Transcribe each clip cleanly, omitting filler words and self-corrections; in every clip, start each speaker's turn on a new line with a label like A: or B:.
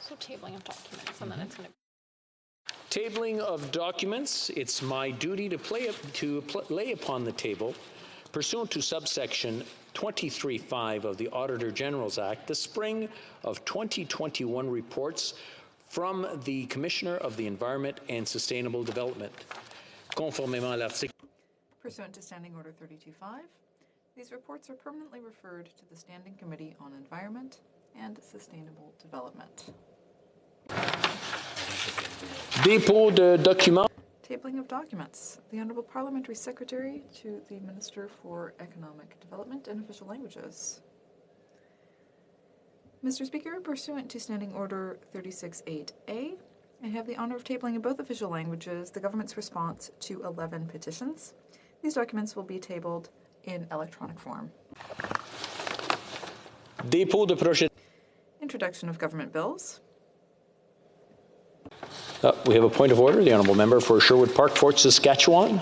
A: So tabling of documents, and then it's going to.
B: Tabling of documents, it's my duty to lay upon the table, pursuant to subsection 23(5) of the Auditor General's Act, the spring of 2021 reports from the Commissioner of the Environment and Sustainable Development. Conformément à l'article.
C: Pursuant to Standing Order 32.5, these reports are permanently referred to the Standing Committee on Environment and Sustainable Development.
B: Dépôt de documents.
C: Tabling of documents. The Honourable Parliamentary Secretary to the Minister for Economic Development and Official Languages. Mr. Speaker, pursuant to Standing Order 36.8a, I have the honour of tabling in both official languages the government's response to 11 petitions. These documents will be tabled in electronic form.
B: Dépôt de projet.
C: Introduction of government bills.
B: We have a point of order. The Honourable Member for Sherwood Park, Fort Saskatchewan.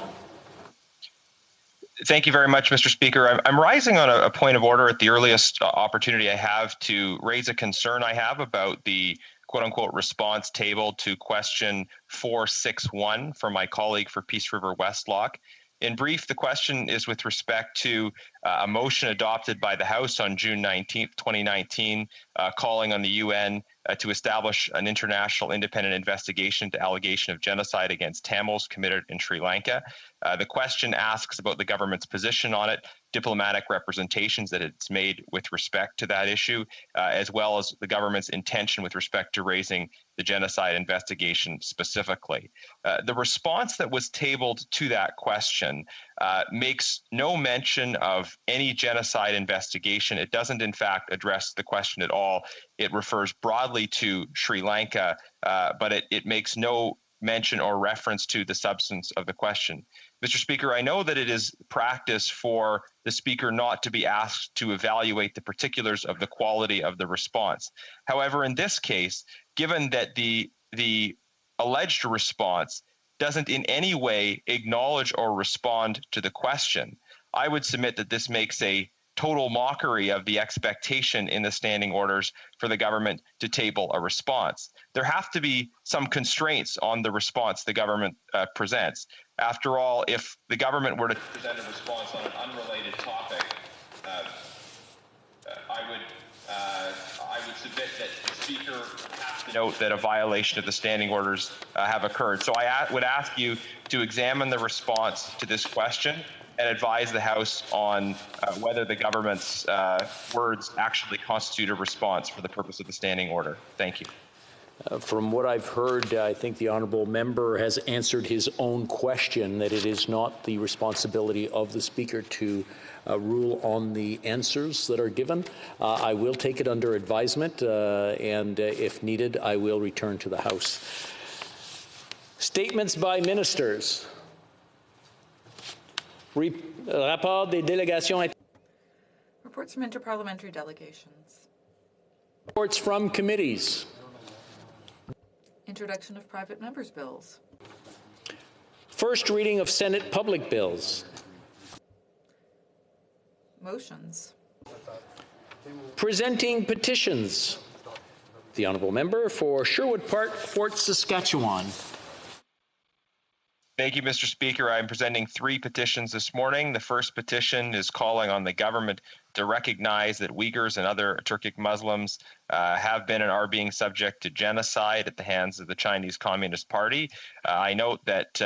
D: Thank you very much, Mr. Speaker. I'm rising on a point of order at the earliest opportunity I have to raise a concern I have about the quote-unquote response table to question 461 from my colleague for Peace River Westlock. In brief, the question is with respect to a motion adopted by the House on June 19th, 2019, calling on the UN to establish an international independent investigation to allegation of genocide against Tamils committed in Sri Lanka. The question asks about the government's position on it, diplomatic representations that it's made with respect to that issue, as well as the government's intention with respect to raising the genocide investigation specifically. The response that was tabled to that question makes no mention of any genocide investigation. It doesn't, in fact, address the question at all. It refers broadly to Sri Lanka, but it makes no mention or reference to the substance of the question. Mr. Speaker, I know that it is practice for the Speaker not to be asked to evaluate the particulars of the quality of the response. However, in this case, given that the alleged response doesn't in any way acknowledge or respond to the question, I would submit that this makes a total mockery of the expectation in the standing orders for the government to table a response. There have to be some constraints on the response the government presents. After all, if the government were to present a response on an unrelated topic, I would submit that the Speaker has to note that a violation of the standing orders have occurred. So I would ask you to examine the response to this question and advise the House on whether the government's words actually constitute a response for the purpose of the standing order. Thank you.
B: From what I've heard, I think the Honourable Member has answered his own question, that it is not the responsibility of the Speaker to rule on the answers that are given. I will take it under advisement, and if needed, I will return to the House. Statements by ministers. Rapport des délégations.
C: Reports from interparliamentary delegations.
B: Reports from committees.
C: Introduction of private members' bills.
B: First reading of Senate public bills.
C: Motions.
B: Presenting petitions. The Honourable Member for Sherwood Park, Fort Saskatchewan.
D: Thank you, Mr. Speaker. I'm presenting 3 petitions this morning. The first petition is calling on the government to recognize that Uyghurs and other Turkic Muslims have been and are being subject to genocide at the hands of the Chinese Communist Party. I note that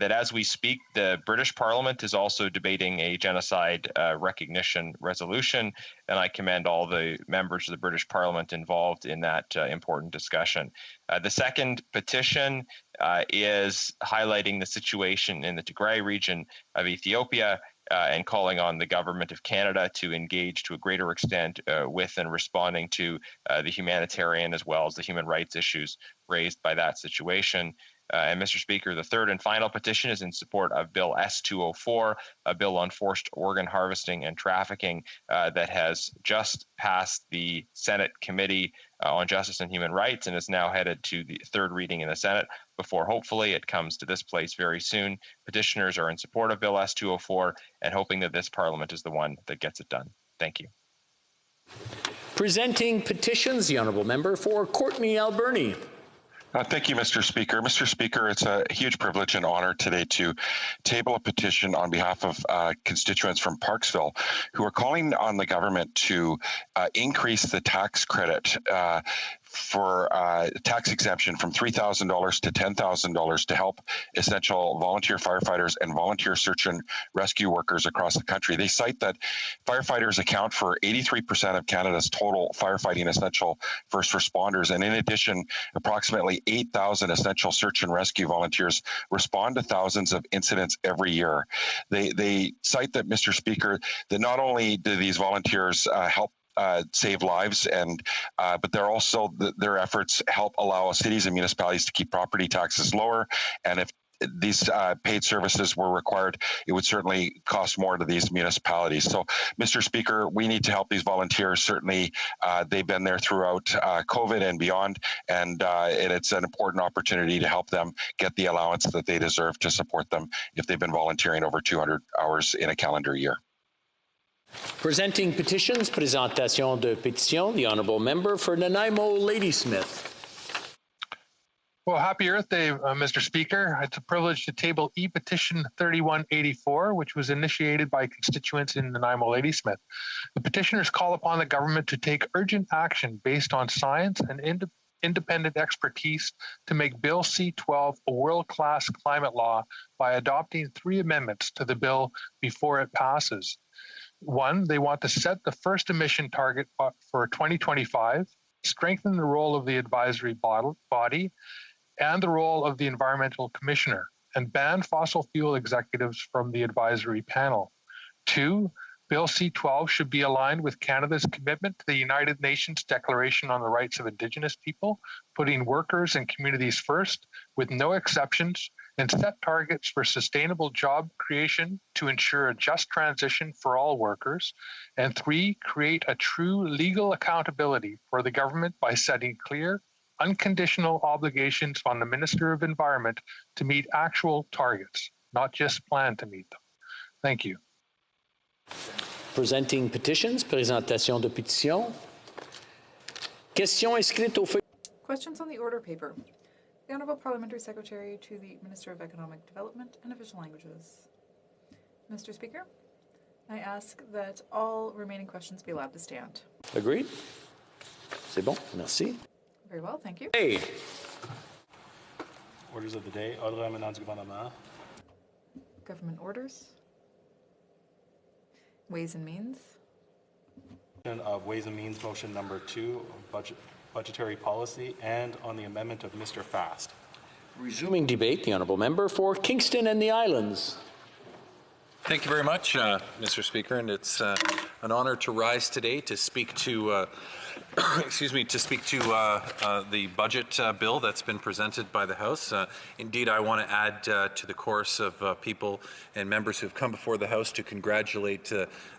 D: as we speak, the British Parliament is also debating a genocide recognition resolution, and I commend all the members of the British Parliament involved in that important discussion. The second petition is highlighting the situation in the Tigray region of Ethiopia, and calling on the government of Canada to engage to a greater extent with and responding to the humanitarian as well as the human rights issues raised by that situation. And Mr. Speaker, the third and final petition is in support of Bill S-204, a bill on forced organ harvesting and trafficking that has just passed the Senate Committee on Justice and Human Rights and is now headed to the third reading in the Senate before hopefully it comes to this place very soon. Petitioners are in support of Bill S-204 and hoping that this Parliament is the one that gets it done. Thank you.
B: Presenting petitions, the honourable member for Courtney Alberni.
E: Thank you, Mr. Speaker. Mr. Speaker, it's a huge privilege and honor today to table a petition on behalf of constituents from Parksville who are calling on the government to increase the tax credit for tax exemption from $3,000 to $10,000 to help essential volunteer firefighters and volunteer search and rescue workers across the country. They cite that firefighters account for 83% of Canada's total firefighting essential first responders. And in addition, approximately 8,000 essential search and rescue volunteers respond to thousands of incidents every year. They cite that, Mr. Speaker, that not only do these volunteers help save lives, and but they're also their efforts help allow cities and municipalities to keep property taxes lower. And if these paid services were required, it would certainly cost more to these municipalities. So, Mr. Speaker, we need to help these volunteers. Certainly, they've been there throughout COVID and beyond, and it's an important opportunity to help them get the allowance that they deserve to support them if they've been volunteering over 200 hours in a calendar year.
B: Presenting petitions, présentation de pétition, the honourable member for Nanaimo Ladysmith.
F: Well, happy Earth Day, Mr. Speaker. It's a privilege to table e-petition 3184, which was initiated by constituents in Nanaimo Ladysmith. The petitioners call upon the government to take urgent action based on science and independent expertise to make Bill C-12 a world-class climate law by adopting 3 amendments to the bill before it passes. 1, they want to set the first emission target for 2025, strengthen the role of the advisory body and the role of the environmental commissioner, and ban fossil fuel executives from the advisory panel. 2, Bill C-12 should be aligned with Canada's commitment to the United Nations Declaration on the Rights of Indigenous People, putting workers and communities first with no exceptions, and set targets for sustainable job creation to ensure a just transition for all workers. And 3, create a true legal accountability for the government by setting clear, unconditional obligations on the Minister of Environment to meet actual targets, not just plan to meet them. Thank you.
B: Presenting petitions, présentation de pétition. Question inscrite au feuille.
C: Questions on the order paper. The Honourable Parliamentary Secretary to the Minister of Economic Development and Official Languages. Mr. Speaker, I ask that all remaining questions be allowed to stand.
B: Agreed? C'est bon, merci.
C: Very well, thank you.
B: Hey.
G: Orders of the day. Ordre émanant du gouvernement.
C: Government orders. Ways and Means.
G: Of Ways and Means motion number 2, budgetary policy, and on the amendment of Mr. Fast.
B: Resuming debate, the honourable member for Kingston and the Islands.
H: Thank you very much, Mr. Speaker, and it's an honour to rise today to speak to, the budget bill that's been presented by the House. Indeed, I want to add to the chorus of people and members who've come before the House to congratulate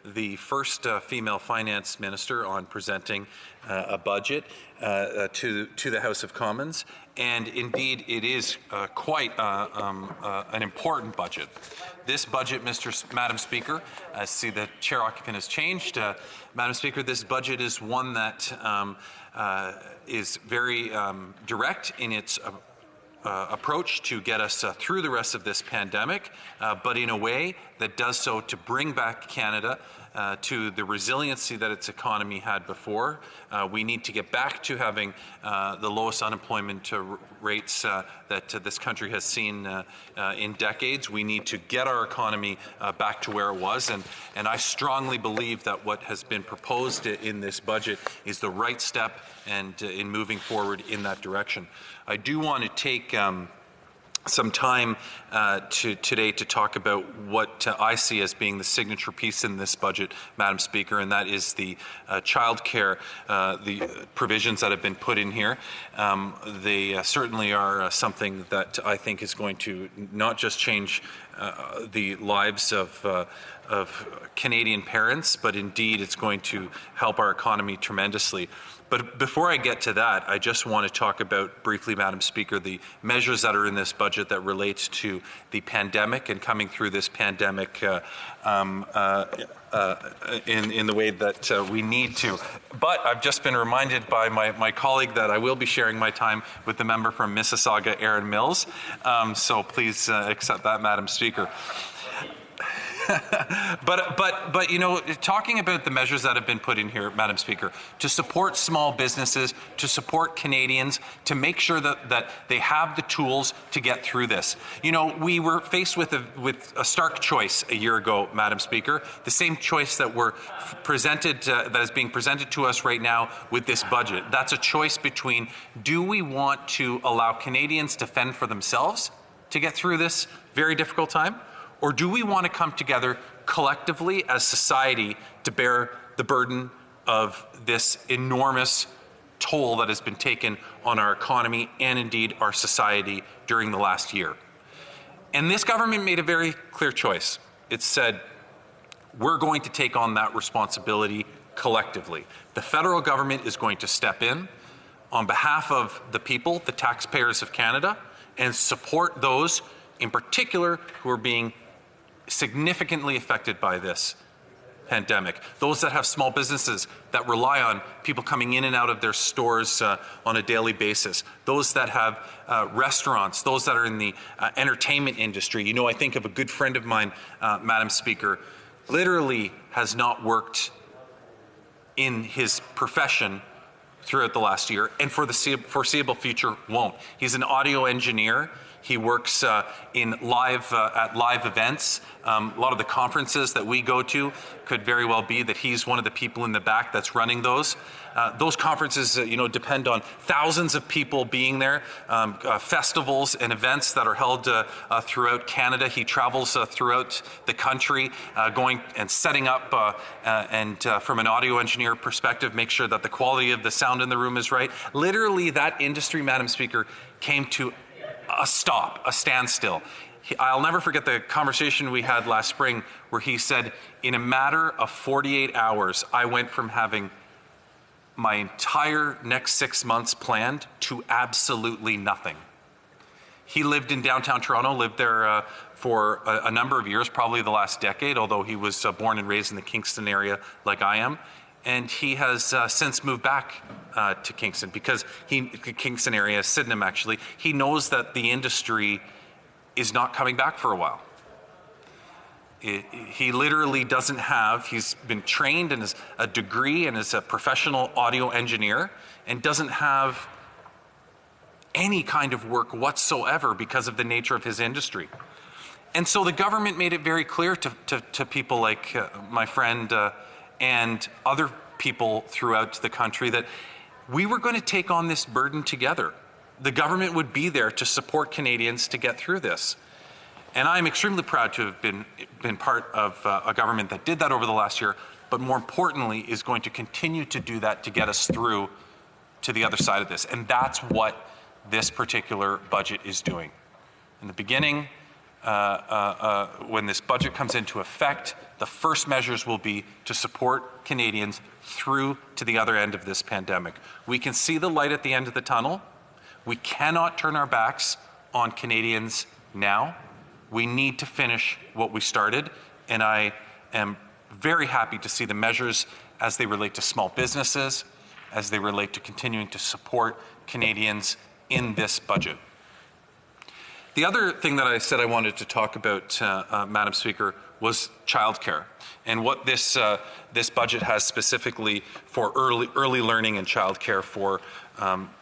H: the first female finance minister on presenting a budget to the House of Commons. And indeed, it is quite an important budget. This budget, Madam Speaker, I see the chair occupant has changed. Madam Speaker, this budget is one that is very direct in its approach to get us through the rest of this pandemic, but in a way that does so to bring back Canada to the resiliency that its economy had before. We need to get back to having the lowest unemployment rates that this country has seen in decades. We need to get our economy back to where it was, and I strongly believe that what has been proposed in this budget is the right step and in moving forward in that direction. I do want to take some time today to talk about what I see as being the signature piece in this budget, Madam Speaker, and that is the childcare, the provisions that have been put in here. They certainly are something that I think is going to not just change the lives of Canadian parents, but indeed it's going to help our economy tremendously. But before I get to that, I just want to talk about briefly, Madam Speaker, the measures that are in this budget that relates to the pandemic and coming through this pandemic in the way that we need to. But I've just been reminded by my colleague that I will be sharing my time with the member from Mississauga, Aaron Mills. So please accept that, Madam Speaker. But you know, talking about the measures that have been put in here, Madam Speaker, to support small businesses, to support Canadians, to make sure that they have the tools to get through this. You know, we were faced with a stark choice a year ago, Madam Speaker, the same choice that we're presented, that is being presented to us right now with this budget. That's a choice between, do we want to allow Canadians to fend for themselves to get through this very difficult time? Or do we want to come together collectively as society to bear the burden of this enormous toll that has been taken on our economy and indeed our society during the last year? And this government made a very clear choice. It said, we're going to take on that responsibility collectively. The federal government is going to step in on behalf of the people, the taxpayers of Canada, and support those in particular who are being significantly affected by this pandemic. Those that have small businesses that rely on people coming in and out of their stores on a daily basis. Those that have restaurants, those that are in the entertainment industry. You know, I think of a good friend of mine, Madam Speaker, literally has not worked in his profession throughout the last year, and for the foreseeable future won't. He's an audio engineer. He works in at live events. A lot of the conferences that we go to could very well be that he's one of the people in the back that's running those. Those conferences, you know, depend on thousands of people being there, festivals and events that are held throughout Canada. He travels throughout the country, going and setting up and from an audio engineer perspective, make sure that the quality of the sound in the room is right. Literally, that industry, Madam Speaker, came to a stop, a standstill. I'll never forget the conversation we had last spring where he said, in a matter of 48 hours, I went from having my entire next 6 months planned to absolutely nothing. He lived in downtown Toronto, lived there for a number of years, probably the last decade, although he was born and raised in the Kingston area like I am. And he has since moved back to Kingston because the Kingston area, Sydenham actually, he knows that the industry is not coming back for a while. He literally doesn't have, he's been trained and has a degree and is a professional audio engineer and doesn't have any kind of work whatsoever because of the nature of his industry. And so the government made it very clear to people like my friend and other people throughout the country that we were going to take on this burden together. The government would be there to support Canadians to get through this. And I'm extremely proud to have been part of a government that did that over the last year, but more importantly is going to continue to do that to get us through to the other side of this. And that's what this particular budget is doing. In the beginning, when this budget comes into effect, the first measures will be to support Canadians through to the other end of this pandemic. We can see the light at the end of the tunnel. We cannot turn our backs on Canadians now. We need to finish what we started, and I am very happy to see the measures as they relate to small businesses, as they relate to continuing to support Canadians in this budget. The other thing that I said I wanted to talk about, Madam Speaker, was childcare and what this budget has specifically for early learning and childcare for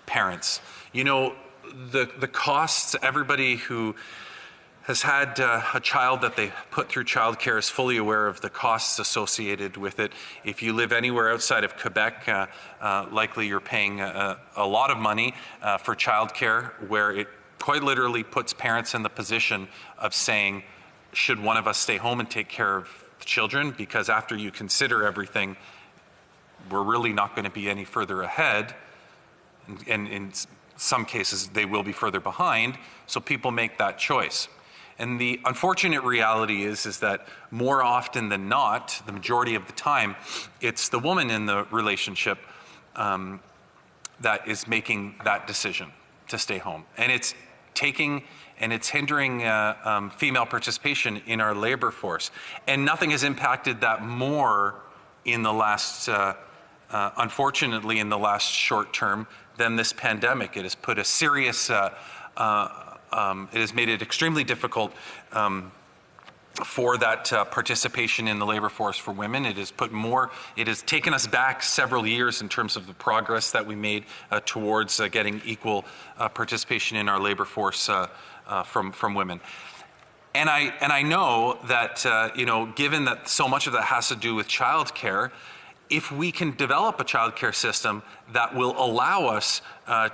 H: parents. You know, the costs, everybody who has had a child that they put through childcare is fully aware of the costs associated with it. If you live anywhere outside of Quebec, likely you're paying a lot of money for childcare, where it quite literally puts parents in the position of saying, should one of us stay home and take care of the children? Because after you consider everything, we're really not going to be any further ahead. And in some cases, they will be further behind. So people make that choice. And the unfortunate reality is that more often than not, the majority of the time, it's the woman in the relationship that is making that decision to stay home. And it's hindering female participation in our labor force. And nothing has impacted that more in the last, unfortunately, in the last short term than this pandemic. It has put a serious, it has made it extremely difficult for that participation in the labor force for women. It has taken us back several years in terms of the progress that we made towards getting equal participation in our labor force from women. And I know that, given that so much of that has to do with childcare, if we can develop a childcare system that will allow us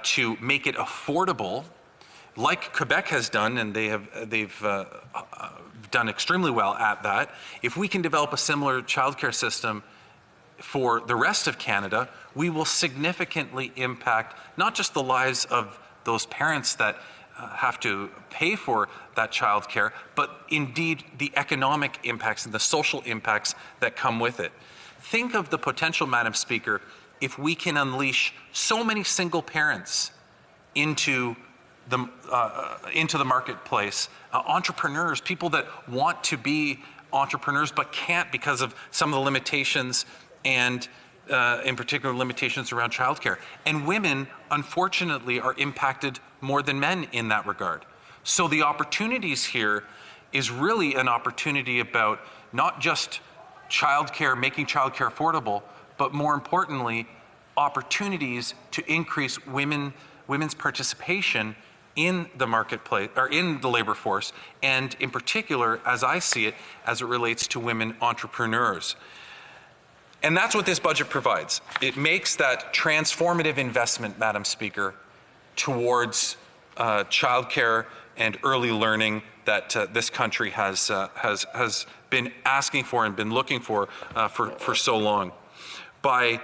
H: to make it affordable, like Quebec has done, and they've done extremely well at that. If we can develop a similar childcare system for the rest of Canada, we will significantly impact not just the lives of those parents that have to pay for that childcare, but indeed the economic impacts and the social impacts that come with it. Think of the potential, Madam Speaker, if we can unleash so many single parents into the marketplace, entrepreneurs, people that want to be entrepreneurs but can't because of some of the limitations, and in particular limitations around childcare. And women, unfortunately, are impacted more than men in that regard. So the opportunities here is really an opportunity about not just childcare, making childcare affordable, but more importantly, opportunities to increase women's participation in the marketplace, or in the labor force, and in particular, as I see it, as it relates to women entrepreneurs. And that's what this budget provides. It makes that transformative investment, Madam Speaker, towards childcare and early learning that this country has been asking for and been looking for so long. By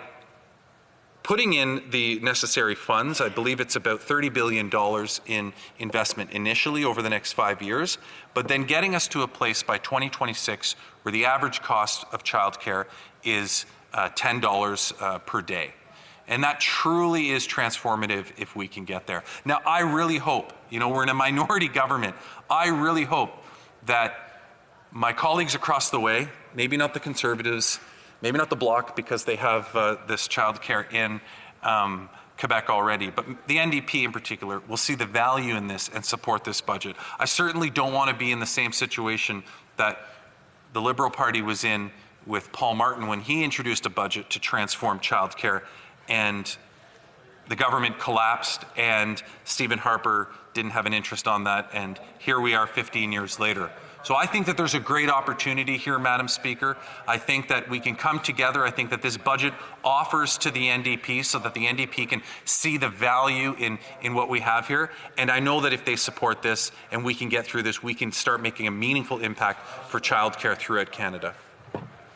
H: putting in the necessary funds, I believe it's about $30 billion in investment initially over the next 5 years, but then getting us to a place by 2026 where the average cost of childcare is $10 per day. And that truly is transformative if we can get there. Now, I really hope, we're in a minority government, I really hope that my colleagues across the way, maybe not the Conservatives, maybe not the Bloc because they have this childcare in Quebec already, but the NDP in particular will see the value in this and support this budget. I certainly don't want to be in the same situation that the Liberal Party was in with Paul Martin when he introduced a budget to transform childcare, and the government collapsed and Stephen Harper didn't have an interest on that, and here we are 15 years later. So I think that there's a great opportunity here, Madam Speaker. I think that we can come together. I think that this budget offers to the NDP so that the NDP can see the value in what we have here. And I know that if they support this and we can get through this, we can start making a meaningful impact for childcare throughout Canada.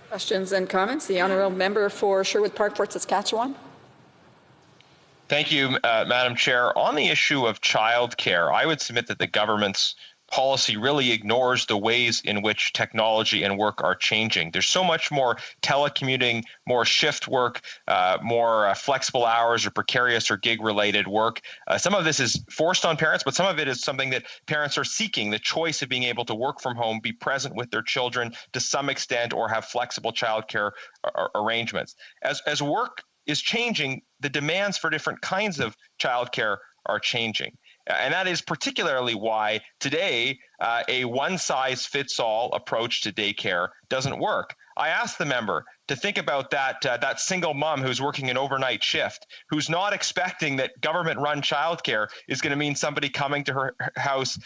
I: Questions and comments? The honourable member for Sherwood Park, Fort Saskatchewan.
D: Thank you, Madam Chair. On the issue of childcare, I would submit that the government's policy really ignores the ways in which technology and work are changing. There's so much more telecommuting, more shift work, more flexible hours or precarious or gig-related work. Some of this is forced on parents, but some of it is something that parents are seeking, the choice of being able to work from home, be present with their children to some extent, or have flexible childcare arrangements. As work is changing, the demands for different kinds of childcare are changing. And that is particularly why today a one-size-fits-all approach to daycare doesn't work. I asked the member to think about that single mom who's working an overnight shift, who's not expecting that government-run childcare is going to mean somebody coming to her house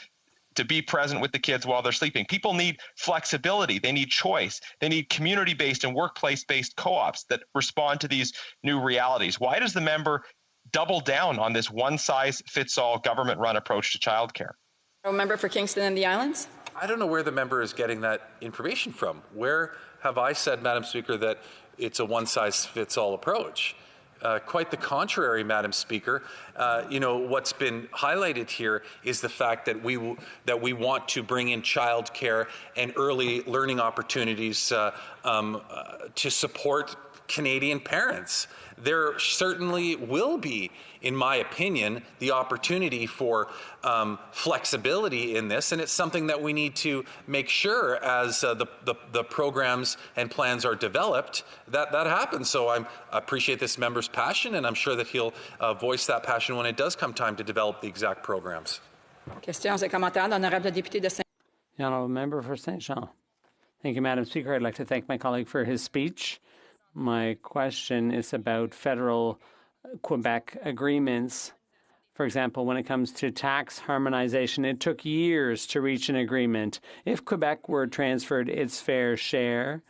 D: to be present with the kids while they're sleeping. People need flexibility. They need choice. They need community-based and workplace-based co-ops that respond to these new realities. Why does the member double down on this one-size-fits-all government-run approach to childcare.
I: Member for Kingston and the Islands.
H: I don't know where the member is getting that information from. Where have I said, Madam Speaker, that it's a one-size-fits-all approach? Quite the contrary, Madam Speaker. What's been highlighted here is the fact that we want to bring in childcare and early learning opportunities to support Canadian parents. There certainly will be, in my opinion, the opportunity for flexibility in this, and it's something that we need to make sure as the programs and plans are developed that happens. So I appreciate this member's passion, and I'm sure that he'll voice that passion when it does come time to develop the exact programs.
I: Questions et commentaires d'honorable député de Saint.
J: The honourable member for Saint Jean. Thank you, Madam Speaker. I'd like to thank my colleague for his speech. My question is about federal Quebec agreements. For example, when it comes to tax harmonization, it took years to reach an agreement. If Quebec were transferred its fair share,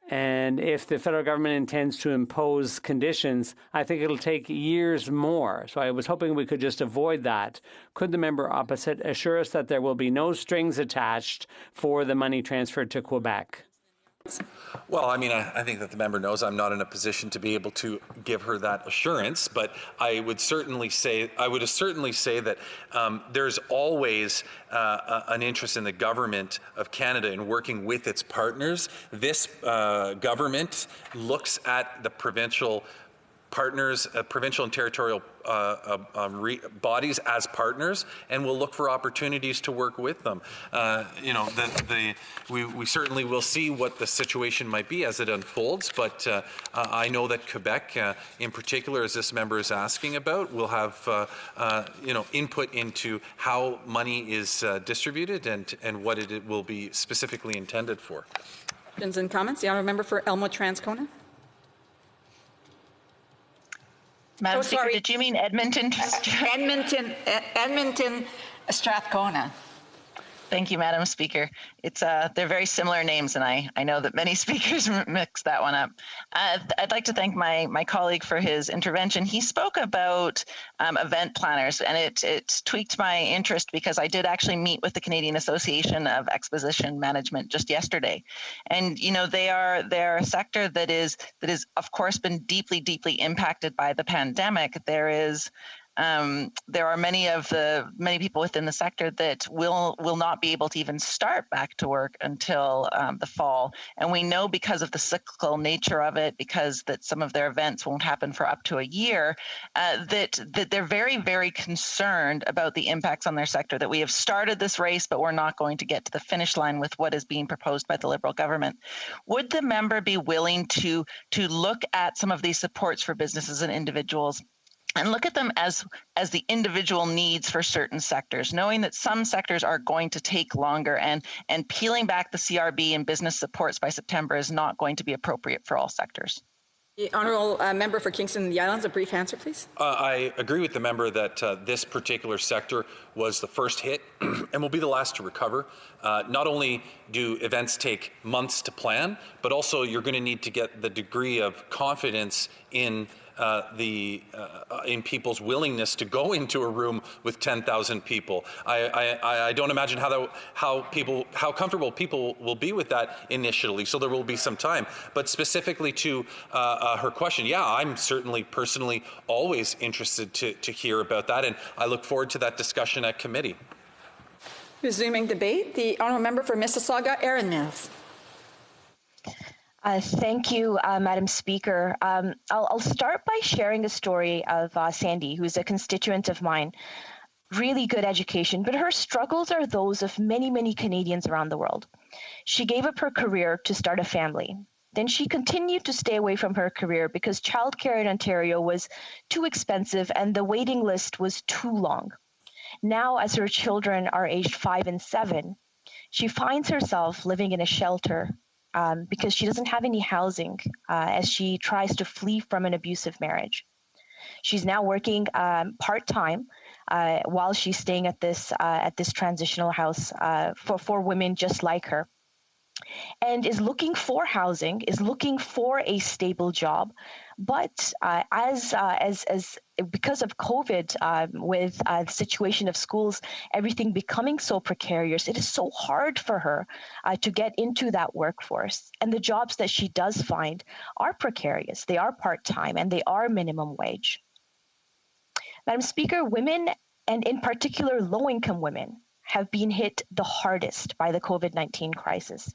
J: and if the federal government intends to impose conditions, I think it'll take years more. So I was hoping we could just avoid that. Could the member opposite assure us that there will be no strings attached for the money transferred to Quebec?
H: Well, I mean, I think that the member knows I'm not in a position to be able to give her that assurance, but I would certainly say that there's always an interest in the government of Canada in working with its partners. This government looks at the provincial partners, provincial and territorial bodies as partners, and we'll look for opportunities to work with them. We certainly will see what the situation might be as it unfolds, but I know that Quebec, in particular, as this member is asking about, will have input into how money is distributed and what it will be specifically intended for.
I: Questions and comments. The honourable member for Elmwood Transcona.
K: Madam Speaker, did you mean Edmonton?
L: Edmonton, Strathcona.
K: Thank you, Madam Speaker. They're very similar names, and I know that many speakers mix that one up. I'd like to thank my colleague for his intervention. He spoke about event planners, and it tweaked my interest because I did actually meet with the Canadian Association of Exposition Management just yesterday, and they're a sector that is of course been deeply impacted by the pandemic. There are many people within the sector that will not be able to even start back to work until the fall. And we know because of the cyclical nature of it, because that some of their events won't happen for up to a year, that they're very, very concerned about the impacts on their sector, that we have started this race, but we're not going to get to the finish line with what is being proposed by the Liberal government. Would the member be willing to look at some of these supports for businesses and individuals and look at them as the individual needs for certain sectors, knowing that some sectors are going to take longer, and peeling back the CRB and business supports by September is not going to be appropriate for all sectors?
I: The honourable member for Kingston and the Islands, a brief answer, please.
H: I agree with the member that this particular sector was the first hit and will be the last to recover. Not only do events take months to plan, but also you're going to need to get the degree of confidence in people's willingness to go into a room with 10,000 people. I don't imagine how comfortable people will be with that initially. So there will be some time. But specifically to her question, yeah, I'm certainly personally always interested to hear about that, and I look forward to that discussion at committee.
I: Resuming debate, the honourable member for Mississauga, Erin Mills.
M: Thank you, Madam Speaker. I'll start by sharing a story of Sandy, who's a constituent of mine. Really good education, but her struggles are those of many, many Canadians around the world. She gave up her career to start a family. Then she continued to stay away from her career because childcare in Ontario was too expensive and the waiting list was too long. Now, as her children are aged 5 and 7, she finds herself living in a shelter because she doesn't have any housing as she tries to flee from an abusive marriage. She's now working part-time while she's staying at this transitional house for women just like her. and is looking for housing, is looking for a stable job. But as because of COVID, with the situation of schools, everything becoming so precarious, it is so hard for her to get into that workforce. And the jobs that she does find are precarious. They are part-time and they are minimum wage. Madam Speaker, women, and in particular low-income women, have been hit the hardest by the COVID-19 crisis.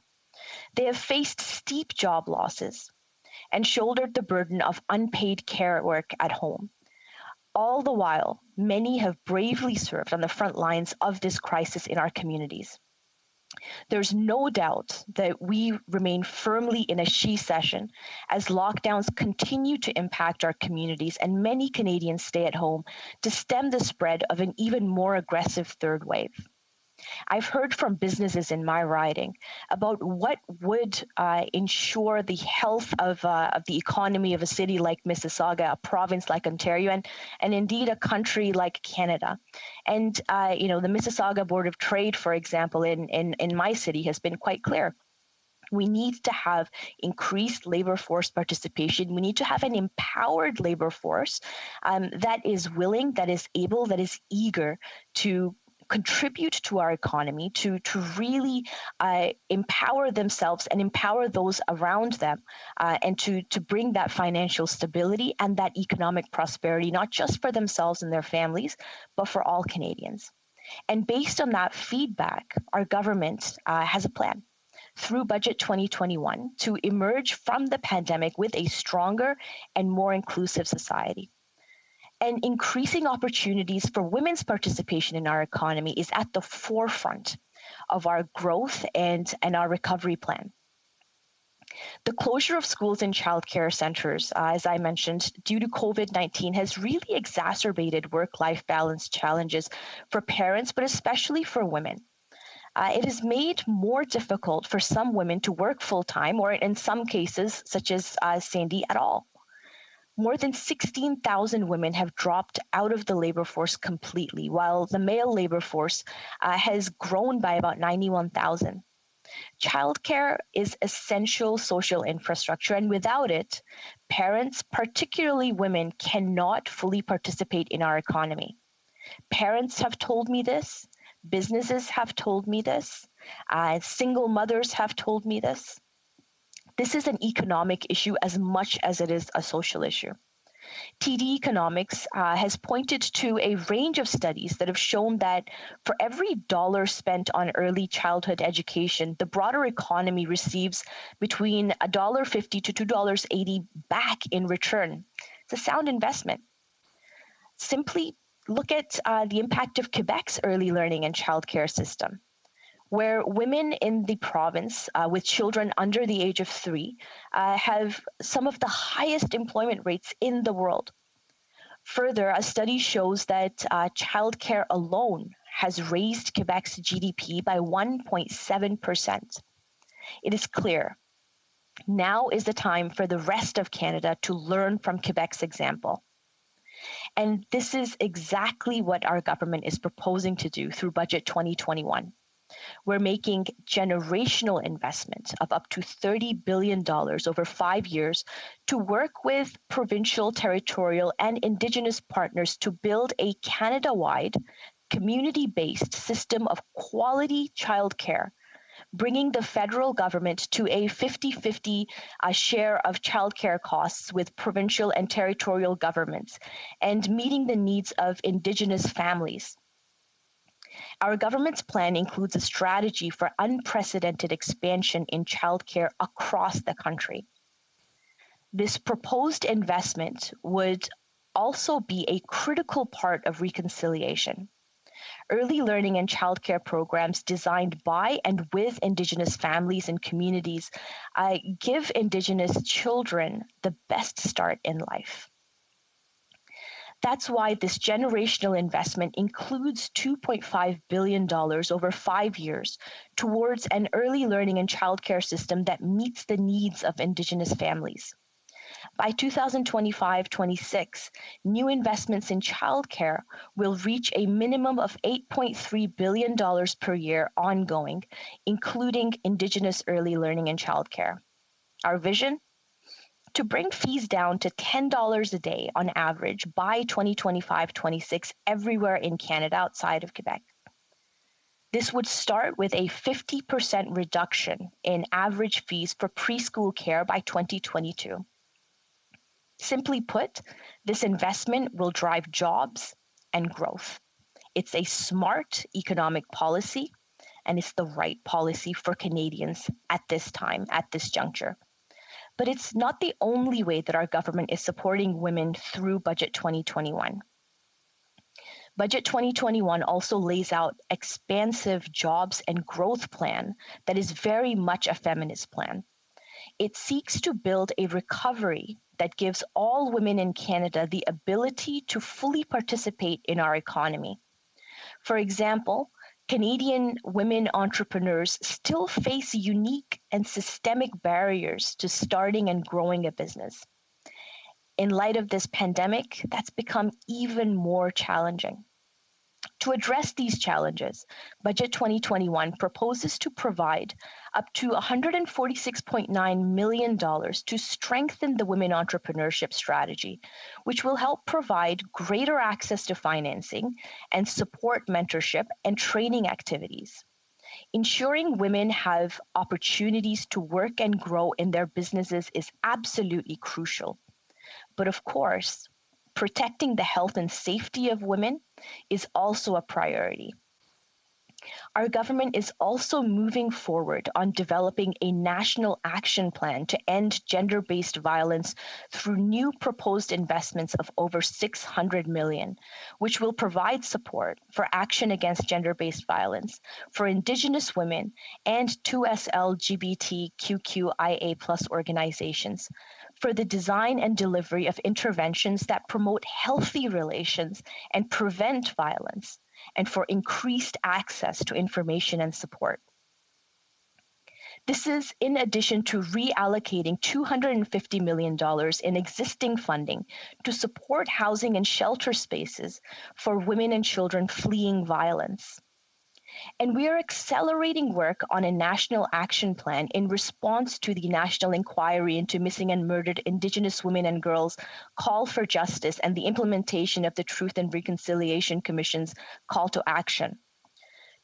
M: They have faced steep job losses and shouldered the burden of unpaid care work at home. All the while, many have bravely served on the front lines of this crisis in our communities. There's no doubt that we remain firmly in a she session as lockdowns continue to impact our communities and many Canadians stay at home to stem the spread of an even more aggressive third wave. I've heard from businesses in my riding about what would ensure the health of the economy of a city like Mississauga, a province like Ontario, and indeed a country like Canada. And the Mississauga Board of Trade, for example, in my city has been quite clear. We need to have increased labor force participation. We need to have an empowered labor force that is willing, that is able, that is eager to contribute to our economy, to really empower themselves and empower those around them, and to bring that financial stability and that economic prosperity, not just for themselves and their families, but for all Canadians. And based on that feedback, our government has a plan through Budget 2021 to emerge from the pandemic with a stronger and more inclusive society. And increasing opportunities for women's participation in our economy is at the forefront of our growth and our recovery plan. The closure of schools and childcare centres, as I mentioned, due to COVID-19 has really exacerbated work-life balance challenges for parents, but especially for women. It has made more difficult for some women to work full-time, or in some cases, such as Sandy, at all. More than 16,000 women have dropped out of the labor force completely, while the male labor force has grown by about 91,000. Childcare is essential social infrastructure, and without it, parents, particularly women, cannot fully participate in our economy. Parents have told me this, businesses have told me this, single mothers have told me this. This is an economic issue as much as it is a social issue. TD Economics has pointed to a range of studies that have shown that for every dollar spent on early childhood education, the broader economy receives between $1.50 to $2.80 back in return. It's a sound investment. Simply look at the impact of Quebec's early learning and childcare system, where women in the province with children under the age of 3 have some of the highest employment rates in the world. Further, a study shows that childcare alone has raised Quebec's GDP by 1.7%. It is clear. Now is the time for the rest of Canada to learn from Quebec's example. And this is exactly what our government is proposing to do through Budget 2021. We're making generational investment of up to $30 billion over 5 years to work with provincial, territorial, and Indigenous partners to build a Canada-wide, community-based system of quality childcare, bringing the federal government to a 50-50 share of childcare costs with provincial and territorial governments, and meeting the needs of Indigenous families. Our government's plan includes a strategy for unprecedented expansion in childcare across the country. This proposed investment would also be a critical part of reconciliation. Early learning and childcare programs designed by and with Indigenous families and communities give Indigenous children the best start in life. That's why this generational investment includes $2.5 billion over 5 years towards an early learning and childcare system that meets the needs of Indigenous families. By 2025-26, new investments in childcare will reach a minimum of $8.3 billion per year ongoing, including Indigenous early learning and childcare. Our vision? To bring fees down to $10 a day on average by 2025-26 everywhere in Canada outside of Quebec. This would start with a 50% reduction in average fees for preschool care by 2022. Simply put, this investment will drive jobs and growth. It's a smart economic policy, and it's the right policy for Canadians at this time, at this juncture. But it's not the only way that our government is supporting women through Budget 2021. Budget 2021 also lays out expansive jobs and growth plan that is very much a feminist plan. It seeks to build a recovery that gives all women in Canada the ability to fully participate in our economy. For example, Canadian women entrepreneurs still face unique and systemic barriers to starting and growing a business. In light of this pandemic, that's become even more challenging. To address these challenges, Budget 2021 proposes to provide up to $146.9 million to strengthen the women entrepreneurship strategy, which will help provide greater access to financing and support mentorship and training activities. Ensuring women have opportunities to work and grow in their businesses is absolutely crucial. But of course, protecting the health and safety of women is also a priority. Our government is also moving forward on developing a national action plan to end gender-based violence through new proposed investments of over $600 million, which will provide support for action against gender-based violence for Indigenous women and 2SLGBTQIA+ organizations, for the design and delivery of interventions that promote healthy relations and prevent violence, and for increased access to information and support. This is in addition to reallocating $250 million in existing funding to support housing and shelter spaces for women and children fleeing violence. And we are accelerating work on a national action plan in response to the National Inquiry into Missing and Murdered Indigenous Women and Girls call for justice and the implementation of the Truth and Reconciliation Commission's call to action.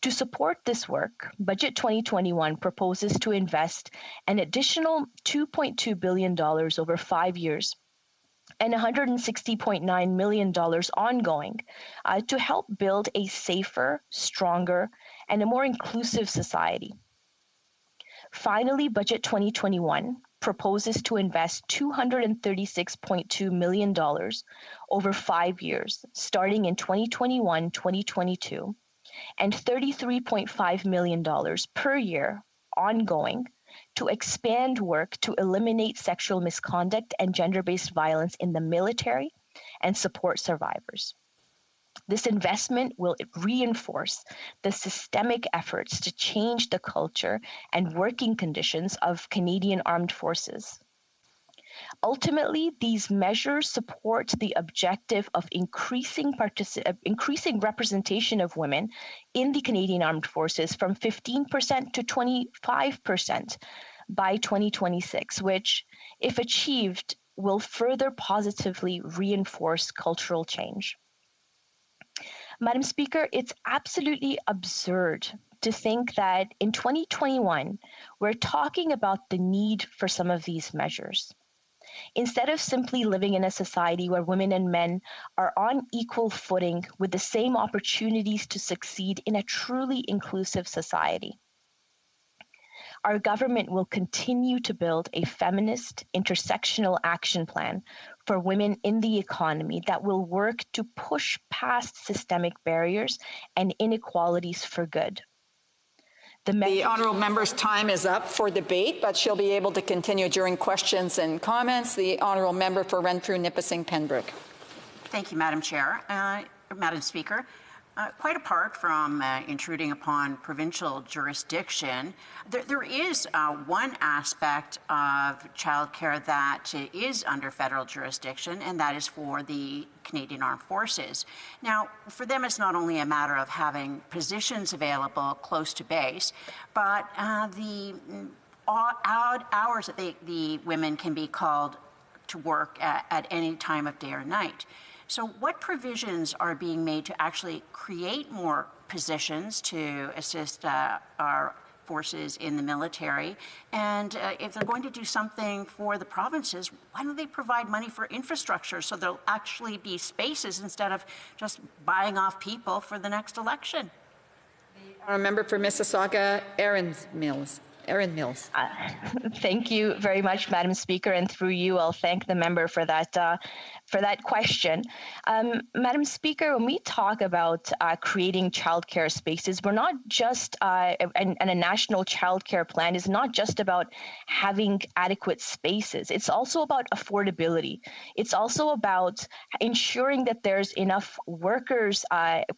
M: To support this work, Budget 2021 proposes to invest an additional $2.2 billion over 5 years and $160.9 million ongoing to help build a safer, stronger, and a more inclusive society. Finally, Budget 2021 proposes to invest $236.2 million over 5 years, starting in 2021-2022, and $33.5 million per year ongoing to expand work to eliminate sexual misconduct and gender-based violence in the military and support survivors. This investment will reinforce the systemic efforts to change the culture and working conditions of Canadian Armed Forces. Ultimately, these measures support the objective of increasing representation of women in the Canadian Armed Forces from 15% to 25% by 2026, which, if achieved, will further positively reinforce cultural change. Madam Speaker, it's absolutely absurd to think that in 2021, we're talking about the need for some of these measures. Instead of simply living in a society where women and men are on equal footing with the same opportunities to succeed in a truly inclusive society. Our government will continue to build a feminist, intersectional action plan for women in the economy that will work to push past systemic barriers and inequalities for good.
I: The honourable member's time is up for debate, but she'll be able to continue during questions and comments. The honourable member for Renfrew, Nipissing, Pembroke.
L: Thank you, Madam Chair. Madam Speaker. Quite apart from intruding upon provincial jurisdiction, there is one aspect of childcare that is under federal jurisdiction, and that is for the Canadian Armed Forces. Now, for them, it's not only a matter of having positions available close to base, but the odd hours that the women can be called to work at any time of day or night. So what provisions are being made to actually create more positions to assist our forces in the military? And if they're going to do something for the provinces, why don't they provide money for infrastructure so there'll actually be spaces instead of just buying off people for the next election?
I: Our member for Mississauga, Erin Mills.
M: Thank you very much, Madam Speaker, and through you, I'll thank the member for that question. Madam Speaker, when we talk about creating childcare spaces, we're not just, and a national childcare plan is not just about having adequate spaces. It's also about affordability. It's also about ensuring that there's enough workers,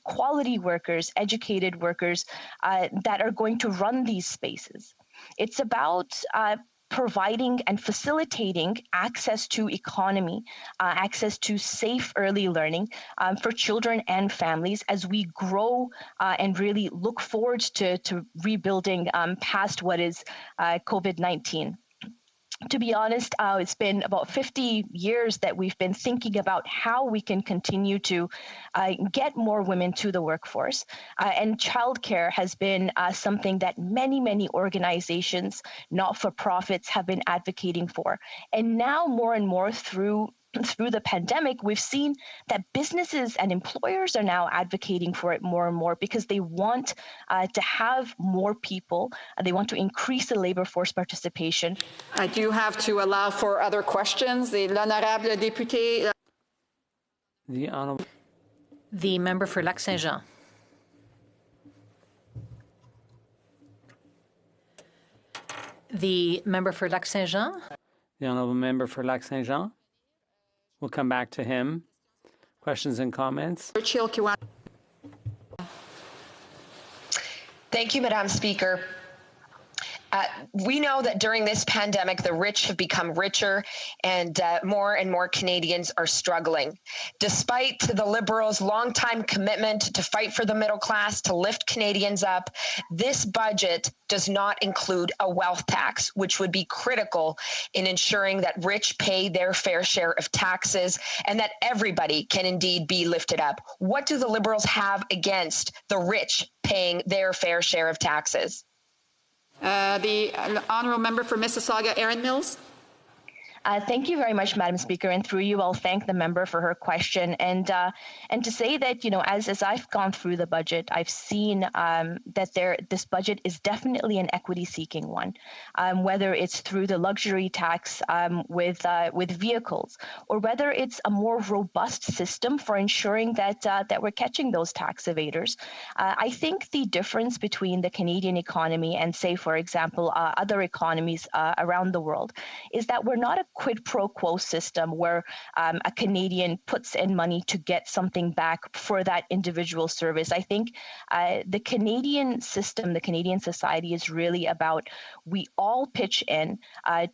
M: quality workers, educated workers that are going to run these spaces. It's about providing and facilitating access to economy, access to safe early learning for children and families as we grow and really look forward to rebuilding past what is COVID-19. To be honest, it's been about 50 years that we've been thinking about how we can continue to get more women to the workforce. And childcare has been something that many organizations, not-for-profits, have been advocating for. And now more and more through the pandemic, we've seen that businesses and employers are now advocating for it more and more because they want to have more people. They want to increase the labor force participation.
I: I do have to allow for other questions. L'honorable député.
J: The honorable.
N: The member for Lac-Saint-Jean. The member for Lac-Saint-Jean.
J: The honorable member for Lac-Saint-Jean. We'll come back to him. Questions and comments?
O: Thank you, Madam Speaker. We know that during this pandemic, the rich have become richer and more Canadians are struggling. Despite the Liberals' longtime commitment to fight for the middle class, to lift Canadians up, this budget does not include a wealth tax, which would be critical in ensuring that rich pay their fair share of taxes and that everybody can indeed be lifted up. What do the Liberals have against the rich paying their fair share of taxes?
I: The honourable member for Mississauga, Erin Mills.
M: Thank you very much, Madam Speaker, and through you, I'll thank the member for her question. And to say that, as I've gone through the budget, I've seen that this budget is definitely an equity-seeking one, whether it's through the luxury tax with vehicles, or whether it's a more robust system for ensuring that we're catching those tax evaders. I think the difference between the Canadian economy and, say, for example, other economies around the world is that we're not a quid pro quo system where a Canadian puts in money to get something back for that individual service. I think the Canadian system, the Canadian society is really about we all pitch in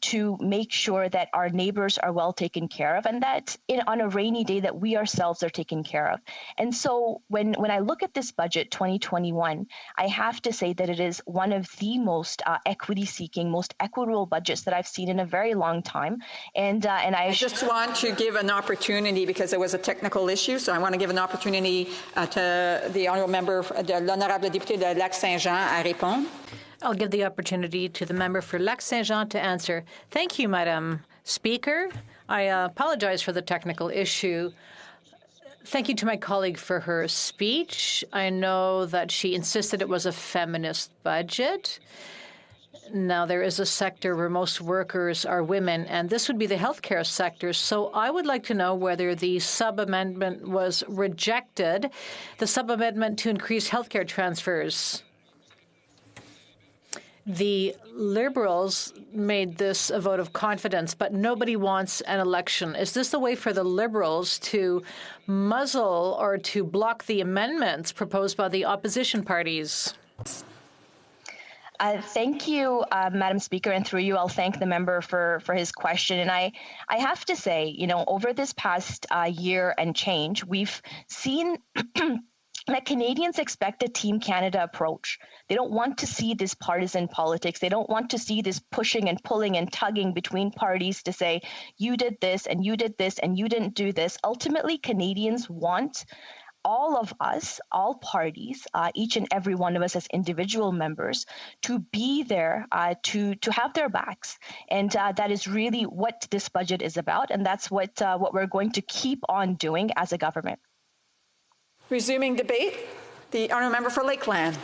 M: to make sure that our neighbors are well taken care of and that on a rainy day that we ourselves are taken care of. And so when I look at this budget 2021, I have to say that it is one of the most equity-seeking, most equitable budgets that I've seen in a very long time. And I
I: just want to give an opportunity because there was a technical issue, so I want to give an opportunity to the honourable member, l'honorable député de Lac-Saint-Jean, à répondre.
N: I'll give the opportunity to the member for Lac-Saint-Jean to answer. Thank you, Madam Speaker. I apologize for the technical issue. Thank you to my colleague for her speech. I know that she insisted it was a feminist budget. Now, there is a sector where most workers are women, and this would be the healthcare sector. So I would like to know whether the sub-amendment was rejected, the sub-amendment to increase healthcare transfers. The Liberals made this a vote of confidence, but nobody wants an election. Is this the way for the Liberals to muzzle or to block the amendments proposed by the opposition parties?
M: Thank you, Madam Speaker, and through you, I'll thank the member for his question. And I have to say, over this past year and change, we've seen that Canadians expect a Team Canada approach. They don't want to see this partisan politics. They don't want to see this pushing and pulling and tugging between parties to say, you did this and you did this and you didn't do this. Ultimately, Canadians want all of us, all parties, each and every one of us as individual members, to be there, to have their backs. And that is really what this budget is about. And that's what we're going to keep on doing as a government.
I: Resuming debate, the honourable member for Lakeland.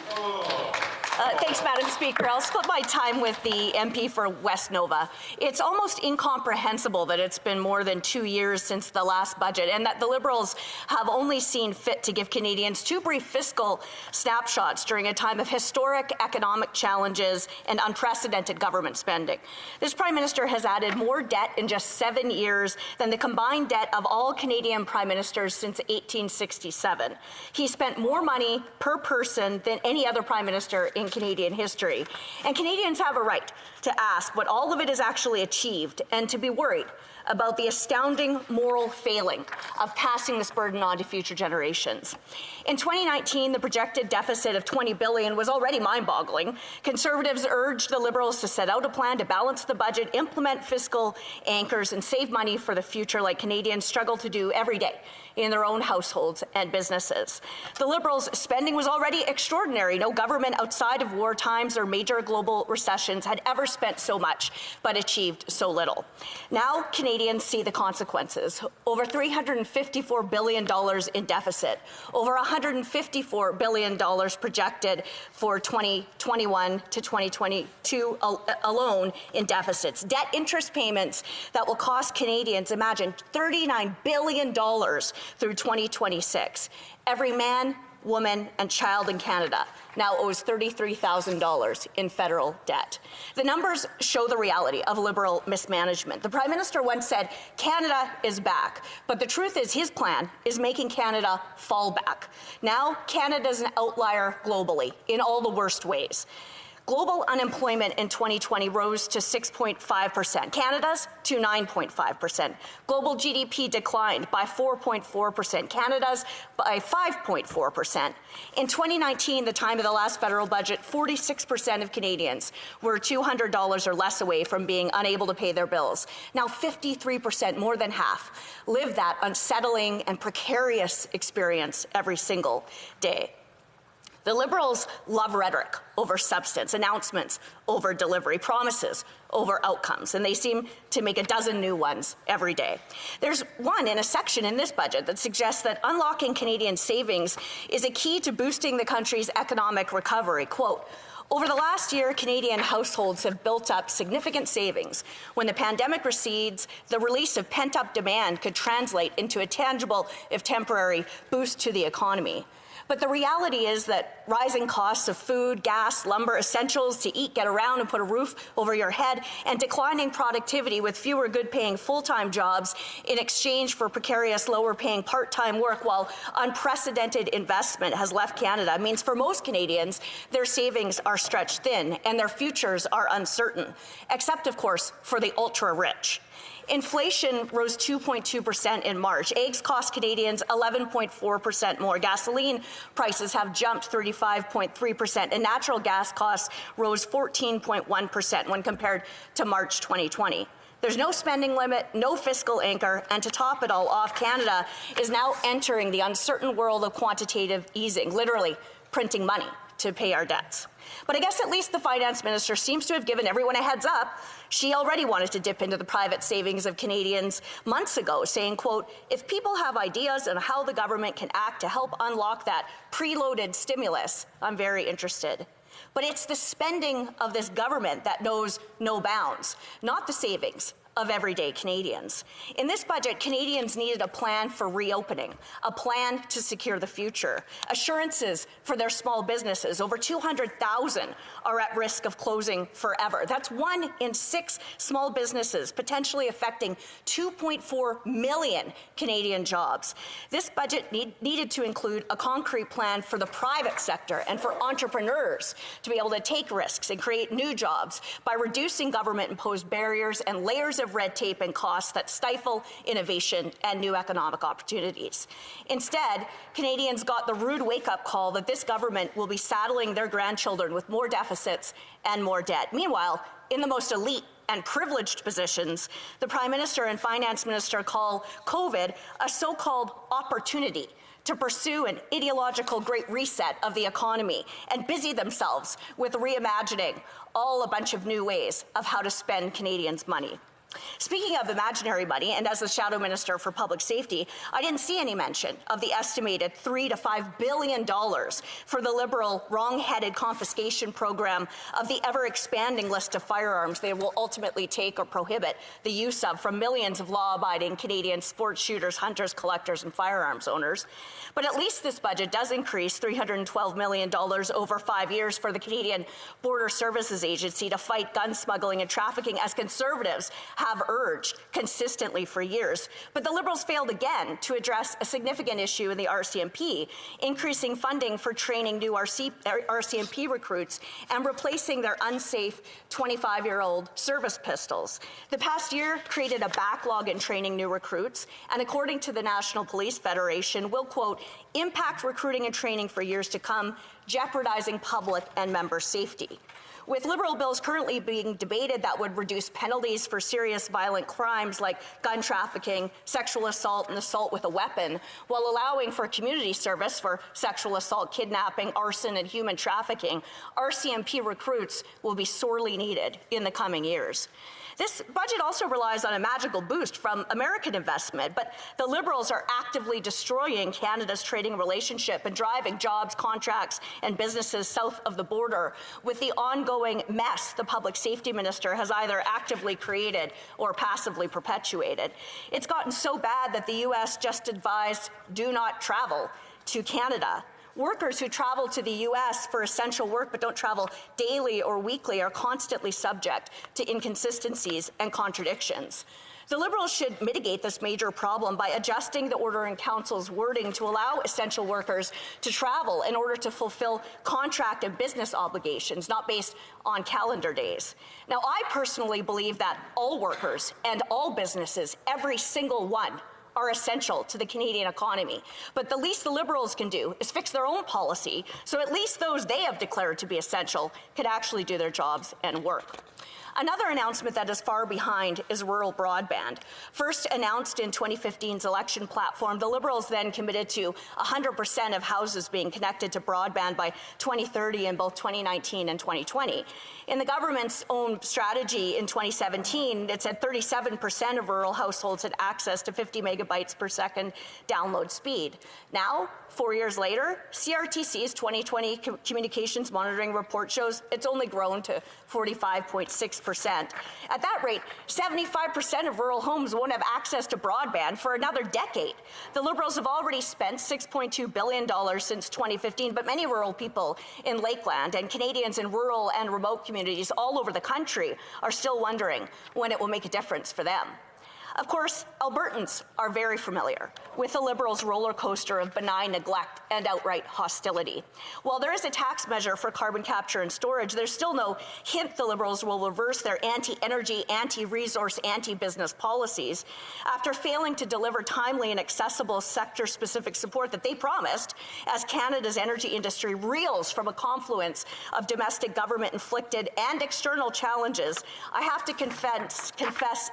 P: Thanks, Madam Speaker. I'll split my time with the MP for West Nova. It's almost incomprehensible that it's been more than 2 years since the last budget and that the Liberals have only seen fit to give Canadians 2 brief fiscal snapshots during a time of historic economic challenges and unprecedented government spending. This Prime Minister has added more debt in just 7 years than the combined debt of all Canadian Prime Ministers since 1867. He spent more money per person than any other Prime Minister in Canadian history. And Canadians have a right to ask what all of it has actually achieved and to be worried about the astounding moral failing of passing this burden on to future generations. In 2019, the projected deficit of $20 billion was already mind-boggling. Conservatives urged the Liberals to set out a plan to balance the budget, implement fiscal anchors, and save money for the future like Canadians struggle to do every day in their own households and businesses. The Liberals' spending was already extraordinary. No government outside of war times or major global recessions had ever spent so much but achieved so little. Now Canadians see the consequences. Over $354 billion in deficit, over $154 billion projected for 2021 to 2022 alone in deficits. Debt interest payments that will cost Canadians, imagine, $39 billion through 2026. Every man, woman, and child in Canada now owes $33,000 in federal debt. The numbers show the reality of Liberal mismanagement. The Prime Minister once said, Canada is back. But the truth is his plan is making Canada fall back. Now, Canada's an outlier globally in all the worst ways. Global unemployment in 2020 rose to 6.5%. Canada's to 9.5%. Global GDP declined by 4.4%. Canada's by 5.4%. In 2019, the time of the last federal budget, 46% of Canadians were $200 or less away from being unable to pay their bills. Now 53%, more than half, live that unsettling and precarious experience every single day. The Liberals love rhetoric over substance, announcements over delivery, promises over outcomes, and they seem to make a dozen new ones every day. There's one in a section in this budget that suggests that unlocking Canadian savings is a key to boosting the country's economic recovery. Quote, over the last year, Canadian households have built up significant savings. When the pandemic recedes, the release of pent-up demand could translate into a tangible, if temporary, boost to the economy. But the reality is that rising costs of food, gas, lumber, essentials to eat, get around, and put a roof over your head, and declining productivity with fewer good-paying full-time jobs in exchange for precarious, lower-paying part-time work while unprecedented investment has left Canada means for most Canadians, their savings are stretched thin and their futures are uncertain, except, of course, for the ultra-rich. Inflation rose 2.2% in March. Eggs cost Canadians 11.4% more. Gasoline prices have jumped 35.3%, and natural gas costs rose 14.1% when compared to March 2020. There's no spending limit, no fiscal anchor, and to top it all off, Canada is now entering the uncertain world of quantitative easing, literally printing money to pay our debts. But I guess at least the finance minister seems to have given everyone a heads up. She already wanted to dip into the private savings of Canadians months ago, saying, quote, if people have ideas on how the government can act to help unlock that preloaded stimulus, I'm very interested. But it's the spending of this government that knows no bounds, not the savings of everyday Canadians. In this budget, Canadians needed a plan for reopening, a plan to secure the future, assurances for their small businesses. Over 200,000 are at risk of closing forever. That's 1 in 6 small businesses, potentially affecting 2.4 million Canadian jobs. This budget needed to include a concrete plan for the private sector and for entrepreneurs to be able to take risks and create new jobs by reducing government-imposed barriers and layers of red tape and costs that stifle innovation and new economic opportunities. Instead, Canadians got the rude wake-up call that this government will be saddling their grandchildren with more deficits and more debt. Meanwhile, in the most elite and privileged positions, the Prime Minister and Finance Minister call COVID a so-called opportunity to pursue an ideological great reset of the economy and busy themselves with reimagining a bunch of new ways of how to spend Canadians' money. Speaking of imaginary money, and as the Shadow Minister for Public Safety, I didn't see any mention of the estimated $3 to $5 billion for the Liberal wrong-headed confiscation program of the ever-expanding list of firearms they will ultimately take or prohibit the use of from millions of law-abiding Canadian sports shooters, hunters, collectors, and firearms owners. But at least this budget does increase $312 million over 5 years for the Canadian Border Services Agency to fight gun smuggling and trafficking, as Conservatives have urged consistently for years. But the Liberals failed again to address a significant issue in the RCMP, increasing funding for training new RCMP recruits and replacing their unsafe 25-year-old service pistols. The past year created a backlog in training new recruits, and according to the National Police Federation, will, quote, impact recruiting and training for years to come, jeopardizing public and member safety. With Liberal bills currently being debated that would reduce penalties for serious violent crimes like gun trafficking, sexual assault, and assault with a weapon, while allowing for community service for sexual assault, kidnapping, arson, and human trafficking, RCMP recruits will be sorely needed in the coming years. This budget also relies on a magical boost from American investment, but the Liberals are actively destroying Canada's trading relationship and driving jobs, contracts, and businesses south of the border with the ongoing mess the Public Safety Minister has either actively created or passively perpetuated. It's gotten so bad that the U.S. just advised do not travel to Canada. Workers who travel to the U.S. for essential work but don't travel daily or weekly are constantly subject to inconsistencies and contradictions. The Liberals should mitigate this major problem by adjusting the Order in Council's wording to allow essential workers to travel in order to fulfill contract and business obligations, not based on calendar days. Now, I personally believe that all workers and all businesses, every single one, are essential to the Canadian economy. But the least the Liberals can do is fix their own policy, so at least those they have declared to be essential could actually do their jobs and work. Another announcement that is far behind is rural broadband. First announced in 2015's election platform, the Liberals then committed to 100% of houses being connected to broadband by 2030 in both 2019 and 2020. In the government's own strategy in 2017, it said 37% of rural households had access to 50 megabytes per second download speed. Now, 4 years later, CRTC's 2020 communications monitoring report shows it's only grown to 45.6%. At that rate, 75% of rural homes won't have access to broadband for another decade. The Liberals have already spent $6.2 billion since 2015, but many rural people in Lakeland and Canadians in rural and remote communities all over the country are still wondering when it will make a difference for them. Of course, Albertans are very familiar with the Liberals' roller coaster of benign neglect and outright hostility. While there is a tax measure for carbon capture and storage, there's still no hint the Liberals will reverse their anti-energy, anti-resource, anti-business policies after failing to deliver timely and accessible sector-specific support that they promised as Canada's energy industry reels from a confluence of domestic government-inflicted and external challenges. I have to confess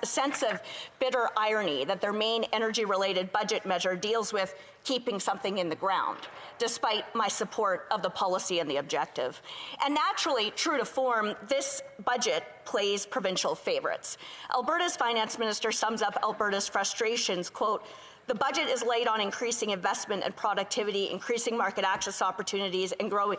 P: a sense of bitter irony that their main energy-related budget measure deals with keeping something in the ground, despite my support of the policy and the objective. And naturally, true to form, this budget plays provincial favorites. Alberta's finance minister sums up Alberta's frustrations, quote, "The budget is laid on increasing investment and productivity, increasing market access opportunities, and growing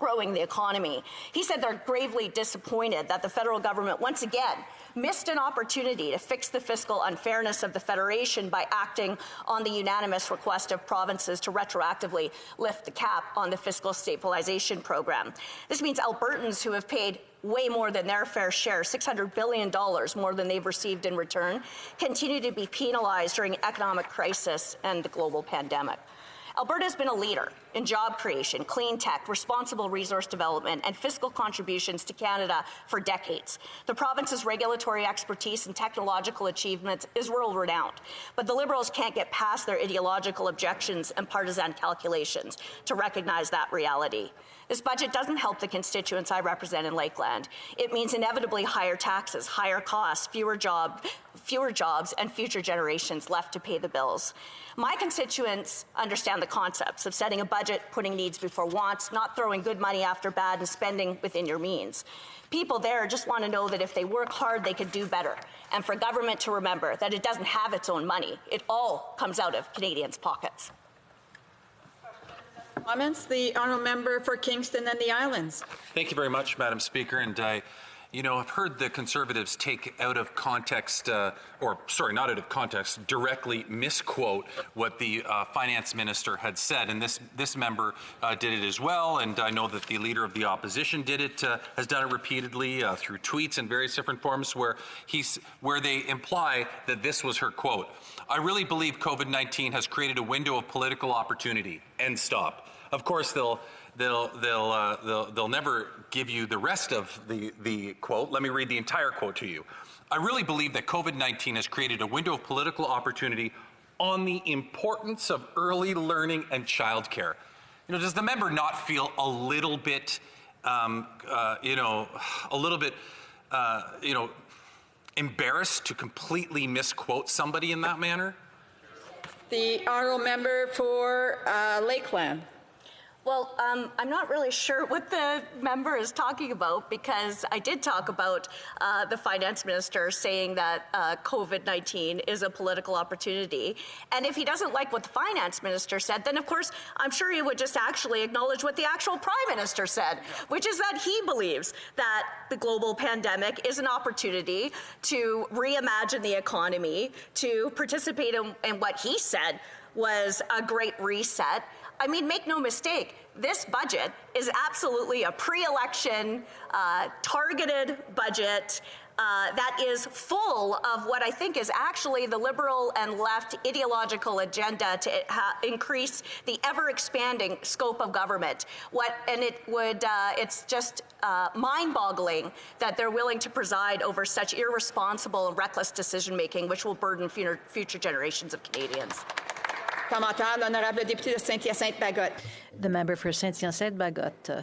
P: growing the economy. He said they're gravely disappointed that the federal government once again missed an opportunity to fix the fiscal unfairness of the Federation by acting on the unanimous request of provinces to retroactively lift the cap on the fiscal stabilization program. This means Albertans who have paid way more than their fair share, $600 billion more than they've received in return, continue to be penalized during economic crisis and the global pandemic. Alberta has been a leader in job creation, clean tech, responsible resource development, and fiscal contributions to Canada for decades. The province's regulatory expertise and technological achievements is world-renowned, but the Liberals can't get past their ideological objections and partisan calculations to recognize that reality. This budget doesn't help the constituents I represent in Lakeland. It means inevitably higher taxes, higher costs, fewer jobs, and future generations left to pay the bills. My constituents understand the concepts of setting a budget, putting needs before wants, not throwing good money after bad, and spending within your means. People there just want to know that if they work hard, they can do better. And for government to remember that it doesn't have its own money. It all comes out of Canadians' pockets.
I: Comments? The honourable member for Kingston and the Islands.
H: Thank you very much, Madam Speaker. And I've heard the Conservatives take out of context, not out of context, directly misquote what the Finance Minister had said. And this member did it as well. And I know that the Leader of the Opposition did it, has done it repeatedly through tweets in various different forms where they imply that this was her quote. I really believe COVID-19 has created a window of political opportunity. End stop. Of course, they'll never give you the rest of the quote. Let me read the entire quote to you. I really believe that COVID-19 has created a window of political opportunity on the importance of early learning and childcare. Does the member not feel a little bit, embarrassed to completely misquote somebody in that manner?
I: The honourable member for Lakeland.
P: Well, I'm not really sure what the member is talking about, because I did talk about the Finance Minister saying that COVID-19 is a political opportunity. And if he doesn't like what the Finance Minister said, then of course I'm sure he would just actually acknowledge what the actual Prime Minister said, which is that he believes that the global pandemic is an opportunity to reimagine the economy, to participate in what he said was a great reset. I mean, make no mistake, this budget is absolutely a pre-election, targeted budget that is full of what I think is actually the Liberal and left ideological agenda to increase the ever-expanding scope of government. It's just mind-boggling that they're willing to preside over such irresponsible and reckless decision-making, which will burden future generations of Canadians.
I: Commentaire, l'honorable député de Saint-Hyacinthe-Bagotte.
N: The member for Saint-Hyacinthe-Bagotte.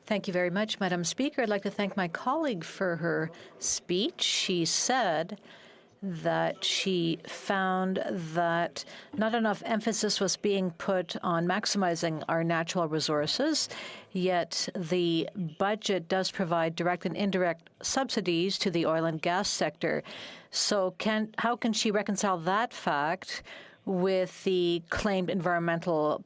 N: Thank you very much, Madam Speaker. I'd like to thank my colleague for her speech. She said that she found that not enough emphasis was being put on maximizing our natural resources, yet the budget does provide direct and indirect subsidies to the oil and gas sector. So how can she reconcile that fact with the claimed environmental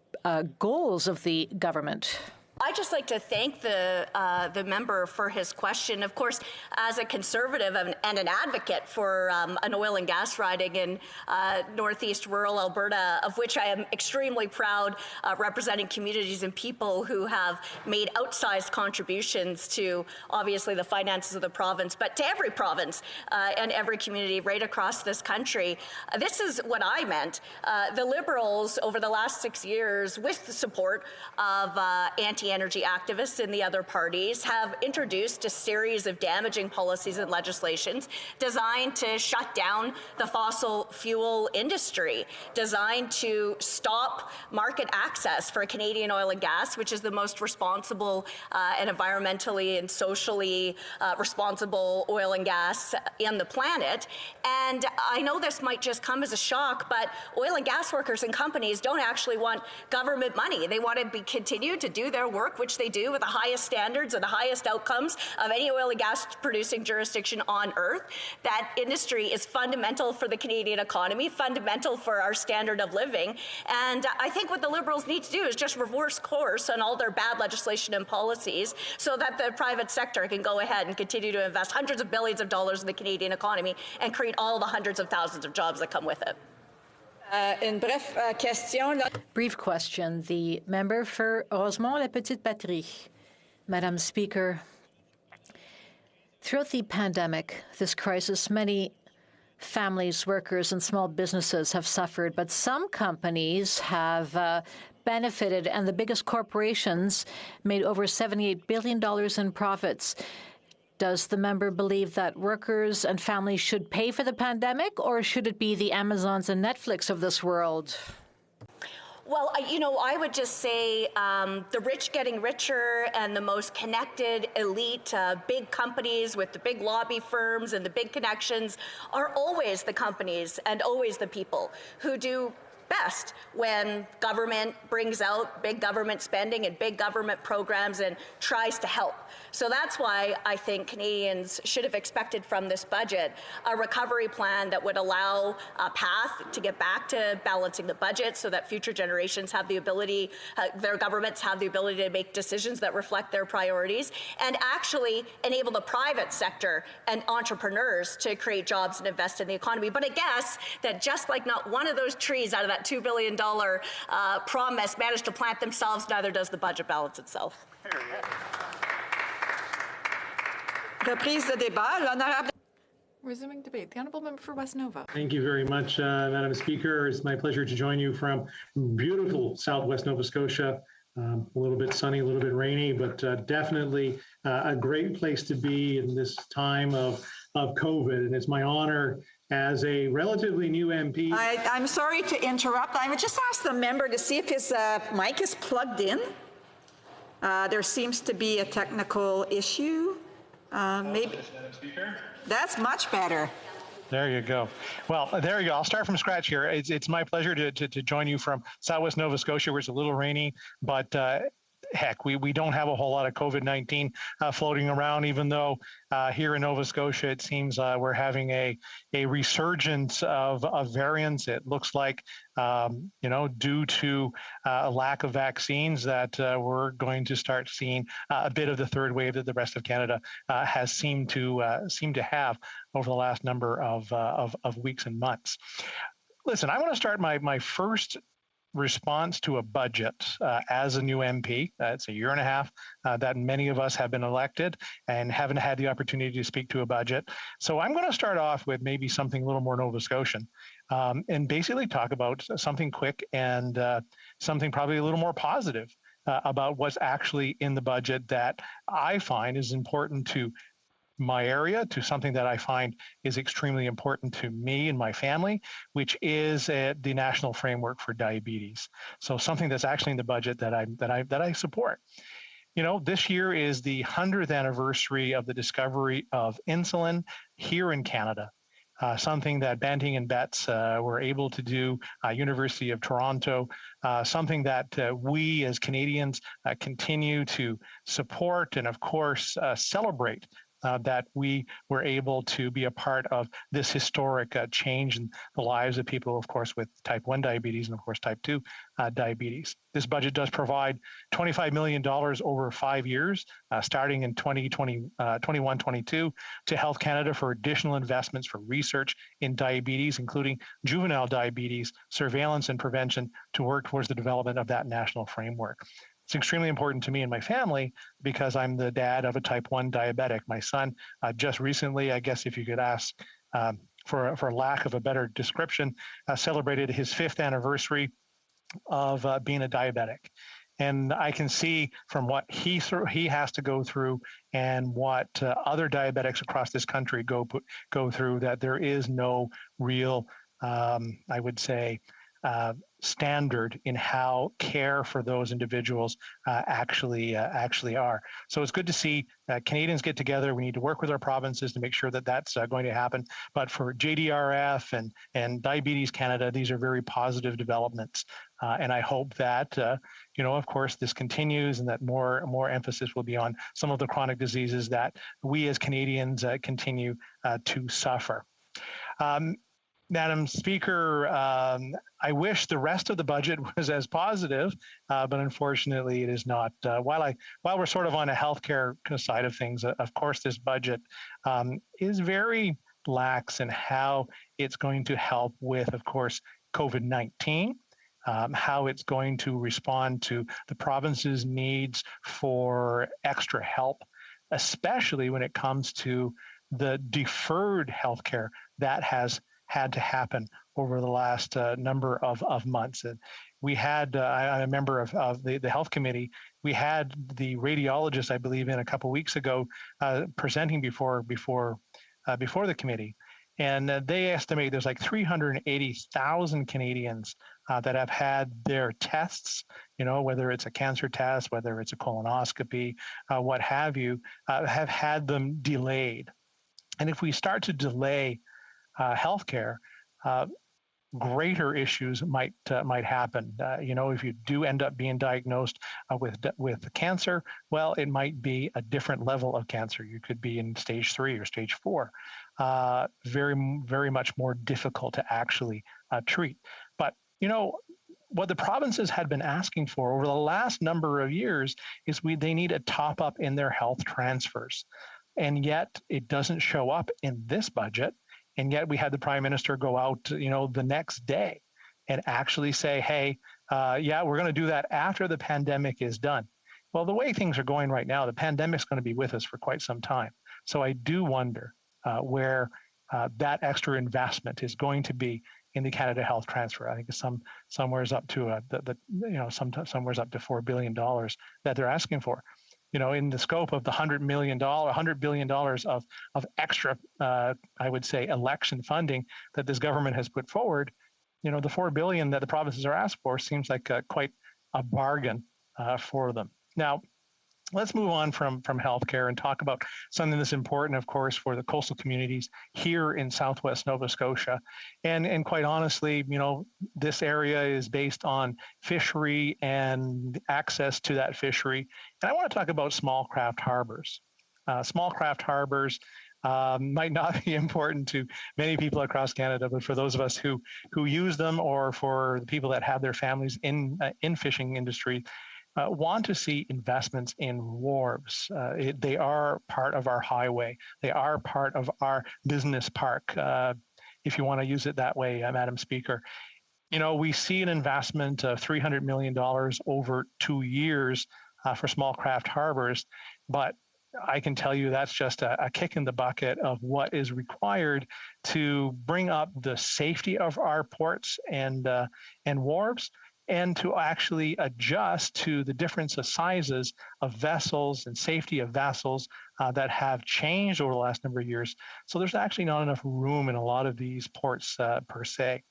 N: goals of the government?
P: I'd just like to thank the member for his question. Of course, as a Conservative and an advocate for an oil and gas riding in northeast rural Alberta, of which I am extremely proud, representing communities and people who have made outsized contributions to, obviously, the finances of the province, but to every province and every community right across this country. This is what I meant. The Liberals, over the last 6 years, with the support of anti-energy activists in the other parties, have introduced a series of damaging policies and legislations designed to shut down the fossil fuel industry, designed to stop market access for Canadian oil and gas, which is the most responsible and environmentally and socially responsible oil and gas in the planet. And I know this might just come as a shock, but oil and gas workers and companies don't actually want government money. They want to continue to do their work work, which they do with the highest standards and the highest outcomes of any oil and gas producing jurisdiction on earth. That industry is fundamental for the Canadian economy, fundamental for our standard of living. And I think what the Liberals need to do is just reverse course on all their bad legislation and policies so that the private sector can go ahead and continue to invest hundreds of billions of dollars in the Canadian economy and create all the hundreds of thousands of jobs that come with it.
N: Brief question. The member for Rosemont-la-Petite-Patrie. Madam Speaker, throughout the pandemic, this crisis, many families, workers, and small businesses have suffered, but some companies have benefited, and the biggest corporations made over $78 billion in profits. Does the member believe that workers and families should pay for the pandemic, or should it be the Amazons and Netflix of this world?
P: Well, I would just say the rich getting richer and the most connected elite, big companies with the big lobby firms and the big connections are always the companies and always the people who do best when government brings out big government spending and big government programs and tries to help. So that's why I think Canadians should have expected from this budget a recovery plan that would allow a path to get back to balancing the budget so that future generations have the ability, their governments have the ability to make decisions that reflect their priorities, and actually enable the private sector and entrepreneurs to create jobs and invest in the economy. But I guess that just like not one of those trees out of that $2 billion promise managed to plant themselves, neither does the budget balance itself.
C: Resuming debate, the Honourable Member for West Nova.
Q: Thank you very much, Madam Speaker. It's my pleasure to join you from beautiful Southwest Nova Scotia. A little bit sunny, a little bit rainy, but definitely a great place to be in this time of COVID. And it's my honor as a relatively new MP.
I: I'm sorry to interrupt. I would just ask the member to see if his mic is plugged in. There seems to be a technical issue. Maybe that's much better.
Q: There you go. Well, there you go. I'll start from scratch here. It's my pleasure to join you from Southwest Nova Scotia, where it's a little rainy, but heck, we don't have a whole lot of COVID-19 floating around, even though here in Nova Scotia, it seems we're having a resurgence of variants. It looks like, due to a lack of vaccines, that we're going to start seeing a bit of the third wave that the rest of Canada has seemed to have over the last number of weeks and months. Listen, I want to start my first response to a budget as a new MP. It's a year and a half that many of us have been elected and haven't had the opportunity to speak to a budget. So I'm going to start off with maybe something a little more Nova Scotian and basically talk about something quick and something probably a little more positive about what's actually in the budget that I find is important to my area, to something that I find is extremely important to me and my family, which is the National Framework for Diabetes. So something that's actually in the budget that I support. This year is the 100th anniversary of the discovery of insulin here in Canada. Something that Banting and Betts were able to do, University of Toronto, something that we as Canadians continue to support and, of course, celebrate. That we were able to be a part of this historic change in the lives of people, of course, with type 1 diabetes and, of course, type 2 diabetes. This budget does provide $25 million over 5 years, starting in 2021-22, to Health Canada for additional investments for research in diabetes, including juvenile diabetes, surveillance and prevention, to work towards the development of that national framework. It's extremely important to me and my family because I'm the dad of a type 1 diabetic. My son just recently, I guess if you could ask for lack of a better description, celebrated his 5th anniversary of being a diabetic. And I can see from what he has to go through and what other diabetics across this country go through that there is no real, I would say, standard in how care for those individuals actually are. So it's good to see Canadians get together. We need to work with our provinces to make sure that that's going to happen. But for JDRF and Diabetes Canada, these are very positive developments. And I hope that, of course, this continues and that more emphasis will be on some of the chronic diseases that we as Canadians continue to suffer. Madam Speaker, I wish the rest of the budget was as positive, but unfortunately it is not. While we're sort of on a healthcare side of things, of course, this budget is very lax in how it's going to help with, of course, COVID-19. How it's going to respond to the province's needs for extra help, especially when it comes to the deferred healthcare that has had to happen over the last number of months. And we had, I'm a member of the Health Committee, we had the radiologist, I believe, in a couple weeks ago presenting before the committee. And they estimate there's like 380,000 Canadians that have had their tests, whether it's a cancer test, whether it's a colonoscopy, what have you, have had them delayed. And if we start to delay healthcare, greater issues might happen. If you do end up being diagnosed with cancer, well, it might be a different level of cancer. You could be in stage 3 or stage 4. Very, very much more difficult to actually treat. But what the provinces had been asking for over the last number of years is they need a top up in their health transfers, and yet it doesn't show up in this budget. And yet we had the Prime Minister go out, the next day and actually say, hey, yeah, we're going to do that after the pandemic is done. Well, the way things are going right now, the pandemic's going to be with us for quite some time. So I do wonder where that extra investment is going to be in the Canada Health Transfer. I think it's somewhere's up to somewhere's up to $4 billion that they're asking for. In the scope of the $100 billion of extra, I would say, election funding that this government has put forward, the $4 billion that the provinces are asked for seems like quite a bargain for them. Now, let's move on from healthcare and talk about something that's important, of course, for the coastal communities here in Southwest Nova Scotia. And quite honestly, this area is based on fishery and access to that fishery. And I want to talk about small craft harbors. Small craft harbors might not be important to many people across Canada, but for those of us who use them, or for the people that have their families in fishing industry, want to see investments in wharves. They are part of our highway. They are part of our business park, if you want to use it that way, Madam Speaker. We see an investment of $300 million over 2 years for small craft harbors, but I can tell you that's just a kick in the bucket of what is required to bring up the safety of our ports and wharves, and to actually adjust to the difference of sizes of vessels and safety of vessels that have changed over the last number of years. So there's actually not enough room in a lot of these ports per se.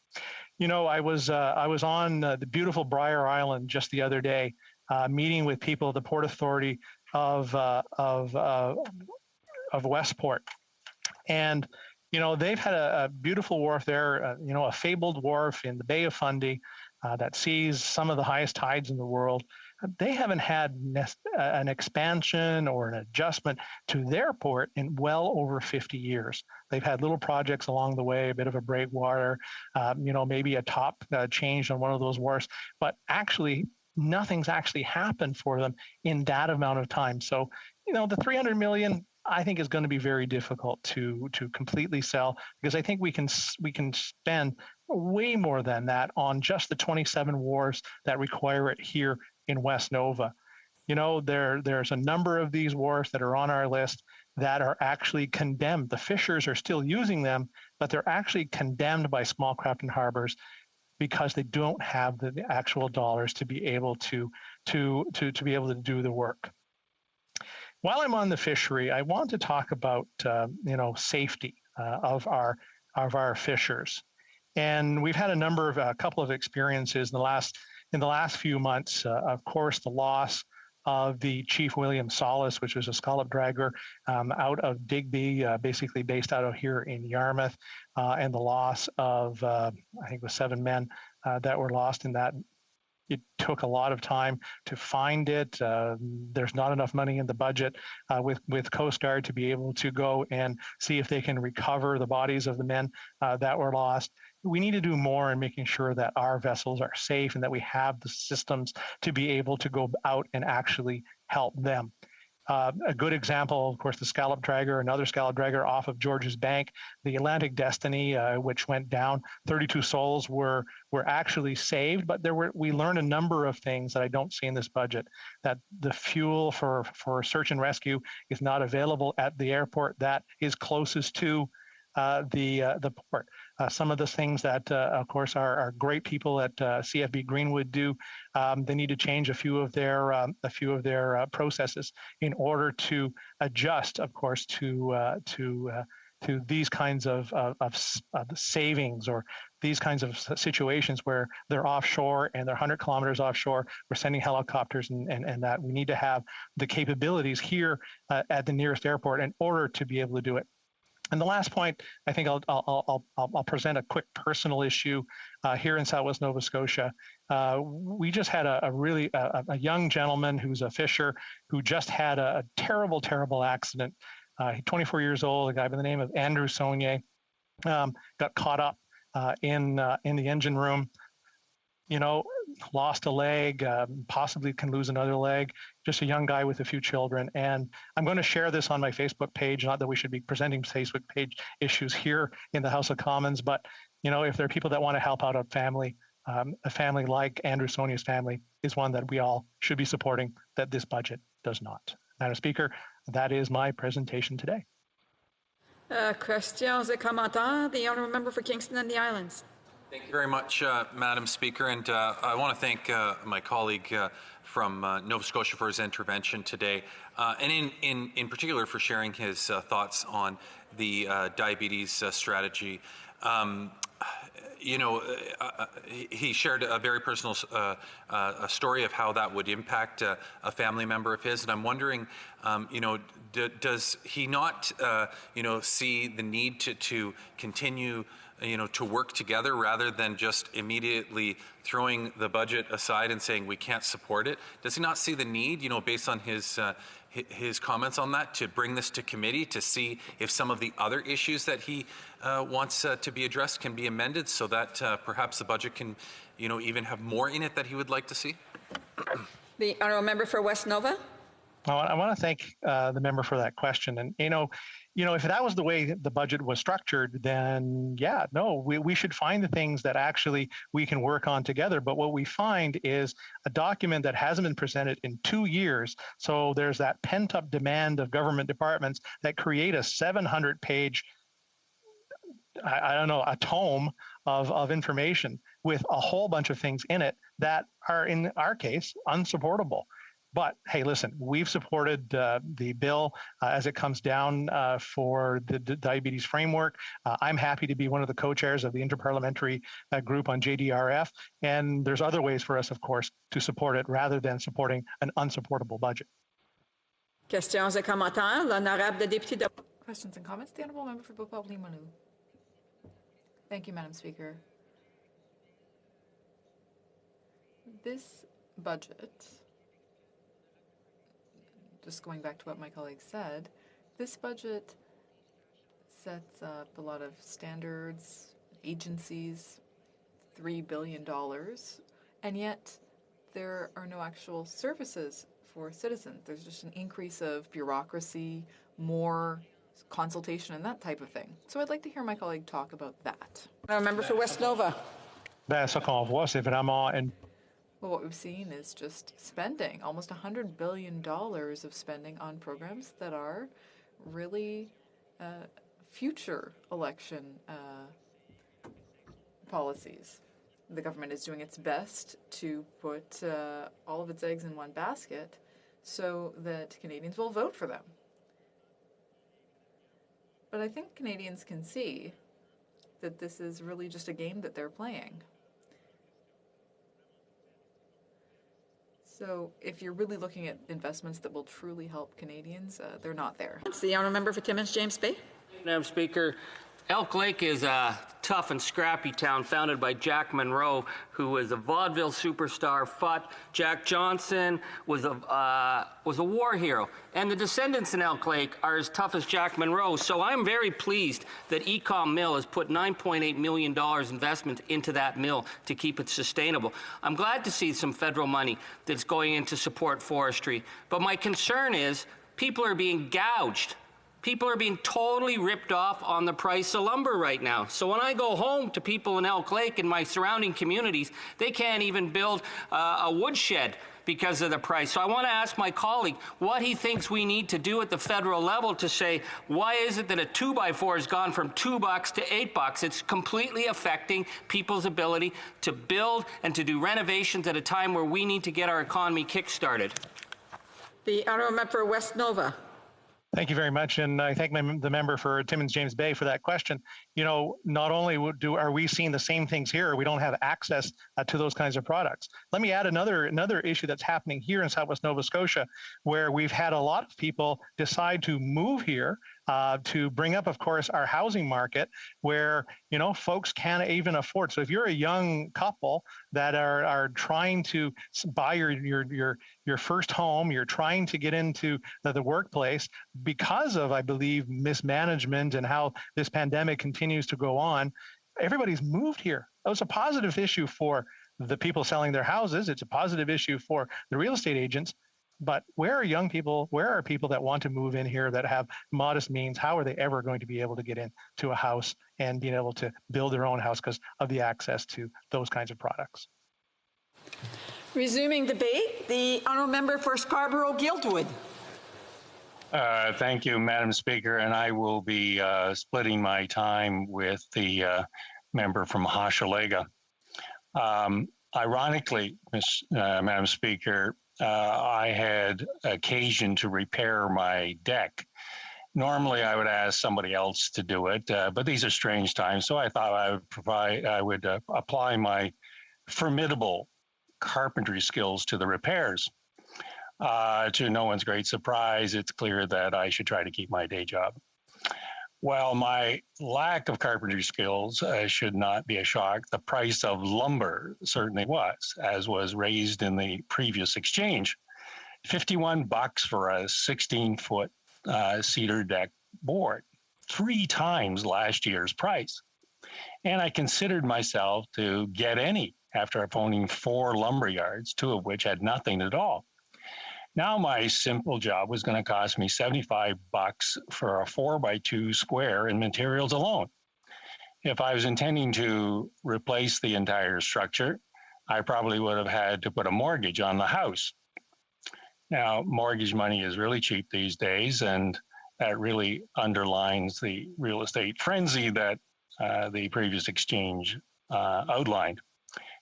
Q: I was on the beautiful Briar Island just the other day, meeting with people at the Port Authority of Westport, and they've had a beautiful wharf there, a fabled wharf in the Bay of Fundy that sees some of the highest tides in the world. They haven't had an expansion or an adjustment to their port in well over 50 years. They've had little projects along the way, a bit of a breakwater, maybe a top change on one of those wharfs, but actually nothing's actually happened for them in that amount of time. So, the $300 million, I think, is going to be very difficult to completely sell, because I think we can spend way more than that on just the 27 wharves that require it here in West Nova. There's a number of these wharves that are on our list that are actually condemned. The fishers are still using them, but they're actually condemned by small craft and harbors because they don't have the actual dollars to be able to be able to do the work. While I'm on the fishery, I want to talk about safety of our fishers. And we've had a couple of experiences in the last few months. Of course, the loss of the Chief William Solis, which was a scallop dragger out of Digby, basically based out of here in Yarmouth, and the loss of, I think it was 7 men that were lost in that. It took a lot of time to find it. There's not enough money in the budget with Coast Guard to be able to go and see if they can recover the bodies of the men that were lost. We need to do more in making sure that our vessels are safe and that we have the systems to be able to go out and actually help them. A good example, of course, the scallop dragger, another scallop dragger off of George's Bank, the Atlantic Destiny, which went down. 32 souls were actually saved, but we learned a number of things that I don't see in this budget. That the fuel for search and rescue is not available at the airport that is closest to the port. Some of the things that, of course, our great people at CFB Greenwood do, they need to change a few of their processes in order to adjust, of course, to these kinds of savings or these kinds of situations where they're offshore and they're 100 kilometers offshore. We're sending helicopters and that we need to have the capabilities here at the nearest airport in order to be able to do it. And the last point, I think I'll present a quick personal issue here in Southwest Nova Scotia. We just had a young gentleman who's a fisher who just had a terrible, terrible accident. 24 years old, a guy by the name of Andrew Saunier, got caught up in the engine room. Lost a leg, possibly can lose another leg, just a young guy with a few children. And I'm going to share this on my Facebook page, not that we should be presenting Facebook page issues here in the House of Commons, but, if there are people that want to help out a family like Andrew Sonia's family is one that we all should be supporting, that this budget does not. Madam Speaker, that is my presentation today.
I: Questions et commentaires? The honourable member for Kingston and the Islands.
H: Thank you very much, Madam Speaker, and I want to thank my colleague from Nova Scotia for his intervention today, and in particular for sharing his thoughts on the diabetes strategy. He shared a very personal a story of how that would impact a family member of his, and I'm wondering, does he not, see the need to continue, to work together rather than just immediately throwing the budget aside and saying we can't support it? Does he not see the need, based on his comments on that, to bring this to committee to see if some of the other issues that he wants to be addressed can be amended so that perhaps the budget can, even have more in it that he would like to see?
I: The honourable member for West Nova.
Q: Well, I want to thank the member for that question. And, if that was the way the budget was structured, then we should find the things that actually we can work on together. But what we find is a document that hasn't been presented in 2 years. So there's that pent up demand of government departments that create a 700-page, a tome of information with a whole bunch of things in it that are, in our case, unsupportable. But hey, listen, we've supported the bill as it comes down for the diabetes framework. I'm happy to be one of the co-chairs of the interparliamentary group on JDRF. And there's other ways for us, of course, to support it rather than supporting an unsupportable budget.
I: Questions et commentaires? L'honorable député de...
C: Questions and comments? The honourable member for Beauport-Limoilou. Thank you, Madam Speaker. This budget, just going back to what my colleague said, this budget sets up a lot of standards, agencies, $3 billion, and yet there are no actual services for citizens. There's just an increase of bureaucracy, more consultation, and that type of thing. So I'd like to hear my colleague talk about that.
I: Member for West Nova.
Q: Ce qu'on voit, c'est vraiment une...
C: Well, what we've seen is just spending, almost $100 billion of spending on programs that are really future election policies. The government is doing its best to put all of its eggs in one basket so that Canadians will vote for them. But I think Canadians can see that this is really just a game that they're playing. So if you're really looking at investments that will truly help Canadians, they're not there.
I: It's the honourable member for Timmins James Bay.
R: Madam Speaker, Elk Lake is a tough and scrappy town founded by Jack Monroe, who was a vaudeville superstar, fought. Jack Johnson was a war hero. And the descendants in Elk Lake are as tough as Jack Monroe. So I'm very pleased that Ecom Mill has put $9.8 million investment into that mill to keep it sustainable. I'm glad to see some federal money that's going in to support forestry. But my concern is people are being gouged. People are being totally ripped off on the price of lumber right now. So when I go home to people in Elk Lake and my surrounding communities, they can't even build a woodshed because of the price. So I want to ask my colleague what he thinks we need to do at the federal level to say, why is it that a 2x4 has gone from $2 to $8? It's completely affecting people's ability to build and to do renovations at a time where we need to get our economy kick-started.
I: The honourable member for West Nova.
Q: Thank you very much, and I thank the member for Timmins James Bay for that question. You know, not only are we seeing the same things here, we don't have access to those kinds of products. Let me add another issue that's happening here in Southwest Nova Scotia, where we've had a lot of people decide to move here to bring up, of course, our housing market, where folks can't even afford. So if you're a young couple that are trying to buy your first home, you're trying to get into the workplace, because of, I believe, mismanagement and how this pandemic continues to go on, everybody's moved here. That was a positive issue for the people selling their houses. It's a positive issue for the real estate agents. But where are young people? Where are people that want to move in here that have modest means? How are they ever going to be able to get into a house and being able to build their own house because of the access to those kinds of products?
I: Resuming debate, the honourable member for Scarborough-Guildwood.
S: Thank you, Madam Speaker, and I will be splitting my time with the member from Hochelaga. Ironically, Madam Speaker, I had occasion to repair my deck. Normally, I would ask somebody else to do it, but these are strange times, so I thought I would apply my formidable carpentry skills to the repairs. To no one's great surprise, it's clear that I should try to keep my day job. Well, my lack of carpentry skills should not be a shock. The price of lumber certainly was, as was raised in the previous exchange. $51 for a 16-foot cedar deck board, 3 times last year's price. And I considered myself to get any after owning 4 lumber yards, 2 of which had nothing at all. Now my simple job was going to cost me $75 for a 4x2 square in materials alone. If I was intending to replace the entire structure, I probably would have had to put a mortgage on the house. Now, mortgage money is really cheap these days, and that really underlines the real estate frenzy that the previous exchange outlined.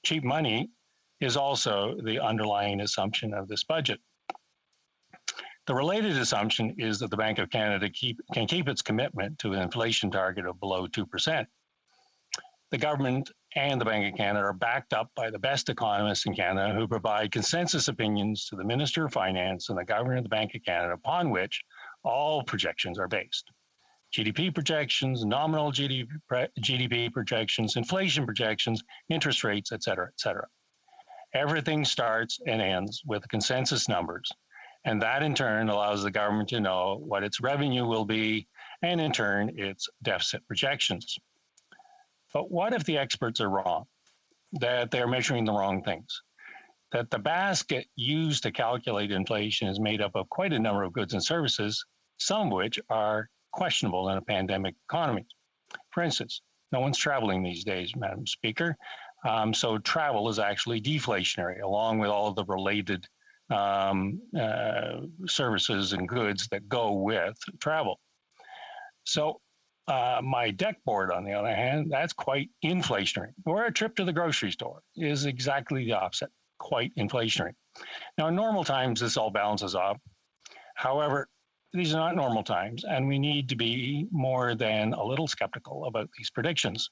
S: Cheap money is also the underlying assumption of this budget. The related assumption is that the Bank of Canada can keep its commitment to an inflation target of below 2%. The government and the Bank of Canada are backed up by the best economists in Canada who provide consensus opinions to the Minister of Finance and the Governor of the Bank of Canada, upon which all projections are based. GDP projections, nominal GDP projections, inflation projections, interest rates, et cetera, et cetera. Everything starts and ends with consensus numbers. And that in turn allows the government to know what its revenue will be, and in turn, its deficit projections. But what if the experts are wrong, that they're measuring the wrong things, that the basket used to calculate inflation is made up of quite a number of goods and services, some of which are questionable in a pandemic economy? For instance, no one's traveling these days, Madam Speaker, so travel is actually deflationary, along with all of the related services and goods that go with travel. So my deck board, on the other hand, that's quite inflationary. Or a trip to the grocery store is exactly the opposite, quite inflationary. Now, in normal times, this all balances off. However, these are not normal times, and we need to be more than a little skeptical about these predictions.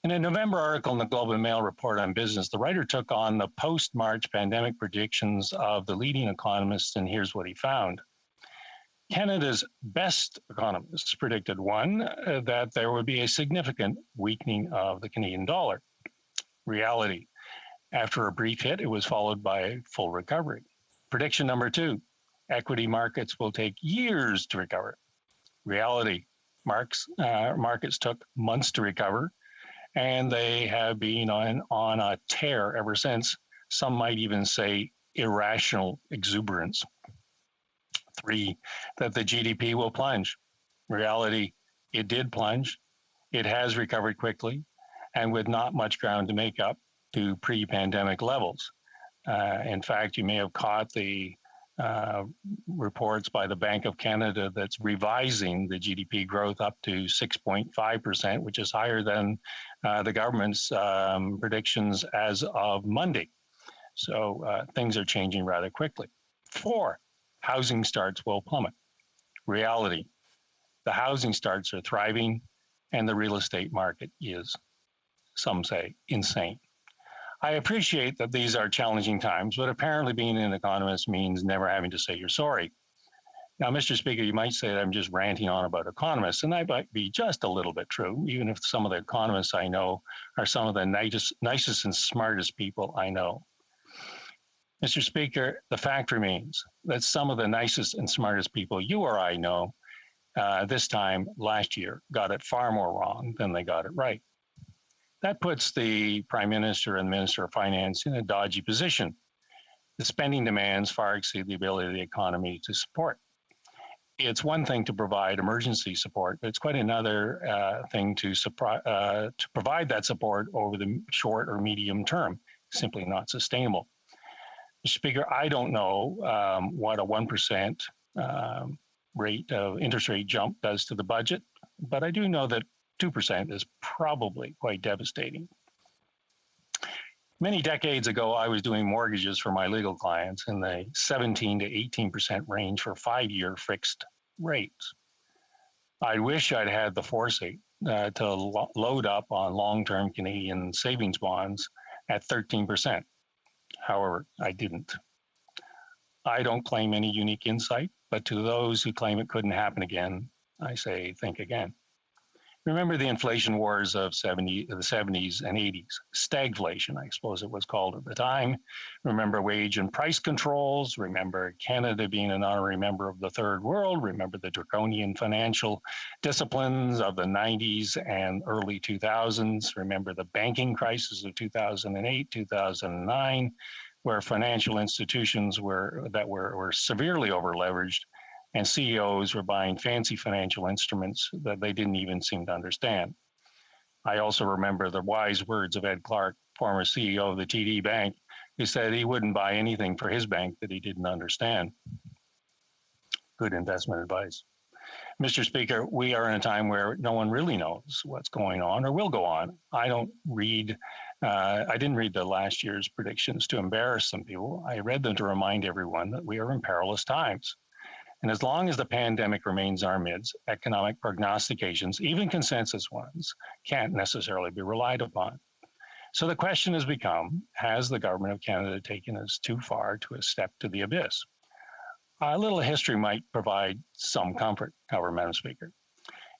S: In a November article in the Globe and Mail report on business, the writer took on the post-March pandemic predictions of the leading economists, and here's what he found. Canada's best economists predicted, one, that there would be a significant weakening of the Canadian dollar. Reality, after a brief hit, it was followed by a full recovery. Prediction number two, equity markets will take years to recover. Reality, markets took months to recover, and they have been on a tear ever since. Some might even say irrational exuberance. Three, that the GDP will plunge. Reality, it did plunge. It has recovered quickly and with not much ground to make up to pre-pandemic levels. In fact, you may have caught the reports by the Bank of Canada that's revising the GDP growth up to 6.5%, which is higher than the government's predictions as of Monday. So things are changing rather quickly. Four, housing starts will plummet. Reality, the housing starts are thriving and the real estate market is, some say, insane. I appreciate that these are challenging times, but apparently being an economist means never having to say you're sorry. Now, Mr. Speaker, you might say that I'm just ranting on about economists, and that might be just a little bit true, even if some of the economists I know are some of the nicest and smartest people I know. Mr. Speaker, the fact remains that some of the nicest and smartest people you or I know this time last year got it far more wrong than they got it right. That puts the Prime Minister and Minister of Finance in a dodgy position. The spending demands far exceed the ability of the economy to support. It's one thing to provide emergency support, but it's quite another thing to provide that support over the short or medium term, simply not sustainable. Mr. Speaker, I don't know what a 1% interest rate jump does to the budget, but I do know that 2% is probably quite devastating. Many decades ago, I was doing mortgages for my legal clients in the 17 to 18% range for 5-year fixed rates. I wish I'd had the foresight to load up on long-term Canadian savings bonds at 13%. However, I didn't. I don't claim any unique insight, but to those who claim it couldn't happen again, I say, think again. Remember the inflation wars of the 70s and 80s, stagflation, I suppose it was called at the time. Remember wage and price controls. Remember Canada being an honorary member of the Third World. Remember the draconian financial disciplines of the 90s and early 2000s. Remember the banking crisis of 2008, 2009, where financial institutions were severely overleveraged, and CEOs were buying fancy financial instruments that they didn't even seem to understand. I also remember the wise words of Ed Clark, former CEO of the TD Bank, who said he wouldn't buy anything for his bank that he didn't understand. Good investment advice. Mr. Speaker, we are in a time where no one really knows what's going on or will go on. I didn't read the last year's predictions to embarrass some people. I read them to remind everyone that we are in perilous times. And as long as the pandemic remains in our midst, economic prognostications, even consensus ones, can't necessarily be relied upon. So the question has become, has the government of Canada taken us too far to a step to the abyss? A little history might provide some comfort, however, Madam Speaker.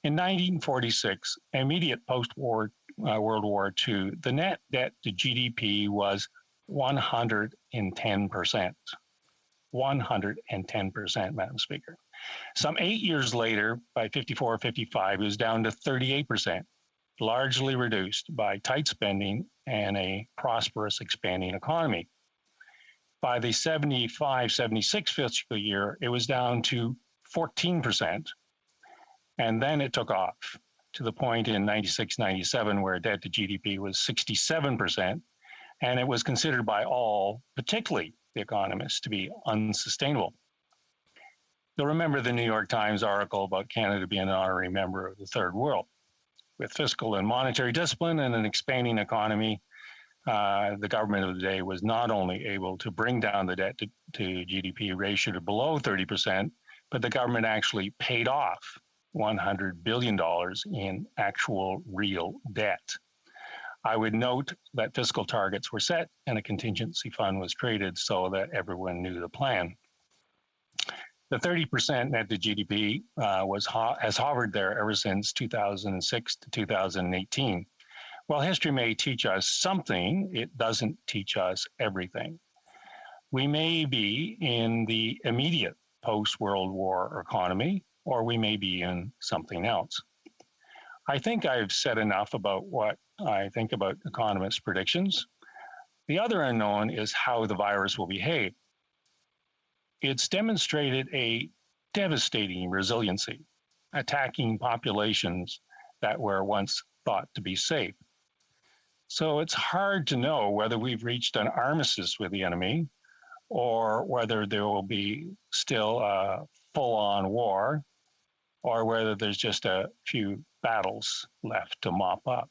S: In 1946, immediate post-war World War II, the net debt to GDP was 110%. 110%, Madam Speaker. Some 8 years later, by 54, 55, it was down to 38%, largely reduced by tight spending and a prosperous expanding economy. By the 75, 76 fiscal year, it was down to 14%, and then it took off to the point in 96, 97 where debt to GDP was 67%, and it was considered by all, particularly the economists, to be unsustainable. You'll remember the New York Times article about Canada being an honorary member of the Third World. With fiscal and monetary discipline and an expanding economy, the government of the day was not only able to bring down the debt to GDP ratio to below 30%, but the government actually paid off $100 billion in actual real debt. I would note that fiscal targets were set and a contingency fund was created so that everyone knew the plan. The 30% net to GDP has hovered there ever since 2006 to 2018. While history may teach us something, it doesn't teach us everything. We may be in the immediate post-World War economy, or we may be in something else. I think I've said enough about what I think about economists' predictions. The other unknown is how the virus will behave. It's demonstrated a devastating resiliency, attacking populations that were once thought to be safe. So it's hard to know whether we've reached an armistice with the enemy or whether there will be still a full-on war or whether there's just a few battles left to mop up.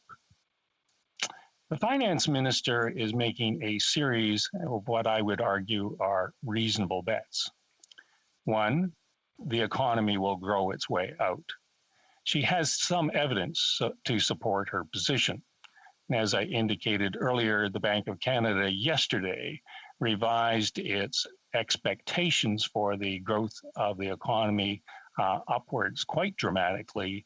S: The finance minister is making a series of what I would argue are reasonable bets. One, the economy will grow its way out. She has some evidence to support her position. As I indicated earlier, the Bank of Canada yesterday revised its expectations for the growth of the economy upwards quite dramatically,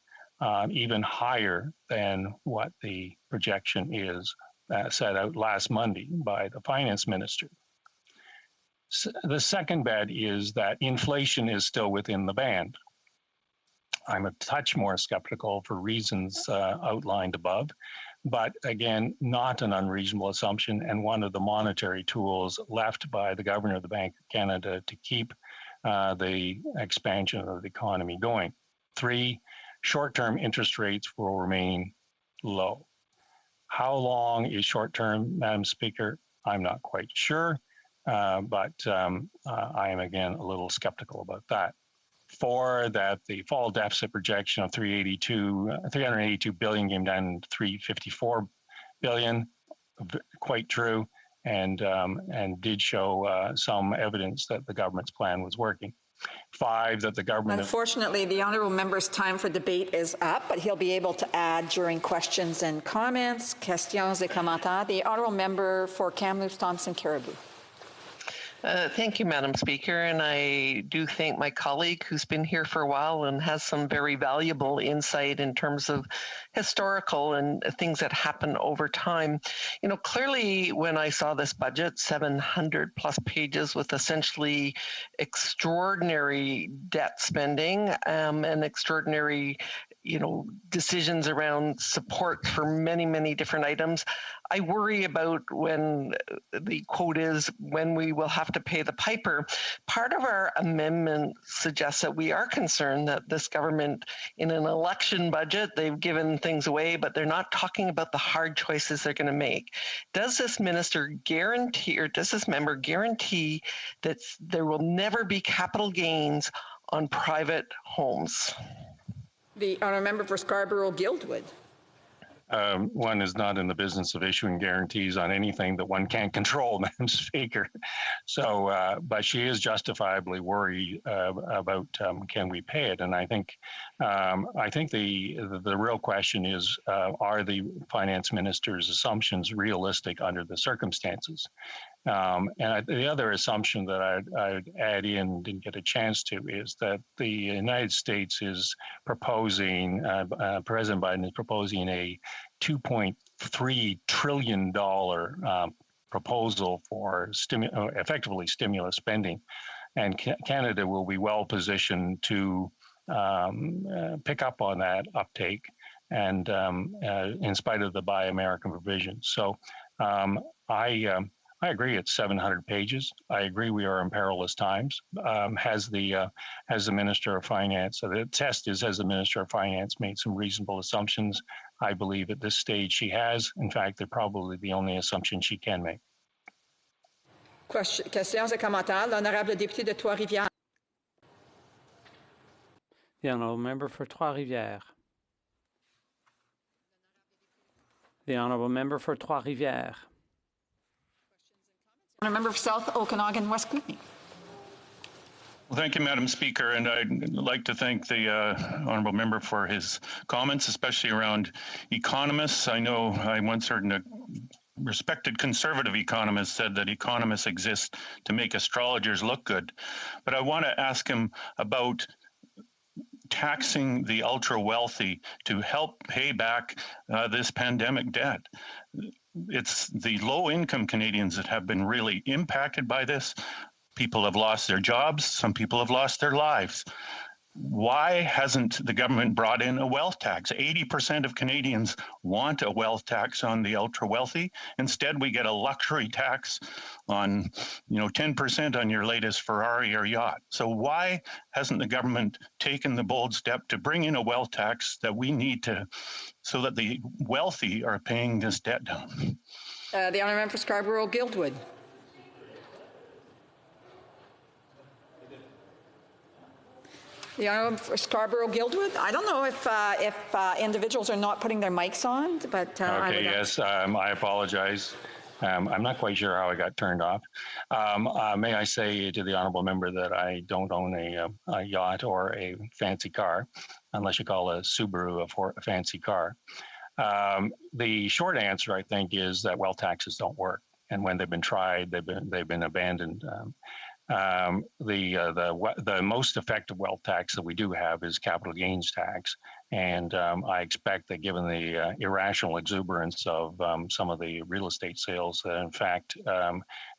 S: even higher than what the projection is set out last Monday by the finance minister. The second bet is that inflation is still within the band. I'm a touch more skeptical for reasons outlined above, but again, not an unreasonable assumption and one of the monetary tools left by the governor of the Bank of Canada to keep the expansion of the economy going. Three, short-term interest rates will remain low. How long is short-term, Madam Speaker? I'm not quite sure, but I am again a little skeptical about that. Four, that the fall deficit projection of 382 billion came down to 354 billion, quite true, and did show some evidence that the government's plan was working. Five, that the government...
I: Unfortunately, the honourable member's time for debate is up, but he'll be able to add during questions and comments. Questions et commentaires. The honourable member for Kamloops, Thompson, Caribou.
T: Thank you, Madam Speaker, and I do thank my colleague who's been here for a while and has some very valuable insight in terms of historical and things that happen over time. You know, clearly when I saw this budget, 700 plus pages with essentially extraordinary debt spending and extraordinary decisions around support for many, many different items. I worry about when the quote is when we will have to pay the piper. Part of our amendment suggests that we are concerned that this government, in an election budget, they've given things away, but they're not talking about the hard choices they're going to make. Does this minister guarantee, or does this member guarantee that there will never be capital gains on private homes?
I: The honourable member for Scarborough-Guildwood.
S: One is not in the business of issuing guarantees on anything that one can't control, Madam Speaker. So, but she is justifiably worried about can we pay it, and I think the real question is are the finance minister's assumptions realistic under the circumstances? And the other assumption that I'd add in, didn't get a chance to, is that the United States is proposing, President Biden is proposing a $2.3 trillion proposal for effectively stimulus spending. And Canada will be well positioned to pick up on that uptake, and in spite of the Buy American provisions. So I agree it's 700 pages. I agree we are in perilous times. Has the Minister of Finance, so the test is, has the Minister of Finance made some reasonable assumptions? I believe at this stage she has. In fact, they're probably the only assumption she can make.
I: Questions et commentaires. L'honorable député de Trois-Rivières.
J: The honourable member for Trois-Rivières. The honourable member for Trois-Rivières.
I: Honourable member for South Okanagan, West Kootenay.
E: Well, thank you, Madam Speaker, and I'd like to thank the honourable member for his comments, especially around economists. I know I once heard a respected conservative economist said that economists exist to make astrologers look good. But I want to ask him about taxing the ultra wealthy to help pay back this pandemic debt. It's the low income Canadians that have been really impacted by this. People have lost their jobs. Some people have lost their lives. Why hasn't the government brought in a wealth tax? 80% of Canadians want a wealth tax on the ultra wealthy. Instead, we get a luxury tax on, 10% on your latest Ferrari or yacht. So why hasn't the government taken the bold step to bring in a wealth tax that we need to, so that the wealthy are paying this debt down?
I: The honourable member for Scarborough-Guildwood. The honourable for Scarborough-Guildwood. I don't know if individuals are not putting their mics on, but
E: okay. Yes, I apologize. I'm not quite sure how I got turned off. May I say to the honourable member that I don't own a yacht or a fancy car, unless you call a Subaru a fancy car. The short answer, I think, is that wealth taxes don't work, and when they've been tried, they've been abandoned. The most effective wealth tax that we do have is capital gains tax, and I expect that given the irrational exuberance of some of the real estate sales, that in fact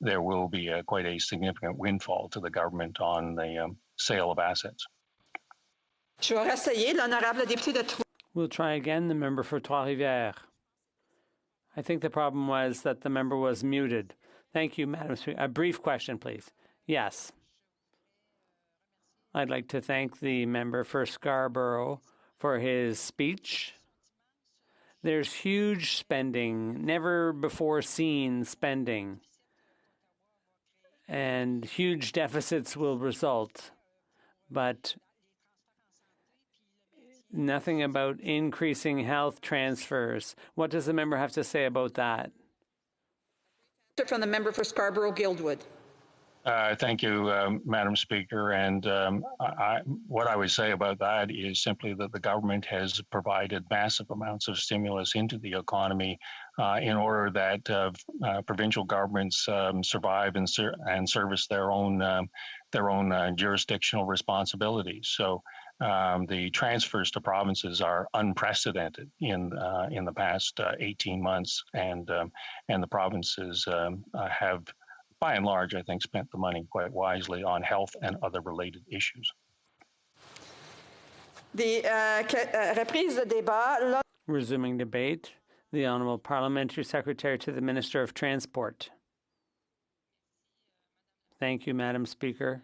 E: there will be quite a significant windfall to the government on the sale of assets.
J: We'll try again. The member for Trois-Rivières. I think the problem was that the member was muted. Thank you, Madam Speaker. A brief question, please. Yes. I'd like to thank the member for Scarborough for his speech. There's huge spending, never before seen spending, and huge deficits will result, but nothing about increasing health transfers. What does the member have to say about that?
I: From the member for Scarborough-Guildwood.
E: Thank you, Madam Speaker. And what I would say about that is simply that the government has provided massive amounts of stimulus into the economy in order that provincial governments survive and service their own jurisdictional responsibilities. So the transfers to provinces are unprecedented in the past 18 months, and the provinces have, by and large, I think, spent the money quite wisely on health and other related issues.
J: Resuming debate, the Honourable Parliamentary Secretary to the Minister of Transport. Thank you, Madam Speaker.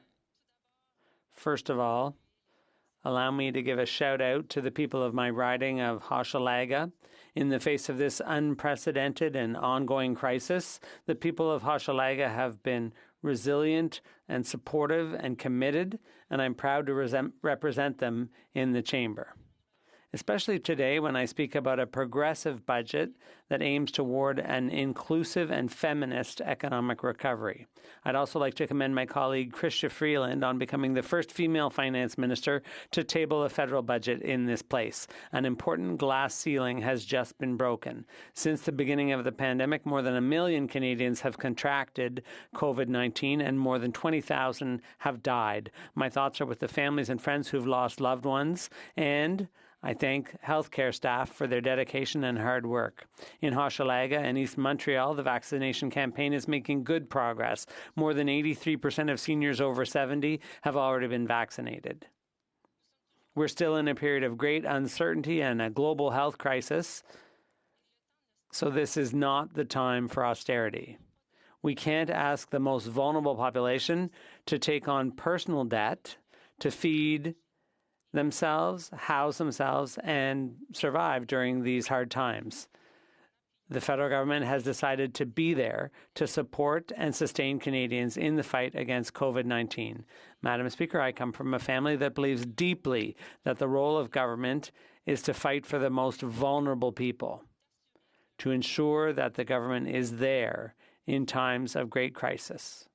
J: First of all, allow me to give a shout out to the people of my riding of Hochelaga. In the face of this unprecedented and ongoing crisis, the people of Hochelaga have been resilient and supportive and committed, and I'm proud to represent them in the chamber. Especially today when I speak about a progressive budget that aims toward an inclusive and feminist economic recovery. I'd also like to commend my colleague Chrystia Freeland on becoming the first female finance minister to table a federal budget in this place. An important glass ceiling has just been broken. Since the beginning of the pandemic, more than 1 million Canadians have contracted COVID-19 and more than 20,000 have died. My thoughts are with the families and friends who've lost loved ones, and I thank healthcare staff for their dedication and hard work. In Hochelaga and East Montreal, the vaccination campaign is making good progress. More than 83% of seniors over 70 have already been vaccinated. We're still in a period of great uncertainty and a global health crisis, so this is not the time for austerity. We can't ask the most vulnerable population to take on personal debt to feed themselves, house themselves, and survive during these hard times. The federal government has decided to be there to support and sustain Canadians in the fight against COVID-19. Madam Speaker, I come from a family that believes deeply that the role of government is to fight for the most vulnerable people, to ensure that the government is there in times of great crisis.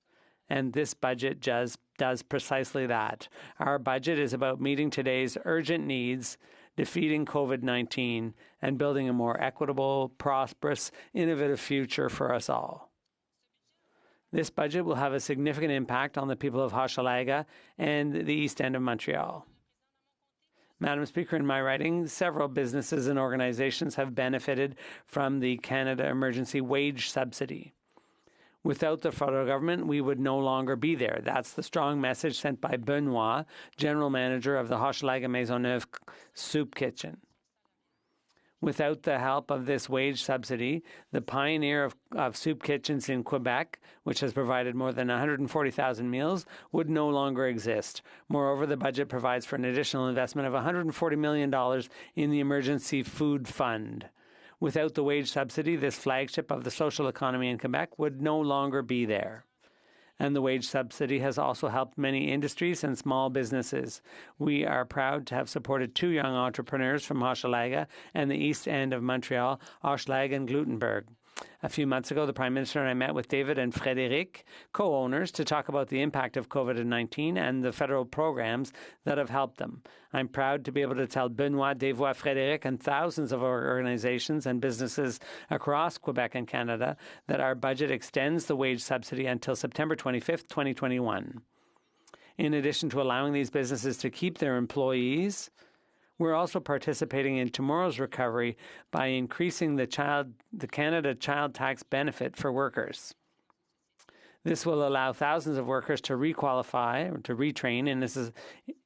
J: And this budget does does precisely that. Our budget is about meeting today's urgent needs, defeating COVID-19, and building a more equitable, prosperous, innovative future for us all. This budget will have a significant impact on the people of Hochelaga and the East End of Montreal. Madam Speaker, in my writing, several businesses and organizations have benefited from the Canada Emergency Wage Subsidy. Without the federal government, we would no longer be there. That's the strong message sent by Benoit, General Manager of the Hochelaga Maisonneuve Soup Kitchen. Without the help of this wage subsidy, the pioneer of soup kitchens in Quebec, which has provided more than 140,000 meals, would no longer exist. Moreover, the budget provides for an additional investment of $140 million in the Emergency Food Fund. Without the wage subsidy, this flagship of the social economy in Quebec would no longer be there. And the wage subsidy has also helped many industries and small businesses. We are proud to have supported 2 young entrepreneurs from Hochelaga and the East End of Montreal, Hochelaga and Glutenberg. A few months ago, the Prime Minister and I met with David and Frédéric, co-owners, to talk about the impact of COVID-19 and the federal programs that have helped them. I'm proud to be able to tell Benoit, Desvois, Frédéric, and thousands of our organizations and businesses across Quebec and Canada that our budget extends the wage subsidy until September 25th, 2021. In addition to allowing these businesses to keep their employees, we're also participating in tomorrow's recovery by increasing the Canada Child Tax benefit for workers. This will allow thousands of workers to requalify or to retrain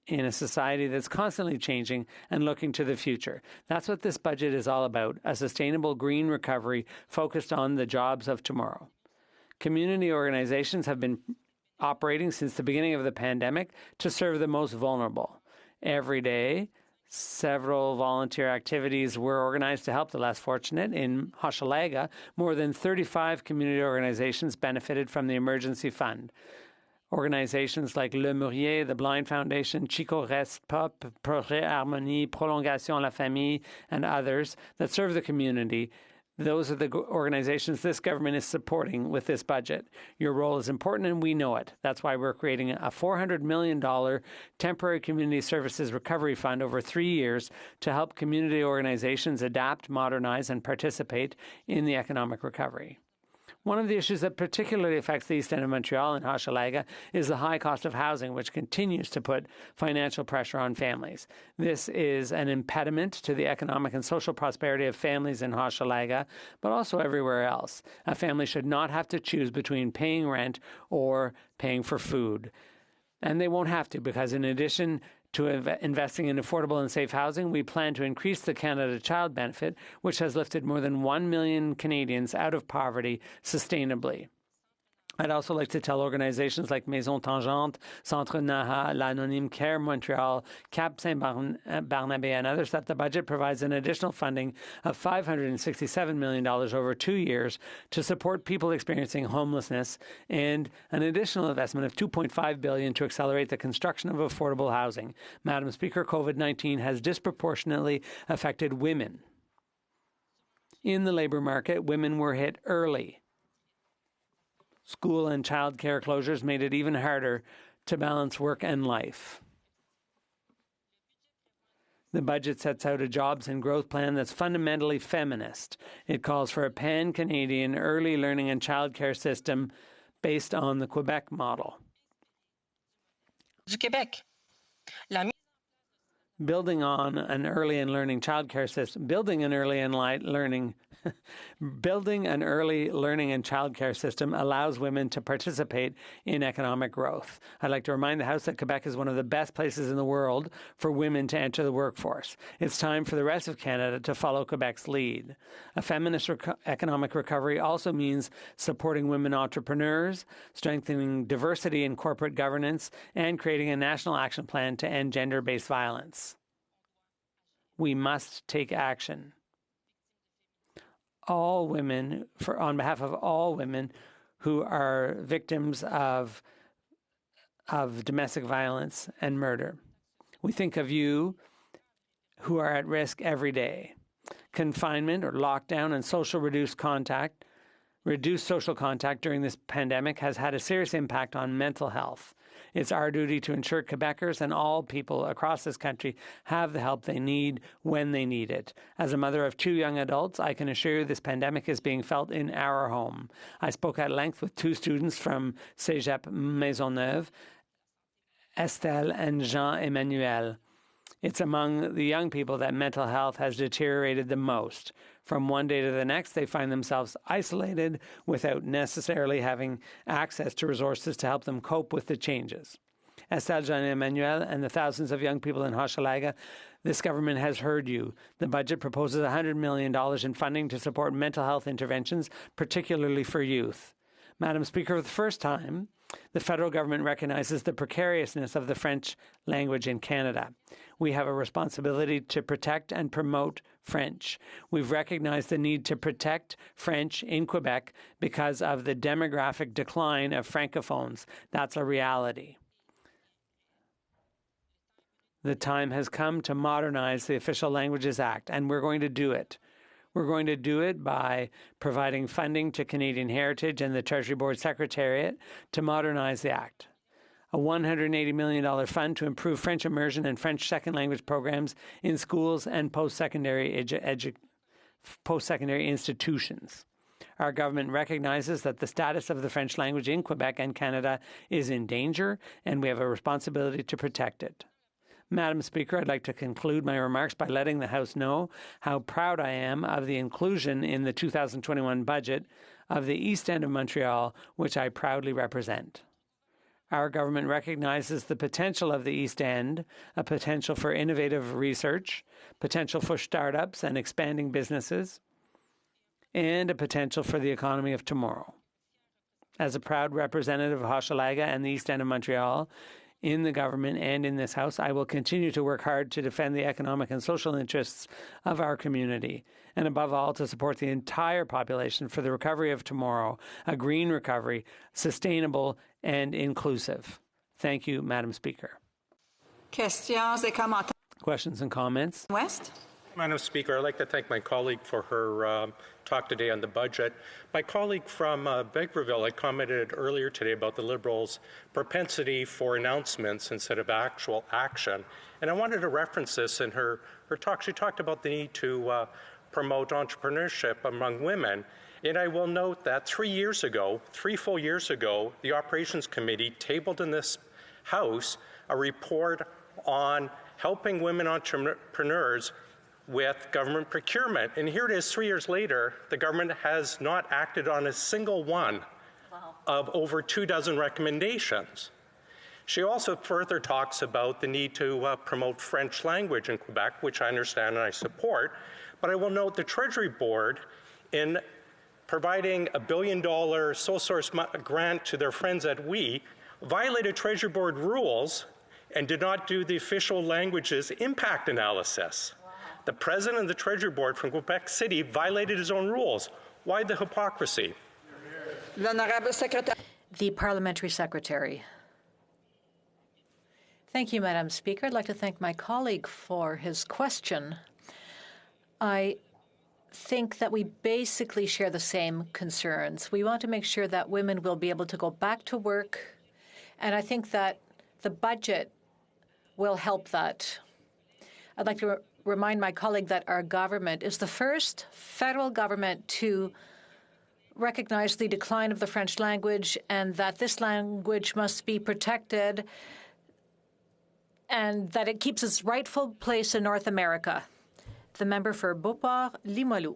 J: in a society that's constantly changing and looking to the future. That's what this budget is all about, a sustainable green recovery focused on the jobs of tomorrow. Community organizations have been operating since the beginning of the pandemic to serve the most vulnerable. Every day, several volunteer activities were organized to help the less fortunate. In Hochelaga, more than 35 community organizations benefited from the emergency fund. Organizations like Le Murier, the Blind Foundation, Chico Reste Pop, Projet Harmonie, Prolongation La Famille, and others that serve the community. Those are the organizations this government is supporting with this budget. Your role is important, and we know it. That's why we're creating a $400 million temporary community services recovery fund over 3 years to help community organizations adapt, modernize, and participate in the economic recovery. One of the issues that particularly affects the East End of Montreal and Hochelaga is the high cost of housing, which continues to put financial pressure on families. This is an impediment to the economic and social prosperity of families in Hochelaga, but also everywhere else. A family should not have to choose between paying rent or paying for food. And they won't have to, because in addition to investing in affordable and safe housing, we plan to increase the Canada Child benefit, which has lifted more than 1 million Canadians out of poverty sustainably. I'd also like to tell organizations like Maison Tangente, Centre Naha, l'Anonyme Care Montreal, Cap Saint-Barnabé, and others that the budget provides an additional funding of $567 million over 2 years to support people experiencing homelessness, and an additional investment of $2.5 billion to accelerate the construction of affordable housing. Madam Speaker, COVID-19 has disproportionately affected women. In the labor market, women were hit early. School and child care closures made it even harder to balance work and life. The budget sets out a jobs and growth plan that's fundamentally feminist. It calls for a pan-Canadian early learning and child care system based on the Quebec model.
O: Du Québec.
J: Building on an early and learning child care system, building an early learning and child care system allows women to participate in economic growth. I'd like to remind the House that Quebec is one of the best places in the world for women to enter the workforce. It's time for the rest of Canada to follow Quebec's lead. A feminist economic recovery also means supporting women entrepreneurs, strengthening diversity in corporate governance, and creating a national action plan to end gender-based violence. We must take action. All women, on behalf of all women who are victims of domestic violence and murder. We think of you who are at risk every day. Confinement or lockdown and reduced social contact during this pandemic has had a serious impact on mental health. It's our duty to ensure Quebecers and all people across this country have the help they need when they need it. As a mother of 2 young adults, I can assure you this pandemic is being felt in our home. I spoke at length with 2 students from Cégep Maisonneuve, Estelle and Jean-Emmanuel. It's among the young people that mental health has deteriorated the most. From one day to the next, they find themselves isolated without necessarily having access to resources to help them cope with the changes. Estelle, Jean-Emmanuel, and the thousands of young people in Hochelaga, this government has heard you. The budget proposes $100 million in funding to support mental health interventions, particularly for youth. Madam Speaker, for the first time, the federal government recognizes the precariousness of the French language in Canada. We have a responsibility to protect and promote French. We've recognized the need to protect French in Quebec because of the demographic decline of Francophones. That's a reality. The time has come to modernize the Official Languages Act, and we're going to do it. We're going to do it by providing funding to Canadian Heritage and the Treasury Board Secretariat to modernize the Act. A $180 million fund to improve French immersion and French second language programs in schools and post-secondary institutions. Our government recognizes that the status of the French language in Quebec and Canada is in danger, and we have a responsibility to protect it. Madam Speaker, I'd like to conclude my remarks by letting the House know how proud I am of the inclusion in the 2021 budget of the East End of Montreal, which I proudly represent. Our government recognizes the potential of the East End, a potential for innovative research, potential for startups and expanding businesses, and a potential for the economy of tomorrow. As a proud representative of Hochelaga and the East End of Montreal, in the government and in this House, I will continue to work hard to defend the economic and social interests of our community, and above all, to support the entire population for the recovery of tomorrow, a green recovery, sustainable and inclusive. Thank you, Madam Speaker. Questions and comments?
I: West?
U: Madam Speaker, I'd like to thank my colleague for her talk today on the budget. My colleague from Vegreville had commented earlier today about the Liberals' propensity for announcements instead of actual action. And I wanted to reference this in her talk. She talked about the need to promote entrepreneurship among women. And I will note that 3 full years ago, the Operations Committee tabled in this House a report on helping women entrepreneurs with government procurement. And here it is 3 years later, the government has not acted on a single one of over 24 recommendations. She also further talks about the need to promote French language in Quebec, which I understand and I support. But I will note the Treasury Board, in providing $1 billion sole source grant to their friends at HoC, violated Treasury Board rules and did not do the official languages impact analysis. The president of the Treasury Board from Quebec City violated his own rules. Why the hypocrisy?
N: The Parliamentary Secretary. Thank you, Madam Speaker. I'd like to thank my colleague for his question. I think that we basically share the same concerns. We want to make sure that women will be able to go back to work, and I think that the budget will help that. I'd like to remind my colleague that our government is the first federal government to recognize the decline of the French language and that this language must be protected and that it keeps its rightful place in North America. The member for Beauport-Limoilou.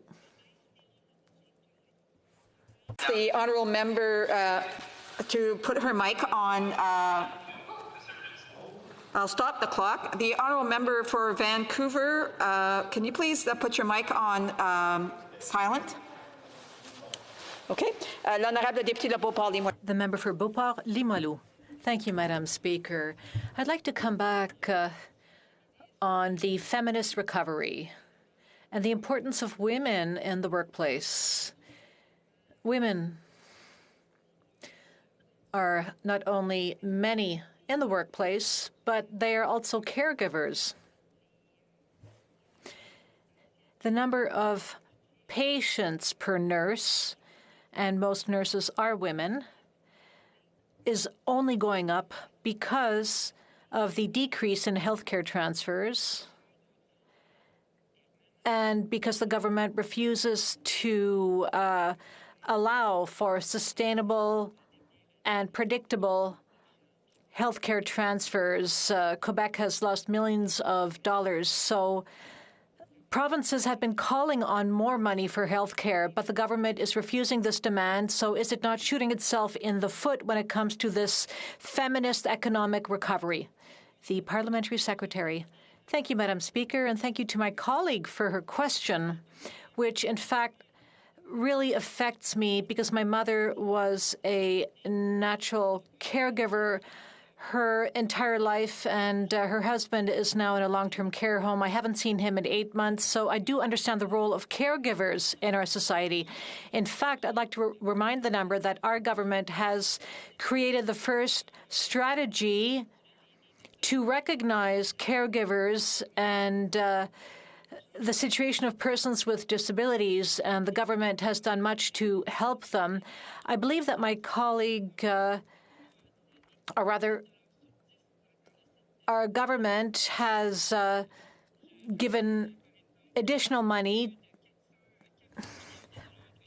I: The honourable member to put her mic on. I'll stop the clock. The honourable member for Vancouver, can you please put your mic on silent? Okay. L'honorable député de Beauport-Limoilou.
N: The member for Beauport-Limoilou. Thank you, Madam Speaker. I'd like to come back on the feminist recovery and the importance of women in the workplace. Women are not only many in the workplace, but they are also caregivers. The number of patients per nurse, and most nurses are women, is only going up because of the decrease in healthcare transfers and because the government refuses to allow for sustainable and predictable healthcare transfers. Quebec has lost millions of dollars. So provinces have been calling on more money for healthcare, but the government is refusing this demand. So is it not shooting itself in the foot when it comes to this feminist economic recovery? The Parliamentary Secretary. Thank you, Madam Speaker, and thank you to my colleague for her question, which in fact really affects me because my mother was a natural caregiver her entire life, and her husband is now in a long-term care home. I haven't seen him in 8 months, so I do understand the role of caregivers in our society. In fact, I'd like to remind the member that our government has created the first strategy to recognize caregivers and the situation of persons with disabilities, and the government has done much to help them. I believe that my colleague, or rather, our government has given additional money.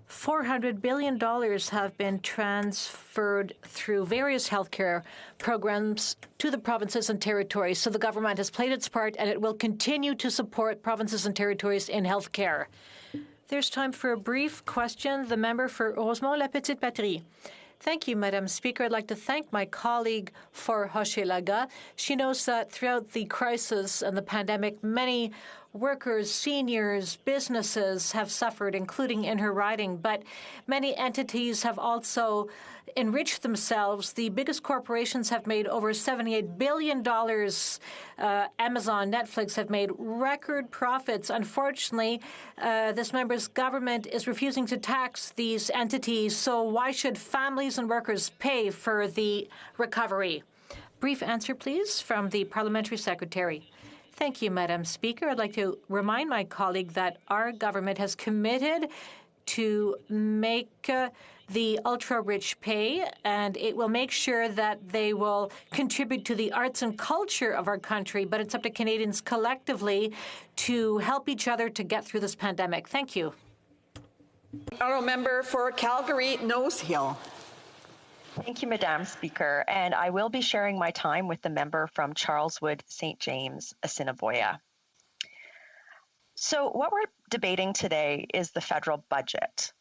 N: $400 billion have been transferred through various healthcare programs to the provinces and territories. So the government has played its part, and it will continue to support provinces and territories in healthcare. There's time for a brief question. The member for Rosemont-La Petite Patrie. Thank you, Madam Speaker. I'd like to thank my colleague for Hochelaga. She knows that throughout the crisis and the pandemic, many workers, seniors, businesses have suffered, including in her riding, but many entities have also enriched themselves. The biggest corporations have made over $78 billion. Amazon, Netflix have made record profits. Unfortunately, this member's government is refusing to tax these entities, so why should families and workers pay for the recovery? Brief answer, please, from the Parliamentary Secretary. Thank you, Madam Speaker. I'd like to remind my colleague that our government has committed to make the ultra-rich pay, and it will make sure that they will contribute to the arts and culture of our country, but it's up to Canadians collectively to help each other to get through this pandemic. Thank you.
I: Honourable member for Calgary Nose Hill.
A: Thank you, Madam Speaker, and I will be sharing my time with the member from Charleswood, St. James, Assiniboia. So what we're debating today is the federal budget.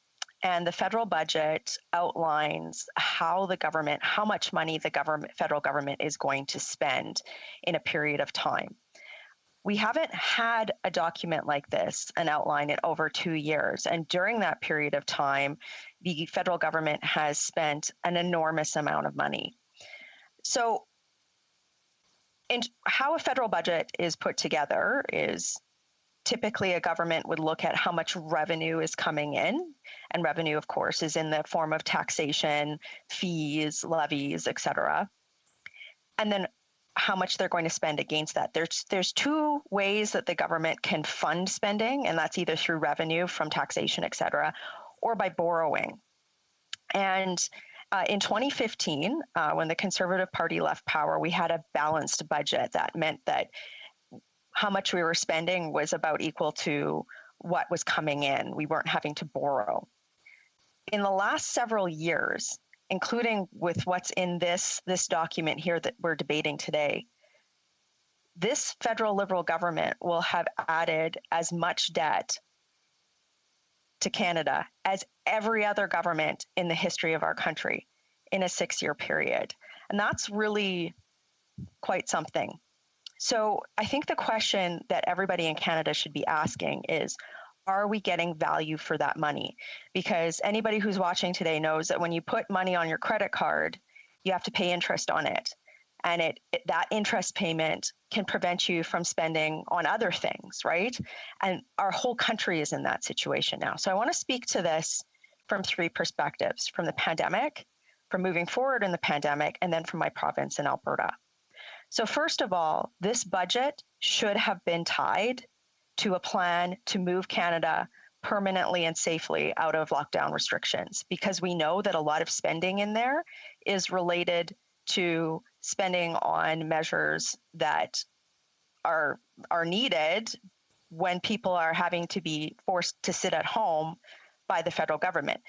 A: And the federal budget outlines how much money the federal government is going to spend in a period of time. We haven't had a document like this, an outline, in over 2 years. And during that period of time, the federal government has spent an enormous amount of money. So how a federal budget is put together is typically a government would look at how much revenue is coming in. And revenue, of course, is in the form of taxation, fees, levies, et cetera. And then how much they're going to spend against that. There's two ways that the government can fund spending, and that's either through revenue from taxation, et cetera, or by borrowing. And in 2015, when the Conservative Party left power, we had a balanced budget. That meant that how much we were spending was about equal to what was coming in. We weren't having to borrow. In the last several years, including with what's in this document here that we're debating today, this federal Liberal government will have added as much debt to Canada as every other government in the history of our country in a 6-year period. And that's really quite something. So I think the question that everybody in Canada should be asking is, are we getting value for that money? Because anybody who's watching today knows that when you put money on your credit card, you have to pay interest on it. And that interest payment can prevent you from spending on other things, right? And our whole country is in that situation now. So I want to speak to this from 3 perspectives: from the pandemic, from moving forward in the pandemic, and then from my province in Alberta. So first of all, this budget should have been tied to a plan to move Canada permanently and safely out of lockdown restrictions, because we know that a lot of spending in there is related to spending on measures that are needed when people are having to be forced to sit at home by the federal government.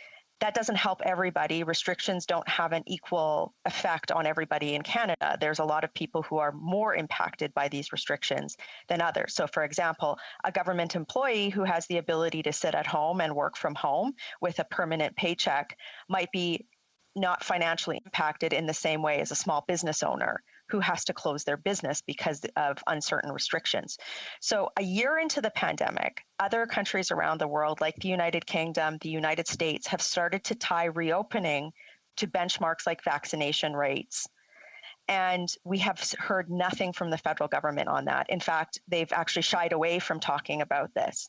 A: That doesn't help everybody. Restrictions don't have an equal effect on everybody in Canada. There's a lot of people who are more impacted by these restrictions than others. So, for example, a government employee who has the ability to sit at home and work from home with a permanent paycheck might be not financially impacted in the same way as a small business owner who has to close their business because of uncertain restrictions. So a year into the pandemic, other countries around the world, like the United Kingdom, the United States, have started to tie reopening to benchmarks like vaccination rates. And we have heard nothing from the federal government on that. In fact, they've actually shied away from talking about this.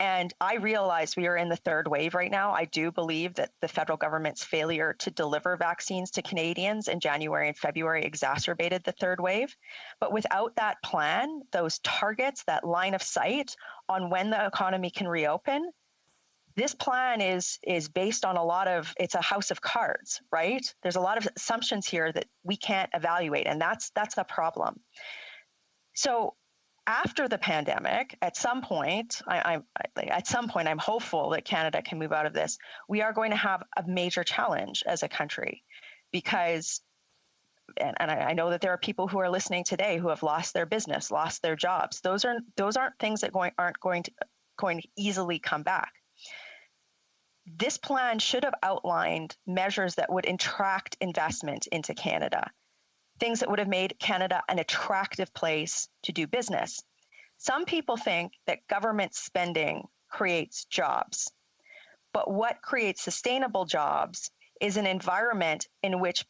A: And I realize we are in the third wave right now. I do believe that the federal government's failure to deliver vaccines to Canadians in January and February exacerbated the third wave. But without that plan, those targets, that line of sight on when the economy can reopen, this plan is based on it's a house of cards, right? There's a lot of assumptions here that we can't evaluate, and that's a problem. So after the pandemic, at some point, I'm hopeful that Canada can move out of this. We are going to have a major challenge as a country, because, and I know that there are people who are listening today who have lost their business, lost their jobs. Those aren't things that aren't going to easily come back. This plan should have outlined measures that would attract investment into Canada, things that would have made Canada an attractive place to do business. Some people think that government spending creates jobs, but what creates sustainable jobs is an environment in which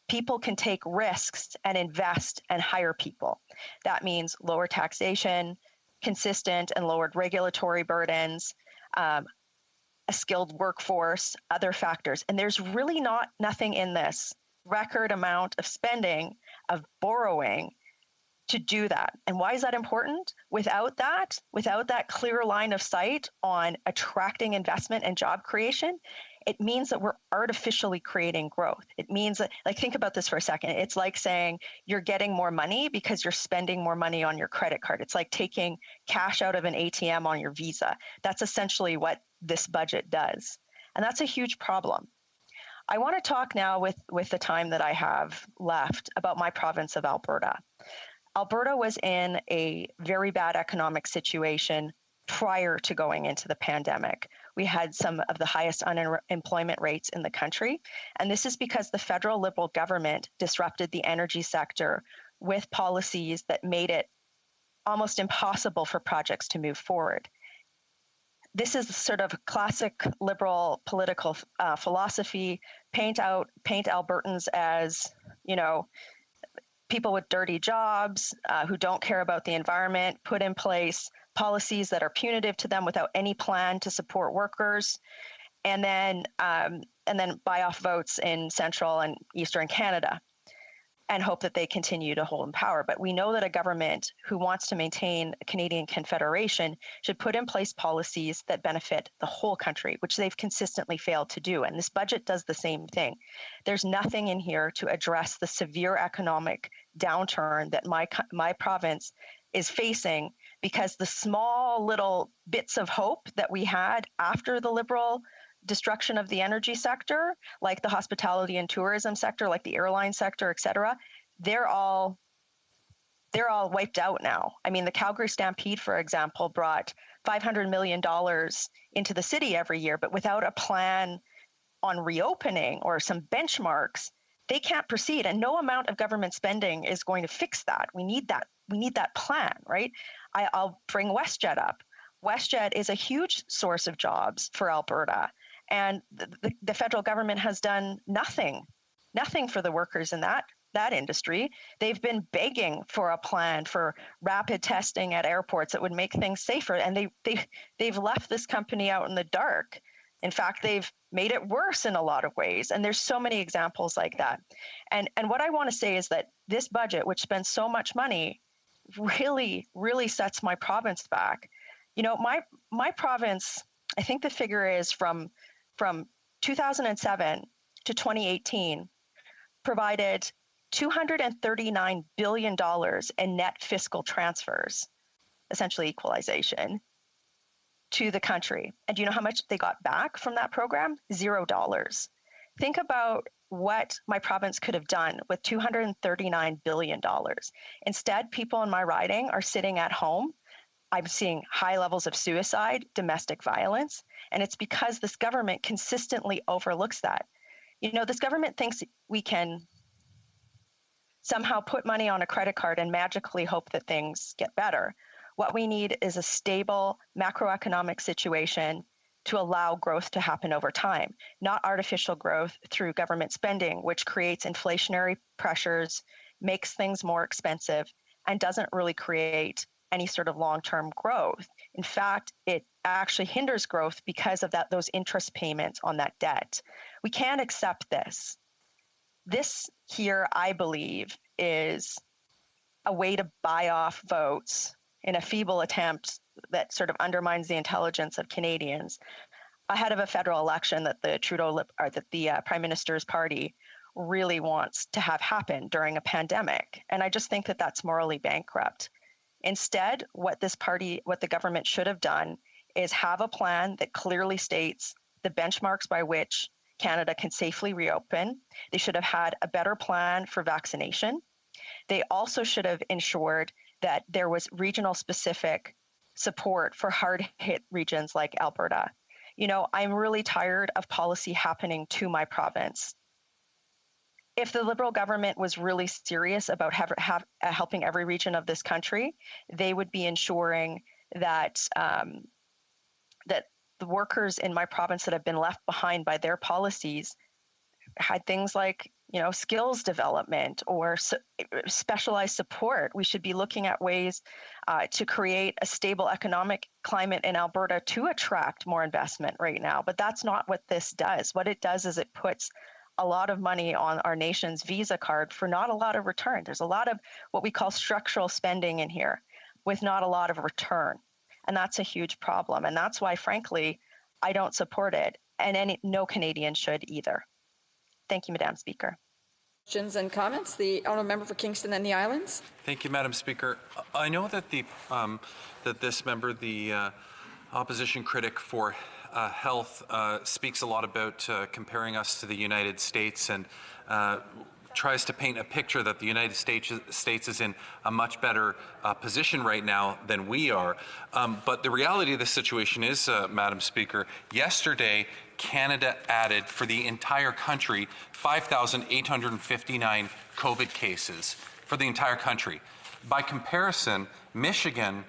A: people can take risks and invest and hire people. That means lower taxation, consistent and lowered regulatory burdens, a skilled workforce, other factors. And there's really nothing in this record amount of spending, of borrowing, to do that. And why is that important? Without that clear line of sight on attracting investment and job creation, it means that we're artificially creating growth. It means that, like, think about this for a second. It's like saying you're getting more money because you're spending more money on your credit card. It's like taking cash out of an ATM on your Visa. That's essentially what this budget does. And that's a huge problem. I want to talk now with the time that I have left about my province of Alberta. Alberta was in a very bad economic situation prior to going into the pandemic. We had some of the highest unemployment rates in the country, and this is because the federal Liberal government disrupted the energy sector with policies that made it almost impossible for projects to move forward. This is sort of classic Liberal political philosophy. Paint Albertans as, people with dirty jobs who don't care about the environment, put in place policies that are punitive to them without any plan to support workers, and then buy off votes in central and eastern Canada and hope that they continue to hold in power. But we know that a government who wants to maintain a Canadian Confederation should put in place policies that benefit the whole country, which they've consistently failed to do. And this budget does the same thing. There's nothing in here to address the severe economic downturn that my province is facing, because the small little bits of hope that we had after the Liberal destruction of the energy sector, like the hospitality and tourism sector, like the airline sector, et cetera, they're all wiped out now. I mean, the Calgary Stampede, for example, brought $500 million into the city every year, but without a plan on reopening or some benchmarks, they can't proceed. And no amount of government spending is going to fix that. We need that plan, right? I'll bring WestJet up. WestJet is a huge source of jobs for Alberta. And the federal government has done nothing for the workers in that industry. They've been begging for a plan for rapid testing at airports that would make things safer, and they've left this company out in the dark. In fact, they've made it worse in a lot of ways, and there's so many examples like that. And what I want to say is that this budget, which spends so much money, really, really sets my province back. My province, I think the figure is from 2007 to 2018, provided $239 billion in net fiscal transfers, essentially equalization, to the country. And do you know how much they got back from that program? $0. Think about what my province could have done with $239 billion. Instead, people in my riding are sitting at home. I'm seeing high levels of suicide, domestic violence, and it's because this government consistently overlooks that. You know, this government thinks we can somehow put money on a credit card and magically hope that things get better. What we need is a stable macroeconomic situation to allow growth to happen over time, not artificial growth through government spending, which creates inflationary pressures, makes things more expensive, and doesn't really create any sort of long-term growth. In fact, it actually hinders growth because of those interest payments on that debt. We can't accept this. This here, I believe, is a way to buy off votes in a feeble attempt that sort of undermines the intelligence of Canadians ahead of a federal election that the Prime Minister's party really wants to have happen during a pandemic. And I just think that that's morally bankrupt. Instead, what the government should have done is have a plan that clearly states the benchmarks by which Canada can safely reopen. They should have had a better plan for vaccination. They also should have ensured that there was regional specific support for hard hit regions like Alberta. You know, I'm really tired of policy happening to my province. If the Liberal government was really serious about helping every region of this country, they would be ensuring that that the workers in my province that have been left behind by their policies had things like, you know, skills development or specialized support. We should be looking at ways to create a stable economic climate in Alberta to attract more investment right now. But that's not what this does. What it does is it puts a lot of money on our nation's Visa card for not a lot of return. There's a lot of what we call structural spending in here with not a lot of return. And that's a huge problem. And that's why, frankly, I don't support it. And no Canadian should either. Thank you, Madam Speaker.
I: Questions and comments? The honourable member for Kingston and the Islands.
H: Thank you, Madam Speaker. I know that that this member, the opposition critic for health, speaks a lot about comparing us to the United States and tries to paint a picture that the United States is in a much better position right now than we are. But the reality of the situation is, Madam Speaker, yesterday Canada added for the entire country 5,859 COVID cases for the entire country. By comparison, Michigan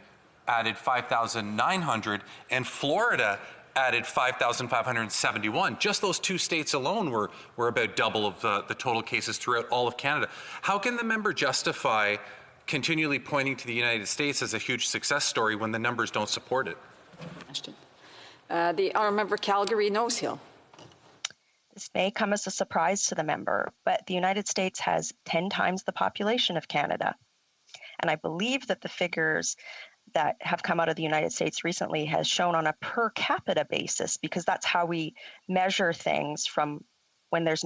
H: added 5,900 and Florida added 5,571. Just those two states alone were about double of the total cases throughout all of Canada. How can the member justify continually pointing to the United States as a huge success story when the numbers don't support it?
I: The honourable member for Calgary Nose Hill.
A: This may come as a surprise to the member, but the United States has 10 times the population of Canada. And I believe that the figures that have come out of the United States recently has shown on a per capita basis, because that's how we measure things from when there's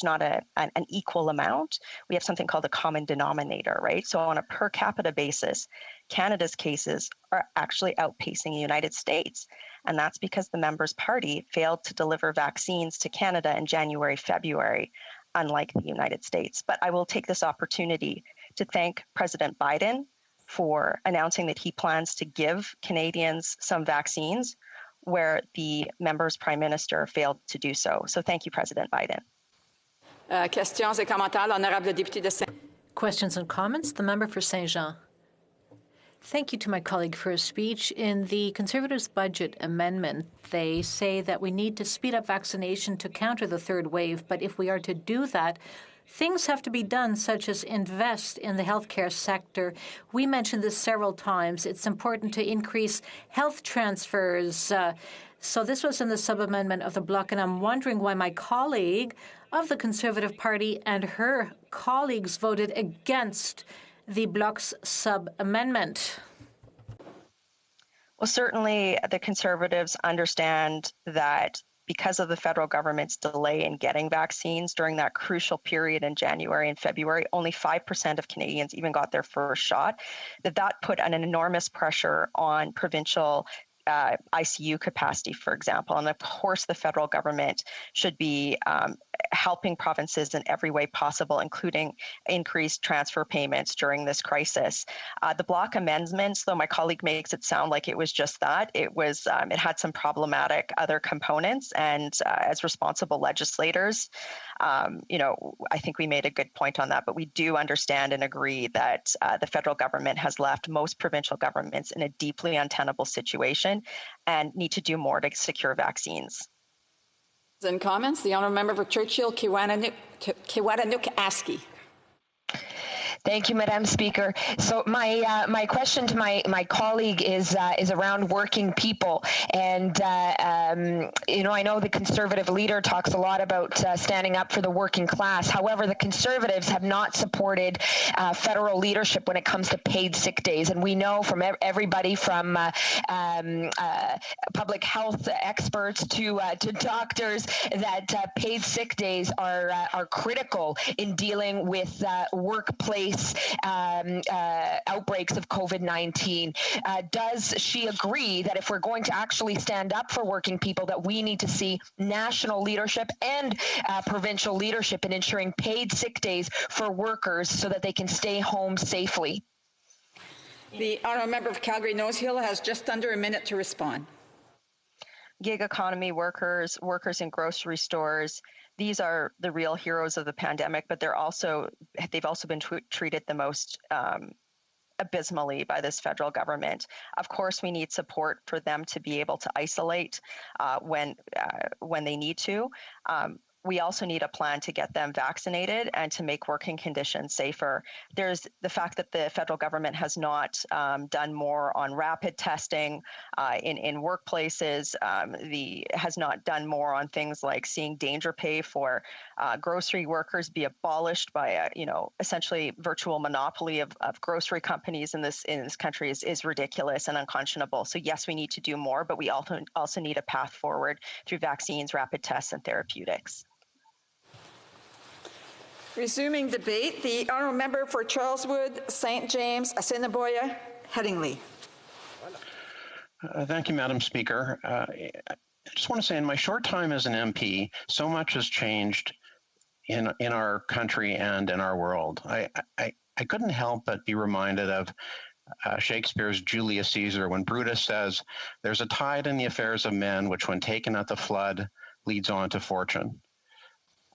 A: not an equal amount. We have something called a common denominator, right? So on a per capita basis, Canada's cases are actually outpacing the United States. And that's because the member's party failed to deliver vaccines to Canada in January, February, unlike the United States. But I will take this opportunity to thank President Biden for announcing that he plans to give Canadians some vaccines where the member's prime minister failed to do so. So thank you, President Biden.
I: Questions et commentaires, l'honorable député de Saint.
N: Questions and comments? The member for Saint-Jean. Thank you to my colleague for his speech. In the Conservatives' budget amendment, they say that we need to speed up vaccination to counter the third wave. But if we are to do that, things have to be done, such as invest in the healthcare sector. We mentioned this several times. It's important to increase health transfers. So this was in the sub-amendment of the Bloc, and I'm wondering why my colleague of the Conservative Party and her colleagues voted against the Bloc's sub-amendment.
A: Well, certainly the Conservatives understand that because of the federal government's delay in getting vaccines during that crucial period in January and February, only 5% of Canadians even got their first shot, that put an enormous pressure on provincial ICU capacity, for example. And of course, the federal government should be helping provinces in every way possible, including increased transfer payments during this crisis. The block amendments, though my colleague makes it sound like it was just that, it had some problematic other components. And as responsible legislators, I think we made a good point on that, but we do understand and agree that the federal government has left most provincial governments in a deeply untenable situation and need to do more to secure vaccines.
I: And comments, the honourable member for Churchill, Kiwatanuk-Aski.
O: Thank you, Madam Speaker. So my question to my colleague is around working people, and I know the Conservative leader talks a lot about standing up for the working class. However, the Conservatives have not supported federal leadership when it comes to paid sick days, and we know from everybody from public health experts to doctors that paid sick days are critical in dealing with workplace outbreaks of COVID-19. Does she agree that if we're going to actually stand up for working people, that we need to see national leadership and provincial leadership in ensuring paid sick days for workers so that they can stay home safely?
I: The honourable member for Calgary Nose Hill has just under a minute to respond.
A: Gig economy workers, workers in grocery stores, these are the real heroes of the pandemic, but they've also been treated the most abysmally by this federal government. Of course, we need support for them to be able to isolate when they need to. We also need a plan to get them vaccinated and to make working conditions safer. There's the fact that the federal government has not done more on rapid testing in workplaces, has not done more on things like seeing danger pay for grocery workers be abolished by a essentially virtual monopoly of grocery companies in this country is ridiculous and unconscionable. So yes, we need to do more, but we also need a path forward through vaccines, rapid tests, and therapeutics.
I: Resuming debate, the honourable member for Charleswood, St. James, Assiniboia, Headingley.
F: Thank you, Madam Speaker. I just want to say, in my short time as an MP, so much has changed in our country and in our world. I couldn't help but be reminded of Shakespeare's Julius Caesar when Brutus says, "There's a tide in the affairs of men which, when taken at the flood, leads on to fortune."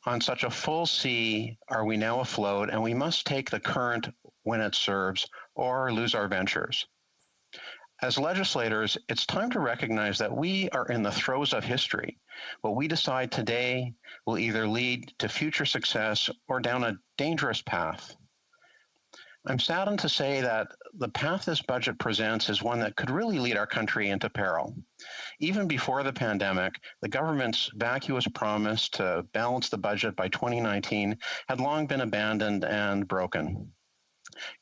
F: On such a full sea are we now afloat, and we must take the current when it serves, or lose our ventures. As legislators, it's time to recognize that we are in the throes of history. What we decide today will either lead to future success or down a dangerous path. I'm saddened to say that the path this budget presents is one that could really lead our country into peril. Even before the pandemic, the government's vacuous promise to balance the budget by 2019 had long been abandoned and broken.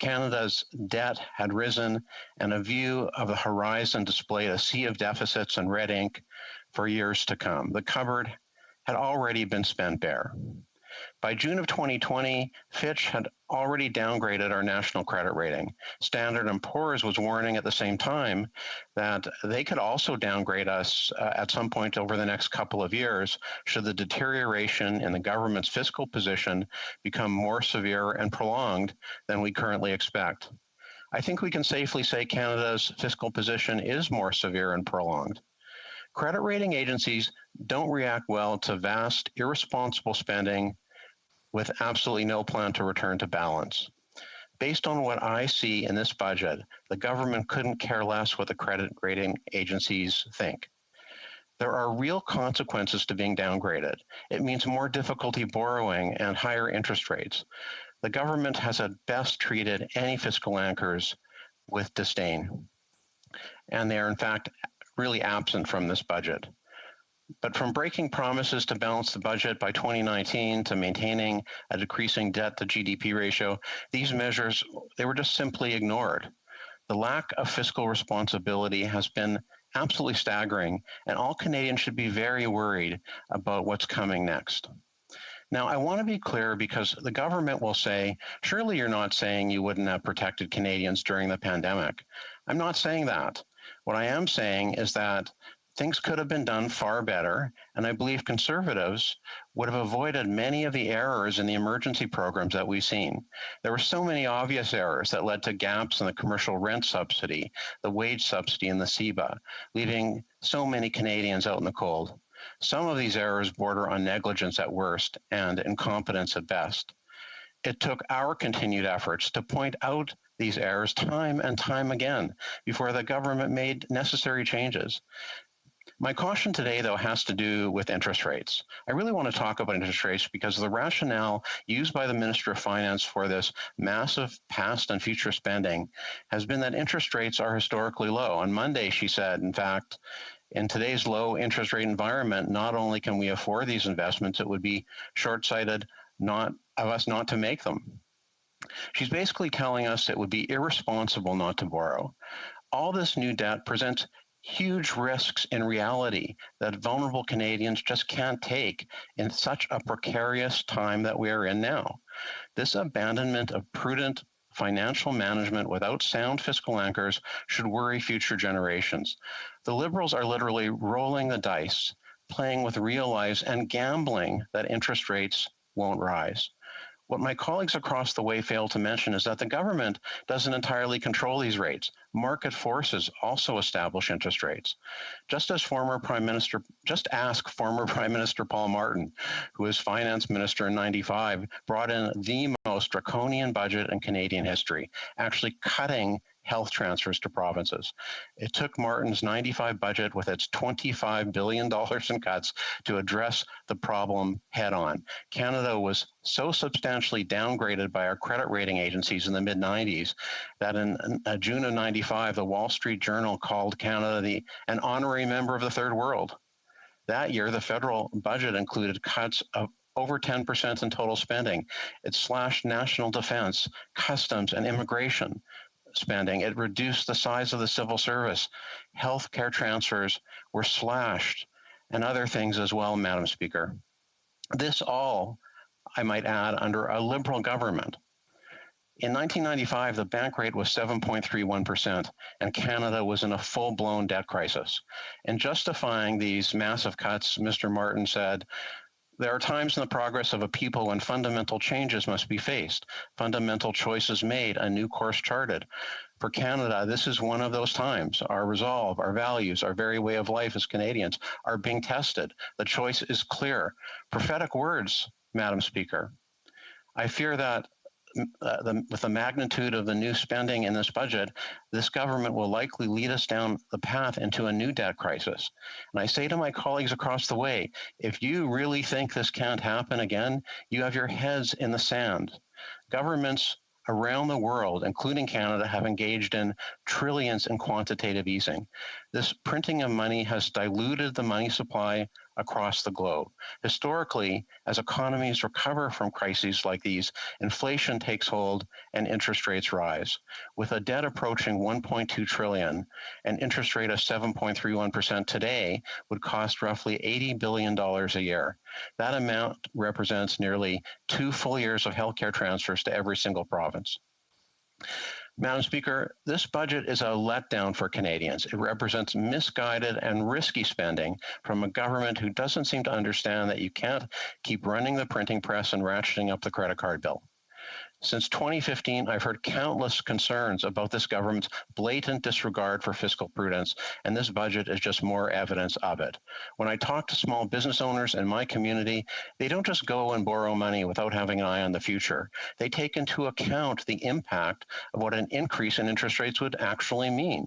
F: Canada's debt had risen, and a view of the horizon displayed a sea of deficits and red ink for years to come. The cupboard had already been spent bare. By June of 2020, Fitch had already downgraded our national credit rating. Standard & Poor's was warning at the same time that they could also downgrade us at some point over the next couple of years should the deterioration in the government's fiscal position become more severe and prolonged than we currently expect. I think we can safely say Canada's fiscal position is more severe and prolonged. Credit rating agencies don't react well to vast, irresponsible spending with absolutely no plan to return to balance. Based on what I see in this budget, the government couldn't care less what the credit rating agencies think. There are real consequences to being downgraded. It means more difficulty borrowing and higher interest rates. The government has at best treated any fiscal anchors with disdain, and they are in fact really absent from this budget. But from breaking promises to balance the budget by 2019 to maintaining a decreasing debt to GDP ratio, these measures, they were just simply ignored. The lack of fiscal responsibility has been absolutely staggering, and all Canadians should be very worried about what's coming next. Now, I want to be clear because the government will say, surely you're not saying you wouldn't have protected Canadians during the pandemic. I'm not saying that. What I am saying is that things could have been done far better, and I believe Conservatives would have avoided many of the errors in the emergency programs that we've seen. There were so many obvious errors that led to gaps in the commercial rent subsidy, the wage subsidy, and the CEBA, leaving so many Canadians out in the cold. Some of these errors border on negligence at worst and incompetence at best. It took our continued efforts to point out these errors time and time again before the government made necessary changes. My caution today, though, has to do with interest rates. I really want to talk about interest rates because the rationale used by the Minister of Finance for this massive past and future spending has been that interest rates are historically low. On Monday, she said, in fact, in today's low interest rate environment, not only can we afford these investments, it would be short-sighted of us not to make them. She's basically telling us it would be irresponsible not to borrow. All this new debt presents huge risks in reality that vulnerable Canadians just can't take in such a precarious time that we are in now. This abandonment of prudent financial management without sound fiscal anchors should worry future generations. The Liberals are literally rolling the dice, playing with real lives and gambling that interest rates won't rise. What my colleagues across the way fail to mention is that the government doesn't entirely control these rates. Market forces also establish interest rates. Just ask former Prime Minister Paul Martin, who was finance minister in 95, brought in the most draconian budget in Canadian history, actually cutting health transfers to provinces. It took Martin's 95 budget with its $25 billion in cuts to address the problem head on. Canada was so substantially downgraded by our credit rating agencies in the mid-90s that in June of 95, the Wall Street Journal called Canada an honorary member of the third world. That year, the federal budget included cuts of over 10% in total spending. It slashed national defense, customs, and immigration spending. It reduced the size of the civil service. Healthcare transfers were slashed, and other things as well, Madam Speaker. This all, I might add, under a Liberal government. In 1995, the bank rate was 7.31%, and Canada was in a full-blown debt crisis. In justifying these massive cuts, Mr. Martin said, "There are times in the progress of a people when fundamental changes must be faced, fundamental choices made, a new course charted. For Canada, this is one of those times. Our resolve, our values, our very way of life as Canadians are being tested. The choice is clear." Prophetic words, Madam Speaker. I fear that with the magnitude of the new spending in this budget, this government will likely lead us down the path into a new debt crisis. And I say to my colleagues across the way, if you really think this can't happen again, you have your heads in the sand. Governments around the world, including Canada, have engaged in trillions in quantitative easing. This printing of money has diluted the money supply across the globe. Historically, as economies recover from crises like these, inflation takes hold and interest rates rise. With a debt approaching $1.2 trillion, an interest rate of 7.31% today would cost roughly $80 billion a year. That amount represents nearly 2 full years of healthcare transfers to every single province. Madam Speaker, this budget is a letdown for Canadians. It represents misguided and risky spending from a government who doesn't seem to understand that you can't keep running the printing press and ratcheting up the credit card bill. Since 2015, I've heard countless concerns about this government's blatant disregard for fiscal prudence, and this budget is just more evidence of it. When I talk to small business owners in my community, they don't just go and borrow money without having an eye on the future. They take into account the impact of what an increase in interest rates would actually mean.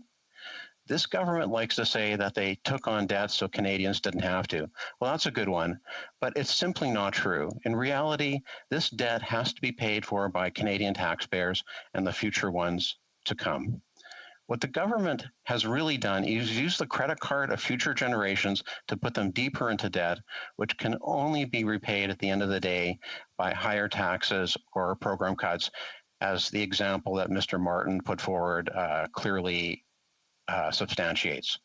F: This government likes to say that they took on debt so Canadians didn't have to. Well, that's a good one, but it's simply not true. In reality, this debt has to be paid for by Canadian taxpayers and the future ones to come. What the government has really done is use the credit card of future generations to put them deeper into debt, which can only be repaid at the end of the day by higher taxes or program cuts, as the example that Mr. Martin put forward clearly substantiates.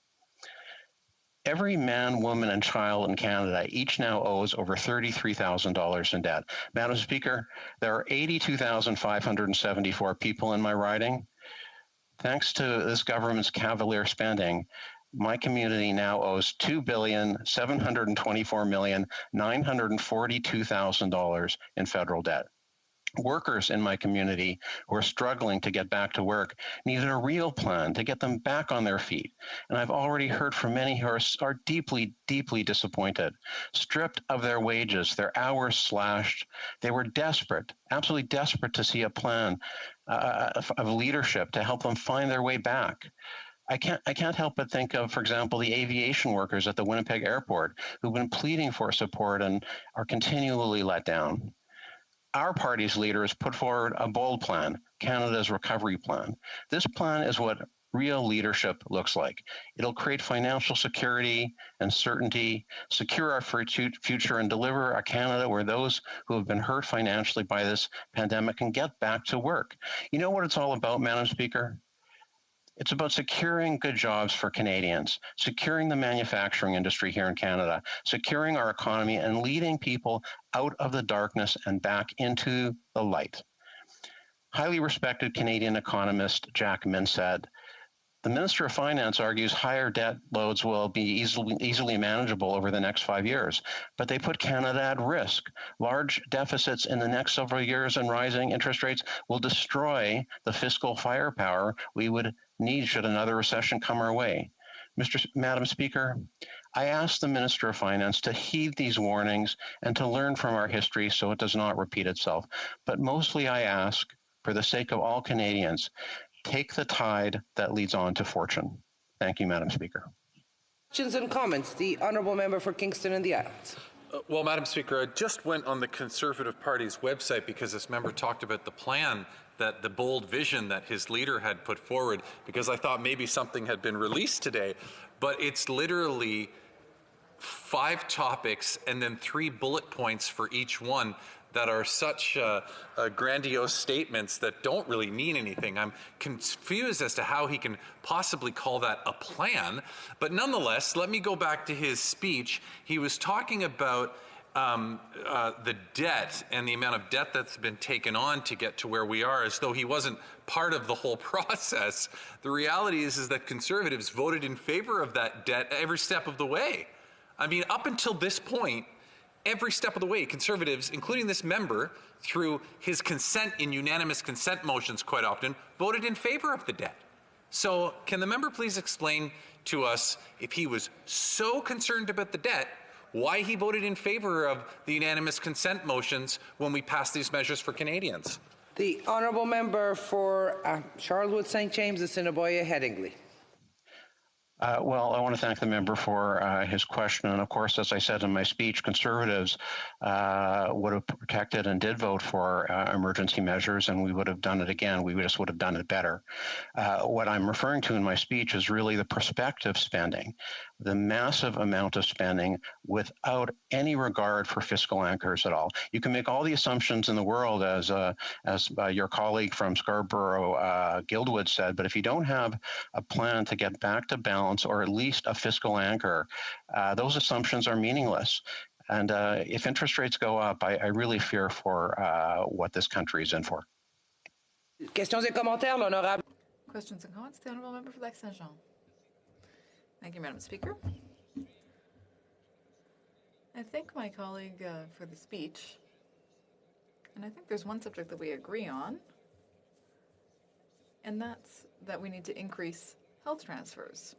F: Every man, woman, and child in Canada each now owes over $33,000 in debt. Madam Speaker, there are 82,574 people in my riding. Thanks to this government's cavalier spending, my community now owes $2,724,942,000 in federal debt. Workers in my community who are struggling to get back to work needed a real plan to get them back on their feet. And I've already heard from many who are deeply, deeply disappointed. Stripped of their wages, their hours slashed, they were desperate, absolutely desperate to see a plan of leadership to help them find their way back. I can't help but think of, for example, the aviation workers at the Winnipeg airport who've been pleading for support and are continually let down. Our party's leader has put forward a bold plan, Canada's recovery plan. This plan is what real leadership looks like. It'll create financial security and certainty, secure our future, and deliver a Canada where those who have been hurt financially by this pandemic can get back to work. You know what it's all about, Madam Speaker? It's about securing good jobs for Canadians, securing the manufacturing industry here in Canada, securing our economy, and leading people out of the darkness and back into the light. Highly respected Canadian economist Jack Min said, "The Minister of Finance argues higher debt loads will be easily manageable over the next 5 years, but they put Canada at risk. Large deficits in the next several years and rising interest rates will destroy the fiscal firepower we would need should another recession come our way." Madam Speaker, I ask the Minister of Finance to heed these warnings and to learn from our history so it does not repeat itself. But mostly I ask, for the sake of all Canadians, take the tide that leads on to fortune. Thank you, Madam Speaker.
G: Questions and comments. The Honourable Member for Kingston and the Islands.
H: Well, Madam Speaker, I just went on the Conservative Party's website because this member talked about the plan, that the bold vision that his leader had put forward, because I thought maybe something had been released today, but it's literally 5 topics and then 3 bullet points for each one that are such grandiose statements that don't really mean anything. I'm confused as to how he can possibly call that a plan. But nonetheless, let me go back to his speech. He was talking about the debt and the amount of debt that's been taken on to get to where we are, as though he wasn't part of the whole process. The reality is that Conservatives voted in favor of that debt every step of the way. I mean, up until this point, every step of the way, Conservatives, including this member, through his consent in unanimous consent motions quite often, voted in favor of the debt. So can the member please explain to us, if he was so concerned about the debt, why he voted in favor of the unanimous consent motions when we passed these measures for Canadians?
G: The Honourable Member for Charlotte St. James, Assiniboia, Headingley.
F: Well, I want to thank the member for his question. And of course, as I said in my speech, Conservatives would have protected and did vote for emergency measures, and we would have done it again. We just would have done it better. What I'm referring to in my speech is really the prospective spending, the massive amount of spending without any regard for fiscal anchors at all. You can make all the assumptions in the world, as your colleague from Scarborough, Guildwood, said, but if you don't have a plan to get back to balance, or at least a fiscal anchor, those assumptions are meaningless. And if interest rates go up, I really fear for what this country is in for.
G: Questions et commentaires, l'honorable.
C: Questions and comments, the Honourable Member for Lac-Saint-Jean. Thank you, Madam Speaker. I thank my colleague for the speech. And I think there's one subject that we agree on, and that's that we need to increase health transfers.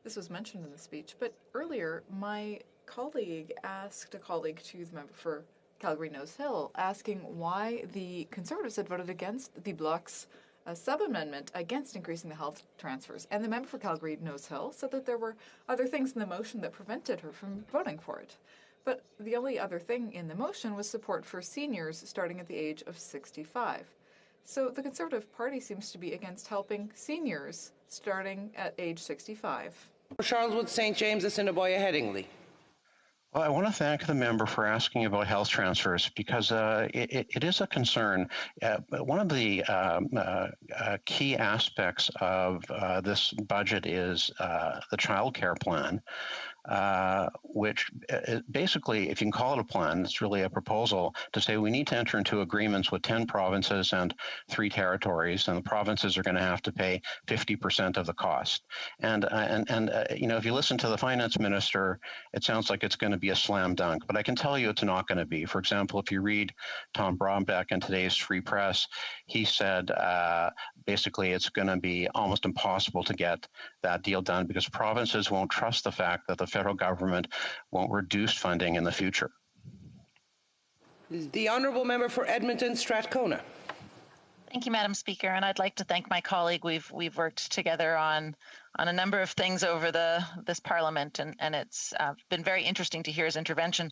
C: This was mentioned in the speech, but earlier my colleague asked a colleague to the member for Calgary-Nose Hill, asking why the Conservatives had voted against the Bloc's sub-amendment against increasing the health transfers. And the member for Calgary-Nose Hill said that there were other things in the motion that prevented her from voting for it. But the only other thing in the motion was support for seniors starting at the age of 65. So the Conservative Party seems to be against helping seniors starting at age 65.
G: Charlotte St. James, Assiniboia, Headingley.
F: Well, I want to thank the member for asking about health transfers because it is a concern. One of the key aspects of this budget is the child care plan, which basically, if you can call it a plan, it's really a proposal to say we need to enter into agreements with 10 provinces and 3 territories, and the provinces are going to have to pay 50% of the cost. And if you listen to the finance minister, it sounds like it's going to be a slam dunk, but I can tell you it's not going to be. For example, if you read Tom Brombeck in today's Free Press, he said basically it's going to be almost impossible to get that deal done because provinces won't trust the fact that the federal government won't reduce funding in the future.
G: The honourable member for Edmonton Strathcona.
K: Thank you, Madam Speaker, and I'd like to thank my colleague. We've worked together on a number of things over this Parliament, and it's been very interesting to hear his intervention.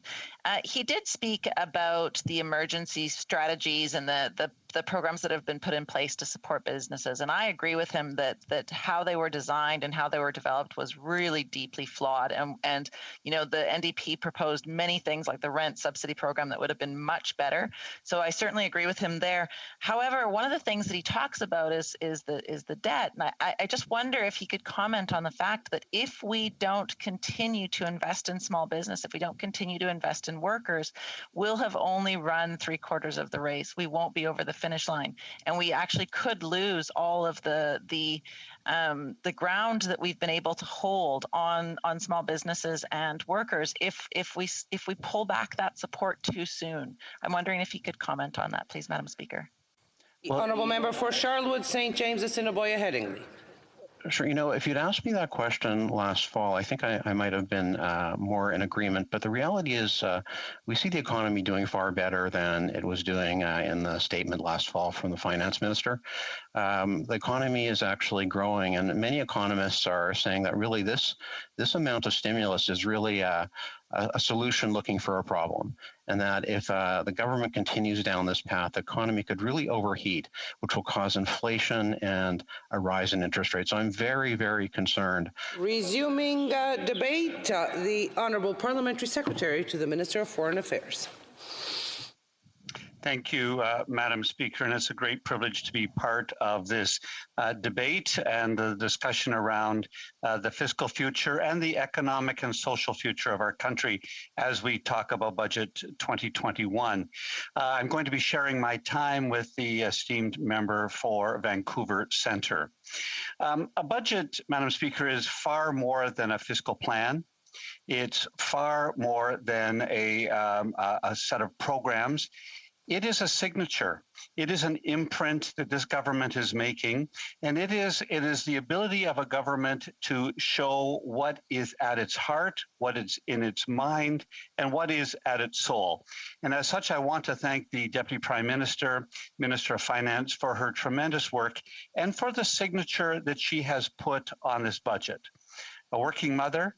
K: He did speak about the emergency strategies and the programs that have been put in place to support businesses, and I agree with him that how they were designed and how they were developed was really deeply flawed. And the NDP proposed many things like the rent subsidy program that would have been much better. So I certainly agree with him there. However, one of the things that he talks about is the debt, and I just wonder if he could comment on the fact that if we don't continue to invest in small business, if we don't continue to invest in workers, we'll have only run 3/4 of the race. We won't be over the finish line, and we actually could lose all of the ground that we've been able to hold on small businesses and workers if we pull back that support too soon. I'm wondering if he could comment on that, please, Madam Speaker.
G: The honourable member for Charlotte St. James, Assiniboia Headingley.
F: Sure. If you'd asked me that question last fall, I think I might have been more in agreement. But the reality is we see the economy doing far better than it was doing in the statement last fall from the finance minister. The economy is actually growing, and many economists are saying that really this amount of stimulus is really a solution looking for a problem, and that if the government continues down this path, the economy could really overheat, which will cause inflation and a rise in interest rates. So I'm very, very concerned.
G: Resuming debate, the Honourable Parliamentary Secretary to the Minister of Foreign Affairs.
S: Thank you, Madam Speaker, and it's a great privilege to be part of this debate and the discussion around the fiscal future and the economic and social future of our country as we talk about Budget 2021. I'm going to be sharing my time with the esteemed member for Vancouver Centre. A budget, Madam Speaker, is far more than a fiscal plan. It's far more than a set of programs. It is a signature. It is an imprint that this government is making, and it is the ability of a government to show what is at its heart, what is in its mind, and what is at its soul. And as such, I want to thank the Deputy Prime Minister, Minister of Finance, for her tremendous work and for the signature that she has put on this budget. A working mother,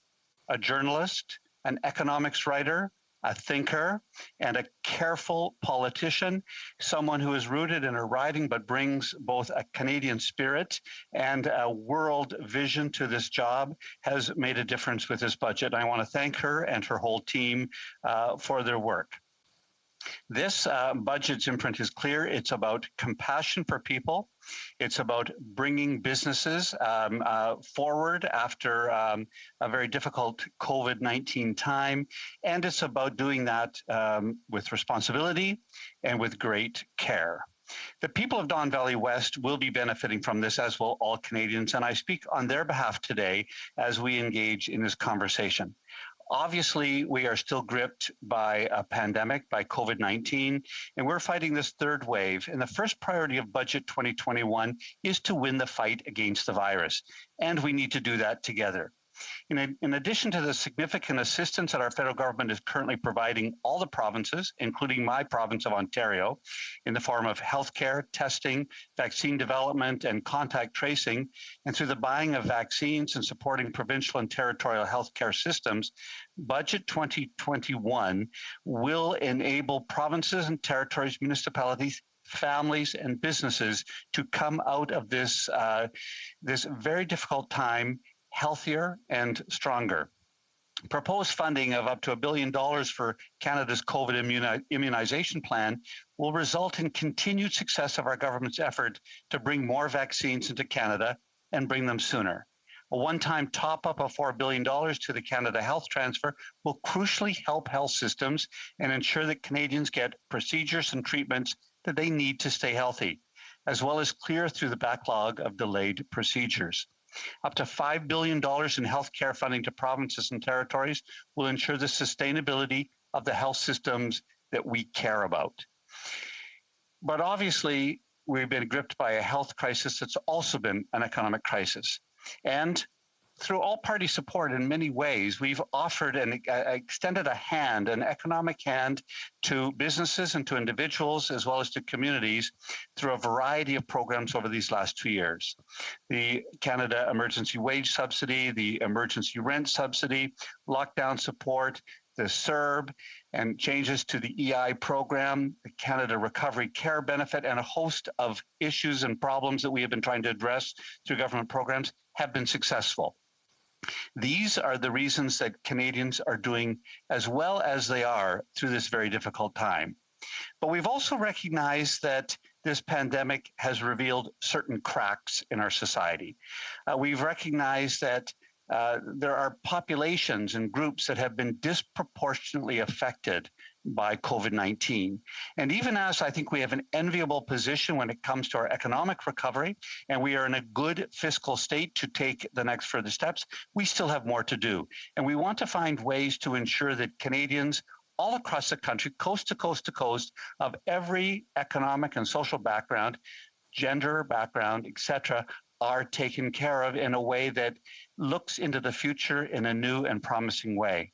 S: a journalist, an economics writer, a thinker, and a careful politician, someone who is rooted in her riding but brings both a Canadian spirit and a world vision to this job, has made a difference with this budget. I want to thank her and her whole team for their work. This budget's imprint is clear. It's about compassion for people. It's about bringing businesses forward after a very difficult COVID-19 time. And it's about doing that with responsibility and with great care. The people of Don Valley West will be benefiting from this, as will all Canadians, and I speak on their behalf today as we engage in this conversation. Obviously, we are still gripped by a pandemic, by COVID-19, and we're fighting this third wave. And the first priority of Budget 2021 is to win the fight against the virus, and we need to do that together. In addition to the significant assistance that our federal government is currently providing all the provinces, including my province of Ontario, in the form of healthcare, testing, vaccine development, and contact tracing, and through the buying of vaccines and supporting provincial and territorial healthcare systems, Budget 2021 will enable provinces and territories, municipalities, families, and businesses to come out of this very difficult time healthier and stronger.
B: Proposed funding of up to $1 billion for Canada's COVID immunization plan will result in continued success of our government's effort to bring more vaccines into Canada and bring them sooner. A one-time top-up of $4 billion to the Canada Health Transfer will crucially help health systems and ensure that Canadians get procedures and treatments that they need to stay healthy, as well as clear through the backlog of delayed procedures. Up to $5 billion in healthcare funding to provinces and territories will ensure the sustainability of the health systems that we care about. But obviously, we've been gripped by a health crisis that's also been an economic crisis. And through all-party support in many ways, we've offered and extended a hand, an economic hand, to businesses and to individuals, as well as to communities, through a variety of programs over these last 2 years. The Canada Emergency Wage Subsidy, the Emergency Rent Subsidy, lockdown support, the CERB, and changes to the EI program, the Canada Recovery Care Benefit, and a host of issues and problems that we have been trying to address through government programs have been successful. These are the reasons that Canadians are doing as well as they are through this very difficult time. But we've also recognized that this pandemic has revealed certain cracks in our society. We've recognized that there are populations and groups that have been disproportionately affected by COVID-19. And even as I think we have an enviable position when it comes to our economic recovery, and we are in a good fiscal state to take the next further steps, we still have more to do. And we want to find ways to ensure that Canadians all across the country, coast to coast to coast, of every economic and social background, gender background, etc., are taken care of in a way that looks into the future in a new and promising way.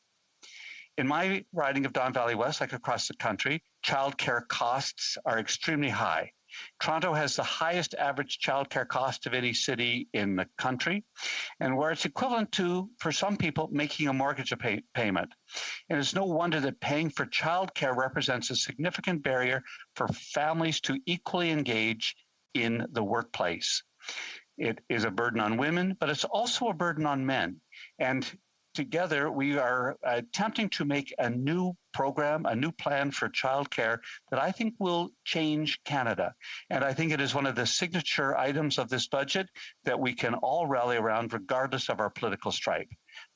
B: In my riding of Don Valley West, like across the country, childcare costs are extremely high. Toronto has the highest average childcare cost of any city in the country, and where it's equivalent to, for some people, making a mortgage payment. And it's no wonder that paying for childcare represents a significant barrier for families to equally engage in the workplace. It is a burden on women, but it's also a burden on men. And together, we are attempting to make a new program, a new plan for childcare that I think will change Canada. And I think it is one of the signature items of this budget that we can all rally around regardless of our political stripe.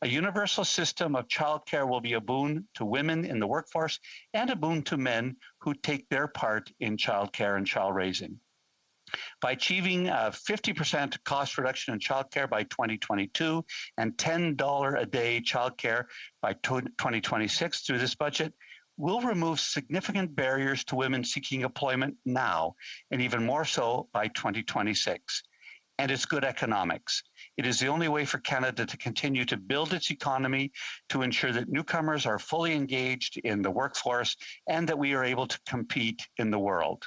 B: A universal system of childcare will be a boon to women in the workforce and a boon to men who take their part in childcare and child raising. By achieving a 50% cost reduction in childcare by 2022 and $10 a day childcare by 2026 through this budget, we'll remove significant barriers to women seeking employment now, and even more so by 2026. And it's good economics. It is the only way for Canada to continue to build its economy, to ensure that newcomers are fully engaged in the workforce, and that we are able to compete in the world.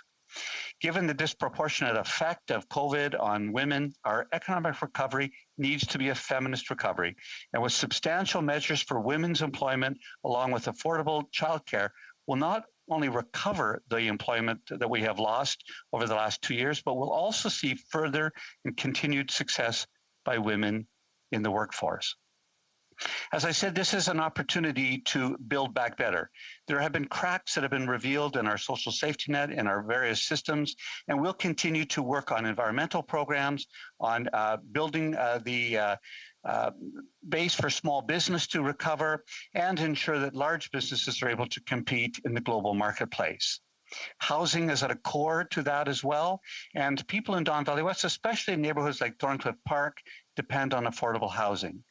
B: Given the disproportionate effect of COVID on women, our economic recovery needs to be a feminist recovery. And with substantial measures for women's employment, along with affordable childcare, will not only recover the employment that we have lost over the last 2 years, but will also see further and continued success by women in the workforce. As I said, this is an opportunity to build back better. There have been cracks that have been revealed in our social safety net, in our various systems, and we'll continue to work on environmental programs, on building the base for small business to recover, and ensure that large businesses are able to compete in the global marketplace. Housing is at a core to that as well, and people in Don Valley West, especially in neighborhoods like Thorncliffe Park, depend on affordable housing.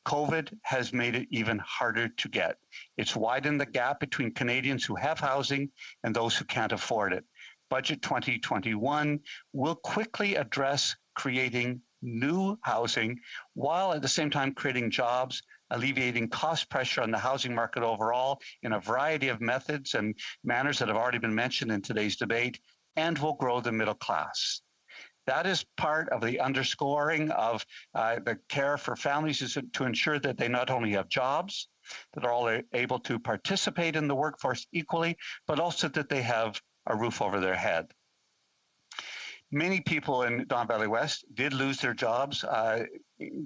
B: COVID has made it even harder to get. It's widened the gap between Canadians who have housing and those who can't afford it. Budget 2021 will quickly address creating new housing while at the same time creating jobs, alleviating cost pressure on the housing market overall in a variety of methods and manners that have already been mentioned in today's debate, and will grow the middle class. That is part of the underscoring of the care for families, is to ensure that they not only have jobs, that are all able to participate in the workforce equally, but also that they have a roof over their head. Many people in Don Valley West did lose their jobs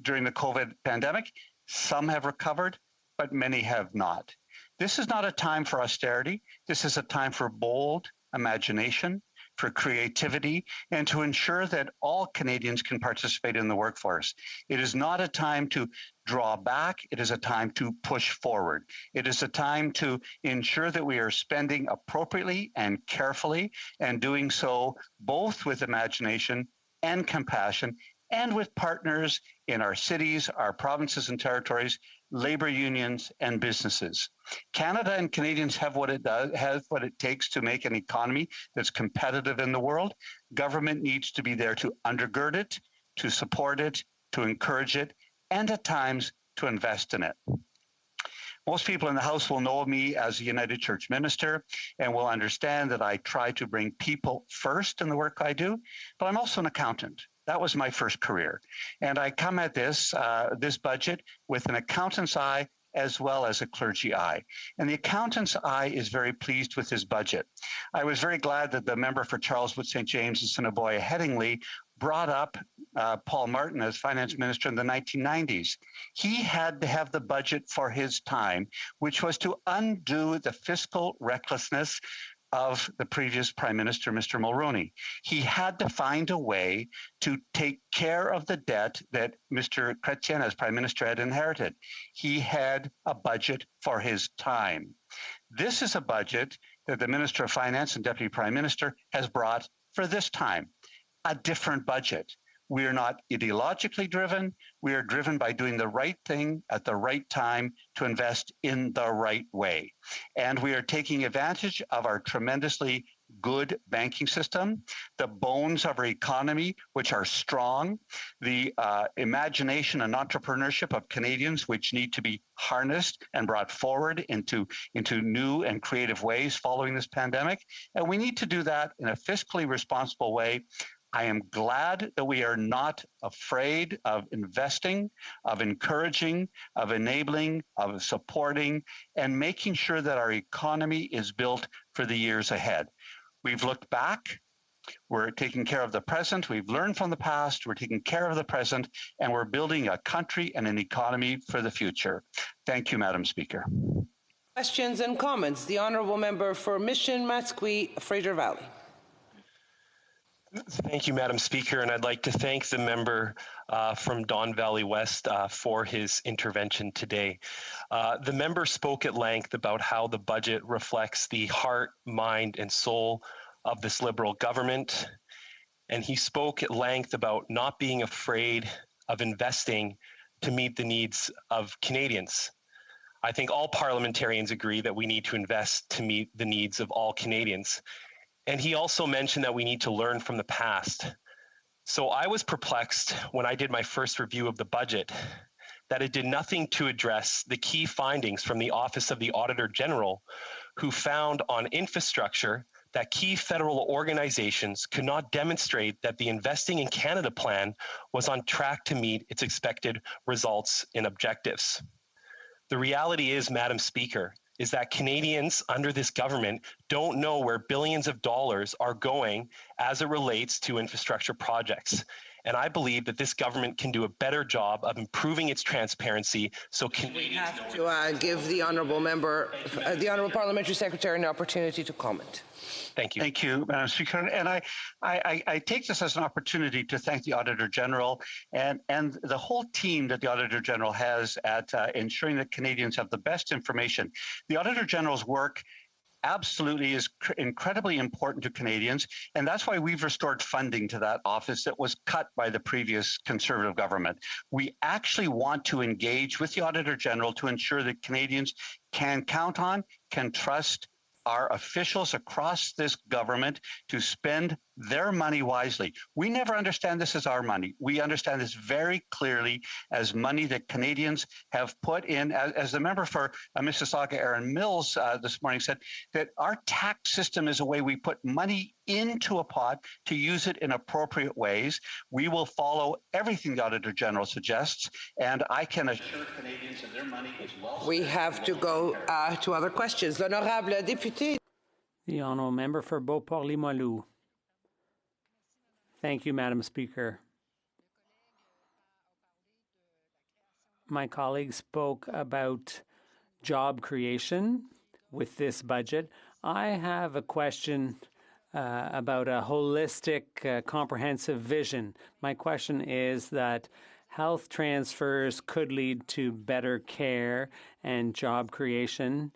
B: during the COVID pandemic. Some have recovered, but many have not. This is not a time for austerity. This is a time for bold imagination, for creativity, and to ensure that all Canadians can participate in the workforce. It is not a time to draw back. It is a time to push forward. It is a time to ensure that we are spending appropriately and carefully, and doing so both with imagination and compassion, and with partners in our cities, our provinces and territories, labor unions, and businesses. Canada and Canadians have what it takes to make an economy that's competitive in the world. Government needs to be there to undergird it, to support it, to encourage it, and at times to invest in it. Most people in the House will know me as a United Church minister and will understand that I try to bring people first in the work I do, but I'm also an accountant. That was my first career. And I come at this budget with an accountant's eye as well as a clergy eye. And the accountant's eye is very pleased with his budget. I was very glad that the member for Charleswood, St. James, and Assiniboia Headingley brought up Paul Martin as finance minister in the 1990s. He had to have the budget for his time, which was to undo the fiscal recklessness of the previous Prime Minister, Mr. Mulroney. He had to find a way to take care of the debt that Mr. Chrétien, as Prime Minister, had inherited. He had a budget for his time. This is a budget that the Minister of Finance and Deputy Prime Minister has brought for this time, a different budget. We are not ideologically driven. We are driven by doing the right thing at the right time to invest in the right way. And we are taking advantage of our tremendously good banking system, the bones of our economy, which are strong, the imagination and entrepreneurship of Canadians, which need to be harnessed and brought forward into new and creative ways following this pandemic. And we need to do that in a fiscally responsible way. I am glad that we are not afraid of investing, of encouraging, of enabling, of supporting, and making sure that our economy is built for the years ahead. We've looked back, we're taking care of the present, we've learned from the past, we're taking care of the present, and we're building a country and an economy for the future. Thank you, Madam Speaker.
G: Questions and comments. The Honourable Member for Mission, Matsqui, Fraser Valley.
D: Thank you, Madam Speaker, and I'd like to thank the member from Don Valley West for his intervention today. The member spoke at length about how the budget reflects the heart, mind, and soul of this Liberal government, and he spoke at length about not being afraid of investing to meet the needs of Canadians. I think all parliamentarians agree that we need to invest to meet the needs of all Canadians. And he also mentioned that we need to learn from the past. So I was perplexed when I did my first review of the budget that it did nothing to address the key findings from the Office of the Auditor General, who found on infrastructure that key federal organizations could not demonstrate that the Investing in Canada plan was on track to meet its expected results and objectives. The reality is, Madam Speaker, is that Canadians under this government don't know where billions of dollars are going as it relates to infrastructure projects. And I believe that this government can do a better job of improving its transparency so Canadians
G: We have to give the Honourable Member, the Honourable Parliamentary Secretary an opportunity to comment.
D: Thank you.
B: Thank you, Madam Speaker. And I take this as an opportunity to thank the Auditor General and the whole team that the Auditor General has at ensuring that Canadians have the best information. The Auditor General's work absolutely is incredibly important to Canadians, and that's why we've restored funding to that office that was cut by the previous Conservative government. We actually want to engage with the Auditor General to ensure that Canadians can count on, can trust our officials across this government to spend their money wisely. We never understand this as our money. We understand this very clearly as money that Canadians have put in. As the member for Mississauga, Aaron Mills, this morning said, that our tax system is a way we put money into a pot to use it in appropriate ways. We will follow everything the Auditor General suggests, and I can assure Canadians that their money is well spent.
G: We have to go to other questions. L'honorable député.
J: The Honourable Member for Beauport-Limoilou. Thank you, Madam Speaker. My colleague spoke about job creation with this budget. I have a question about a holistic, comprehensive vision. My question is that health transfers could lead to better care and job creation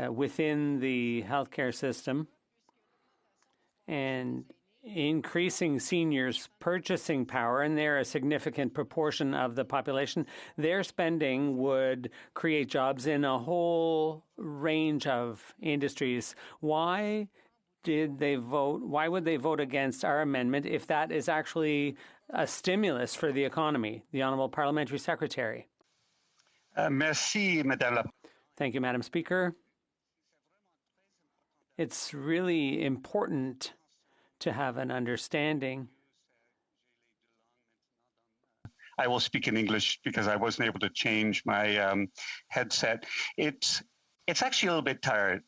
J: within the healthcare system, and increasing seniors' purchasing power, and they're a significant proportion of the population. Their spending would create jobs in a whole range of industries. Why would they vote against our amendment if that is actually a stimulus for the economy? The Honourable Parliamentary Secretary.
B: Merci, Madame la.
J: Thank you, Madam Speaker. It's really important to have an understanding.
B: I will speak in English because I wasn't able to change my headset. It's actually a little bit tired.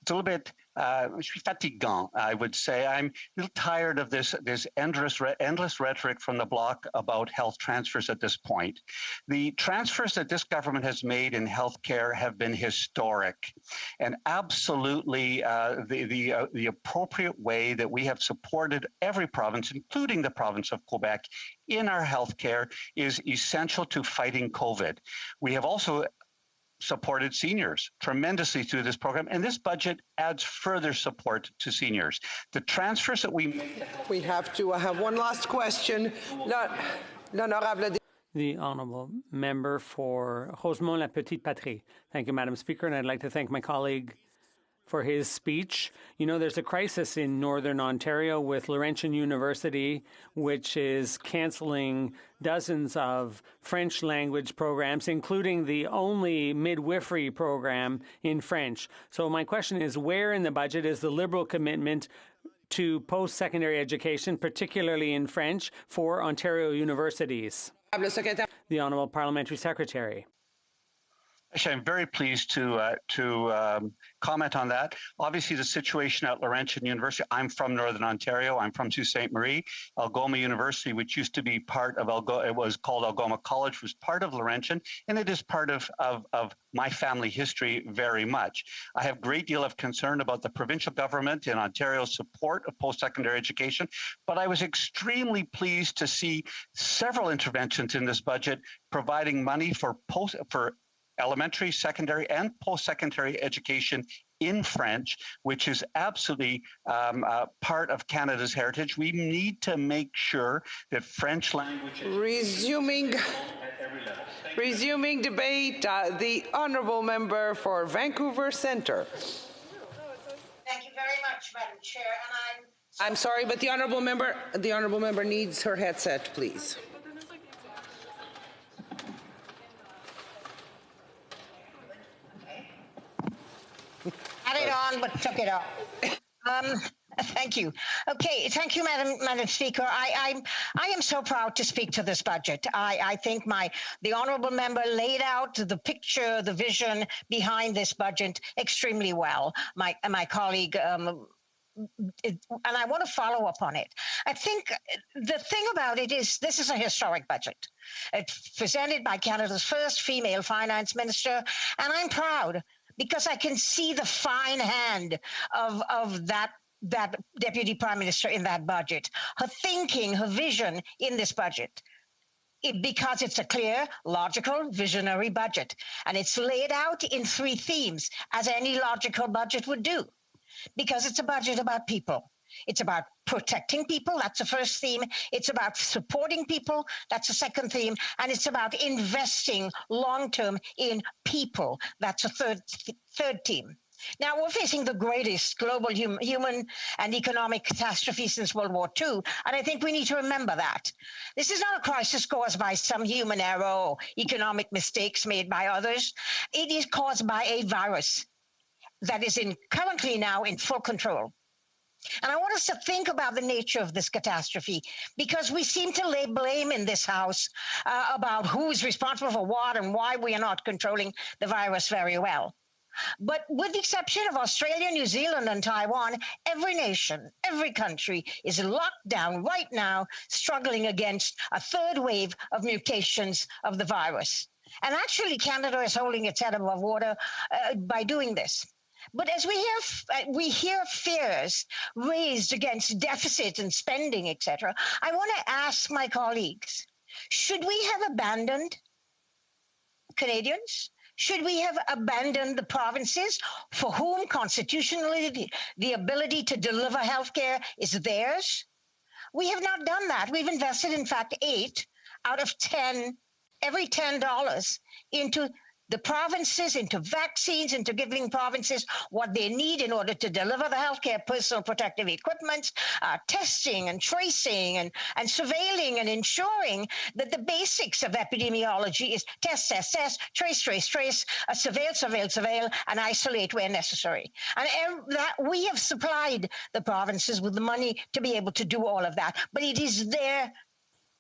B: It's a little bit fatigant, I would say. I'm a little tired of this endless rhetoric from the Bloc about health transfers at this point. The transfers that this government has made in healthcare have been historic, and absolutely the appropriate way that we have supported every province, including the province of Quebec, in our healthcare is essential to fighting COVID. We have also supported seniors tremendously through this program, and this budget adds further support to seniors. The transfers that we make...
G: We have to have one last question.
J: The Honourable Member for Rosemont-la-Petite-Patrie. Thank you, Madam Speaker, and I'd like to thank my colleague for his speech. You know, there's a crisis in Northern Ontario with Laurentian University, which is cancelling dozens of French language programs, including the only midwifery program in French. So my question is, where in the budget is the Liberal commitment to post-secondary education, particularly in French, for Ontario universities? The Honourable Parliamentary Secretary.
B: Actually, I'm very pleased to comment on that. Obviously, the situation at Laurentian University, I'm from Northern Ontario. I'm from Sault Ste. Marie. Algoma University, which used to be part of it was called Algoma College, was part of Laurentian, and it is part of my family history very much. I have a great deal of concern about the provincial government in Ontario's support of post-secondary education, but I was extremely pleased to see several interventions in this budget providing money for elementary, secondary, and post-secondary education in French, which is absolutely part of Canada's heritage. We need to make sure that French language...
G: Resuming debate, the Honourable Member for Vancouver Centre.
L: Thank you very much, Madam Chair. And
G: I'm sorry, but the Honourable Member needs her headset, please.
L: Had it on, but took it off. Thank you. Okay, thank you, Madam Speaker. I am so proud to speak to this budget. I think the honourable member laid out the picture, the vision behind this budget extremely well. My colleague. And I want to follow up on it. I think the thing about it is this is a historic budget. It's presented by Canada's first female finance minister, and I'm proud because I can see the fine hand of that Deputy Prime Minister in that budget, her thinking, her vision in this budget. Because it's a clear, logical, visionary budget. And it's laid out in 3 themes, as any logical budget would do. Because it's a budget about people. It's about protecting people. That's the first theme. It's about supporting people. That's the second theme. And it's about investing long-term in people. That's a third theme. Now, we're facing the greatest global human and economic catastrophe since World War II, and I think we need to remember that. This is not a crisis caused by some human error or economic mistakes made by others. It is caused by a virus that is currently now in full control. And I want us to think about the nature of this catastrophe, because we seem to lay blame in this House about who's responsible for what and why we are not controlling the virus very well. But with the exception of Australia, New Zealand, and Taiwan, every nation, every country is locked down right now, struggling against a third wave of mutations of the virus. And actually, Canada is holding its head above water by doing this. But as we hear fears raised against deficit and spending, etc., I want to ask my colleagues, should we have abandoned Canadians? Should we have abandoned the provinces for whom constitutionally the ability to deliver healthcare is theirs? We have not done that. We've invested, in fact, 8 out of 10, every $10 into the provinces, into vaccines, into giving provinces what they need in order to deliver the healthcare, personal protective equipment, testing and tracing and surveilling and ensuring that the basics of epidemiology is test, trace, surveil, and isolate where necessary. And that we have supplied the provinces with the money to be able to do all of that, but it is their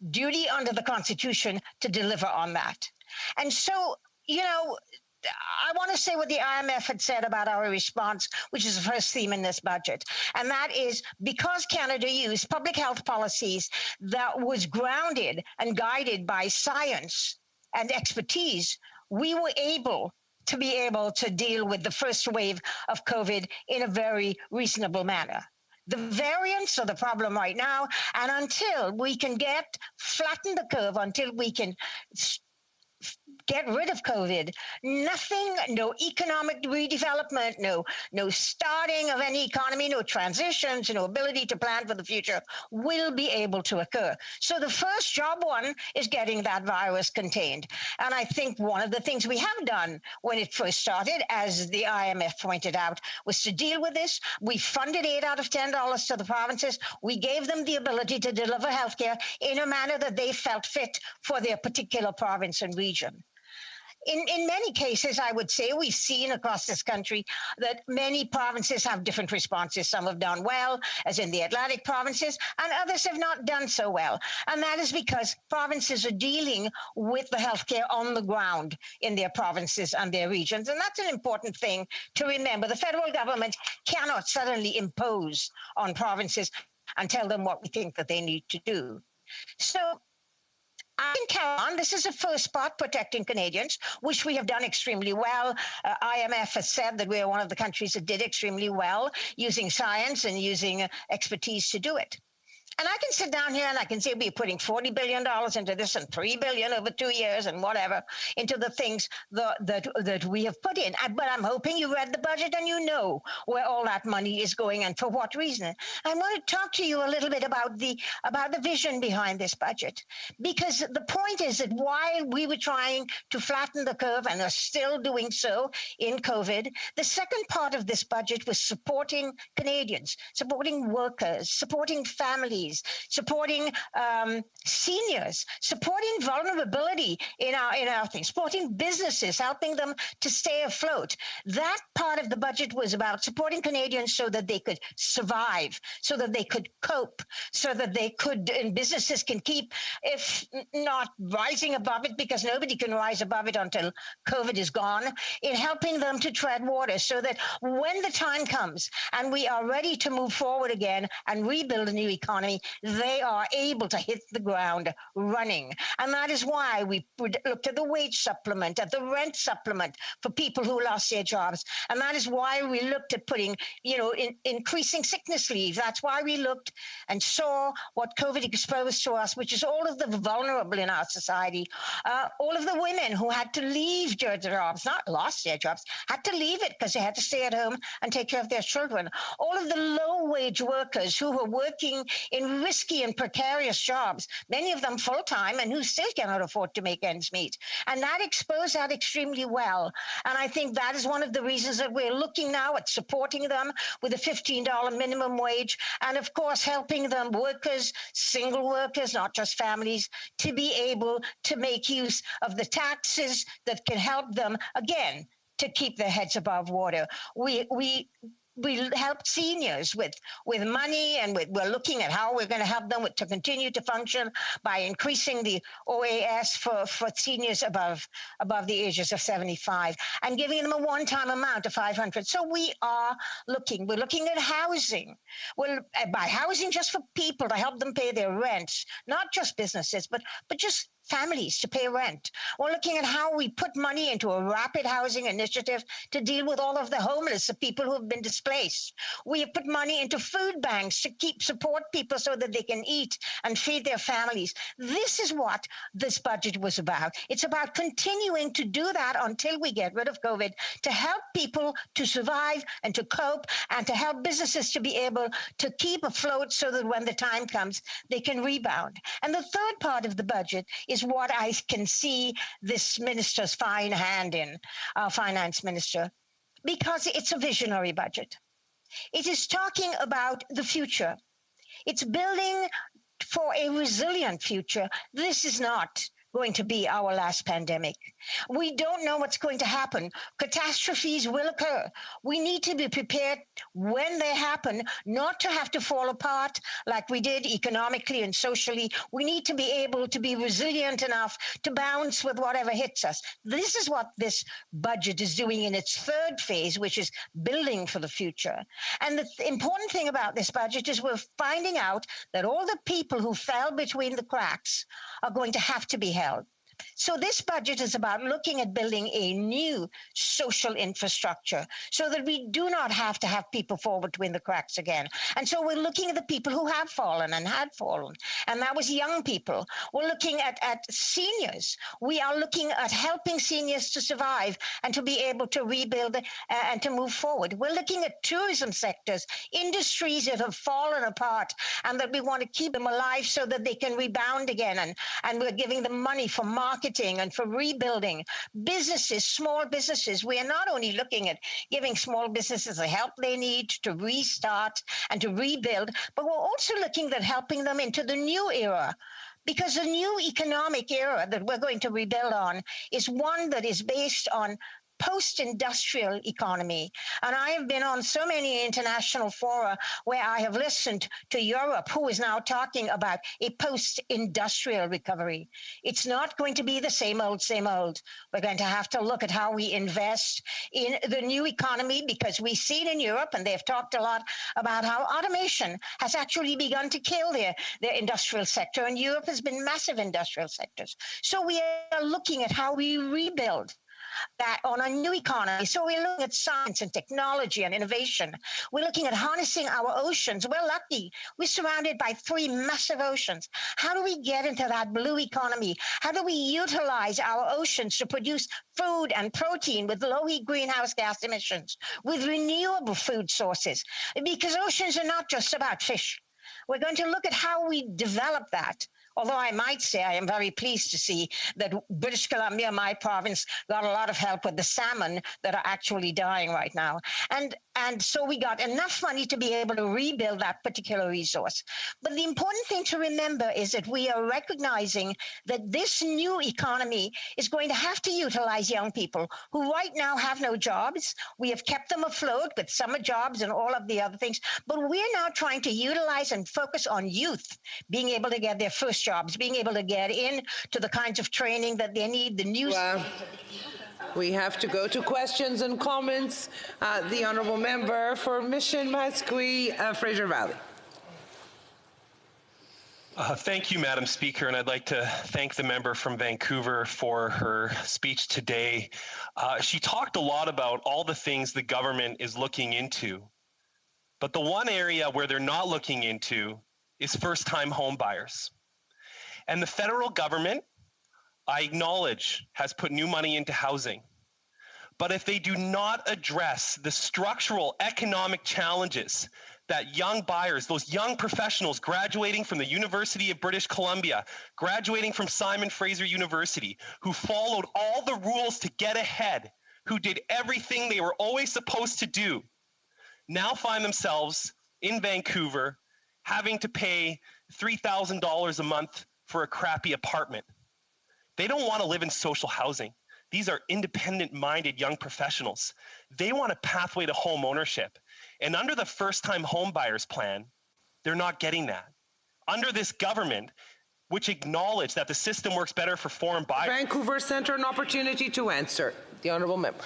L: duty under the Constitution to deliver on that. And so, I want to say what the IMF had said about our response, which is the first theme in this budget. And that is because Canada used public health policies that was grounded and guided by science and expertise, we were able to deal with the first wave of COVID in a very reasonable manner. The variants are the problem right now. And until we can flatten the curve, until we can get rid of COVID, nothing, no economic redevelopment, no starting of any economy, no transitions, no ability to plan for the future will be able to occur. So the first job one is getting that virus contained. And I think one of the things we have done when it first started, as the IMF pointed out, was to deal with this. We funded 8 out of $10 to the provinces. We gave them the ability to deliver healthcare in a manner that they felt fit for their particular province and region. In many cases, I would say we've seen across this country that many provinces have different responses. Some have done well, as in the Atlantic provinces, and others have not done so well. And that is because provinces are dealing with the healthcare on the ground in their provinces and their regions. And that's an important thing to remember. The federal government cannot suddenly impose on provinces and tell them what we think that they need to do. So I can count on. This is a first part, protecting Canadians, which we have done extremely well. IMF has said that we are one of the countries that did extremely well using science and using expertise to do it. And I can sit down here and I can say we're putting $40 billion into this and $3 billion over 2 years and whatever into the things that we have put in. But I'm hoping you read the budget and you know where all that money is going and for what reason. I want to talk to you a little bit about the vision behind this budget, because the point is that while we were trying to flatten the curve and are still doing so in COVID, the second part of this budget was supporting Canadians, supporting workers, supporting families, supporting seniors, supporting vulnerability in our things, supporting businesses, helping them to stay afloat. That part of the budget was about supporting Canadians so that they could survive, so that they could cope, so that they could, and businesses can keep, if not rising above it, because nobody can rise above it until COVID is gone, in helping them to tread water so that when the time comes and we are ready to move forward again and rebuild a new economy, they are able to hit the ground running. And that is why we looked at the wage supplement, at the rent supplement for people who lost their jobs. And that is why we looked at putting, increasing sickness leave. That's why we looked and saw what COVID exposed to us, which is all of the vulnerable in our society, all of the women who had to leave their jobs, not lost their jobs, had to leave it because they had to stay at home and take care of their children. All of the low-wage workers who were working in risky and precarious jobs, many of them full-time, and who still cannot afford to make ends meet. And that exposed that extremely well. And I think that is one of the reasons that we're looking now at supporting them with a $15 minimum wage, and of course helping them, workers, single workers, not just families, to be able to make use of the taxes that can help them, again, to keep their heads above water. We we helped seniors with money, and we're looking at how we're going to help them to continue to function by increasing the OAS for seniors above the ages of 75 and giving them a one-time amount of $500. So we're looking at housing. Well, by housing just for people to help them pay their rents, not just businesses, but just families to pay rent. We're looking at how we put money into a rapid housing initiative to deal with all of the homeless, the people who have been displaced. We have put money into food banks to support people so that they can eat and feed their families. This is what this budget was about. It's about continuing to do that until we get rid of COVID, to help people to survive and to cope, and to help businesses to be able to keep afloat so that when the time comes, they can rebound. And the third part of the budget is what I can see this minister's fine hand in, our finance minister, because it's a visionary budget. It is talking about the future. It's building for a resilient future. This is not going to be our last pandemic. We don't know what's going to happen. Catastrophes will occur. We need to be prepared when they happen, not to have to fall apart like we did economically and socially. We need to be able to be resilient enough to bounce with whatever hits us. This is what this budget is doing in its third phase, which is building for the future. And the important thing about this budget is we're finding out that all the people who fell between the cracks are going to have to be held. So this budget is about looking at building a new social infrastructure so that we do not have to have people fall between the cracks again. And so we're looking at the people who have fallen and had fallen, and that was young people. We're looking at seniors. We are looking at helping seniors to survive and to be able to rebuild and to move forward. We're looking at tourism sectors, industries that have fallen apart, and that we want to keep them alive so that they can rebound again. And we're giving them money for marketing and for rebuilding. Businesses, small businesses, we are not only looking at giving small businesses the help they need to restart and to rebuild, but we're also looking at helping them into the new era. Because the new economic era that we're going to rebuild on is one that is based on post-industrial economy. And I have been on so many international fora where I have listened to Europe, who is now talking about a post-industrial recovery. It's not going to be the same old, same old. We're going to have to look at how we invest in the new economy, because we've seen in Europe, and they've talked a lot about how automation has actually begun to kill their industrial sector, and Europe has been massive industrial sectors. So we are looking at how we rebuild that on a new economy. So we're looking at science and technology and innovation. We're looking at harnessing our oceans. We're lucky. We're surrounded by 3 massive oceans. How do we get into that blue economy? How do we utilize our oceans to produce food and protein with low greenhouse gas emissions, with renewable food sources? Because oceans are not just about fish. We're going to look at how we develop that. Although I might say I am very pleased to see that British Columbia, my province, got a lot of help with the salmon that are actually dying right now. And so we got enough money to be able to rebuild that particular resource. But the important thing to remember is that we are recognizing that this new economy is going to have to utilize young people who right now have no jobs. We have kept them afloat with summer jobs and all of the other things. But we're now trying to utilize and focus on youth being able to get their first jobs, being able to get into the kinds of training that they need, the new...
G: We have to go to questions and comments. The Honourable Member for Mission Musqueam, Fraser Valley.
D: Thank you, Madam Speaker, and I'd like to thank the member from Vancouver for her speech today. She talked a lot about all the things the government is looking into, but the one area where they're not looking into is first-time home buyers. And the federal government, I acknowledge, has put new money into housing. But if they do not address the structural economic challenges that young buyers, those young professionals graduating from the University of British Columbia, graduating from Simon Fraser University, who followed all the rules to get ahead, who did everything they were always supposed to do, now find themselves in Vancouver having to pay $3,000 a month for a crappy apartment. They don't want to live in social housing. These are independent-minded young professionals. They want a pathway to home ownership. And under the first-time homebuyers plan, they're not getting that. Under this government, which acknowledged that the system works better for foreign buyers.
G: Vancouver Centre, an opportunity to answer. The honourable member.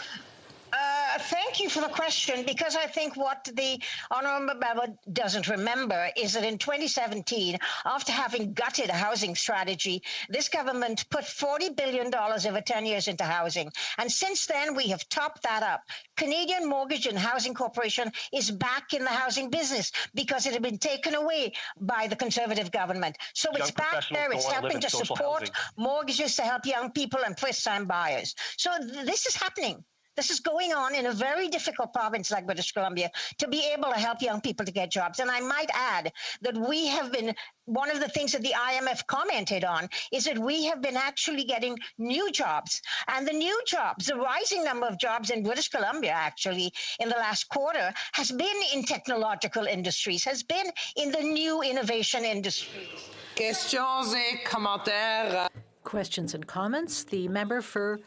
L: Thank you for the question, because I think what the honourable member doesn't remember is that in 2017, after having gutted a housing strategy, this government put $40 billion over 10 years into housing. And since then, we have topped that up. Canadian Mortgage and Housing Corporation is back in the housing business because it had been taken away by the Conservative government. So it's back there. It's helping to support mortgages to help young people and first-time buyers. So this is happening. This is going on in a very difficult province like British Columbia to be able to help young people to get jobs. And I might add that we have been, one of the things that the IMF commented on is that we have been actually getting new jobs. And the new jobs, the rising number of jobs in British Columbia actually in the last quarter has been in technological industries, has been in the new innovation industries.
G: Questions et commentaires.
N: Questions and comments. The member for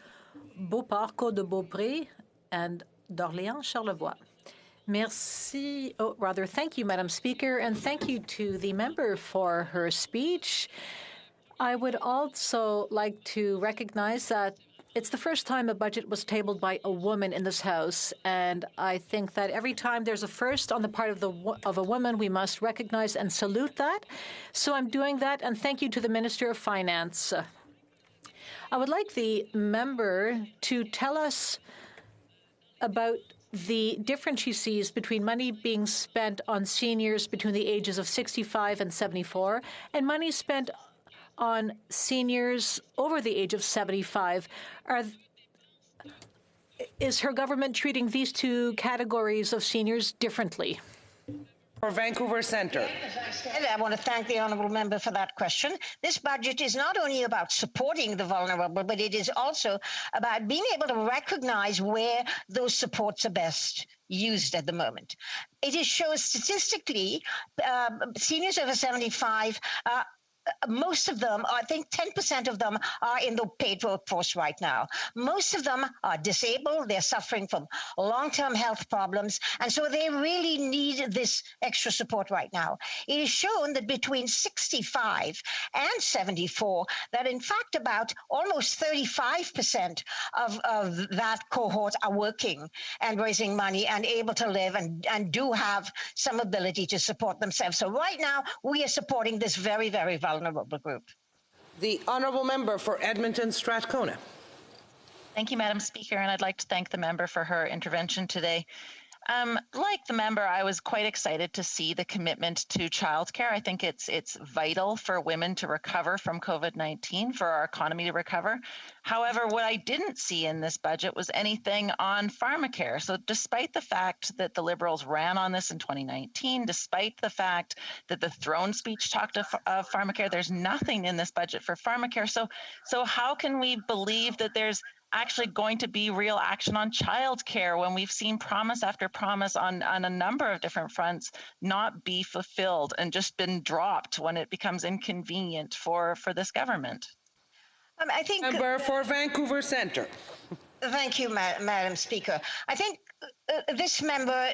N: Beauport, Côte de Beaupré, and d'Orléans, Charlevoix. Merci, thank you, Madam Speaker, and thank you to the member for her speech. I would also like to recognize that it's the first time a budget was tabled by a woman in this House, and I think that every time there's a first on the part of a woman, we must recognize and salute that. So I'm doing that, and thank you to the Minister of Finance. I would like the member to tell us about the difference she sees between money being spent on seniors between the ages of 65 and 74 and money spent on seniors over the age of 75. Is her government treating these two categories of seniors differently?
G: For Vancouver Centre.
L: As I said, I want to thank the honourable member for that question. This budget is not only about supporting the vulnerable, but it is also about being able to recognise where those supports are best used at the moment. It shows statistically seniors over 75 most of them, I think 10% of them are in the paid workforce right now. Most of them are disabled. They're suffering from long-term health problems. And so they really need this extra support right now. It is shown that between 65 and 74, that in fact about almost 35% of that cohort are working and raising money and able to live and do have some ability to support themselves. So right now, we are supporting this very, very vulnerable group.
G: The honourable member for Edmonton Strathcona.
K: Thank you, Madam Speaker, and I'd like to thank the member for her intervention today. Like the member, I was quite excited to see the commitment to childcare. I think it's vital for women to recover from COVID-19, for our economy to recover. However, what I didn't see in this budget was anything on pharmacare. So despite the fact that the Liberals ran on this in 2019, despite the fact that the throne speech talked of pharmacare, there's nothing in this budget for pharmacare. So how can we believe that there's actually going to be real action on childcare when we've seen promise after promise on a number of different fronts not be fulfilled and just been dropped when it becomes inconvenient for this government?
L: I think
G: member for Vancouver Centre.
L: Thank you, Madam Speaker. I think this member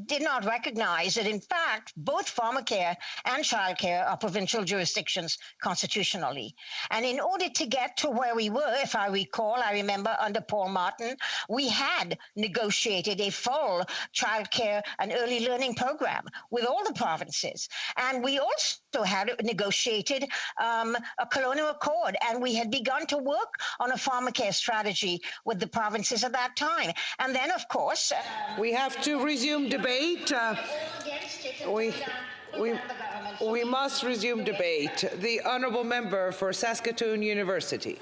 L: did not recognize that, in fact, both pharmacare and childcare are provincial jurisdictions constitutionally. And in order to get to where we were, if I recall, I remember under Paul Martin, we had negotiated a full childcare and early learning program with all the provinces. And we also had negotiated a colonial accord, and we had begun to work on a pharmacare strategy with the provinces at that time. And then, of course,
G: we have to resume debate. We must resume debate. The honourable member for Saskatoon University.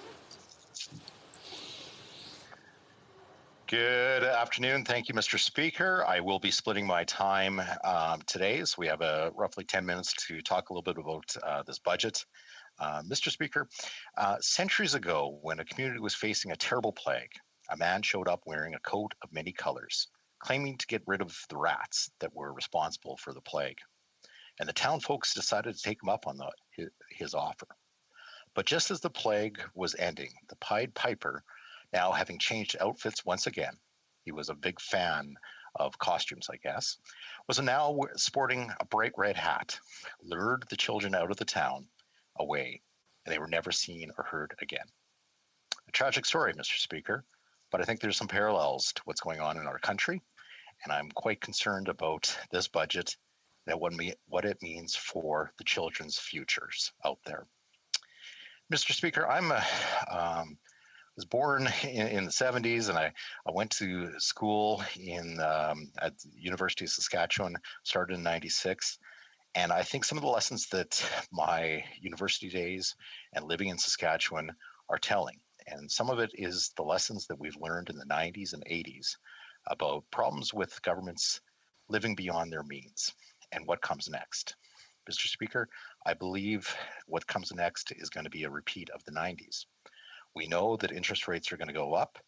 M: Good afternoon. Thank you, Mr. Speaker. I will be splitting my time today, so we have roughly 10 minutes to talk a little bit about this budget. Mr. Speaker, centuries ago, when a community was facing a terrible plague, a man showed up wearing a coat of many colors, claiming to get rid of the rats that were responsible for the plague. And the town folks decided to take him up on his offer. But just as the plague was ending, the Pied Piper, now having changed outfits once again, he was a big fan of costumes, I guess, was now sporting a bright red hat, lured the children out of the town away, and they were never seen or heard again. A tragic story, Mr. Speaker, but I think there's some parallels to what's going on in our country, and I'm quite concerned about this budget and what it means for the children's futures out there. Mr. Speaker, was born in the 70s, and I went to school at the University of Saskatchewan, started in 96. And I think some of the lessons that my university days and living in Saskatchewan are telling. And some of it is the lessons that we've learned in the 90s and 80s about problems with governments living beyond their means and what comes next. Mr. Speaker, I believe what comes next is going to be a repeat of the 90s. We know that interest rates are going to go up,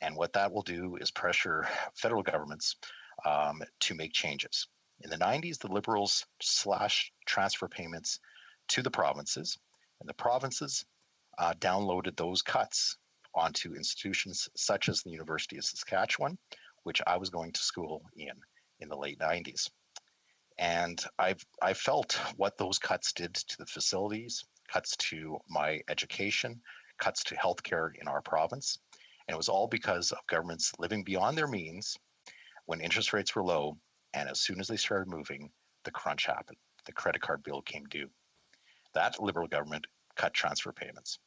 M: and what that will do is pressure federal governments to make changes. In the 90s, the Liberals slashed transfer payments to the provinces, and the provinces downloaded those cuts onto institutions such as the University of Saskatchewan, which I was going to school in the late 90s. And I felt what those cuts did to the facilities, cuts to my education, cuts to healthcare in our province. And it was all because of governments living beyond their means when interest rates were low. And as soon as they started moving, the crunch happened. The credit card bill came due. That Liberal government cut transfer payments,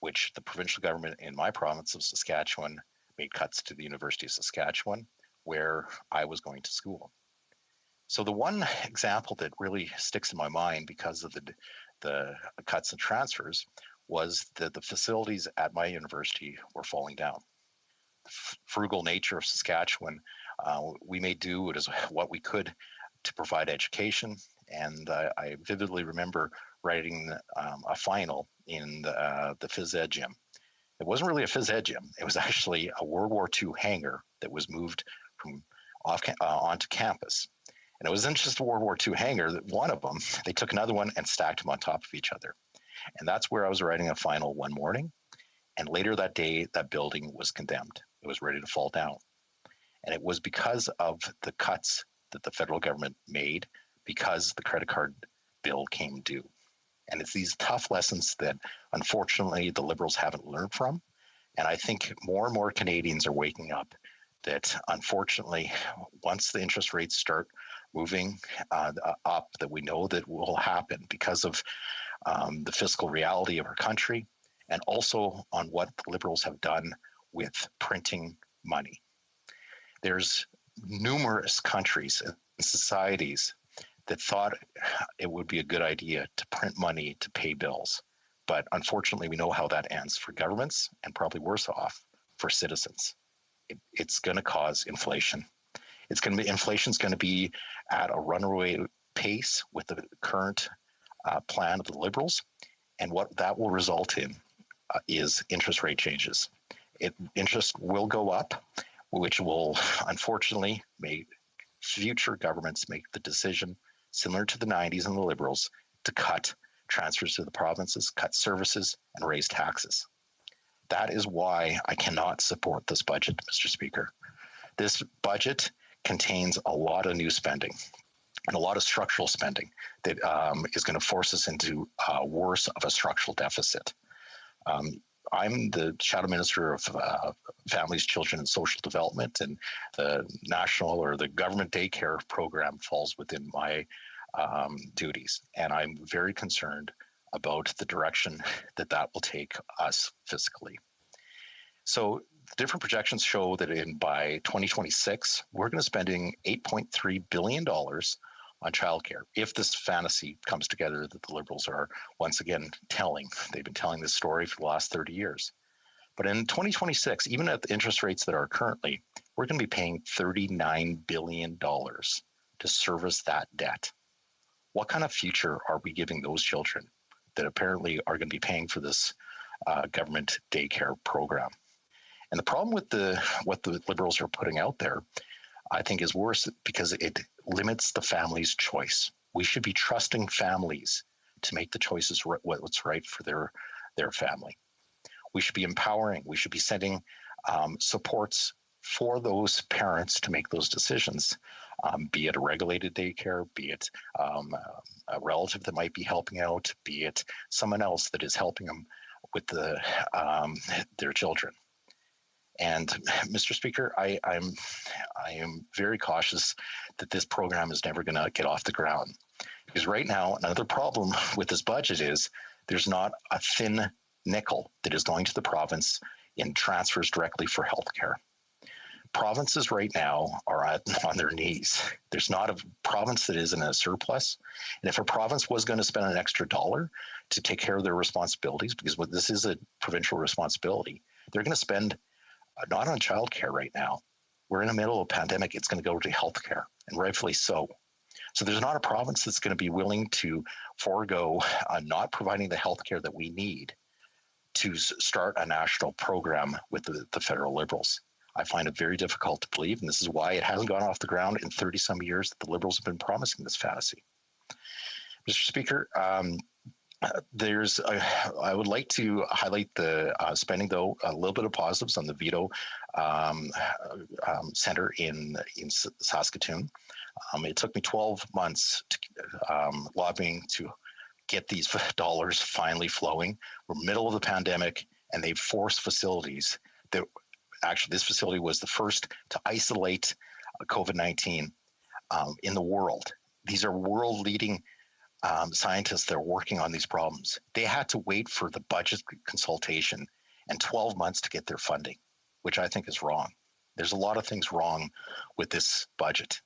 M: which the provincial government in my province of Saskatchewan made cuts to the University of Saskatchewan, where I was going to school. So the one example that really sticks in my mind because of the cuts and transfers was that the facilities at my university were falling down. The frugal nature of Saskatchewan, we made do as what we could to provide education. And I vividly remember writing a final in the phys ed gym. It wasn't really a phys ed gym. It was actually a World War II hangar that was moved from onto campus. And it wasn't just a World War II hangar. One of them, they took another one and stacked them on top of each other. And that's where I was writing a final one morning. And later that day, that building was condemned. It was ready to fall down. And it was because of the cuts that the federal government made, because the credit card bill came due. And it's these tough lessons that, unfortunately, the Liberals haven't learned from. And I think more and more Canadians are waking up that, unfortunately, once the interest rates start moving up, that we know that will happen because of the fiscal reality of our country, and also on what the Liberals have done with printing money. There's numerous countries and societies that thought it would be a good idea to print money to pay bills. But unfortunately, we know how that ends for governments, and probably worse off for citizens. It's going to cause inflation. Inflation's going to be at a runaway pace with the current plan of the Liberals, and what that will result in is interest rate changes. Interest will go up, which will unfortunately make future governments make the decision, similar to the 90s and the Liberals, to cut transfers to the provinces, cut services, and raise taxes. That is why I cannot support this budget, Mr. Speaker. This budget contains a lot of new spending and a lot of structural spending that is going to force us into worse of a structural deficit. I'm the Shadow Minister of Families, Children, and Social Development, and the national or the government daycare program falls within my duties. And I'm very concerned about the direction that will take us fiscally. So different projections show that by 2026, we're going to spending $8.3 billion on childcare, if this fantasy comes together that the Liberals are once again telling. They've been telling this story for the last 30 years. But in 2026, even at the interest rates that are currently, we're going to be paying $39 billion to service that debt. What kind of future are we giving those children that apparently are going to be paying for this government daycare program? And the problem with what the Liberals are putting out there, I think, is worse because it limits the family's choice. We should be trusting families to make the choices what's right for their family. We should be empowering. We should be sending supports for those parents to make those decisions, be it a regulated daycare, be it a relative that might be helping out, be it someone else that is helping them with their children. And Mr. Speaker, I am very cautious that this program is never going to get off the ground. Because right now, another problem with this budget is there's not a thin nickel that is going to the province in transfers directly for healthcare. Provinces right now are on their knees. There's not a province that isn't a surplus. And if a province was going to spend an extra dollar to take care of their responsibilities, because this is a provincial responsibility, they're going to spend not on childcare right now. We're in the middle of a pandemic. It's going to go to healthcare, and rightfully so. So there's not a province that's going to be willing to forego not providing the healthcare that we need to start a national program with the federal Liberals. I find it very difficult to believe, and this is why it hasn't gone off the ground in 30-some years that the Liberals have been promising this fantasy. Mr. Speaker, I would like to highlight the spending, though, a little bit of positives on the veto center in Saskatoon. It took me 12 months to, lobbying to get these dollars finally flowing. We're middle of the pandemic, and they've forced facilities that actually this facility was the first to isolate COVID-19 in the world. These are world-leading scientists that are working on these problems. They had to wait for the budget consultation and 12 months to get their funding, which I think is wrong. There's a lot of things wrong with this budget.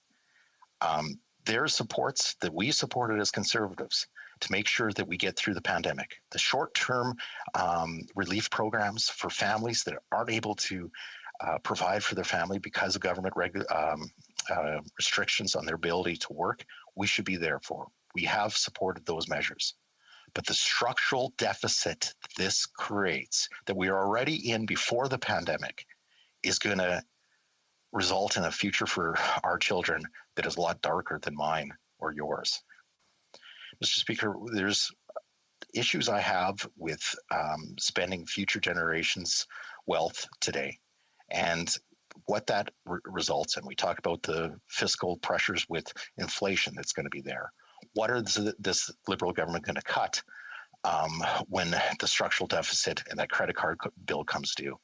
M: There are supports that we supported as Conservatives to make sure that we get through the pandemic. The short-term relief programs for families that aren't able to provide for their family because of government restrictions on their ability to work, we should be there for. We have supported those measures. But the structural deficit this creates that we are already in before the pandemic is going to result in a future for our children that is a lot darker than mine or yours. Mr. Speaker, there's issues I have with spending future generations' wealth today and what that results in. We talk about the fiscal pressures with inflation that's going to be there. What are this Liberal government going to cut when the structural deficit and that credit card bill comes due?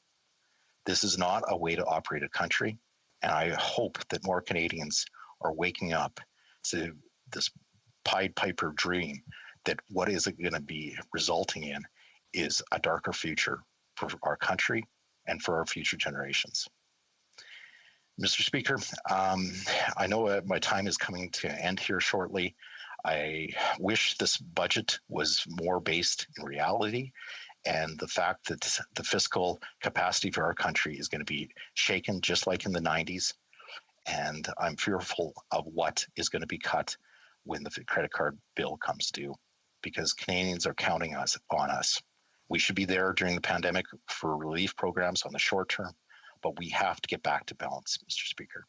M: This is not a way to operate a country, and I hope that more Canadians are waking up to this Pied Piper dream that what is it going to be resulting in is a darker future for our country and for our future generations. Mr. Speaker, I know my time is coming to an end here shortly. I wish this budget was more based in reality and the fact that the fiscal capacity for our country is going to be shaken just like in the 90s. And I'm fearful of what is going to be cut when the credit card bill comes due, because Canadians are counting on us. We should be there during the pandemic for relief programs on the short term, but we have to get back to balance, Mr. Speaker.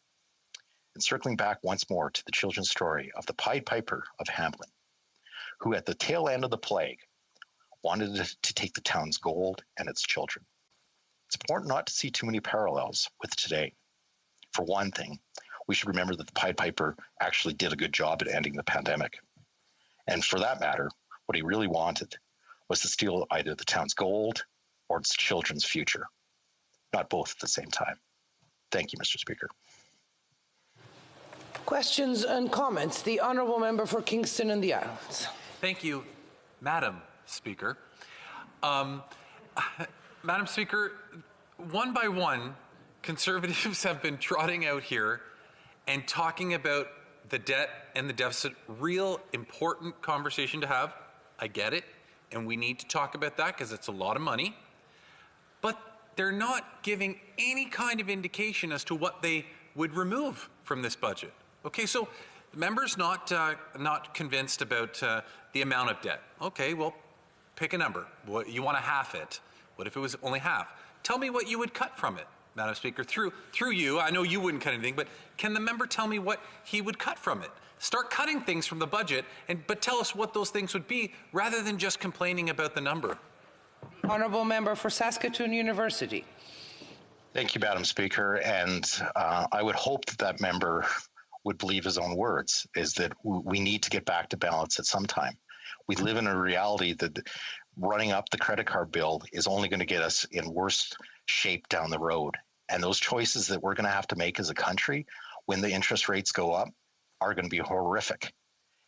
M: And circling back once more to the children's story of the Pied Piper of Hamelin, who at the tail end of the plague wanted to take the town's gold and its children. It's important not to see too many parallels with today. For one thing, we should remember that the Pied Piper actually did a good job at ending the pandemic. And for that matter, what he really wanted was to steal either the town's gold or its children's future, not both at the same time. Thank you, Mr. Speaker.
G: Questions and comments. The Honourable Member for Kingston and the Islands.
H: Thank you, Madam Speaker. Madam Speaker, one by one, Conservatives have been trotting out here and talking about the debt and the deficit. Real important conversation to have. I get it. And we need to talk about that because it's a lot of money. But they're not giving any kind of indication as to what they would remove from this budget. Okay, so the member's not convinced about the amount of debt. Okay, well, pick a number. What, you want to half it. What if it was only half? Tell me what you would cut from it, Madam Speaker. Through you, I know you wouldn't cut anything, but can the member tell me what he would cut from it? Start cutting things from the budget, but tell us what those things would be rather than just complaining about the number.
G: Honourable Member for Saskatoon University.
M: Thank you, Madam Speaker. And I would hope that that member would believe his own words, is that we need to get back to balance at some time. We live in a reality that running up the credit card bill is only going to get us in worse shape down the road. And those choices that we're going to have to make as a country when the interest rates go up are going to be horrific.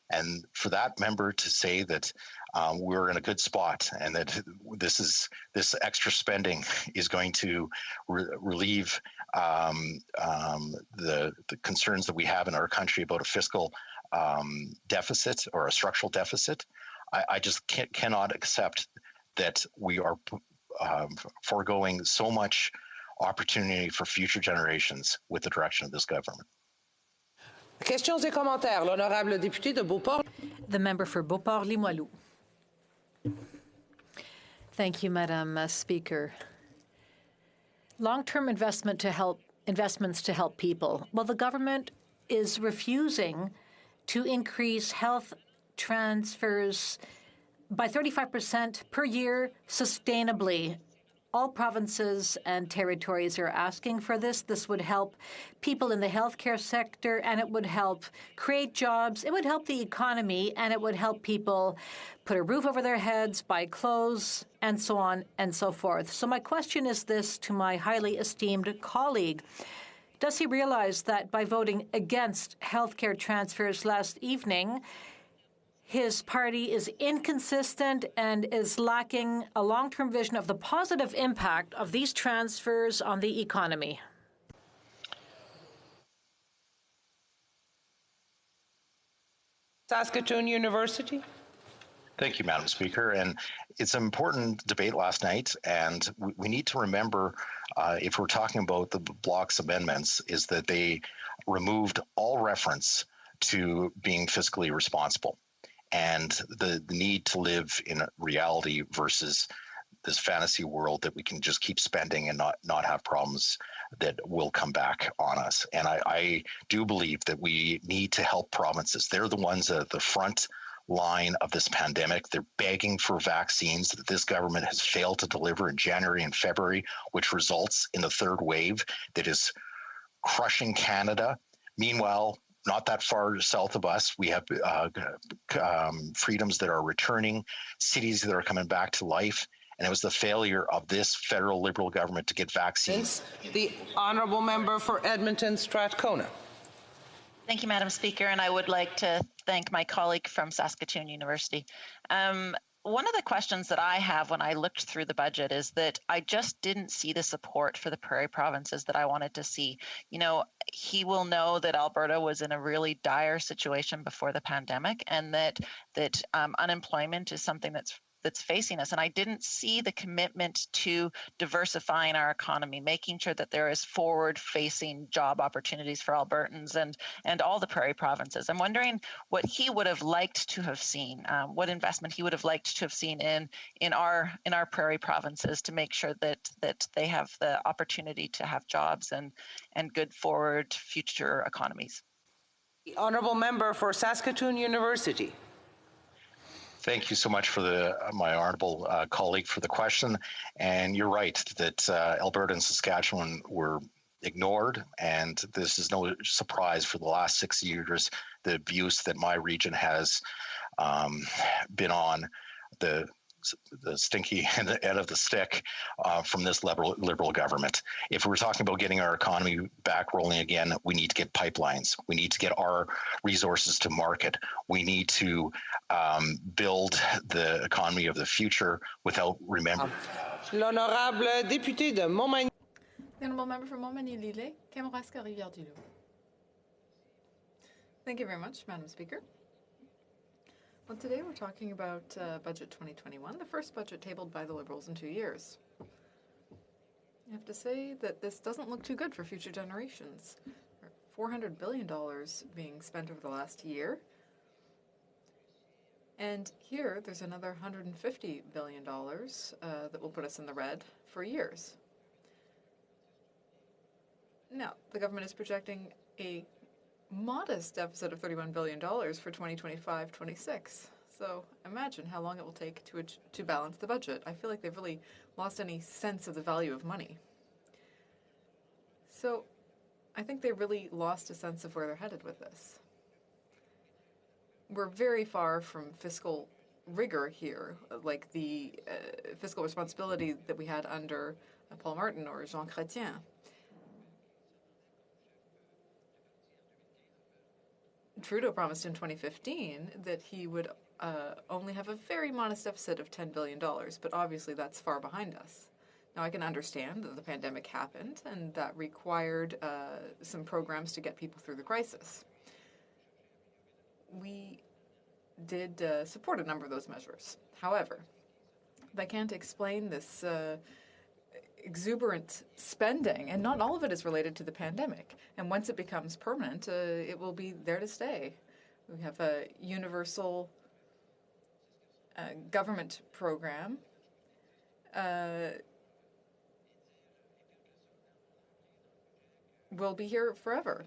M: And for that member to say that we're in a good spot and that this extra spending is going to relieve the concerns that we have in our country about a fiscal deficit or a structural deficit, I just cannot accept that we are foregoing so much opportunity for future generations with the direction of this government.
G: Questions et commentaires. L'honorable député de Beauport.
N: The member for Beauport-Limoilou. Thank you, Madam Speaker. Long-term investments to help people. Well, the government is refusing to increase health transfers by 35% per year sustainably. All provinces and territories are asking for this. This would help people in the healthcare sector, and it would help create jobs. It would help the economy, and it would help people put a roof over their heads, buy clothes, and so on and so forth. So my question is this to my highly esteemed colleague. Does he realize that by voting against healthcare transfers last evening, his party is inconsistent and is lacking a long-term vision of the positive impact of these transfers on the economy?
G: Saskatoon University.
M: Thank you, Madam Speaker. And it's an important debate last night, and we need to remember, if we're talking about the Block's amendments, is that they removed all reference to being fiscally responsible and the need to live in reality versus this fantasy world that we can just keep spending and not have problems that will come back on us. And I do believe that we need to help provinces. They're the ones at the front line of this pandemic. They're begging for vaccines that this government has failed to deliver in January and February, which results in the third wave that is crushing Canada. Meanwhile, not that far south of us, we have freedoms that are returning, cities that are coming back to life. And it was the failure of this federal Liberal government to get vaccines.
G: The honourable member for Edmonton Strathcona.
K: Thank you, Madam Speaker, and I would like to thank my colleague from Saskatoon University. One of the questions that I have when I looked through the budget is that I just didn't see the support for the prairie provinces that I wanted to see. You know, he will know that Alberta was in a really dire situation before the pandemic, and that unemployment is something that's facing us. And I didn't see the commitment to diversifying our economy, making sure that there is forward-facing job opportunities for Albertans and all the prairie provinces. I'm wondering what he would have liked to have seen, what investment he would have liked to have seen in our prairie provinces to make sure that they have the opportunity to have jobs and good forward future economies.
G: The honourable member for Saskatoon University.
M: Thank you so much for my honourable colleague for the question. And you're right that Alberta and Saskatchewan were ignored, and this is no surprise for the last 6 years, the abuse that my region has been on, the stinky end of the stick from this liberal government. If we're talking about getting our economy back rolling again, we need to get pipelines. We need to get our resources to market. We need to build the economy of the future without remembering.
G: L'honorable député de Montmagny.
C: The honourable member for Montmagny-Lillet, Kamouraska Rivière-du-Loup. Thank you very much, Madam Speaker. Well, today we're talking about Budget 2021, the first budget tabled by the Liberals in 2 years. I have to say that this doesn't look too good for future generations. $400 billion being spent over the last year. And here, there's another $150 billion that will put us in the red for years. Now, the government is projecting a modest deficit of $31 billion for 2025-26. So imagine how long it will take to balance the budget. I feel like they've really lost any sense of the value of money. So I think they really lost a sense of where they're headed with this. We're very far from fiscal rigor here, like the fiscal responsibility that we had under Paul Martin or Jean Chrétien. Trudeau promised in 2015 that he would only have a very modest deficit of $10 billion, but obviously that's far behind us. Now, I can understand that the pandemic happened and that required some programs to get people through the crisis. We did support a number of those measures. However, they can't explain this exuberant spending, and not all of it is related to the pandemic. And once it becomes permanent, it will be there to stay. We have a universal government program. Will be here forever.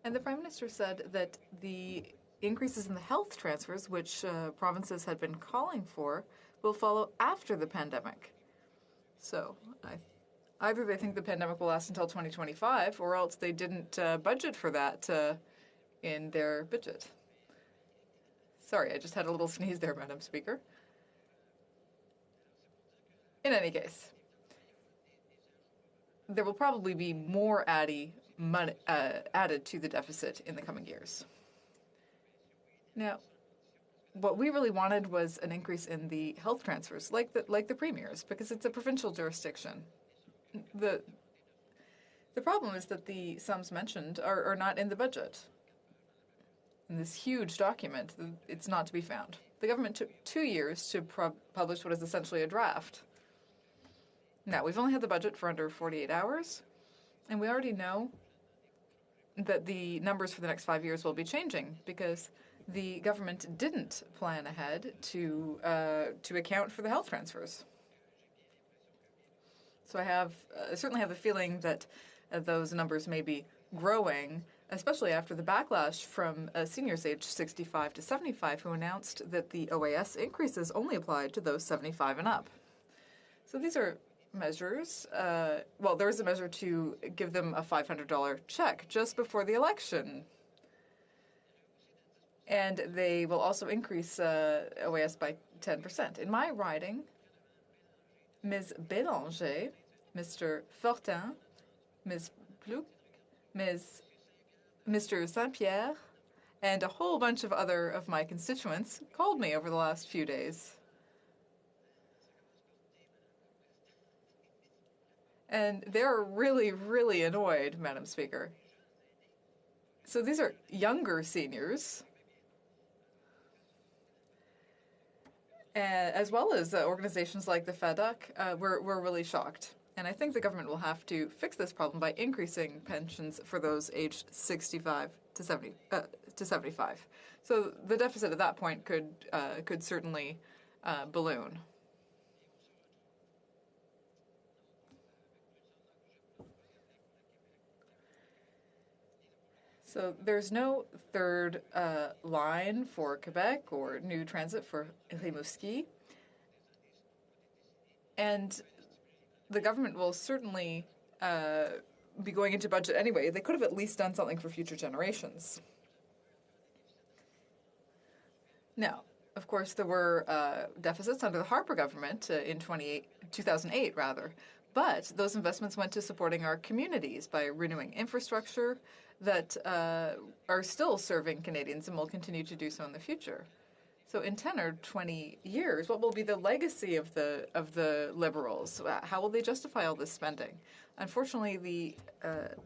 C: And the Prime Minister said that the increases in the health transfers, which provinces had been calling for, will follow after the pandemic. So either they think the pandemic will last until 2025, or else they didn't budget for that in their budget. Sorry, I just had a little sneeze there, Madam Speaker. In any case, there will probably be more added to the deficit in the coming years. Now, what we really wanted was an increase in the health transfers, like the premiers, because it's a provincial jurisdiction. The problem is that the sums mentioned are not in the budget. In this huge document, it's not to be found. The government took 2 years to publish what is essentially a draft. Now, we've only had the budget for under 48 hours, and we already know that the numbers for the next 5 years will be changing because the government didn't plan ahead to account for the health transfers. So I certainly have a feeling that those numbers may be growing, especially after the backlash from seniors aged 65 to 75 who announced that the OAS increases only applied to those 75 and up. So these are measures. Well, there is a measure to give them a $500 check just before the election. And they will also increase OAS by 10%. In my riding, Ms. Bélanger, Mr. Fortin, Ms. Plouc, Mr. Saint-Pierre, and a whole bunch of other of my constituents called me over the last few days. And they're really, really annoyed, Madam Speaker. So these are younger seniors, as well as organizations like the FEDUC. We're really shocked. And I think the government will have to fix this problem by increasing pensions for those aged 65 to 75. So the deficit at that point could certainly balloon. So there's no third line for Quebec or new transit for Rimouski. And the government will certainly be going into budget anyway. They could have at least done something for future generations. Now, of course, there were deficits under the Harper government in 2008, but those investments went to supporting our communities by renewing infrastructure that are still serving Canadians and will continue to do so in the future. So in 10 or 20 years, what will be the legacy of the Liberals? How will they justify all this spending? Unfortunately, the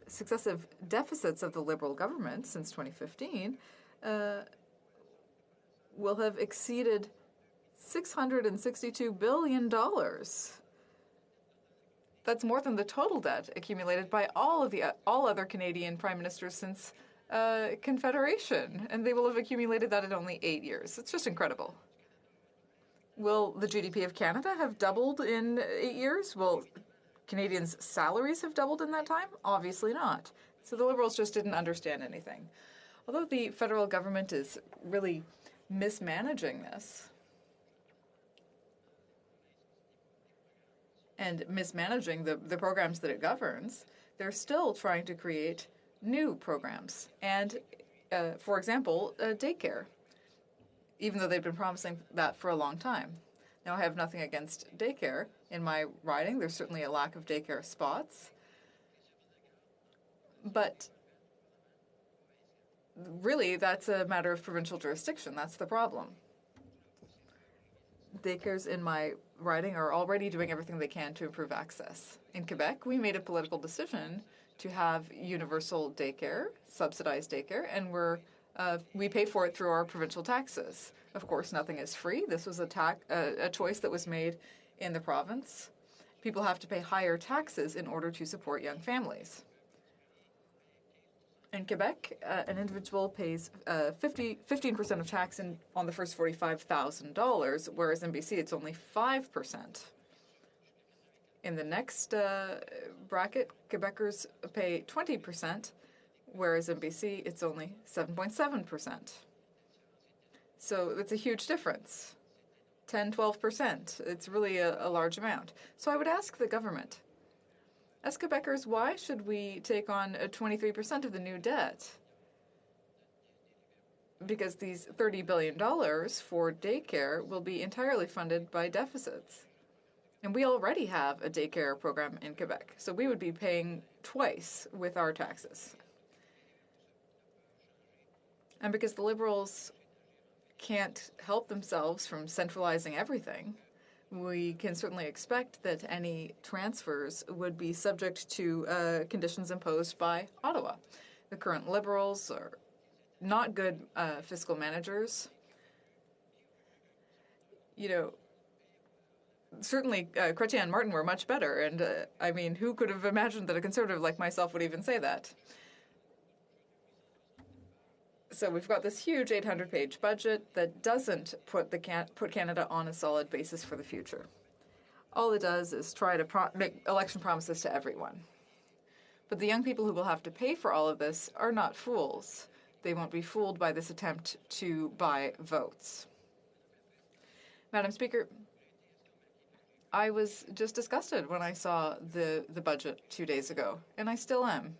C: successive deficits of the Liberal government since 2015 will have exceeded $662 billion. That's more than the total debt accumulated by all other Canadian prime ministers since Confederation, and they will have accumulated that in only 8 years. It's just incredible. Will the GDP of Canada have doubled in 8 years? Will Canadians' salaries have doubled in that time? Obviously not. So the Liberals just didn't understand anything. Although the federal government is really mismanaging this, and mismanaging the programs that it governs, they're still trying to create new programs. And, for example, daycare, even though they've been promising that for a long time. Now, I have nothing against daycare. In my riding, there's certainly a lack of daycare spots. But really, that's a matter of provincial jurisdiction. That's the problem. Daycares in my riding are already doing everything they can to improve access. In Quebec, we made a political decision to have universal daycare, subsidized daycare, and we pay for it through our provincial taxes. Of course, nothing is free. This was a choice that was made in the province. People have to pay higher taxes in order to support young families. In Quebec, an individual pays 15% of tax on the first $45,000, whereas in BC it's only 5%. In the next bracket, Quebecers pay 20%, whereas in BC it's only 7.7%. So that's a huge difference, 10, 12%. It's really a large amount. So I would ask the government, as Quebecers, why should we take on 23% of the new debt? Because these $30 billion for daycare will be entirely funded by deficits. And we already have a daycare program in Quebec, so we would be paying twice with our taxes. And because the Liberals can't help themselves from centralizing everything, we can certainly expect that any transfers would be subject to conditions imposed by Ottawa. The current Liberals are not good fiscal managers. You know, certainly Chrétien and Martin were much better, and I mean, who could have imagined that a Conservative like myself would even say that? So we've got this huge 800-page budget that doesn't put Canada on a solid basis for the future. All it does is try to make election promises to everyone. But the young people who will have to pay for all of this are not fools. They won't be fooled by this attempt to buy votes. Madam Speaker, I was just disgusted when I saw the budget 2 days ago, and I still am.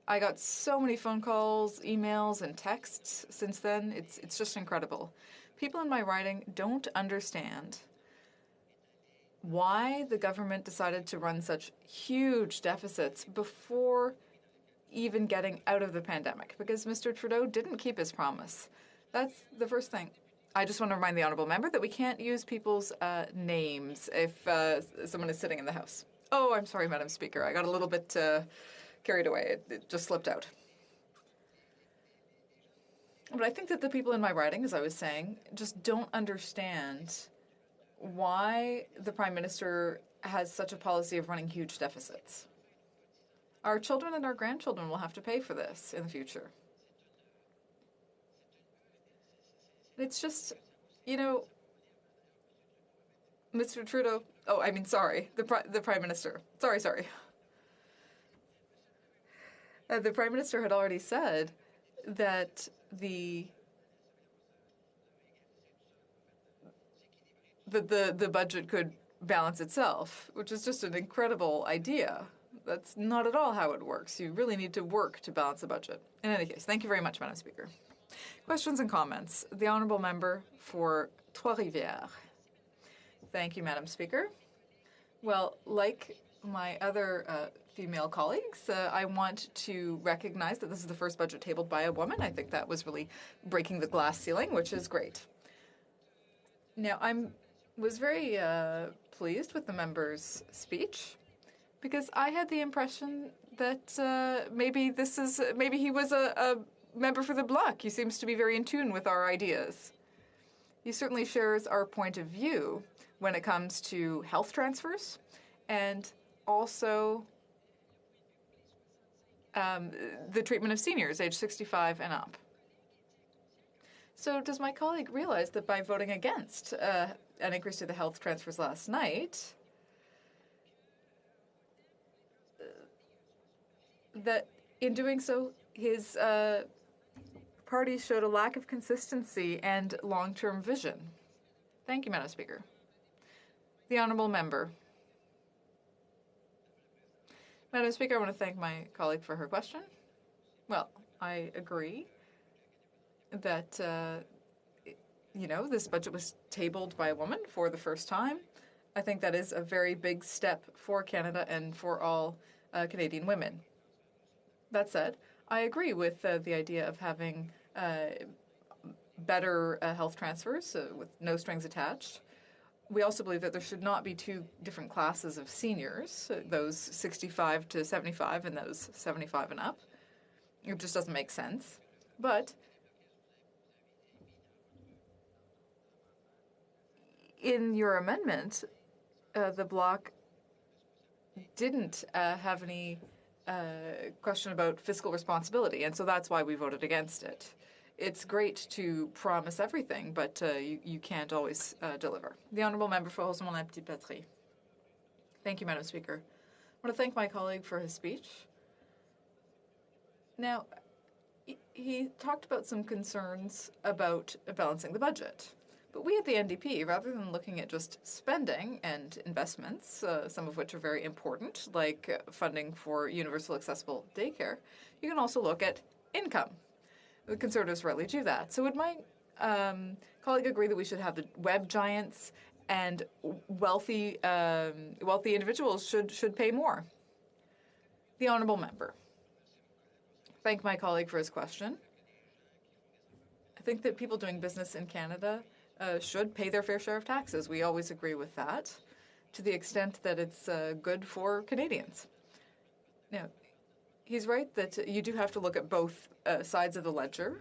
C: I got so many phone calls, emails, and texts since then. It's just incredible. People in my riding don't understand why the government decided to run such huge deficits before even getting out of the pandemic, because Mr. Trudeau didn't keep his promise. That's the first thing. I just want to remind the honourable member that we can't use people's names if someone is sitting in the House. Oh, I'm sorry, Madam Speaker. I got a little bit carried away. It just slipped out. But I think that the people in my riding, as I was saying, just don't understand why the Prime Minister has such a policy of running huge deficits. Our children and our grandchildren will have to pay for this in the future. It's just, you know, Mr. Trudeau, the Prime Minister. Sorry. The Prime Minister had already said that the budget could balance itself, which is just an incredible idea. That's not at all how it works. You really need to work to balance a budget. In any case, thank you very much, Madam Speaker. Questions and comments. The Honourable Member for Trois-Rivières. Thank you, Madam Speaker. Well, like my other female colleagues, I want to recognize that this is the first budget tabled by a woman. I think that was really breaking the glass ceiling, which is great. Now, was very pleased with the member's speech, because I had the impression that maybe he was a member for the Bloc. He seems to be very in tune with our ideas. He certainly shares our point of view when it comes to health transfers and also the treatment of seniors aged 65 and up. So does my colleague realize that by voting against an increase to the health transfers last night, that in doing so, his party showed a lack of consistency and long-term vision? Thank you, Madam Speaker. The Honourable Member Madam Speaker, I want to thank my colleague for her question. Well, I agree that, this budget was tabled by a woman for the first time. I think that is a very big step for Canada and for all Canadian women. That said, I agree with the idea of having better health transfers with no strings attached. We also believe that there should not be two different classes of seniors, those 65 to 75 and those 75 and up. It just doesn't make sense. But in your amendment, the Bloc didn't have any question about fiscal responsibility, and so that's why we voted against it. It's great to promise everything, but you can't always deliver. The Honourable Member for Rosemont-la-Petite-Patrie. Thank you, Madam Speaker. I want to thank my colleague for his speech. Now, he talked about some concerns about balancing the budget. But we at the NDP, rather than looking at just spending and investments, some of which are very important, like funding for universal accessible daycare, you can also look at income. The Conservatives rarely do that. So would my colleague agree that we should have the web giants and wealthy individuals should pay more? The Honourable Member. Thank my colleague for his question. I think that people doing business in Canada should pay their fair share of taxes. We always agree with that, to the extent that it's good for Canadians. Now, he's right that you do have to look at both sides of the ledger.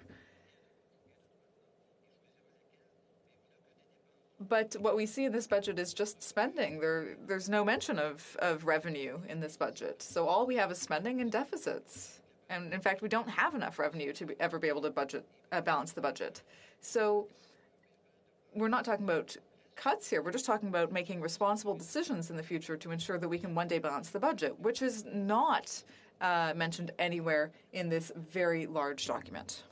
C: But what we see in this budget is just spending. There's no mention of revenue in this budget. So all we have is spending and deficits. And in fact, we don't have enough revenue to ever be able to balance the budget. So we're not talking about cuts here. We're just talking about making responsible decisions in the future to ensure that we can one day balance the budget, which is not mentioned anywhere in this very large document.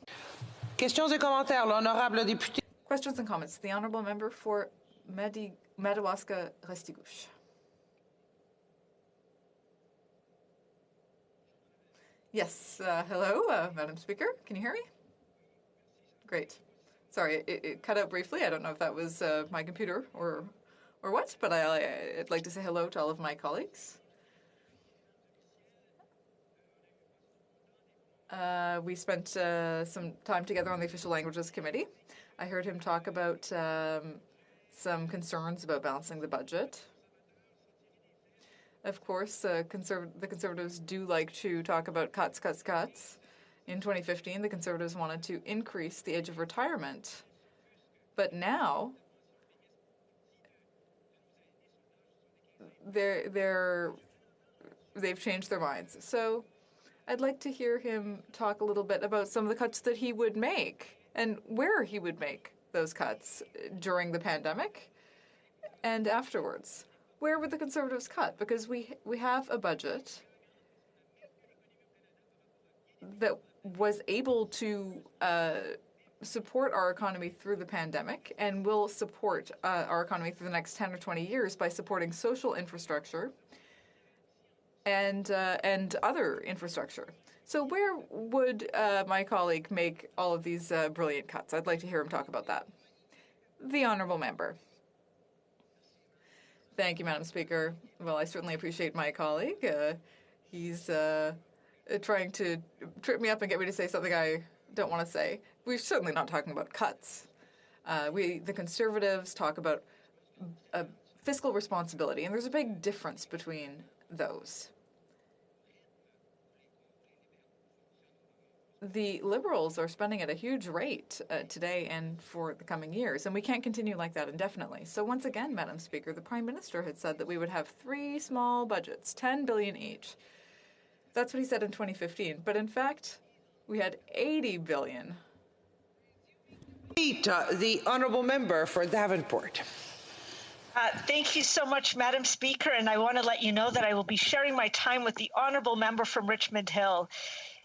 G: Questions et commentaires. L'honorable député.
C: Questions and comments. The Honourable Member for Madawaska-Restigouche. Yes. Hello, Madam Speaker. Can you hear me? Great. Sorry, it cut out briefly. I don't know if that was my computer or what, but I'd like to say hello to all of my colleagues. We spent some time together on the Official Languages Committee. I heard him talk about some concerns about balancing the budget. Of course, the Conservatives do like to talk about cuts. In 2015, the Conservatives wanted to increase the age of retirement. But now, they've changed their minds. So I'd like to hear him talk a little bit about some of the cuts that he would make and where he would make those cuts during the pandemic and afterwards. Where would the Conservatives cut? Because we have a budget that was able to support our economy through the pandemic and will support our economy through the next 10 or 20 years by supporting social infrastructure and other infrastructure. So where would my colleague make all of these brilliant cuts? I'd like to hear him talk about that. The Honourable Member. Thank you, Madam Speaker. Well, I certainly appreciate my colleague. He's trying to trip me up and get me to say something I don't want to say. We're certainly not talking about cuts. The Conservatives talk about fiscal responsibility, and there's a big difference between those. The Liberals are spending at a huge rate today and for the coming years, and we can't continue like that indefinitely. So once again, Madam Speaker, the Prime Minister had said that we would have 3 small budgets, 10 billion each. That's what he said in 2015. But in fact, we had 80 billion.
G: The Honourable Member for Davenport.
P: Thank you so much, Madam Speaker, and I want to let you know that I will be sharing my time with the Honourable Member from Richmond Hill.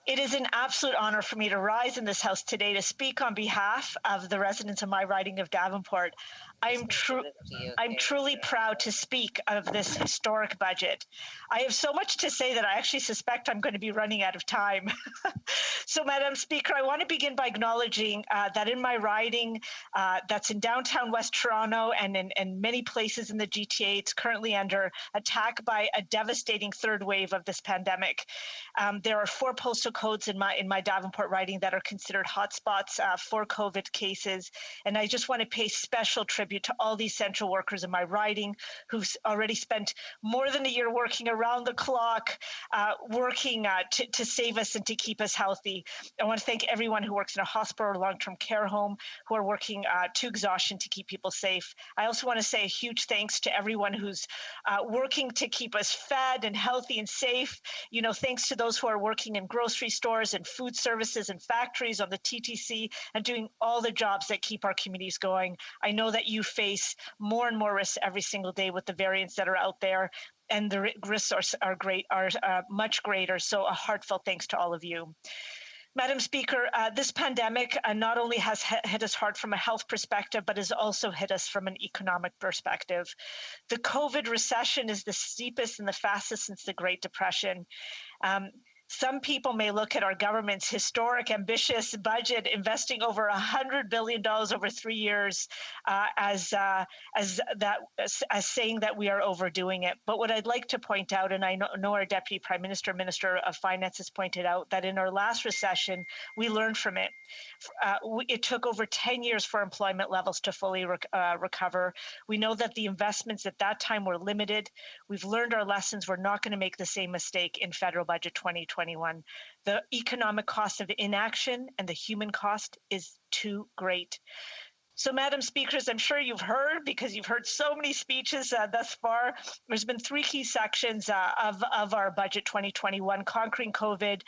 P: It is an absolute honor for me to rise in this House today to speak on behalf of the residents of my riding of Davenport. I'm truly proud to speak of this historic budget. I have so much to say that I actually suspect I'm going to be running out of time. So, Madam Speaker, I want to begin by acknowledging that in my riding, that's in downtown West Toronto and in many places in the GTA, it's currently under attack by a devastating third wave of this pandemic. There are 4 postal codes in my Davenport riding that are considered hotspots for COVID cases, and I just want to pay special tribute to all the essential workers in my riding who've already spent more than a year working around the clock, working to save us and to keep us healthy. I want to thank everyone who works in a hospital or long-term care home who are working to exhaustion to keep people safe. I also want to say a huge thanks to everyone who's working to keep us fed and healthy and safe. You know, thanks to those who are working in grocery stores and food services and factories on the TTC and doing all the jobs that keep our communities going. I know that you face more and more risks every single day with the variants that are out there, and the risks are much greater. So a heartfelt thanks to all of you. Madam Speaker, this pandemic not only has hit us hard from a health perspective, but has also hit us from an economic perspective. The COVID recession is the steepest and the fastest since the Great Depression. Some people may look at our government's historic, ambitious budget, investing over $100 billion over 3 years, as saying that we are overdoing it. But what I'd like to point out, and I know our Deputy Prime Minister, Minister of Finance has pointed out, that in our last recession, we learned from it. It took over 10 years for employment levels to fully recover. We know that the investments at that time were limited. We've learned our lessons. We're not going to make the same mistake in federal budget 2021. The economic cost of inaction and the human cost is too great. So, Madam Speaker, as I'm sure you've heard, because you've heard so many speeches thus far, there's been 3 key sections of our budget 2021: conquering COVID,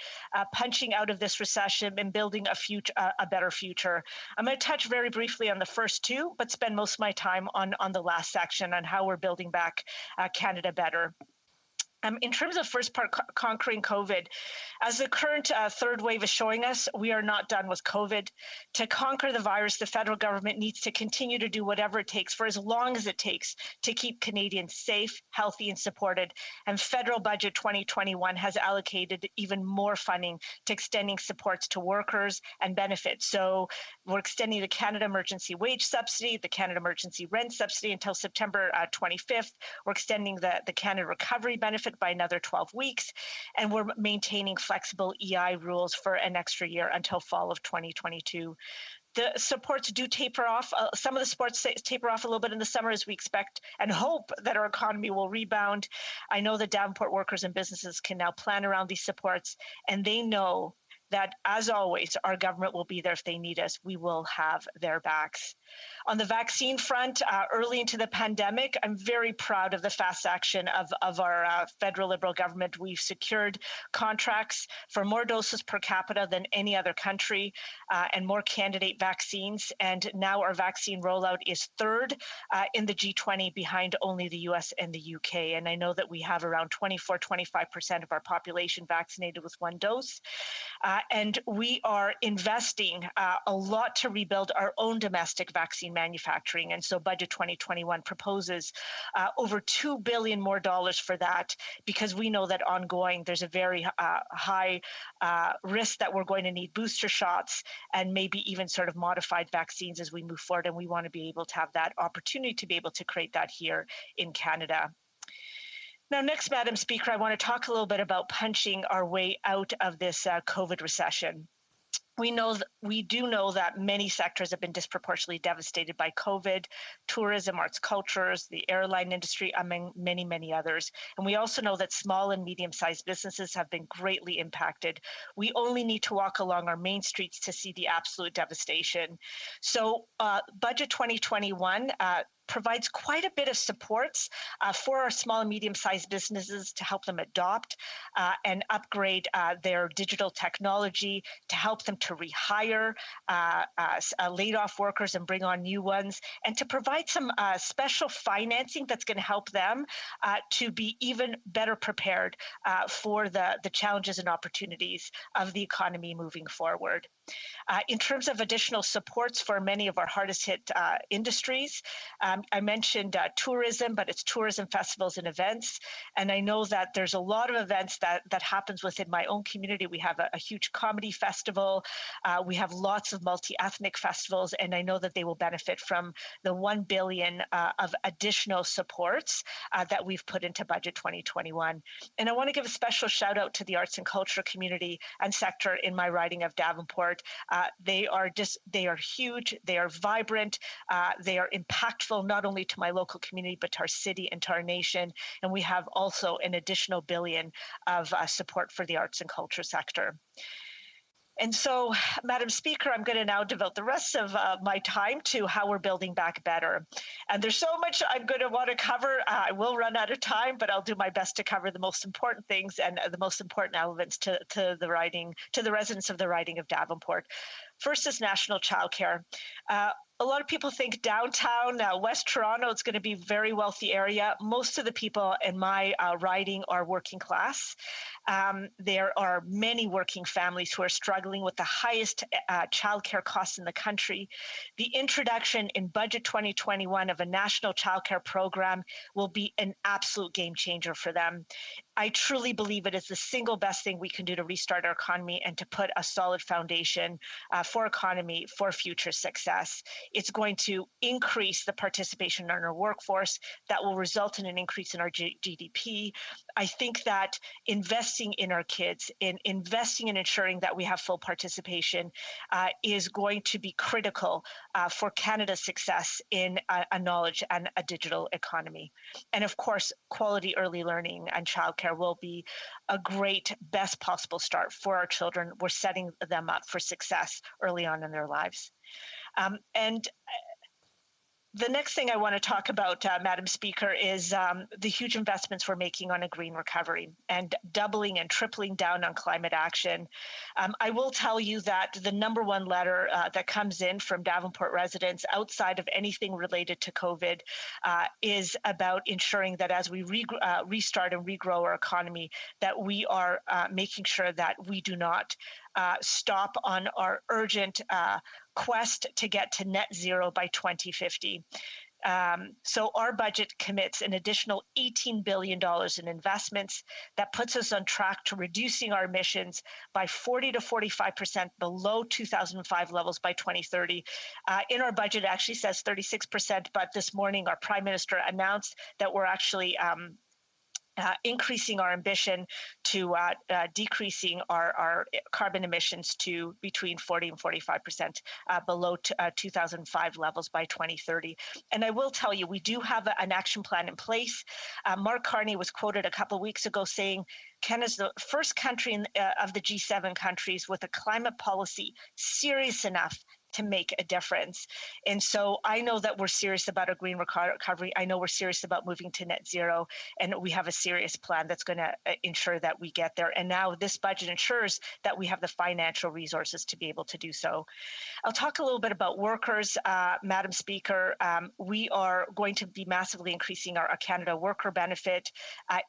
P: punching out of this recession, and building a better future. I'm going to touch very briefly on the first 2, but spend most of my time on the last section on how we're building back Canada better. In terms of first part, conquering COVID, as the current third wave is showing us, we are not done with COVID. To conquer the virus, the federal government needs to continue to do whatever it takes for as long as it takes to keep Canadians safe, healthy, and supported. And federal budget 2021 has allocated even more funding to extending supports to workers and benefits. So we're extending the Canada Emergency Wage Subsidy, the Canada Emergency Rent Subsidy until September 25th. We're extending the Canada Recovery Benefit by another 12 weeks, and we're maintaining flexible EI rules for an extra year until fall of 2022. The supports do taper off. Some of the supports taper off a little bit in the summer as we expect and hope that our economy will rebound. I know that Davenport workers and businesses can now plan around these supports, and they know that, as always, our government will be there if they need us. We will have their backs. On the vaccine front, early into the pandemic, I'm very proud of the fast action of our federal Liberal government. We've secured contracts for more doses per capita than any other country and more candidate vaccines. And now our vaccine rollout is 3rd in the G20, behind only the US and the UK. And I know that we have around 24-25% of our population vaccinated with 1 dose. And we are investing a lot to rebuild our own domestic vaccine manufacturing. And so Budget 2021 proposes over $2 billion more for that, because we know that ongoing there's a very high risk that we're going to need booster shots and maybe even sort of modified vaccines as we move forward. And we want to be able to have that opportunity to be able to create that here in Canada. Now, next, Madam Speaker, I want to talk a little bit about punching our way out of this COVID recession. We do know that many sectors have been disproportionately devastated by COVID: tourism, arts, cultures, the airline industry, among many, many others. And we also know that small and medium-sized businesses have been greatly impacted. We only need to walk along our main streets to see the absolute devastation. So Budget 2021 provides quite a bit of supports for our small and medium-sized businesses to help them adopt and upgrade their digital technology, to help them to rehire laid off workers and bring on new ones, and to provide some special financing that's going to help them to be even better prepared for the challenges and opportunities of the economy moving forward. In terms of additional supports for many of our hardest hit industries, I mentioned tourism, but it's tourism festivals and events. And I know that there's a lot of events that happens within my own community. We have a huge comedy festival. We have lots of multi-ethnic festivals, and I know that they will benefit from the $1 billion of additional supports that we've put into Budget 2021. And I want to give a special shout out to the arts and culture community and sector in my riding of Davenport. They are huge, they are vibrant, they are impactful not only to my local community, but to our city and to our nation. And we have also an additional $1 billion of support for the arts and culture sector. And so, Madam Speaker, I'm going to now devote the rest of my time to how we're building back better. And there's so much I'm going to want to cover. I will run out of time, but I'll do my best to cover the most important things and the most important elements to the residents of the riding of Davenport. First is national childcare. A lot of people think downtown, West Toronto, it's going to be a very wealthy area. Most of the people in my riding are working class. There are many working families who are struggling with the highest childcare costs in the country. The introduction in Budget 2021 of a national childcare program will be an absolute game changer for them. I truly believe it is the single best thing we can do to restart our economy and to put a solid foundation for economy for future success. It's going to increase the participation in our workforce. That will result in an increase in our GDP. I think that investing in our kids, in investing in ensuring that we have full participation is going to be critical for Canada's success in a knowledge and a digital economy. And of course, quality early learning and childcare will be a great, best possible start for our children. We're setting them up for success early on in their lives. And the next thing I want to talk about, Madam Speaker, is the huge investments we're making on a green recovery and doubling and tripling down on climate action. I will tell you that the number one letter that comes in from Davenport residents outside of anything related to COVID is about ensuring that as we restart and regrow our economy, that we are making sure that we do not stop on our urgent quest to get to net zero by 2050. So our budget commits an additional $18 billion in investments that puts us on track to reducing our emissions by 40 to 45% below 2005 levels by 2030. In our budget, it actually says 36%, but this morning our Prime Minister announced that we're actually increasing our ambition to decreasing our carbon emissions to between 40 and 45% below 2005 levels by 2030. And I will tell you, we do have an action plan in place. Mark Carney was quoted a couple of weeks ago saying, Canada's the first country of the G7 countries with a climate policy serious enough to make a difference. And so I know that we're serious about a green recovery. I know we're serious about moving to net zero, and we have a serious plan that's going to ensure that we get there. And now this budget ensures that we have the financial resources to be able to do so. I'll talk a little bit about workers, Madam Speaker. We are going to be massively increasing our Canada worker benefit,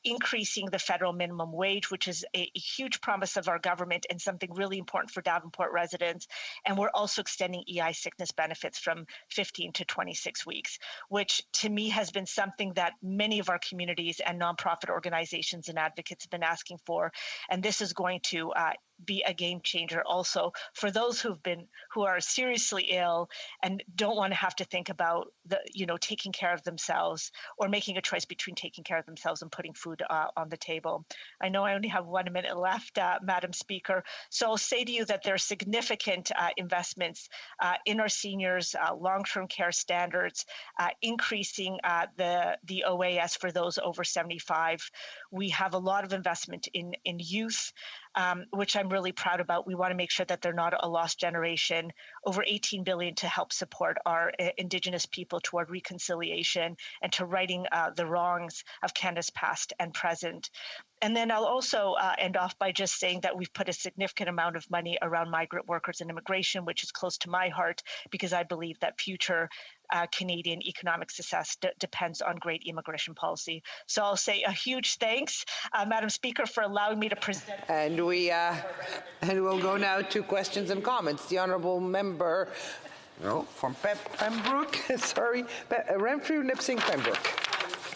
P: increasing the federal minimum wage, which is a huge promise of our government and something really important for Davenport residents. And we're also extending EI sickness benefits from 15 to 26 weeks, which to me has been something that many of our communities and nonprofit organizations and advocates have been asking for. And this is going to be a game changer also for those who are seriously ill and don't want to have to think about taking care of themselves or making a choice between taking care of themselves and putting food on the table. I know I only have 1 minute left, Madam Speaker, so I'll say to you that there are significant investments in our seniors, long-term care standards, increasing the OAS for those over 75. We have a lot of investment in youth. which I'm really proud about. We want to make sure that they're not a lost generation. Over $18 billion to help support our Indigenous people toward reconciliation and to righting the wrongs of Canada's past and present. And then I'll also end off by just saying that we've put a significant amount of money around migrant workers and immigration, which is close to my heart, because I believe that future Canadian economic success depends on great immigration policy. So I'll say a huge thanks, Madam Speaker, for allowing me to present.
G: And we'll go now to questions and comments. The honourable member from Pembroke, sorry, Renfrew, Nipissing, Pembroke.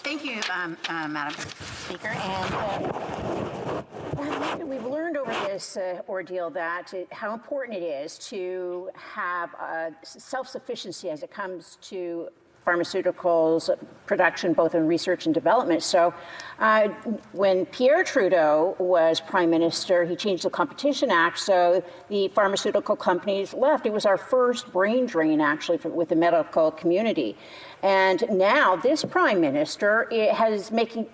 R: Thank you, Madam Speaker. And we've learned over this ordeal that how important it is to have self-sufficiency as it comes to pharmaceuticals production, both in research and development. So when Pierre Trudeau was Prime Minister, he changed the Competition Act so the pharmaceutical companies left. It was our first brain drain, actually, with the medical community. And now this Prime Minister has made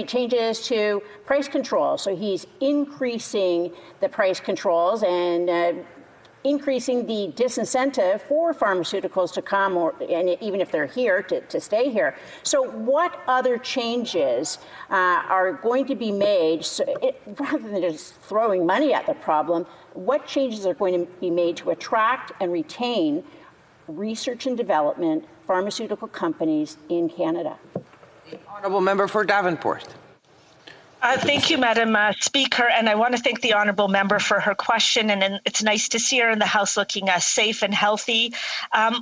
R: changes to price control. So he's increasing the price controls and increasing the disincentive for pharmaceuticals to come, and even if they're here, to stay here. So what other changes are going to be made, rather than just throwing money at the problem, what changes are going to be made to attract and retain research and development pharmaceutical companies in Canada?
G: The honourable member for Davenport.
P: Thank you, Madam Speaker, and I want to thank the honourable member for her question, and it's nice to see her in the House looking safe and healthy.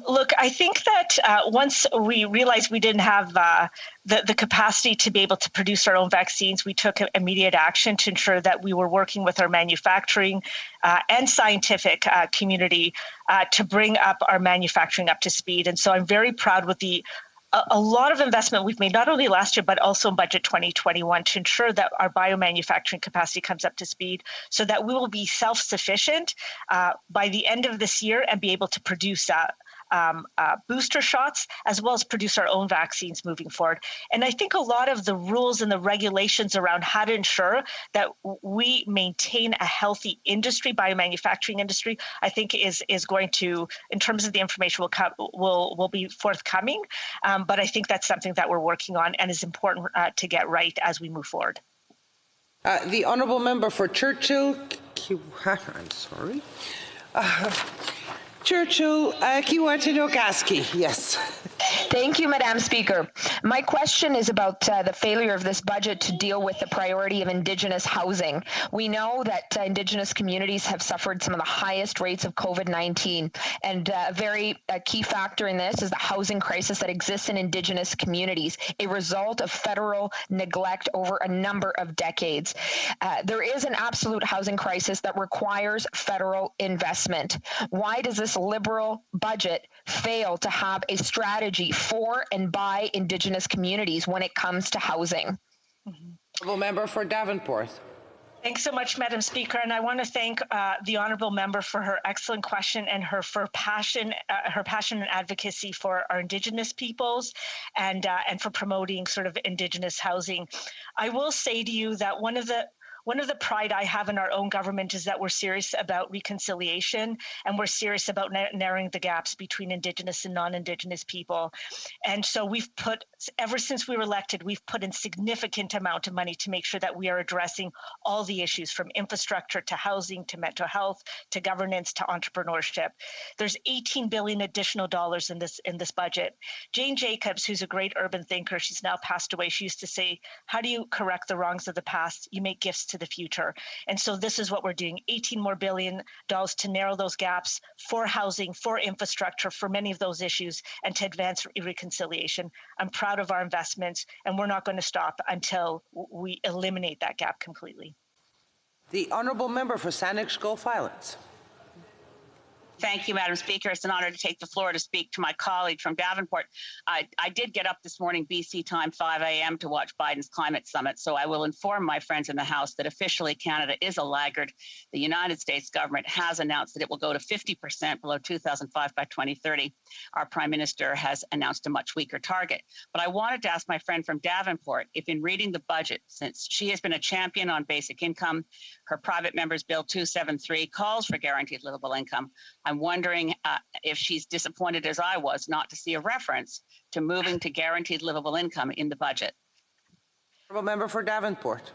P: Look, I think that once we realized we didn't have the capacity to be able to produce our own vaccines, we took immediate action to ensure that we were working with our manufacturing and scientific community to bring up our manufacturing up to speed. And so I'm very proud with a lot of investment we've made, not only last year, but also in budget 2021 to ensure that our biomanufacturing capacity comes up to speed so that we will be self-sufficient by the end of this year and be able to produce booster shots as well as produce our own vaccines moving forward. And I think a lot of the rules and the regulations around how to ensure that we maintain a healthy industry, biomanufacturing industry, I think is going to, in terms of the information will be forthcoming. But I think that's something that we're working on and is important to get right as we move forward.
G: The honourable member for Churchill, I'm sorry. Churchill, Kiwatinokaski, yes.
O: Thank you, Madam Speaker. My question is about the failure of this budget to deal with the priority of Indigenous housing. We know that Indigenous communities have suffered some of the highest rates of COVID-19, and a very key factor in this is the housing crisis that exists in Indigenous communities, a result of federal neglect over a number of decades. There is an absolute housing crisis that requires federal investment. Why does this Liberal budget fail to have a strategy for and by Indigenous communities when it comes to housing?
G: Honourable member for Davenport.
P: Thanks so much, Madam Speaker, and I want to thank the honourable member for her excellent question and her passion and advocacy for our Indigenous peoples and for promoting sort of Indigenous housing. I will say to you that one of the pride I have in our own government is that we're serious about reconciliation and we're serious about narrowing the gaps between Indigenous and non-Indigenous people. And so ever since we were elected, we've put in significant amount of money to make sure that we are addressing all the issues from infrastructure to housing to mental health to governance to entrepreneurship. There's $18 billion additional dollars in this budget. Jane Jacobs, who's a great urban thinker, she's now passed away. She used to say, how do you correct the wrongs of the past? You make gifts to the future. And so this is what we're doing, $18 billion more to narrow those gaps for housing, for infrastructure, for many of those issues, and to advance reconciliation. I'm proud of our investments, and we're not going to stop until we eliminate that gap completely.
G: The honourable member for Saanich Gulf Islands.
V: Thank you, Madam Speaker. It's an honor to take the floor to speak to my colleague from Davenport. I did get up this morning, BC time, 5 a.m. to watch Biden's climate summit, so I will inform my friends in the House that officially Canada is a laggard. The United States government has announced that it will go to 50% below 2005 by 2030. Our Prime Minister has announced a much weaker target. But I wanted to ask my friend from Davenport if in reading the budget, since she has been a champion on basic income, her private member's bill 273 calls for guaranteed livable income. I'm wondering if she's disappointed as I was not to see a reference to moving to guaranteed livable income in the budget.
G: Honourable member for Davenport.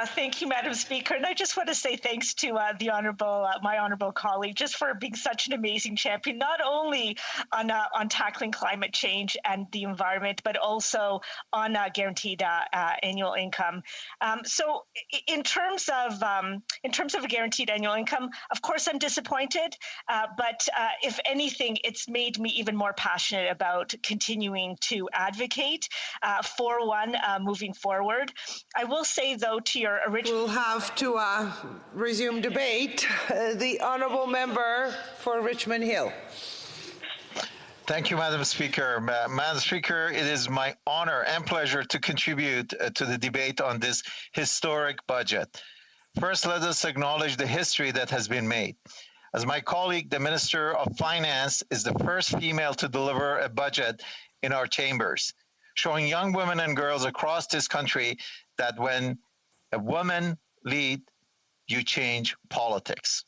P: Thank you, Madam Speaker. And I just want to say thanks to my honourable colleague, just for being such an amazing champion, not only on tackling climate change and the environment, but also on guaranteed annual income. So, in terms of a guaranteed annual income, of course, I'm disappointed. But if anything, it's made me even more passionate about continuing to advocate for one moving forward. I will say, though, to your original...
G: We'll have to resume debate. The honourable member for Richmond Hill.
Q: Thank you, Madam Speaker. Madam Speaker, it is my honor and pleasure to contribute to the debate on this historic budget. First, let us acknowledge the history that has been made. As my colleague, the Minister of Finance, is the first female to deliver a budget in our chambers, showing young women and girls across this country that when a woman leads, you change politics.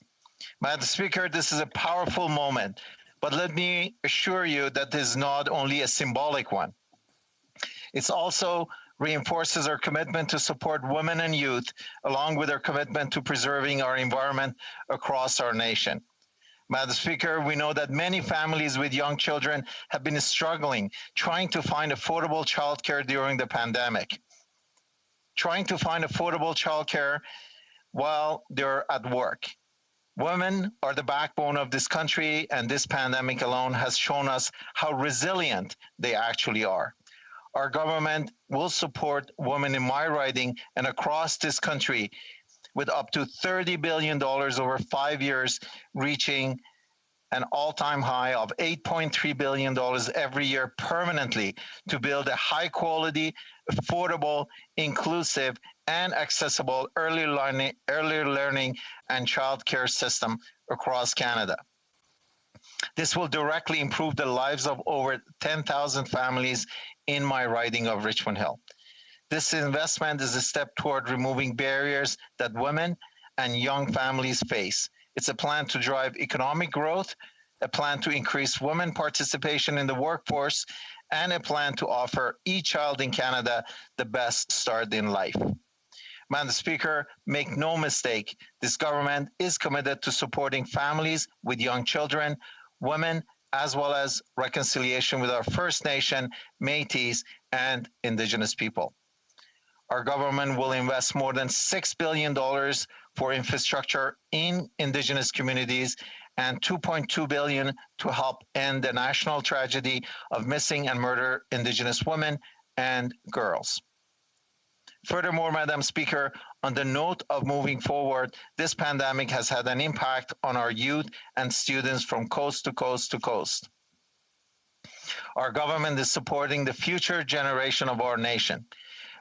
Q: Madam Speaker, this is a powerful moment, but let me assure you that this is not only a symbolic one. It also reinforces our commitment to support women and youth, along with our commitment to preserving our environment across our nation. Madam Speaker, we know that many families with young children have been struggling, trying to find affordable childcare during the pandemic. Trying to find affordable childcare while they're at work. Women are the backbone of this country, and this pandemic alone has shown us how resilient they actually are. Our government will support women in my riding and across this country with up to $30 billion over 5 years, reaching an all-time high of $8.3 billion every year permanently to build a high-quality, affordable, inclusive, and accessible early learning and childcare system across Canada. This will directly improve the lives of over 10,000 families in my riding of Richmond Hill. This investment is a step toward removing barriers that women and young families face. It's a plan to drive economic growth, a plan to increase women participation in the workforce, and a plan to offer each child in Canada the best start in life. Madam Speaker, make no mistake, this government is committed to supporting families with young children, women, as well as reconciliation with our First Nation, Métis, and Indigenous people. Our government will invest more than $6 billion for infrastructure in Indigenous communities and $2.2 billion to help end the national tragedy of missing and murdered Indigenous women and girls. Furthermore, Madam Speaker, on the note of moving forward, this pandemic has had an impact on our youth and students from coast to coast to coast. Our government is supporting the future generation of our nation.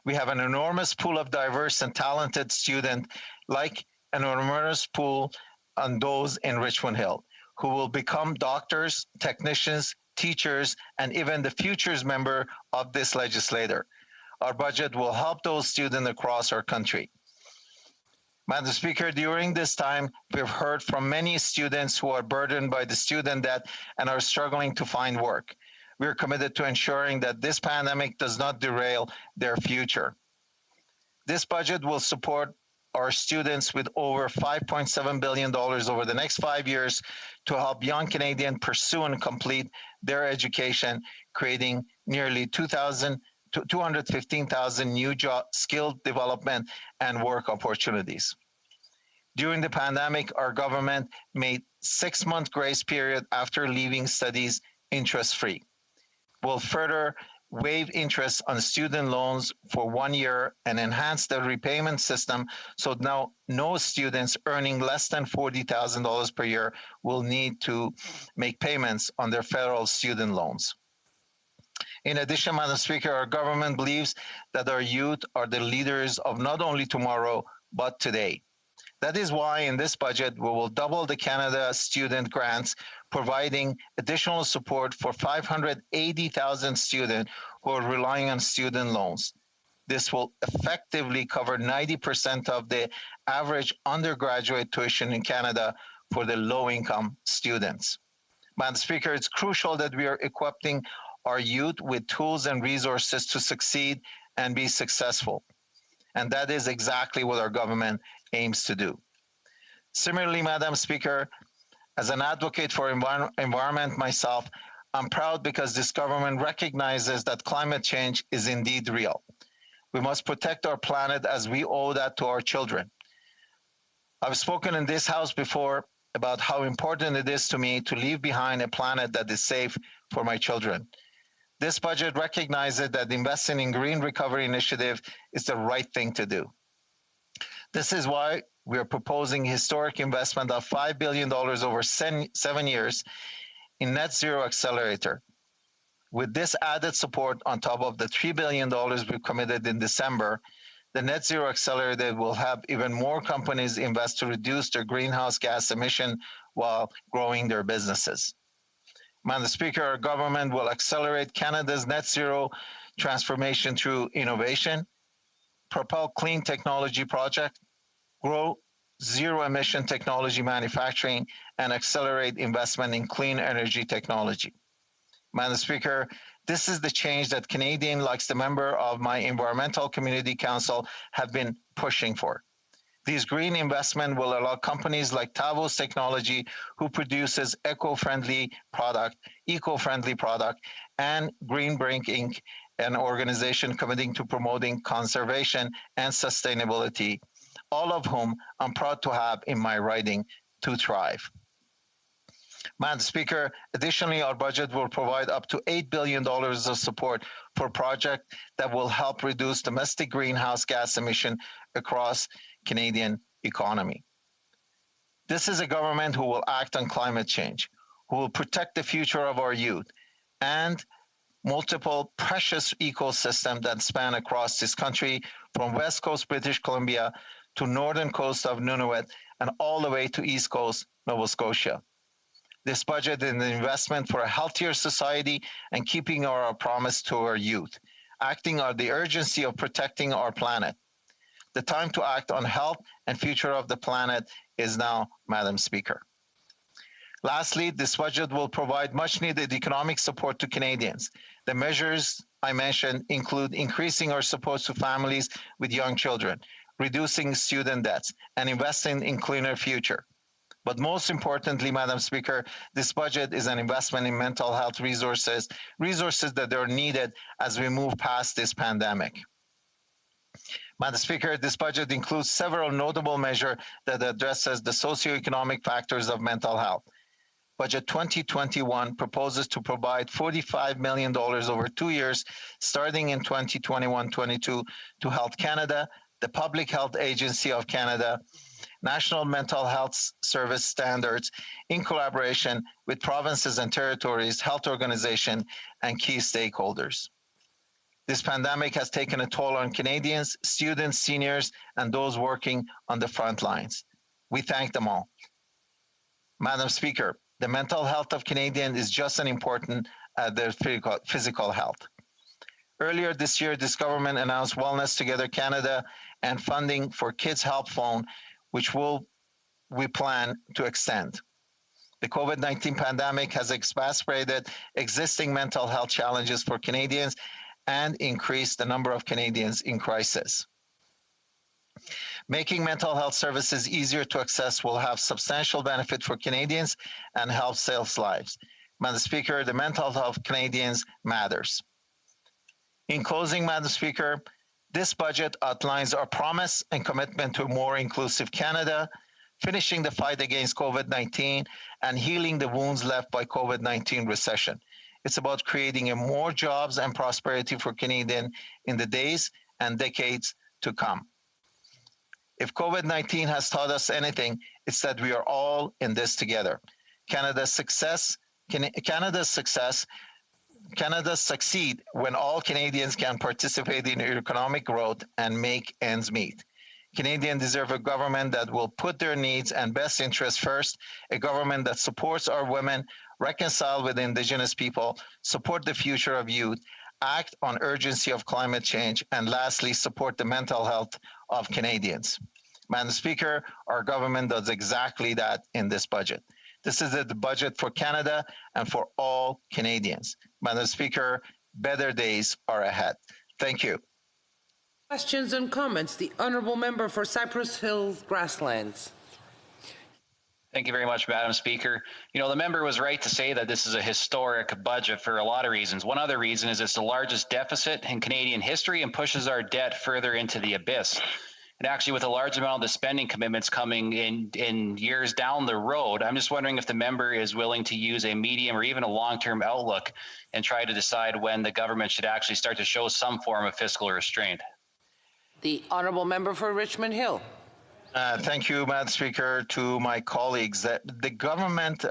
Q: We have an enormous pool of diverse and talented students, like an enormous pool on those in Richmond Hill, who will become doctors, technicians, teachers, and even the future's member of this legislature. Our budget will help those students across our country. Madam Speaker, during this time, we've heard from many students who are burdened by the student debt and are struggling to find work. We are committed to ensuring that this pandemic does not derail their future. This budget will support our students with over $5.7 billion over the next 5 years to help young Canadians pursue and complete their education, creating nearly 215,000 new job, skill development, and work opportunities. During the pandemic, our government made 6-month grace period after leaving studies interest-free. We'll further waive interest on student loans for 1 year and enhance the repayment system so now no students earning less than $40,000 per year will need to make payments on their federal student loans. In addition, Madam Speaker, our government believes that our youth are the leaders of not only tomorrow, but today. That is why in this budget, we will double the Canada student grants, providing additional support for 580,000 students who are relying on student loans. This will effectively cover 90% of the average undergraduate tuition in Canada for the low-income students. Madam Speaker, it's crucial that we are equipping our youth with tools and resources to succeed and be successful. And that is exactly what our government aims to do. Similarly, Madam Speaker, as an advocate for environment myself, I'm proud because this government recognizes that climate change is indeed real. We must protect our planet as we owe that to our children. I've spoken in this House before about how important it is to me to leave behind a planet that is safe for my children. This budget recognizes that investing in Green Recovery Initiative is the right thing to do. This is why we are proposing historic investment of $5 billion over 7 years in Net Zero Accelerator. With this added support on top of the $3 billion we committed in December, the Net Zero Accelerator will have even more companies invest to reduce their greenhouse gas emission while growing their businesses. Madam Speaker, our government will accelerate Canada's net zero transformation through innovation, propel clean technology projects, grow zero-emission technology manufacturing, and accelerate investment in clean energy technology. Madam Speaker, this is the change that Canadians, like the member of my Environmental Community Council, have been pushing for. These green investments will allow companies like Tavos Technology, who produces eco-friendly product, and Greenbrink Inc., an organization committing to promoting conservation and sustainability, all of whom I'm proud to have in my riding to thrive. Madam Speaker, additionally, our budget will provide up to $8 billion of support for projects that will help reduce domestic greenhouse gas emission across Canadian economy. This is a government who will act on climate change, who will protect the future of our youth, and multiple precious ecosystems that span across this country, from West Coast British Columbia to northern coast of Nunavut and all the way to East Coast Nova Scotia. This budget is an investment for a healthier society and keeping our promise to our youth, acting on the urgency of protecting our planet. The time to act on health and future of the planet is now, Madam Speaker. Lastly, this budget will provide much-needed economic support to Canadians. The measures I mentioned include increasing our support to families with young children, reducing student debts, and investing in cleaner future. But most importantly, Madam Speaker, this budget is an investment in mental health resources that are needed as we move past this pandemic. Madam Speaker, this budget includes several notable measures that addresses the socioeconomic factors of mental health. Budget 2021 proposes to provide $45 million over 2 years, starting in 2021-22, to Health Canada, the Public Health Agency of Canada, National Mental Health Service Standards, in collaboration with provinces and territories, health organizations, and key stakeholders. This pandemic has taken a toll on Canadians, students, seniors, and those working on the front lines. We thank them all. Madam Speaker, the mental health of Canadians is just as important as their physical health. Earlier this year, this government announced Wellness Together Canada and funding for Kids Help Phone, which we plan to extend. The COVID-19 pandemic has exacerbated existing mental health challenges for Canadians and increased the number of Canadians in crisis. Making mental health services easier to access will have substantial benefit for Canadians and help save lives. Madam Speaker, the mental health of Canadians matters. In closing, Madam Speaker, this budget outlines our promise and commitment to a more inclusive Canada, finishing the fight against COVID-19 and healing the wounds left by COVID-19 recession. It's about creating more jobs and prosperity for Canadians in the days and decades to come. If COVID-19 has taught us anything, it's that we are all in this together. Canada succeed when all Canadians can participate in economic growth and make ends meet. Canadians deserve a government that will put their needs and best interests first, a government that supports our women, reconcile with Indigenous people, support the future of youth, act on urgency of climate change, and lastly, support the mental health of Canadians. Madam Speaker, our government does exactly that in this budget. This is the budget for Canada and for all Canadians. Madam Speaker, better days are ahead. Thank you.
G: Questions and comments. The Honourable Member for Cypress Hills Grasslands.
E: Thank you very much, Madam Speaker. You know, the member was right to say that this is a historic budget for a lot of reasons. One other reason is it's the largest deficit in Canadian history and pushes our debt further into the abyss. And actually, with a large amount of the spending commitments coming in years down the road, I'm just wondering if the member is willing to use a medium or even a long-term outlook and try to decide when the government should actually start to show some form of fiscal restraint.
G: The Honourable Member for Richmond Hill.
Q: Thank you, Madam Speaker. To my colleagues, that the government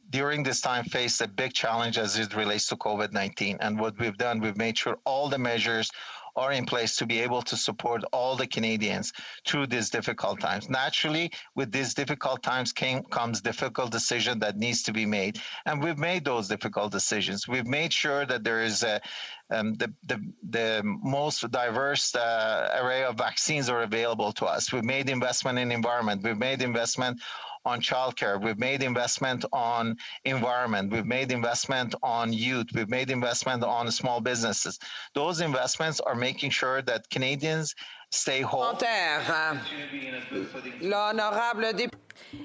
Q: during this time faced a big challenge as it relates to COVID-19. And what we've done, we've made sure all the measures are in place to be able to support all the Canadians through these difficult times. Naturally, with these difficult times comes difficult decision that needs to be made, and we've made those difficult decisions. We've made sure that there is the most diverse array of vaccines are available to us. We've made investment in environment. We've made investment on childcare. We've made investment on environment. We've made investment on youth. We've made investment on small businesses. Those investments are making sure that Canadians stay whole.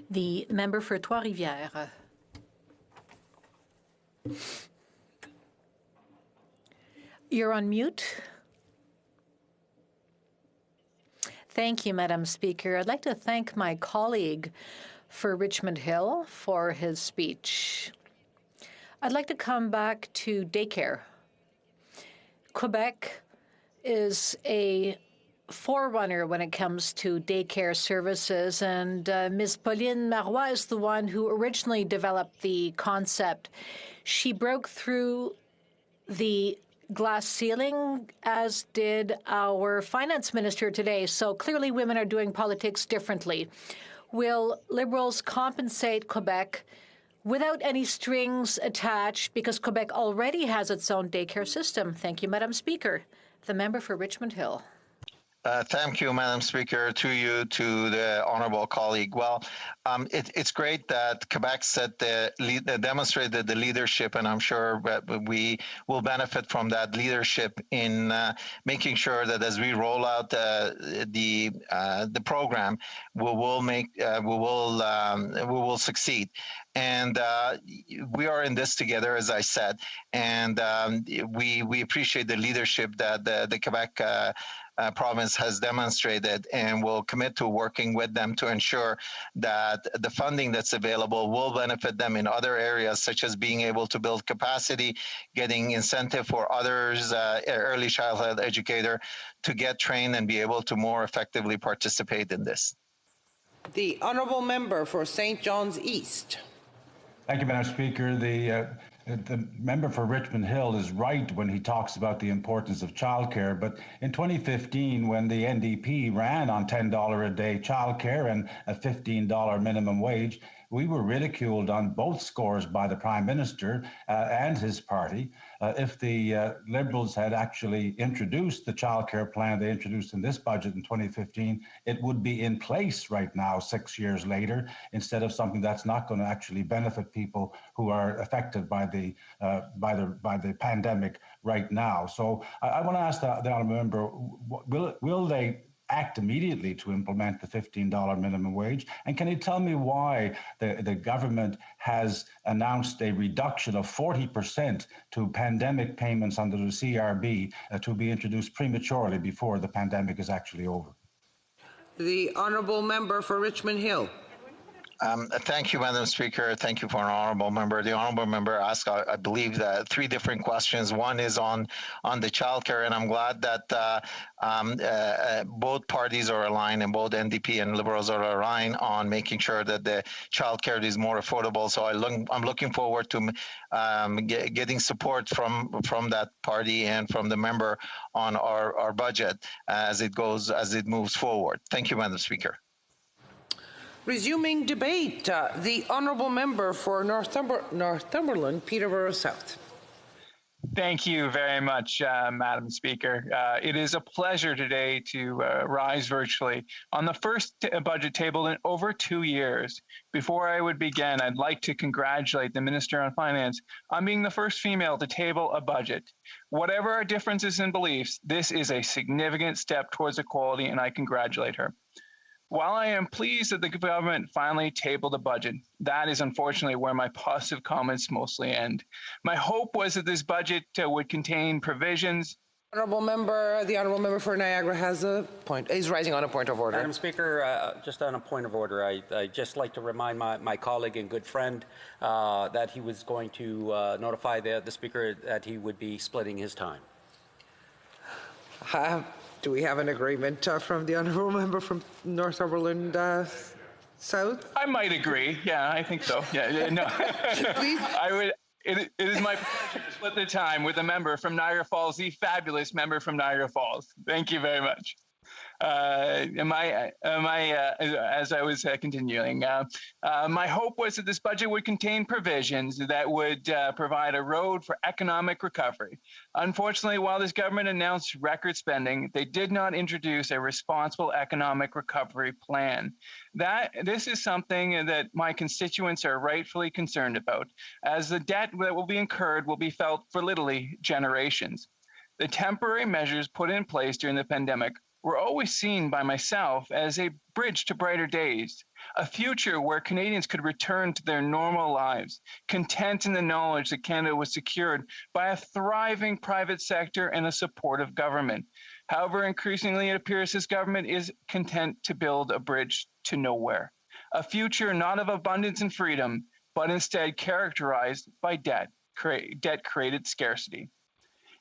N: The member for Trois-Rivières. You're on mute. Thank you, Madam Speaker. I'd like to thank my colleague for Richmond Hill for his speech. I'd like to come back to daycare. Quebec is a forerunner when it comes to daycare services, and Ms. Pauline Marois is the one who originally developed the concept. She broke through the glass ceiling, as did our finance minister today. So clearly women are doing politics differently. Will Liberals compensate Quebec without any strings attached because Quebec already has its own daycare system? Thank you, Madam Speaker. The member for Richmond Hill.
Q: Thank you, Madam Speaker, to you, to the honourable colleague. Well, it's great that Quebec demonstrated the leadership, and I'm sure that we will benefit from that leadership in making sure that as we roll out the program, we will succeed. And we are in this together, as I said, and we appreciate the leadership that the Quebec province has demonstrated, and will commit to working with them to ensure that the funding that's available will benefit them in other areas, such as being able to build capacity, getting incentive for others, early childhood educator, to get trained and be able to more effectively participate in this.
G: The Honourable Member for St. John's East.
T: Thank you, Madam Speaker. The member for Richmond Hill is right when he talks about the importance of childcare. But in 2015, when the NDP ran on $10 a day childcare and a $15 minimum wage, we were ridiculed on both scores by the Prime Minister and his party. If the Liberals had actually introduced the childcare plan they introduced in this budget in 2015, it would be in place right now, 6 years later, instead of something that's not going to actually benefit people who are affected by the pandemic right now. So I want to ask the honourable member: will they act immediately to implement the $15 minimum wage? And can you tell me why the government has announced a reduction of 40% to pandemic payments under the CRB to be introduced prematurely before the pandemic is actually over?
G: The Honourable Member for Richmond Hill.
Q: Thank you, Madam Speaker. Thank you for an honourable member. The honourable member asked, I believe, that three different questions. One is on the childcare, and I'm glad that both parties are aligned, and both NDP and Liberals are aligned on making sure that the childcare is more affordable. So I'm looking forward to getting support from that party and from the member on our budget as it moves forward. Thank you, Madam Speaker.
G: Resuming debate, the Honourable Member for Northumberland, Peterborough South.
A: Thank you very much, Madam Speaker. It is a pleasure today to rise virtually on the first budget table in over 2 years. Before I would begin, I'd like to congratulate the Minister on Finance on being the first female to table a budget. Whatever our differences in beliefs, this is a significant step towards equality, and I congratulate her. While I am pleased that the government finally tabled a budget, that is unfortunately where my positive comments mostly end. My hope was that this budget would contain provisions.
G: The honourable member for Niagara has a point. He's rising on a point of order.
U: Madam Speaker, just on a point of order, I'd just like to remind my colleague and good friend that he was going to notify the Speaker that he would be splitting his time.
G: Do we have an agreement from the honourable member from Northumberland South?
A: I might agree. Yeah, I think so. Yeah, no.
G: Please.
A: I would. It is my pleasure to split the time with a member from Niagara Falls, the fabulous member from Niagara Falls. Thank you very much. As I was continuing, my hope was that this budget would contain provisions that would provide a road for economic recovery. Unfortunately, while this government announced record spending, they did not introduce a responsible economic recovery plan. This is something that my constituents are rightfully concerned about, as the debt that will be incurred will be felt for literally generations. The temporary measures put in place during the pandemic were always seen by myself as a bridge to brighter days, a future where Canadians could return to their normal lives, content in the knowledge that Canada was secured by a thriving private sector and a supportive government. However, increasingly it appears this government is content to build a bridge to nowhere, a future not of abundance and freedom, but instead characterized by debt-created scarcity.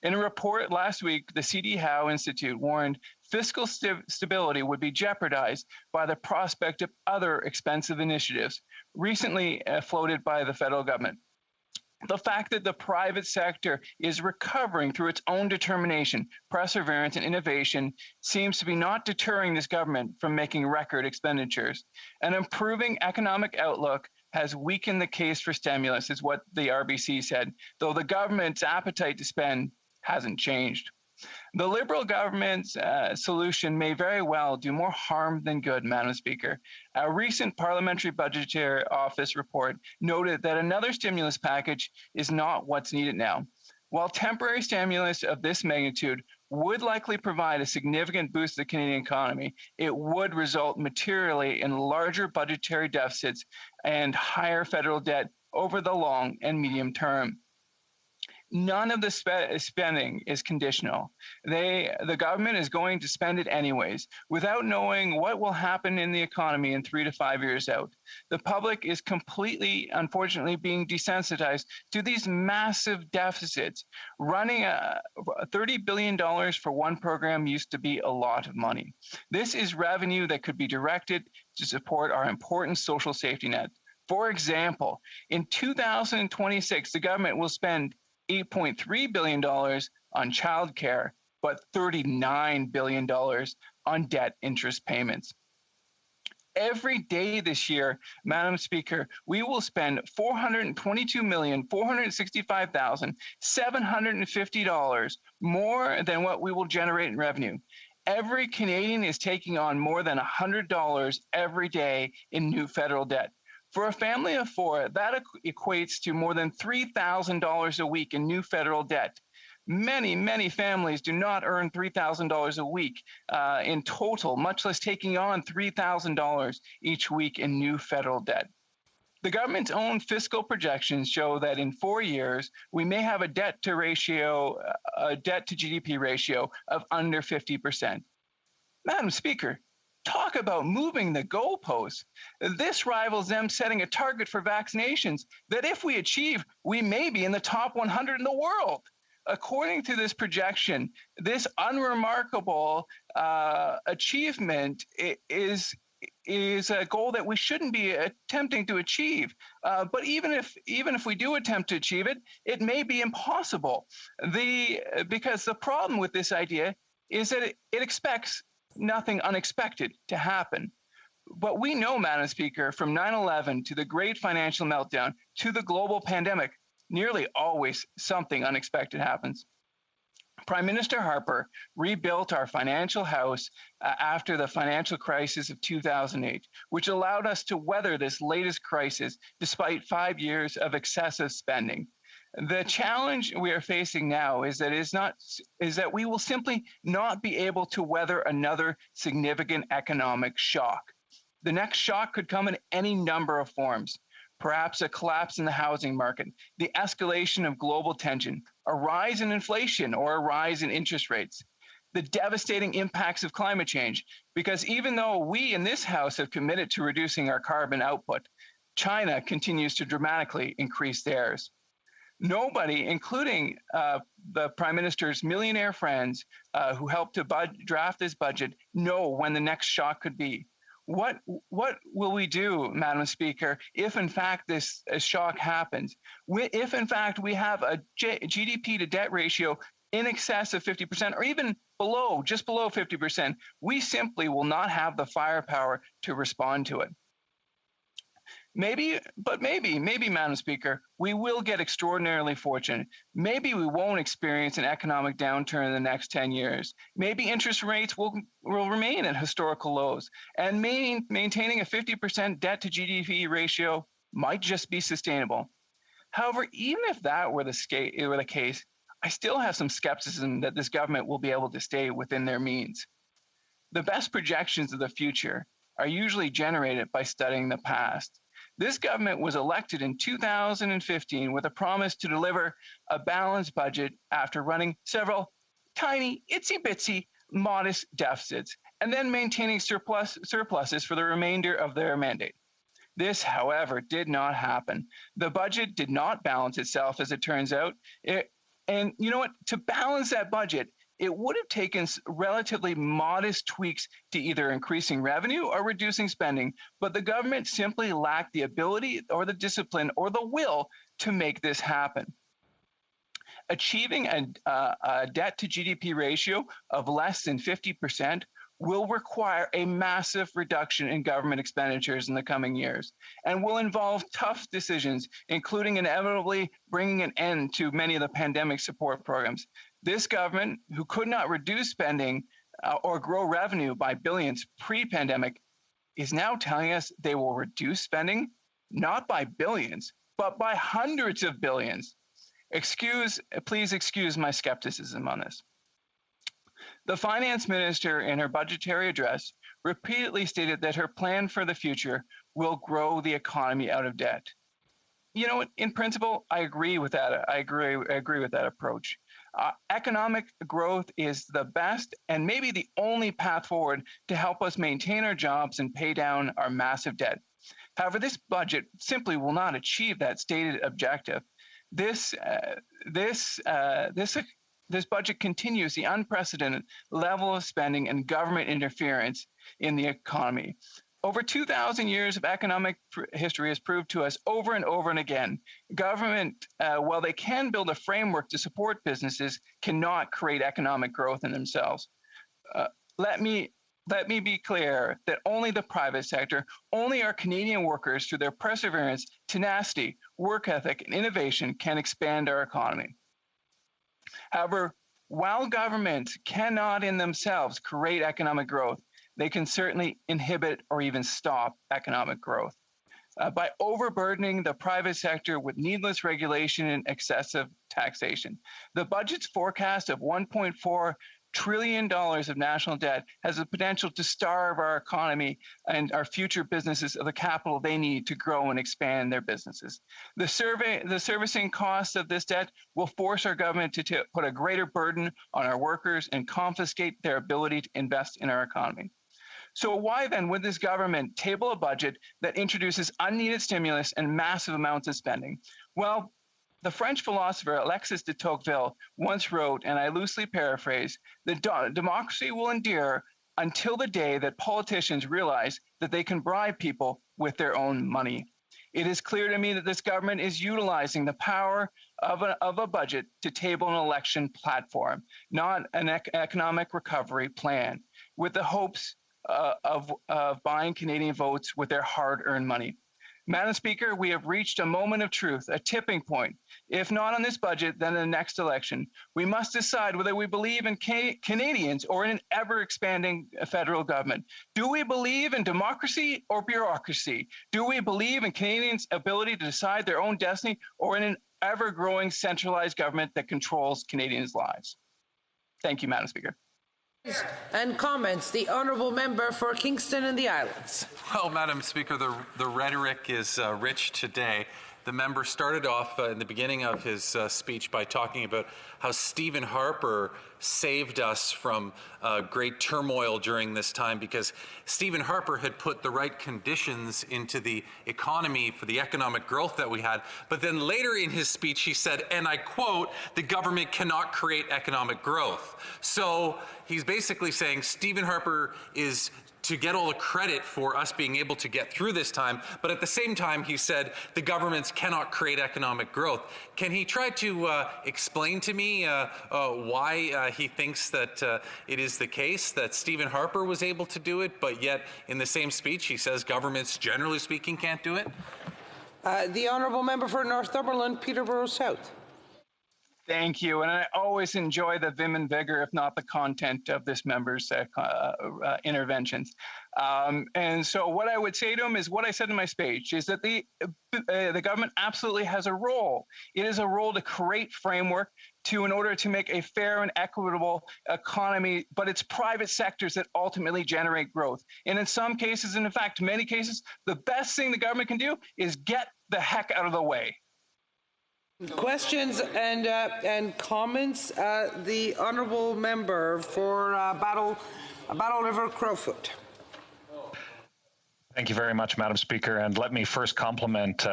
A: In a report last week, the C.D. Howe Institute warned fiscal stability would be jeopardized by the prospect of other expensive initiatives recently floated by the federal government. The fact that the private sector is recovering through its own determination, perseverance, and innovation seems to be not deterring this government from making record expenditures. An improving economic outlook has weakened the case for stimulus, is what the RBC said, though the government's appetite to spend hasn't changed. The Liberal government's solution may very well do more harm than good, Madam Speaker. A recent Parliamentary Budgetary Office report noted that another stimulus package is not what's needed now. While temporary stimulus of this magnitude would likely provide a significant boost to the Canadian economy, it would result materially in larger budgetary deficits and higher federal debt over the long and medium term. None of the spending is conditional. The government is going to spend it anyways, without knowing what will happen in the economy in 3 to 5 years out. The public is completely, unfortunately, being desensitized to these massive deficits. Running $30 billion for one program used to be a lot of money. This is revenue that could be directed to support our important social safety net. For example, in 2026, the government will spend $8.3 billion on childcare, but $39 billion on debt interest payments. Every day this year, Madam Speaker, we will spend $422,465,750 more than what we will generate in revenue. Every Canadian is taking on more than $100 every day in new federal debt. For a family of four, that equates to more than $3,000 a week in new federal debt. Many, many families do not earn $3,000 a week in total, much less taking on $3,000 each week in new federal debt. The government's own fiscal projections show that in 4 years, we may have a debt to GDP ratio of under 50%. Madam Speaker, talk about moving the goalposts. This rivals them setting a target for vaccinations that if we achieve, we may be in the top 100 in the world. According to this projection, this unremarkable achievement is a goal that we shouldn't be attempting to achieve. But even if we do attempt to achieve it, it may be impossible. Because the problem with this idea is that it expects nothing unexpected to happen. But we know, Madam Speaker, from 9/11 to the great financial meltdown to the global pandemic, nearly always something unexpected happens. Prime Minister Harper rebuilt our financial house after the financial crisis of 2008, which allowed us to weather this latest crisis despite 5 years of excessive spending. The challenge we are facing now is that we will simply not be able to weather another significant economic shock. The next shock could come in any number of forms. Perhaps a collapse in the housing market, the escalation of global tension, a rise in inflation or a rise in interest rates, the devastating impacts of climate change, because even though we in this House have committed to reducing our carbon output, China continues to dramatically increase theirs. Nobody, including the Prime Minister's millionaire friends who helped to draft this budget, know when the next shock could be. What will we do, Madam Speaker, if in fact this shock happens? If in fact we have a GDP to debt ratio in excess of 50% or even below, just below 50%, we simply will not have the firepower to respond to it. Maybe, Madam Speaker, we will get extraordinarily fortunate. Maybe we won't experience an economic downturn in the next 10 years. Maybe interest rates will remain at historical lows, and maintaining a 50% debt to GDP ratio might just be sustainable. However, even if that were the case, I still have some skepticism that this government will be able to stay within their means. The best projections of the future are usually generated by studying the past. This government was elected in 2015 with a promise to deliver a balanced budget after running several tiny, itsy-bitsy, modest deficits, and then maintaining surpluses for the remainder of their mandate. This, however, did not happen. The budget did not balance itself, as it turns out. And you know what? To balance that budget, it would have taken relatively modest tweaks to either increasing revenue or reducing spending, but the government simply lacked the ability or the discipline or the will to make this happen. Achieving a debt to GDP ratio of less than 50% will require a massive reduction in government expenditures in the coming years and will involve tough decisions, including inevitably bringing an end to many of the pandemic support programs. This government, who could not reduce spending or grow revenue by billions pre-pandemic, is now telling us they will reduce spending, not by billions, but by hundreds of billions. Please excuse my skepticism on this. The finance minister, in her budgetary address, repeatedly stated that her plan for the future will grow the economy out of debt. You know, in principle, I agree with that. I agree with that approach. Economic growth is the best and maybe the only path forward to help us maintain our jobs and pay down our massive debt. However, this budget simply will not achieve that stated objective. This budget continues the unprecedented level of spending and government interference in the economy. Over 2,000 years of economic history has proved to us over and over and again, government, while they can build a framework to support businesses, cannot create economic growth in themselves. Let me be clear that only the private sector, only our Canadian workers, through their perseverance, tenacity, work ethic, and innovation, can expand our economy. However, while governments cannot in themselves create economic growth, they can certainly inhibit or even stop economic growth. By overburdening the private sector with needless regulation and excessive taxation. The budget's forecast of $1.4 trillion of national debt has the potential to starve our economy and our future businesses of the capital they need to grow and expand their businesses. The servicing costs of this debt will force our government to put a greater burden on our workers and confiscate their ability to invest in our economy. So why then would this government table a budget that introduces unneeded stimulus and massive amounts of spending? Well, the French philosopher Alexis de Tocqueville once wrote, and I loosely paraphrase, that democracy will endure until the day that politicians realize that they can bribe people with their own money. It is clear to me that this government is utilizing the power of a budget to table an election platform, not an economic recovery plan, with the hopes of buying Canadian votes with their hard-earned money. Madam Speaker, we have reached a moment of truth, a tipping point. If not on this budget, then in the next election. We must decide whether we believe in Canadians or in an ever-expanding federal government. Do we believe in democracy or bureaucracy? Do we believe in Canadians' ability to decide their own destiny or in an ever-growing centralized government that controls Canadians' lives? Thank you, Madam Speaker.
G: And comments, the honourable member for Kingston and the Islands.
H: Well, Madam Speaker, the rhetoric is rich today. The member started off in the beginning of his speech by talking about how Stephen Harper saved us from great turmoil during this time because Stephen Harper had put the right conditions into the economy for the economic growth that we had. But then later in his speech, he said, and I quote, the government cannot create economic growth. So he's basically saying Stephen Harper is to get all the credit for us being able to get through this time, but at the same time he said the governments cannot create economic growth. Can he try to explain to me why he thinks that it is the case that Stephen Harper was able to do it, but yet in the same speech he says governments generally speaking can't do it?
G: The honourable member for Northumberland, Peterborough South.
A: Thank you, and I always enjoy the vim and vigor, if not the content, of this member's interventions. And so what I would say to him is what I said in my speech, is that the government absolutely has a role. It is a role to create framework in order to make a fair and equitable economy, but it's private sectors that ultimately generate growth. And in some cases, and in fact, many cases, the best thing the government can do is get the heck out of the way.
G: Questions and comments. The honourable member for Battle River Crowfoot.
F: Thank you very much, Madam Speaker. And let me first compliment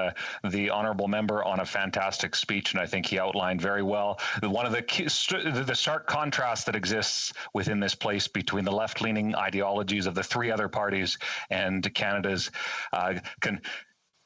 F: the honourable member on a fantastic speech, and I think he outlined very well one of the stark contrasts that exists within this place between the left-leaning ideologies of the three other parties and Canada's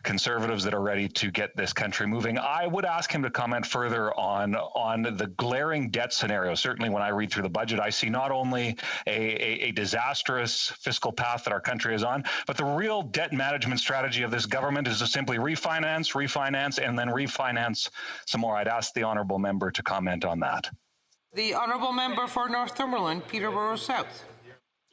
F: conservatives that are ready to get this country moving. I would ask him to comment further on the glaring debt scenario. Certainly when I read through the budget, I see not only a disastrous fiscal path that our country is on, but the real debt management strategy of this government is to simply refinance, and then refinance some more. I'd ask the honourable member to comment on that.
G: The honourable member for Northumberland, Peterborough South.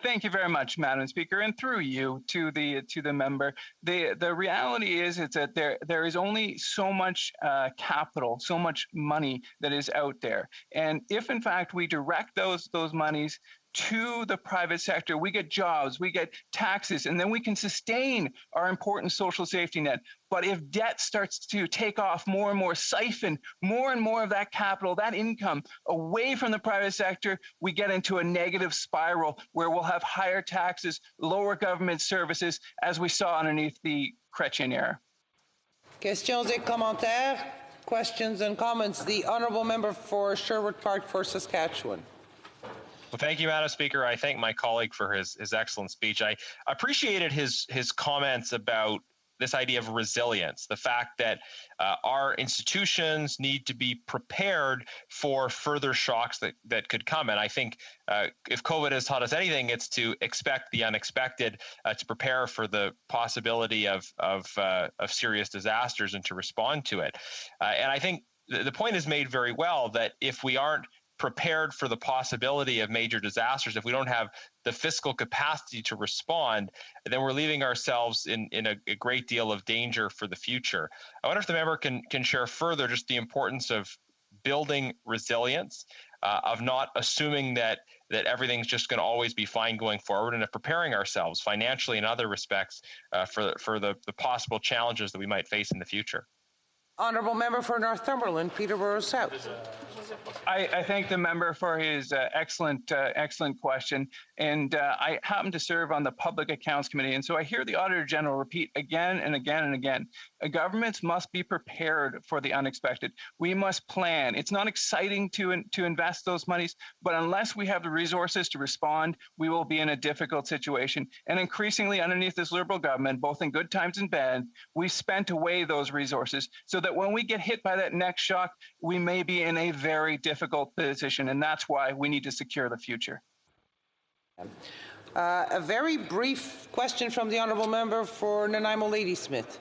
A: Thank you very much, Madam Speaker, and through you to the member. The reality is that there is only so much capital, so much money that is out there, and if in fact we direct those monies to the private sector, we get jobs, we get taxes, and then we can sustain our important social safety net. But if debt starts to take off more and more, siphon more and more of that capital, that income away from the private sector, we get into a negative spiral where we'll have higher taxes, lower government services, as we saw underneath the Chrétien era.
G: Questions et commentaires, questions and comments. The honourable member for Sherwood Park for Saskatchewan.
I: Well, thank you, Madam Speaker. I thank my colleague for his excellent speech. I appreciated his comments about this idea of resilience, the fact that our institutions need to be prepared for further shocks that could come. And I think if COVID has taught us anything, it's to expect the unexpected, to prepare for the possibility of serious disasters and to respond to it. And I think the point is made very well that if we aren't prepared for the possibility of major disasters, if we don't have the fiscal capacity to respond, then we're leaving ourselves in a great deal of danger for the future. I wonder if the member can share further just the importance of building resilience, of not assuming that everything's just going to always be fine going forward, and of preparing ourselves financially and other respects for the possible challenges that we might face in the future.
G: Honourable member for Northumberland, Peterborough South.
A: I thank the member for his excellent question. And I happen to serve on the Public Accounts Committee, and so I hear the Auditor General repeat again and again and again, governments must be prepared for the unexpected. We must plan. It's not exciting to invest those monies, but unless we have the resources to respond, we will be in a difficult situation. And increasingly underneath this Liberal government, both in good times and bad, we've spent away those resources so that when we get hit by that next shock, we may be in a very difficult position, and that's why we need to secure the future.
G: A very brief question from the honourable member for Nanaimo Ladysmith.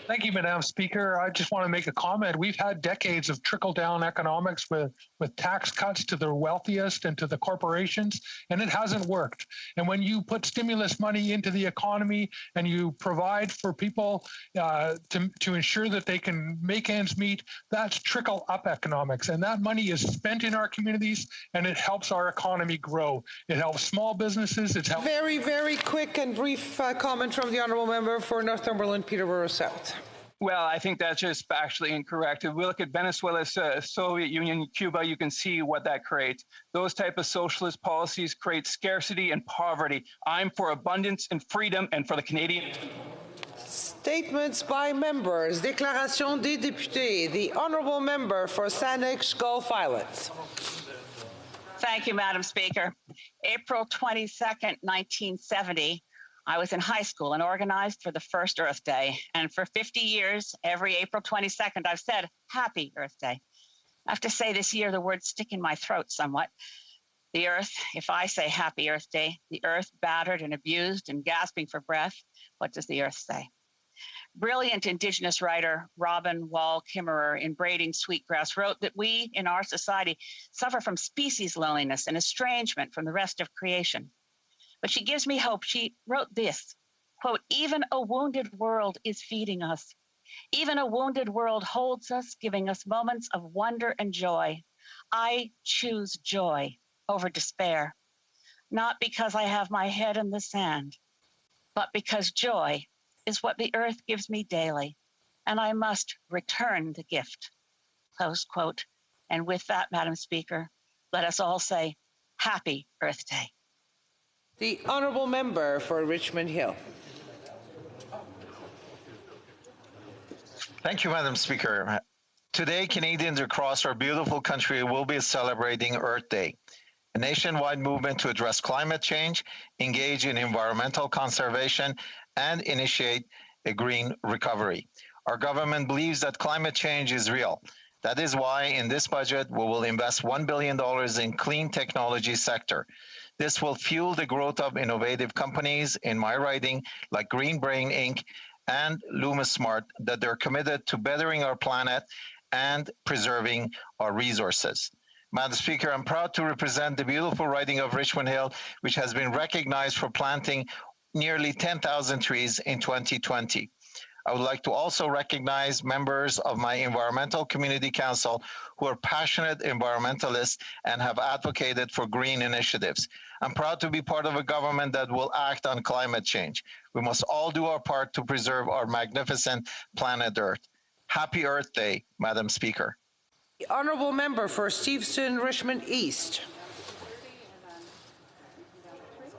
J: Thank you, Madam Speaker. I just want to make a comment. We've had decades of trickle-down economics with tax cuts to the wealthiest and to the corporations, and it hasn't worked. And when you put stimulus money into the economy and you provide for people to ensure that they can make ends meet, that's trickle-up economics. And that money is spent in our communities, and it helps our economy grow. It helps small businesses. It helps.
G: Very, very quick and brief comment from the honourable member for Northumberland, Peterborough South.
A: Well, I think that's just factually incorrect. If we look at Venezuela's Soviet Union, Cuba, you can see what that creates. Those type of socialist policies create scarcity and poverty. I'm for abundance and freedom and for the Canadian.
G: Statements by members. Déclaration des députés. The honourable member for Saanich Gulf Islands.
V: Thank you, Madam Speaker. April 22nd, 1970, I was in high school and organized for the first Earth Day. And for 50 years, every April 22nd, I've said, Happy Earth Day. I have to say this year, the words stick in my throat somewhat. The Earth, if I say Happy Earth Day, the Earth battered and abused and gasping for breath, what does the Earth say? Brilliant Indigenous writer Robin Wall Kimmerer in Braiding Sweetgrass wrote that we in our society suffer from species loneliness and estrangement from the rest of creation. But she gives me hope. She wrote this, quote, even a wounded world is feeding us. Even a wounded world holds us, giving us moments of wonder and joy. I choose joy over despair, not because I have my head in the sand, but because joy is what the earth gives me daily, and I must return the gift, close quote. And with that, Madam Speaker, let us all say, Happy Earth Day.
G: The honourable member for Richmond Hill.
Q: Thank you, Madam Speaker. Today, Canadians across our beautiful country will be celebrating Earth Day, a nationwide movement to address climate change, engage in environmental conservation, and initiate a green recovery. Our government believes that climate change is real. That is why in this budget, we will invest $1 billion in clean technology sector. This will fuel the growth of innovative companies in my riding like Green Brain Inc. and LumaSmart that they're committed to bettering our planet and preserving our resources. Madam Speaker, I'm proud to represent the beautiful riding of Richmond Hill, which has been recognized for planting nearly 10,000 trees in 2020. I would like to also recognize members of my Environmental Community Council who are passionate environmentalists and have advocated for green initiatives. I'm proud to be part of a government that will act on climate change. We must all do our part to preserve our magnificent planet Earth. Happy Earth Day, Madam Speaker.
G: The honourable member for Steveston, Richmond East.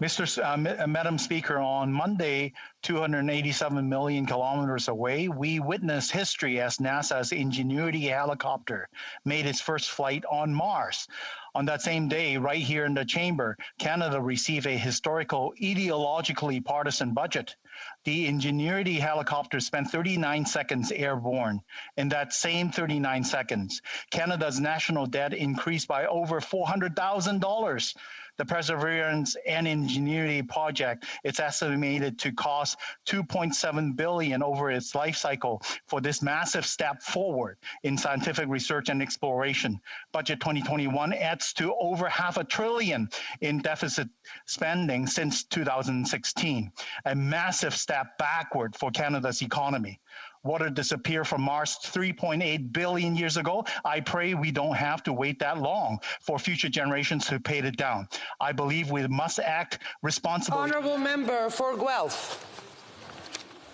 S: Madam Speaker, on Monday, 287 million kilometers away, we witnessed history as NASA's Ingenuity helicopter made its first flight on Mars. On that same day, right here in the chamber, Canada received a historical, ideologically partisan budget. The Ingenuity helicopter spent 39 seconds airborne. In that same 39 seconds, Canada's national debt increased by over $400,000. The Perseverance and Ingenuity project, it's estimated to cost $2.7 billion over its life cycle for this massive step forward in scientific research and exploration. Budget 2021 adds to over $500 billion in deficit spending since 2016, a massive step backward for Canada's economy. Water disappeared from Mars 3.8 billion years ago. I pray we don't have to wait that long for future generations to pay it down. I believe we must act responsibly.
G: Honourable member for Guelph.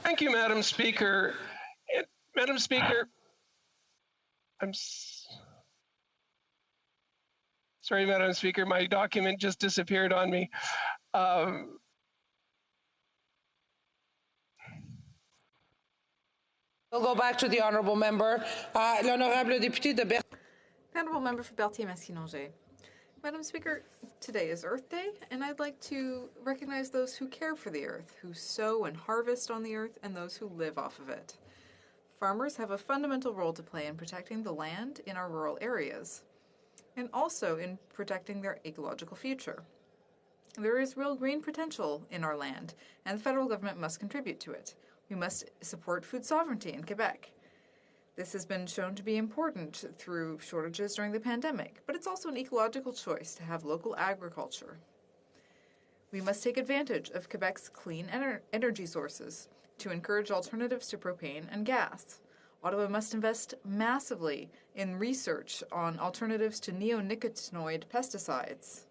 J: Thank you, Madam Speaker. Madam Speaker, sorry, Madam Speaker, my document just disappeared on me.
G: We'll go back to the honourable member. L'honorable député de Berthier.
C: Honourable member for Berthier-Masquinongé. Madam Speaker, today is Earth Day, and I'd like to recognize those who care for the earth, who sow and harvest on the earth, and those who live off of it. Farmers have a fundamental role to play in protecting the land in our rural areas, and also in protecting their ecological future. There is real green potential in our land, and the federal government must contribute to it. We must support food sovereignty in Quebec. This has been shown to be important through shortages during the pandemic, but it's also an ecological choice to have local agriculture. We must take advantage of Quebec's clean energy sources to encourage alternatives to propane and gas. Ottawa must invest massively in research on alternatives to neonicotinoid pesticides.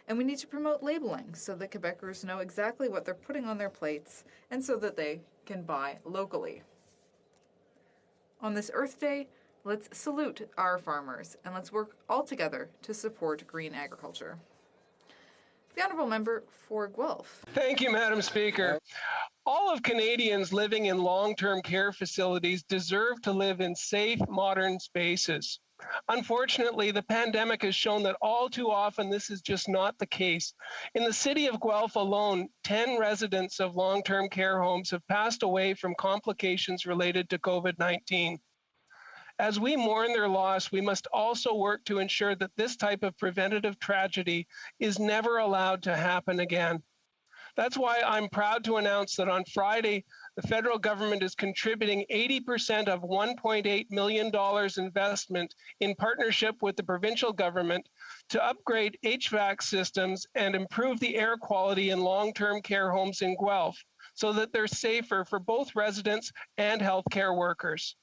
C: And we need to promote labeling so that Quebecers know exactly what they're putting on their plates and so that they can buy locally. On this Earth Day, let's salute our farmers and let's work all together to support green agriculture. The Honourable Member for Guelph.
B: Thank you, Madam Speaker. All of Canadians living in long-term care facilities deserve to live in safe, modern spaces. Unfortunately, the pandemic has shown that all too often this is just not the case. In the city of Guelph alone, 10 residents of long-term care homes have passed away from complications related to COVID-19. As we mourn their loss, we must also work to ensure that this type of preventative tragedy is never allowed to happen again. That's why I'm proud to announce that on Friday, the federal government is contributing 80% of $1.8 million investment in partnership with the provincial government to upgrade HVAC systems and improve the air quality in long-term care homes in Guelph so that they're safer for both residents and healthcare workers.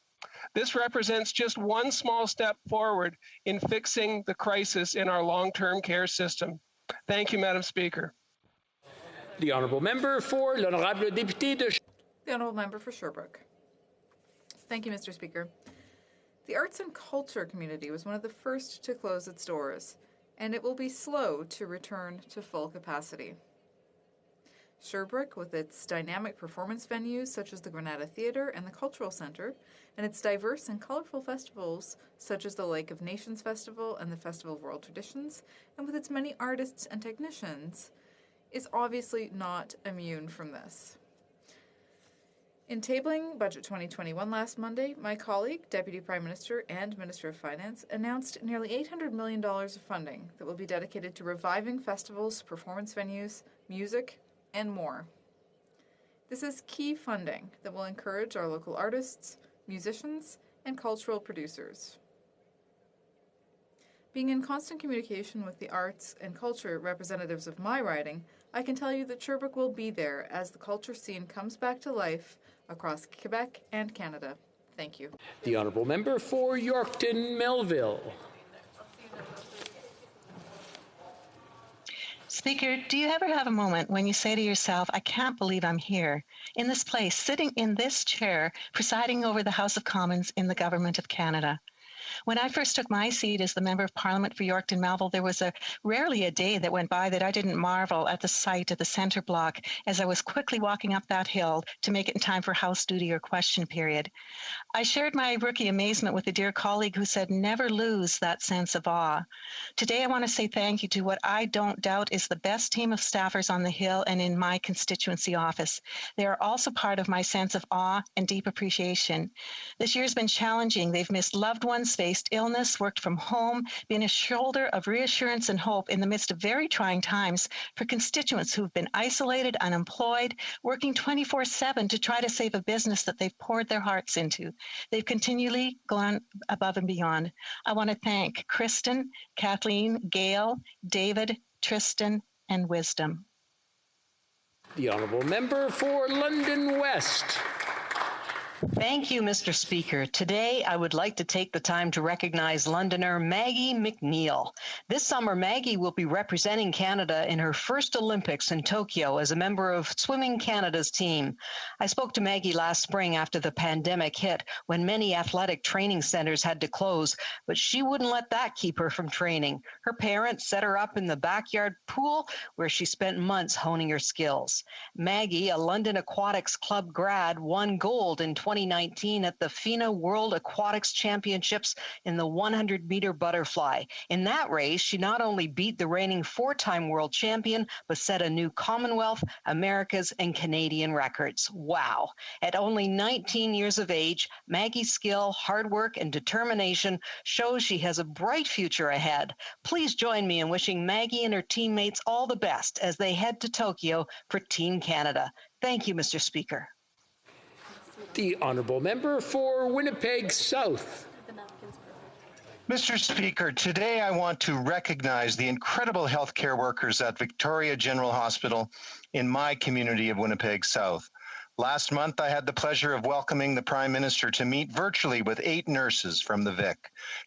B: This represents just one small step forward in fixing the crisis in our long-term care system. Thank you, Madam Speaker.
D: The Honourable Member for l'Honorable Député de...
C: The Honourable Member for Sherbrooke. Thank you, Mr. Speaker. The arts and culture community was one of the first to close its doors, and it will be slow to return to full capacity. Sherbrooke, with its dynamic performance venues such as the Granada Theatre and the Cultural Centre, and its diverse and colorful festivals such as the Lake of Nations Festival and the Festival of World Traditions, and with its many artists and technicians, is obviously not immune from this. In tabling Budget 2021 last Monday, my colleague, Deputy Prime Minister and Minister of Finance, announced nearly $800 million of funding that will be dedicated to reviving festivals, performance venues, music, and more. This is key funding that will encourage our local artists, musicians, and cultural producers. Being in constant communication with the arts and culture representatives of my riding, I can tell you that Sherbrooke will be there as the culture scene comes back to life across Quebec and Canada. Thank you.
D: The Honourable Member for Yorkton Melville.
K: Speaker, do you ever have a moment when you say to yourself, I can't believe I'm here, in this place, sitting in this chair, presiding over the House of Commons in the Government of Canada? When I first took my seat as the Member of Parliament for Yorkton Melville, there was rarely a day that went by that I didn't marvel at the sight of the centre block as I was quickly walking up that hill to make it in time for House duty or question period. I shared my rookie amazement with a dear colleague who said, never lose that sense of awe. Today, I want to say thank you to what I don't doubt is the best team of staffers on the Hill and in my constituency office. They are also part of my sense of awe and deep appreciation. This year has been challenging. They've missed loved ones, faced illness, worked from home, been a shoulder of reassurance and hope in the midst of very trying times for constituents who've been isolated, unemployed, working 24/7 to try to save a business that they've poured their hearts into. They've continually gone above and beyond. I want to thank Kristen, Kathleen, Gail, David, Tristan, and Wisdom.
D: The Honourable Member for London West.
W: Thank you, Mr. Speaker. Today, I would like to take the time to recognize Londoner Maggie McNeil. This summer, Maggie will be representing Canada in her first Olympics in Tokyo as a member of Swimming Canada's team. I spoke to Maggie last spring after the pandemic hit, when many athletic training centers had to close, but she wouldn't let that keep her from training. Her parents set her up in the backyard pool, where she spent months honing her skills. Maggie, a London Aquatics Club grad, won gold in 2019 at the FINA World Aquatics Championships in the 100-meter butterfly. In that race, she not only beat the reigning 4-time world champion, but set a new Commonwealth, America's, and Canadian records. Wow. At only 19 years of age, Maggie's skill, hard work, and determination shows she has a bright future ahead. Please join me in wishing Maggie and her teammates all the best as they head to Tokyo for Team Canada. Thank you, Mr. Speaker.
D: The honourable member for Winnipeg South.
Q: Mr. Speaker, today I want to recognize the incredible healthcare workers at Victoria General Hospital in my community of Winnipeg South. Last month, I had the pleasure of welcoming the Prime Minister to meet virtually with 8 nurses from the Vic.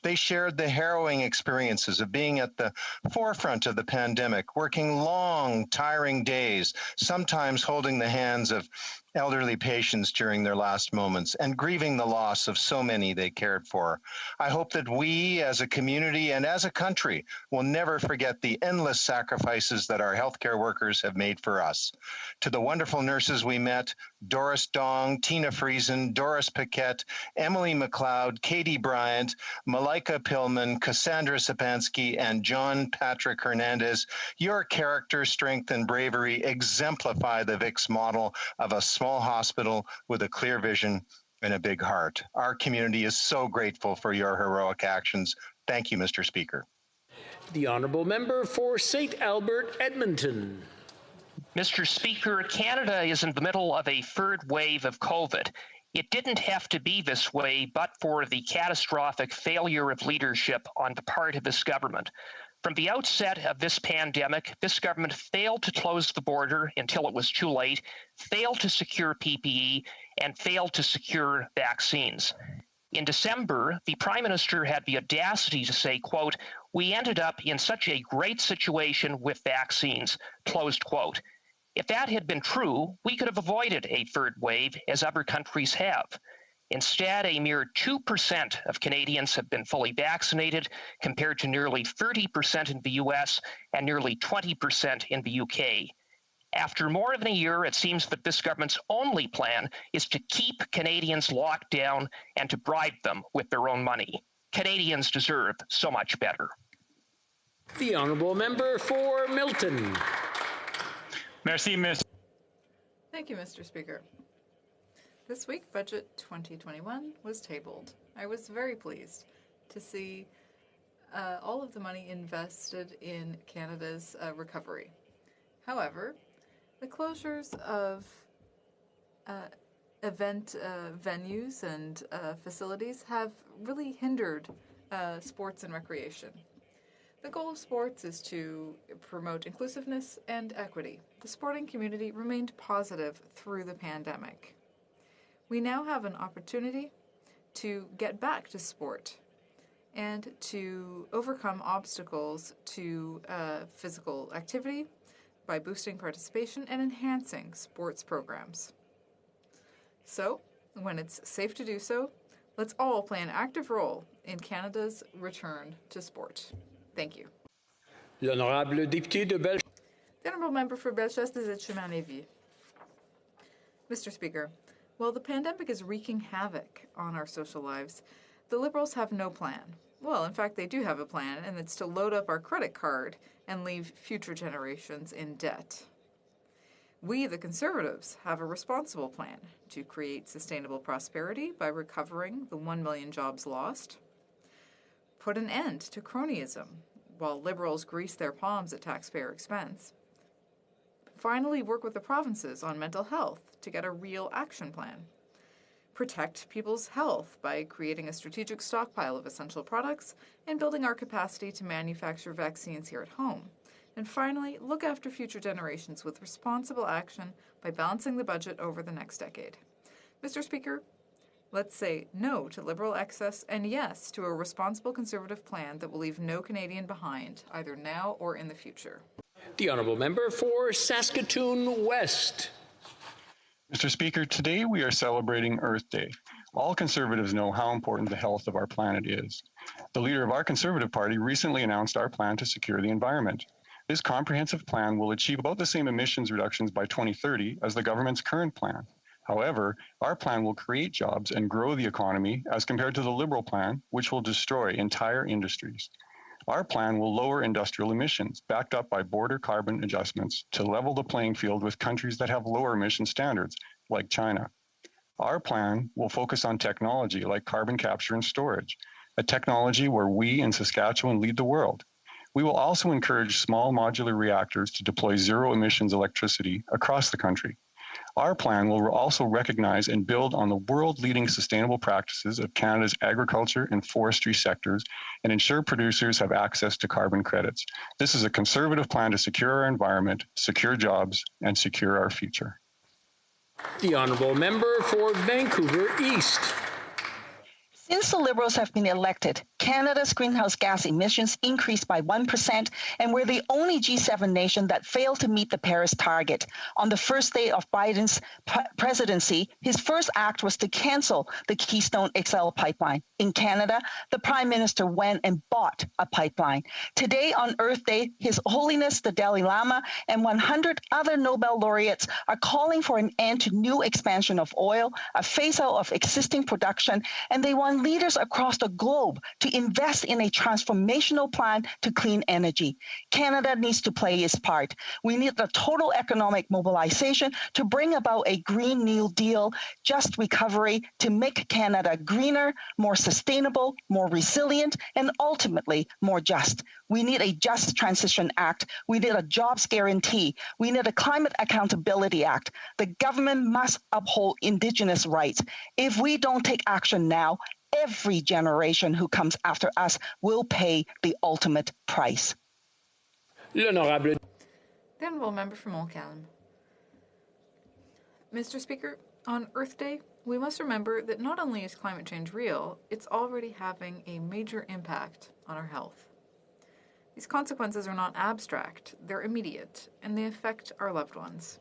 Q: They shared the harrowing experiences of being at the forefront of the pandemic, working long, tiring days, sometimes holding the hands of elderly patients during their last moments and grieving the loss of so many they cared for. I hope that we as a community and as a country will never forget the endless sacrifices that our healthcare workers have made for us. To the wonderful nurses we met, Doris Dong, Tina Friesen, Doris Paquette, Emily McLeod, Katie Bryant, Malika Pillman, Cassandra Sapansky, and John Patrick Hernandez, your character, strength, and bravery exemplify the VIC's model of a small hospital with a clear vision and a big heart. Our community is so grateful for your heroic actions. Thank you, Mr. Speaker.
D: The honourable member for St. Albert, Edmonton.
L: Mr. Speaker, Canada is in the middle of a third wave of COVID. It didn't have to be this way but for the catastrophic failure of leadership on the part of this government. From the outset of this pandemic, this government failed to close the border until it was too late, failed to secure PPE, and failed to secure vaccines. In December, the Prime Minister had the audacity to say, quote, "We ended up in such a great situation with vaccines," closed quote. If that had been true, we could have avoided a third wave, as other countries have. Instead, a mere 2% of Canadians have been fully vaccinated, compared to nearly 30% in the US and nearly 20% in the UK. After more than a year, it seems that this government's only plan is to keep Canadians locked down and to bribe them with their own money. Canadians deserve so much better.
D: The honourable member for Milton.
M: Merci, Miss.
C: Thank you, Mr. Speaker. This week, Budget 2021 was tabled. I was very pleased to see all of the money invested in Canada's recovery. However, the closures of event venues and facilities have really hindered sports and recreation. The goal of sports is to promote inclusiveness and equity. The sporting community remained positive through the pandemic. We now have an opportunity to get back to sport and to overcome obstacles to physical activity by boosting participation and enhancing sports programs. So, when it's safe to do so, let's all play an active role in Canada's return to sport. Thank you.
D: L'honorable député de Bellechasse.
C: The honourable member for Bellechasse-des-Etchemins-Lévis. Mr. Speaker, while the pandemic is wreaking havoc on our social lives, the Liberals have no plan. Well, in fact, they do have a plan, and it's to load up our credit card and leave future generations in debt. We, the Conservatives, have a responsible plan to create sustainable prosperity by recovering the 1 million jobs lost, put an end to cronyism while Liberals grease their palms at taxpayer expense, finally work with the provinces on mental health to get a real action plan, protect people's health by creating a strategic stockpile of essential products and building our capacity to manufacture vaccines here at home, and finally, look after future generations with responsible action by balancing the budget over the next decade. Mr. Speaker, let's say no to Liberal excess and yes to a responsible Conservative plan that will leave no Canadian behind, either now or in the future.
D: The honourable member for Saskatoon West.
R: Mr. Speaker, today we are celebrating Earth Day. All Conservatives know how important the health of our planet is. The leader of our Conservative Party recently announced our plan to secure the environment. This comprehensive plan will achieve about the same emissions reductions by 2030 as the government's current plan. However, our plan will create jobs and grow the economy as compared to the Liberal plan, which will destroy entire industries. Our plan will lower industrial emissions, backed up by border carbon adjustments to level the playing field with countries that have lower emission standards, like China. Our plan will focus on technology like carbon capture and storage, a technology where we in Saskatchewan lead the world. We will also encourage small modular reactors to deploy zero emissions electricity across the country. Our plan will also recognize and build on the world-leading sustainable practices of Canada's agriculture and forestry sectors and ensure producers have access to carbon credits. This is a conservative plan to secure our environment, secure jobs, and secure our future.
D: The Honourable Member for Vancouver East.
E: Since the Liberals have been elected, Canada's greenhouse gas emissions increased by 1%, and we're the only G7 nation that failed to meet the Paris target. On the first day of Biden's presidency, his first act was to cancel the Keystone XL pipeline. In Canada, the Prime Minister went and bought a pipeline. Today, on Earth Day, His Holiness the Dalai Lama and 100 other Nobel laureates are calling for an end to new expansion of oil, a phase-out of existing production, and they want leaders across the globe to invest in a transformational plan to clean energy. Canada needs to play its part. We need the total economic mobilization to bring about a Green New Deal, just recovery to make Canada greener, more sustainable, more resilient, and ultimately more just. We need a Just Transition Act. We need a Jobs Guarantee. We need a Climate Accountability Act. The government must uphold Indigenous rights. If we don't take action now, every generation who comes after us will pay the ultimate price.
C: The Honourable Member from Montcalm. Mr. Speaker, on Earth Day, we must remember that not only is climate change real, it's already having a major impact on our health. These consequences are not abstract, they're immediate, and they affect our loved ones.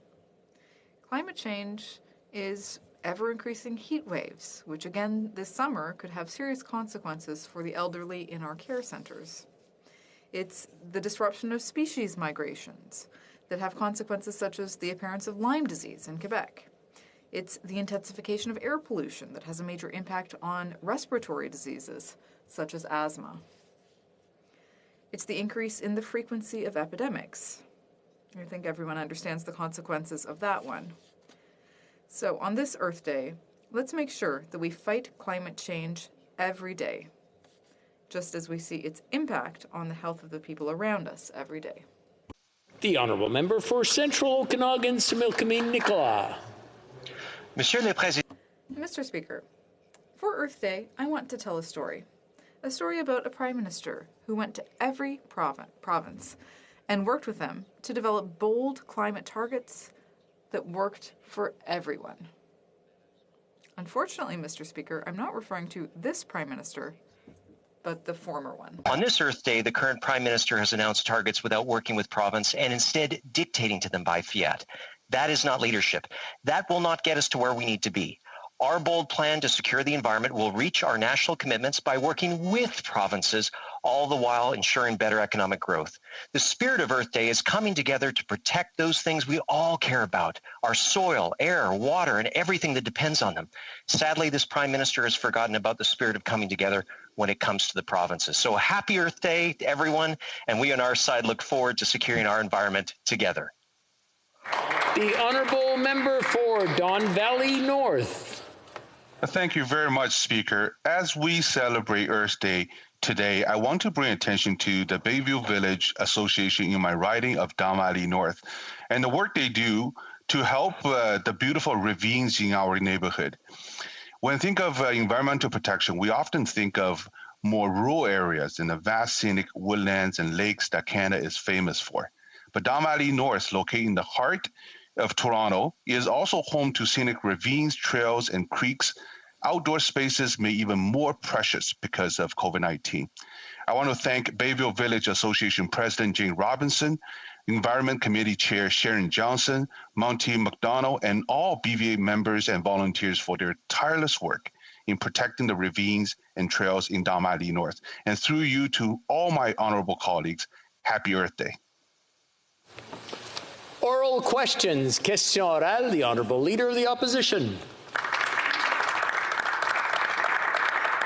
C: Climate change is ever-increasing heat waves, which again this summer could have serious consequences for the elderly in our care centres. It's the disruption of species migrations that have consequences such as the appearance of Lyme disease in Quebec. It's the intensification of air pollution that has a major impact on respiratory diseases such as asthma. It's the increase in the frequency of epidemics. I think everyone understands the consequences of that one. So on this Earth Day, let's make sure that we fight climate change every day, just as we see its impact on the health of the people around us every day.
D: The Honourable Member for Central Okanagan, Similkameen Nicola.
C: Monsieur le Président. Mr. Speaker, for Earth Day, I want to tell a story about a Prime Minister who went to every province and worked with them to develop bold climate targets that worked for everyone. Unfortunately, Mr. Speaker, I'm not referring to this Prime Minister, but the former one.
O: On this Earth Day, the current Prime Minister has announced targets without working with province and instead dictating to them by fiat. That is not leadership. That will not get us to where we need to be. Our bold plan to secure the environment will reach our national commitments by working with provinces, all the while ensuring better economic growth. The spirit of Earth Day is coming together to protect those things we all care about, our soil, air, water, and everything that depends on them. Sadly, this Prime Minister has forgotten about the spirit of coming together when it comes to the provinces. So happy Earth Day to everyone, and we on our side look forward to securing our environment together.
D: The Honourable Member for Don Valley North.
P: Thank you very much, Speaker. As we celebrate Earth Day today, I want to bring attention to the Bayview Village Association in my riding of Don Valley North and the work they do to help the beautiful ravines in our neighborhood. When I think of environmental protection, we often think of more rural areas and the vast scenic woodlands and lakes that Canada is famous for. But Don Valley North, located in the heart of Toronto, is also home to scenic ravines, trails, and creeks, outdoor spaces made even more precious because of COVID-19. I want to thank Bayview Village Association President Jane Robinson, Environment Committee Chair Sharon Johnson, Monty McDonald, and all BVA members and volunteers for their tireless work in protecting the ravines and trails in Don Valley North. And through you to all my honorable colleagues, happy Earth Day.
D: Oral questions. Question orale, the Honourable Leader of the Opposition.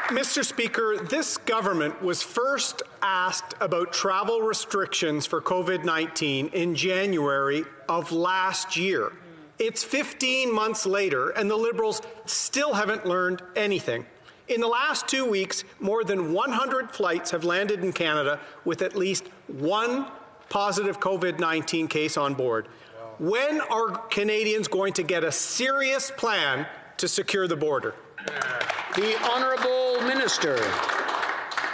X: Mr. Speaker, this government was first asked about travel restrictions for COVID-19 in January of last year. It's 15 months later, and the Liberals still haven't learned anything. In the last 2 weeks, more than 100 flights have landed in Canada with at least one positive COVID-19 case on board. When are Canadians going to get a serious plan to secure the border?
D: The Honourable Minister.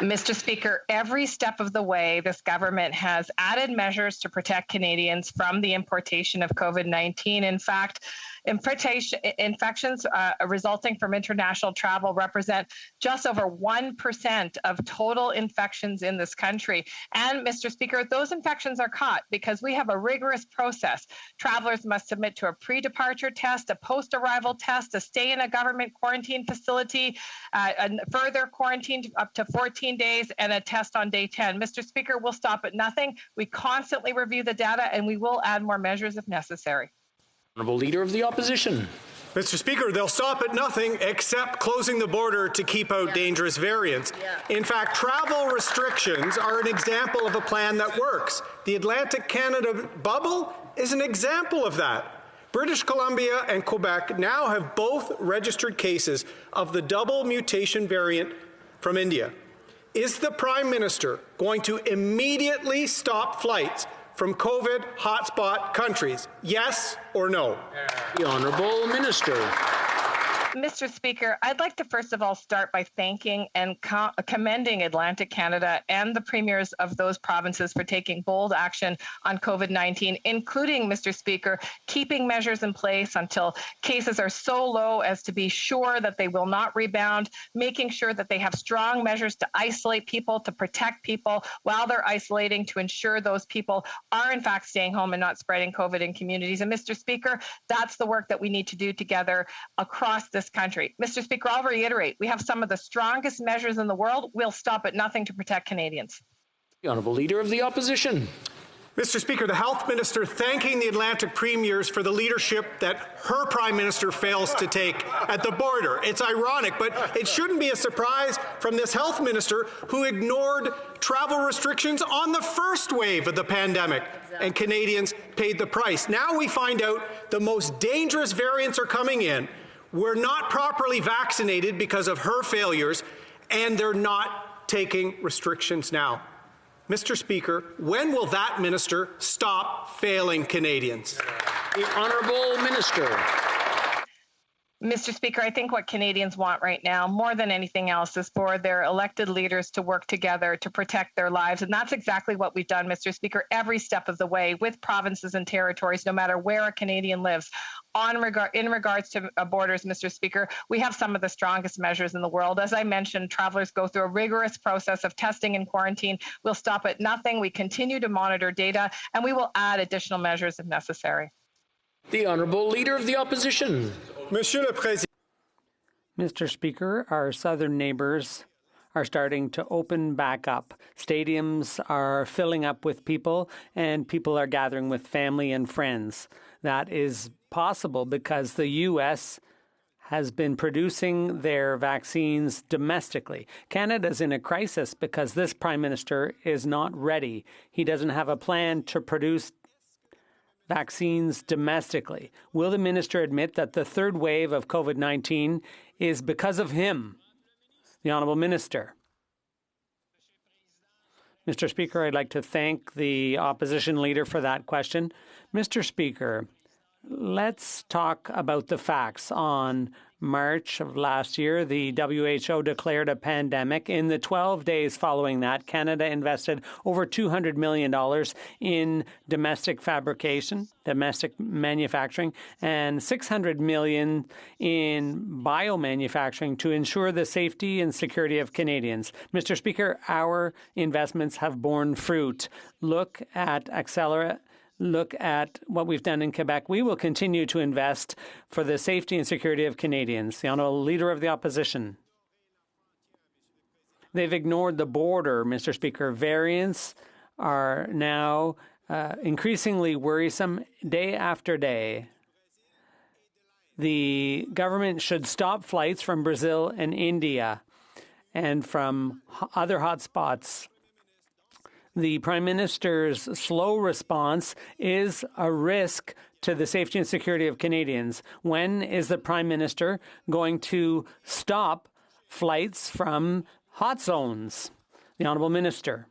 H: Mr. Speaker, every step of the way, this government has added measures to protect Canadians from the importation of COVID-19. In fact, infections resulting from international travel represent just over 1% of total infections in this country. And, Mr. Speaker, those infections are caught because we have a rigorous process. Travelers must submit to a pre-departure test, a post-arrival test, a stay in a government quarantine facility, a further quarantine up to 14 days, and a test on day 10. Mr. Speaker, we'll stop at nothing. We constantly review the data, and we will add more measures if necessary.
D: Honourable Leader of the Opposition.
X: Mr. Speaker, they'll stop at nothing except closing the border to keep out dangerous variants. In fact, travel restrictions are an example of a plan that works. The Atlantic Canada bubble is an example of that. British Columbia and Quebec now have both registered cases of the double mutation variant from India. Is the Prime Minister going to immediately stop flights from COVID hotspot countries? Yes or no?
D: The Honourable Minister.
H: Mr. Speaker, I'd like to first of all start by thanking and commending Atlantic Canada and the premiers of those provinces for taking bold action on COVID-19, including, Mr. Speaker, keeping measures in place until cases are so low as to be sure that they will not rebound, making sure that they have strong measures to isolate people, to protect people while they're isolating, to ensure those people are in fact staying home and not spreading COVID in communities. And Mr. Speaker, that's the work that we need to do together across this country. Mr. Speaker, I'll reiterate, we have some of the strongest measures in the world. We'll stop at nothing to protect Canadians.
D: The Honourable Leader of the Opposition.
X: Mr. Speaker, the Health Minister thanking the Atlantic Premiers for the leadership that her Prime Minister fails to take at the border. It's ironic, but it shouldn't be a surprise from this Health Minister who ignored travel restrictions on the first wave of the pandemic, and Canadians paid the price. Now we find out the most dangerous variants are coming in. We're not properly vaccinated because of her failures, and they're not taking restrictions now. Mr. Speaker, when will that minister stop failing Canadians?
D: The Honourable Minister.
H: Mr. Speaker, I think what Canadians want right now, more than anything else, is for their elected leaders to work together to protect their lives. And that's exactly what we've done, Mr. Speaker, every step of the way with provinces and territories, no matter where a Canadian lives. In regards to borders, Mr. Speaker, we have some of the strongest measures in the world. As I mentioned, travelers go through a rigorous process of testing and quarantine. We'll stop at nothing. We continue to monitor data, and we will add additional measures if necessary.
D: The Honourable Leader of the Opposition.
X: Monsieur le Président.
N: Mr. Speaker, our southern neighbours are starting to open back up. Stadiums are filling up with people, and people are gathering with family and friends. That is possible because the U.S. has been producing their vaccines domestically. Canada's in a crisis because this Prime Minister is not ready. He doesn't have a plan to produce vaccines domestically. Will the minister admit that the third wave of COVID-19 is because of him? The Honourable Minister. Mr. Speaker, I'd like to thank the opposition leader for that question. Mr. Speaker, let's talk about the facts. On March of last year, the WHO declared a pandemic. In the 12 days following that, Canada invested over $200 million in domestic fabrication, domestic manufacturing, and $600 million in biomanufacturing to ensure the safety and security of Canadians. Mr. Speaker, our investments have borne fruit. Look at Accelera. Look at what we've done in Quebec. We will continue to invest for the safety and security of Canadians. The Honourable Leader of the Opposition. They've ignored the border, Mr. Speaker. Variants are now increasingly worrisome day after day. The government should stop flights from Brazil and India and from other hotspots. The Prime Minister's slow response is a risk to the safety and security of Canadians. When is the Prime Minister going to stop flights from hot zones? The Honourable Minister.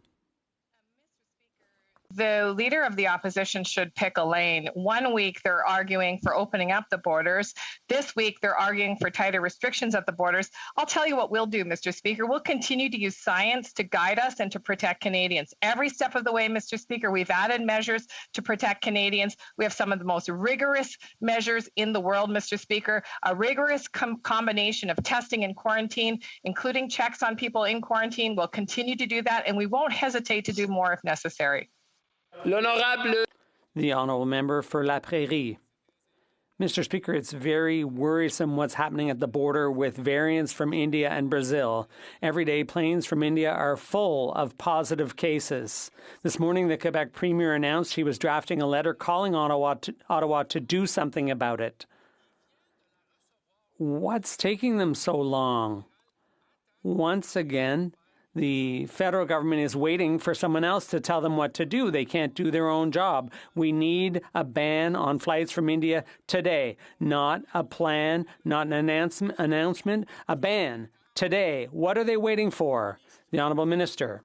H: the leader of the opposition should pick a lane. 1 week, they're arguing for opening up the borders. This week, they're arguing for tighter restrictions at the borders. I'll tell you what we'll do, Mr. Speaker. We'll continue to use science to guide us and to protect Canadians. Every step of the way, Mr. Speaker, we've added measures to protect Canadians. We have some of the most rigorous measures in the world, Mr. Speaker, a rigorous combination of testing and quarantine, including checks on people in quarantine. We'll continue to do that, and we won't hesitate to do more if necessary.
N: The honourable member for La Prairie. Mr. Speaker, it's very worrisome what's happening at the border with variants from India and Brazil. Every day, planes from India are full of positive cases. This morning, the Quebec Premier announced he was drafting a letter calling Ottawa to do something about it. What's taking them so long? Once again, the federal government is waiting for someone else to tell them what to do. They can't do their own job. We need a ban on flights from India today, not a plan, not an announcement, a ban today. What are they waiting for? The Honourable Minister.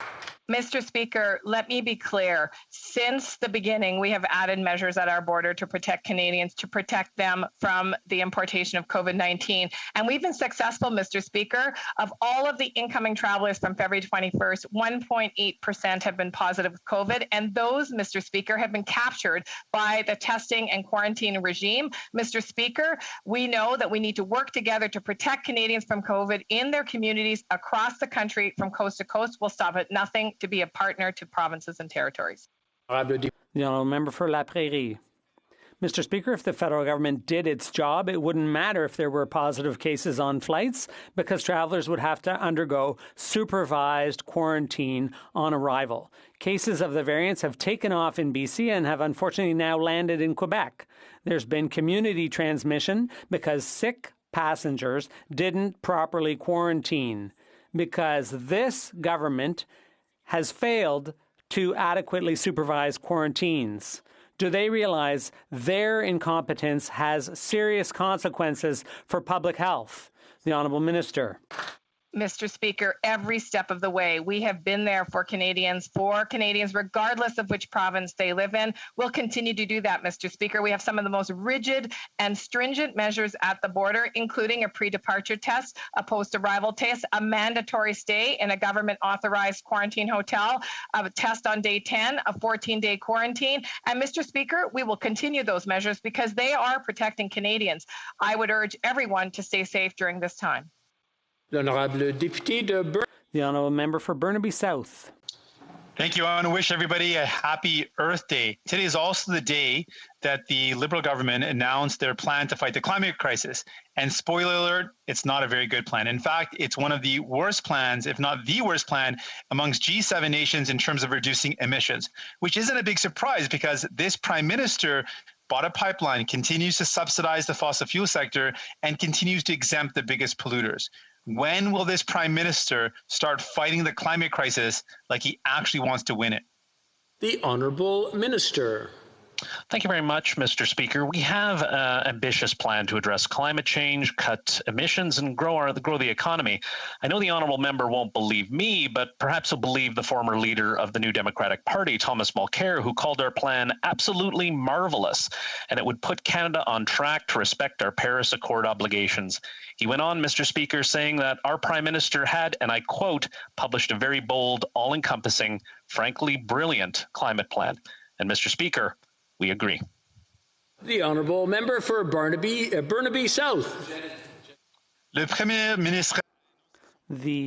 H: Mr. Speaker, let me be clear. Since the beginning, we have added measures at our border to protect Canadians, to protect them from the importation of COVID-19. And we've been successful, Mr. Speaker. Of all of the incoming travelers from February 21st, 1.8% have been positive with COVID. And those, Mr. Speaker, have been captured by the testing and quarantine regime. Mr. Speaker, we know that we need to work together to protect Canadians from COVID in their communities across the country from coast to coast. We'll stop at nothing to be a partner to provinces and territories.
N: The honourable member for La Prairie. Mr. Speaker, if the federal government did its job, it wouldn't matter if there were positive cases on flights because travellers would have to undergo supervised quarantine on arrival. Cases of the variants have taken off in BC and have unfortunately now landed in Quebec. There's been community transmission because sick passengers didn't properly quarantine, because this government has failed to adequately supervise quarantines. Do they realize their incompetence has serious consequences for public health? The Honourable Minister.
H: Mr. Speaker, every step of the way, we have been there for Canadians regardless of which province they live in. We'll continue to do that, Mr. Speaker. We have some of the most rigid and stringent measures at the border, including a pre-departure test, a post-arrival test, a mandatory stay in a government-authorized quarantine hotel, a test on day 10, a 14-day quarantine. And, Mr. Speaker, we will continue those measures because they are protecting Canadians. I would urge everyone to stay safe during this time.
D: The
N: honourable member for Burnaby South.
M: Thank you. I want to wish everybody a happy Earth Day. Today is also the day that the Liberal government announced their plan to fight the climate crisis. And spoiler alert, it's not a very good plan. In fact, it's one of the worst plans, if not the worst plan, amongst G7 nations in terms of reducing emissions, which isn't a big surprise because this Prime Minister bought a pipeline, continues to subsidize the fossil fuel sector, and continues to exempt the biggest polluters. When will this Prime Minister start fighting the climate crisis like he actually wants to win it?
D: The Honourable Minister.
L: Thank you very much, Mr. Speaker. We have an ambitious plan to address climate change, cut emissions, and grow the economy. I know the honourable member won't believe me, but perhaps he'll believe the former leader of the New Democratic Party, Thomas Mulcair, who called our plan absolutely marvellous, and it would put Canada on track to respect our Paris Accord obligations. He went on, Mr. Speaker, saying that our Prime Minister had, and I quote, published a very bold, all-encompassing, frankly brilliant climate plan. And Mr. Speaker, we agree.
D: The honourable member for Burnaby South.
N: The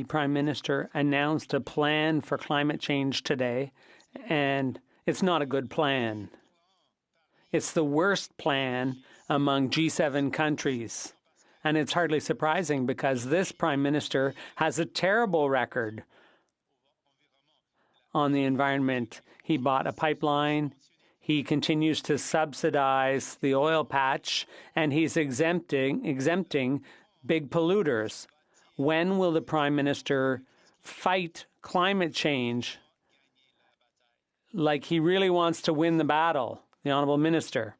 N: Prime Minister announced a plan for climate change today, and it's not a good plan. It's the worst plan among G7 countries. And it's hardly surprising because this Prime Minister has a terrible record on the environment. He bought a pipeline. He continues to subsidize the oil patch, and he's exempting big polluters. When will the Prime Minister fight climate change like he really wants to win the battle? The Honourable Minister.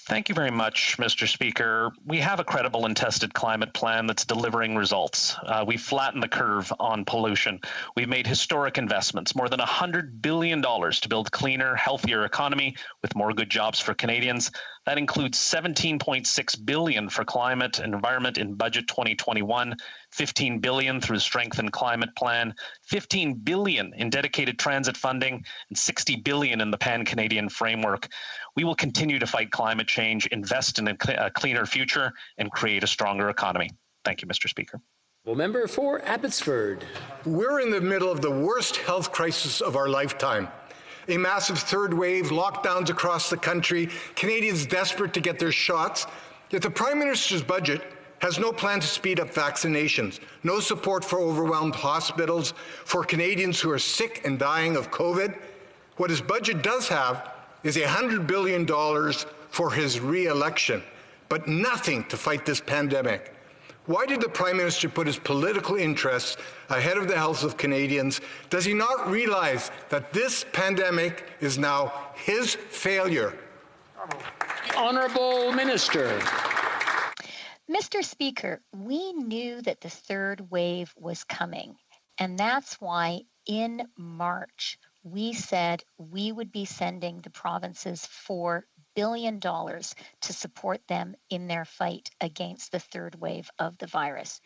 F: Thank you very much, Mr. Speaker. We have a credible and tested climate plan that's delivering results. We've flattened the curve on pollution. We've made historic investments, more than $100 billion to build a cleaner, healthier economy with more good jobs for Canadians. That includes $17.6 billion for climate and environment in budget 2021, $15 billion through the Strengthened Climate Plan, $15 billion in dedicated transit funding, and $60 billion in the Pan-Canadian framework. We will continue to fight climate change, invest in a cleaner future, and create a stronger economy. Thank you, Mr. Speaker.
D: Well, member for Abbotsford.
X: We're in the middle of the worst health crisis of our lifetime. A massive third wave, lockdowns across the country, Canadians desperate to get their shots. Yet the Prime Minister's budget has no plan to speed up vaccinations, no support for overwhelmed hospitals, for Canadians who are sick and dying of COVID. What his budget does have is $100 billion for his re-election, but nothing to fight this pandemic. Why did the Prime Minister put his political interests ahead of the health of Canadians? Does he not realize that this pandemic is now his failure?
D: Honourable Minister.
I: Mr. Speaker, we knew that the third wave was coming, and that's why in March we said we would be sending the provinces $4 billion to support them in their fight against the third wave of the virus.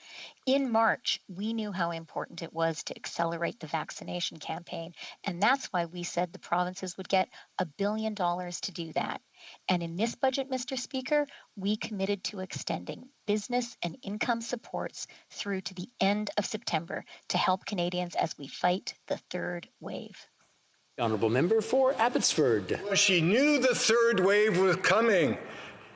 I: In March, we knew how important it was to accelerate the vaccination campaign, and that's why we said the provinces would get $1 billion to do that. And in this budget, Mr. Speaker, we committed to extending business and income supports through to the end of September to help Canadians as we fight the third wave.
D: The honourable member for Abbotsford.
X: She knew the third wave was coming,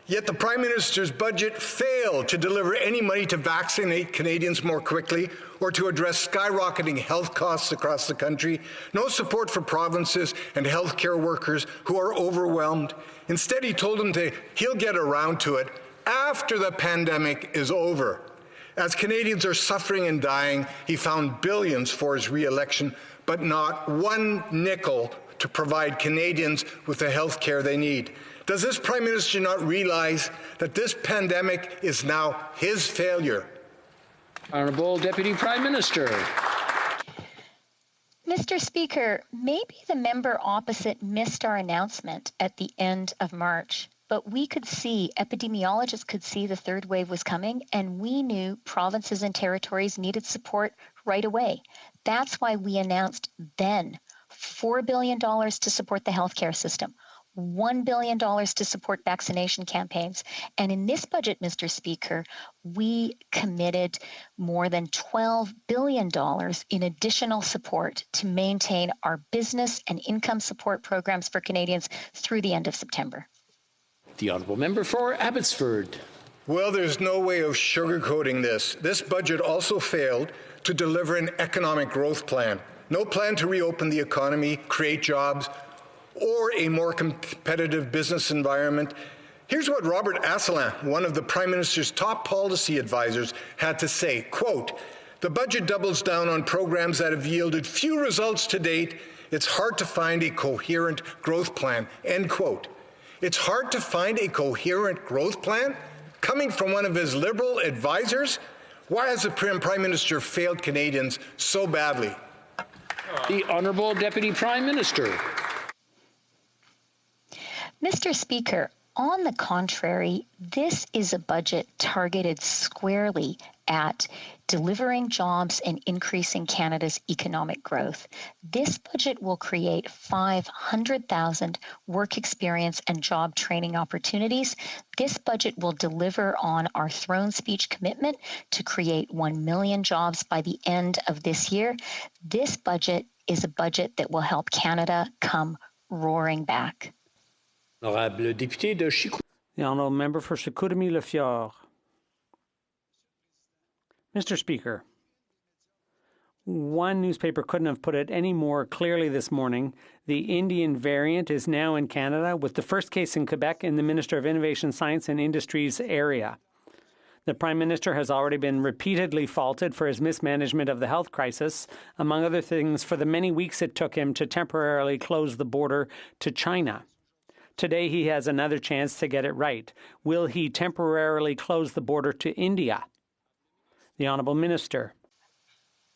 X: yet the Prime Minister's budget failed to deliver any money to vaccinate Canadians more quickly or to address skyrocketing health costs across the country. No support for provinces and healthcare workers who are overwhelmed. Instead, he told them he'll get around to it after the pandemic is over. As Canadians are suffering and dying, he found billions for his re-election, but not one nickel to provide Canadians with the health care they need. Does this Prime Minister not realize that this pandemic is now his failure?
D: Honourable Deputy Prime Minister.
I: Mr. Speaker, maybe the member opposite missed our announcement at the end of March, but we could see, epidemiologists could see the third wave was coming, and we knew provinces and territories needed support right away. That's why we announced then $4 billion to support the healthcare system, $1 billion to support vaccination campaigns. And in this budget, Mr. Speaker, we committed more than $12 billion in additional support to maintain our business and income support programs for Canadians through the end of September.
D: The honourable member for Abbotsford.
X: Well, there's no way of sugarcoating this. This budget also failed to deliver an economic growth plan. No plan to reopen the economy, create jobs, or a more competitive business environment. Here's what Robert Asselin, one of the Prime Minister's top policy advisors, had to say, quote, "The budget doubles down on programs that have yielded few results to date. It's hard to find a coherent growth plan," end quote. It's hard to find a coherent growth plan? Coming from one of his Liberal advisors? Why has the Prime Minister failed Canadians so badly?
D: The Honourable Deputy Prime Minister.
I: Mr. Speaker, on the contrary, this is a budget targeted squarely at delivering jobs and increasing Canada's economic growth. This budget will create 500,000 work experience and job training opportunities. This budget will deliver on our throne speech commitment to create 1 million jobs by the end of this year. This budget is a budget that will help Canada come roaring back.
D: Honorable député de Chicoutimi.
N: The honourable member for Chicoutimi-Le-Fjord. Mr. Speaker, one newspaper couldn't have put it any more clearly this morning. The Indian variant is now in Canada, with the first case in Quebec in the Minister of Innovation, Science and Industries area. The Prime Minister has already been repeatedly faulted for his mismanagement of the health crisis, among other things for the many weeks it took him to temporarily close the border to China. Today he has another chance to get it right. Will he temporarily close the border to India? The Honourable Minister.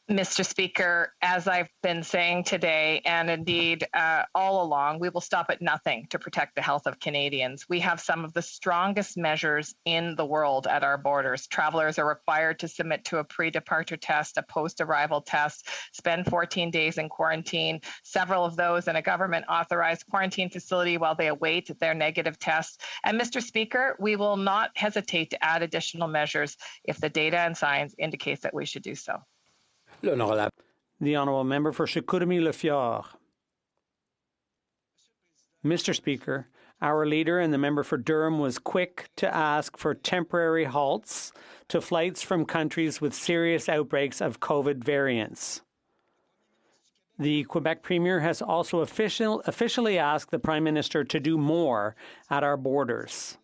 H: Mr. Speaker, as I've been saying today, and indeed all along, we will stop at nothing to protect the health of Canadians. We have some of the strongest measures in the world at our borders. Travelers are required to submit to a pre-departure test, a post-arrival test, spend 14 days in quarantine, several of those in a government-authorized quarantine facility while they await their negative test. And Mr. Speaker, we will not hesitate to add additional measures if the data and science indicates that we should do so.
N: The Honourable Member for Chicoutimi-Le-Fjord. Mr. Speaker, our leader and the member for Durham was quick to ask for temporary halts to flights from countries with serious outbreaks of COVID variants. The Quebec Premier has also officially asked the Prime Minister to do more at our borders.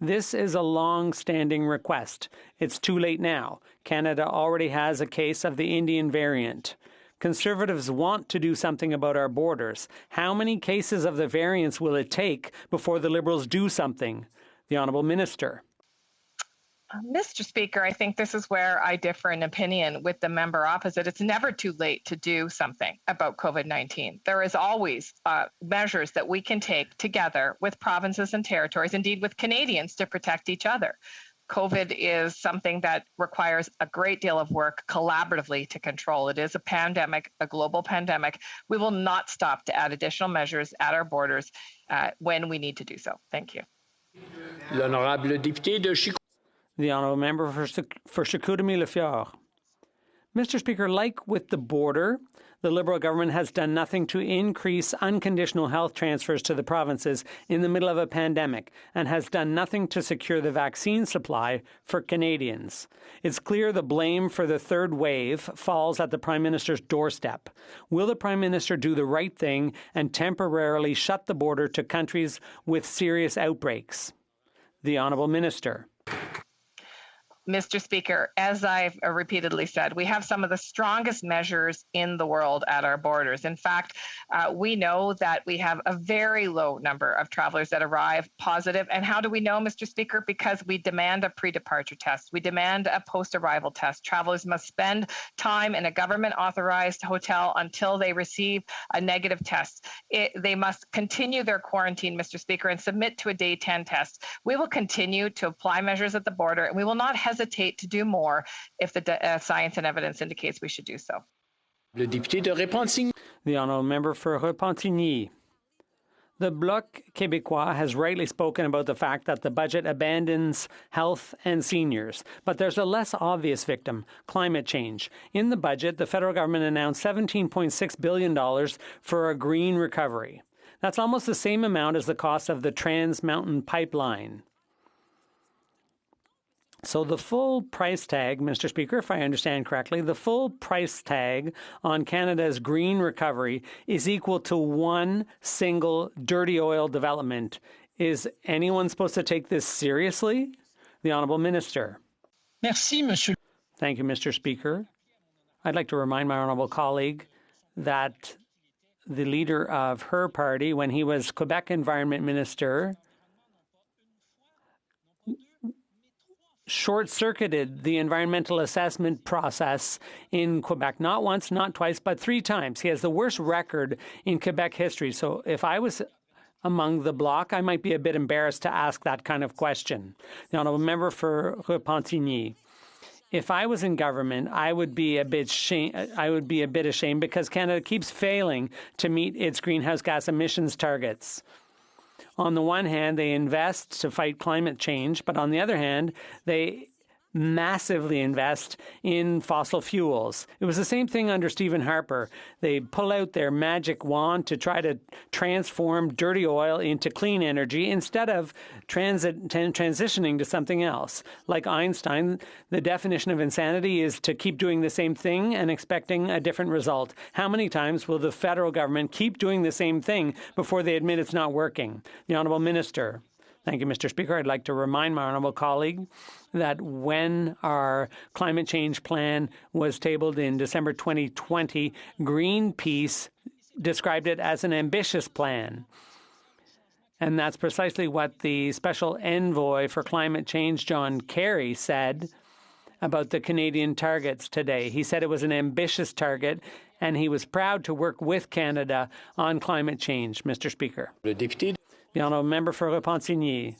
N: This is a long-standing request. It's too late now. Canada already has a case of the Indian variant. Conservatives want to do something about our borders. How many cases of the variants will it take before the Liberals do something? The Honourable Minister.
H: Mr. Speaker, I think this is where I differ in opinion with the member opposite. It's never too late to do something about COVID-19. There is always measures that we can take together with provinces and territories, indeed with Canadians, to protect each other. COVID is something that requires a great deal of work collaboratively to control. It is a pandemic, a global pandemic. We will not stop to add additional measures at our borders when we need to do so. Thank you.
D: L'honorable député de Chicoutimi.
N: The Honourable Member for Chicoutimi-Le-Fjord. Mr. Speaker, like with the border, the Liberal government has done nothing to increase unconditional health transfers to the provinces in the middle of a pandemic and has done nothing to secure the vaccine supply for Canadians. It's clear the blame for the third wave falls at the Prime Minister's doorstep. Will the Prime Minister do the right thing and temporarily shut the border to countries with serious outbreaks? The Honourable Minister.
H: Mr. Speaker, as I've repeatedly said, we have some of the strongest measures in the world at our borders. In fact, we know that we have a very low number of travelers that arrive positive. And how do we know, Mr. Speaker? Because we demand a pre-departure test. We demand a post-arrival test. Travelers must spend time in a government-authorized hotel until they receive a negative test. They must continue their quarantine, Mr. Speaker, and submit to a day 10 test. We will continue to apply measures at the border, and we will not hesitate to do more if the science and evidence indicates we should do so.
N: Le député de Repentigny. The Honourable Member for Repentigny. The Bloc Québécois has rightly spoken about the fact that the budget abandons health and seniors. But there's a less obvious victim, climate change. In the budget, the federal government announced $17.6 billion for a green recovery. That's almost the same amount as the cost of the Trans Mountain Pipeline. So the full price tag, Mr. Speaker, if I understand correctly, the full price tag on Canada's green recovery is equal to one single dirty oil development. Is anyone supposed to take this seriously? The Honourable Minister.
A: Merci, Monsieur.
N: Thank you, Mr. Speaker. I'd like to remind my honourable colleague that the leader of her party, when he was Quebec Environment Minister, short-circuited the environmental assessment process in Quebec, not once, not twice, but 3 times. He has the worst record in Quebec history. So if I was among the Bloc, I might be a bit embarrassed to ask that kind of question. The Honourable Member for Repentigny. If I was in government, I would be a bit ashamed because Canada keeps failing to meet its greenhouse gas emissions targets. On the one hand, they invest to fight climate change, but on the other hand, they massively invest in fossil fuels. It was the same thing under Stephen Harper. They pull out their magic wand to try to transform dirty oil into clean energy instead of transitioning to something else. Like Einstein, the definition of insanity is to keep doing the same thing and expecting a different result. How many times will the federal government keep doing the same thing before they admit it's not working? The Honourable Minister. Thank you, Mr. Speaker. I'd like to remind my honourable colleague that when our climate change plan was tabled in December 2020, Greenpeace described it as an ambitious plan. And that's precisely what the Special Envoy for Climate Change, John Kerry, said about the Canadian targets today. He said it was an ambitious target, and he was proud to work with Canada on climate change, Mr. Speaker. The honourable member for Repentigny.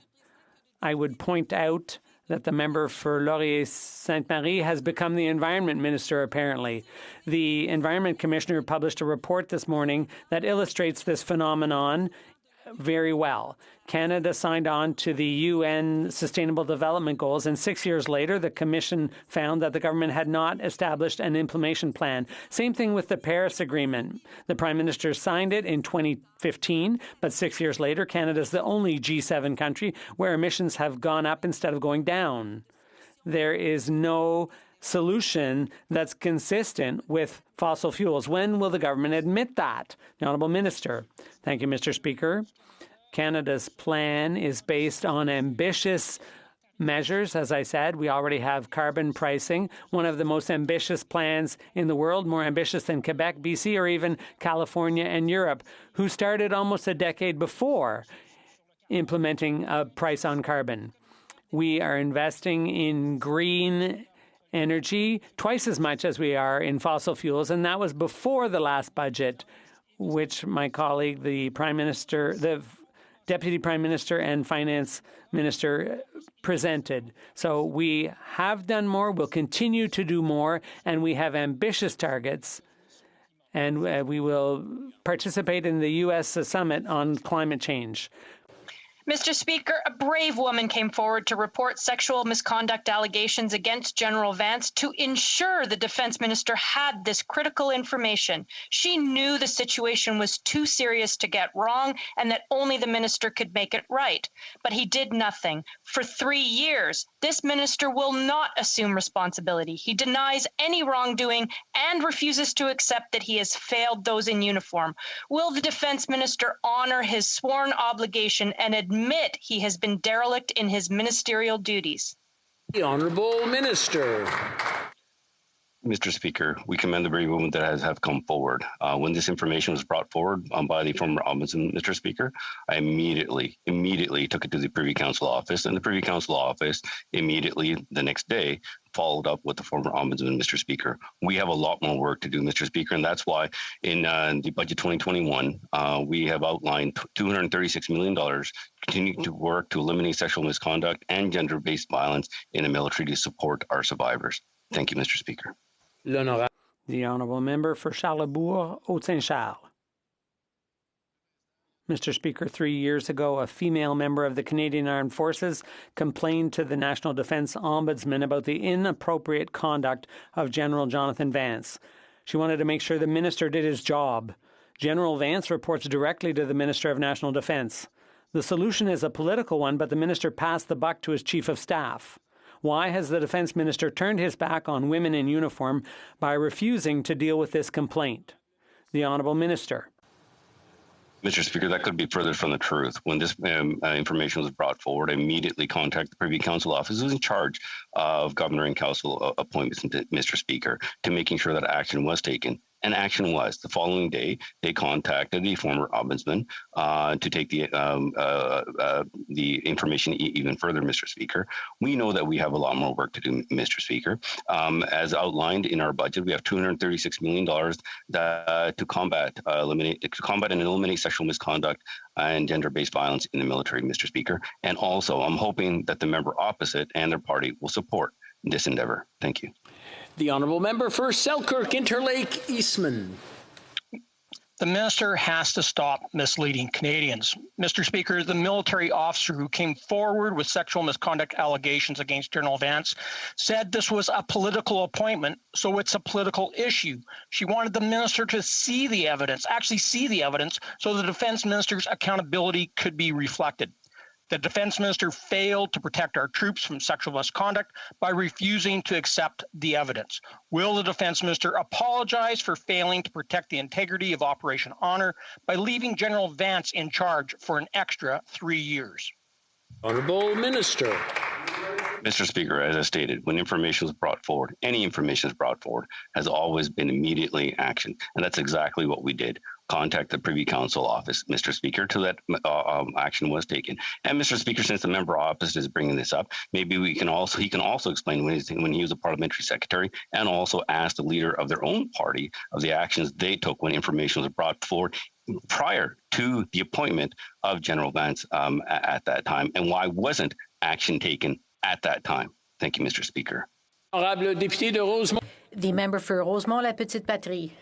N: I would point out that the member for Laurier-Sainte-Marie has become the Environment Minister, apparently. The Environment Commissioner published a report this morning that illustrates this phenomenon very well. Canada signed on to the UN Sustainable Development Goals, and 6 years later, the Commission found that the government had not established an implementation plan. Same thing with the Paris Agreement. The Prime Minister signed it in 2015, but 6 years later, Canada is the only G7 country where emissions have gone up instead of going down. There is no solution that's consistent with fossil fuels. When will the government admit that? The Honourable Minister. Thank you, Mr. Speaker. Canada's plan is based on ambitious measures. As I said, we already have carbon pricing, one of the most ambitious plans in the world, more ambitious than Quebec, BC, or even California and Europe, who started almost a decade before implementing a price on carbon. We are investing in green energy twice as much as we are in fossil fuels, and that was before the last budget, which my colleague, the Prime Minister, the Deputy Prime Minister and Finance Minister presented. So we have done more, we'll continue to do more, and we have ambitious targets, and we will participate in the U.S. Summit on climate change.
A: Mr. Speaker, a brave woman came forward to report sexual misconduct allegations against General Vance to ensure the defense minister had this critical information. She knew the situation was too serious to get wrong and that only the minister could make it right. But he did nothing. For 3 years, this minister will not assume responsibility. He denies any wrongdoing and refuses to accept that he has failed those in uniform. Will the defense minister honor his sworn obligation and admit he has been derelict in his ministerial duties?
D: The Honourable Minister.
T: Mr. Speaker, we commend the brave women that have come forward. When this information was brought forward by the former ombudsman, Mr. Speaker, I immediately took it to the Privy Council office, and the Privy Council office immediately the next day followed up with the former ombudsman, Mr. Speaker. We have a lot more work to do, Mr. Speaker, and that's why in the budget 2021, we have outlined $236 million continuing to work to eliminate sexual misconduct and gender-based violence in the military to support our survivors. Thank you, Mr. Speaker.
N: The Honourable Member for Charlesbourg, Haute-Saint-Charles. Mr. Speaker, 3 years ago, a female member of the Canadian Armed Forces complained to the National Defence Ombudsman about the inappropriate conduct of General Jonathan Vance. She wanted to make sure the minister did his job. General Vance reports directly to the Minister of National Defence. The solution is a political one, but the minister passed the buck to his Chief of Staff. Why has the Defence Minister turned his back on women in uniform by refusing to deal with this complaint? The Honourable Minister.
T: Mr. Speaker, that could be further from the truth. When this information was brought forward, I immediately contacted the Privy Council office, who's in charge of Governor and Council appointments, Mr. Speaker, to making sure that action was taken. And action was. The following day, they contacted the former ombudsman to take the information even further, Mr. Speaker. We know that we have a lot more work to do, Mr. Speaker. As outlined in our budget, we have $236 million to combat and eliminate sexual misconduct and gender-based violence in the military, Mr. Speaker. And also, I'm hoping that the member opposite and their party will support this endeavor. Thank you.
D: The Honourable Member for Selkirk Interlake Eastman.
L: The minister has to stop misleading Canadians. Mr. Speaker, the military officer who came forward with sexual misconduct allegations against General Vance said this was a political appointment, so it's a political issue. She wanted the minister to see the evidence, so the defense minister's accountability could be reflected. The defense minister failed to protect our troops from sexual misconduct by refusing to accept the evidence. Will the defense minister apologize for failing to protect the integrity of Operation Honor by leaving General Vance in charge for an extra 3 years?
D: Honourable Minister.
T: Mr. Speaker, as I stated, when information is brought forward, any information is brought forward, has always been immediately actioned. And that's exactly what we did. contact the Privy Council office, Mr. Speaker, to that action was taken. And Mr. Speaker, since the member opposite is bringing this up, maybe he can also explain when he was a parliamentary secretary, and also ask the leader of their own party of the actions they took when information was brought forward prior to the appointment of General Vance at that time, and why wasn't action taken at that time. Thank you, Mr. Speaker.
J: The member for Rosemont-La Petite Patrie.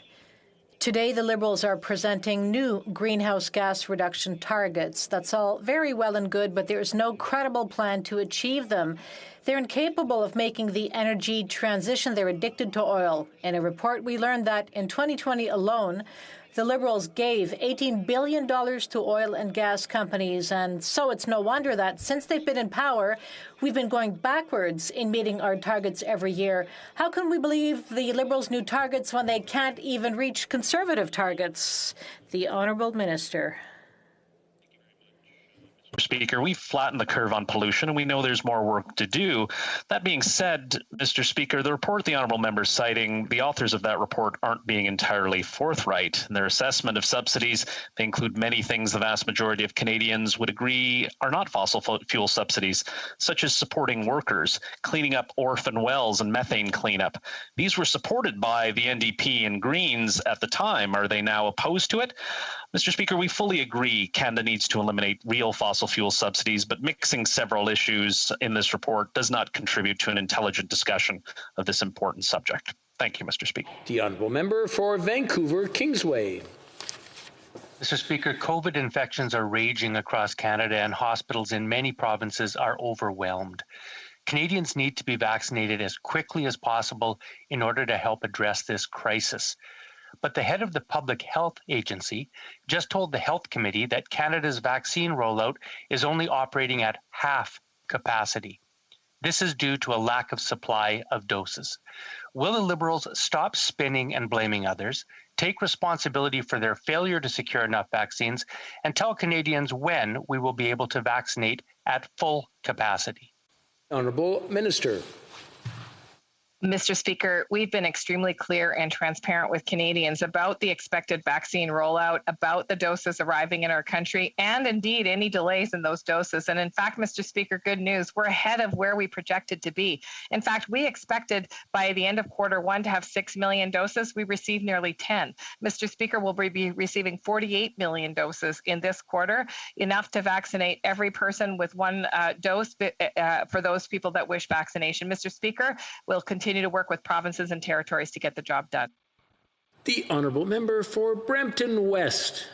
J: Today, the Liberals are presenting new greenhouse gas reduction targets. That's all very well and good, but there is no credible plan to achieve them. They're incapable of making the energy transition. They're addicted to oil. In a report, we learned that in 2020 alone, the Liberals gave $18 billion to oil and gas companies, and so it's no wonder that since they've been in power, we've been going backwards in meeting our targets every year. How can we believe the Liberals' new targets when they can't even reach Conservative targets? The Honourable Minister.
F: Speaker, we've flattened the curve on pollution, and we know there's more work to do. That being said, Mr. Speaker, the report the honourable member citing, the authors of that report aren't being entirely forthright in their assessment of subsidies. They include many things the vast majority of Canadians would agree are not fossil fuel subsidies, such as supporting workers, cleaning up orphan wells and methane cleanup. These were supported by the NDP and Greens at the time. Are they now opposed to it? Mr. Speaker, we fully agree Canada needs to eliminate real fossil fuel subsidies, but mixing several issues in this report does not contribute to an intelligent discussion of this important subject. Thank you, Mr. Speaker.
D: The honourable member for Vancouver Kingsway.
S: Mr. Speaker, COVID infections are raging across Canada, and hospitals in many provinces are overwhelmed. Canadians need to be vaccinated as quickly as possible in order to help address this crisis. But the head of the Public Health Agency just told the Health Committee that Canada's vaccine rollout is only operating at half capacity. This is due to a lack of supply of doses. Will the Liberals stop spinning and blaming others, take responsibility for their failure to secure enough vaccines, and tell Canadians when we will be able to vaccinate at full capacity?
D: Honourable Minister.
H: Mr. Speaker, we've been extremely clear and transparent with Canadians about the expected vaccine rollout, about the doses arriving in our country, and indeed any delays in those doses. And in fact, Mr. Speaker, good news, we're ahead of where we projected to be. In fact, we expected by the end of Q1 to have 6 million doses. We received nearly 10. Mr. Speaker, we'll be receiving 48 million doses in this quarter, enough to vaccinate every person with one dose for those people that wish vaccination. Mr. Speaker, we'll continue to work with provinces and territories to get the job done.
D: The honourable member for Brampton West.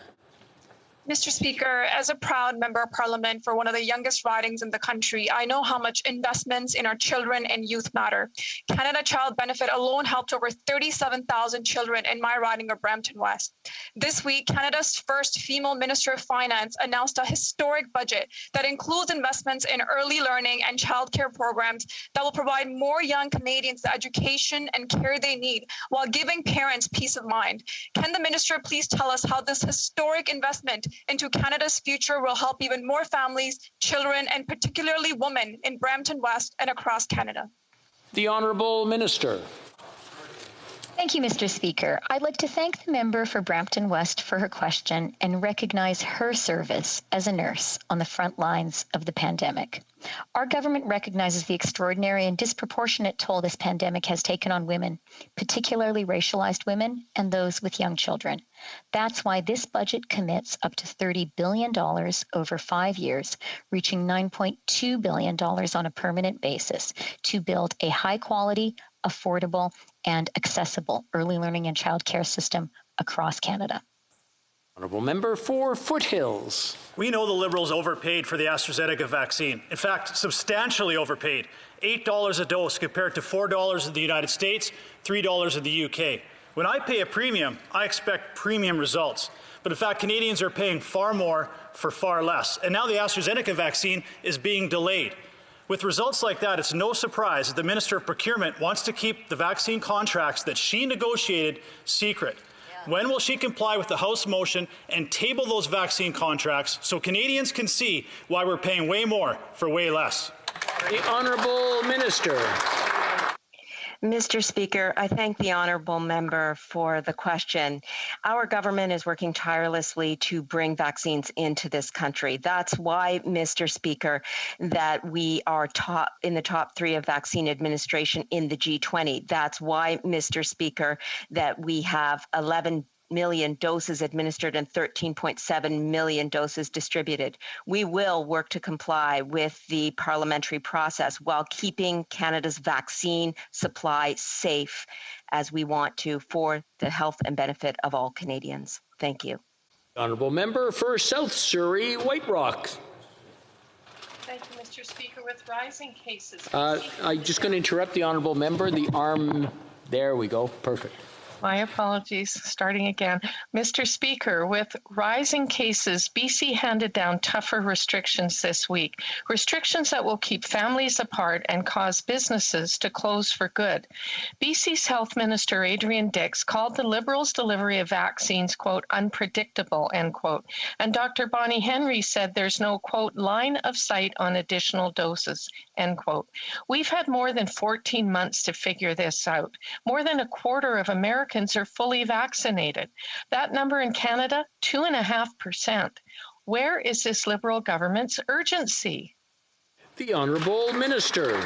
U: Mr. Speaker, as a proud member of Parliament for one of the youngest ridings in the country, I know how much investments in our children and youth matter. Canada Child Benefit alone helped over 37,000 children in my riding of Brampton West. This week, Canada's first female Minister of Finance announced a historic budget that includes investments in early learning and childcare programs that will provide more young Canadians the education and care they need while giving parents peace of mind. Can the Minister please tell us how this historic investment into Canada's future will help even more families, children, and particularly women in Brampton West and across Canada?
D: The Honourable Minister.
I: Thank you, Mr. Speaker. I'd like to thank the member for Brampton West for her question and recognize her service as a nurse on the front lines of the pandemic. Our government recognizes the extraordinary and disproportionate toll this pandemic has taken on women, particularly racialized women and those with young children. That's why this budget commits up to $30 billion over 5 years, reaching $9.2 billion on a permanent basis to build a high-quality, affordable, and accessible early learning and childcare system across Canada.
D: Honourable member for Foothills.
V: We know the Liberals overpaid for the AstraZeneca vaccine. In fact, substantially overpaid. $8 a dose compared to $4 in the United States, $3 in the UK. When I pay a premium, I expect premium results. But in fact, Canadians are paying far more for far less. And now the AstraZeneca vaccine is being delayed. With results like that, it's no surprise that the Minister of Procurement wants to keep the vaccine contracts that she negotiated secret. When will she comply with the House motion and table those vaccine contracts so Canadians can see why we're paying way more for way less?
D: The Honourable Minister.
B: Mr. Speaker, I thank the honourable member for the question. Our government is working tirelessly to bring vaccines into this country. That's why, Mr. Speaker, that we are in the top 3 of vaccine administration in the G20. That's why, Mr. Speaker, that we have 11 million doses administered and 13.7 million doses distributed. We will work to comply with the parliamentary process while keeping Canada's vaccine supply safe as we want to for the health and benefit of all Canadians. Thank you.
D: Honourable member for South Surrey, White Rock.
G: Thank you, Mr. Speaker. With rising cases...
D: I'm just going to interrupt the honourable member. The arm, there we go, perfect.
G: My apologies, starting again. Mr. Speaker, with rising cases, BC handed down tougher restrictions this week, restrictions that will keep families apart and cause businesses to close for good. BC's Health Minister Adrian Dix called the Liberals' delivery of vaccines, quote, unpredictable, end quote. And Dr. Bonnie Henry said there's no, quote, line of sight on additional doses, end quote. We've had more than 14 months to figure this out. More than a quarter of Americans are fully vaccinated. That number in Canada, 2.5%. Where is this Liberal government's urgency?
D: The Honourable Minister.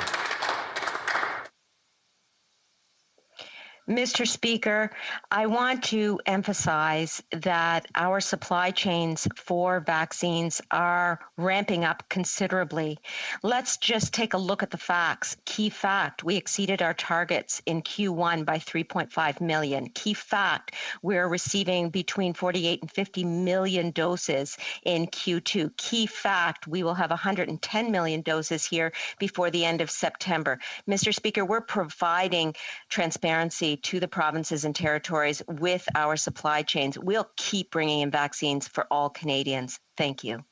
B: Mr. Speaker, I want to emphasize that our supply chains for vaccines are ramping up considerably. Let's just take a look at the facts. Key fact, we exceeded our targets in Q1 by 3.5 million. Key fact, we're receiving between 48 and 50 million doses in Q2. Key fact, we will have 110 million doses here before the end of September. Mr. Speaker, we're providing transparency to the provinces and territories with our supply chains. We'll keep bringing in vaccines for all Canadians. Thank you.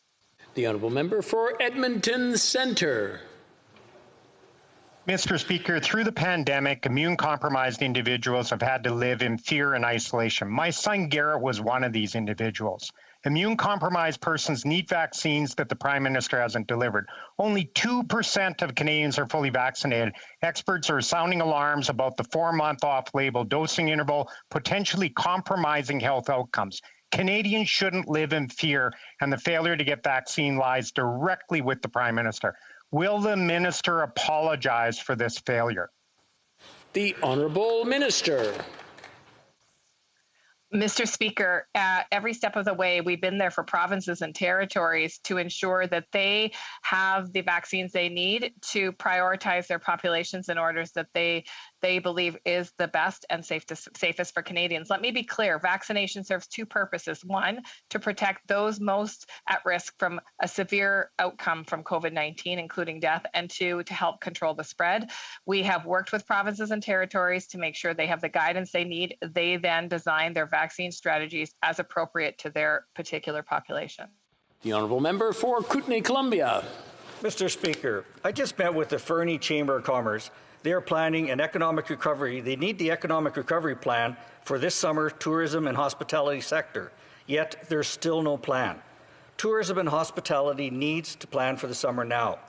D: The honourable member for Edmonton Centre.
K: Mr. Speaker, through the pandemic, immune-compromised individuals have had to live in fear and isolation. My son Garrett was one of these individuals. Immune-compromised persons need vaccines that the Prime Minister hasn't delivered. Only 2% of Canadians are fully vaccinated. Experts are sounding alarms about the 4-month off-label dosing interval, potentially compromising health outcomes. Canadians shouldn't live in fear, and the failure to get vaccine lies directly with the Prime Minister. Will the Minister apologize for this failure?
D: The Honourable Minister.
H: Mr. Speaker, every step of the way, we've been there for provinces and territories to ensure that they have the vaccines they need to prioritize their populations in orders that they believe is the best and safest for Canadians. Let me be clear, vaccination serves 2 purposes. 1, to protect those most at risk from a severe outcome from COVID-19, including death, and 2, to help control the spread. We have worked with provinces and territories to make sure they have the guidance they need. They then design their vaccine strategies as appropriate to their particular population.
D: The honourable member for Kootenay, Columbia.
W: Mr. Speaker, I just met with the Fernie Chamber of Commerce. They are planning an economic recovery. They need the economic recovery plan for this summer tourism and hospitality sector, yet there's still no plan. Tourism and hospitality needs to plan for the summer now.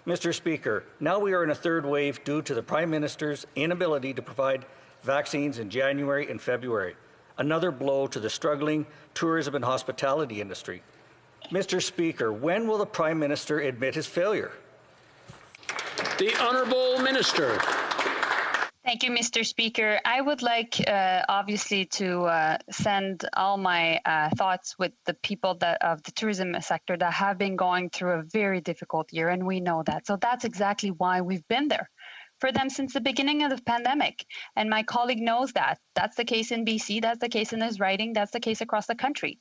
W: Mr. Speaker, now we are in a 3rd wave due to the Prime Minister's inability to provide vaccines in January and February. Another blow to the struggling tourism and hospitality industry. Mr. Speaker, when will the Prime Minister admit his failure?
D: The Honourable Minister.
Y: Thank you, Mr. Speaker. I would like, obviously, to send all my thoughts with the people of the tourism sector that have been going through a very difficult year, and we know that. So that's exactly why we've been there for them since the beginning of the pandemic. And my colleague knows that. That's the case in BC, that's the case in his riding, that's the case across the country.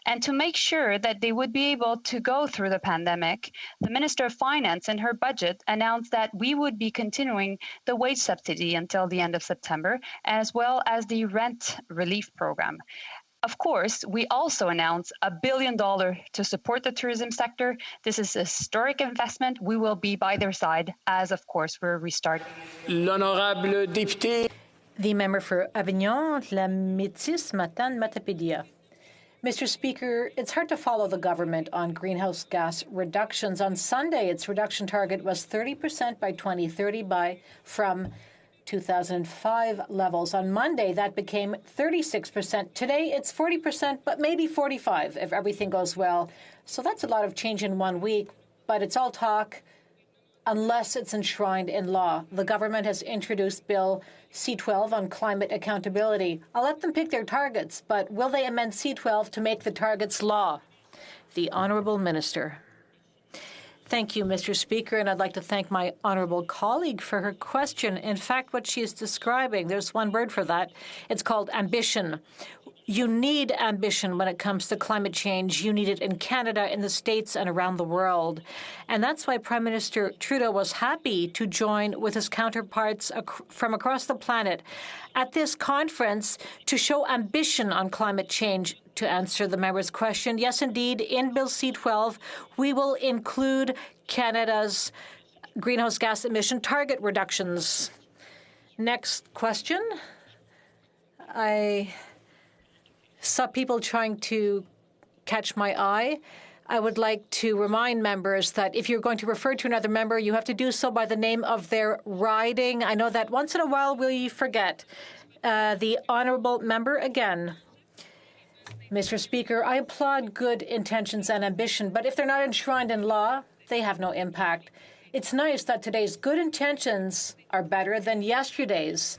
Y: And to make sure that they would be able to go through the pandemic, the Minister of Finance in her budget announced that we would be continuing the wage subsidy until the end of September, as well as the rent relief program. Of course, we also announced $1 billion to support the tourism sector. This is a historic investment. We will be by their side as, of course, we're restarting.
D: L'honorable député.
J: The member for Avignon, La Métis, Matane, Matapédia. Mr. Speaker, it's hard to follow the government on greenhouse gas reductions. On Sunday, its reduction target was 30% by 2030 from 2005 levels. On Monday, that became 36%. Today, it's 40%, but maybe 45% if everything goes well. So that's a lot of change in 1 week, but it's all talk unless it's enshrined in law. The government has introduced Bill C-12 on climate accountability. I'll let them pick their targets, but will they amend C-12 to make the targets law? The Honourable Minister. Thank you, Mr. Speaker, and I'd like to thank my honourable colleague for her question. In fact, what she is describing, there's one word for that. It's called ambition. You need ambition when it comes to climate change. You need it in Canada, in the States, and around the world. And that's why Prime Minister Trudeau was happy to join with his counterparts from across the planet at this conference to show ambition on climate change. To answer the member's question, yes, indeed, in Bill C-12, we will include Canada's greenhouse gas emission target reductions. Next question. I saw people trying to catch my eye. I would like to remind members that if you're going to refer to another member, you have to do so by the name of their riding. I know that once in a while we forget. The honourable member again. Mr. Speaker, I applaud good intentions and ambition, but if they're not enshrined in law, they have no impact. It's nice that today's good intentions are better than yesterday's,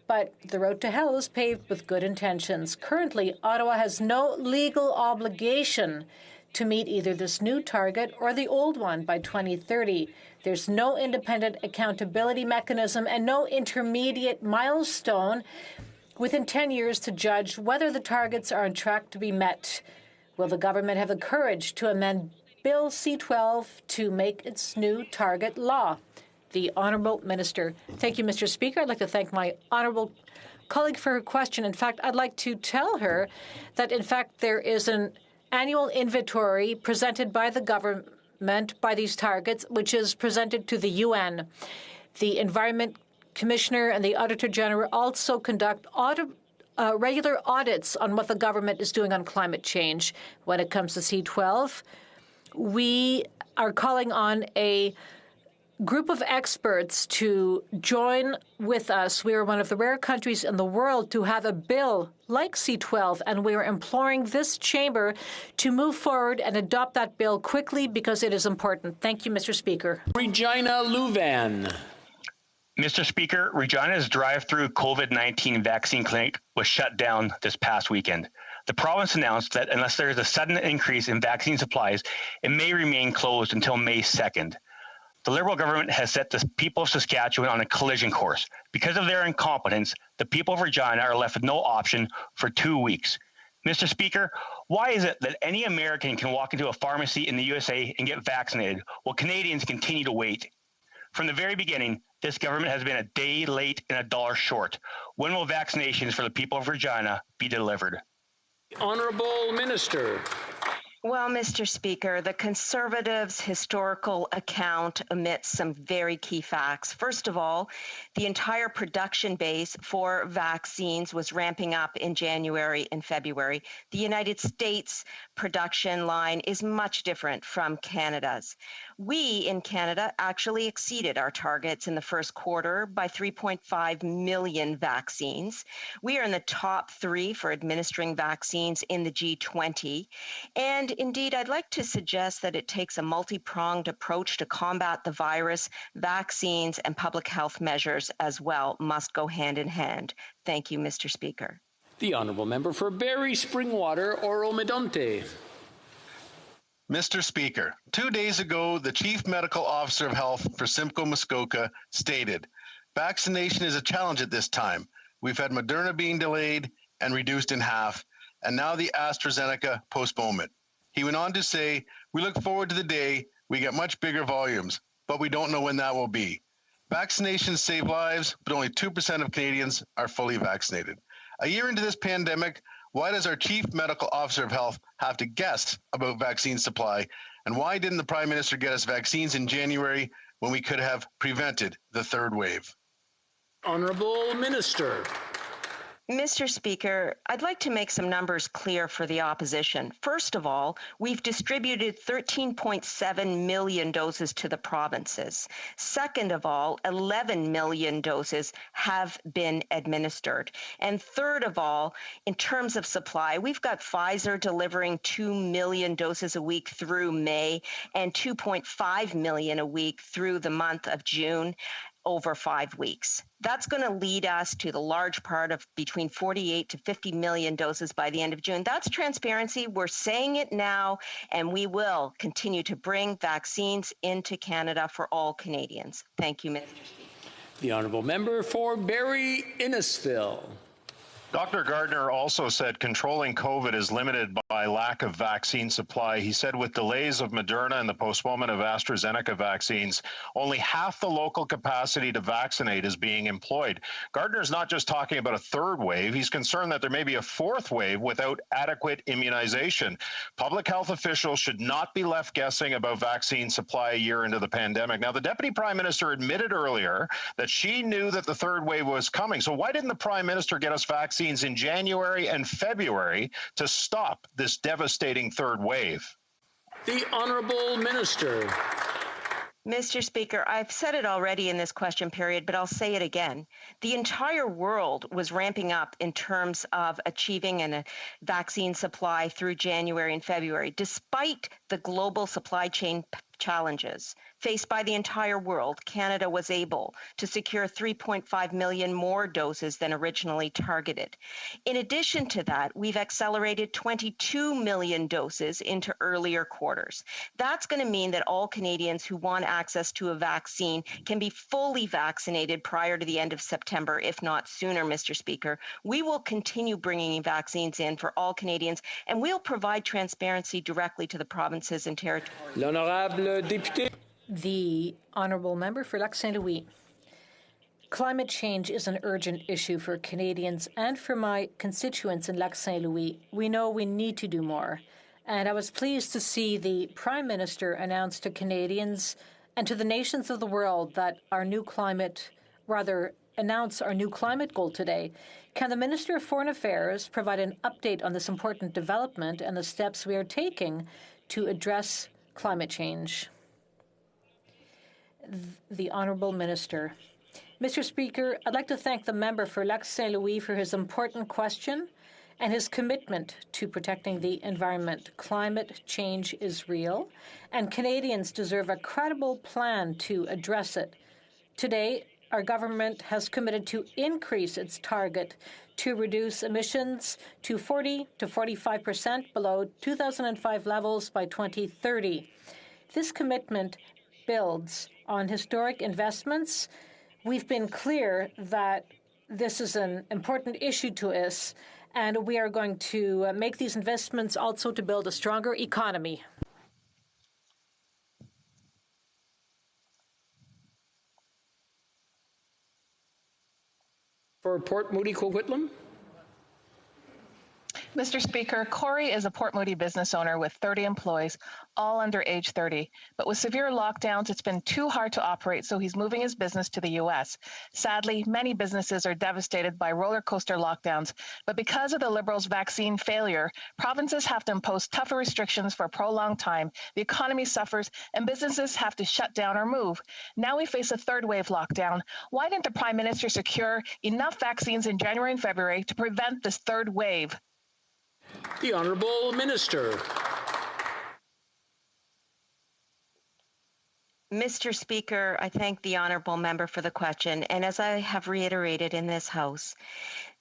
J: but the road to hell is paved with good intentions. Currently, Ottawa has no legal obligation to meet either this new target or the old one by 2030. There's no independent accountability mechanism and no intermediate milestone within 10 years to judge whether the targets are on track to be met. Will the government have the courage to amend Bill C-12 to make its new target law? The Honourable Minister. Thank you, Mr. Speaker. I'd like to thank my honourable colleague for her question. In fact, I'd like to tell her that, in fact, there is an annual inventory presented by the government by these targets, which is presented to the UN. The Environment Commissioner and the Auditor General also conduct regular audits on what the government is doing on climate change. When it comes to C-12, we are calling on a group of experts to join with us. We are one of the rare countries in the world to have a bill like C-12, and we are imploring this chamber to move forward and adopt that bill quickly because it is important. Thank you, Mr. Speaker.
D: Regina Louvan.
C: Mr. Speaker, Regina's drive-through COVID-19 vaccine clinic was shut down this past weekend. The province announced that unless there is a sudden increase in vaccine supplies, it may remain closed until May 2nd. The Liberal government has set the people of Saskatchewan on a collision course. Because of their incompetence, the people of Regina are left with no option for 2 weeks. Mr. Speaker, why is it that any American can walk into a pharmacy in the USA and get vaccinated, while Canadians continue to wait? From the very beginning, this government has been a day late and a dollar short. When will vaccinations for the people of Regina be delivered?
D: Honourable Minister.
B: Well, Mr. Speaker, the Conservatives' historical account omits some very key facts. First of all, the entire production base for vaccines was ramping up in January and February. The United States production line is much different from Canada's. We in Canada actually exceeded our targets in the first quarter by 3.5 million vaccines. We are in the top 3 for administering vaccines in the G20. And indeed, I'd like to suggest that it takes a multi-pronged approach to combat the virus. Vaccines and public health measures as well must go hand in hand. Thank you, Mr. Speaker.
D: The Honourable Member for Barrie Springwater, Oro-Medonte.
E: Mr. Speaker, 2 days ago, the Chief Medical Officer of Health for Simcoe Muskoka stated, vaccination is a challenge at this time. We've had Moderna being delayed and reduced in half, and now the AstraZeneca postponement. He went on to say, we look forward to the day we get much bigger volumes, but we don't know when that will be. Vaccinations save lives, but only 2% of Canadians are fully vaccinated. A year into this pandemic, why does our Chief Medical Officer of Health have to guess about vaccine supply? And why didn't the Prime Minister get us vaccines in January when we could have prevented the third wave?
D: Honourable Minister.
B: Mr. Speaker, I'd like to make some numbers clear for the opposition. First of all, we've distributed 13.7 million doses to the provinces. Second of all, 11 million doses have been administered. And third of all, in terms of supply, we've got Pfizer delivering 2 million doses a week through May and 2.5 million a week through the month of June, over 5 weeks. That's going to lead us to the large part of between 48 to 50 million doses by the end of June. That's transparency. We're saying it now, and we will continue to bring vaccines into Canada for all Canadians. Thank you, Mr. Speaker.
D: The honourable member for Barrie Innisfil.
M: Dr. Gardner also said controlling COVID is limited by lack of vaccine supply. He said with delays of Moderna and the postponement of AstraZeneca vaccines, only half the local capacity to vaccinate is being employed. Gardner's not just talking about a third wave. He's concerned that there may be a fourth wave without adequate immunization. Public health officials should not be left guessing about vaccine supply a year into the pandemic. Now, the Deputy Prime Minister admitted earlier that she knew that the third wave was coming. So why didn't the Prime Minister get us vaccines in January and February to stop this devastating third wave?
D: The Honourable Minister.
B: Mr. Speaker, I've said it already in this question period, but I'll say it again. The entire world was ramping up in terms of achieving a vaccine supply through January and February, despite the global supply chain challenges faced by the entire world. Canada was able to secure 3.5 million more doses than originally targeted. In addition to that, we've accelerated 22 million doses into earlier quarters. That's going to mean that all Canadians who want access to a vaccine can be fully vaccinated prior to the end of September, if not sooner, Mr. Speaker. We will continue bringing vaccines in for all Canadians, and we'll provide transparency directly to the provinces and territories.
D: L'honorable député.
J: The honourable member for Lac Saint Louis. Climate change is an urgent issue for Canadians and for my constituents in Lac Saint Louis. We know we need to do more. And I was pleased to see the Prime Minister announce to Canadians and to the nations of the world that announce our new climate goal today. Can the Minister of Foreign Affairs provide an update on this important development and the steps we are taking to address climate change? The Honourable Minister. Mr. Speaker, I'd like to thank the member for Lac Saint Louis for his important question and his commitment to protecting the environment. Climate change is real, and Canadians deserve a credible plan to address it. Today, our government has committed to increase its target to reduce emissions to 40 to 45% below 2005 levels by 2030. This commitment builds on historic investments. We've been clear that this is an important issue to us, and we are going to make these investments also to build a stronger economy.
D: For Port Moody Coquitlam.
H: Mr. Speaker, Corey is a Port Moody business owner with 30 employees, all under age 30. But with severe lockdowns, it's been too hard to operate, so he's moving his business to the U.S. Sadly, many businesses are devastated by roller coaster lockdowns. But because of the Liberals' vaccine failure, provinces have to impose tougher restrictions for a prolonged time. The economy suffers, and businesses have to shut down or move. Now we face a third wave lockdown. Why didn't the Prime Minister secure enough vaccines in January and February to prevent this third wave?
D: The Honourable Minister.
B: Mr. Speaker, I thank the honourable member for the question. And as I have reiterated in this House,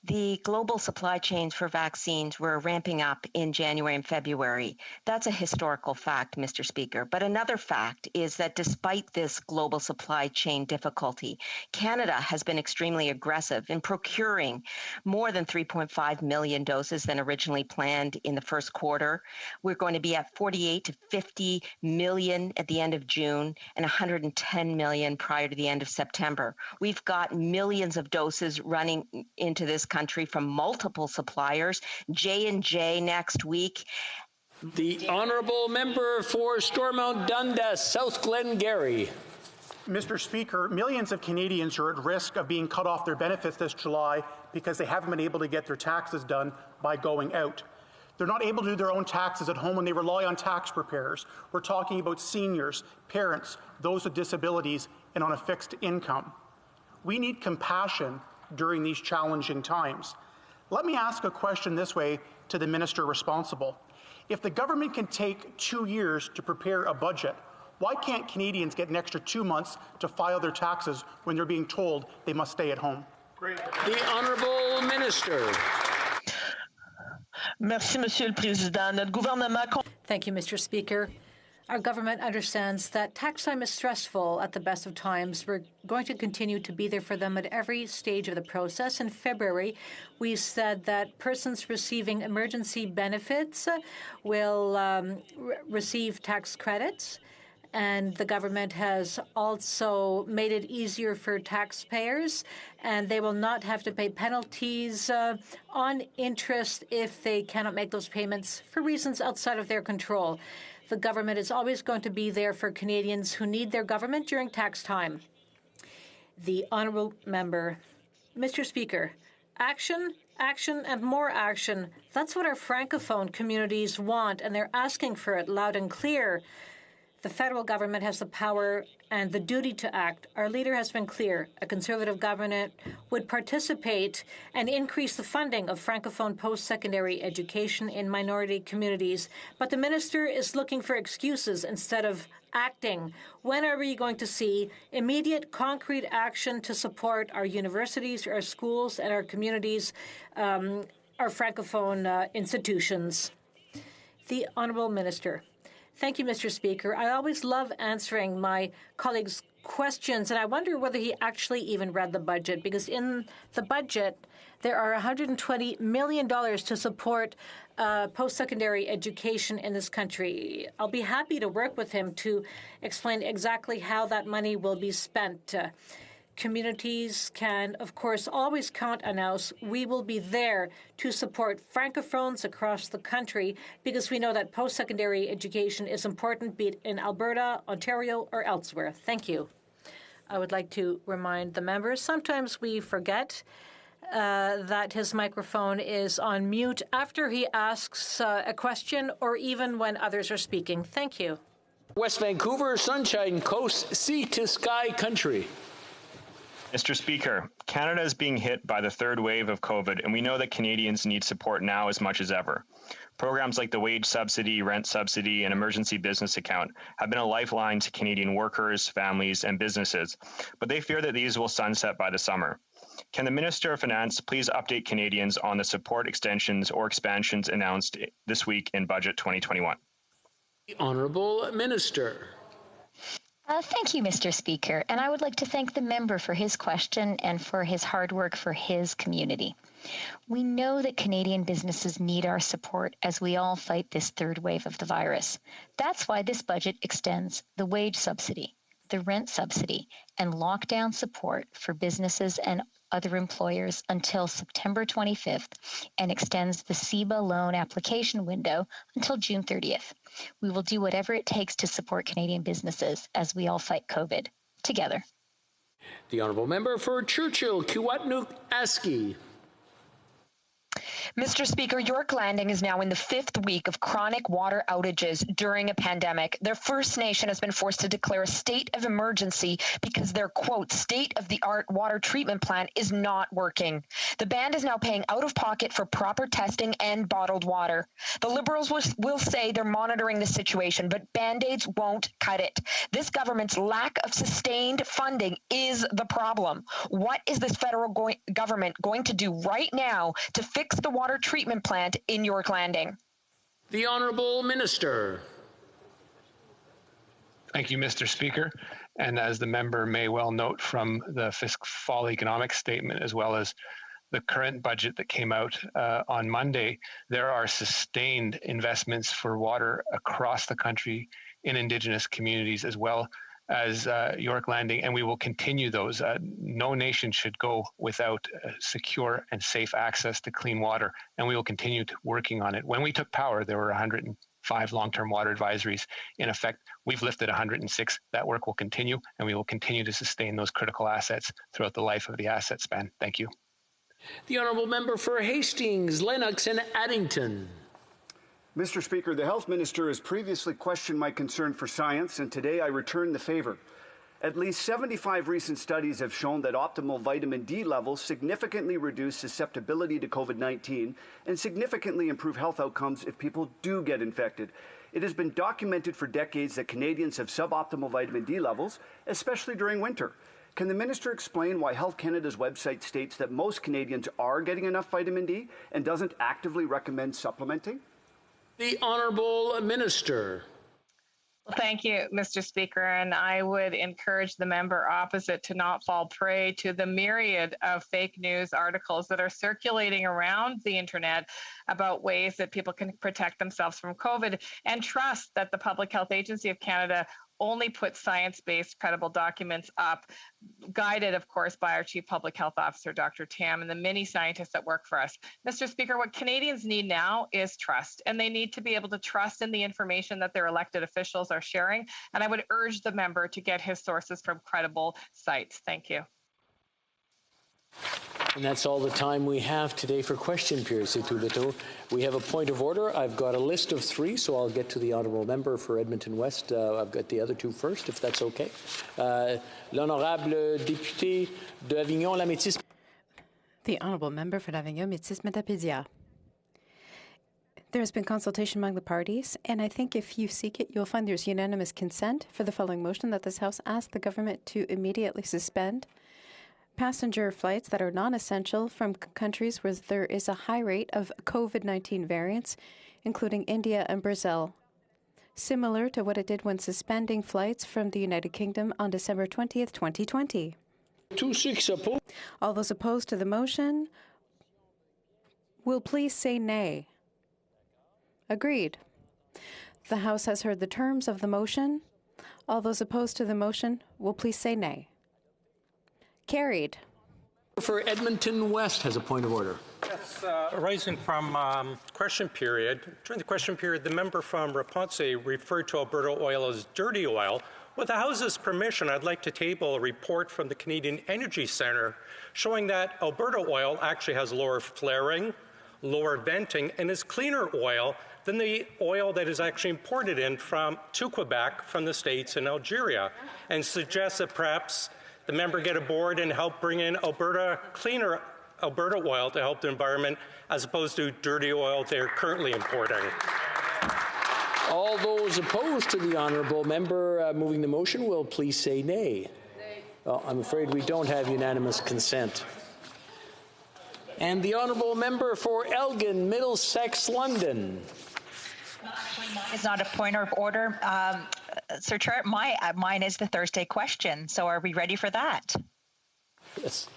B: the global supply chains for vaccines were ramping up in January and February. That's a historical fact, Mr. Speaker. But another fact is that despite this global supply chain difficulty, Canada has been extremely aggressive in procuring more than 3.5 million doses than originally planned in the first quarter. We're going to be at 48 to 50 million at the end of June and 110 million prior to the end of September. We've got millions of doses running into this country from multiple suppliers. J&J next week.
D: The honourable member for Stormont Dundas, South Glengarry.
V: Mr. Speaker, millions of Canadians are at risk of being cut off their benefits this July because they haven't been able to get their taxes done by going out. They're not able to do their own taxes at home and they rely on tax preparers. We're talking about seniors, parents, those with disabilities, and on a fixed income. We need compassion during these challenging times. Let me ask a question this way to the minister responsible. If the government can take 2 years to prepare a budget, why can't Canadians get an extra 2 months to file their taxes when they're being told they must stay at home?
D: The Honourable Minister.
O: Merci, Monsieur le Président. Notre gouvernement...
J: Thank you, Mr. Speaker. Our government understands that tax time is stressful at the best of times. We're going to continue to be there for them at every stage of the process. In February, we said that persons receiving emergency benefits will receive tax credits. And the government has also made it easier for taxpayers, and they will not have to pay penalties on interest if they cannot make those payments for reasons outside of their control. The government is always going to be there for Canadians who need their government during tax time. The honourable member. Mr. Speaker, action, action and more action. That's what our Francophone communities want, and they're asking for it loud and clear. The federal government has the power and the duty to act. Our leader has been clear. A Conservative government would participate and increase the funding of Francophone post-secondary education in minority communities. But the minister is looking for excuses instead of acting. When are we going to see immediate, concrete action to support our universities, our schools, and our communities, our Francophone institutions? The Honourable Minister. Thank you, Mr. Speaker. I always love answering my colleagues' questions, and I wonder whether he actually even read the budget, because in the budget, there are $120 million to support post-secondary education in this country. I'll be happy to work with him to explain exactly how that money will be spent. Communities can, of course, always count on us. We will be there to support Francophones across the country because we know that post-secondary education is important, be it in Alberta, Ontario, or elsewhere. Thank you. I would like to remind the members, sometimes we forget that his microphone is on mute after he asks a question or even when others are speaking. Thank you.
D: West Vancouver, Sunshine Coast, sea to sky country.
C: Mr. Speaker, Canada is being hit by the third wave of COVID, and we know that Canadians need support now as much as ever. Programs like the wage subsidy, rent subsidy, and emergency business account have been a lifeline to Canadian workers, families, and businesses, but they fear that these will sunset by the summer. Can the Minister of Finance please update Canadians on the support extensions or expansions announced this week in Budget 2021?
D: The Honourable Minister.
I: Thank you, Mr. Speaker, and I would like to thank the member for his question and for his hard work for his community. We know that Canadian businesses need our support as we all fight this third wave of the virus. That's why this budget extends the wage subsidy, the rent subsidy, and lockdown support for businesses and other employers until September 25th and extends the CEBA loan application window until June 30th. We will do whatever it takes to support Canadian businesses as we all fight COVID together.
D: The Honourable Member for Churchill, Kiwatnuk-Aski.
P: Mr. Speaker, York Landing is now in the 5th week of chronic water outages during a pandemic. Their First Nation has been forced to declare a state of emergency because their, quote, state-of-the-art water treatment plant is not working. The band is now paying out of pocket for proper testing and bottled water. The Liberals will say they're monitoring the situation, but Band-Aids won't cut it. This government's lack of sustained funding is the problem. What is this federal government going to do right now to fix the water treatment plant in York Landing?
D: The Honourable Minister.
Q: Thank you, Mr. Speaker. And as the member may well note from the fall economic statement, as well as the current budget that came out on Monday, there are sustained investments for water across the country in Indigenous communities, as well as York Landing, and we will continue those. No nation should go without secure and safe access to clean water, and we will continue working on it. When we took power, there were 5 long-term water advisories in effect. We've lifted 106. That work will continue, and we will continue to sustain those critical assets throughout the life of the asset span. Thank you.
D: The honourable member for Hastings, Lennox and Addington.
A: Mr. Speaker, the Health Minister has previously questioned my concern for science, and today I return the favour. At least 75 recent studies have shown that optimal vitamin D levels significantly reduce susceptibility to COVID-19 and significantly improve health outcomes if people do get infected. It has been documented for decades that Canadians have suboptimal vitamin D levels, especially during winter. Can the Minister explain why Health Canada's website states that most Canadians are getting enough vitamin D and doesn't actively recommend supplementing?
D: The Honourable Minister.
H: Well, thank you, Mr. Speaker, and I would encourage the member opposite to not fall prey to the myriad of fake news articles that are circulating around the internet about ways that people can protect themselves from COVID, and trust that the Public Health Agency of Canada only puts science-based credible documents up, guided, of course, by our Chief Public Health Officer, Dr. Tam, and the many scientists that work for us. Mr. Speaker, what Canadians need now is trust, and they need to be able to trust in the information that their elected officials are sharing, and I would urge the member to get his sources from credible sites. Thank you.
D: And that's all the time we have today for question period, c'est tout le tour. We have a point of order. I've got a list of 3, so I'll get to the honourable member for Edmonton West. I've got the other 2 first, if that's okay. L'honorable député de Avignon-Lamétis.
L: The honourable member for Avignon-Métis-Métapédia. There has been consultation among the parties, and I think if you seek it, you'll find there's unanimous consent for the following motion: that this House ask the government to immediately suspend passenger flights that are non-essential from countries where there is a high rate of COVID-19 variants, including India and Brazil, similar to what it did when suspending flights from the United Kingdom on December 20th, 2020. All those opposed to the motion will please say nay. Agreed. The House has heard the terms of the motion. All those opposed to the motion will please say nay. Carried.
D: For Edmonton West has a point of order.
N: Yes, arising from question period. During the question period, the member from Raponce referred to Alberta oil as dirty oil. With the House's permission, I'd like to table a report from the Canadian Energy Centre showing that Alberta oil actually has lower flaring, lower venting, and is cleaner oil than the oil that is actually imported in to Quebec from the States and Algeria, and suggests that perhaps the member get aboard and help bring in cleaner Alberta oil to help the environment, as opposed to dirty oil they're currently importing.
D: All those opposed to the honourable member moving the motion will please say nay. Well, I'm afraid we don't have unanimous consent. And the honourable member for Elgin, Middlesex, London.
R: It's not a point of order. Sir Chair, mine is the Thursday question. So are we ready for that?
D: Yes.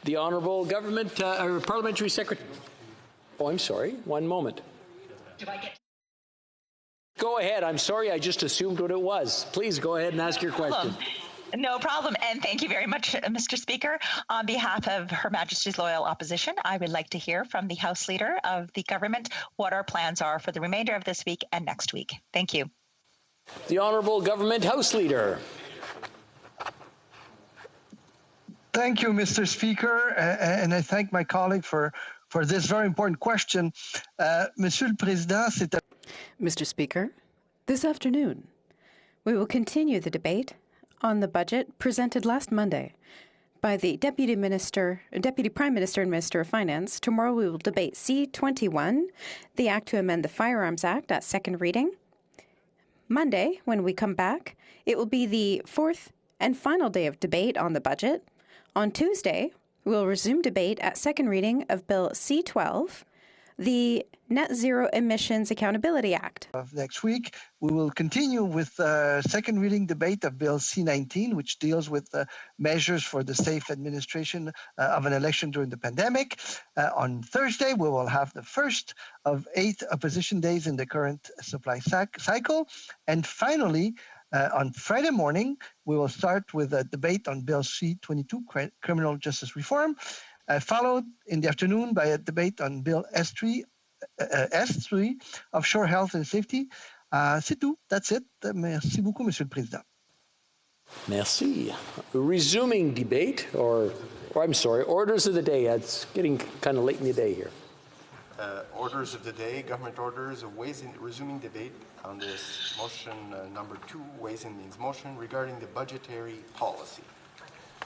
D: The Honourable Government or Parliamentary Secretary. Oh, I'm sorry. One moment.
R: Do I get?
D: Go ahead. I'm sorry. I just assumed what it was. Please go ahead and ask your question.
R: No problem. And thank you very much, Mr. Speaker. On behalf of Her Majesty's Loyal Opposition, I would like to hear from the House Leader of the government what our plans are for the remainder of this week and next week. Thank you.
D: The Honourable Government House Leader.
X: Thank you, Mr. Speaker, and I thank my colleague for this very important question. Monsieur le Président,
L: Mr. Speaker, this afternoon, we will continue the debate on the budget presented last Monday by the Deputy Prime Minister and Minister of Finance. Tomorrow we will debate C-21, the Act to amend the Firearms Act at second reading. Monday, when we come back, it will be the fourth and final day of debate on the budget. On Tuesday, we will resume debate at second reading of Bill C-12, the Net Zero Emissions Accountability Act.
X: Next week, we will continue with second reading debate of Bill C-19, which deals with measures for the safe administration of an election during the pandemic. On Thursday, we will have the first of 8 opposition days in the current supply cycle. And finally, on Friday morning, we will start with a debate on Bill C-22, Criminal Justice Reform, followed in the afternoon by a debate on Bill S-3, S3, offshore health and safety. C'est tout. That's it. Merci beaucoup, Monsieur le Président.
D: Merci. Resuming debate, or I'm sorry, orders of the day. It's getting kind of late in the day here.
F: Orders of the day, government orders, resuming debate on this motion number 2, Ways and Means motion regarding the budgetary policy.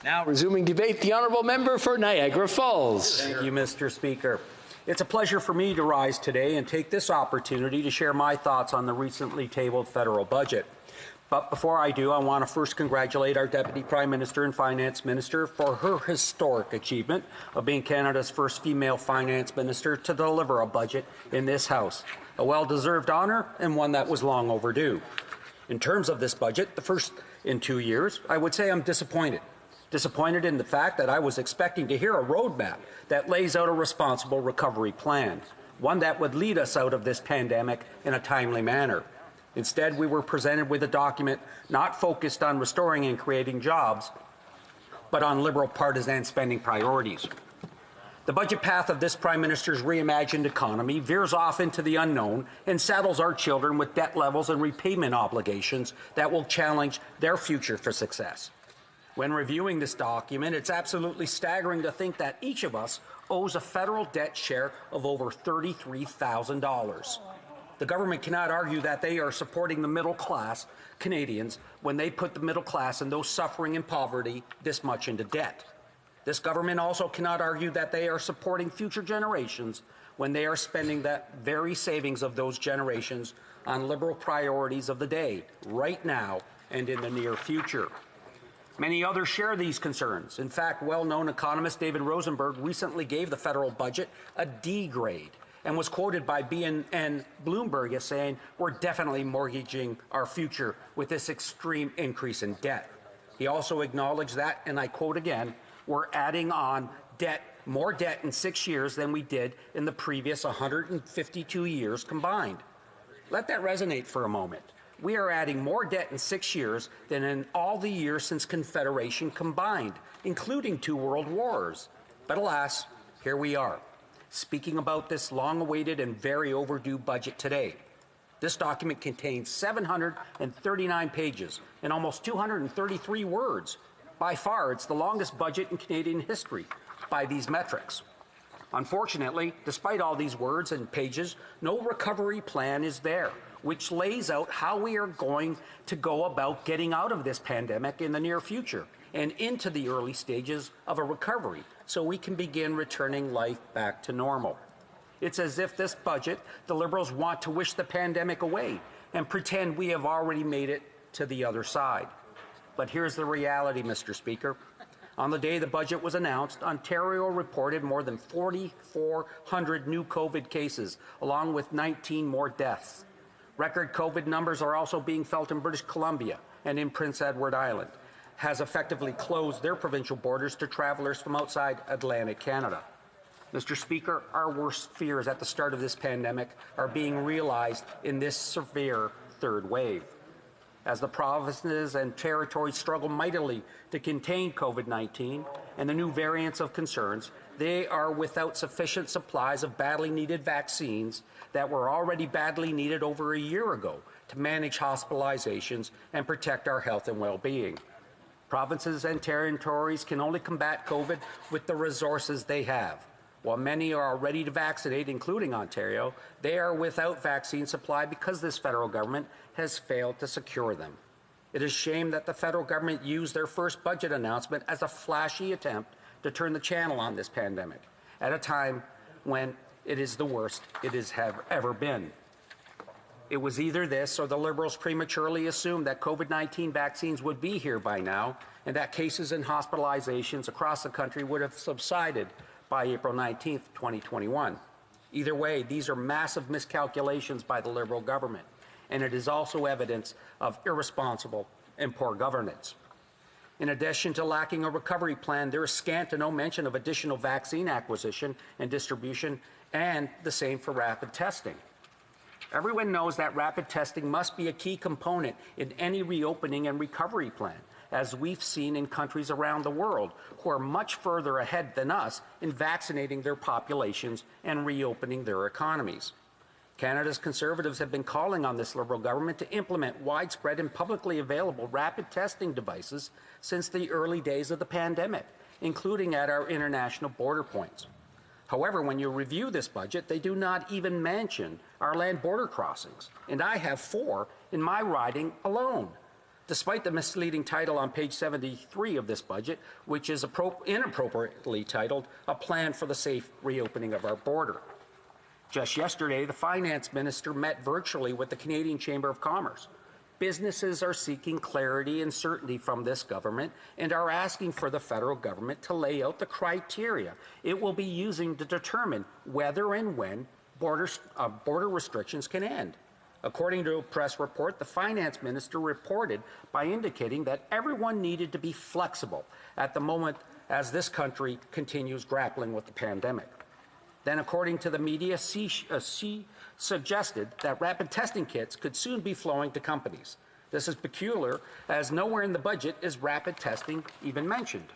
D: Now resuming debate, the Honourable Member for Niagara Falls.
G: Thank you, Mr. Speaker. It's a pleasure for me to rise today and take this opportunity to share my thoughts on the recently tabled federal budget. But before I do, I want to first congratulate our Deputy Prime Minister and Finance Minister for her historic achievement of being Canada's first female Finance Minister to deliver a budget in this House. A well-deserved honour and one that was long overdue. In terms of this budget, the first in 2 years, I would say I'm disappointed. Disappointed in the fact that I was expecting to hear a roadmap that lays out a responsible recovery plan, one that would lead us out of this pandemic in a timely manner. Instead, we were presented with a document not focused on restoring and creating jobs, but on Liberal partisan spending priorities. The budget path of this Prime Minister's reimagined economy veers off into the unknown and saddles our children with debt levels and repayment obligations that will challenge their future for success. When reviewing this document, it's absolutely staggering to think that each of us owes a federal debt share of over $33,000. The government cannot argue that they are supporting the middle class Canadians when they put the middle class and those suffering in poverty this much into debt. This government also cannot argue that they are supporting future generations when they are spending that very savings of those generations on Liberal priorities of the day, right now and in the near future. Many others share these concerns. In fact, well-known economist David Rosenberg recently gave the federal budget a D grade and was quoted by BNN Bloomberg as saying, "We're definitely mortgaging our future with this extreme increase in debt." He also acknowledged that, and I quote again, "We're adding on debt, more debt in 6 years than we did in the previous 152 years combined." Let that resonate for a moment. We are adding more debt in 6 years than in all the years since Confederation combined, including 2 world wars. But alas, here we are, speaking about this long-awaited and very overdue budget today. This document contains 739 pages and almost 233 words. By far, it's the longest budget in Canadian history by these metrics. Unfortunately, despite all these words and pages, no recovery plan is there, which lays out how we are going to go about getting out of this pandemic in the near future and into the early stages of a recovery so we can begin returning life back to normal. It's as if this budget, the Liberals want to wish the pandemic away and pretend we have already made it to the other side. But here's the reality, Mr. Speaker. On the day the budget was announced, Ontario reported more than 4,400 new COVID cases, along with 19 more deaths. Record COVID numbers are also being felt in British Columbia and in Prince Edward Island, has effectively closed their provincial borders to travelers from outside Atlantic Canada. Mr. Speaker, our worst fears at the start of this pandemic are being realized in this severe third wave. As the provinces and territories struggle mightily to contain COVID-19 and the new variants of concerns, they are without sufficient supplies of badly needed vaccines that were already badly needed over a year ago to manage hospitalizations and protect our health and well-being. Provinces and territories can only combat COVID with the resources they have. While many are ready to vaccinate, including Ontario, they are without vaccine supply because this federal government has failed to secure them. It is a shame that the federal government used their first budget announcement as a flashy attempt to turn the channel on this pandemic at a time when it is the worst it has ever been. It was either this or the Liberals prematurely assumed that COVID-19 vaccines would be here by now and that cases and hospitalizations across the country would have subsided by April 19th, 2021. Either way, these are massive miscalculations by the Liberal government, and it is also evidence of irresponsible and poor governance. In addition to lacking a recovery plan, there is scant to no mention of additional vaccine acquisition and distribution, and the same for rapid testing. Everyone knows that rapid testing must be a key component in any reopening and recovery plan. as we've seen in countries around the world who are much further ahead than us in vaccinating their populations and reopening their economies. Canada's Conservatives have been calling on this Liberal government to implement widespread and publicly available rapid testing devices since the early days of the pandemic, including at our international border points. However, when you review this budget, they do not even mention our land border crossings, and I have 4 in my riding alone, despite the misleading title on page 73 of this budget, which is inappropriately titled, A Plan for the Safe Reopening of Our Border. Just yesterday, the Finance Minister met virtually with the Canadian Chamber of Commerce. Businesses are seeking clarity and certainty from this government and are asking for the federal government to lay out the criteria it will be using to determine whether and when border restrictions can end. According to a press report, the Finance Minister reported by indicating that everyone needed to be flexible at the moment as this country continues grappling with the pandemic. Then, according to the media, she suggested that rapid testing kits could soon be flowing to companies. This is peculiar, as nowhere in the budget is rapid testing even mentioned.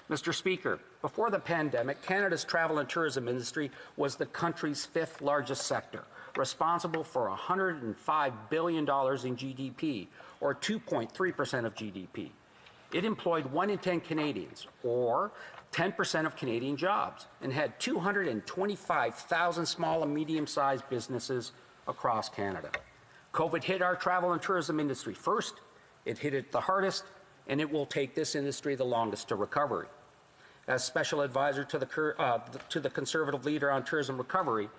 G: Mr. Speaker, before the pandemic, Canada's travel and tourism industry was the country's 5th largest sector, responsible for $105 billion in GDP, or 2.3% of GDP. It employed 1 in 10 Canadians, or 10% of Canadian jobs, and had 225,000 small and medium-sized businesses across Canada. COVID hit our travel and tourism industry first, it hit it the hardest, and it will take this industry the longest to recovery. As Special Advisor to the Conservative Leader on Tourism Recovery,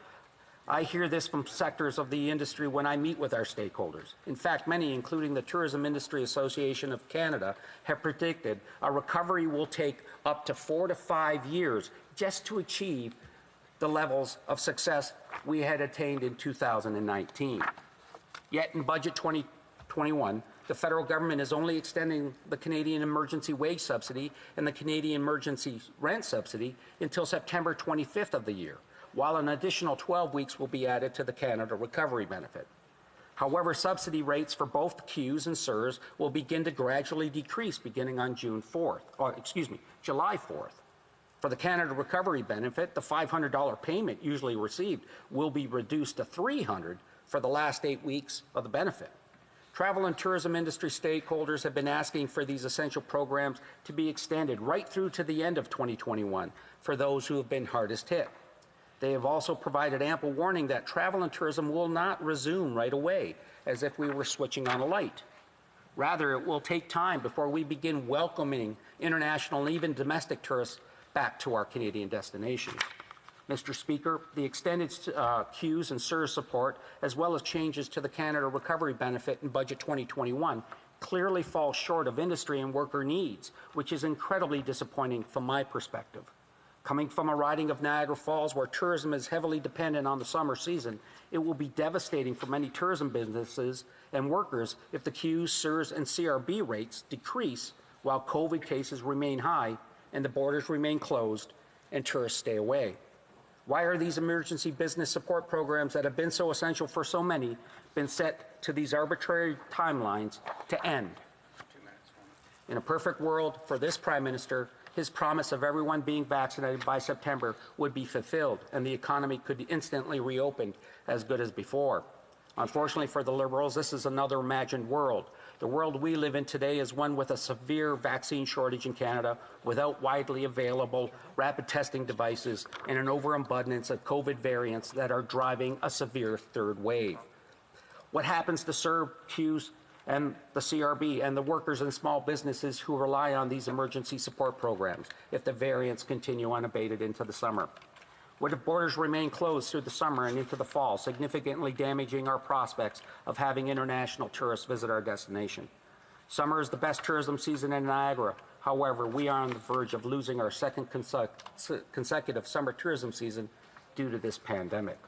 G: I hear this from sectors of the industry when I meet with our stakeholders. In fact, many, including the Tourism Industry Association of Canada, have predicted a recovery will take up to 4 to 5 years just to achieve the levels of success we had attained in 2019. Yet in Budget 2021, the federal government is only extending the Canadian Emergency Wage Subsidy and the Canadian Emergency Rent Subsidy until September 25th of the year, while an additional 12 weeks will be added to the Canada Recovery Benefit. However, subsidy rates for both CEWS and CERS will begin to gradually decrease beginning on July 4th. For the Canada Recovery Benefit, the $500 payment usually received will be reduced to $300 for the last 8 weeks of the benefit. Travel and tourism industry stakeholders have been asking for these essential programs to be extended right through to the end of 2021 for those who have been hardest hit. They have also provided ample warning that travel and tourism will not resume right away, as if we were switching on a light. Rather, it will take time before we begin welcoming international and even domestic tourists back to our Canadian destinations. Mr. Speaker, the extended CEWS and CERS support, as well as changes to the Canada Recovery Benefit in Budget 2021, clearly fall short of industry and worker needs, which is incredibly disappointing from my perspective. Coming from a riding of Niagara Falls where tourism is heavily dependent on the summer season, it will be devastating for many tourism businesses and workers if the CEWS, CERS, and CRB rates decrease while COVID cases remain high and the borders remain closed and tourists stay away. Why are these emergency business support programs that have been so essential for so many been set to these arbitrary timelines to end? In a perfect world for this Prime Minister, his promise of everyone being vaccinated by September would be fulfilled and the economy could instantly reopen as good as before. Unfortunately for the Liberals, this is another imagined world. The world we live in today is one with a severe vaccine shortage in Canada, without widely available rapid testing devices and an overabundance of COVID variants that are driving a severe third wave. What happens to CERB, CEWS, and the CRB and the workers and small businesses who rely on these emergency support programs if the variants continue unabated into the summer? What if borders remain closed through the summer and into the fall, significantly damaging our prospects of having international tourists visit our destination? Summer is the best tourism season in Niagara. However, we are on the verge of losing our second consecutive summer tourism season due to this pandemic.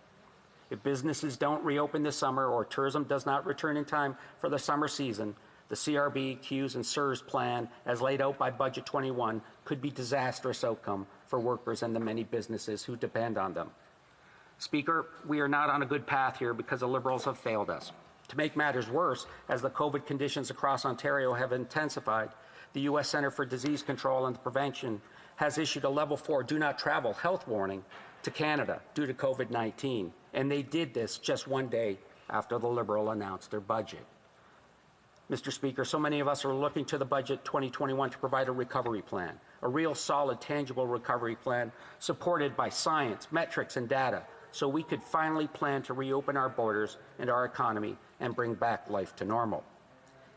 G: If businesses don't reopen this summer or tourism does not return in time for the summer season, the CRB, CEWS, and CERS plan, as laid out by Budget 21, could be a disastrous outcome for workers and the many businesses who depend on them. Speaker, we are not on a good path here because the Liberals have failed us. To make matters worse, as the COVID conditions across Ontario have intensified, the U.S. Centre for Disease Control and Prevention has issued a level 4 do not travel health warning to Canada due to COVID-19. And they did this just one day after the Liberal announced their budget. Mr. Speaker, so many of us are looking to the budget 2021 to provide a recovery plan, a real solid, tangible recovery plan supported by science, metrics, and data, so we could finally plan to reopen our borders and our economy and bring back life to normal.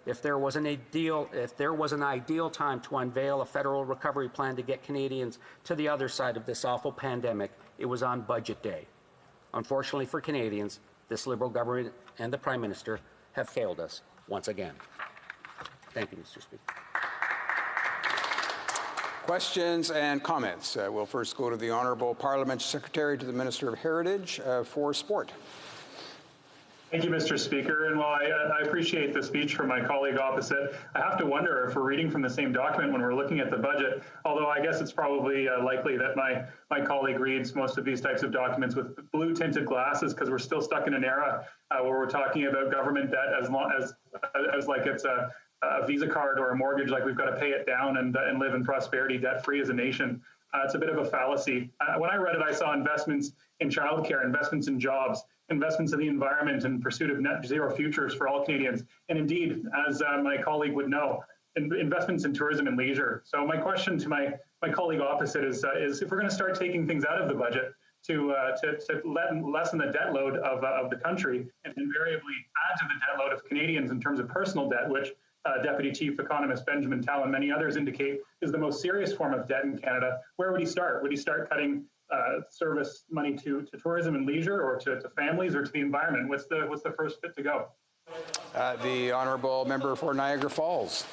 G: If there was an ideal time to unveil a federal recovery plan to get Canadians to the other side of this awful pandemic, it was on Budget Day. Unfortunately for Canadians, this Liberal government and the Prime Minister have failed us once again. Thank you, Mr. Speaker.
K: Questions and comments. We'll first go to the Honourable Parliamentary Secretary to the Minister of Heritage for Sport.
S: Thank you, Mr. Speaker. And while I appreciate the speech from my colleague opposite, I have to wonder if we're reading from the same document when we're looking at the budget, although I guess it's probably likely that my colleague reads most of these types of documents with blue-tinted glasses, because we're still stuck in an era where we're talking about government debt as like it's a Visa card or a mortgage, like we've got to pay it down and live in prosperity debt-free as a nation. It's a bit of a fallacy. When I read it, I saw investments in childcare, investments in jobs, investments in the environment in pursuit of net zero futures for all Canadians. And indeed, as my colleague would know, investments in tourism and leisure. So my question to my colleague opposite is if we're going to start taking things out of the budget to lessen the debt load of the country and invariably add to the debt load of Canadians in terms of personal debt, which Deputy Chief Economist Benjamin Tal and many others indicate is the most serious form of debt in Canada, where would he start? Would he start cutting service money to tourism and leisure, or to families, or to the environment? What's the first bit to go?
K: The Honourable Member for Niagara Falls.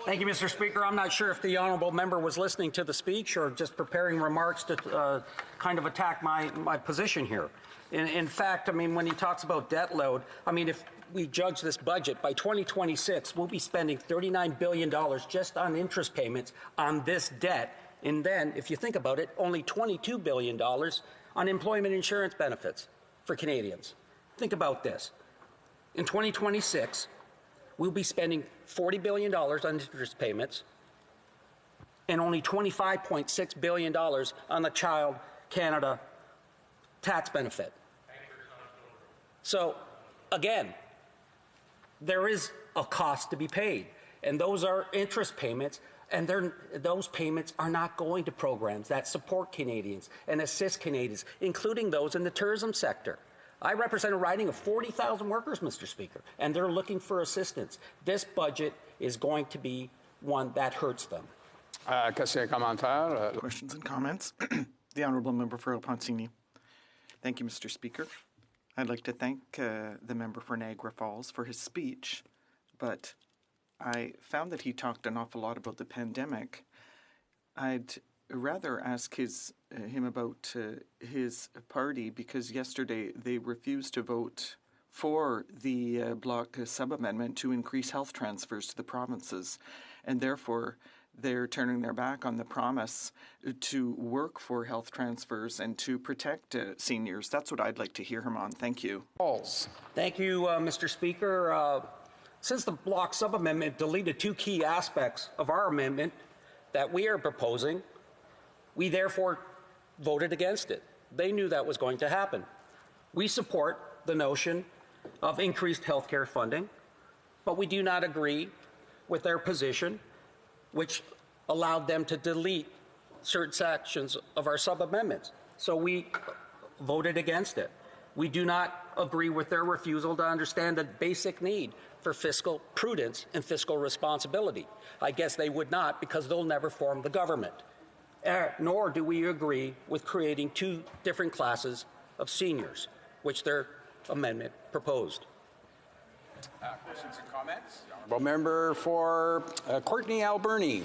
G: Thank you, Mr. Speaker. I'm not sure if the Honourable Member was listening to the speech or just preparing remarks to kind of attack my position here. In fact, I mean, when he talks about debt load, I mean, if we judge this budget, by 2026, we'll be spending $39 billion just on interest payments on this debt. And then, if you think about it, only $22 billion on employment insurance benefits for Canadians. Think about this. In 2026, we'll be spending $40 billion on interest payments and only $25.6 billion on the Child Canada tax benefit. So, again, there is a cost to be paid, and those are interest payments, and those payments are not going to programs that support Canadians and assist Canadians, including those in the tourism sector. I represent a riding of 40,000 workers, Mr. Speaker, and they're looking for assistance. This budget is going to be one that hurts them.
T: Questions and comments? The Honourable Member for Alponsini. Thank you, Mr. Speaker. I'd like to thank the member for Niagara Falls for his speech, but I found that he talked an awful lot about the pandemic. I'd rather ask him about his party, because yesterday they refused to vote for the Bloc sub-amendment to increase health transfers to the provinces, and therefore they're turning their back on the promise to work for health transfers and to protect seniors. That's what I'd like to hear him on. Thank you.
G: Thank you, Mr. Speaker. Since the Bloc sub-amendment deleted two key aspects of our amendment that we are proposing, we therefore voted against it. They knew that was going to happen. We support the notion of increased healthcare funding, but we do not agree with their position, which allowed them to delete certain sections of our sub-amendments. So we voted against it. We do not agree with their refusal to understand the basic need for fiscal prudence and fiscal responsibility. I guess they would not, because they'll never form the government. Nor do we agree with creating two different classes of seniors, which their amendment proposed.
K: Questions and comments? Honourable Member for Courtenay Alberni.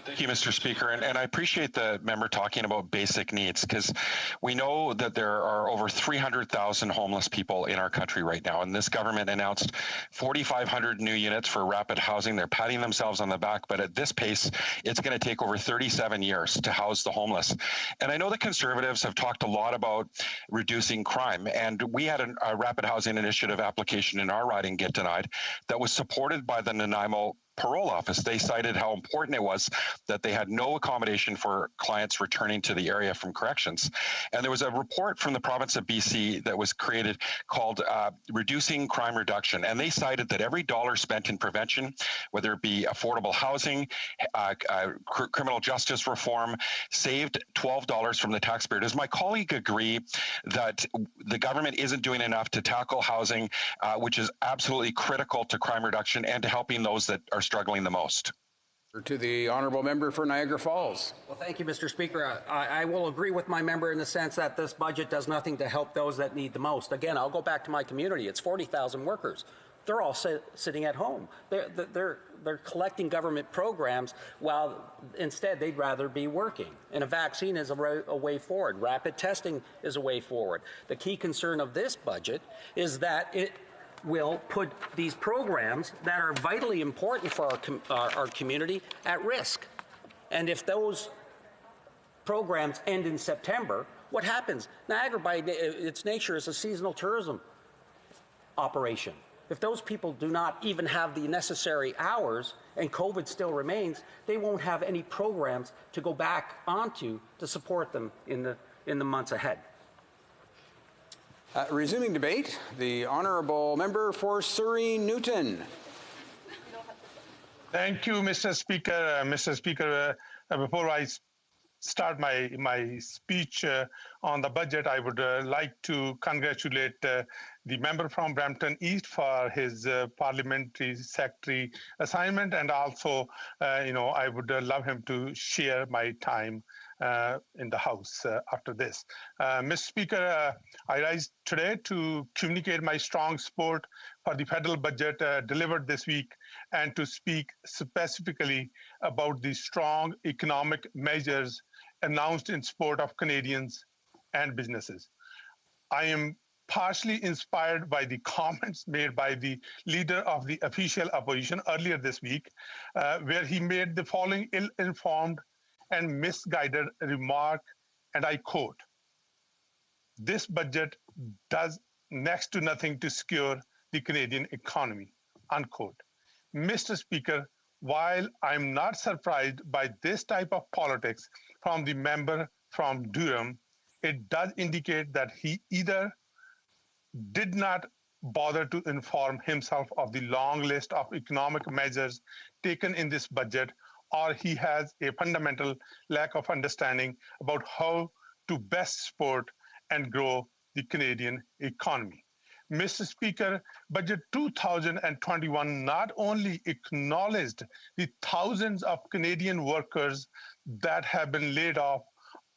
E: Thank you, Mr. Speaker. And I appreciate the member talking about basic needs, because we know that there are over 300,000 homeless people in our country right now. And this government announced 4,500 new units for rapid housing. They're patting themselves on the back, but at this pace, it's going to take over 37 years to house the homeless. And I know the Conservatives have talked a lot about reducing crime. And we had a rapid housing initiative application in our riding get denied that was supported by the Nanaimo parole office. They cited how important it was that they had no accommodation for clients returning to the area from corrections. And there was a report from the province of BC that was created called Reducing Crime Reduction. And they cited that every dollar spent in prevention, whether it be affordable housing, criminal justice reform, saved $12 from the taxpayer. Does my colleague agree that the government isn't doing enough to tackle housing, which is absolutely critical to crime reduction and to helping those that are struggling the most?
K: To the honourable member for Niagara Falls.
G: Well, thank you, Mr. Speaker. I will agree with my member in the sense that this budget does nothing to help those that need the most. Again, I'll go back to my community. It's 40,000 workers. They're all sitting at home. They're collecting government programs while instead they'd rather be working. And a vaccine is a way forward. Rapid testing is a way forward. The key concern of this budget is that it will put these programs that are vitally important for our community at risk. And if those programs end in September, what happens? Niagara, by its nature, is a seasonal tourism operation. If those people do not even have the necessary hours and COVID still remains, they won't have any programs to go back onto to support them in the months ahead.
K: Resuming debate, the honourable member for Surrey Newton.
M: Thank you, Mr. Speaker. Mr. Speaker, before I start my speech on the budget, I would like to congratulate the member from Brampton East for his parliamentary secretary assignment, and also, I would love him to share my time in the House after this. Mr. Speaker, I rise today to communicate my strong support for the federal budget delivered this week and to speak specifically about the strong economic measures announced in support of Canadians and businesses. I am partially inspired by the comments made by the leader of the official opposition earlier this week, where he made the following ill-informed and misguided remark, and I quote, "This budget does next to nothing to secure the Canadian economy," unquote. Mr. Speaker, while I'm not surprised by this type of politics from the member from Durham, it does indicate that he either did not bother to inform himself of the long list of economic measures taken in this budget, or he has a fundamental lack of understanding about how to best support and grow the Canadian economy. Mr. Speaker, Budget 2021 not only acknowledged the thousands of Canadian workers that have been laid off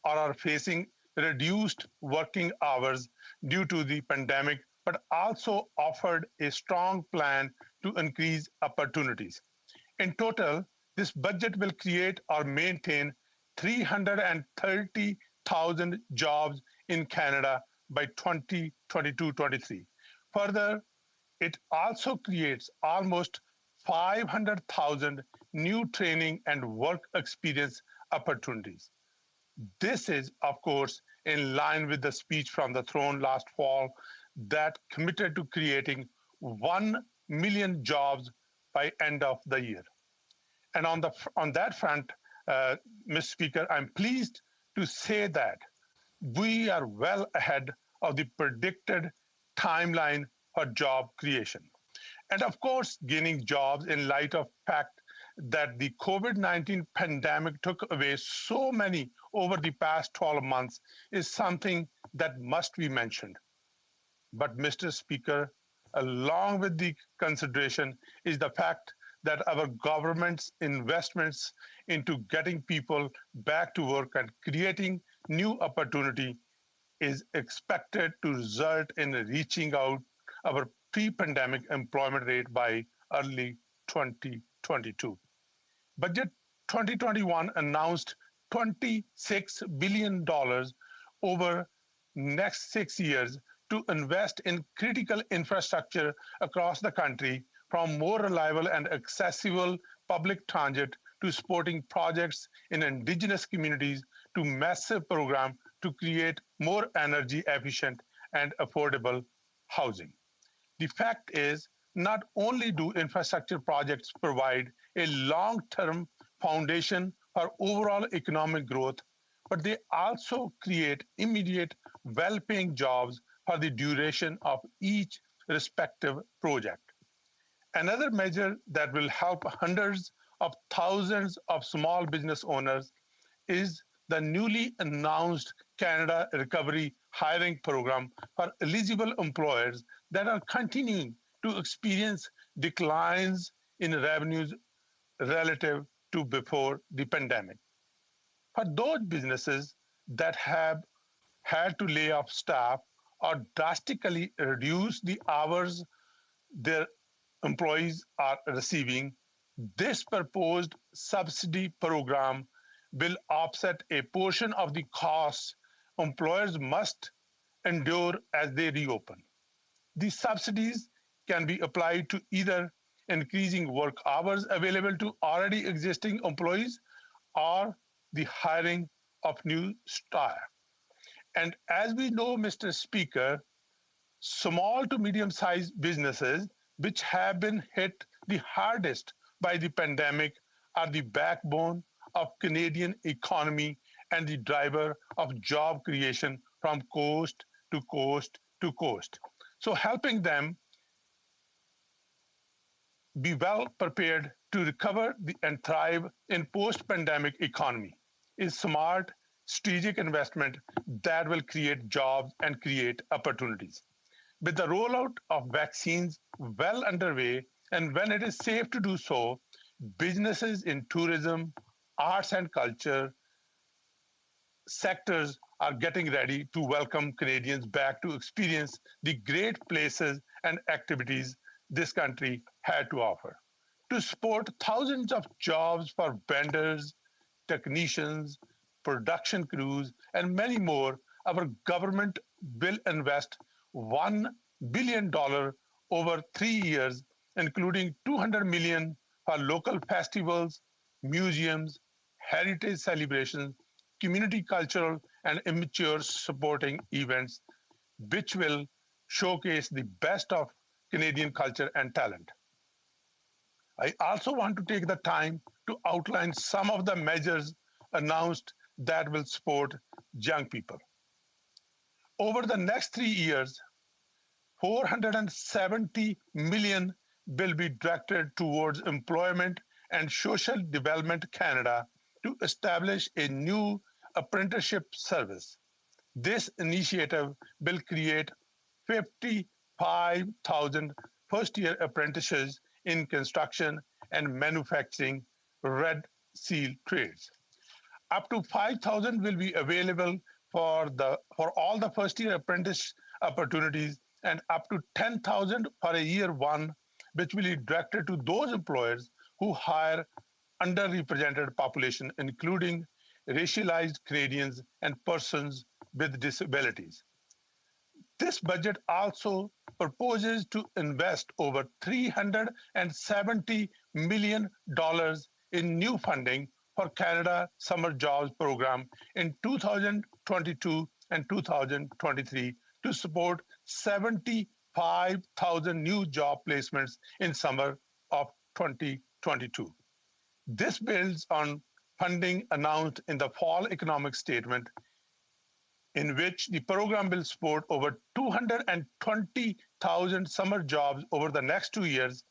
M: or are facing reduced working hours due to the pandemic, but also offered a strong plan to increase opportunities. In total, this budget will create or maintain 330,000 jobs in Canada by 2022-23. Further, it also creates almost 500,000 new training and work experience opportunities. This is, of course, in line with the speech from the throne last fall that committed to creating 1 million jobs by end of the year. And on that front, Mr. Speaker, I'm pleased to say that we are well ahead of the predicted timeline for job creation. And of course, gaining jobs in light of fact that the COVID-19 pandemic took away so many over the past 12 months is something that must be mentioned. But Mr. Speaker, along with the consideration is the fact that our government's investments into getting people back to work and creating new opportunity is expected to result in reaching out our pre-pandemic employment rate by early 2022. Budget 2021 announced $26 billion over next 6 years to invest in critical infrastructure across the country, from more reliable and accessible public transit to supporting projects in indigenous communities to massive program to create more energy efficient and affordable housing. The fact is, not only do infrastructure projects provide a long-term foundation for overall economic growth, but they also create immediate, well-paying jobs for the duration of each respective project. Another measure that will help hundreds of thousands of small business owners is the newly announced Canada Recovery Hiring Program for eligible employers that are continuing to experience declines in revenues relative to before the pandemic. For those businesses that have had to lay off staff or drastically reduce the hours their employees are receiving, this proposed subsidy program will offset a portion of the costs employers must endure as they reopen. These subsidies can be applied to either increasing work hours available to already existing employees or the hiring of new staff. And as we know, Mr. Speaker, small to medium-sized businesses which have been hit the hardest by the pandemic are the backbone of Canadian economy and the driver of job creation from coast to coast to coast. So helping them be well prepared to recover and thrive in post-pandemic economy is smart, strategic investment that will create jobs and create opportunities. With the rollout of vaccines well underway, and when it is safe to do so, businesses in tourism, arts and culture sectors are getting ready to welcome Canadians back to experience the great places and activities this country had to offer. To support thousands of jobs for vendors, technicians, production crews, and many more, our government will invest $1 billion over 3 years, including $200 million for local festivals, museums, heritage celebrations, community cultural and immature supporting events, which will showcase the best of Canadian culture and talent. I also want to take the time to outline some of the measures announced that will support young people. Over the next 3 years, $470 million will be directed towards Employment and Social Development Canada to establish a new apprenticeship service. This initiative will create 55,000 first-year apprentices in construction and manufacturing Red Seal trades. Up to 5,000 will be available for all the first-year apprentice opportunities, and up to 10,000 for a year one, which will be directed to those employers who hire underrepresented population, including racialized Canadians and persons with disabilities. This budget also proposes to invest over $370 million in new funding for Canada Summer Jobs Program in 2022 and 2023 to support 75,000 new job placements in summer of 2022. This builds on funding announced in the fall economic statement, in which the program will support over 220,000 summer jobs over the next 2 years.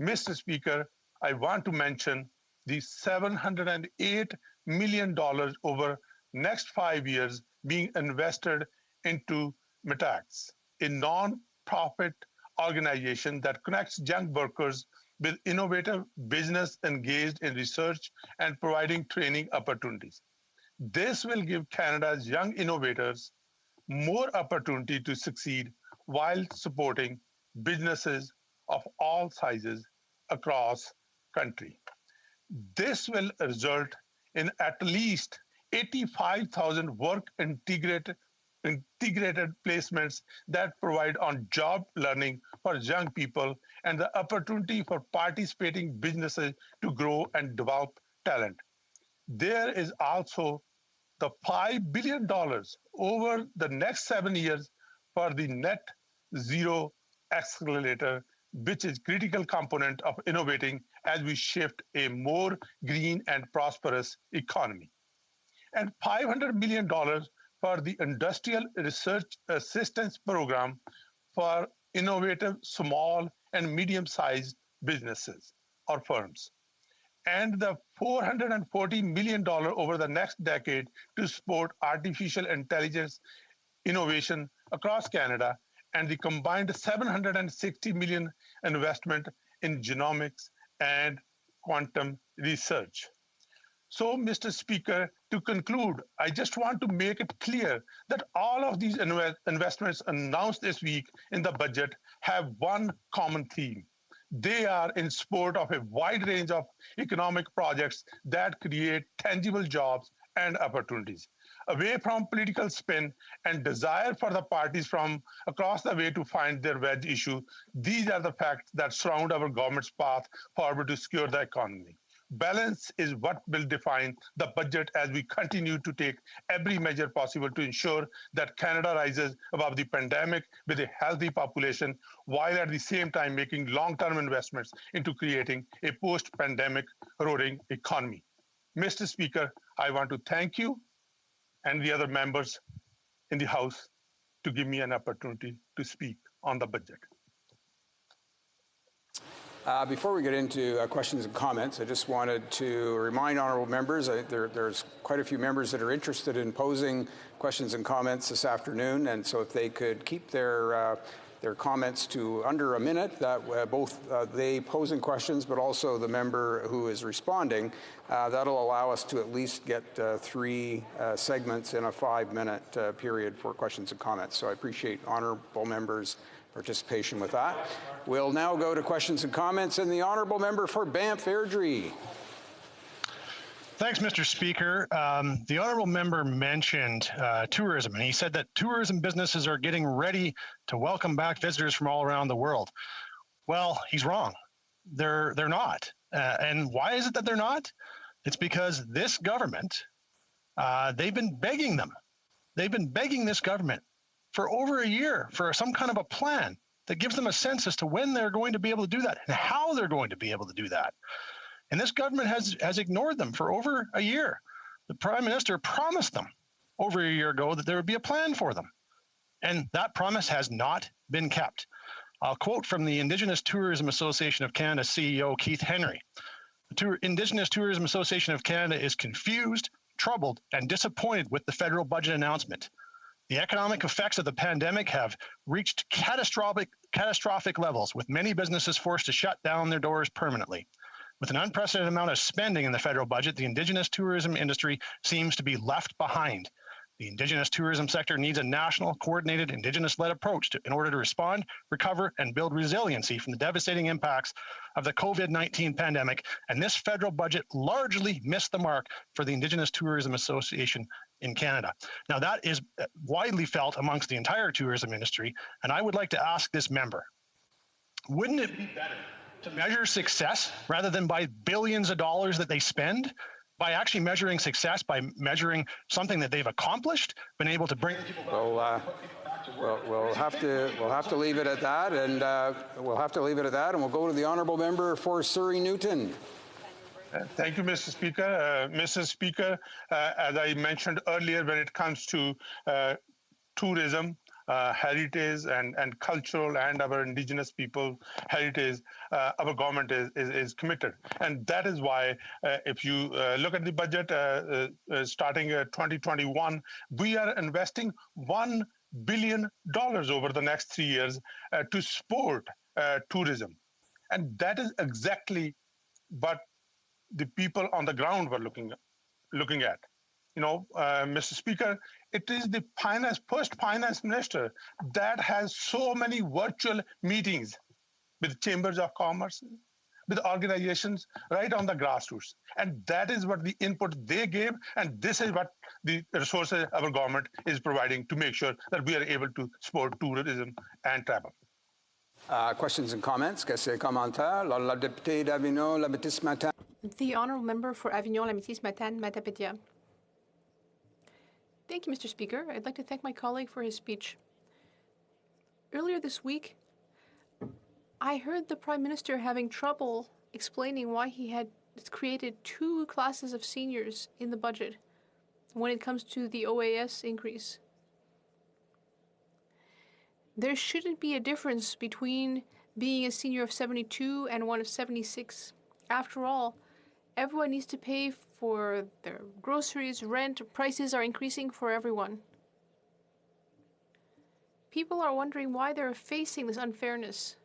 M: Mr. Speaker, I want to mention the $708 million over next 5 years being invested into MITAX, a non-profit organization that connects young workers with innovative business engaged in research and providing training opportunities. This will give Canada's young innovators more opportunity to succeed while supporting businesses of all sizes across country. This will result in at least 85,000 work integrated placements that provide on-job learning for young people and the opportunity for participating businesses to grow and develop talent. There is also the $5 billion over the next 7 years for the net zero accelerator, which is critical component of innovating as we shift a more green and prosperous economy. And $500 million for the Industrial Research Assistance Program for innovative small and medium-sized businesses or firms. And the $440 million over the next decade to support artificial intelligence innovation across Canada, and the combined $760 million investment in genomics and quantum research. So, Mr. Speaker, to conclude, I just want to make it clear that all of these investments announced this week in the budget have one common theme. They are in support of a wide range of economic projects that create tangible jobs and opportunities. Away from political spin and desire for the parties from across the way to find their wedge issue, these are the facts that surround our government's path forward to secure the economy. Balance is what will define the budget as we continue to take every measure possible to ensure that Canada rises above the pandemic with a healthy population, while at the same time making long-term investments into creating a post-pandemic roaring economy. Mr. Speaker, I want to thank you and the other members in the House to give me an opportunity to speak on the budget.
K: Before we get into questions and comments, I just wanted to remind honourable members, there's quite a few members that are interested in posing questions and comments this afternoon, and so if they could keep their comments to under a minute, that both they posing questions but also the member who is responding, that'll allow us to at least get 3 segments in a 5-minute period for questions and comments. So I appreciate honourable members' participation with that. We'll now go to questions and comments, and the honourable member for Banff Airdrie.
B: Thanks, Mr. Speaker. The honourable member mentioned tourism, and he said that tourism businesses are getting ready to welcome back visitors from all around the world. Well, he's wrong. They're not. And why is it that they're not? It's because this government, they've been begging them. They've been begging this government for over a year for some kind of a plan that gives them a sense as to when they're going to be able to do that and how they're going to be able to do that. And this government has ignored them for over a year. The Prime Minister promised them over a year ago that there would be a plan for them. And that promise has not been kept. I'll quote from the Indigenous Tourism Association of Canada CEO Keith Henry. The Indigenous Tourism Association of Canada is confused, troubled, and disappointed with the federal budget announcement. The economic effects of the pandemic have reached catastrophic levels, with many businesses forced to shut down their doors permanently. With an unprecedented amount of spending in the federal budget, the Indigenous tourism industry seems to be left behind. The Indigenous tourism sector needs a national, coordinated, Indigenous-led approach in order to respond, recover, and build resiliency from the devastating impacts of the COVID-19 pandemic, and this federal budget largely missed the mark for the Indigenous Tourism Association in Canada. Now, that is widely felt amongst the entire tourism industry, and I would like to ask this member, wouldn't it be better to measure success rather than by billions of dollars that they spend? By actually measuring success, by measuring something that they've accomplished, been able to bring people back.
K: We'll have to leave it at that, and we'll go to the honourable member for Surrey Newton.
M: Thank you, Mr. Speaker. Mr. Speaker, as I mentioned earlier, when it comes to tourism, heritage and cultural and our Indigenous people heritage, our government is committed. And that is why if you look at the budget starting 2021, we are investing $1 billion over the next 3 years to support tourism. And that is exactly what the people on the ground were looking at. You know, Mr. Speaker, it is the first finance minister that has so many virtual meetings with chambers of commerce, with organizations right on the grassroots. And that is what the input they gave, and this is what the resources our government is providing to make sure that we are able to support tourism and travel.
K: Questions and comments? Questions et commentaires? La députée d'Avignon, la Métis-Matane.
O: The honourable member for Avignon, la Métis-Matane, Matapédia. Thank you, Mr. Speaker. I'd like to thank my colleague for his speech. Earlier this week, I heard the Prime Minister having trouble explaining why he had created 2 classes of seniors in the budget when it comes to the OAS increase. There shouldn't be a difference between being a senior of 72 and one of 76. After all, everyone needs to pay for their groceries, rent, prices are increasing for everyone. People are wondering why they're facing this unfairness.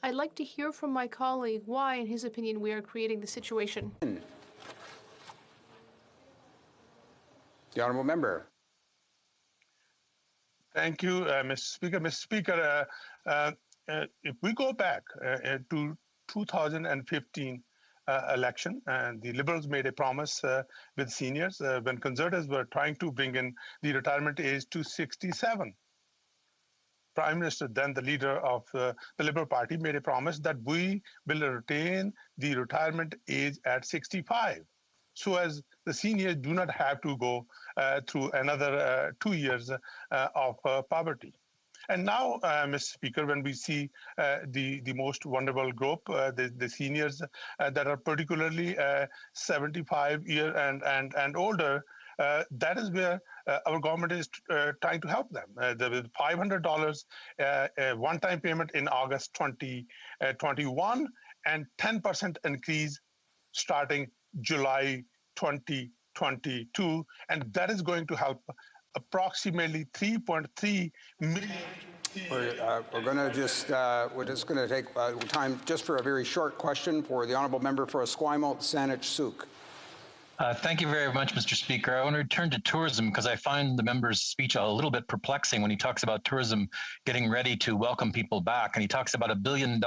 O: I'd like to hear from my colleague why, in his opinion, we are creating this situation.
K: The honourable member.
M: Thank you, Mr. Speaker. Mr. Speaker, if we go back to 2015 election, and the Liberals made a promise with seniors when Conservatives were trying to bring in the retirement age to 67. Prime Minister, then the leader of the Liberal Party, made a promise that we will retain the retirement age at 65, so as the seniors do not have to go through another 2 years of poverty. And now, Mr. Speaker, when we see the most vulnerable group, the seniors that are particularly 75 years and older, that is where our government is trying to help them. The $500 one-time payment in August 2021 and 10% increase starting July 2022, and that is going to help approximately 3.3 million.
K: We're just going to take time just for a very short question for the honourable member for Esquimalt, Saanich Sooke.
U: Thank you very much, Mr. Speaker. I want to return to tourism because I find the member's speech a little bit perplexing when he talks about tourism getting ready to welcome people back, and he talks about $1 billion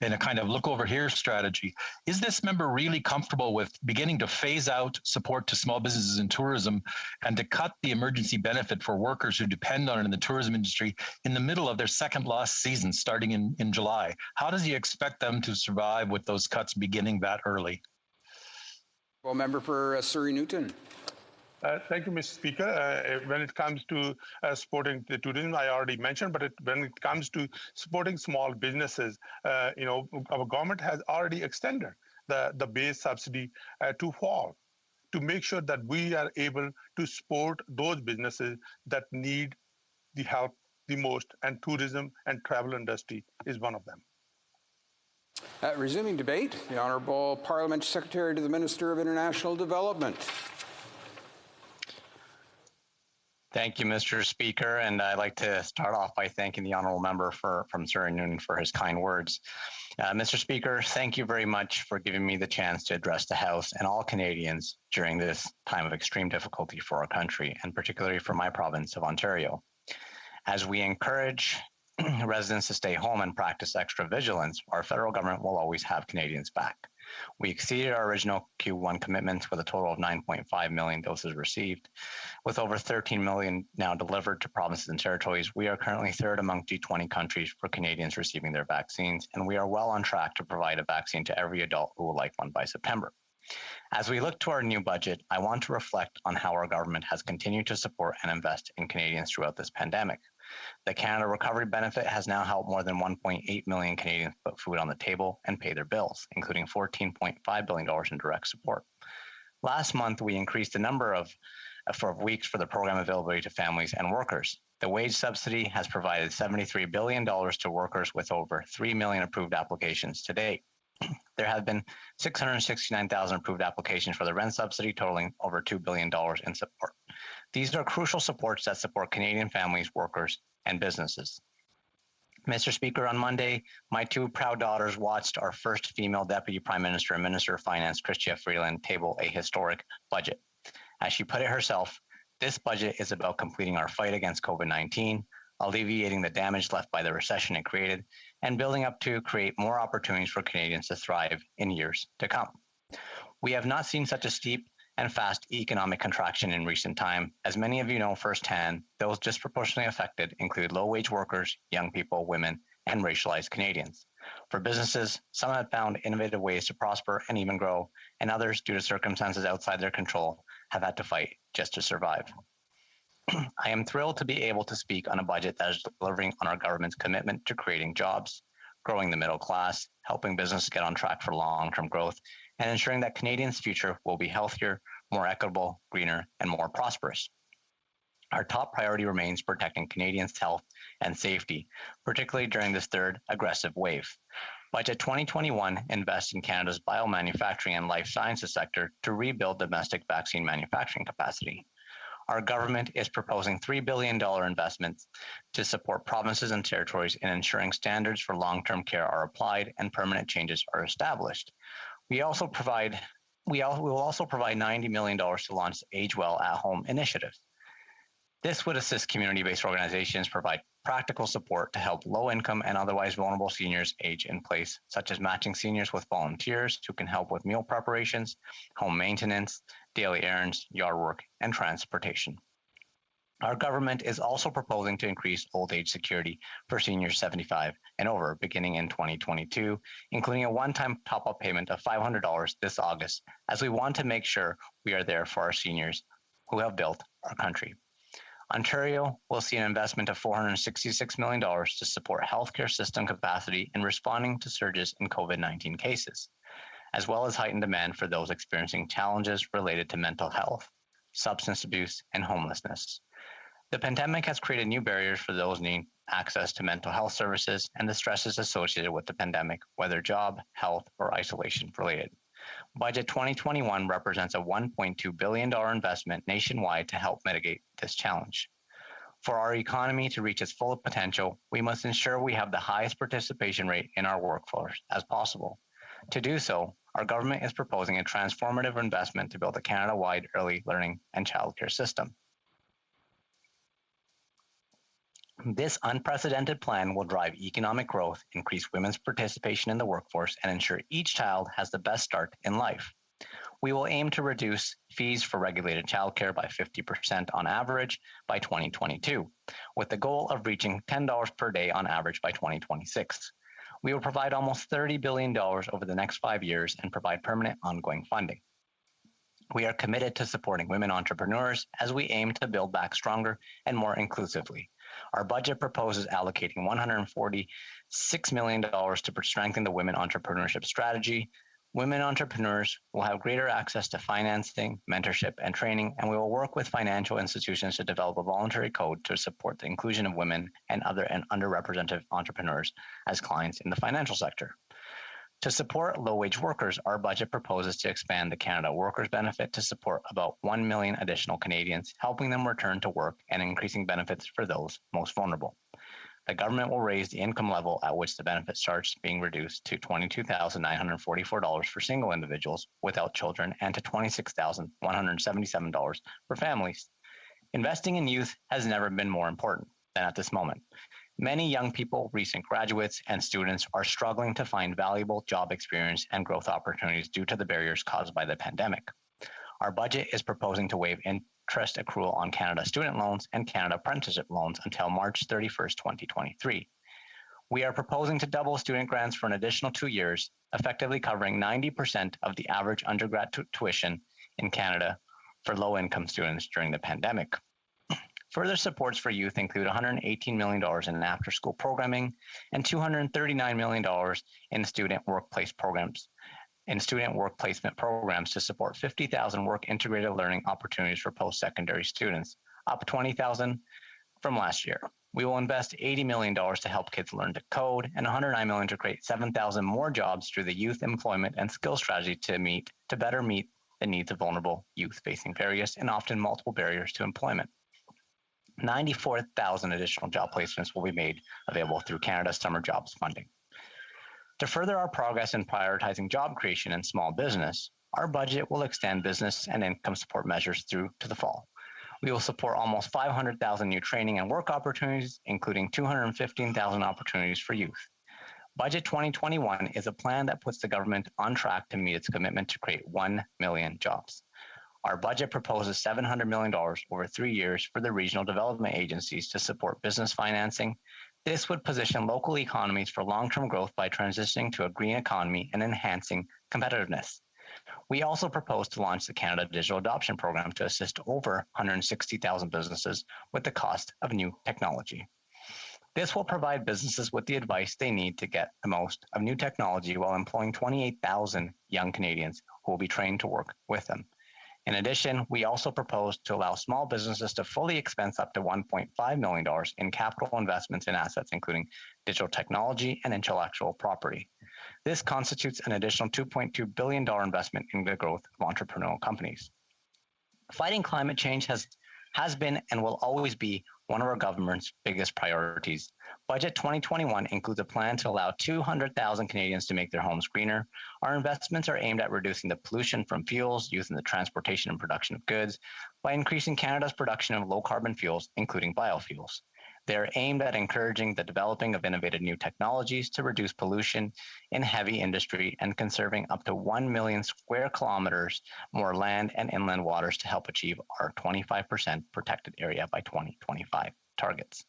U: in a kind of look over here strategy. Is this member really comfortable with beginning to phase out support to small businesses in tourism and to cut the emergency benefit for workers who depend on it in the tourism industry in the middle of their second lost season starting in July? How does he expect them to survive with those cuts beginning that early?
K: Well, member for Surrey Newton.
M: Thank you, Mr. Speaker. When it comes to supporting the tourism, I already mentioned, but when it comes to supporting small businesses, our government has already extended the base subsidy to fall to make sure that we are able to support those businesses that need the help the most, and tourism and travel industry is one of them.
K: Resuming debate, the Honourable Parliamentary Secretary to the Minister of International Development.
V: Thank you, Mr. Speaker, and I'd like to start off by thanking the honourable member from Surrey Newton for his kind words. Mr. Speaker, thank you very much for giving me the chance to address the House and all Canadians during this time of extreme difficulty for our country, and particularly for my province of Ontario. As we encourage residents to stay home and practice extra vigilance, our federal government will always have Canadians back. We exceeded our original Q1 commitments with a total of 9.5 million doses received. With over 13 million now delivered to provinces and territories, we are currently third among G20 countries for Canadians receiving their vaccines, and we are well on track to provide a vaccine to every adult who would like one by September. As we look to our new budget, I want to reflect on how our government has continued to support and invest in Canadians throughout this pandemic. The Canada Recovery Benefit has now helped more than 1.8 million Canadians put food on the table and pay their bills, including $14.5 billion in direct support. Last month, we increased the number of weeks for the program availability to families and workers. The wage subsidy has provided $73 billion to workers with over 3 million approved applications to date. There have been 669,000 approved applications for the rent subsidy, totaling over $2 billion in support. These are crucial supports that support Canadian families, workers, and businesses. Mr. Speaker, on Monday, my two proud daughters watched our first female Deputy Prime Minister and Minister of Finance, Chrystia Freeland, table a historic budget. As she put it herself, this budget is about completing our fight against COVID-19, alleviating the damage left by the recession it created, and building up to create more opportunities for Canadians to thrive in years to come. We have not seen such a steep and fast economic contraction in recent time. As many of you know firsthand, those disproportionately affected include low-wage workers, young people, women, and racialized Canadians. For businesses, some have found innovative ways to prosper and even grow, and others, due to circumstances outside their control, have had to fight just to survive. I am thrilled to be able to speak on a budget that is delivering on our government's commitment to creating jobs, growing the middle class, helping businesses get on track for long-term growth, and ensuring that Canadians' future will be healthier, more equitable, greener, and more prosperous. Our top priority remains protecting Canadians' health and safety, particularly during this third aggressive wave. Budget 2021 invests in Canada's biomanufacturing and life sciences sector to rebuild domestic vaccine manufacturing capacity. Our government is proposing $3 billion investments to support provinces and territories in ensuring standards for long-term care are applied and permanent changes are established. We will also provide $90 million to launch Age Well at Home initiatives. This would assist community-based organizations provide practical support to help low-income and otherwise vulnerable seniors age in place, such as matching seniors with volunteers who can help with meal preparations, home maintenance, daily errands, yard work, and transportation. Our government is also proposing to increase old age security for seniors 75 and over beginning in 2022, including a one-time top-up payment of $500 this August, as we want to make sure we are there for our seniors who have built our country. Ontario will see an investment of $466 million to support healthcare system capacity in responding to surges in COVID-19 cases, as well as heightened demand for those experiencing challenges related to mental health, substance abuse, and homelessness. The pandemic has created new barriers for those needing access to mental health services and the stresses associated with the pandemic, whether job, health, or isolation related. Budget 2021 represents a $1.2 billion investment nationwide to help mitigate this challenge. For our economy to reach its full potential, we must ensure we have the highest participation rate in our workforce as possible. To do so, our government is proposing a transformative investment to build a Canada-wide early learning and childcare system. This unprecedented plan will drive economic growth, increase women's participation in the workforce, and ensure each child has the best start in life. We will aim to reduce fees for regulated childcare by 50% on average by 2022, with the goal of reaching $10 per day on average by 2026. We will provide almost $30 billion over the next 5 years and provide permanent ongoing funding. We are committed to supporting women entrepreneurs as we aim to build back stronger and more inclusively. Our budget proposes allocating $146 million to strengthen the women entrepreneurship strategy. Women entrepreneurs will have greater access to financing, mentorship, and training, and we will work with financial institutions to develop a voluntary code to support the inclusion of women and other and underrepresented entrepreneurs as clients in the financial sector. To support low-wage workers, our budget proposes to expand the Canada Workers Benefit to support about 1 million additional Canadians, helping them return to work and increasing benefits for those most vulnerable. The government will raise the income level at which the benefit starts being reduced to $22,944 for single individuals without children and to $26,177 for families. Investing in youth has never been more important than at this moment. Many young people, recent graduates, and students are struggling to find valuable job experience and growth opportunities due to the barriers caused by the pandemic. Our budget is proposing to waive interest accrual on Canada student loans and Canada apprenticeship loans until March 31st, 2023. We are proposing to double student grants for an additional 2 years, effectively covering 90% of the average undergrad tuition in Canada for low-income students during the pandemic. Further supports for youth include $118 million in after-school programming and $239 million in student work placement programs to support 50,000 work integrated learning opportunities for post-secondary students, up 20,000 from last year. We will invest $80 million to help kids learn to code and $109 million to create 7,000 more jobs through the Youth Employment and Skills Strategy to better meet the needs of vulnerable youth facing various and often multiple barriers to employment. 94,000 additional job placements will be made available through Canada's Summer Jobs funding. To further our progress in prioritizing job creation and small business, our budget will extend business and income support measures through to the fall. We will support almost 500,000 new training and work opportunities, including 215,000 opportunities for youth. Budget 2021 is a plan that puts the government on track to meet its commitment to create 1 million jobs. Our budget proposes $700 million over 3 years for the regional development agencies to support business financing. This would position local economies for long-term growth by transitioning to a green economy and enhancing competitiveness. We also propose to launch the Canada Digital Adoption Program to assist over 160,000 businesses with the cost of new technology. This will provide businesses with the advice they need to get the most of new technology while employing 28,000 young Canadians who will be trained to work with them. In addition, we also propose to allow small businesses to fully expense up to $1.5 million in capital investments in assets, including digital technology and intellectual property. This constitutes an additional $2.2 billion investment in the growth of entrepreneurial companies. Fighting climate change has been and will always be one of our government's biggest priorities. Budget 2021 includes a plan to allow 200,000 Canadians to make their homes greener. Our investments are aimed at reducing the pollution from fuels used in the transportation and production of goods by increasing Canada's production of low-carbon fuels, including biofuels. They are aimed at encouraging the developing of innovative new technologies to reduce pollution in heavy industry and conserving up to 1 million square kilometers more land and inland waters to help achieve our 25% protected area by 2025 targets.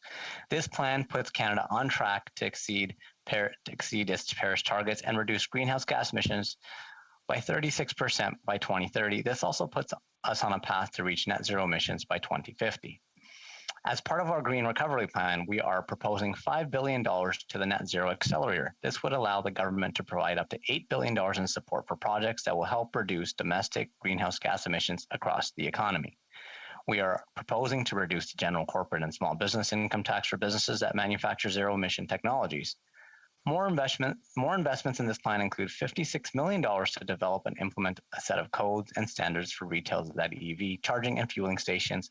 V: This plan puts Canada on track to exceed its Paris targets and reduce greenhouse gas emissions by 36% by 2030. This also puts us on a path to reach net zero emissions by 2050. As part of our Green Recovery Plan, we are proposing $5 billion to the Net Zero Accelerator. This would allow the government to provide up to $8 billion in support for projects that will help reduce domestic greenhouse gas emissions across the economy. We are proposing to reduce the general corporate and small business income tax for businesses that manufacture zero-emission technologies. More investments in this plan include $56 million to develop and implement a set of codes and standards for retail EV charging and fueling stations.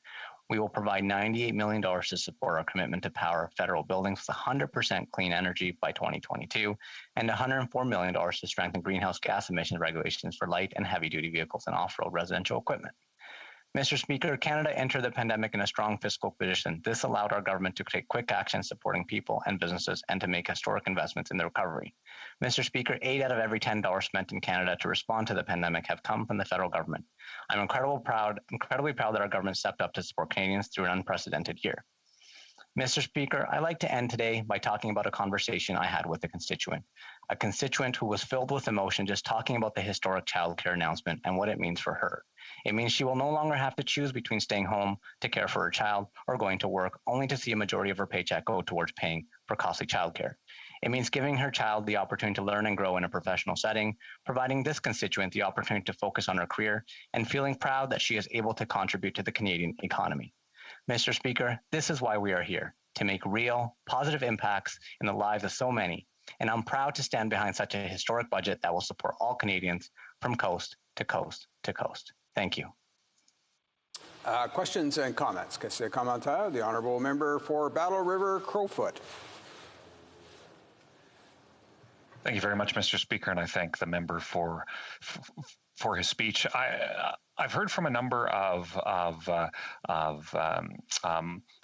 V: We will provide $98 million to support our commitment to power federal buildings with 100% clean energy by 2022, and $104 million to strengthen greenhouse gas emission regulations for light and heavy-duty vehicles and off-road residential equipment. Mr. Speaker, Canada entered the pandemic in a strong fiscal position. This allowed our government to take quick action supporting people and businesses and to make historic investments in the recovery. Mr. Speaker, 8 out of every $10 spent in Canada to respond to the pandemic have come from the federal government. I'm incredibly proud that our government stepped up to support Canadians through an unprecedented year. Mr. Speaker, I'd like to end today by talking about a conversation I had with a constituent who was filled with emotion just talking about the historic childcare announcement and what it means for her. It means she will no longer have to choose between staying home to care for her child or going to work, only to see a majority of her paycheck go towards paying for costly childcare. It means giving her child the opportunity to learn and grow in a professional setting, providing this constituent the opportunity to focus on her career, and feeling proud that she is able to contribute to the Canadian economy. Mr. Speaker, this is why we are here, to make real, positive impacts in the lives of so many, and I'm proud to stand behind such a historic budget that will support all Canadians from coast to coast to coast. Thank you.
K: Questions and comments. Question commentaire, the Honourable Member for Battle River Crowfoot.
C: Thank you very much, Mr. Speaker, and I thank the member for his speech. I've heard from a number of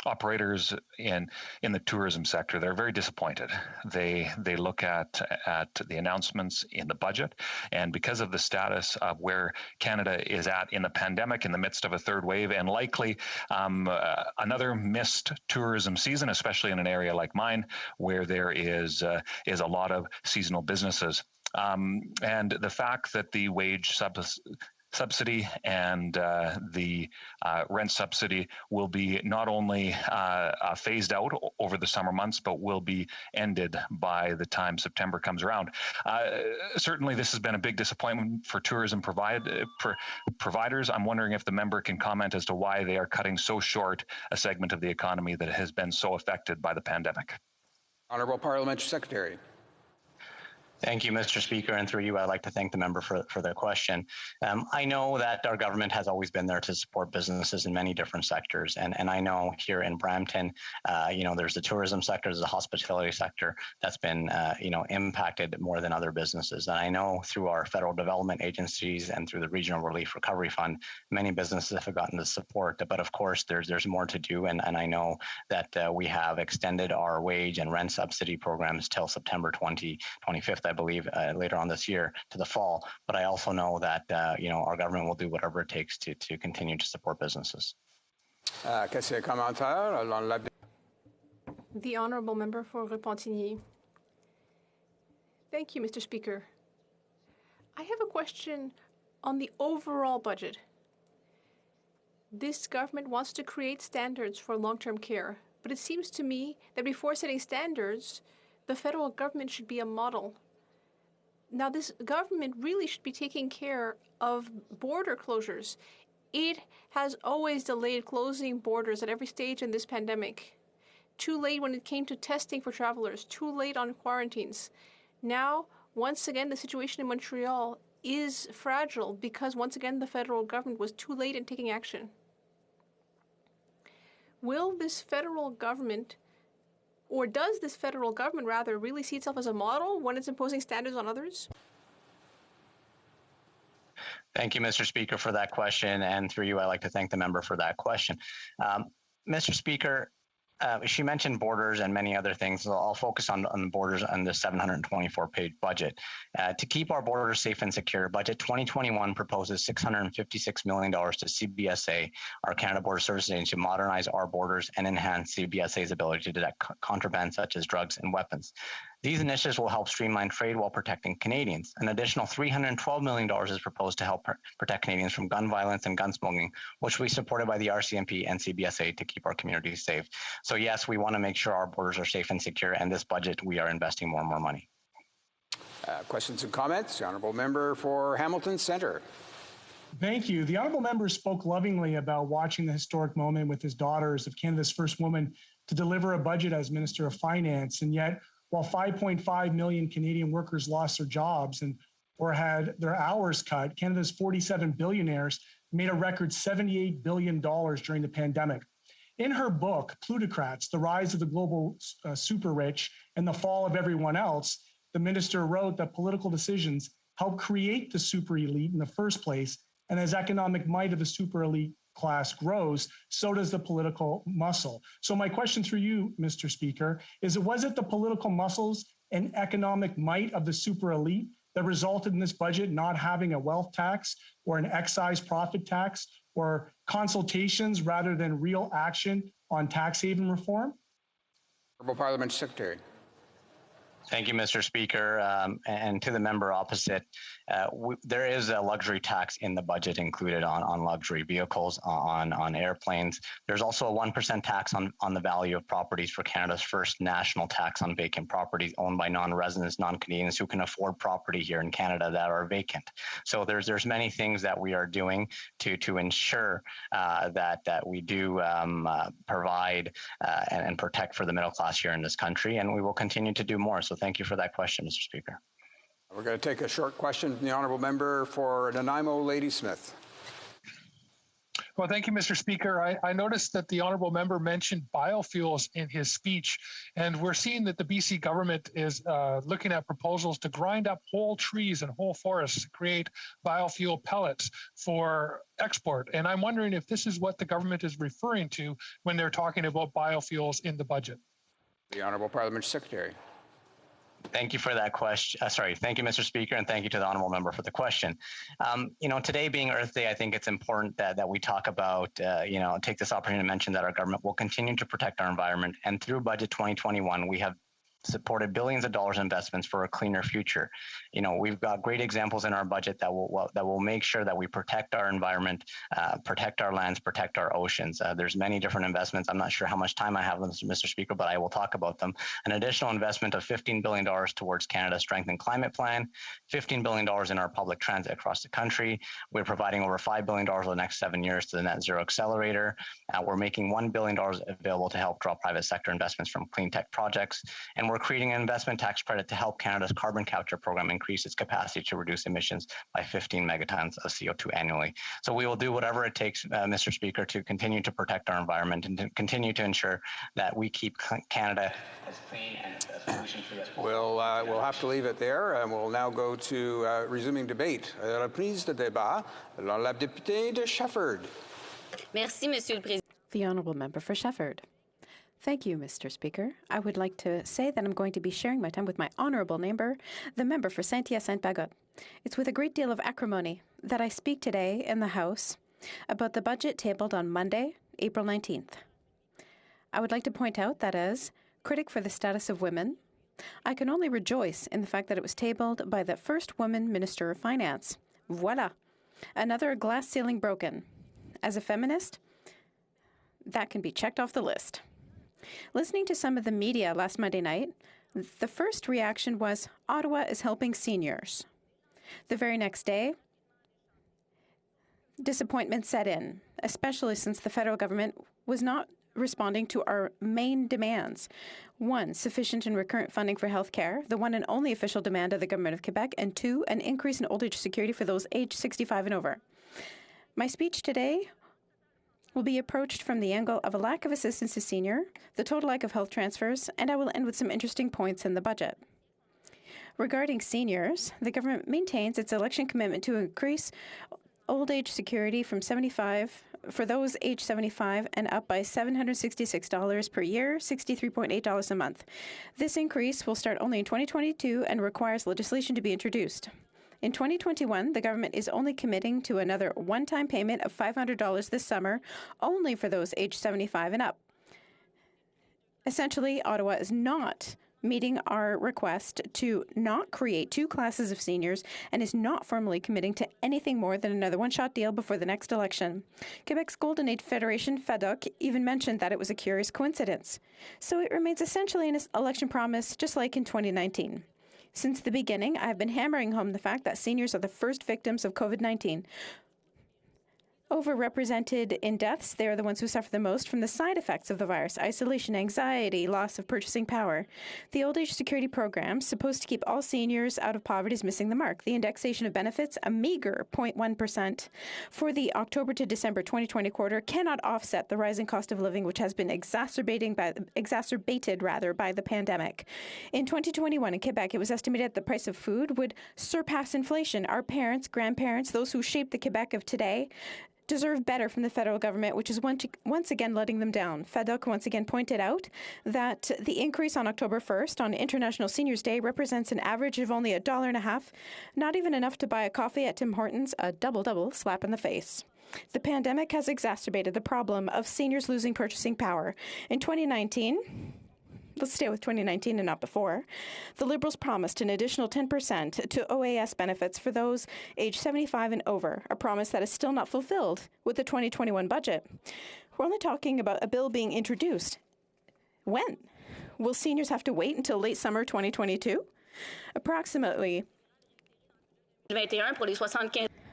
C: operators in the tourism sector. They're very disappointed. They look at the announcements in the budget, and because of the status of where Canada is at in the pandemic, in the midst of a third wave, and likely another missed tourism season, especially in an area like mine where there is a lot of seasonal businesses. And the fact that the wage subsidy and the rent subsidy will be not only phased out over the summer months, but will be ended by the time September comes around. Certainly, this has been a big disappointment for tourism providers. I'm wondering if the member can comment as to why they are cutting so short a segment of the economy that has been so affected by the pandemic.
K: Honourable Parliamentary Secretary.
V: Thank you, Mr. Speaker, and through you, I'd like to thank the member for the question. I know that our government has always been there to support businesses in many different sectors, and I know here in Brampton, there's the tourism sector, there's the hospitality sector that's been, impacted more than other businesses. And I know through our federal development agencies and through the Regional Relief Recovery Fund, many businesses have gotten the support. But of course, there's more to do, and I know that we have extended our wage and rent subsidy programs till September 25th. I believe, later on this year to the fall. But I also know that, our government will do whatever it takes to continue to support businesses.
O: The Honourable Member for Repentigny. Thank you, Mr. Speaker. I have a question on the overall budget. This government wants to create standards for long-term care, but it seems to me that before setting standards, the federal government should be a model. Now, this government really should be taking care of border closures. It has always delayed closing borders at every stage in this pandemic. Too late when it came to testing for travelers, too late on quarantines. Now, once again, the situation in Montreal is fragile because, once again, the federal government was too late in taking action. Will this federal government, or does this federal government, rather, really see itself as a model when it's imposing standards on others?
V: Thank you, Mr. Speaker, for that question. And through you, I'd like to thank the member for that question. Mr. Speaker, she mentioned borders and many other things. So I'll focus on the borders on the 724-page budget. To keep our borders safe and secure, Budget 2021 proposes $656 million to CBSA, our Canada Border Services Agency, to modernize our borders and enhance CBSA's ability to detect contraband such as drugs and weapons. These initiatives will help streamline trade while protecting Canadians. An additional $312 million is proposed to help protect Canadians from gun violence and gun smoking, which will be supported by the RCMP and CBSA to keep our communities safe. So yes, we want to make sure our borders are safe and secure, and this budget, we are investing more and more money.
K: Questions and comments? The Honourable Member for Hamilton Centre.
I: Thank you. The Honourable Member spoke lovingly about watching the historic moment with his daughter as Canada's first woman to deliver a budget as Minister of Finance, and yet while 5.5 million Canadian workers lost their jobs or had their hours cut, Canada's 47 billionaires made a record $78 billion during the pandemic. In her book, Plutocrats, The Rise of the Global Super Rich and the Fall of Everyone Else, the minister wrote that political decisions help create the super elite in the first place, and as economic might of the super elite class grows, so does the political muscle. So my question through you, Mr. Speaker, was it the political muscles and economic might of the super elite that resulted in this budget not having a wealth tax or an excise profit tax or consultations rather than real action on tax haven reform?
K: Honourable Parliament Secretary.
V: Thank you, Mr. Speaker. And to the member opposite, there is a luxury tax in the budget included on luxury vehicles, on airplanes. There's also a 1% tax on the value of properties for Canada's first national tax on vacant properties owned by non-residents, non-Canadians who can afford property here in Canada that are vacant. So there's many things that we are doing to ensure that we do provide and protect for the middle class here in this country, and we will continue to do more. So thank you for that question, Mr. Speaker.
K: We're going to take a short question from the Honourable Member for Nanaimo, Ladysmith.
J: Well, thank you, Mr. Speaker. I noticed that the Honourable Member mentioned biofuels in his speech, and we're seeing that the BC government is looking at proposals to grind up whole trees and whole forests to create biofuel pellets for export. And I'm wondering if this is what the government is referring to when they're talking about biofuels in the budget.
K: The Honourable Parliament Secretary.
V: Thank you for that question. Thank you, Mr. Speaker, and thank you to the Honourable Member for the question. Today being Earth Day, I think it's important that we talk about, take this opportunity to mention that our government will continue to protect our environment. And through Budget 2021, we have supported billions of dollars in investments for a cleaner future. We've got great examples in our budget that will make sure that we protect our environment, protect our lands, protect our oceans. There's many different investments. I'm not sure how much time I have, Mr. Speaker, but I will talk about them. An additional investment of $15 billion towards Canada's Strengthened Climate Plan, $15 billion in our public transit across the country. We're providing over $5 billion over the next 7 years to the Net Zero Accelerator. We're making $1 billion available to help draw private sector investments from clean tech projects. And we're creating an investment tax credit to help Canada's carbon capture program increase its capacity to reduce emissions by 15 megatons of CO2 annually. So we will do whatever it takes, Mr. Speaker, to continue to protect our environment and to continue to ensure that we keep Canada as clean and as pollution-free as possible.
K: We'll have to leave it there, and we'll now go to resuming debate. Reprise de débat. La députée de Shefford.
L: Merci, Monsieur le Président. The Honourable Member for Shefford. Thank you, Mr. Speaker. I would like to say that I'm going to be sharing my time with my honourable neighbour, the member for Saint-Hyacinthe-Bagot. It's with a great deal of acrimony that I speak today in the House about the budget tabled on Monday, April 19th. I would like to point out that as critic for the status of women, I can only rejoice in the fact that it was tabled by the first woman Minister of Finance. Voila! Another glass ceiling broken. As a feminist, that can be checked off the list. Listening to some of the media last Monday night, the first reaction was, Ottawa is helping seniors. The very next day, disappointment set in, especially since the federal government was not responding to our main demands. One, sufficient and recurrent funding for health care, the one and only official demand of the Government of Quebec, and two, an increase in old age security for those aged 65 and over. My speech today will be approached from the angle of a lack of assistance to senior, the total lack of health transfers, and I will end with some interesting points in the budget. Regarding seniors, the government maintains its election commitment to increase old age security from 75 for those aged 75 and up by $766 per year, $63.8 a month. This increase will start only in 2022 and requires legislation to be introduced. In 2021, the government is only committing to another one-time payment of $500 this summer, only for those aged 75 and up. Essentially, Ottawa is not meeting our request to not create two classes of seniors and is not formally committing to anything more than another one-shot deal before the next election. Quebec's Golden Age Federation, HoC, even mentioned that it was a curious coincidence. So it remains essentially an election promise, just like in 2019. Since the beginning, I have been hammering home the fact that seniors are the first victims of COVID-19. Overrepresented in deaths, they are the ones who suffer the most from the side effects of the virus: isolation, anxiety, loss of purchasing power. The old age security program, supposed to keep all seniors out of poverty, is missing the mark. The indexation of benefits, a meager 0.1% for the October to December 2020 quarter, cannot offset the rising cost of living, which has been exacerbated by the pandemic. In 2021 in Quebec, it was estimated that the price of food would surpass inflation. Our parents, grandparents, those who shaped the Quebec of today, deserve better from the federal government, which is once again letting them down. HoC once again pointed out that the increase on October 1st on International Seniors Day represents an average of only $1.50, not even enough to buy a coffee at Tim Hortons, a double slap in the face. The pandemic has exacerbated the problem of seniors losing purchasing power. In 2019, let's stay with 2019 and not before, the Liberals promised an additional 10% to OAS benefits for those aged 75 and over, a promise that is still not fulfilled with the 2021 budget. We're only talking about a bill being introduced. When? Will seniors have to wait until late summer 2022? Approximately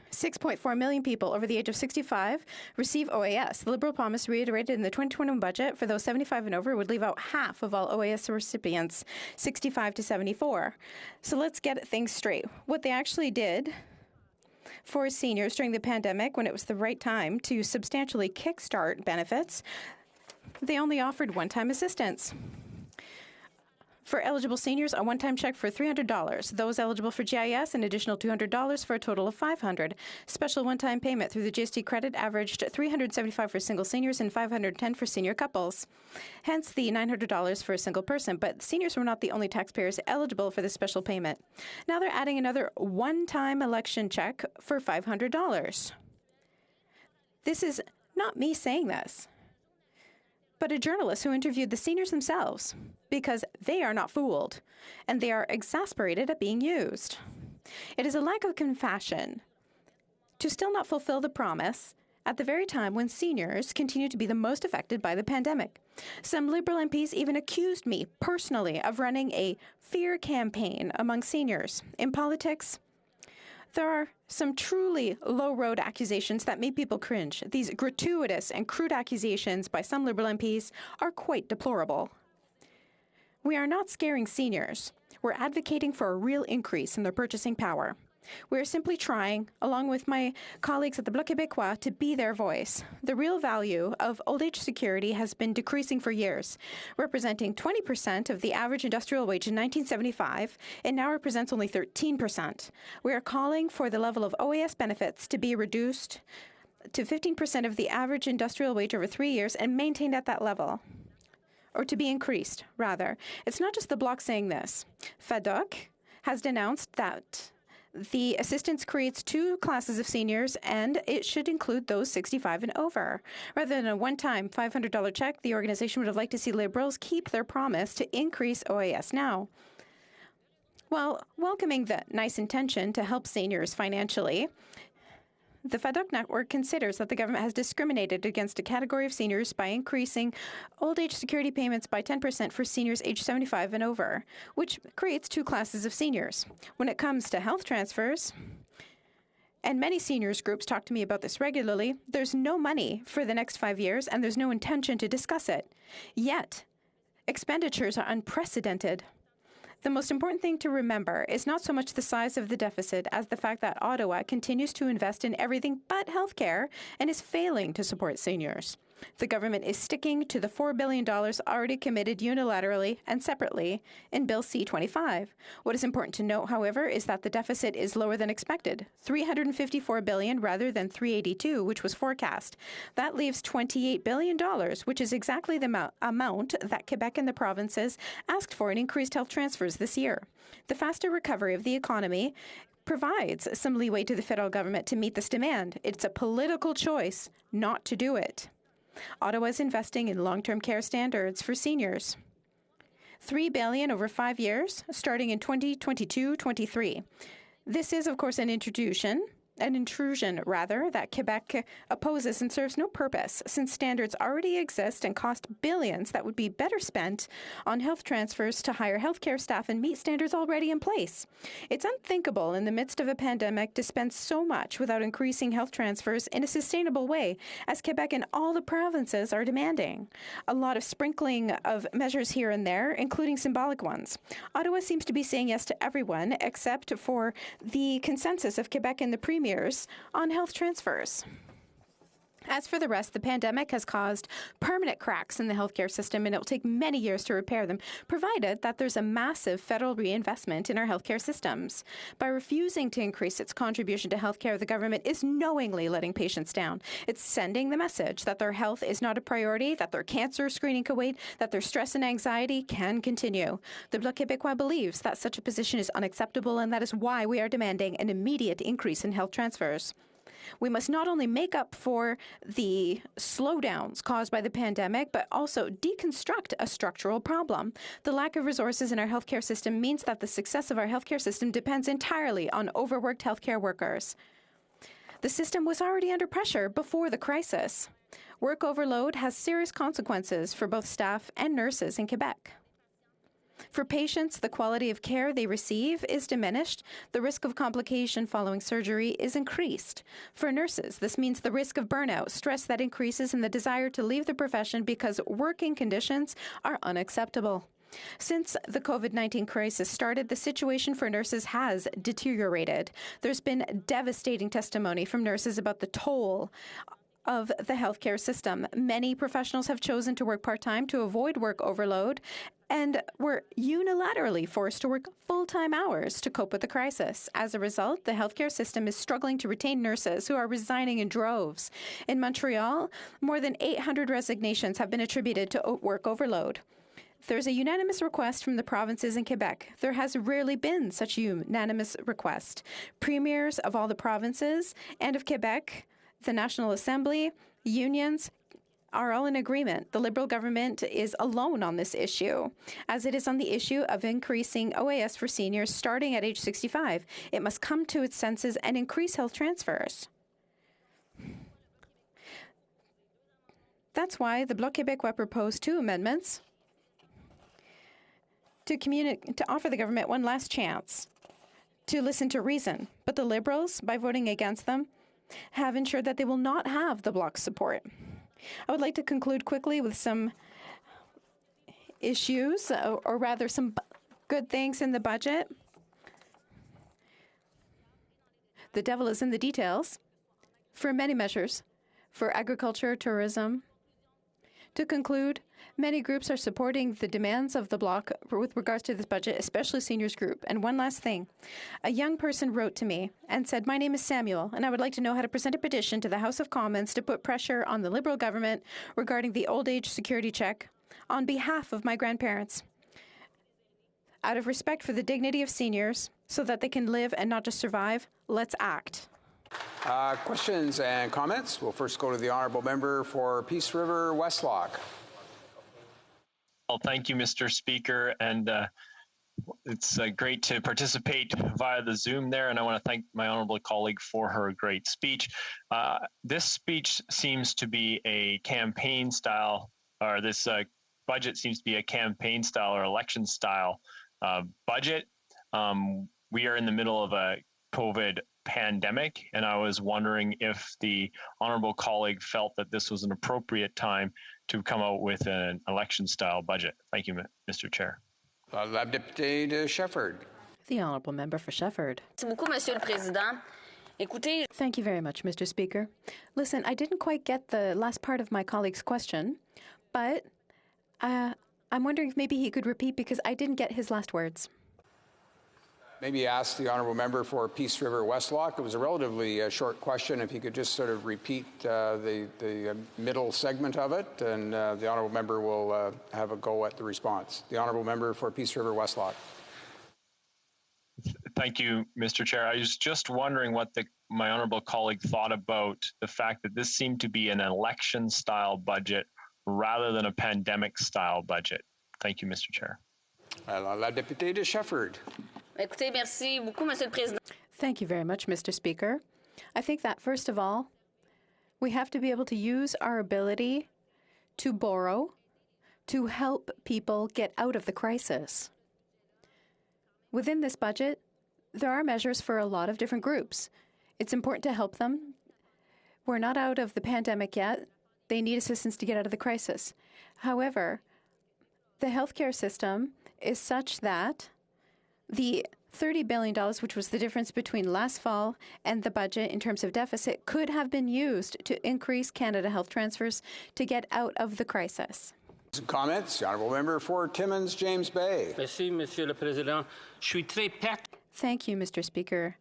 L: 6.4 million people over the age of 65 receive OAS. The Liberal promise reiterated in the 2021 budget for those 75 and over would leave out half of all OAS recipients, 65 to 74. So let's get things straight. What they actually did for seniors during the pandemic, when it was the right time to substantially kickstart benefits, they only offered one-time assistance. For eligible seniors, a one-time check for $300. Those eligible for GIS, an additional $200 for a total of $500. Special one-time payment through the GST credit averaged $375 for single seniors and $510 for senior couples. Hence the $900 for a single person. But seniors were not the only taxpayers eligible for this special payment. Now they're adding another one-time election check for $500. This is not me saying this, but a journalist who interviewed the seniors themselves, because they are not fooled, and they are exasperated at being used. It is a lack of compassion to still not fulfill the promise at the very time when seniors continue to be the most affected by the pandemic. Some Liberal MPs even accused me personally of running a fear campaign among seniors. In politics, there are some truly low-road accusations that make people cringe. These gratuitous and crude accusations by some Liberal MPs are quite deplorable. We are not scaring seniors. We're advocating for a real increase in their purchasing power. We are simply trying, along with my colleagues at the Bloc Québécois, to be their voice. The real value of old age security has been decreasing for years, representing 20% of the average industrial wage in 1975, and now represents only 13%. We are calling for the level of OAS benefits to be reduced to 15% of the average industrial wage over 3 years and maintained at that level. Or to be increased, rather. It's not just the Bloc saying this. HoC has denounced that the assistance creates two classes of seniors, and it should include those 65 and over. Rather than a one-time $500 check, the organization would have liked to see Liberals keep their promise to increase OAS now. While welcoming the nice intention to help seniors financially, the HoC network considers that the government has discriminated against a category of seniors by increasing old age security payments by 10% for seniors aged 75 and over, which creates two classes of seniors. When it comes to health transfers, and many seniors groups talk to me about this regularly, there's no money for the next 5 years and there's no intention to discuss it. Yet, expenditures are unprecedented. The most important thing to remember is not so much the size of the deficit as the fact that Ottawa continues to invest in everything but healthcare and is failing to support seniors. The government is sticking to the $4 billion already committed unilaterally and separately in Bill C-25. What is important to note, however, is that the deficit is lower than expected, $354 billion rather than $382, which was forecast. That leaves $28 billion, which is exactly the amount that Quebec and the provinces asked for in increased health transfers this year. The faster recovery of the economy provides some leeway to the federal government to meet this demand. It's a political choice not to do it. Ottawa is investing in long-term care standards for seniors. $3 billion over 5 years, starting in 2022-23. This is, of course, an intrusion that Quebec opposes and serves no purpose, since standards already exist and cost billions that would be better spent on health transfers to hire healthcare staff and meet standards already in place. It's unthinkable in the midst of a pandemic to spend so much without increasing health transfers in a sustainable way, as Quebec and all the provinces are demanding. A lot of sprinkling of measures here and there, including symbolic ones. Ottawa seems to be saying yes to everyone except for the consensus of Quebec and the Premier on health transfers. As for the rest, the pandemic has caused permanent cracks in the healthcare system, and it will take many years to repair them, provided that there's a massive federal reinvestment in our healthcare systems. By refusing to increase its contribution to healthcare, the government is knowingly letting patients down. It's sending the message that their health is not a priority, that their cancer screening can wait, that their stress and anxiety can continue. The Bloc Québécois believes that such a position is unacceptable, and that is why we are demanding an immediate increase in health transfers. We must not only make up for the slowdowns caused by the pandemic, but also deconstruct a structural problem. The lack of resources in our healthcare system means that the success of our healthcare system depends entirely on overworked healthcare workers. The system was already under pressure before the crisis. Work overload has serious consequences for both staff and nurses in Quebec. For patients, the quality of care they receive is diminished. The risk of complication following surgery is increased. For nurses, this means the risk of burnout, stress that increases, and the desire to leave the profession because working conditions are unacceptable. Since the COVID-19 crisis started, the situation for nurses has deteriorated. There's been devastating testimony from nurses about the toll of the healthcare system. Many professionals have chosen to work part-time to avoid work overload and were unilaterally forced to work full-time hours to cope with the crisis. As a result, the healthcare system is struggling to retain nurses who are resigning in droves. In Montreal, more than 800 resignations have been attributed to work overload. There's a unanimous request from the provinces in Quebec. There has rarely been such a unanimous request. Premiers of all the provinces and of Quebec, the National Assembly, unions, are all in agreement. The Liberal government is alone on this issue, as it is on the issue of increasing OAS for seniors starting at age 65. It must come to its senses and increase health transfers. That's why the Bloc Québécois proposed 2 amendments to offer the government one last chance to listen to reason. But the Liberals, by voting against them, have ensured that they will not have the Bloc's support. I would like to conclude quickly with some issues, or rather some good things in the budget. The devil is in the details for many measures for agriculture, tourism. To conclude, many groups are supporting the demands of the Bloc with regards to this budget, especially seniors group. And one last thing. A young person wrote to me and said, "My name is Samuel, and I would like to know how to present a petition to the House of Commons to put pressure on the Liberal government regarding the old age security check on behalf of my grandparents. Out of respect for the dignity of seniors, so that they can live and not just survive, let's act."
K: Questions and comments? We'll first go to the honourable member for Peace River Westlock.
A: Well, thank you, Mr. Speaker, and it's great to participate via the Zoom there, and I want to thank my honourable colleague for her great speech. This speech seems to be a campaign style, or this budget seems to be a campaign style or election style budget. We are in the middle of a COVID pandemic, and I was wondering if the honourable colleague felt that this was an appropriate time to come out with an election-style budget. Thank you, Mr. Chair.
K: La députée de Shefford.
L: The honourable member for Shefford.
P: Merci beaucoup, Monsieur le Président. Écoutez.
L: Thank you very much, Mr. Speaker. Listen, I didn't quite get the last part of my colleague's question, but I'm wondering if maybe he could repeat because I didn't get his last words.
K: Maybe ask the honourable member for Peace River Westlock. It was a relatively short question. If you could just sort of repeat the middle segment of it, and the honourable member will have a go at the response. The honourable member for Peace River Westlock.
A: Thank you, Mr. Chair. I was just wondering what my honourable colleague thought about the fact that this seemed to be an election-style budget rather than a pandemic-style budget. Thank you, Mr. Chair.
K: La députée de Shefford.
P: Écoutez, merci beaucoup, Monsieur le Président.
L: Thank you very much, Mr. Speaker. I think that, first of all, we have to be able to use our ability to borrow to help people get out of the crisis. Within this budget, there are measures for a lot of different groups. It's important to help them. We're not out of the pandemic yet. They need assistance to get out of the crisis. However, the healthcare system is such that the $30 billion, which was the difference between last fall and the budget in terms of deficit, could have been used to increase Canada Health transfers to get out of the crisis.
K: Some comments? The honourable member for Timmins, James Bay.
P: Merci, Monsieur le Président. Je suis très
L: Thank you, Mr. Speaker.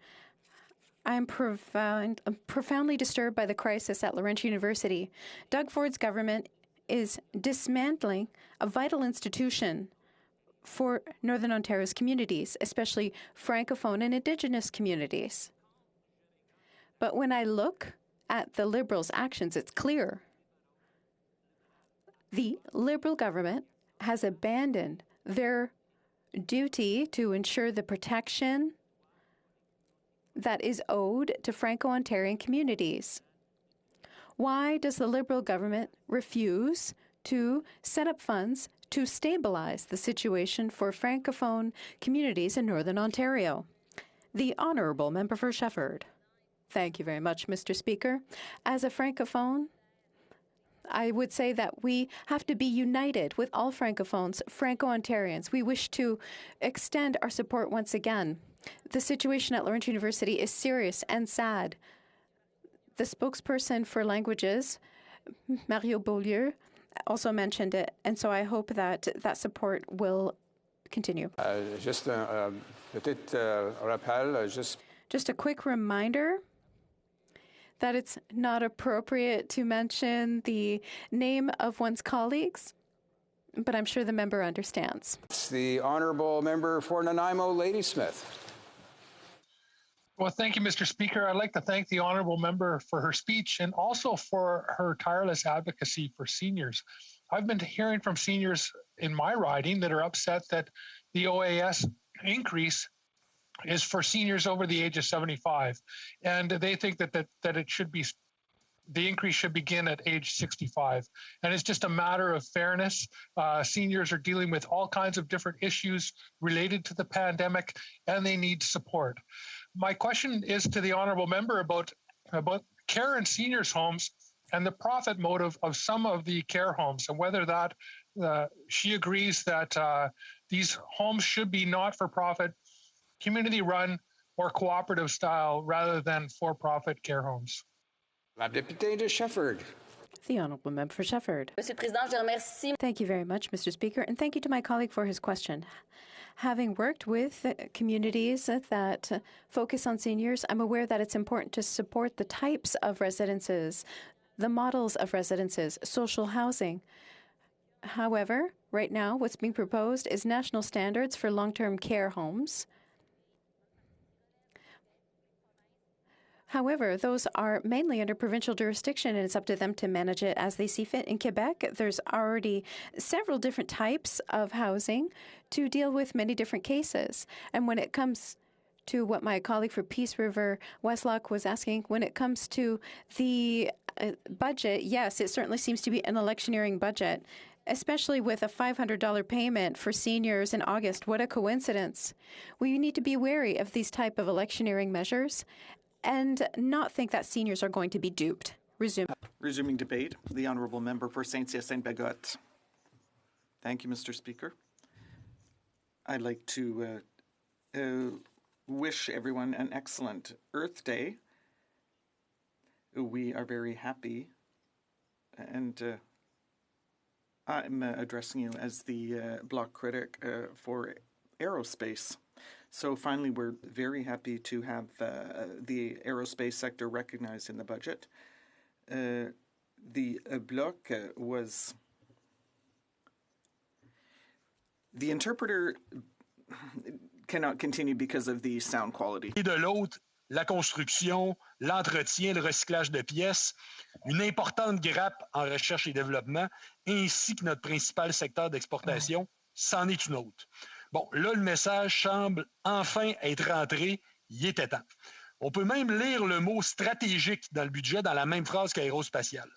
L: I'm profoundly disturbed by the crisis at Laurentian University. Doug Ford's government is dismantling a vital institution for Northern Ontario's communities, especially Francophone and Indigenous communities. But when I look at the Liberals' actions, it's clear. The Liberal government has abandoned their duty to ensure the protection that is owed to Franco-Ontarian communities. Why does the Liberal government refuse to set up funds to stabilize the situation for Francophone communities in Northern Ontario? The Honourable Member for Shefford. Thank you very much, Mr. Speaker. As a Francophone, I would say that we have to be united with all Francophones, Franco-Ontarians. We wish to extend our support once again. The situation at Laurentian University is serious and sad. The spokesperson for languages, Mario Beaulieu, also mentioned it, and so I hope that that support will continue.
K: Just a
L: quick reminder that it's not appropriate to mention the name of one's colleagues, but I'm sure the member understands.
K: It's the honourable member for Nanaimo, Ladysmith.
J: Well, thank you, Mr. Speaker. I'd like to thank the honourable member for her speech and also for her tireless advocacy for seniors. I've been hearing from seniors in my riding that are upset that the OAS increase is for seniors over the age of 75, and they think that it should be, the increase should begin at age 65. And it's just a matter of fairness. Seniors are dealing with all kinds of different issues related to the pandemic, and they need support. My question is to the honourable member about care in seniors' homes and the profit motive of some of the care homes, and whether that she agrees that these homes should be not-for-profit, community-run, or cooperative style rather than for-profit care homes.
K: La députée de Shefford.
L: The Honourable Member for Shefford.
P: Monsieur le Président, je remercie.
L: Thank you very much, Mr. Speaker, and thank you to my colleague for his question. Having worked with communities that focus on seniors, I'm aware that it's important to support the types of residences, the models of residences, social housing. However, right now, what's being proposed is national standards for long-term care homes. However, those are mainly under provincial jurisdiction, and it's up to them to manage it as they see fit. In Quebec, there's already several different types of housing to deal with many different cases. And when it comes to what my colleague for Peace River Westlock was asking, when it comes to the budget, yes, it certainly seems to be an electioneering budget, especially with a $500 payment for seniors in August. What a coincidence. We need to be wary of these type of electioneering measures and not think that seniors are going to be duped.
T: Resuming debate, the Honourable Member for Saint-Hyacinthe-Bagotte. Thank you, Mr. Speaker. I'd like to wish everyone an excellent Earth Day. We are very happy, and I'm addressing you as the bloc critic for aerospace. So finally, we're very happy to have the aerospace sector recognized in the budget. The bloc was... The interpreter cannot continue because of the sound quality.
H: Et de l'autre, la construction, l'entretien, le recyclage de pièces, une importante grappe en recherche et développement, ainsi que notre principal secteur d'exportation, c'en est une autre. Bon, là, le message semble enfin être rentré. Il était temps. On peut même lire le mot stratégique dans le budget dans la même phrase qu'aérospatial.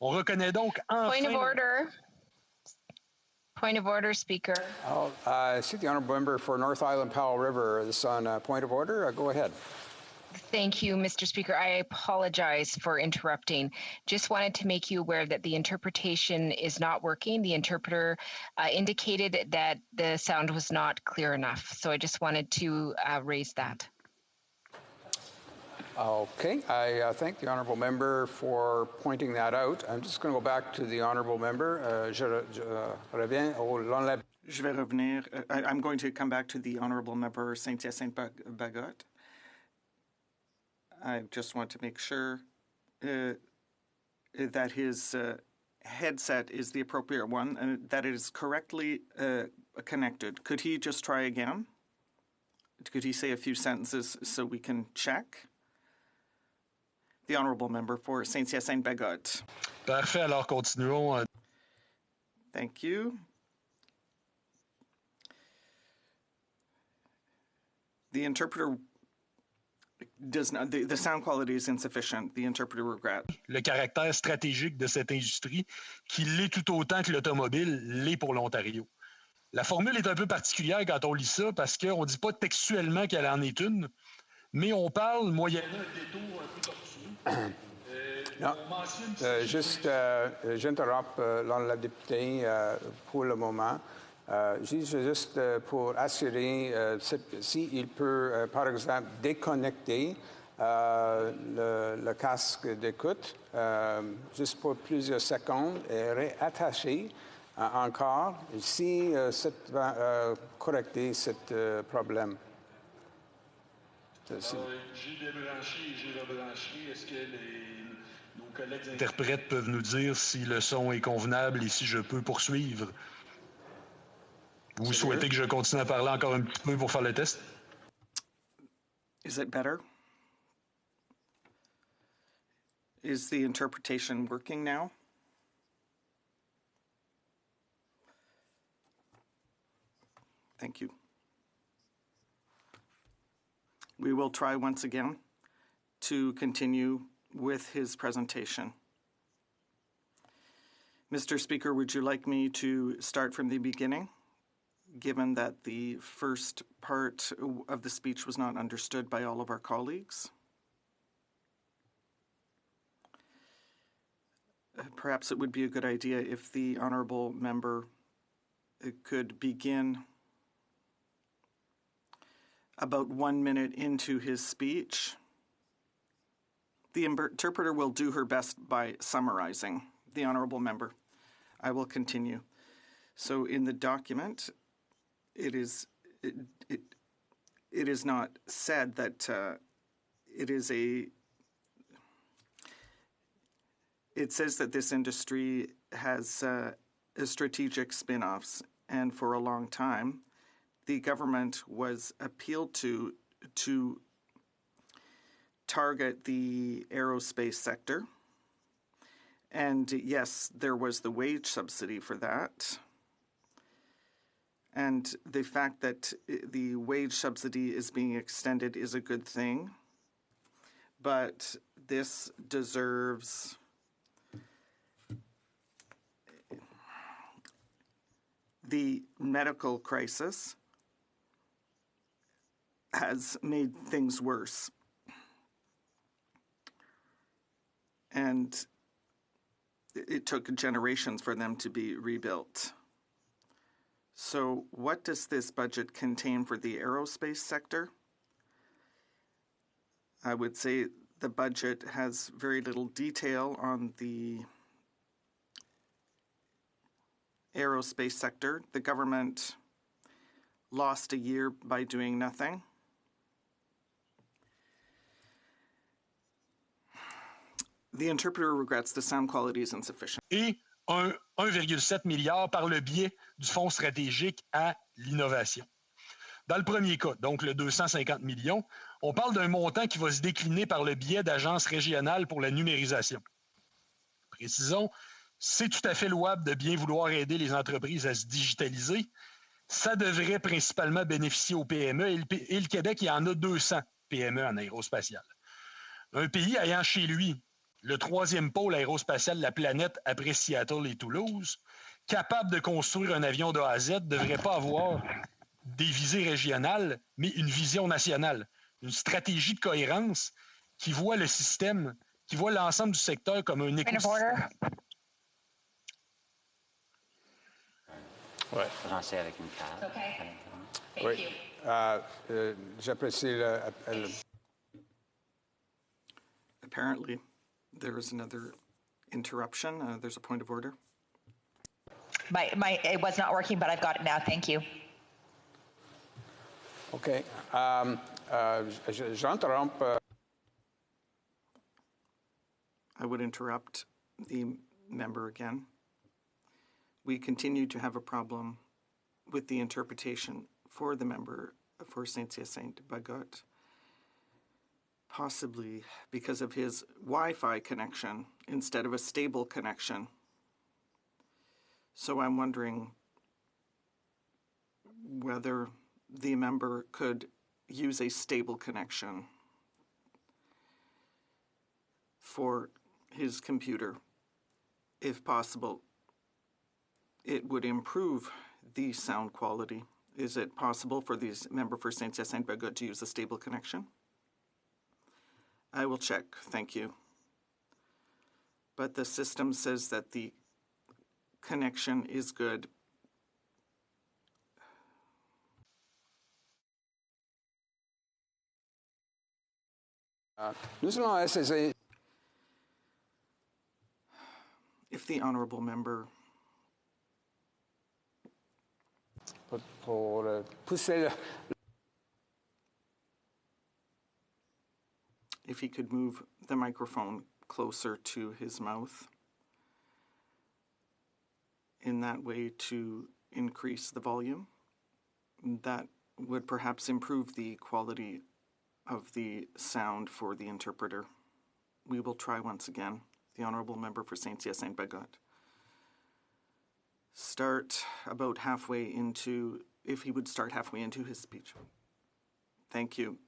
H: On reconnaît donc enfin...
N: Point of order. Point of order, Speaker.
K: I see the Honourable Member for North Island Powell River is on point of order. Go ahead.
N: Thank you, Mr. Speaker. I apologize for interrupting. Just wanted to make you aware that the interpretation is not working. The interpreter indicated that the sound was not clear enough. So I just wanted to raise that.
K: Okay, I thank the Honourable Member for pointing that out. I'm just going to go back to the Honourable Member. Je reviens au long la...
T: Je vais revenir. I'm going to come back to the Honourable Member Saint-Hyacinthe-Bagotte. I just want to make sure that his headset is the appropriate one and that it is correctly connected. Could he just try again? Could he say a few sentences so we can check? The Honourable Member for Saint-Hyacinthe-Bagotte.
H: Parfait, alors continuons.
T: Thank you. The interpreter does not, the sound quality is insufficient. The interpreter regrets.
H: Le caractère stratégique de cette industrie, qui l'est tout autant que l'automobile l'est pour l'Ontario. La formule est un peu particulière quand on lit ça parce qu'on ne dit pas textuellement qu'elle en est une, mais on parle moyennant un détour un peu tortueux.
K: Non, juste, j'interromps la députée pour le moment. Juste pour assurer s'il peut, par exemple, déconnecter le casque d'écoute juste pour plusieurs secondes et réattacher encore si va correcter ce problème.
H: J'ai débranché et j'ai rebranché. Est-ce que nos collègues interprètes peuvent nous dire si le son est convenable et si je peux poursuivre? Vous souhaitez que je continue à parler encore un petit peu pour faire le test?
T: Is it better? Is the interpretation working now? Thank you. We will try once again to continue with his presentation. Mr. Speaker, would you like me to start from the beginning, given that the first part of the speech was not understood by all of our colleagues? perhaps it would be a good idea if the honourable member could begin about 1 minute into his speech. The interpreter will do her best by summarizing. The honourable member. I will continue. So in the document, it is not said that it is a. It says that this industry has strategic spin-offs, and for a long time, the government was appealed to target the aerospace sector. And yes, there was the wage subsidy for that. And the fact that the wage subsidy is being extended is a good thing. But this deserves the medical crisis has made things worse. And it took generations for them to be rebuilt. So what does this budget contain for the aerospace sector? I would say the budget has very little detail on the aerospace sector. The government lost a year by doing nothing. The interpreter regrets the sound quality is insufficient.
H: Et 1,7 milliard par le biais du Fonds stratégique à l'innovation. Dans le premier cas, donc le 250 millions, on parle d'un montant qui va se décliner par le biais d'agences régionales pour la numérisation. Précisons, c'est tout à fait louable de bien vouloir aider les entreprises à se digitaliser. Ça devrait principalement bénéficier aux PME et le Québec, il y en a 200 PME en aérospatial. Un pays ayant chez lui le troisième pôle aérospatial de la planète après Seattle et Toulouse, capable de construire un avion de A à Z, ne devrait pas avoir des visées régionales, mais une vision nationale, une stratégie de cohérence qui voit le système, qui voit l'ensemble du secteur comme un écosystème.
Q: Ouais. Français avec une carte.
N: Okay. Thank
K: Oui.
N: you.
K: J'apprécie l'appel.
T: Apparently, there is another interruption. There's a point of order.
R: It was not working, but I've got it now. Thank you.
K: OK. J'interromps.
T: I would interrupt the member again. We continue to have a problem with the interpretation for the member for Saint-Hyacinthe-Bagot, possibly because of his Wi-Fi connection instead of a stable connection. So I'm wondering whether the member could use a stable connection for his computer, if possible. It would improve the sound quality. Is it possible for the member for Saint-Hyacinthe-Bagot to use a stable connection? I will check, thank you. But the system says that the connection is good. If the honourable member if he could move the microphone closer to his mouth in that way to increase the volume, that would perhaps improve the quality of the sound for the interpreter. We will try once again. The honourable member for Saint-Hyacinthe-Bagot. Start about halfway into, if he would start halfway into his speech. Thank you.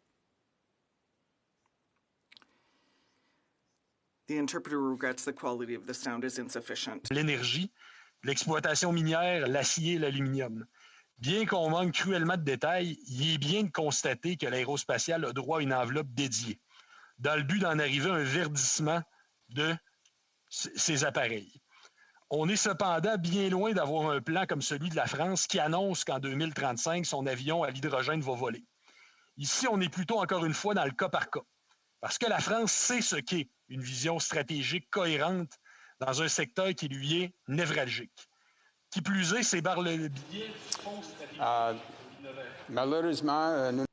T: The interpreter regrets the quality of the sound is insufficient.
H: L'énergie, l'exploitation minière, l'acier et l'aluminium. Bien qu'on manque cruellement de détails, il est bien de constater que l'aérospatial a droit à une enveloppe dédiée, dans le but d'en arriver à un verdissement de ces appareils. On est cependant bien loin d'avoir un plan comme celui de la France qui annonce qu'en 2035, son avion à l'hydrogène va voler. Ici, on est plutôt encore une fois dans le cas par cas, parce que la France sait ce qu'est une vision stratégique cohérente dans un secteur qui lui est névralgique. Qui plus est, ces barres-leviers font
K: malheureusement, nous...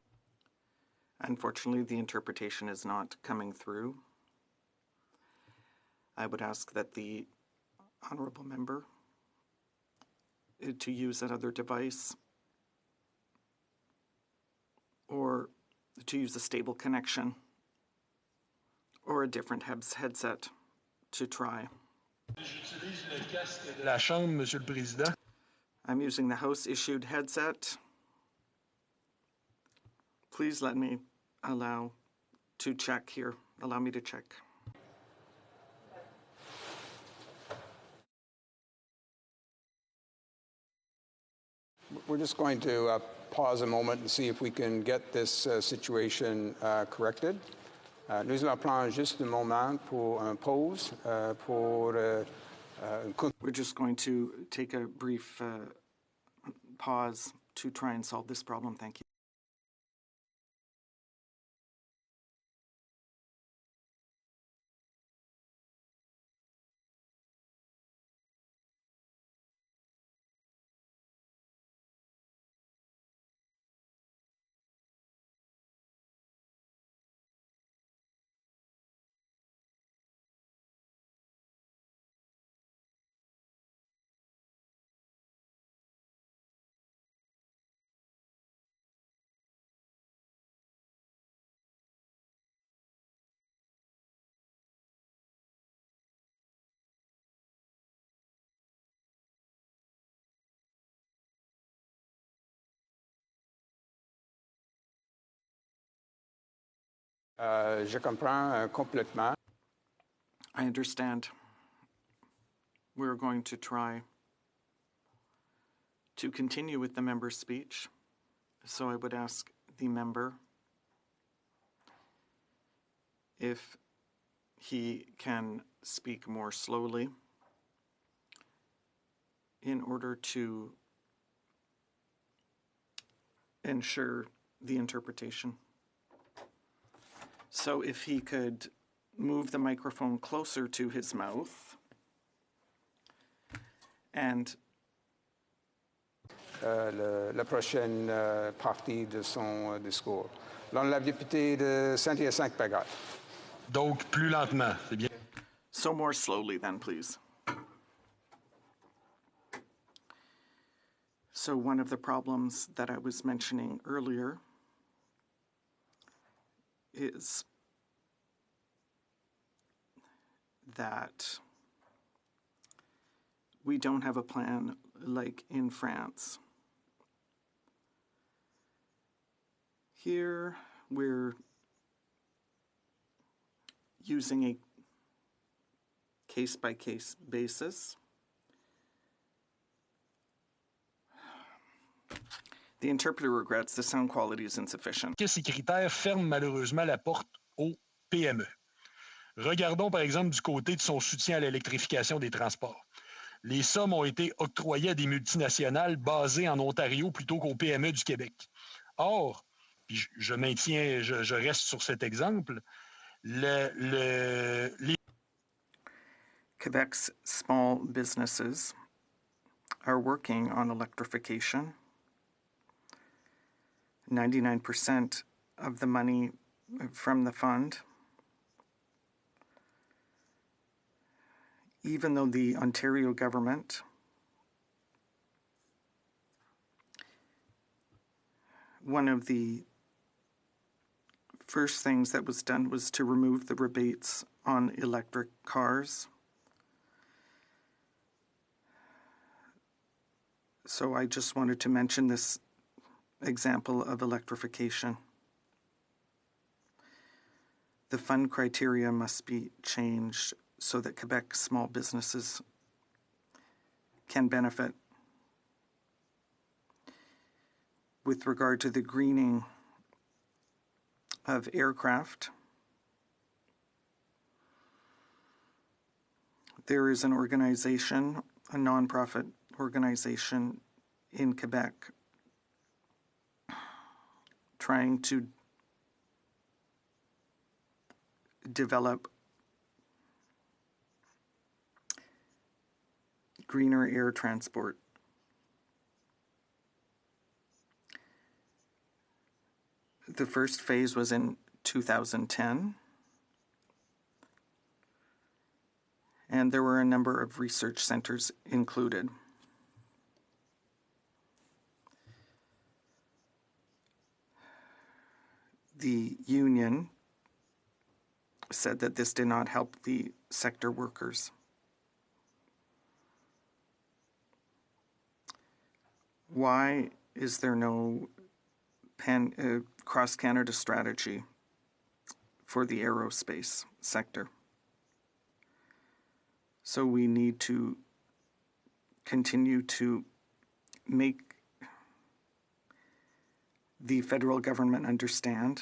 T: Unfortunately, the interpretation is not coming through. I would ask that the honourable member to use another device or to use a stable connection or a different headset to try.
H: J'utilise le casque de la Chambre, Monsieur le Président.
T: I'm using the House-issued headset. Please let me allow to check here. Allow me to check.
K: We're just going to pause a moment and see if we can get this situation corrected. Nous allons juste un moment pour une pause pour
T: We're just going to take a brief pause to try and solve this problem. Thank you.
K: Je comprends complètement.
T: I understand. We're going to try to continue with the member's speech. So I would ask the member if he can speak more slowly in order to ensure the interpretation. So if he could move the microphone closer to his mouth and
K: la prochaine partie de son discours. La députée de Saint-Hyacinthe-Pagaille.
H: Donc, plus lentement, c'est bien.
T: So more slowly then, please. So one of the problems that I was mentioning earlier is that we don't have a plan like in France. Here, we're using a case-by-case basis. The interpreter regrets the sound quality is insufficient.
H: Ces critères ferment malheureusement la porte aux PME. Regardons par exemple du côté de son soutien à l'électrification des transports. Les sommes ont été octroyées à des multinationales basées en Ontario plutôt qu'aux PME du Québec. Or, puis je reste sur cet exemple,
T: Quebec's small businesses are working on electrification. 99% of the money from the fund, even though the Ontario government one of the first things that was done was to remove the rebates on electric cars. So I just wanted to mention this example of electrification. The fund criteria must be changed so that Quebec small businesses can benefit. With regard to the greening of aircraft, There is an organization, a nonprofit organization in Quebec, trying to develop greener air transport. The first phase was in 2010, and there were a number of research centers included. The union said that this did not help the sector workers. Why is there no cross-Canada strategy for the aerospace sector? So we need to continue to make the federal government understand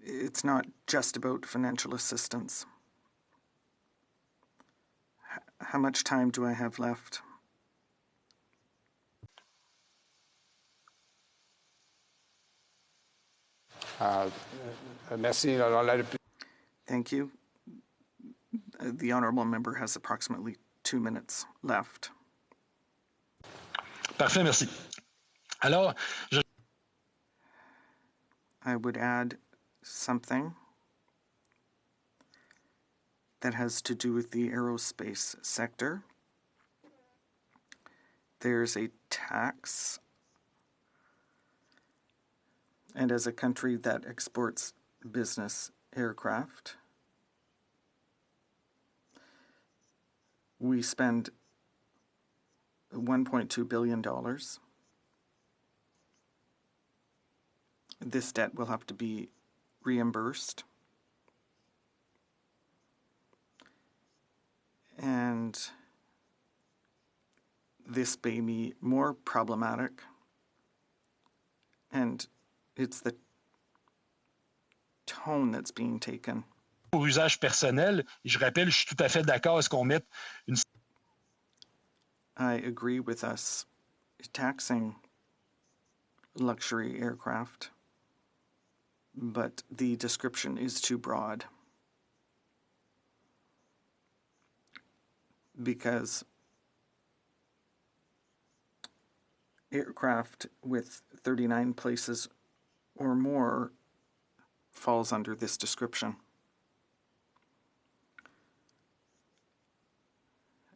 T: it's not just about financial assistance. How much time do I have left? Thank you. The honourable member has approximately 2 minutes left.
H: Parfait, merci. Alors,
T: I would add something that has to do with the aerospace sector. There's a tax, and as a country that exports business aircraft, we spend $1.2 billion. This debt will have to be reimbursed. And this may be more problematic, and it's the tone that's being taken.
H: Pour usage personnel, je rappelle, je suis tout à fait d'accord à ce qu'on mette une...
T: I agree with us taxing luxury aircraft, but the description is too broad. Because aircraft with 39 places or more falls under this description.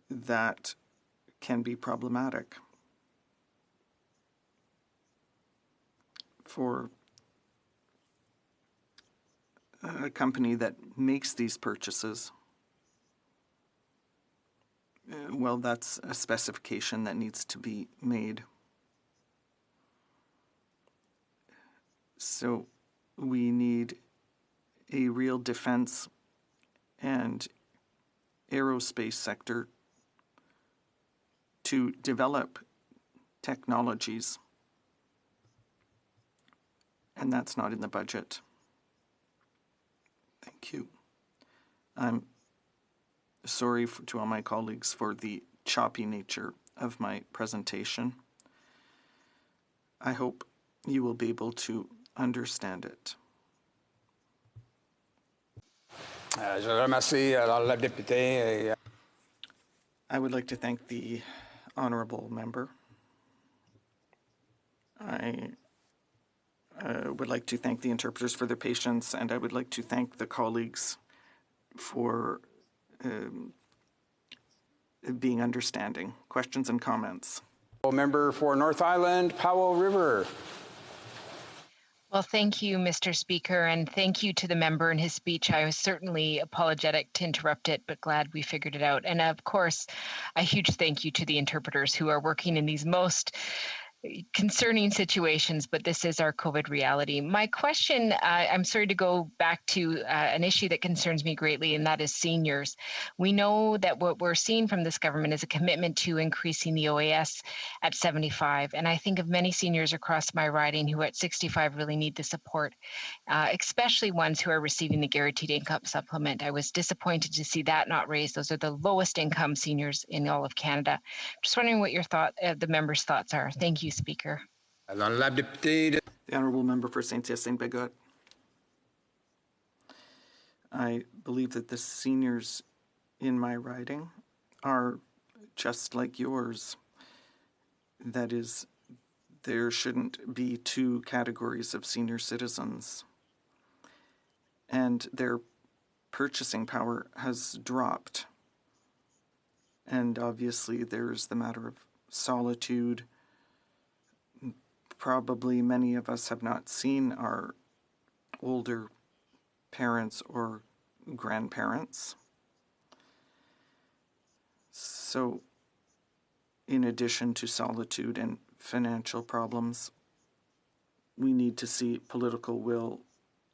T: That can be problematic for a company that makes these purchases. Well, that's a specification that needs to be made. So we need a real defense and aerospace sector to develop technologies, and that's not in the budget. Thank you. I'm sorry to all my colleagues for the choppy nature of my presentation. I hope you will be able to understand it.
K: Je remercie la députée.
T: I would like to thank the honourable member. I would like to thank the interpreters for their patience, and I would like to thank the colleagues for being understanding. Questions and comments?
K: Member for North Island, Powell River.
N: Well, thank you, Mr. Speaker, and thank you to the member in his speech. I was certainly apologetic to interrupt it, but glad we figured it out. And of course, a huge thank you to the interpreters who are working in these most concerning situations, but this is our COVID reality. My question, I'm sorry to go back to an issue that concerns me greatly, and that is seniors. We know that what we're seeing from this government is a commitment to increasing the OAS at 75. And I think of many seniors across my riding who at 65 really need the support, especially ones who are receiving the guaranteed income supplement. I was disappointed to see that not raised. Those are the lowest income seniors in all of Canada. Just wondering what your the members' thoughts are. Thank you, Speaker.
T: The Honourable Member for Saint-Hyacinthe-Bagotte. I believe that the seniors in my riding are just like yours. That is, there shouldn't be two categories of senior citizens. And their purchasing power has dropped. And obviously there's the matter of solitude. Probably many of us have not seen our older parents or grandparents. So, in addition to solitude and financial problems, we need to see political will,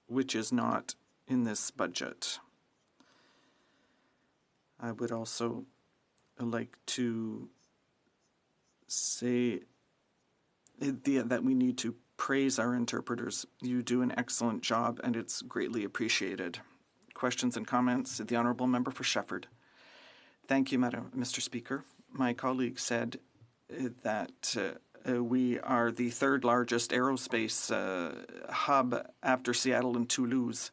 T: which is not in this budget. I would also like to say that we need to praise our interpreters. You do an excellent job, and it's greatly appreciated. Questions and comments? The Honourable Member for Shefford. Thank you, Mr. Speaker. My colleague said that we are the third largest aerospace hub after Seattle and Toulouse.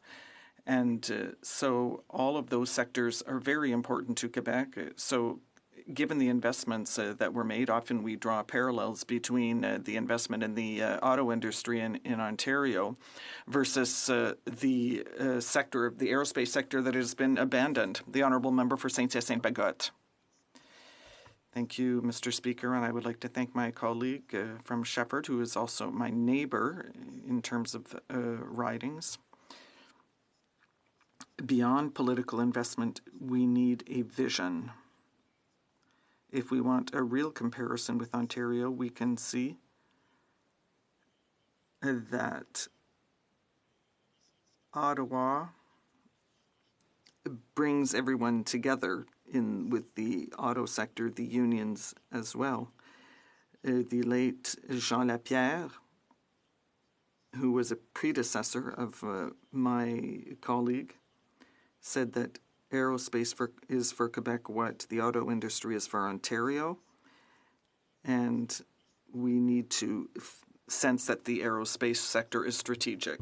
T: And so all of those sectors are very important to Quebec. So given the investments that were made, often we draw parallels between the investment in the auto industry in Ontario versus the sector of the aerospace sector that has been abandoned. The Honourable Member for Saint-Hyacinthe-Bagotte. Thank you, Mr. Speaker, and I would like to thank my colleague from Shefford, who is also my neighbour in terms of ridings. Beyond political investment, we need a vision. If we want a real comparison with Ontario, we can see that Ottawa brings everyone together with the auto sector, the unions as well. The late Jean Lapierre, who was a predecessor of my colleague, said that aerospace is for Quebec what the auto industry is for Ontario, and we need to sense that the aerospace sector is strategic.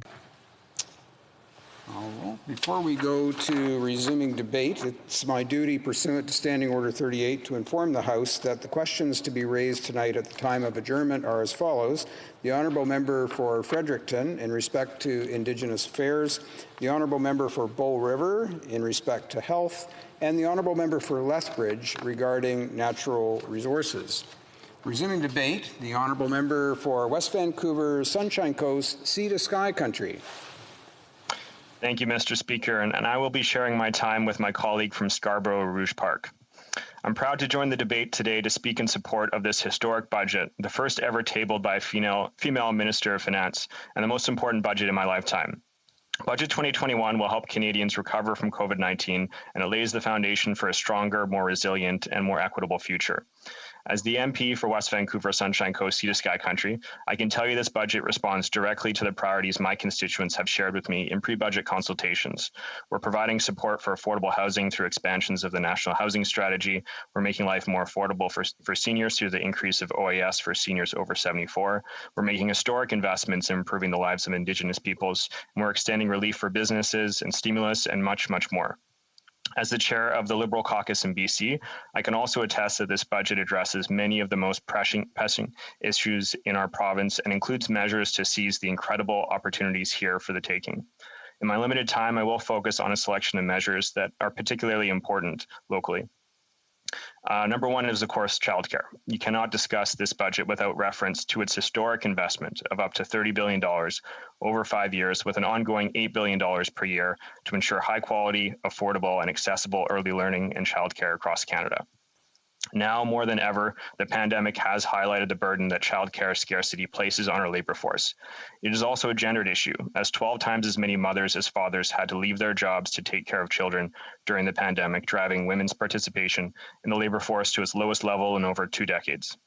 K: Before we go to resuming debate, it's my duty pursuant to Standing Order 38 to inform the House that the questions to be raised tonight at the time of adjournment are as follows. The Honourable Member for Fredericton in respect to Indigenous Affairs, the Honourable Member for Bull River in respect to health, and the Honourable Member for Lethbridge regarding natural resources. Resuming debate, the Honourable Member for West Vancouver, Sunshine Coast, Sea to Sky Country.
A: Thank you, Mr. Speaker, and I will be sharing my time with my colleague from Scarborough Rouge Park. I'm proud to join the debate today to speak in support of this historic budget, the first ever tabled by a female Minister of Finance, and the most important budget in my lifetime. Budget 2021 will help Canadians recover from COVID-19, and it lays the foundation for a stronger, more resilient, and more equitable future. As the MP for West Vancouver Sunshine Coast Sea to Sky Country, I can tell you this budget responds directly to the priorities my constituents have shared with me in pre-budget consultations. We're providing support for affordable housing through expansions of the National Housing Strategy. We're making life more affordable for seniors through the increase of OAS for seniors over 74. We're making historic investments in improving the lives of Indigenous peoples. And we're extending relief for businesses and stimulus and much, much more. As the chair of the Liberal caucus in BC, I can also attest that this budget addresses many of the most pressing issues in our province and includes measures to seize the incredible opportunities here for the taking. In my limited time, I will focus on a selection of measures that are particularly important locally. Number one is, of course, childcare. You cannot discuss this budget without reference to its historic investment of up to $30 billion over 5 years, with an ongoing $8 billion per year to ensure high quality, affordable, and accessible early learning and childcare across Canada. Now more than ever, the pandemic has highlighted the burden that childcare scarcity places on our labor force. It is also a gendered issue, as 12 times as many mothers as fathers had to leave their jobs to take care of children during the pandemic, driving women's participation in the labor force to its lowest level in over 2 decades.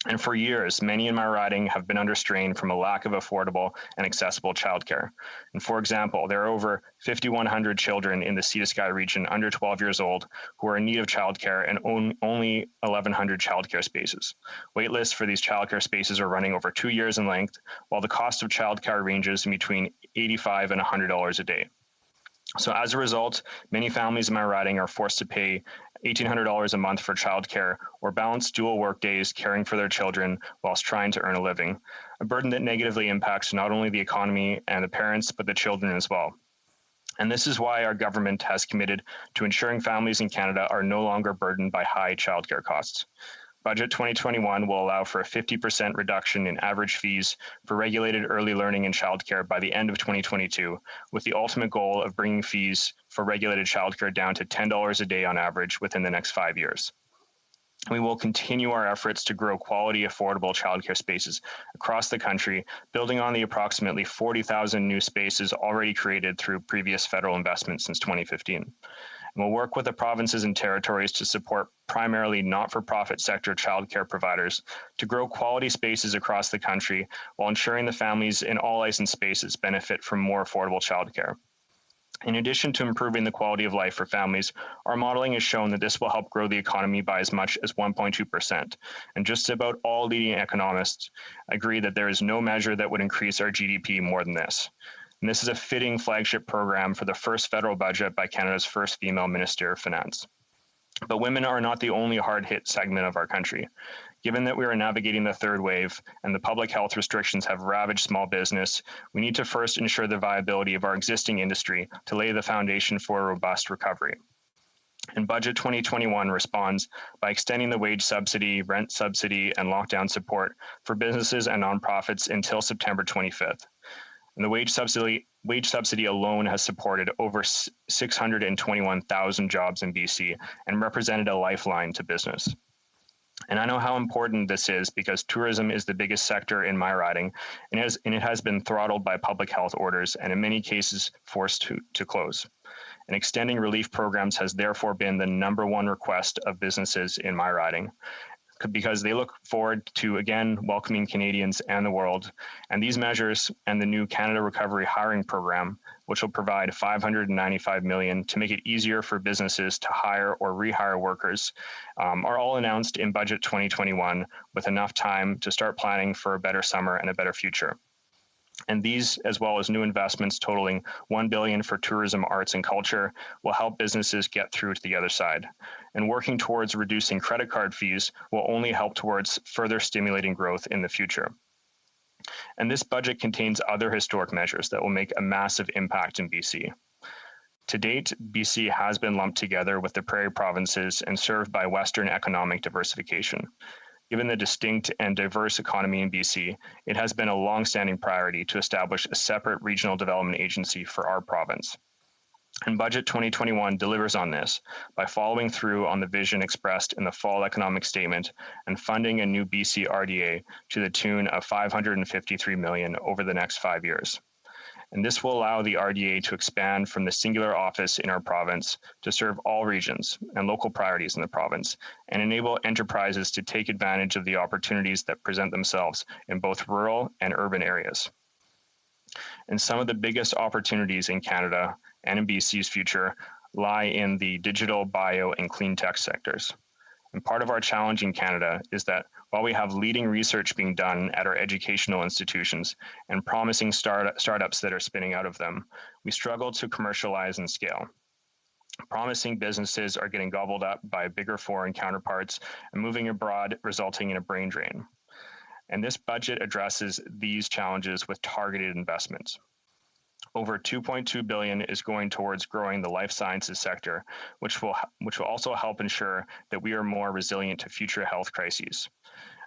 A: And for years, many in my riding have been under strain from a lack of affordable and accessible childcare. And for example, there are over 5,100 children in the Sea to Sky region under 12 years old who are in need of childcare and only 1,100 childcare spaces. Waitlists for these childcare spaces are running over 2 years in length, while the cost of childcare ranges between $85 and $100 a day. So as a result, many families in my riding are forced to pay $1,800 a month for childcare or balance dual work days caring for their children whilst trying to earn a living, a burden that negatively impacts not only the economy and the parents, but the children as well. And this is why our government has committed to ensuring families in Canada are no longer burdened by high childcare costs. Budget 2021 will allow for a 50% reduction in average fees for regulated early learning and childcare by the end of 2022, with the ultimate goal of bringing fees for regulated childcare down to $10 a day on average within the next 5 years. We will continue our efforts to grow quality, affordable childcare spaces across the country, building on the approximately 40,000 new spaces already created through previous federal investments since 2015. We'll work with the provinces and territories to support primarily not-for-profit sector childcare providers to grow quality spaces across the country while ensuring the families in all licensed spaces benefit from more affordable childcare. In addition to improving the quality of life for families, our modeling has shown that this will help grow the economy by as much as 1.2%. And just about all leading economists agree that there is no measure that would increase our GDP more than this. And this is a fitting flagship program for the first federal budget by Canada's first female Minister of Finance. But women are not the only hard-hit segment of our country. Given that we are navigating the third wave and the public health restrictions have ravaged small business, we need to first ensure the viability of our existing industry to lay the foundation for a robust recovery. And Budget 2021 responds by extending the wage subsidy, rent subsidy, and lockdown support for businesses and nonprofits until September 25th. And the wage subsidy alone has supported over 621,000 jobs in BC and represented a lifeline to business. And I know how important this is because tourism is the biggest sector in my riding, and it has been throttled by public health orders and in many cases forced to close. And extending relief programs has therefore been the #1 request of businesses in my riding, because they look forward to, again, welcoming Canadians and the world. And these measures and the new Canada Recovery Hiring Program, which will provide $595 million to make it easier for businesses to hire or rehire workers, are all announced in Budget 2021 with enough time to start planning for a better summer and a better future. And these, as well as new investments totaling $1 billion for tourism, arts, and culture, will help businesses get through to the other side. And working towards reducing credit card fees will only help towards further stimulating growth in the future. And this budget contains other historic measures that will make a massive impact in BC. To date, BC has been lumped together with the Prairie provinces and served by Western economic diversification. Given the distinct and diverse economy in BC, it has been a long-standing priority to establish a separate regional development agency for our province. And Budget 2021 delivers on this by following through on the vision expressed in the Fall Economic Statement and funding a new BC RDA to the tune of $553 million over the next 5 years. And this will allow the RDA to expand from the singular office in our province to serve all regions and local priorities in the province and enable enterprises to take advantage of the opportunities that present themselves in both rural and urban areas. And some of the biggest opportunities in Canada and in BC's future lie in the digital, bio, and clean tech sectors. And part of our challenge in Canada is that while we have leading research being done at our educational institutions and promising startups that are spinning out of them, we struggle to commercialize and scale. Promising businesses are getting gobbled up by bigger foreign counterparts and moving abroad, resulting in a brain drain. And this budget addresses these challenges with targeted investments. Over $2.2 billion is going towards growing the life sciences sector, which will also help ensure that we are more resilient to future health crises.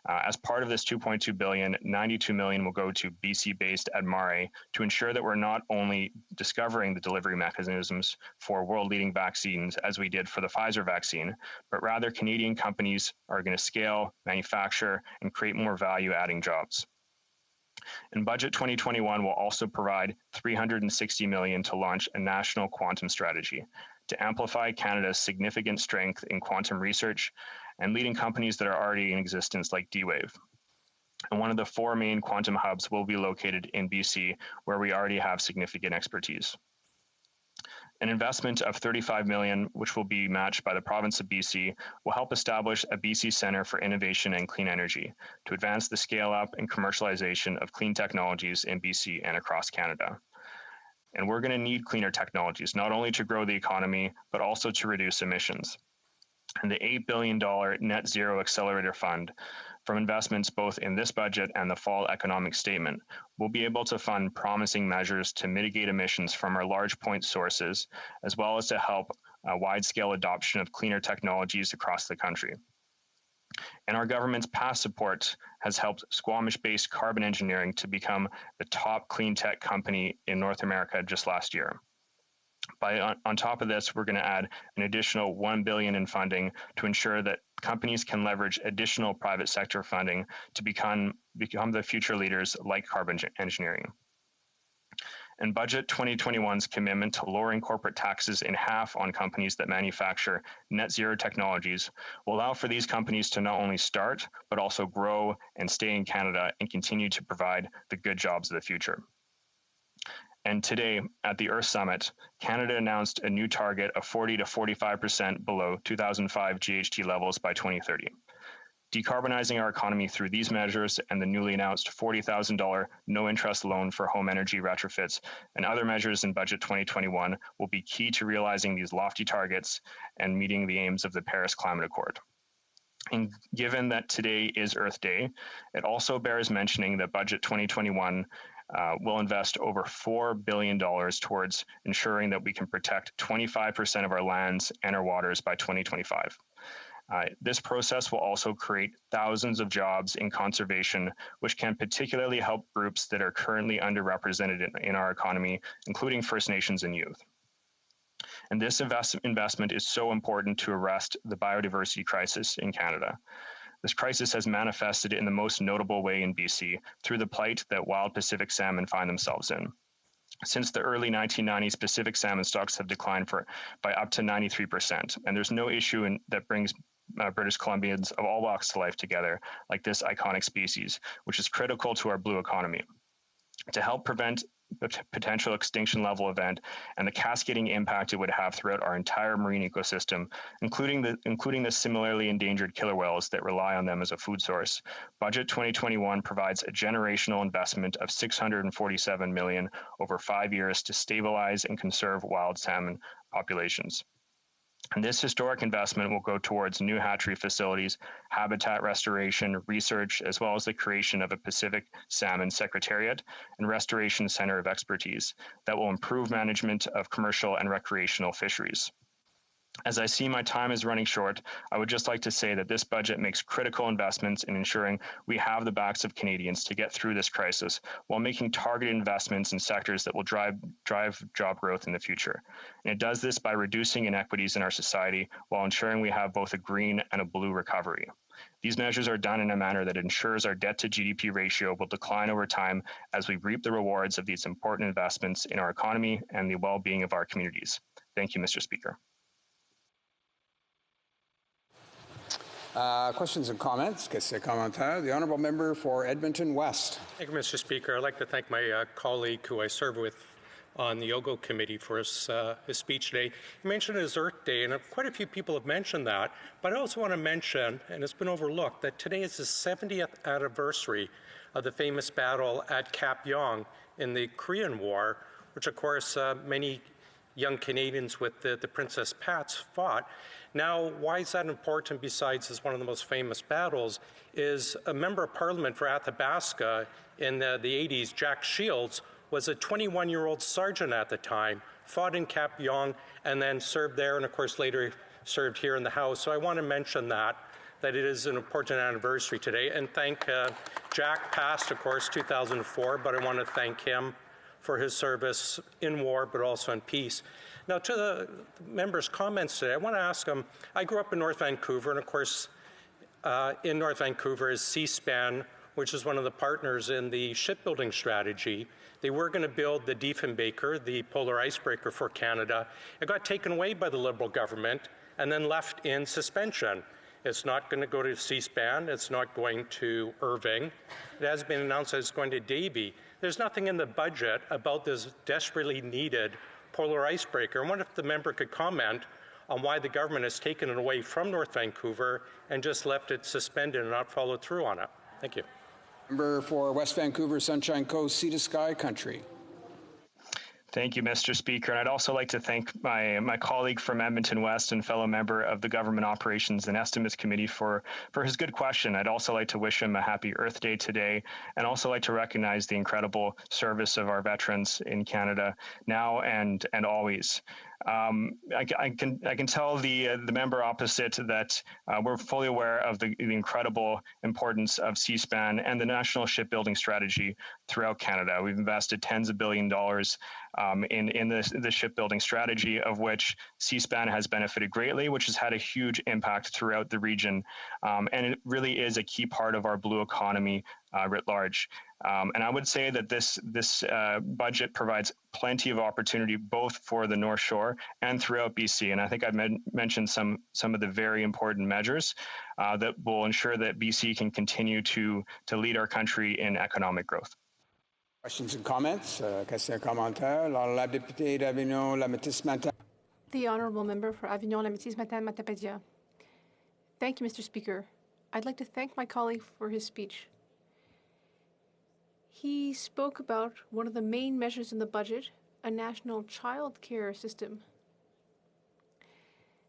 A: As part of this $2.2 billion, $92 million will go to BC-based Admare to ensure that we're not only discovering the delivery mechanisms for world-leading vaccines, as we did for the Pfizer vaccine, but rather Canadian companies are going to scale, manufacture, and create more value-adding jobs. And Budget 2021 will also provide $360 million to launch a national quantum strategy to amplify Canada's significant strength in quantum research and leading companies that are already in existence like D-Wave. And one of the 4 main quantum hubs will be located in BC, where we already have significant expertise. An investment of $35 million, which will be matched by the province of BC, will help establish a BC Centre for Innovation and Clean Energy to advance the scale-up and commercialization of clean technologies in BC and across Canada. And we're going to need cleaner technologies, not only to grow the economy, but also to reduce emissions. And the $8 billion Net Zero Accelerator Fund, from investments both in this budget and the fall economic statement, will be able to fund promising measures to mitigate emissions from our large point sources, as well as to help wide-scale adoption of cleaner technologies across the country. And our government's past support has helped Squamish-based Carbon Engineering to become the top clean tech company in North America just last year. On top of this, we're going to add an additional $1 billion in funding to ensure that companies can leverage additional private sector funding to become the future leaders like Carbon Engineering. And Budget 2021's commitment to lowering corporate taxes in half on companies that manufacture net zero technologies will allow for these companies to not only start, but also grow and stay in Canada and continue to provide the good jobs of the future. And today, at the Earth Summit, Canada announced a new target of 40 to 45% below 2005 GHG levels by 2030. Decarbonizing our economy through these measures and the newly announced $40,000 no-interest loan for home energy retrofits and other measures in Budget 2021 will be key to realizing these lofty targets and meeting the aims of the Paris Climate Accord. And given that today is Earth Day, it also bears mentioning that Budget 2021 will invest over $4 billion towards ensuring that we can protect 25% of our lands and our waters by 2025. This process will also create thousands of jobs in conservation, which can particularly help groups that are currently underrepresented in our economy, including First Nations and youth. And this investment is so important to arrest the biodiversity crisis in Canada. This crisis has manifested in the most notable way in BC through the plight that wild Pacific salmon find themselves in. Since the early 1990s, Pacific salmon stocks have declined by up to 93%, and there's no issue that brings British Columbians of all walks of life together like this iconic species, which is critical to our blue economy. To help prevent the potential extinction level event and the cascading impact it would have throughout our entire marine ecosystem, including the similarly endangered killer whales that rely on them as a food source, Budget 2021 provides a generational investment of $647 million over 5 years to stabilize and conserve wild salmon populations. And this historic investment will go towards new hatchery facilities, habitat restoration, research, as well as the creation of a Pacific Salmon Secretariat and Restoration Center of Expertise that will improve management of commercial and recreational fisheries. As I see my time is running short, I would just like to say that this budget makes critical investments in ensuring we have the backs of Canadians to get through this crisis while making targeted investments in sectors that will drive job growth in the future. And it does this by reducing inequities in our society while ensuring we have both a green and a blue recovery. These measures are done in a manner that ensures our debt to GDP ratio will decline over time as we reap the rewards of these important investments in our economy and the well-being of our communities. Thank you, Mr. Speaker.
K: Questions and comments? The Honourable Member for Edmonton West.
F: Thank you, Mr. Speaker. I'd like to thank my colleague who I serve with on the HoC committee for his speech today. He mentioned his Earth Day, and quite a few people have mentioned that. But I also want to mention, and it's been overlooked, that today is the 70th anniversary of the famous battle at Cap Yong in the Korean War, which, of course, many young Canadians with the Princess Pats fought. Now, why is that important besides as one of the most famous battles is a member of parliament for Athabasca in the 80s, Jack Shields, was a 21-year-old sergeant at the time, fought in Cap Yong, and then served there, and of course later served here in the House. So I want to mention that that it is an important anniversary today, and thank Jack passed, of course, 2004, but I want to thank him for his service in war, but also in peace. Now, to the members' comments today, I want to ask them, I grew up in North Vancouver, and of course, in North Vancouver is C-SPAN, which is one of the partners in the shipbuilding strategy. They were going to build the Diefenbaker, the polar icebreaker for Canada. It got taken away by the Liberal government and then left in suspension. It's not going to go to C-SPAN. It's not going to Irving. It has been announced that it's going to Davie. There's nothing in the budget about this desperately needed polar icebreaker. I wonder if the member could comment on why the government has taken it away from North Vancouver and just left it suspended and not followed through on it. Thank you.
K: Member for West Vancouver, Sunshine Coast, Sea to Sky Country.
A: Thank you, Mr. Speaker. And I'd also like to thank my colleague from Edmonton West and fellow member of the Government Operations and Estimates Committee for his good question. I'd also like to wish him a happy Earth Day today, and also like to recognize the incredible service of our veterans in Canada now and always. I can tell the member opposite that we're fully aware of the incredible importance of C-SPAN and the national shipbuilding strategy throughout Canada. We've invested tens of billions of dollars in the shipbuilding strategy, of which C-SPAN has benefited greatly, which has had a huge impact throughout the region, and it really is a key part of our blue economy writ large. And I would say that this budget provides plenty of opportunity both for the North Shore and throughout BC. And I think I've mentioned some of the very important measures that will ensure that BC can continue to lead our country in economic growth.
K: Questions and comments? Question commentaire. La députée d'Avignon, la Métis-Matin.
O: The Honourable Member for Avignon, la Métis-Matin, Matapédia. Thank you, Mr. Speaker. I'd like to thank my colleague for his speech. He spoke about one of the main measures in the budget, a national child care system.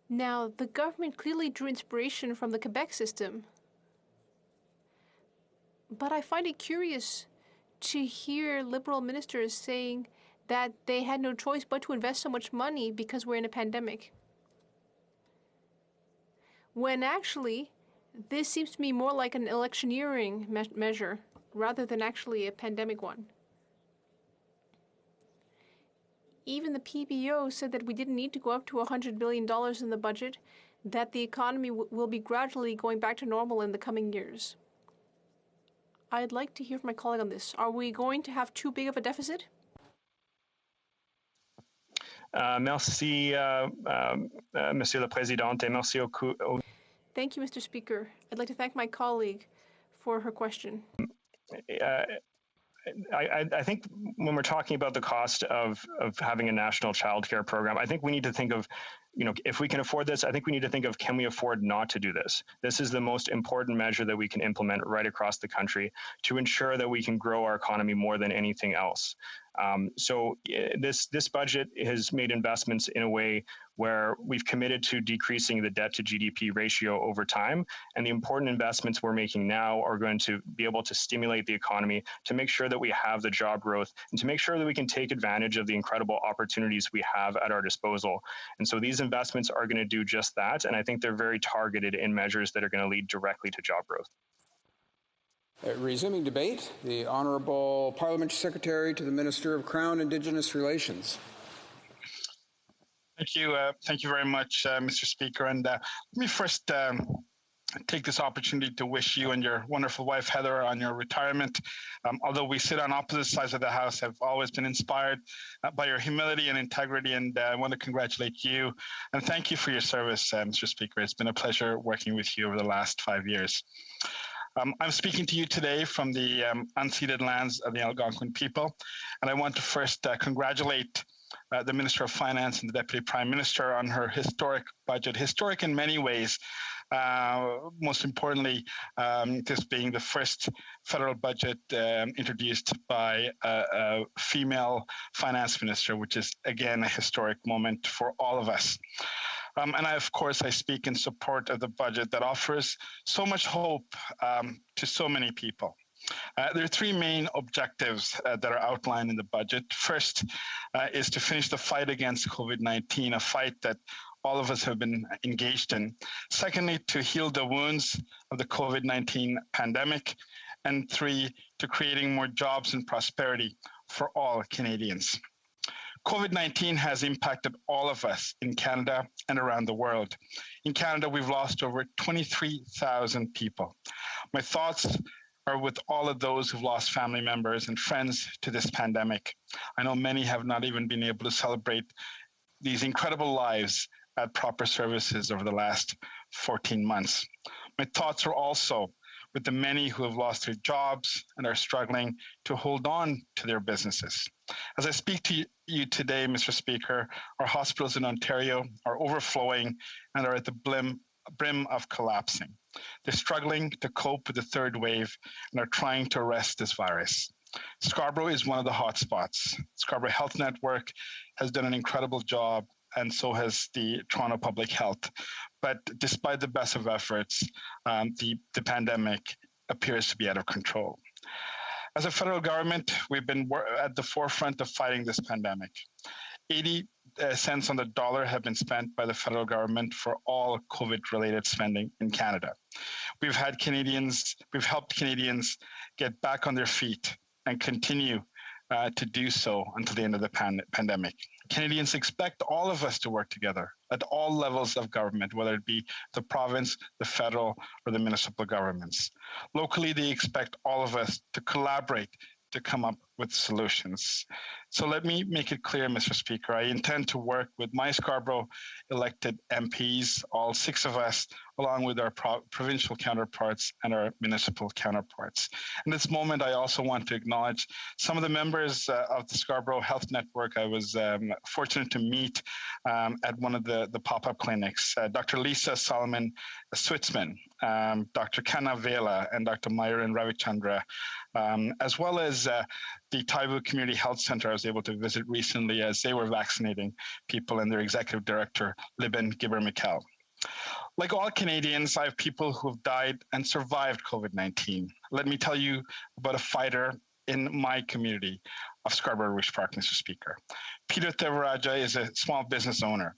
O: Now, the government clearly drew inspiration from the Quebec system, but I find it curious to hear Liberal ministers saying that they had no choice but to invest so much money because we're in a pandemic, when actually this seems to me more like an electioneering measure rather than actually a pandemic one. Even the PBO said that we didn't need to go up to $100 billion in the budget, that the economy will be gradually going back to normal in the coming years. I'd like to hear from my colleague on this. Are we going to have too big of a deficit?
A: Merci, Monsieur le Président, et merci au...
O: Thank you, Mr. Speaker. I'd like to thank my colleague for her question.
A: I think when we're talking about the cost of having a national child care program, I think we need to think of, if we can afford this, I think we need to think of, can we afford not to do this? This is the most important measure that we can implement right across the country to ensure that we can grow our economy more than anything else. So this budget has made investments in a way where we've committed to decreasing the debt to GDP ratio over time. And the important investments we're making now are going to be able to stimulate the economy, to make sure that we have the job growth, and to make sure that we can take advantage of the incredible opportunities we have at our disposal. And so these investments are going to do just that. And I think they're very targeted in measures that are going to lead directly to job growth.
K: Resuming debate, the Honourable Parliamentary Secretary to the Minister of Crown Indigenous Relations.
D: Thank you very much, Mr. Speaker. And let me first take this opportunity to wish you and your wonderful wife, Heather, on your retirement. Although we sit on opposite sides of the House, I've always been inspired by your humility and integrity, and I want to congratulate you and thank you for your service, Mr. Speaker. It's been a pleasure working with you over the last 5 years. I'm speaking to you today from the unceded lands of the Algonquin people, and I want to first congratulate the Minister of Finance and the Deputy Prime Minister on her historic budget, historic in many ways, most importantly, this being the first federal budget introduced by a female finance minister, which is, again, a historic moment for all of us. And of course, I speak in support of the budget that offers so much hope to so many people. There are three main objectives that are outlined in the budget. First is to finish the fight against COVID-19, a fight that all of us have been engaged in. Secondly, to heal the wounds of the COVID-19 pandemic. And three, to creating more jobs and prosperity for all Canadians. COVID-19 has impacted all of us in Canada and around the world. In Canada, we've lost over 23,000 people. My thoughts are with all of those who've lost family members and friends to this pandemic. I know many have not even been able to celebrate these incredible lives at proper services over the last 14 months. My thoughts are also with the many who have lost their jobs and are struggling to hold on to their businesses. As I speak to you today, Mr. Speaker, our hospitals in Ontario are overflowing and are at the brim of collapsing. They're struggling to cope with the third wave and are trying to arrest this virus. Scarborough is one of the hotspots. Scarborough Health Network has done an incredible job, and so has the Toronto Public Health. But despite the best of efforts, the pandemic appears to be out of control. As a federal government, we've been at the forefront of fighting this pandemic. 80 cents on the dollar have been spent by the federal government for all COVID-related spending in Canada. We've helped Canadians get back on their feet and continue to do so until the end of the pandemic. Canadians expect all of us to work together at all levels of government, whether it be the province, the federal, or the municipal governments. Locally, they expect all of us to collaborate to come up with solutions. So let me make it clear, Mr. Speaker, I intend to work with my Scarborough elected MPs, all 6 of us, along with our provincial counterparts and our municipal counterparts. In this moment, I also want to acknowledge some of the members of the Scarborough Health Network I was fortunate to meet at one of the pop-up clinics. Dr. Lisa Solomon Switzman, Dr. Kana Vela, and Dr. Myron Ravichandra, as well as the Taivu Community Health Center I was able to visit recently as they were vaccinating people, and their executive director, Libin Gibber-Mikkel. Like all Canadians, I have people who have died and survived COVID-19. Let me tell you about a fighter in my community of Scarborough Rouge Park, Mr. Speaker. Peter Tevaraja is a small business owner.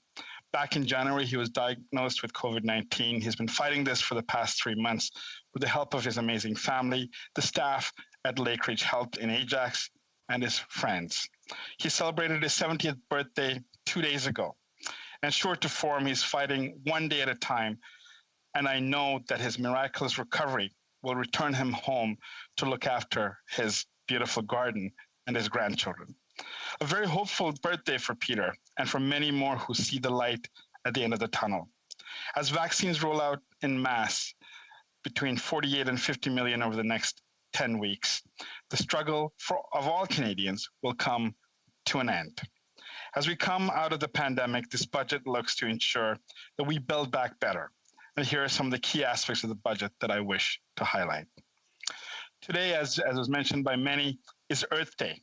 D: Back in January, he was diagnosed with COVID-19. He's been fighting this for the past 3 months with the help of his amazing family, the staff at Lake Ridge Health in Ajax, and his friends. He celebrated his 70th birthday 2 days ago. And short to form, he's fighting one day at a time. And I know that his miraculous recovery will return him home to look after his beautiful garden and his grandchildren. A very hopeful birthday for Peter and for many more who see the light at the end of the tunnel. As vaccines roll out en masse, between 48 and 50 million over the next 10 weeks, the struggle of all Canadians will come to an end. As we come out of the pandemic, this budget looks to ensure that we build back better. And here are some of the key aspects of the budget that I wish to highlight. Today, as was mentioned by many, is Earth Day.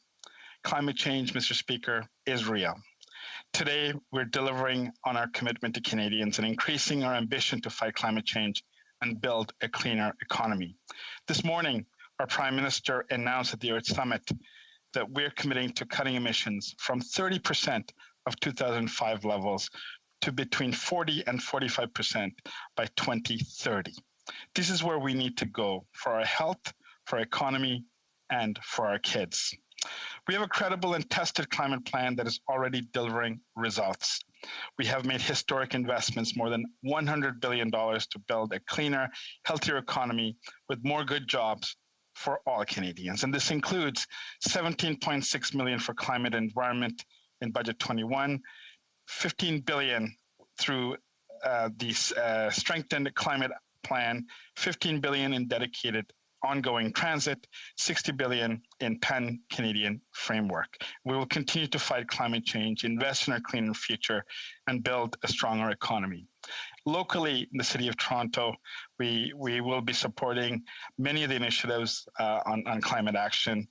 D: Climate change, Mr. Speaker, is real. Today, we're delivering on our commitment to Canadians and increasing our ambition to fight climate change and build a cleaner economy. This morning, our Prime Minister announced at the Earth Summit that we're committing to cutting emissions from 30% of 2005 levels to between 40 and 45% by 2030. This is where we need to go for our health, for our economy, and for our kids. We have a credible and tested climate plan that is already delivering results. We have made historic investments, more than $100 billion to build a cleaner, healthier economy with more good jobs for all Canadians. And this includes $17.6 million for climate and environment in Budget 21, $15 billion through the strengthened climate plan, $15 billion in dedicated ongoing transit, $60 billion in pan-Canadian framework. We will continue to fight climate change, invest in our cleaner future, and build a stronger economy. Locally, in the City of Toronto, we will be supporting many of the initiatives on climate action,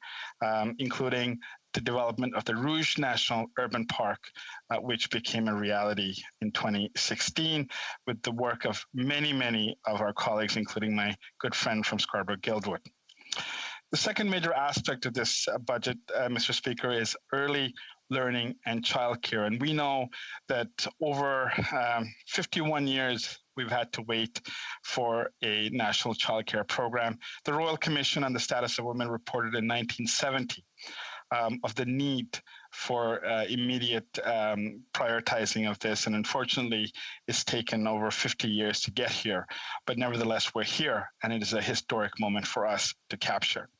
D: including the development of the Rouge National Urban Park, which became a reality in 2016 with the work of many of our colleagues, including my good friend from Scarborough, Guildwood. The second major aspect of this budget, Mr. Speaker, is early learning and childcare. And we know that over 51 years, we've had to wait for a national childcare program. The Royal Commission on the Status of Women reported in 1970 of the need for immediate prioritizing of this. And unfortunately, it's taken over 50 years to get here. But nevertheless, we're here, and it is a historic moment for us to capture.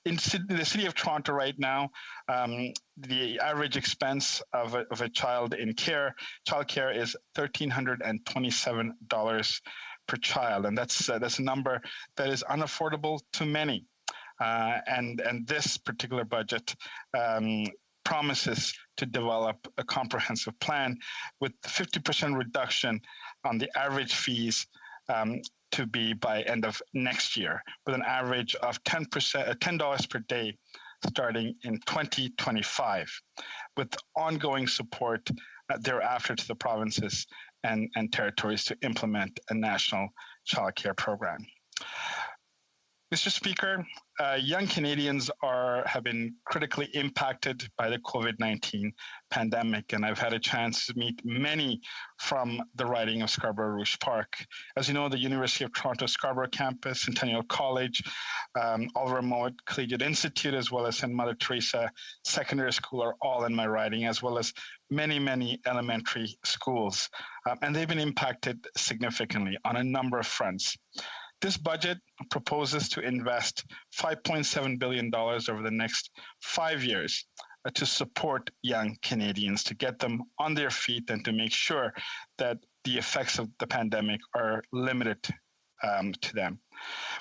D: In the city of Toronto right now, the average expense of a child in childcare is $1,327 per child. And that's a number that is unaffordable to many. And this particular budget promises to develop a comprehensive plan with 50% reduction on the average fees to be by end of next year, with an average of $10 per day starting in 2025, with ongoing support thereafter to the provinces and territories to implement a national childcare program. Mr. Speaker, young Canadians have been critically impacted by the COVID-19 pandemic, and I've had a chance to meet many from the riding of Scarborough Rouge Park. As you know, the University of Toronto Scarborough campus, Centennial College, Oliver Mowat Collegiate Institute, as well as St. Mother Teresa Secondary School are all in my riding, as well as many, many elementary schools. And they've been impacted significantly on a number of fronts. This budget proposes to invest $5.7 billion over the next 5 years to support young Canadians, to get them on their feet and to make sure that the effects of the pandemic are limited to them.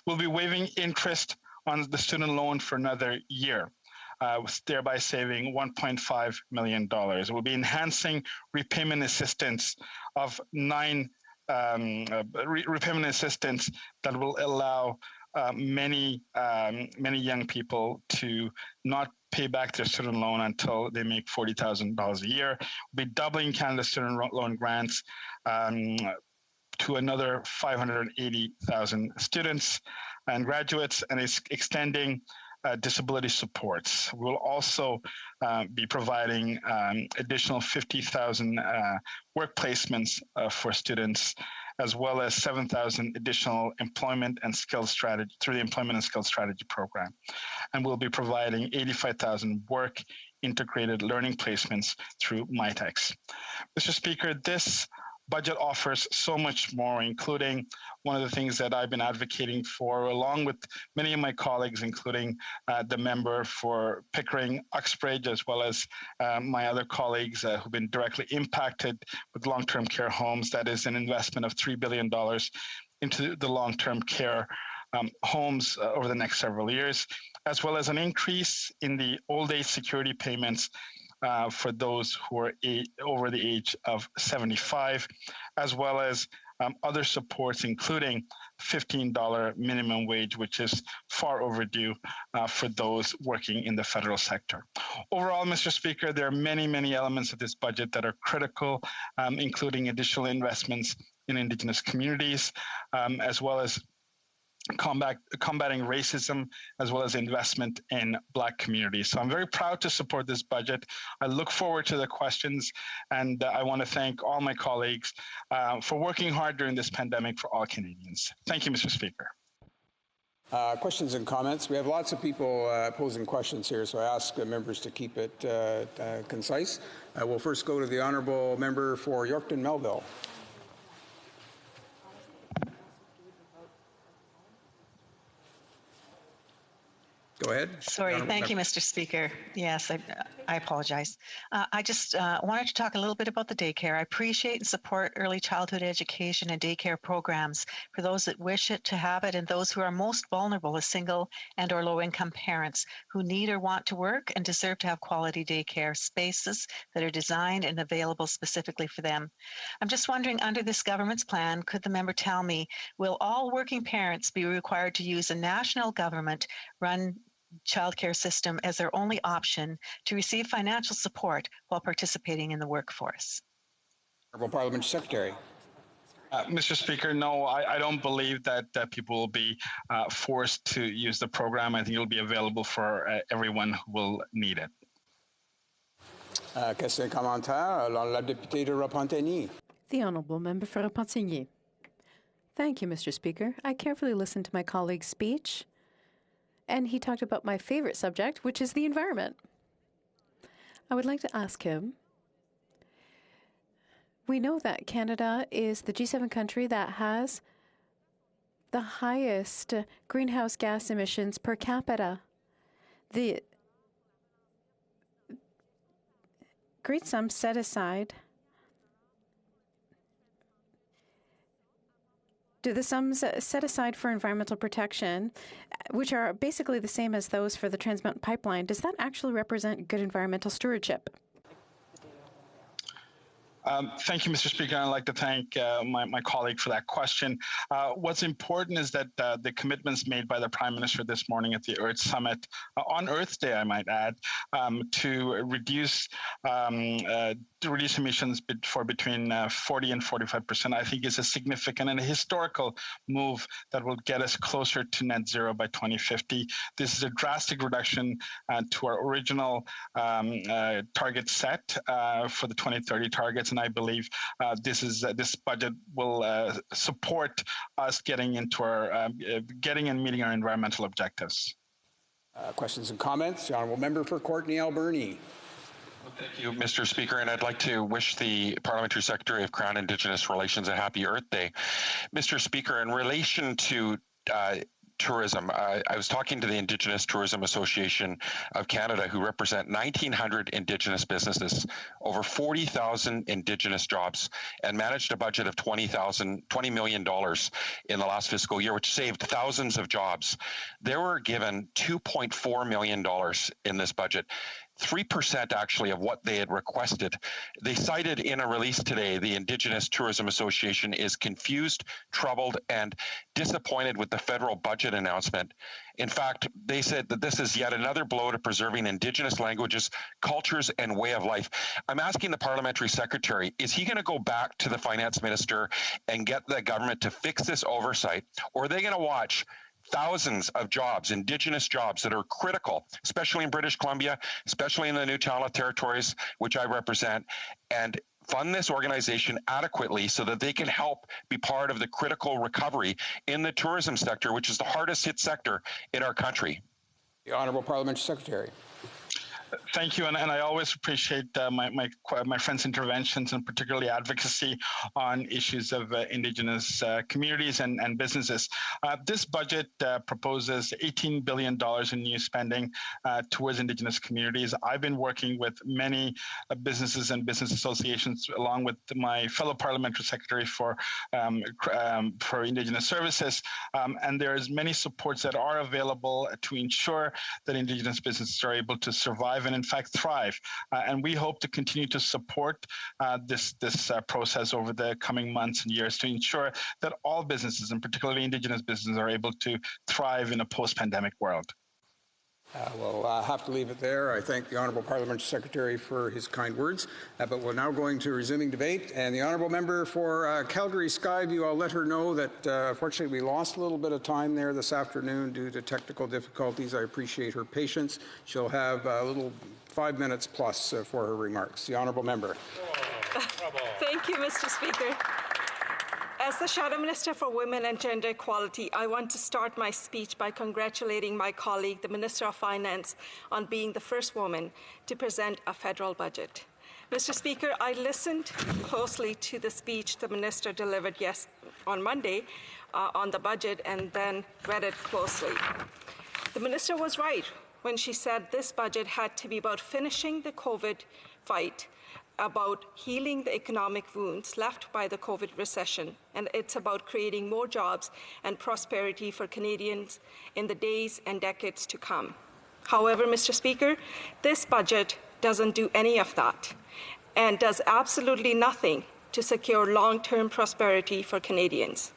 D: We'll be waiving interest on the student loan for another year, thereby saving $1.5 million. We'll be enhancing repayment assistance of repayment assistance that will allow many young people to not pay back their student loan until they make $40,000 a year. We'll be doubling Canada's student loan grants to another 580,000 students and graduates, and it's extending disability supports. We'll also be providing additional 50,000 work placements for students, as well as 7,000 additional employment and skills strategy through the Employment and Skills Strategy Program. And we'll be providing 85,000 work integrated learning placements through MyTex. Mr. Speaker, this budget offers so much more, including one of the things that I've been advocating for, along with many of my colleagues, including the member for Pickering Uxbridge, as well as my other colleagues who've been directly impacted with long-term care homes. That is an investment of $3 billion into the long-term care homes over the next several years, as well as an increase in the old age security payments for those who are over the age of 75, as well as other supports, including $15 minimum wage, which is far overdue for those working in the federal sector. Overall, Mr. Speaker, there are many, many elements of this budget that are critical, including additional investments in Indigenous communities, as well as combating racism, as well as investment in Black communities. So I'm very proud to support this budget. I look forward to the questions, and I want to thank all my colleagues for working hard during this pandemic for all Canadians. Thank you, Mr. Speaker.
K: Questions and comments. We have lots of people posing questions here, so I ask members to keep it concise. We'll first go to the Honourable Member for Yorkton Melville. Go ahead.
R: Sorry. Thank you, Mr. Speaker. Yes, I apologize. I just wanted to talk a little bit about the daycare. I appreciate and support early childhood education and daycare programs for those that wish it to have it and those who are most vulnerable as single and or low-income parents who need or want to work and deserve to have quality daycare spaces that are designed and available specifically for them. I'm just wondering, under this government's plan, could the member tell me, will all working parents be required to use a national government-run childcare system as their only option to receive financial support while participating in the workforce?
K: Honourable Parliamentary Secretary.
D: Mr. Speaker, no, I don't believe that people will be forced to use the program. I think it'll be available for everyone who will need it.
K: Question et commentaire. Alors, la députée de Repentigny.
L: The Honourable Member for Repentigny. Thank you, Mr. Speaker. I carefully listened to my colleague's speech, and he talked about my favorite subject, which is the environment. I would like to ask him, we know that Canada is the G7 country that has the highest greenhouse gas emissions per capita. The great sums set aside. Do the sums set aside for environmental protection, which are basically the same as those for the Trans Mountain Pipeline, does that actually represent good environmental stewardship?
D: Thank you, Mr. Speaker. I'd like to thank my colleague for that question. What's important is that the commitments made by the Prime Minister this morning at the Earth Summit, on Earth Day, I might add, to reduce emissions for between 40 and 45%, I think is a significant and a historical move that will get us closer to net zero by 2050. This is a drastic reduction to our original target set for the 2030 targets. And I believe this budget will support us getting into our getting and meeting our environmental objectives.
K: Questions and comments. The Honourable Member for Courtenay Alberni.
E: Thank you, Mr. Speaker, and I'd like to wish the Parliamentary Secretary of Crown Indigenous Relations a happy Earth Day. Mr. Speaker, in relation to tourism, I was talking to the Indigenous Tourism Association of Canada, who represent 1,900 Indigenous businesses, over 40,000 Indigenous jobs, and managed a budget of $20 million in the last fiscal year, which saved thousands of jobs. They were given $2.4 million in this budget. 3% actually of what they had requested. They cited in a release today, the Indigenous Tourism Association is confused, troubled, and disappointed with the federal budget announcement. In fact, they said that this is yet another blow to preserving Indigenous languages, cultures, and way of life. I'm asking the Parliamentary Secretary, is he going to go back to the Finance Minister and get the government to fix this oversight, or are they going to watch thousands of jobs, Indigenous jobs that are critical, especially in British Columbia, especially in the Newfoundland territories, which I represent, and fund this organization adequately so that they can help be part of the critical recovery in the tourism sector, which is the hardest hit sector in our country?
K: The Honourable Parliamentary Secretary.
D: Thank you, and I always appreciate my friends' interventions, and particularly advocacy on issues of Indigenous communities and businesses. This budget proposes $18 billion in new spending towards Indigenous communities. I've been working with many businesses and business associations, along with my fellow Parliamentary Secretary for Indigenous Services, and there's many supports that are available to ensure that Indigenous businesses are able to survive and in fact thrive. And we hope to continue to support this process over the coming months and years to ensure that all businesses, and particularly Indigenous businesses, are able to thrive in a post-pandemic world.
K: We'll have to leave it there. I thank the Honourable Parliamentary Secretary for his kind words, but we're now going to resuming debate. And the Honourable Member for Calgary Skyview, I'll let her know that unfortunately we lost a little bit of time there this afternoon due to technical difficulties. I appreciate her patience. She'll have a little 5 minutes plus for her remarks. The Honourable Member.
Q: Thank you, Mr. Speaker. As the Shadow Minister for Women and Gender Equality, I want to start my speech by congratulating my colleague, the Minister of Finance, on being the first woman to present a federal budget. Mr. Speaker, I listened closely to the speech the Minister delivered on Monday on the budget and then read it closely. The Minister was right when she said this budget had to be about finishing the COVID fight, about healing the economic wounds left by the COVID recession, and it's about creating more jobs and prosperity for Canadians in the days and decades to come. However, Mr. Speaker, this budget doesn't do any of that and does absolutely nothing to secure long-term prosperity for Canadians.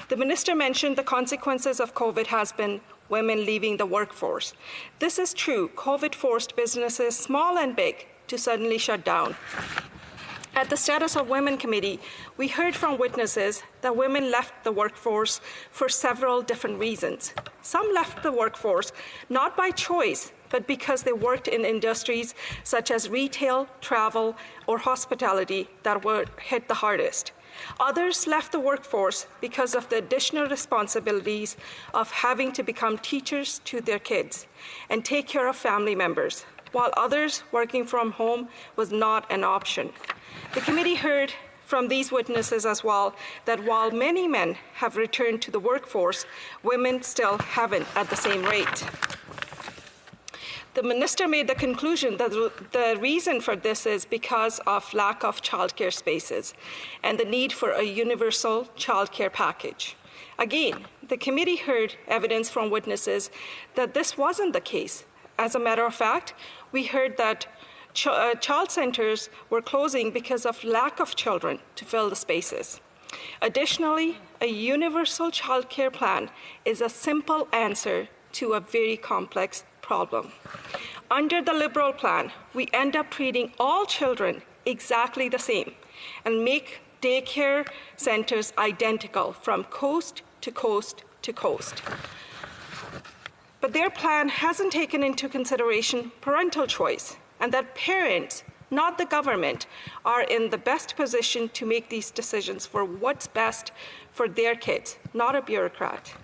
Q: The Minister mentioned the consequences of COVID has been women leaving the workforce. This is true. COVID forced businesses, small and big, to suddenly shut down. At the Status of Women Committee, we heard from witnesses that women left the workforce for several different reasons. Some left the workforce not by choice, but because they worked in industries such as retail, travel, or hospitality that were hit the hardest. Others left the workforce because of the additional responsibilities of having to become teachers to their kids and take care of family members, while others working from home was not an option. The committee heard from these witnesses as well that while many men have returned to the workforce, women still haven't at the same rate. The minister made the conclusion that the reason for this is because of lack of childcare spaces and the need for a universal childcare package. Again, the committee heard evidence from witnesses that this wasn't the case. As a matter of fact, we heard that child centers were closing because of lack of children to fill the spaces. Additionally, a universal childcare plan is a simple answer to a very complex problem. Under the Liberal plan, we end up treating all children exactly the same and make daycare centers identical from coast to coast to coast. But their plan hasn't taken into consideration parental choice, and that parents, not the government, are in the best position to make these decisions for what's best for their kids, not a bureaucrat.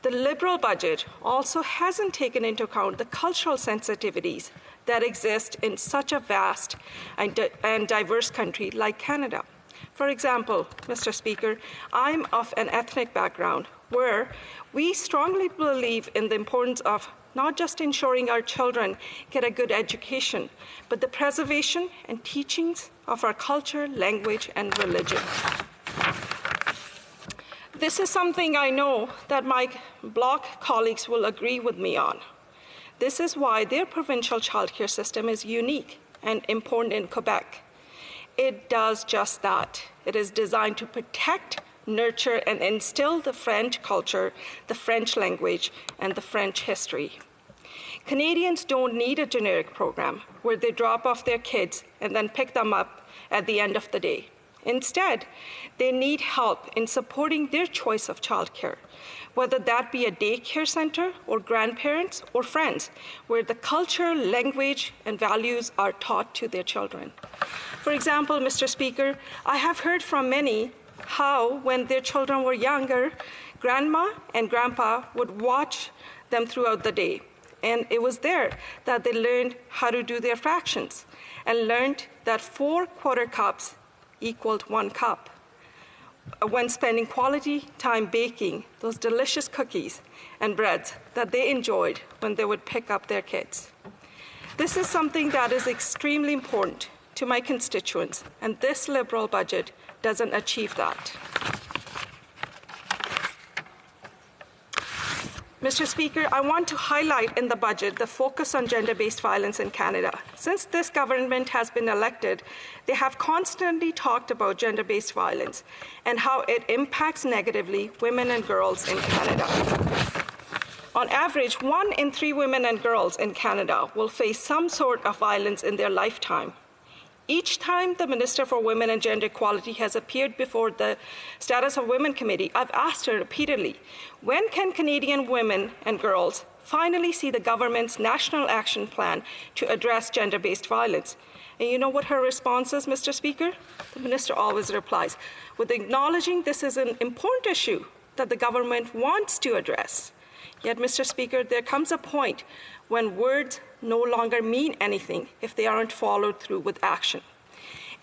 Q: The Liberal budget also hasn't taken into account the cultural sensitivities that exist in such a vast and diverse country like Canada. For example, Mr. Speaker, I'm of an ethnic background where we strongly believe in the importance of not just ensuring our children get a good education, but the preservation and teachings of our culture, language, and religion. This is something I know that my Bloc colleagues will agree with me on. This is why their provincial childcare system is unique and important in Quebec. It does just that. It is designed to protect, nurture, and instill the French culture, the French language, and the French history. Canadians don't need a generic program where they drop off their kids and then pick them up at the end of the day. Instead, they need help in supporting their choice of childcare, whether that be a daycare center or grandparents or friends, where the culture, language, and values are taught to their children. For example, Mr. Speaker, I have heard from many how, when their children were younger, grandma and grandpa would watch them throughout the day. And it was there that they learned how to do their fractions and learned that 4 quarter cups equaled 1 cup. When spending quality time baking those delicious cookies and breads that they enjoyed when they would pick up their kids. This is something that is extremely important to my constituents, and this Liberal budget doesn't achieve that. Mr. Speaker, I want to highlight in the budget the focus on gender-based violence in Canada. Since this government has been elected, they have constantly talked about gender-based violence and how it impacts negatively women and girls in Canada. On average, 1 in 3 women and girls in Canada will face some sort of violence in their lifetime. Each time the Minister for Women and Gender Equality has appeared before the Status of Women Committee, I've asked her repeatedly, when can Canadian women and girls finally see the government's National Action Plan to address gender-based violence? And you know what her response is, Mr. Speaker? The Minister always replies, with acknowledging this is an important issue that the government wants to address. Yet, Mr. Speaker, there comes a point when words no longer mean anything if they aren't followed through with action.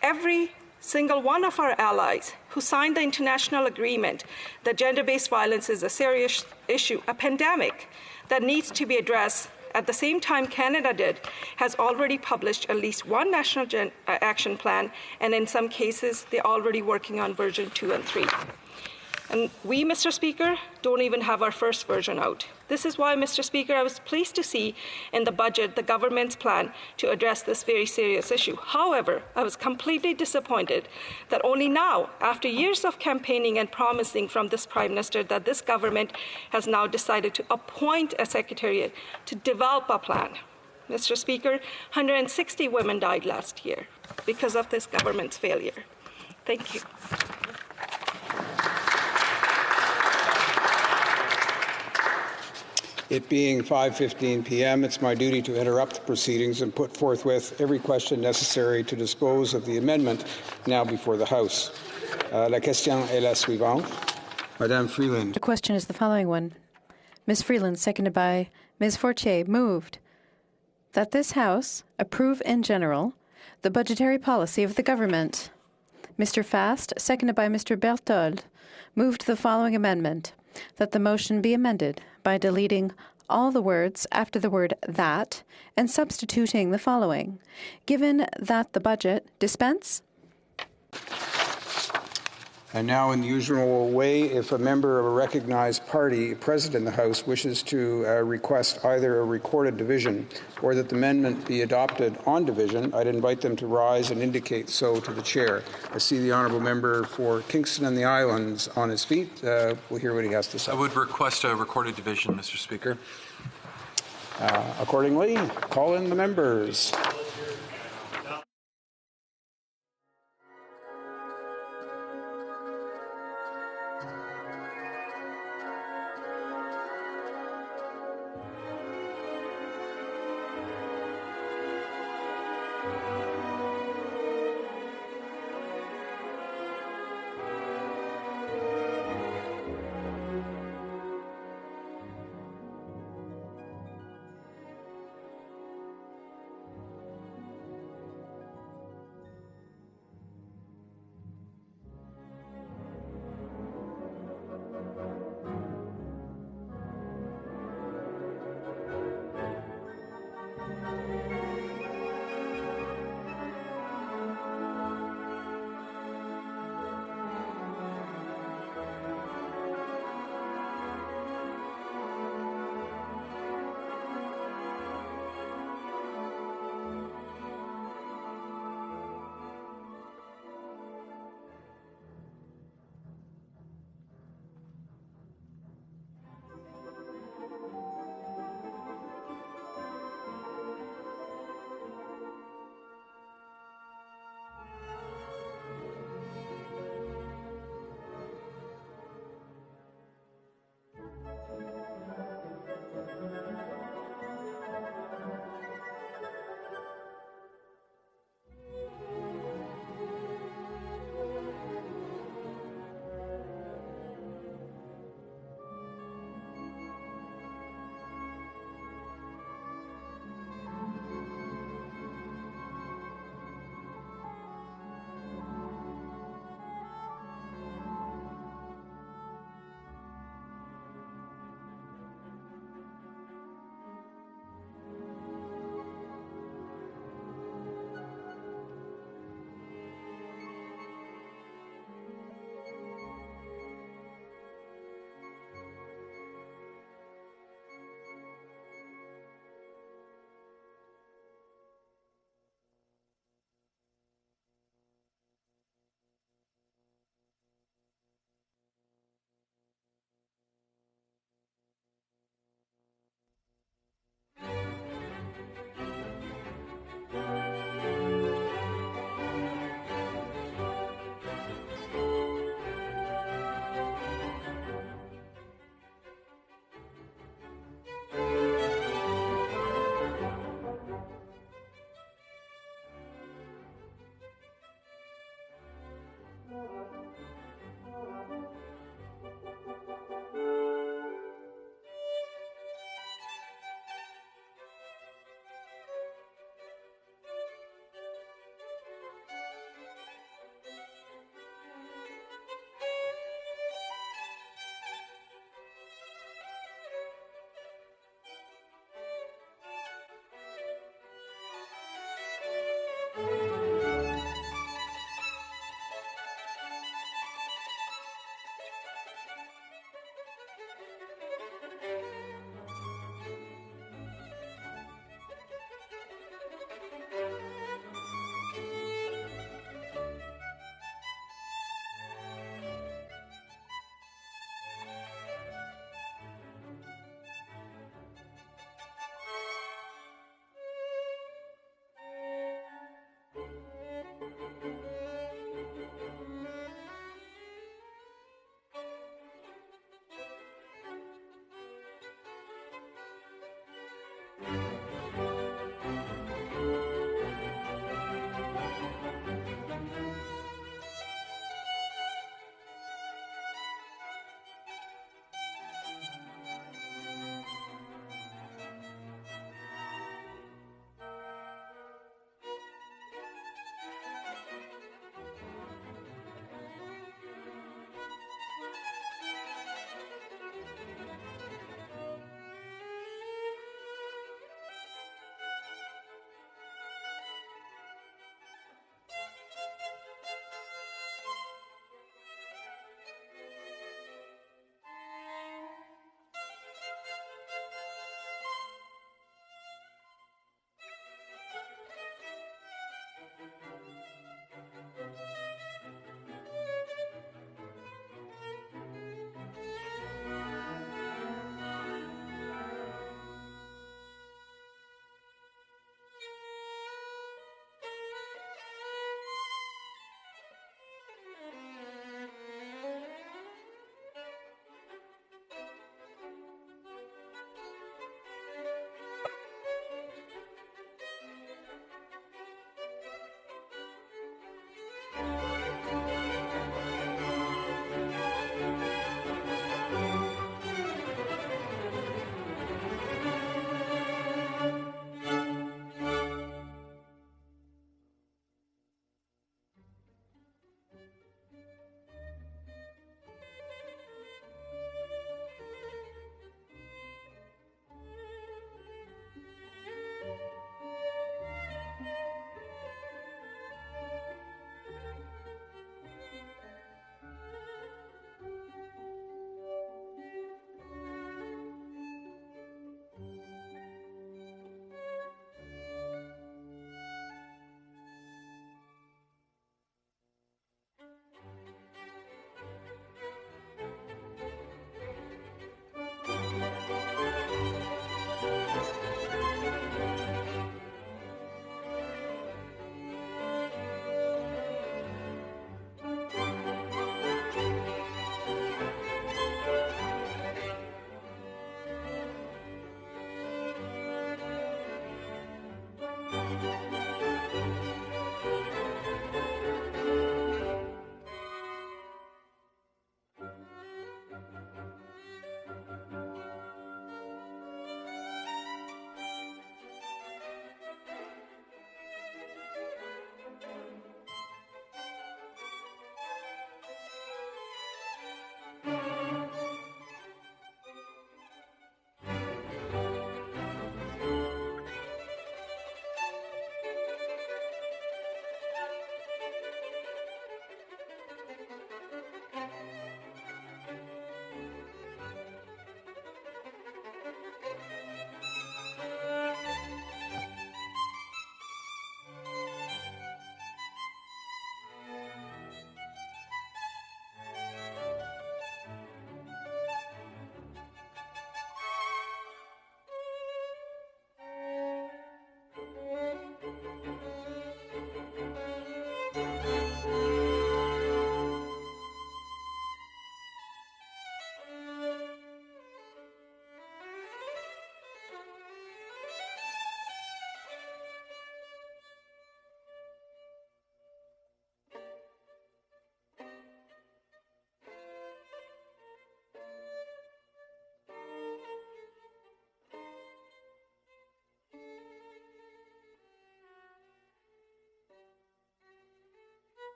Q: Every single one of our allies who signed the international agreement that gender-based violence is a serious issue, a pandemic that needs to be addressed at the same time Canada did, has already published at least 1 national action plan, and in some cases, they're already working on version 2 and 3. And we, Mr. Speaker, don't even have our first version out. This is why, Mr. Speaker, I was pleased to see in the budget the government's plan to address this very serious issue. However, I was completely disappointed that only now, after years of campaigning and promising from this Prime Minister, that this government has now decided to appoint a secretariat to develop a plan. Mr. Speaker, 160 women died last year because of this government's failure. Thank you.
K: It being 5:15 p.m., it's my duty to interrupt the proceedings and put forthwith every question necessary to dispose of the amendment now before the House. La question est la suivante. Madame Freeland.
L: The question is the following one. Ms. Freeland, seconded by Ms. Fortier, moved that this House approve in general the budgetary policy of the government. Mr. Fast, seconded by Mr. Berthold, moved the following amendment, that the motion be amended by deleting all the words after the word that and substituting the following. Given that the budget dispense.
K: And now, in the usual way, if a member of a recognized party present in the House wishes to request either a recorded division or that the amendment be adopted on division, I'd invite them to rise and indicate so to the chair. I see the honourable member for Kingston and the Islands on his feet. We'll hear what he has to say.
G: I would request a recorded division, Mr. Speaker.
K: Accordingly, call in the members.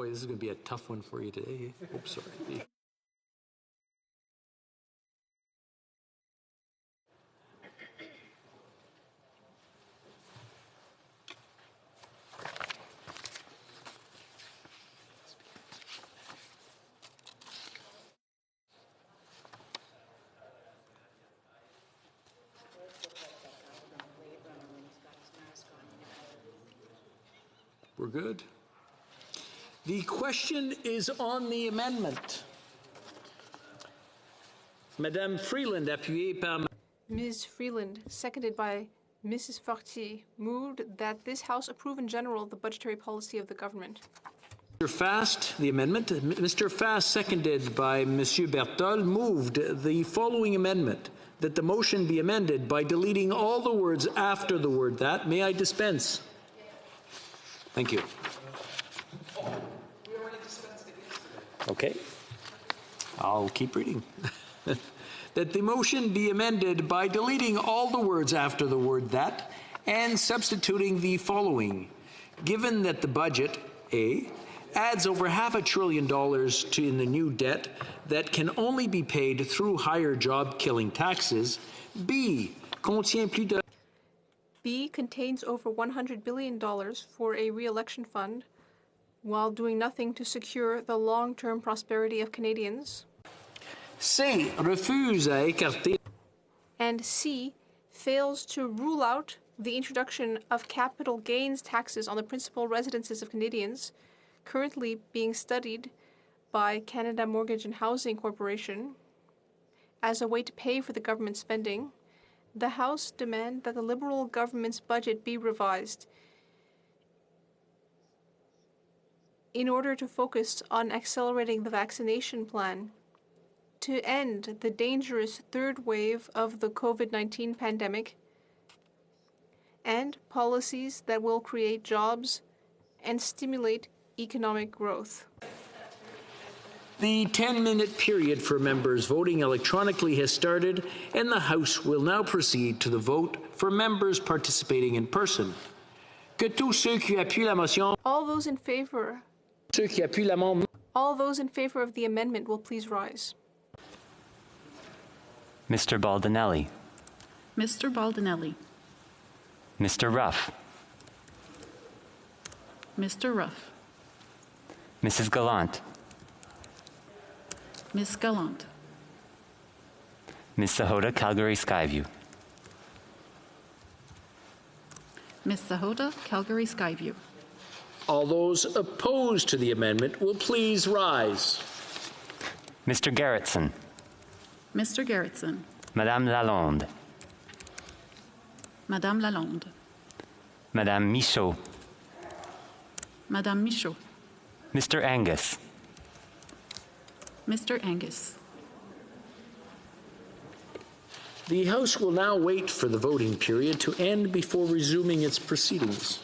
B: Boy, this is going to be a tough one for you today. Oops, sorry. We're good. The question is on the amendment. Madame Freeland, appuyée par
O: Ms. Freeland, seconded by Mrs. Fortier, moved that this House approve in general the budgetary policy of the government.
B: Mr. Fast, the amendment. Mr. Fast, seconded by Monsieur Bertol, moved the following amendment, that the motion be amended by deleting all the words after the word that. May I dispense? Thank you. Okay. I'll keep reading. That the motion be amended by deleting all the words after the word that and substituting the following. Given that the budget, A, adds over $500 billion in the new debt that can only be paid through higher job-killing taxes, B, contient plus de
O: B contains over $100 billion for a re-election fund while doing nothing to secure the long-term prosperity of Canadians.
B: C, refuse à écarter.
O: And C, fails to rule out the introduction of capital gains taxes on the principal residences of Canadians, currently being studied by Canada Mortgage and Housing Corporation, as a way to pay for the government spending. The House demand that the Liberal government's budget be revised in order to focus on accelerating the vaccination plan, to end the dangerous third wave of the COVID-19 pandemic, and policies that will create jobs and stimulate economic growth.
B: The 10-minute period for members voting electronically has started, and the House will now proceed to the vote for members participating in person. Que tous ceux qui appuient la motion,
O: All those in favor of the amendment will please rise.
S: Mr. Baldinelli.
W: Mr. Baldinelli.
S: Mr. Ruff.
W: Mr. Ruff.
S: Mrs. Gallant.
W: Ms. Gallant.
S: Ms. Sahota, Calgary Skyview.
W: Ms. Sahota, Calgary Skyview.
B: All those opposed to the amendment will please rise.
S: Mr. Garrettson.
W: Mr. Garrettson.
S: Madame Lalonde.
W: Madame Lalonde.
S: Madame Michaud.
W: Madame Michaud.
S: Mr. Angus.
W: Mr. Angus.
B: The House will now wait for the voting period to end before resuming its proceedings.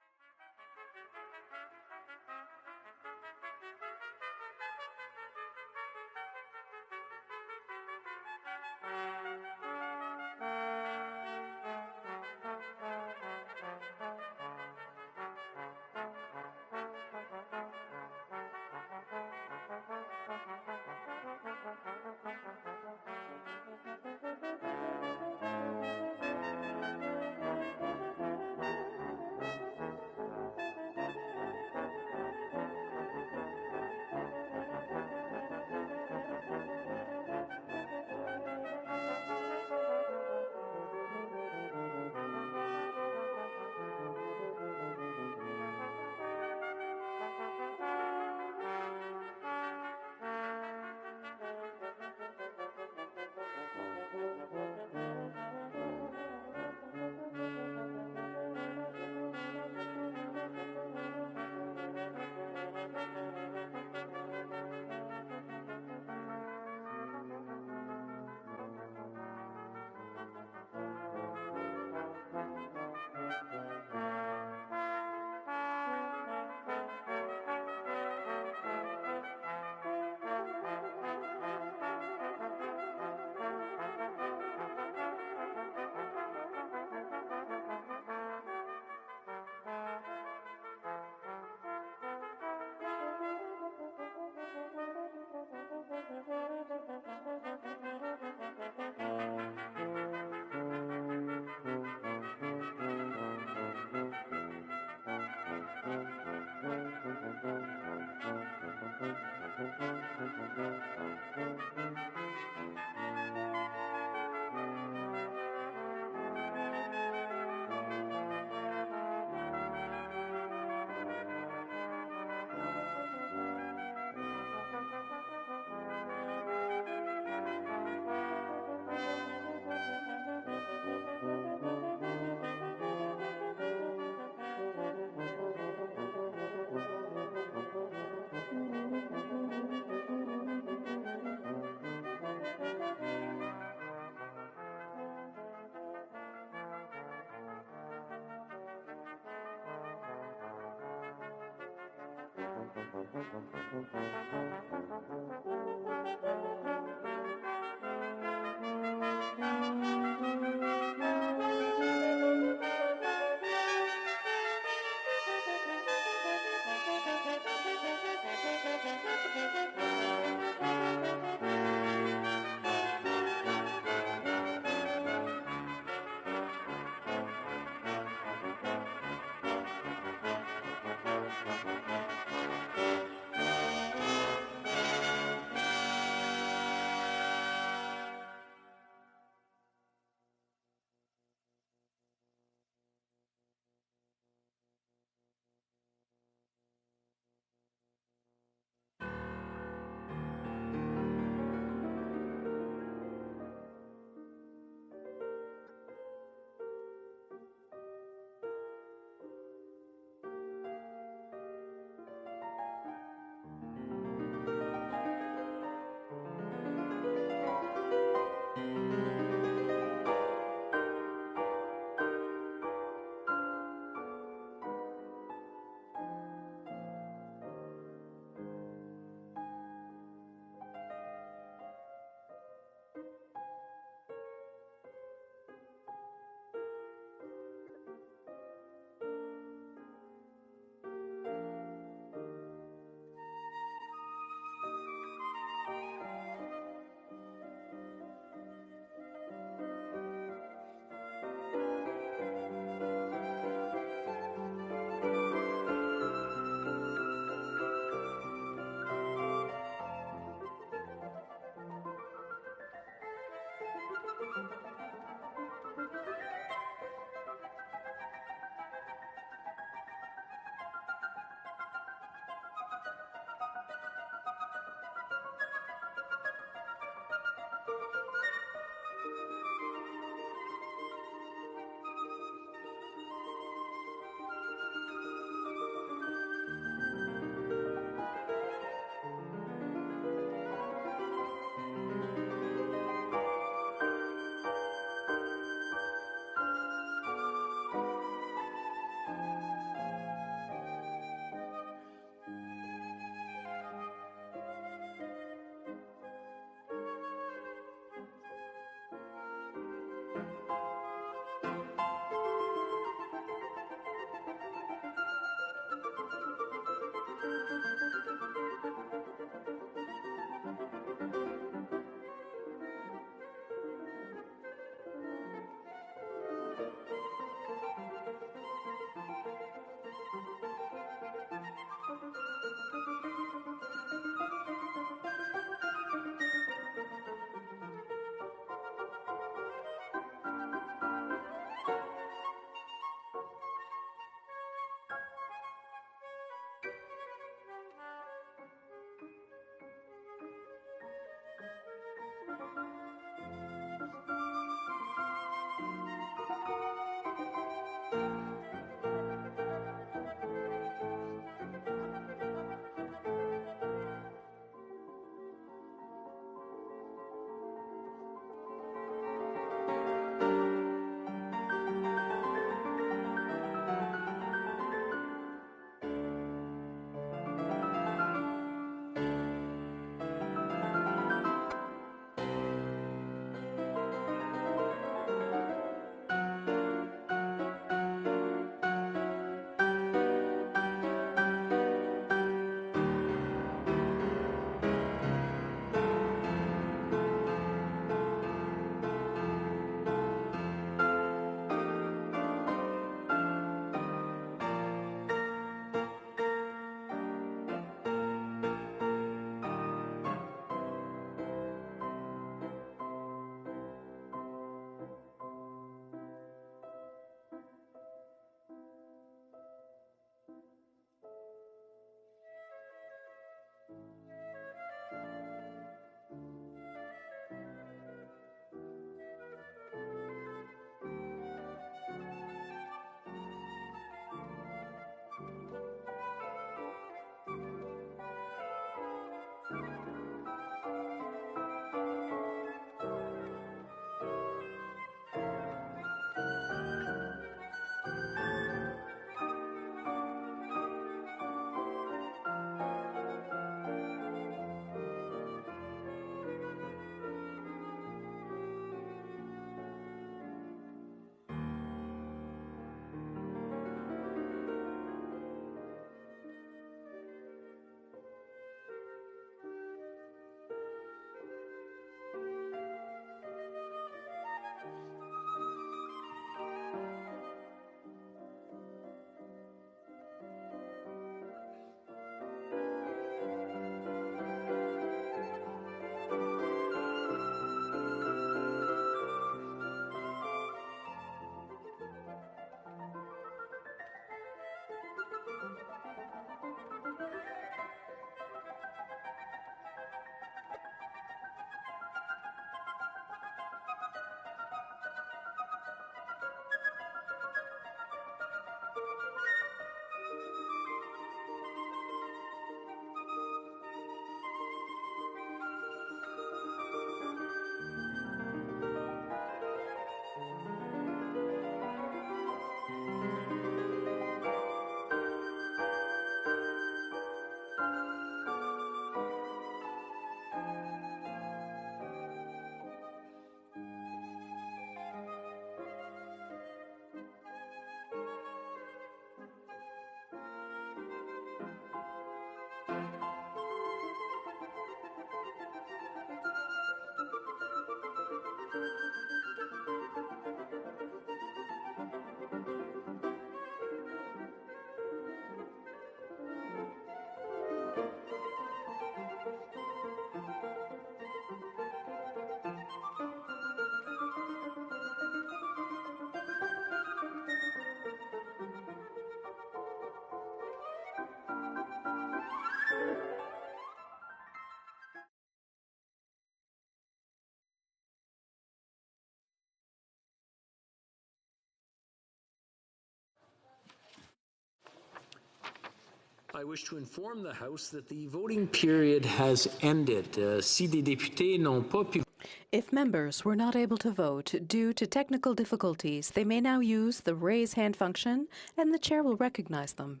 B: I wish to inform the House that the voting period has ended. Si des députés n'ont pas pu...
L: If members were not able to vote due to technical difficulties, they may now use the raise hand function, and the chair will recognize them.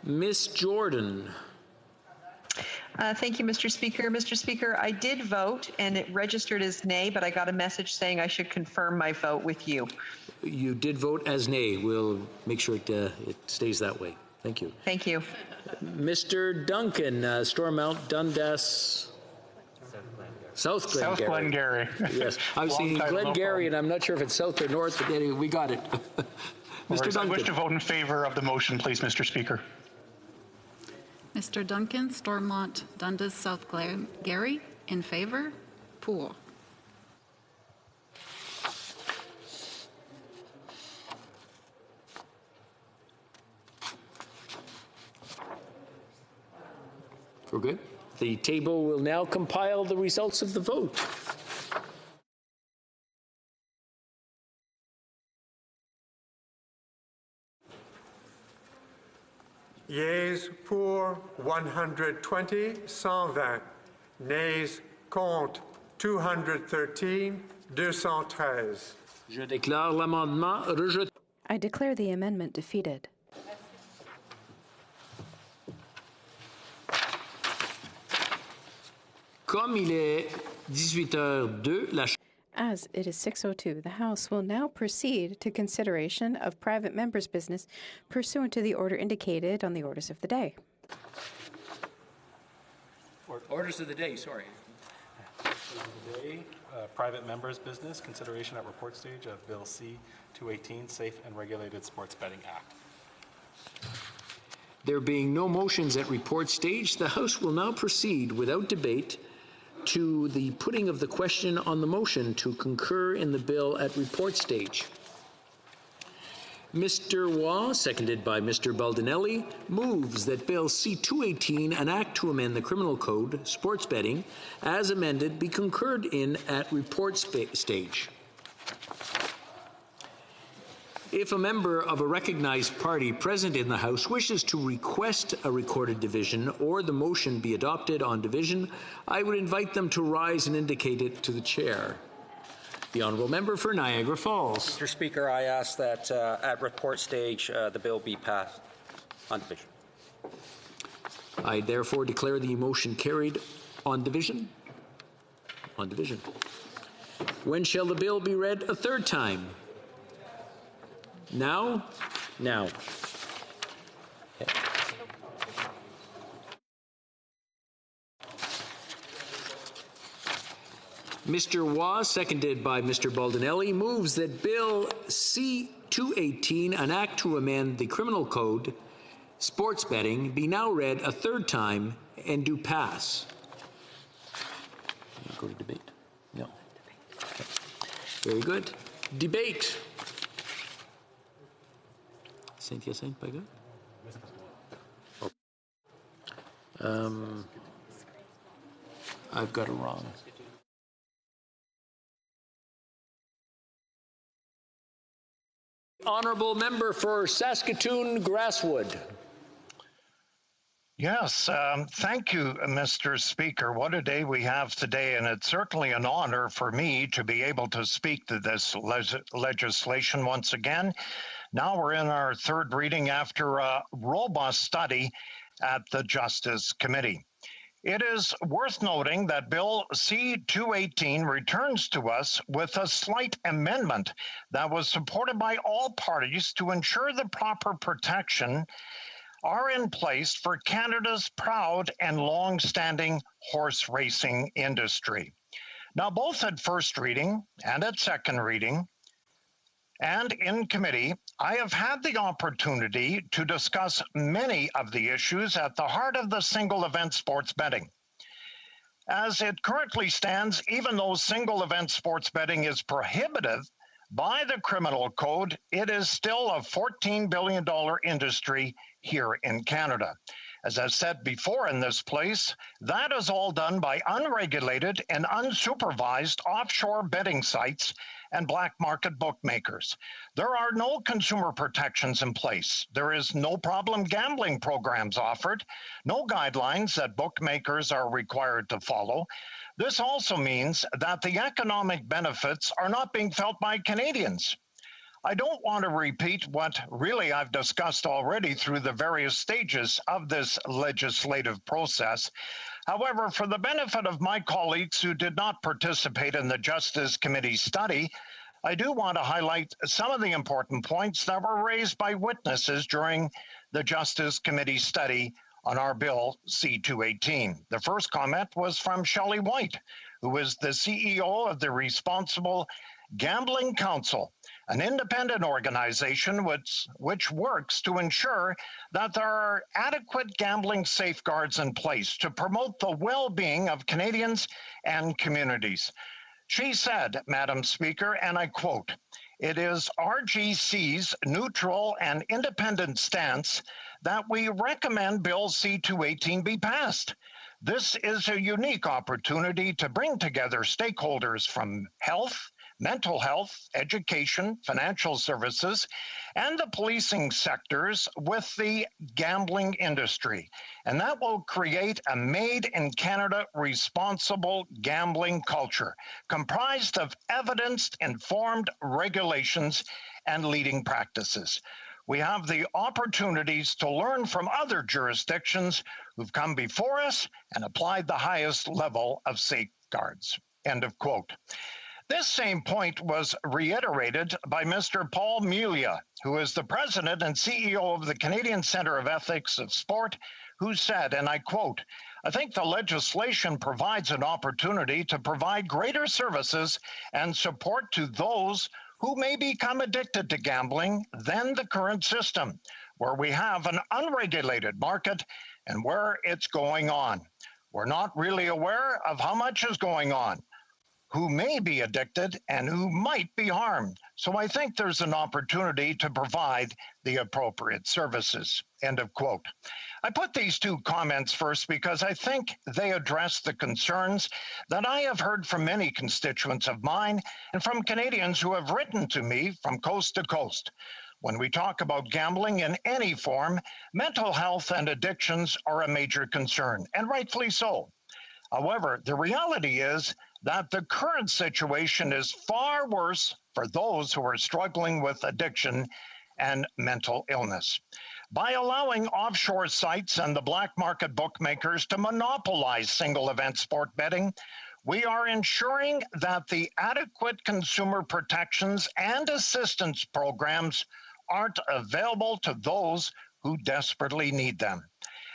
B: Ms. Jordan.
C: Thank you, Mr. Speaker. Mr. Speaker, I did vote, and it registered as nay, but I got a message saying I should confirm my vote with you.
B: You did vote as nay. We'll make sure it stays that way. Thank you.
C: Thank you.
B: Mr. Duncan, Stormont, Dundas, South
M: Glengarry.
B: Yes, I was thinking Glengarry, and I'm not sure if it's south or north, but anyway, we got it. Mr. Duncan.
M: I wish to vote in favor of the motion, please, Mr. Speaker.
W: Mr. Duncan, Stormont, Dundas, South Glengarry, in favor? Pour.
B: We're good. The table will now compile the results of the vote.
U: Yeas pour 120, 120. Nays contre 213, 213.
B: Je déclare l'amendement rejeté.
L: I declare the amendment defeated.
B: Comme il est 18h02, la
L: As it is 6:02, the House will now proceed to consideration of private members' business pursuant to the order indicated on the orders of the day.
B: Orders of the day, sorry.
X: Today, private members' business, consideration at report stage of Bill C-218, Safe and Regulated Sports Betting Act.
B: There being no motions at report stage, the House will now proceed without debate to the putting of the question on the motion to concur in the bill at report stage. Mr. Waugh, seconded by Mr. Baldinelli, moves that Bill C-218, an act to amend the Criminal Code, sports betting, as amended, be concurred in at report stage. If a member of a recognized party present in the House wishes to request a recorded division or the motion be adopted on division, I would invite them to rise and indicate it to the chair. The honourable member for Niagara Falls.
Y: Mr. Speaker, I ask that at report stage the bill be passed on division.
B: I therefore declare the motion carried on division. On division. When shall the bill be read a third time? Now? Now. Okay. Mr. Waugh, seconded by Mr. Baldinelli, moves that Bill C-218, an act to amend the Criminal Code, sports betting, be now read a third time and do pass. Go to debate? No. Okay. Very good. Debate. Saint-Hyacinthe, pas good? I've got it wrong. Honourable member for Saskatoon Grasswood.
Z: Yes, thank you, Mr. Speaker. What a day we have today, and it's certainly an honor for me to be able to speak to this legislation once again. Now we're in our third reading after a robust study at the Justice Committee. It is worth noting that Bill C-218 returns to us with a slight amendment that was supported by all parties to ensure the proper protection are in place for Canada's proud and long-standing horse racing industry. Now, both at first reading and at second reading, and in committee, I have had the opportunity to discuss many of the issues at the heart of the single event sports betting. As it currently stands, even though single event sports betting is prohibitive by the Criminal Code, it is still a $14 billion industry here in Canada. As I've said before in this place, that is all done by unregulated and unsupervised offshore betting sites and black market bookmakers. There are no consumer protections in place. There is no problem gambling programs offered, no guidelines that bookmakers are required to follow. This also means that the economic benefits are not being felt by Canadians. I don't want to repeat what really I've discussed already through the various stages of this legislative process. However, for the benefit of my colleagues who did not participate in the Justice Committee study, I do want to highlight some of the important points that were raised by witnesses during the Justice Committee study on our Bill C-218. The first comment was from Shelley White, who is the CEO of the Responsible Gambling Council, an independent organization which works to ensure that there are adequate gambling safeguards in place to promote the well-being of Canadians and communities. She said, Madam Speaker, and I quote, "It is RGC's neutral and independent stance that we recommend Bill C-218 be passed. This is a unique opportunity to bring together stakeholders from health, mental health, education, financial services, and the policing sectors with the gambling industry. And that will create a made-in-Canada responsible gambling culture comprised of evidence-informed regulations and leading practices. We have the opportunities to learn from other jurisdictions who've come before us and applied the highest level of safeguards." End of quote. This same point was reiterated by Mr. Paul Melia, who is the president and CEO of the Canadian Centre of Ethics of Sport, who said, and I quote, "I think the legislation provides an opportunity to provide greater services and support to those who may become addicted to gambling than the current system, where we have an unregulated market and where it's going on. We're not really aware of how much is going on, who may be addicted and who might be harmed. So I think there's an opportunity to provide the appropriate services." End of quote. I put these two comments first because I think they address the concerns that I have heard from many constituents of mine and from Canadians who have written to me from coast to coast. When we talk about gambling in any form, mental health and addictions are a major concern, and rightfully so. However, the reality is that the current situation is far worse for those who are struggling with addiction and mental illness. By allowing offshore sites and the black market bookmakers to monopolize single event sport betting, we are ensuring that the adequate consumer protections and assistance programs aren't available to those who desperately need them.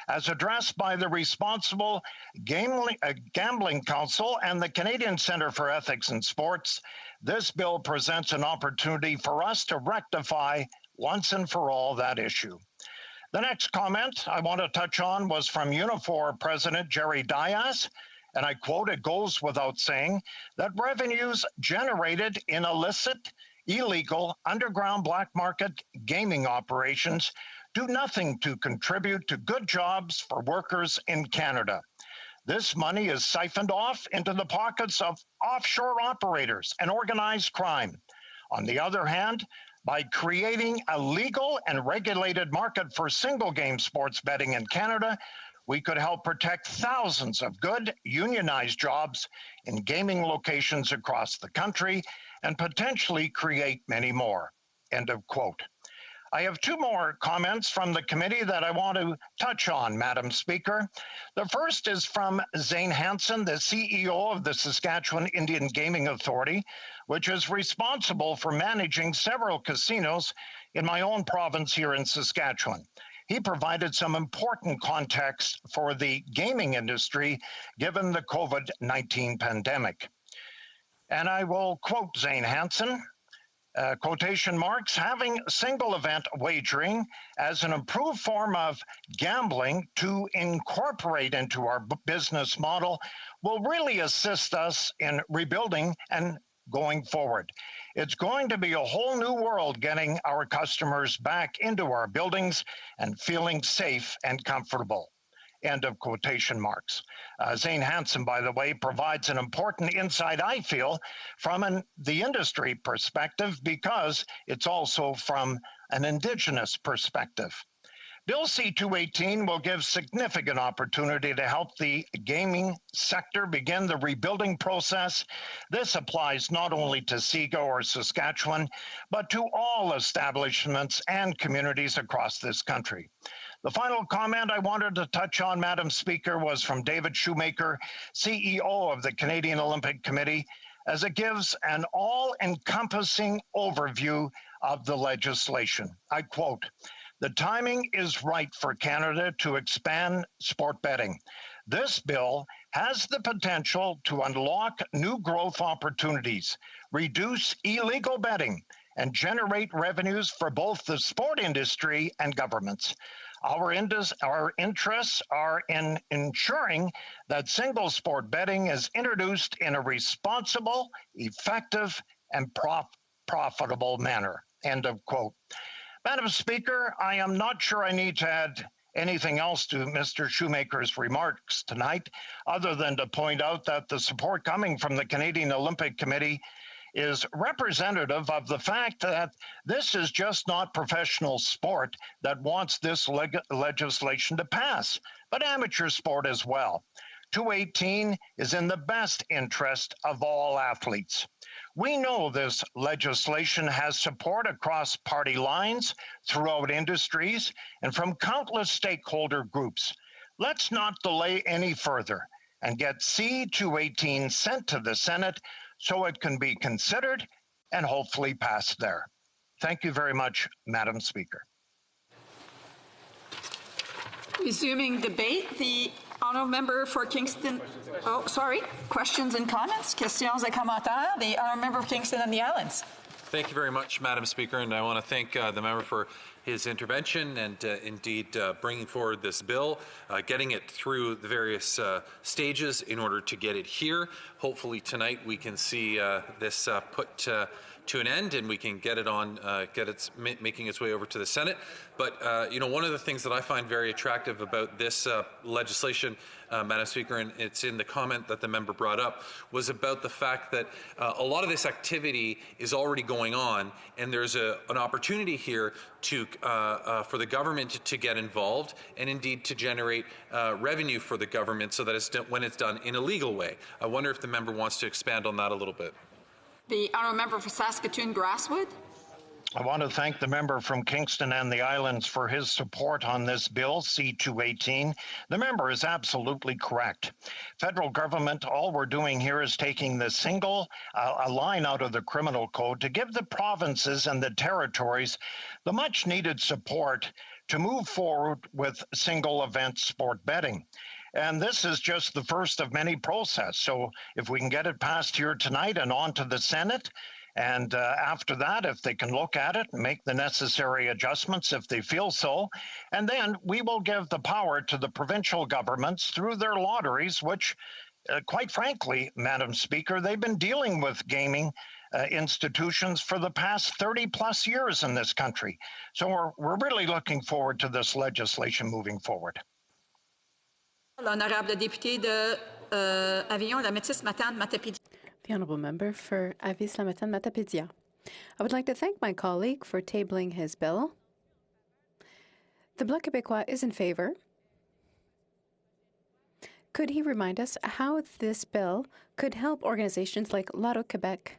Z: As addressed by the Responsible Gambling Council and the Canadian Centre for Ethics in Sports, this bill presents an opportunity for us to rectify once and for all that issue. The next comment I want to touch on was from Unifor President Jerry Dias, and I quote, "It goes without saying that revenues generated in illicit, illegal, underground black market gaming operations do nothing to contribute to good jobs for workers in Canada. This money is siphoned off into the pockets of offshore operators and organized crime. On the other hand, by creating a legal and regulated market for single game sports betting in Canada, we could help protect thousands of good unionized jobs in gaming locations across the country and potentially create many more." End of quote. I have two more comments from the committee that I want to touch on, Madam Speaker. The first is from Zane Hansen, the CEO of the Saskatchewan Indian Gaming Authority, which is responsible for managing several casinos in my own province here in Saskatchewan. He provided some important context for the gaming industry given the COVID-19 pandemic. And I will quote Zane Hansen, quotation marks, "Having single event wagering as an improved form of gambling to incorporate into our business model will really assist us in rebuilding and going forward. It's going to be a whole new world getting our customers back into our buildings and feeling safe and comfortable." End of quotation marks. Zane Hansen, by the way, provides an important insight, I feel, from the industry perspective because it's also from an Indigenous perspective. Bill C-218 will give significant opportunity to help the gaming sector begin the rebuilding process. This applies not only to Seago or Saskatchewan, but to all establishments and communities across this country. The final comment I wanted to touch on, Madam Speaker, was from David Shoemaker, CEO of the Canadian Olympic Committee, as it gives an all-encompassing overview of the legislation. I quote, "The timing is right for Canada to expand sport betting. This bill has the potential to unlock new growth opportunities, reduce illegal betting, and generate revenues for both the sport industry and governments. Our interests are in ensuring that single sport betting is introduced in a responsible, effective, and profitable manner." End of quote. Madam Speaker, I am not sure I need to add anything else to Mr. Shoemaker's remarks tonight, other than to point out that the support coming from the Canadian Olympic Committee is representative of the fact that this is just not professional sport that wants this legislation to pass, but amateur sport as well. 218 is in the best interest of all athletes. We know this legislation has support across party lines, throughout industries, and from countless stakeholder groups. Let's not delay any further and get C-218 sent to the Senate so it can be considered and hopefully passed there. Thank you very much, Madam Speaker.
H: Resuming debate, the honourable member for Kingston. Oh, sorry. Questions and comments? Questions et commentaires. The honourable member for Kingston and the Islands.
G: Thank you very much, Madam Speaker, and I want to thank the member for his intervention and indeed bringing forward this bill, getting it through the various stages in order to get it here. Hopefully tonight we can see this put to an end and we can get it on, making its way over to the Senate. But, you know, one of the things that I find very attractive about this legislation, Madam Speaker, and it's in the comment that the member brought up, was about the fact that a lot of this activity is already going on, and there's an opportunity here to for the government to get involved and indeed to generate revenue for the government so that it's when it's done in a legal way. I wonder if the member wants to expand on that a little bit.
H: The honourable member for Saskatoon-Grasswood.
Z: I want to thank the member from Kingston and the Islands for his support on this bill, C-218. The member is absolutely correct. Federal government, all we're doing here is taking the a line out of the criminal code to give the provinces and the territories the much needed support to move forward with single event sport betting. And this is just the first of many process. So if we can get it passed here tonight and on to the Senate, and after that, if they can look at it and make the necessary adjustments if they feel so, and then we will give the power to the provincial governments through their lotteries, which, quite frankly, Madam Speaker, they've been dealing with gaming institutions for the past 30 plus years in this country. So we're really looking forward to this legislation moving forward.
H: L'honorable député de Avignon-la-Métis-Matane-Matapédia.
L: The honourable member for Avis-la-Matane-Matapédia. I would like to thank my colleague for tabling his bill. The Bloc Québécois is in favour. Could he remind us how this bill could help organizations like Lotto Québec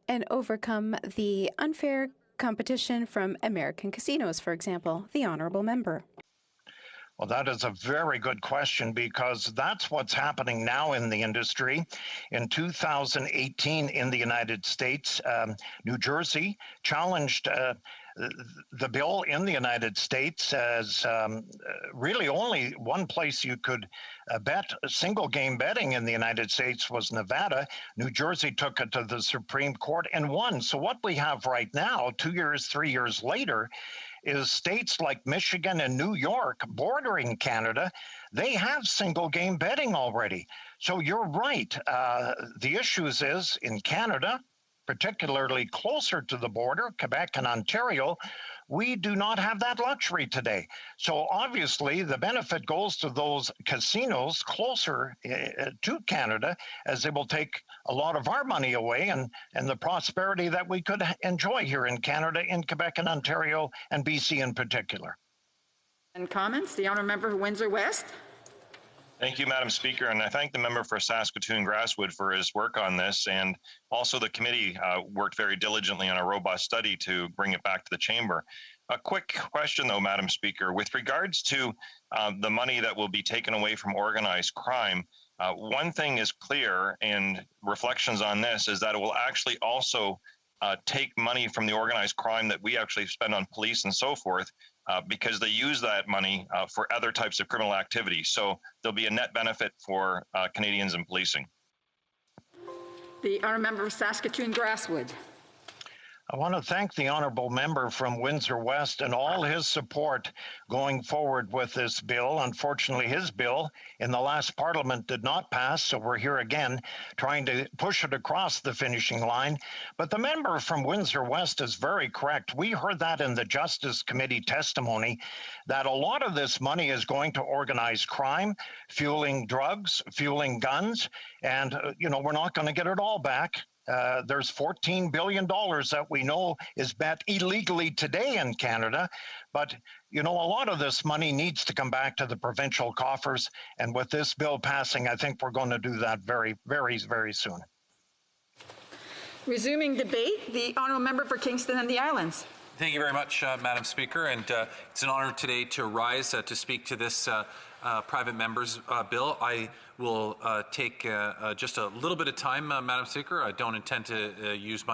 L: and overcome the unfair competition from American casinos, for example? The honourable member.
Z: Well, that is a very good question because that's what's happening now in the industry. In 2018 in the United States, New Jersey challenged the bill in the United States as really only one place you could bet single game betting in the United States was Nevada. New Jersey took it to the Supreme Court and won. So what we have right now, 2 years, 3 years later, is states like Michigan and New York bordering Canada, they have single game betting already. So you're right. The issues is in Canada, particularly closer to the border, Quebec and Ontario, We do not have that luxury today. So obviously the benefit goes to those casinos closer to Canada, as they will take a lot of our money away and the prosperity that we could enjoy here in Canada, in Quebec and Ontario and BC in particular.
H: And comments, the honourable member for Windsor West.
I: Thank you, Madam Speaker, and I thank the member for Saskatoon-Grasswood for his work on this, and also the committee worked very diligently on a robust study to bring it back to the chamber. A quick question, though, Madam Speaker, with regards to the money that will be taken away from organized crime, one thing is clear, and reflections on this, is that it will actually also take money from the organized crime that we actually spend on police and so forth, because they use that money for other types of criminal activity. So there'll be a net benefit for Canadians in policing.
H: The honourable member for Saskatoon-Grasswood.
Z: I want to thank the honourable member from Windsor West and all his support going forward with this bill. Unfortunately, his bill in the last Parliament did not pass, so we're here again trying to push it across the finishing line. But the member from Windsor West is very correct. We heard that in the Justice Committee testimony, that a lot of this money is going to organized crime, fueling drugs, fueling guns, and we're not going to get it all back. There's $14 billion that we know is bet illegally today in Canada. But, a lot of this money needs to come back to the provincial coffers. And with this bill passing, I think we're going to do that very, very, very soon.
H: Resuming debate, the honourable member for Kingston and the Islands.
G: Thank you very much, Madam Speaker. And it's an honour today to rise to speak to this private member's bill. I will take just a little bit of time, Madam Speaker. I don't intend to use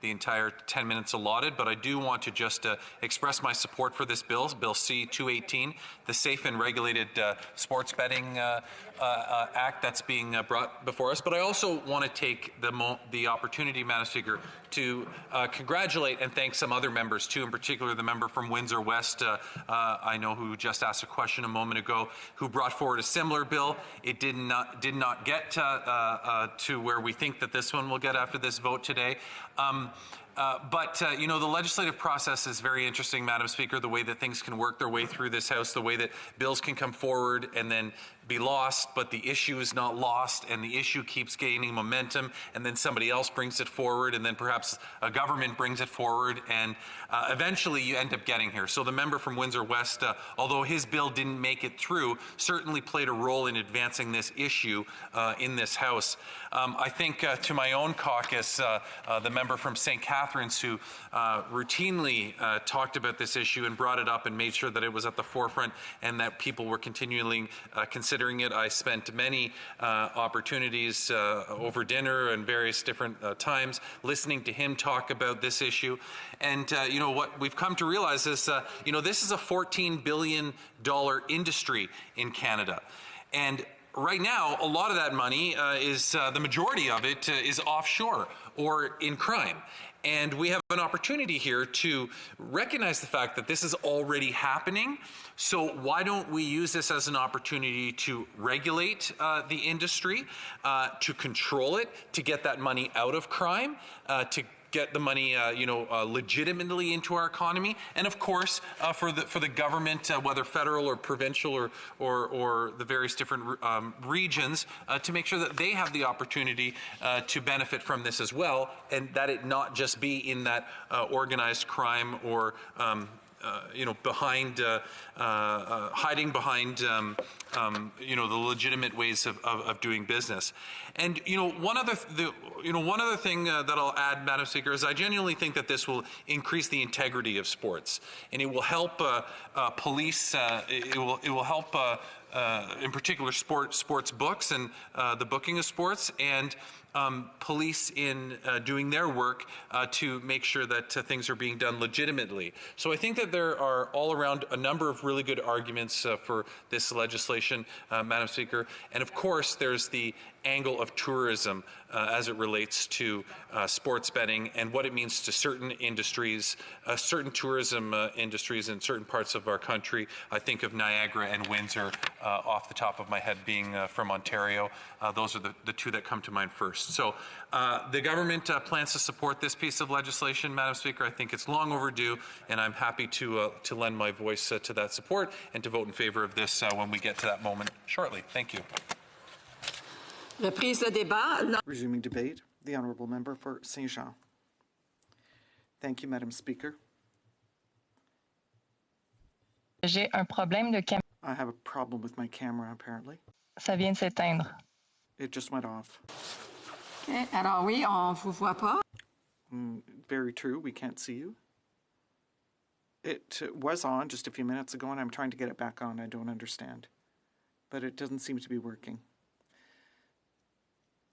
G: the entire 10 minutes allotted, but I do want to just express my support for this bill, Bill C-218, the Safe and Regulated Sports Betting Act that's being brought before us. But I also want to take the opportunity, Madam Speaker, to congratulate and thank some other members too, in particular the member from Windsor West, I know, who just asked a question a moment ago, who brought forward a similar bill. It did not get to where we think that this one will get after this vote today. But the legislative process is very interesting, Madam Speaker, the way that things can work their way through this House, the way that bills can come forward and then be lost, but the issue is not lost, and the issue keeps gaining momentum, and then somebody else brings it forward, and then perhaps a government brings it forward, and eventually you end up getting here. So the member from Windsor West, although his bill didn't make it through, certainly played a role in advancing this issue in this House. I think to my own caucus, the member from St. Catharines, who routinely talked about this issue and brought it up and made sure that it was at the forefront and that people were continually considering it. I spent many opportunities over dinner and various different times listening to him talk about this issue. And what we've come to realize is, this is a $14 billion industry in Canada. And right now, a lot of that money is, the majority of it is offshore or in crime. And we have an opportunity here to recognize the fact that this is already happening. So why don't we use this as an opportunity to regulate the industry, to control it, to get that money out of crime, to get the money, legitimately into our economy, and of course, for the government, whether federal or provincial or the various different regions, to make sure that they have the opportunity to benefit from this as well, and that it not just be in that organized crime or hiding behind, the legitimate ways of doing business. And one other thing that I'll add, Madam Speaker, is I genuinely think that this will increase the integrity of sports, and it will help police. It will help. In particular, sports books and the booking of sports, and police in doing their work to make sure that things are being done legitimately. So I think that there are all around a number of really good arguments for this legislation, Madam Speaker. And of course, there's the angle of tourism as it relates to sports betting and what it means to certain industries, certain tourism industries in certain parts of our country. I think of Niagara and Windsor off the top of my head, being from Ontario. Those are the two that come to mind first. first. So the government plans to support this piece of legislation, Madam Speaker. I think it's long overdue, and I'm happy to lend my voice to that support and to vote in favor of this when we get to that moment shortly. Thank you.
F: Resuming debate, the Honourable Member for Saint-Jean. Thank you, Madam Speaker.
J: J'ai un problème de caméra.
F: I have a problem with my camera, apparently.
J: Ça vient de s'éteindre.
F: It just went off.
H: Okay. Alors oui, on vous voit pas.
F: Very true, we can't see you. It was on just a few minutes ago, and I'm trying to get it back on. I don't understand. But it doesn't seem to be working.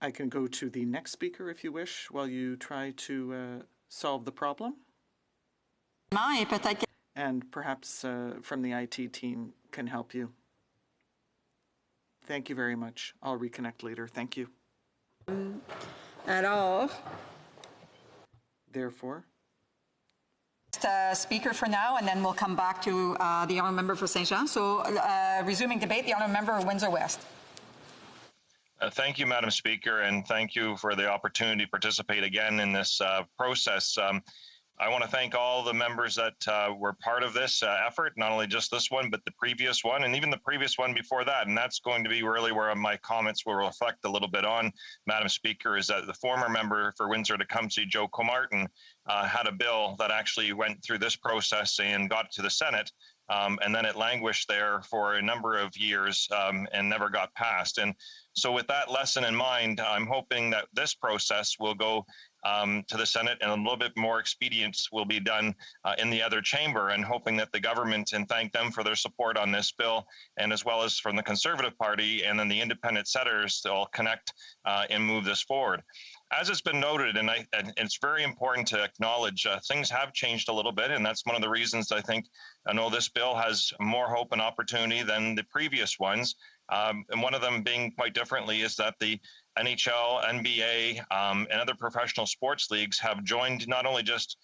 F: I can go to the next speaker if you wish, while you try to solve the problem. And perhaps from the IT team can help you. Thank you very much. I'll reconnect later. Thank you.
H: Alors.
F: Therefore.
H: Speaker for now, and then we'll come back to the honourable member for Saint-Jean. So resuming debate, the honourable member for Windsor West.
I: Thank you, Madam Speaker, and thank you for the opportunity to participate again in this process. I want to thank all the members that were part of this effort, not only just this one, but the previous one, and even the previous one before that. And that's going to be really where my comments will reflect a little bit on, Madam Speaker, is that the former member for Windsor-Tecumseh, Joe Comartin, had a bill that actually went through this process and got to the Senate. And then it languished there for a number of years and never got passed. And so with that lesson in mind, I'm hoping that this process will go to the Senate and a little bit more expedience will be done in the other chamber, and hoping that the government, and thank them for their support on this bill, and as well as from the Conservative Party and then the independent senators, they'll connect and move this forward. As it's been noted, and it's very important to acknowledge, things have changed a little bit, and that's one of the reasons I know this bill has more hope and opportunity than the previous ones. And one of them being quite differently is that the NHL, NBA, and other professional sports leagues have joined not only just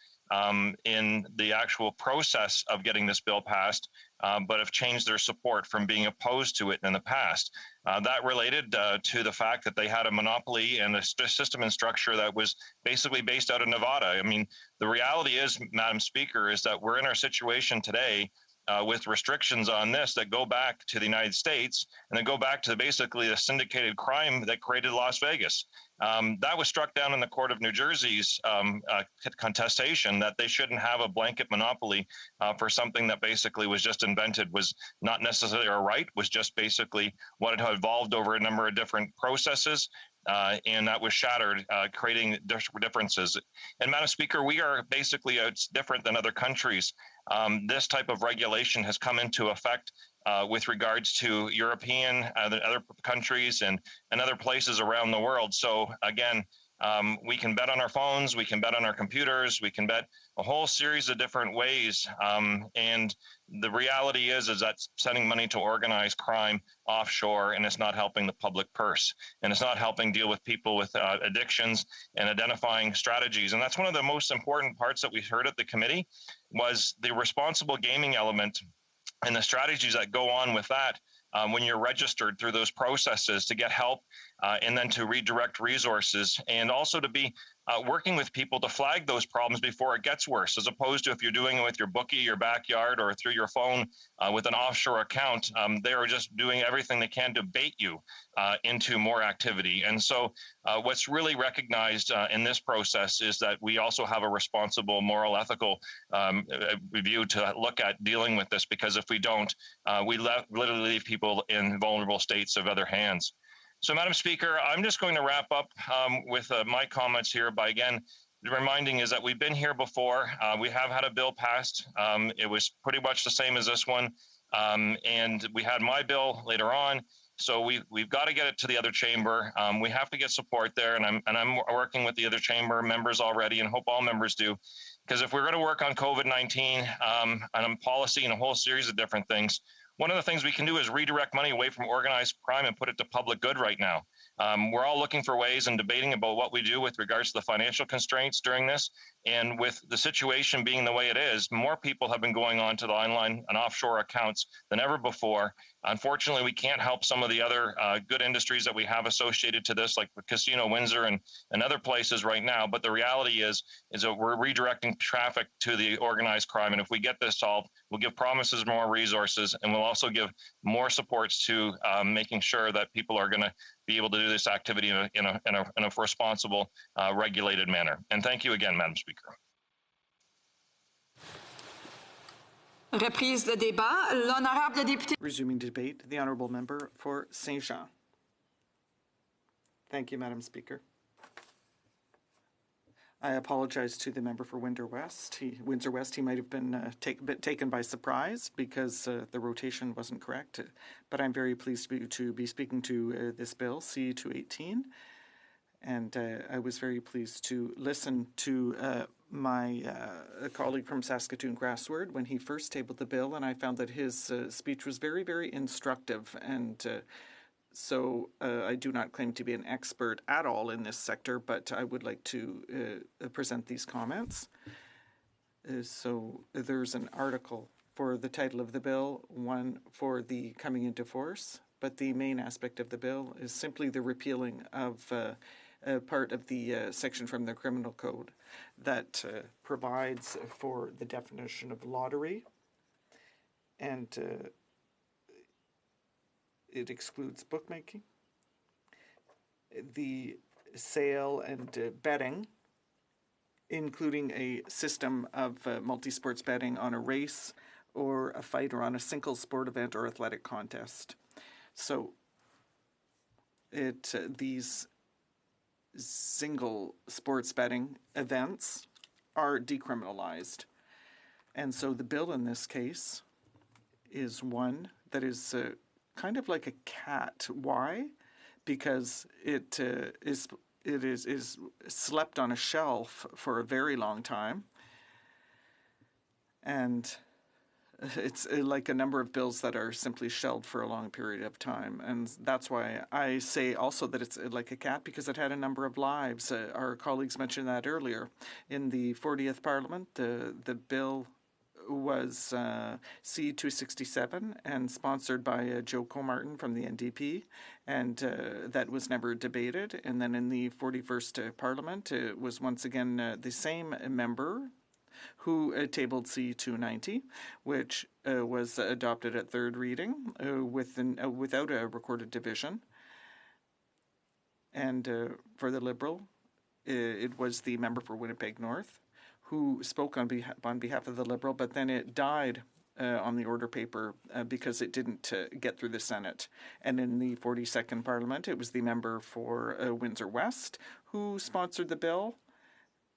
I: in the actual process of getting this bill passed, but have changed their support from being opposed to it in the past. That related to the fact that they had a monopoly and a system and structure that was basically based out of Nevada. I mean, the reality is, Madam Speaker, is that we're in our situation today with restrictions on this that go back to the United States and then go back to basically the syndicated crime that created Las Vegas. That was struck down in the Court of New Jersey's contestation that they shouldn't have a blanket monopoly for something that basically was just invented, was not necessarily a right, was just basically what had evolved over a number of different processes. And that was shattered, creating differences. And Madam Speaker, we are basically different than other countries. This type of regulation has come into effect with regards to European, other countries, and other places around the world. So again, we can bet on our phones, we can bet on our computers, we can bet a whole series of different ways. And the reality is that sending money to organized crime offshore, and it's not helping the public purse, and it's not helping deal with people with addictions and identifying strategies. And that's one of the most important parts that we heard at the committee, was the responsible gaming element and the strategies that go on with that when you're registered through those processes to get help and then to redirect resources, and also to be working with people to flag those problems before it gets worse, as opposed to if you're doing it with your bookie, your backyard, or through your phone with an offshore account. They are just doing everything they can to bait you into more activity. And so what's really recognized in this process is that we also have a responsible, moral, ethical review to look at dealing with this, because if we don't, we literally leave people in vulnerable states of other hands. So, Madam Speaker, I'm just going to wrap up with my comments here by, again, reminding is that we've been here before. We have had a bill passed. It was pretty much the same as this one. And we had my bill later on. So we've got to get it to the other chamber. We have to get support there. And I'm working with the other chamber members already, and hope all members do. Because if we're going to work on COVID-19 and on policy and a whole series of different things, one of the things we can do is redirect money away from organized crime and put it to public good right now. We're all looking for ways and debating about what we do with regards to the financial constraints during this. And with the situation being the way it is, more people have been going on to the online and offshore accounts than ever before. Unfortunately, we can't help some of the other good industries that we have associated to this, like Casino Windsor and other places right now. But the reality is that we're redirecting traffic to the organized crime. And if we get this solved, we'll give promises more resources, and we'll also give more supports to making sure that people are going to be able to do this activity in a responsible, regulated manner. And thank you again, Madam Speaker.
H: Reprise de débat. L'honorable député.
F: Resuming debate, the honourable member for Saint-Jean. Thank you, Madam Speaker. I apologize to the member for Windsor West. He might have been taken by surprise because the rotation wasn't correct. But I'm very pleased to be speaking to this bill, C-218. And I was very pleased to listen to my colleague from Saskatoon Grassward when he first tabled the bill, and I found that his speech was very, very instructive. And so I do not claim to be an expert at all in this sector, but I would like to present these comments. So there's an article for the title of the bill, one for the coming into force, but the main aspect of the bill is simply the repealing of part of the section from the Criminal Code that provides for the definition of lottery, and it excludes bookmaking, the sale and betting, including a system of multi-sports betting on a race or a fight or on a single sport event or athletic contest. So these single sports betting events are decriminalized. And so the bill in this case is one that is kind of like a cat. Why? Because it is slept on a shelf for a very long time, and it's like a number of bills that are simply shelved for a long period of time. And that's why I say also that it's like a cat, because it had a number of lives. Our colleagues mentioned that earlier. In the 40th Parliament, the bill was C-267 and sponsored by Joe Comartin from the NDP, and that was never debated. And then in the 41st Parliament, it was once again the same member who tabled C-290, which was adopted at third reading without a recorded division. And for the Liberal, it was the member for Winnipeg North who spoke on behalf of the Liberal, but then it died on the order paper because it didn't get through the Senate. And in the 42nd Parliament, it was the member for Windsor West who sponsored the bill.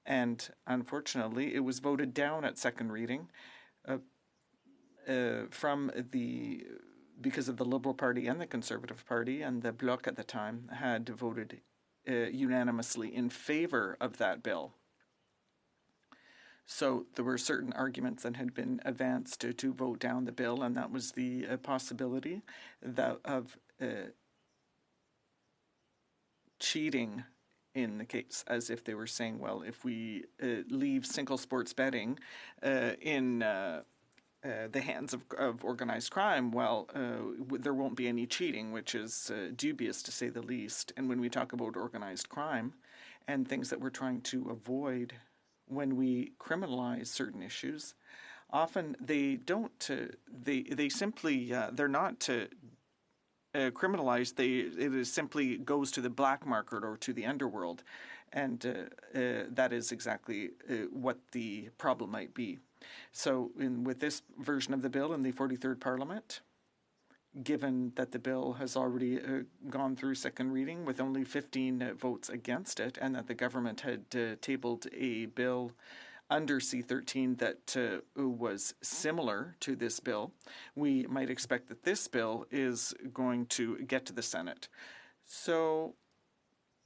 F: And unfortunately, it was voted down at second reading because of the Liberal Party and the Conservative Party, and the Bloc at the time had voted unanimously in favor of that bill. So there were certain arguments that had been advanced to vote down the bill, and that was the possibility of cheating in the case, as if they were saying, well, if we leave single sports betting in the hands of organized crime, well, there won't be any cheating, which is dubious to say the least. And when we talk about organized crime and things that we're trying to avoid when we criminalize certain issues, often they don't, they simply, they're not criminalized. It simply goes to the black market or to the underworld, and that is exactly what the problem might be. So with this version of the bill in the 43rd Parliament, given that the bill has already gone through second reading with only 15 votes against it, and that the government had tabled a bill under C-13 that was similar to this bill, we might expect that this bill is going to get to the Senate. So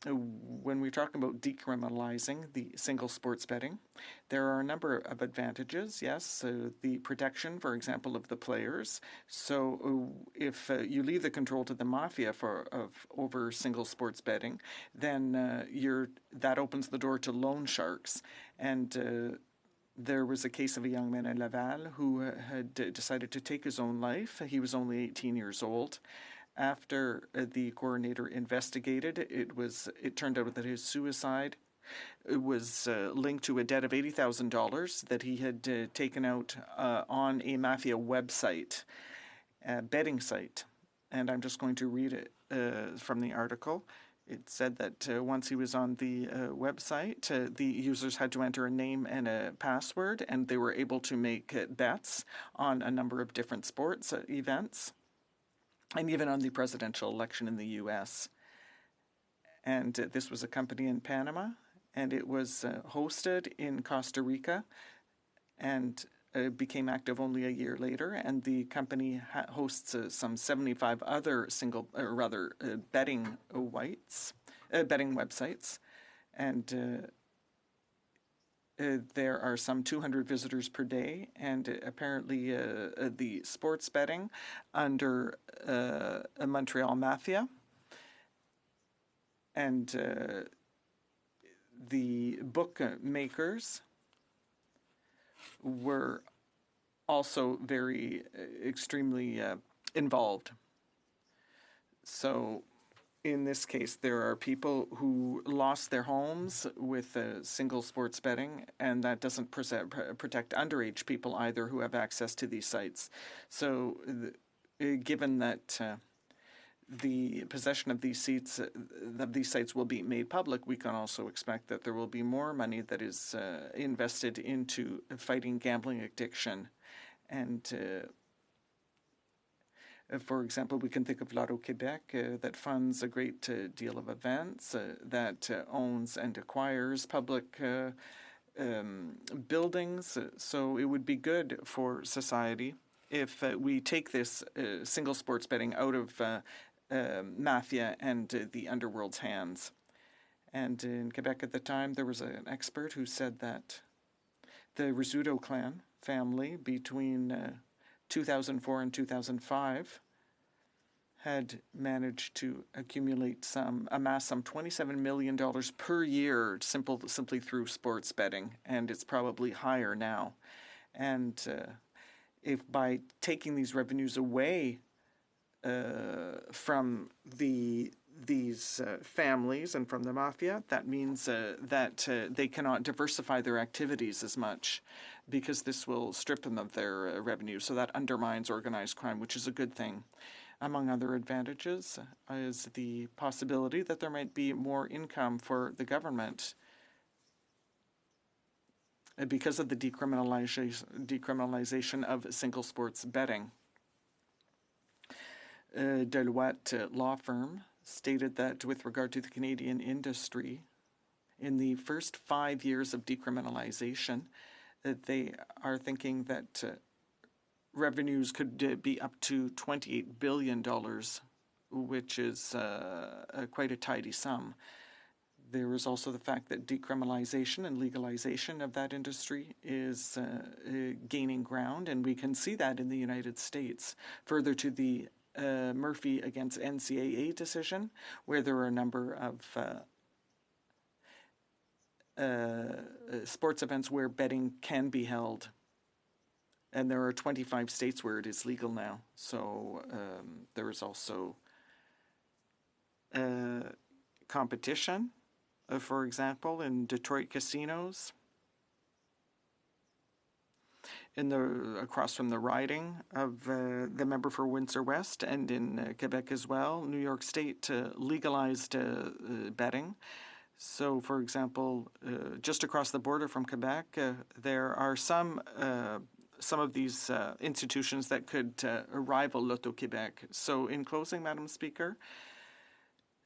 F: when we talk about decriminalizing the single sports betting, there are a number of advantages. Yes, the protection, for example, of the players. So if you leave the control to the mafia over single sports betting, then that opens the door to loan sharks. And there was a case of a young man in Laval who had decided to take his own life. He was only 18 years old. After the coroner investigated, it turned out that his suicide was linked to a debt of $80,000 that he had taken out on a mafia website, betting site. And I'm just going to read it from the article. It said that once he was on the website, the users had to enter a name and a password, and they were able to make bets on a number of different sports events, and even on the presidential election in the U.S. And this was a company in Panama, and it was hosted in Costa Rica, and became active only a year later. And the company hosts some 75 other betting websites, and there are some 200 visitors per day, and apparently the sports betting under a Montreal Mafia, and the bookmakers were also extremely involved. So in this case, there are people who lost their homes with single sports betting, and that doesn't protect underage people either who have access to these sites. So given that the possession of these sites will be made public, we can also expect that there will be more money that is invested into fighting gambling addiction. And for example, we can think of Lotto Québec that funds a great deal of events, that owns and acquires public buildings. So it would be good for society if we take this single sports betting out of mafia and the underworld's hands. And in Quebec at the time, there was an expert who said that the Rizzuto clan family between 2004 and 2005 had managed to amass some $27 million per year simply through sports betting, and it's probably higher now. And if by taking these revenues away from these families and from the mafia, that means that they cannot diversify their activities as much, because this will strip them of their revenue. So that undermines organized crime, which is a good thing. Among other advantages is the possibility that there might be more income for the government because of the decriminalization of single sports betting. Deloitte law firm stated that with regard to the Canadian industry, in the first 5 years of decriminalization, they are thinking that revenues could be up to $28 billion, which is quite a tidy sum. There is also the fact that decriminalization and legalization of that industry is gaining ground, and we can see that in the United States. Further to the Murphy against NCAA decision, where there are a number of sports events where betting can be held. And there are 25 states where it is legal now. So there is also competition, for example, in Detroit casinos, across from the riding of the member for Windsor West, and in Quebec as well. New York State legalized betting. So, for example, just across the border from Quebec, there are some of these institutions that could rival Loto Québec. So in closing, Madam Speaker,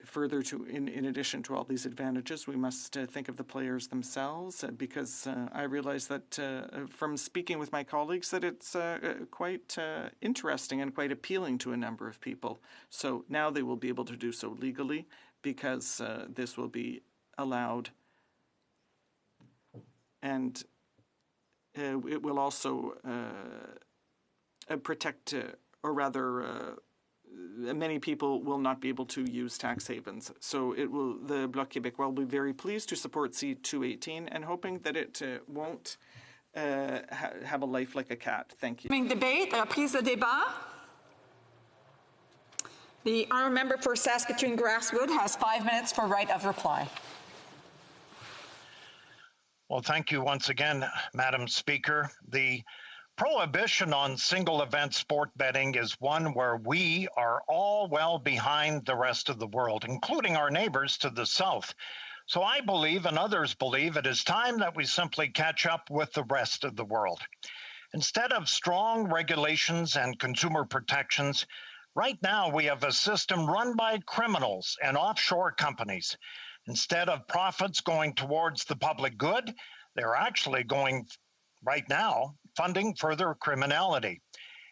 F: further to, in addition to all these advantages, we must think of the players themselves, because I realize that from speaking with my colleagues that it's quite interesting and quite appealing to a number of people. So now they will be able to do so legally, because this will be allowed. And it will also protect, or rather, many people will not be able to use tax havens. So the Bloc Québécois will be very pleased to support C-218 and hoping that it won't have a life like a cat. Thank you.
H: Debate, reprise de débat. The honourable member for Saskatoon Grasswood has 5 minutes for right of reply.
Z: Well, thank you once again, Madam Speaker. The prohibition on single event sport betting is one where we are all well behind the rest of the world, including our neighbors to the south. So I believe, and others believe, it is time that we simply catch up with the rest of the world. Instead of strong regulations and consumer protections, right now we have a system run by criminals and offshore companies. Instead of profits going towards the public good, they're actually going, right now, funding further criminality.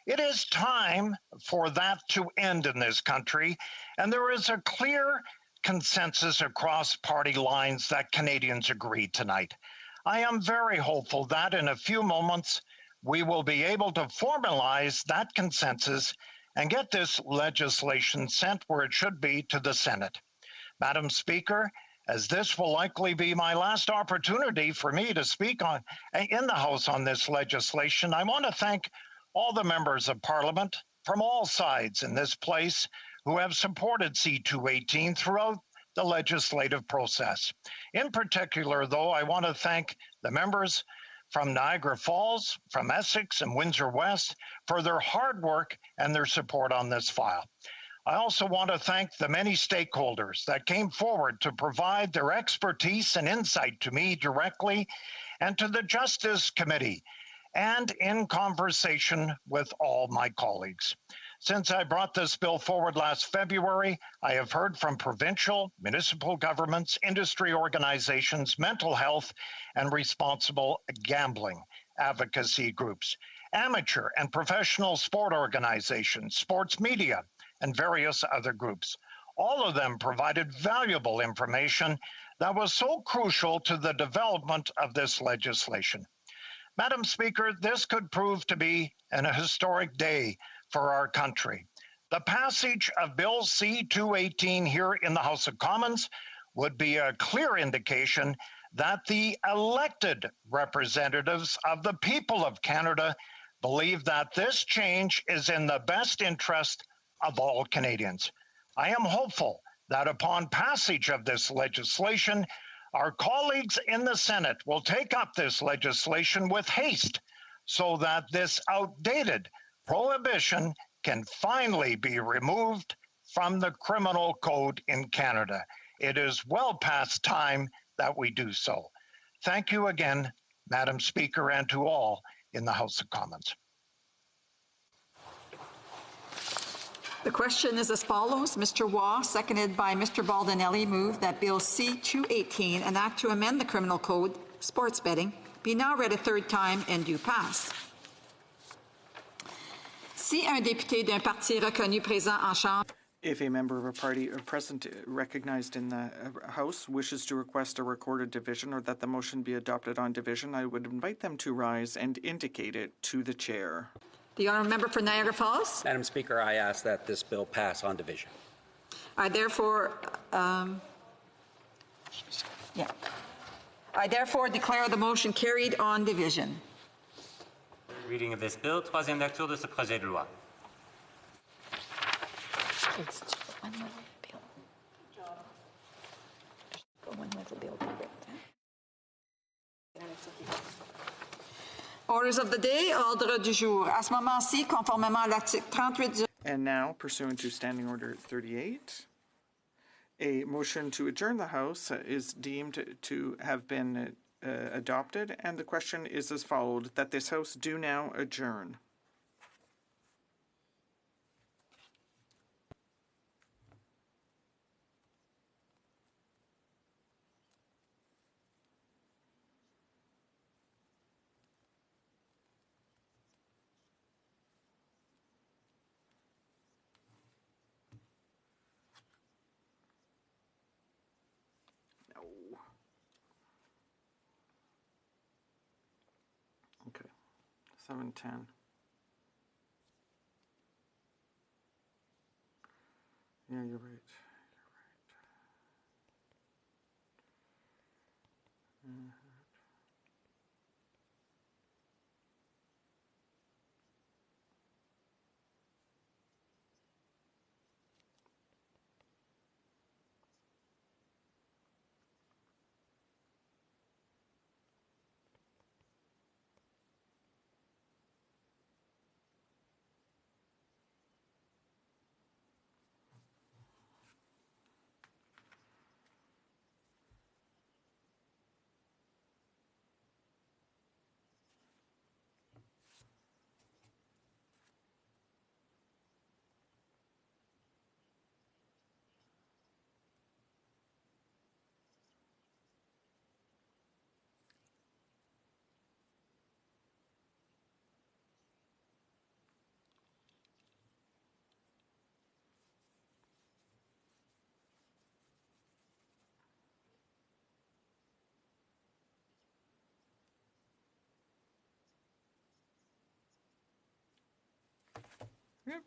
Z: It is time for that to end in this country, and there is a clear consensus across party lines that Canadians agree tonight. I am very hopeful that in a few moments we will be able to formalize that consensus and get this legislation sent where it should be, to the Senate. Madam Speaker, as this will likely be my last opportunity for me to speak in the House on this legislation, I want to thank all the members of Parliament from all sides in this place who have supported C-218 throughout the legislative process. In particular, though, I want to thank the members from Niagara Falls, from Essex and Windsor West for their hard work and their support on this file. I also want to thank the many stakeholders that came forward to provide their expertise and insight to me directly and to the Justice Committee, and in conversation with all my colleagues. Since I brought this bill forward last February, I have heard from provincial, municipal governments, industry organizations, mental health, and responsible gambling advocacy groups, amateur and professional sport organizations, sports media, and various other groups. All of them provided valuable information that was so crucial to the development of this legislation. Madam Speaker, this could prove to be an historic day for our country. The passage of Bill C-218 here in the House of Commons would be a clear indication that the elected representatives of the people of Canada believe that this change is in the best interest of all Canadians. I am hopeful that upon passage of this legislation, our colleagues in the Senate will take up this legislation with haste so that this outdated prohibition can finally be removed from the criminal code in Canada. It is well past time that we do so. Thank you again, Madam Speaker, and to all in the House of Commons.
H: The question is as follows. Mr. Waugh, seconded by Mr. Baldinelli, moved that Bill C-218, an act to amend the Criminal Code, sports betting, be now read a third time and do pass. Si un député d'un parti reconnu présent en chambre.
F: If a member of a party present recognized in the House wishes to request a recorded division or that the motion be adopted on division, I would invite them to rise and indicate it to the chair.
H: The honourable member for Niagara Falls.
Y: Madam Speaker, I ask that this bill pass on division.
H: I therefore declare the motion carried on division.
S: Reading of this bill, troisième lecture de ce projet de loi.
H: Orders of the day, ordre du jour. À ce moment-ci, conformément à l'article 38
F: And now, pursuant to Standing Order 38, a motion to adjourn the House is deemed to have been adopted, and the question is as followed, that this House do now adjourn. 7:10. Yeah, you're right. Yep.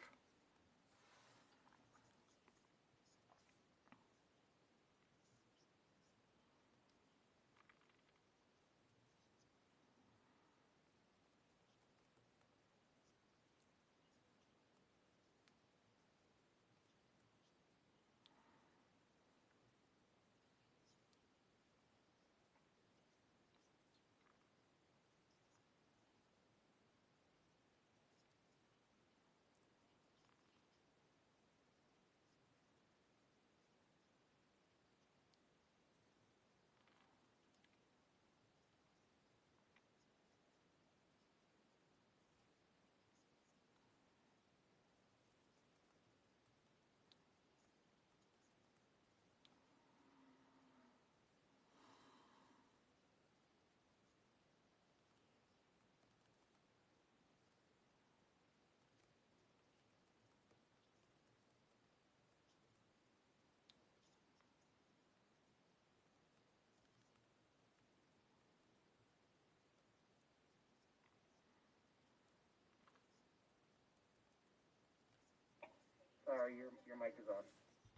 A: Your mic is on.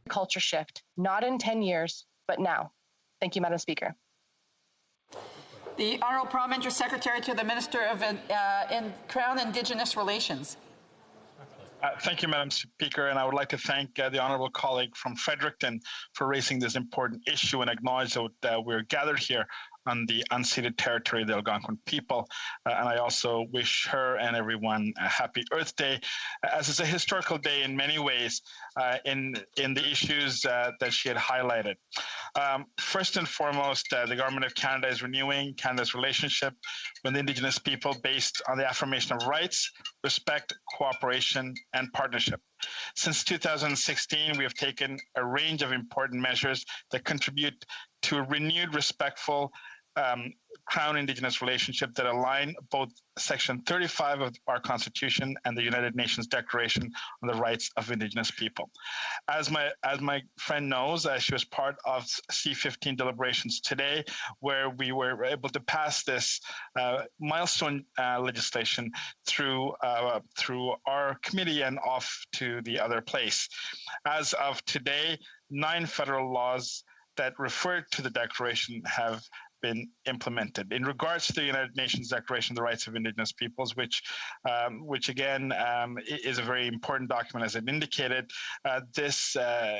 A: Culture shift, not in 10 years, but now. Thank you, Madam Speaker.
H: The Honourable Parliamentary Secretary to the Minister of Crown Indigenous Relations.
D: Thank you, Madam Speaker, and I would like to thank the honourable colleague from Fredericton for raising this important issue and acknowledge that we're gathered here on the unceded territory of the Algonquin people. And I also wish her and everyone a happy Earth Day, as it's a historical day in many ways in the issues that she had highlighted. First and foremost, the Government of Canada is renewing Canada's relationship with Indigenous people based on the affirmation of rights, respect, cooperation, and partnership. Since 2016, we have taken a range of important measures that contribute to a renewed, respectful Crown Indigenous relationship that align both Section 35 of our Constitution and the United Nations Declaration on the Rights of Indigenous People. As my friend knows, she was part of C-15 deliberations today, where we were able to pass this milestone legislation through our committee and off to the other place. As of today, 9 federal laws that refer to the declaration have been implemented. In regards to the United Nations Declaration of the Rights of Indigenous Peoples, which again is a very important document, as it indicated, this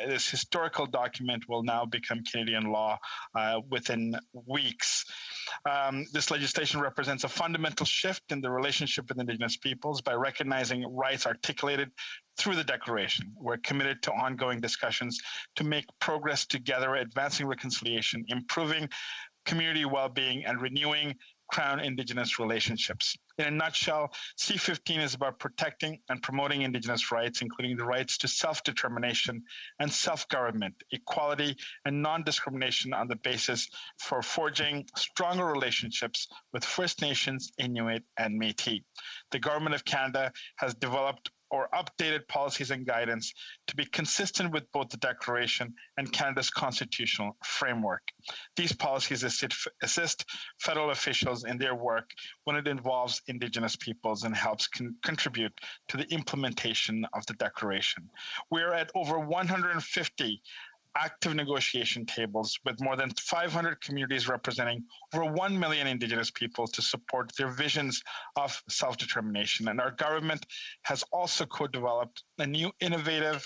D: historical document will now become Canadian law within weeks. This legislation represents a fundamental shift in the relationship with Indigenous peoples by recognizing rights articulated through the declaration. We're committed to ongoing discussions to make progress together, advancing reconciliation, improving community well-being, and renewing Crown Indigenous relationships. In a nutshell, C-15 is about protecting and promoting Indigenous rights, including the rights to self-determination and self-government, equality, and non-discrimination on the basis for forging stronger relationships with First Nations, Inuit, and Métis. The Government of Canada has developed or updated policies and guidance to be consistent with both the Declaration and Canada's constitutional framework. These policies assist federal officials in their work when it involves Indigenous peoples and helps contribute to the implementation of the Declaration. We are at over 150 active negotiation tables with more than 500 communities representing over 1 million Indigenous people to support their visions of self-determination. And our government has also co-developed a new innovative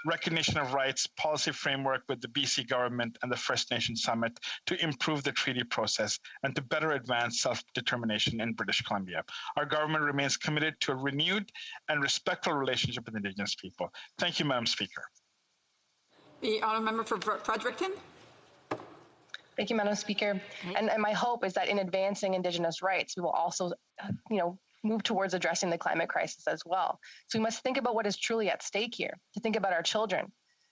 D: recognition of rights policy framework with the BC government and the First Nation Summit to improve the treaty process and to better advance self-determination in British Columbia. Our government remains committed to a renewed and respectful relationship with Indigenous people. Thank you, Madam Speaker.
H: The honourable member for Fredericton.
A: Thank you, Madam Speaker. And my hope is that in advancing Indigenous rights, we will also, move towards addressing the climate crisis as well. So we must think about what is truly at stake here, to think about our children.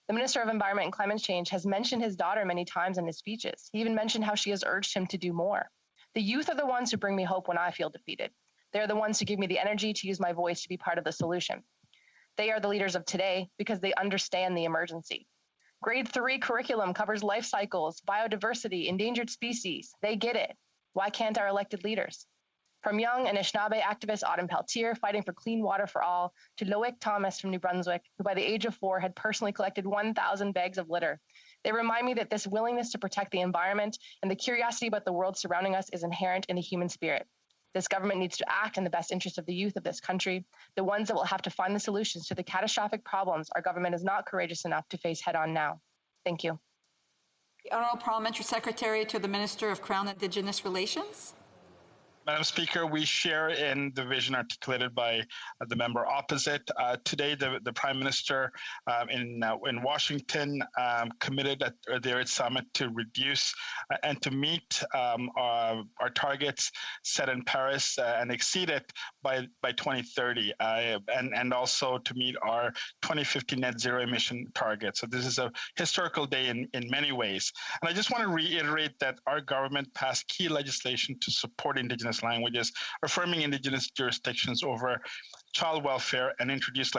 A: The Minister of Environment and Climate Change has mentioned his daughter many times in his speeches. He even mentioned how she has urged him to do more. The youth are the ones who bring me hope when I feel defeated. They're the ones who give me the energy to use my voice to be part of the solution. They are the leaders of today because they understand the emergency. Grade 3 curriculum covers life cycles, biodiversity, endangered species. They get it. Why can't our elected leaders? From young Anishinaabe activist Autumn Peltier fighting for clean water for all, to Loic Thomas from New Brunswick, who by the age of 4 had personally collected 1,000 bags of litter. They remind me that this willingness to protect the environment and the curiosity about the world surrounding us is inherent in the human spirit. This government needs to act in the best interest of the youth of this country, the ones that will have to find the solutions to the catastrophic problems our government is not courageous enough to face head on now. Thank you.
H: The Honourable Parliamentary Secretary to the Minister of Crown Indigenous Relations.
D: Madam Speaker, we share in the vision articulated by the member opposite. Today, the Prime Minister in Washington committed at their summit to reduce and to meet our targets set in Paris and exceed it by 2030, and also to meet our 2050 net zero emission target. So this is a historical day in many ways. And I just want to reiterate that our government passed key legislation to support Indigenous languages, affirming Indigenous jurisdictions over child welfare, and introduced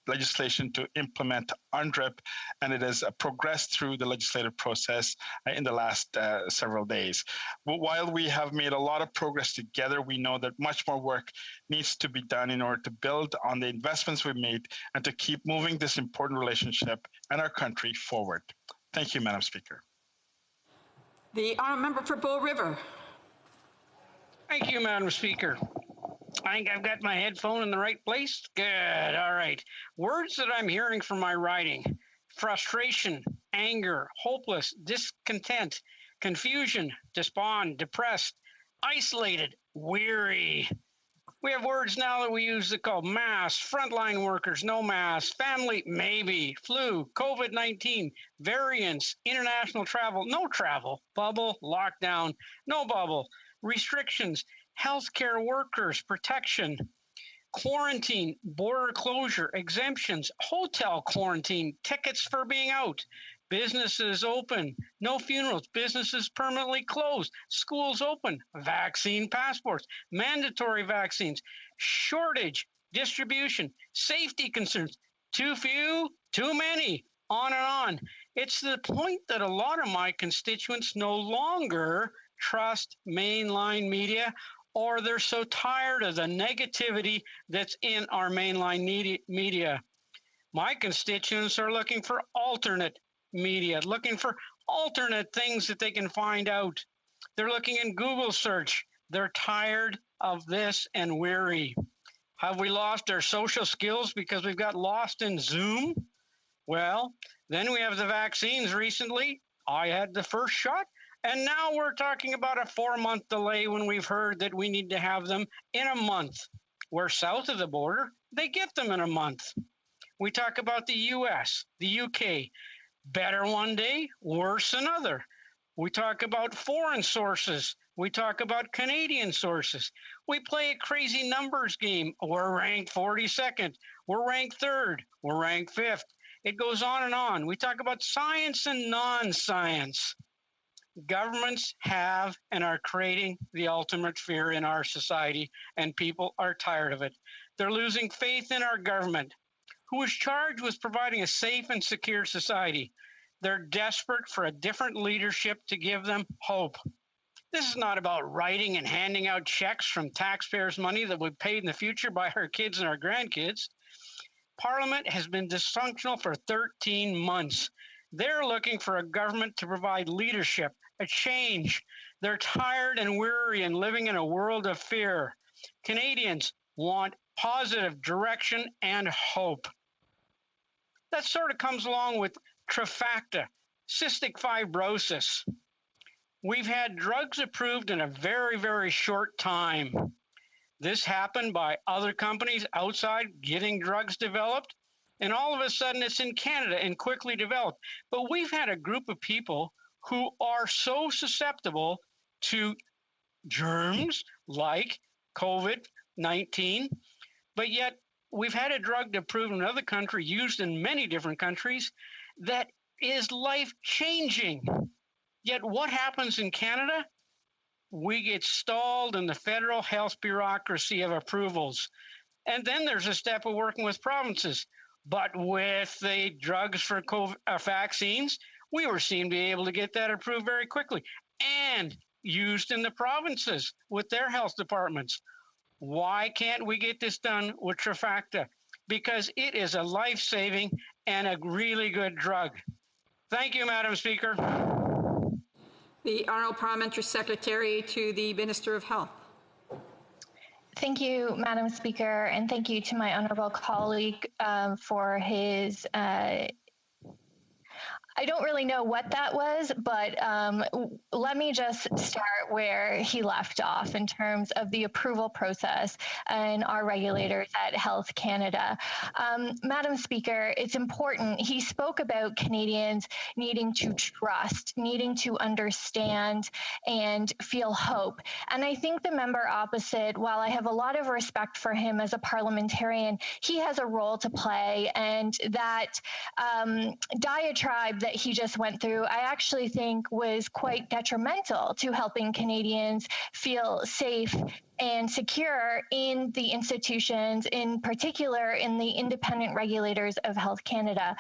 D: legislation to implement UNDRIP, and it has progressed through the legislative process in the last several days. While we have made a lot of progress together, we know that much more work needs to be done in order to build on the investments we've made and to keep moving this important relationship and our country forward. Thank you, Madam Speaker.
H: The honourable member for Bow River.
E: Thank you, Madam Speaker. I think I've got my headphone in the right place. Good. All right. Words that I'm hearing from my writing: frustration, anger, hopeless, discontent, confusion, despond, depressed, isolated, weary. We have words now that we use that call mask, frontline workers, no mask, family, maybe, flu, COVID-19, variants, international travel, no travel, bubble, lockdown, no bubble, restrictions, healthcare workers, protection, quarantine, border closure, exemptions, hotel quarantine, tickets for being out, businesses open, no funerals, businesses permanently closed, schools open, vaccine passports, mandatory vaccines, shortage, distribution, safety concerns, too few, too many, on and on. It's the point that a lot of my constituents no longer trust mainline media, or they're so tired of the negativity that's in our mainline media. My constituents are looking for alternate media, looking for alternate things that they can find out. They're looking in Google search. They're tired of this and weary. Have we lost our social skills because we've got lost in Zoom? Well, then we have the vaccines recently. I had the first shot, and now we're talking about a 4-month delay when we've heard that we need to have them in a month. We're south of the border, they get them in a month. We talk about the US, the UK, better one day, worse another. We talk about foreign sources. We talk about Canadian sources. We play a crazy numbers game. We're ranked 42nd. We're ranked 3rd. We're ranked 5th. It goes on and on. We talk about science and non-science. Governments have and are creating the ultimate fear in our society, and people are tired of it. They're losing faith in our government, who is charged with providing a safe and secure society. They're desperate for a different leadership to give them hope. This is not about writing and handing out checks from taxpayers' money that will be paid in the future by our kids and our grandkids. Parliament has been dysfunctional for 13 months. They're looking for a government to provide leadership, a change. They're tired and weary and living in a world of fear. Canadians want positive direction and hope. That sort of comes along with trifecta, cystic fibrosis. We've had drugs approved in a very, very short time. This happened by other companies outside getting drugs developed, and all of a sudden it's in Canada and quickly developed. But we've had a group of people who are so susceptible to germs like COVID-19, but yet we've had a drug approved in another country, used in many different countries, that is life-changing. Yet what happens in Canada? We get stalled in the federal health bureaucracy of approvals. And then there's a step of working with provinces. But with the drugs for COVID, vaccines, we were seen to be able to get that approved very quickly and used in the provinces with their health departments. Why can't we get this done with trifecta? Because it is a life-saving and a really good drug. Thank you, Madam Speaker.
H: The Honourable Parliamentary Secretary to the Minister of Health.
J: Thank you, Madam Speaker, and thank you to my honourable colleague for his I don't really know what that was, but let me just start where he left off in terms of the approval process and our regulators at Health Canada. Madam Speaker, it's important. He spoke about Canadians needing to trust, needing to understand and feel hope. And I think the member opposite, while I have a lot of respect for him as a parliamentarian, he has a role to play. And that diatribe that he just went through, I actually think was quite detrimental to helping Canadians feel safe and secure in the institutions, in particular in the independent regulators of Health Canada.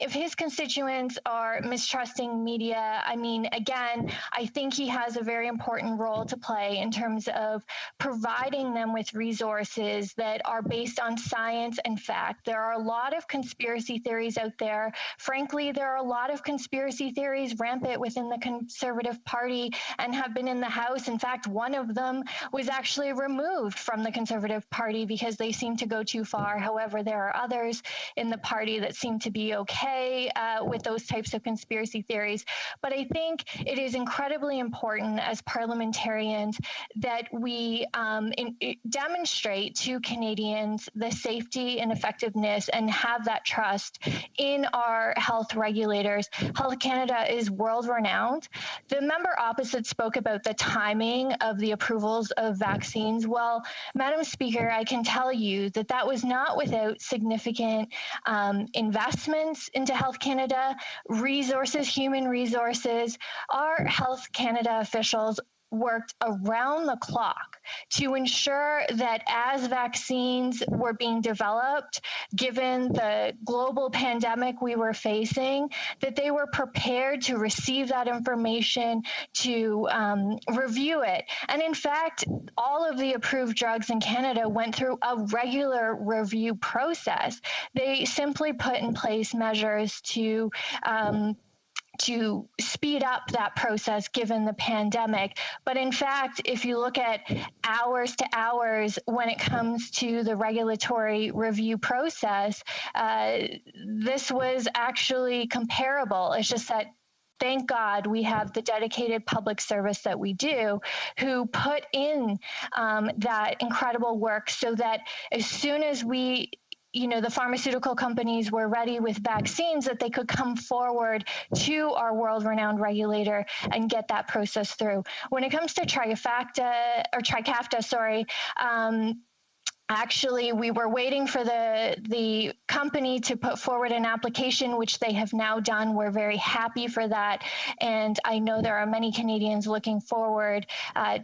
J: If his constituents are mistrusting media, I mean, again, I think he has a very important role to play in terms of providing them with resources that are based on science and fact. There are a lot of conspiracy theories out there. Frankly, there are a lot of conspiracy theories rampant within the Conservative Party and have been in the House. In fact, one of them was actually removed from the Conservative Party because they seem to go too far. However, there are others in the party that seem to be okay with those types of conspiracy theories. But I think it is incredibly important as parliamentarians that we demonstrate to Canadians the safety and effectiveness and have that trust in our health regulators. Health Canada is world-renowned. The member opposite spoke about the timing of the approvals of vaccines. Well, Madam Speaker, I can tell you that that was not without significant investments into Health Canada, resources, human resources. Our Health Canada officials worked around the clock to ensure that as vaccines were being developed, given the global pandemic we were facing, that they were prepared to receive that information, to review it. And in fact, all of the approved drugs in Canada went through a regular review process. They simply put in place measures to speed up that process given the pandemic. But in fact, if you look at hours to hours when it comes to the regulatory review process, this was actually comparable. It's just that thank God we have the dedicated public service that we do who put in that incredible work so that as soon as the pharmaceutical companies were ready with vaccines, that they could come forward to our world-renowned regulator and get that process through. When it comes to Trikafta, Actually, we were waiting for the company to put forward an application, which they have now done. We're very happy for that. And I know there are many Canadians looking forward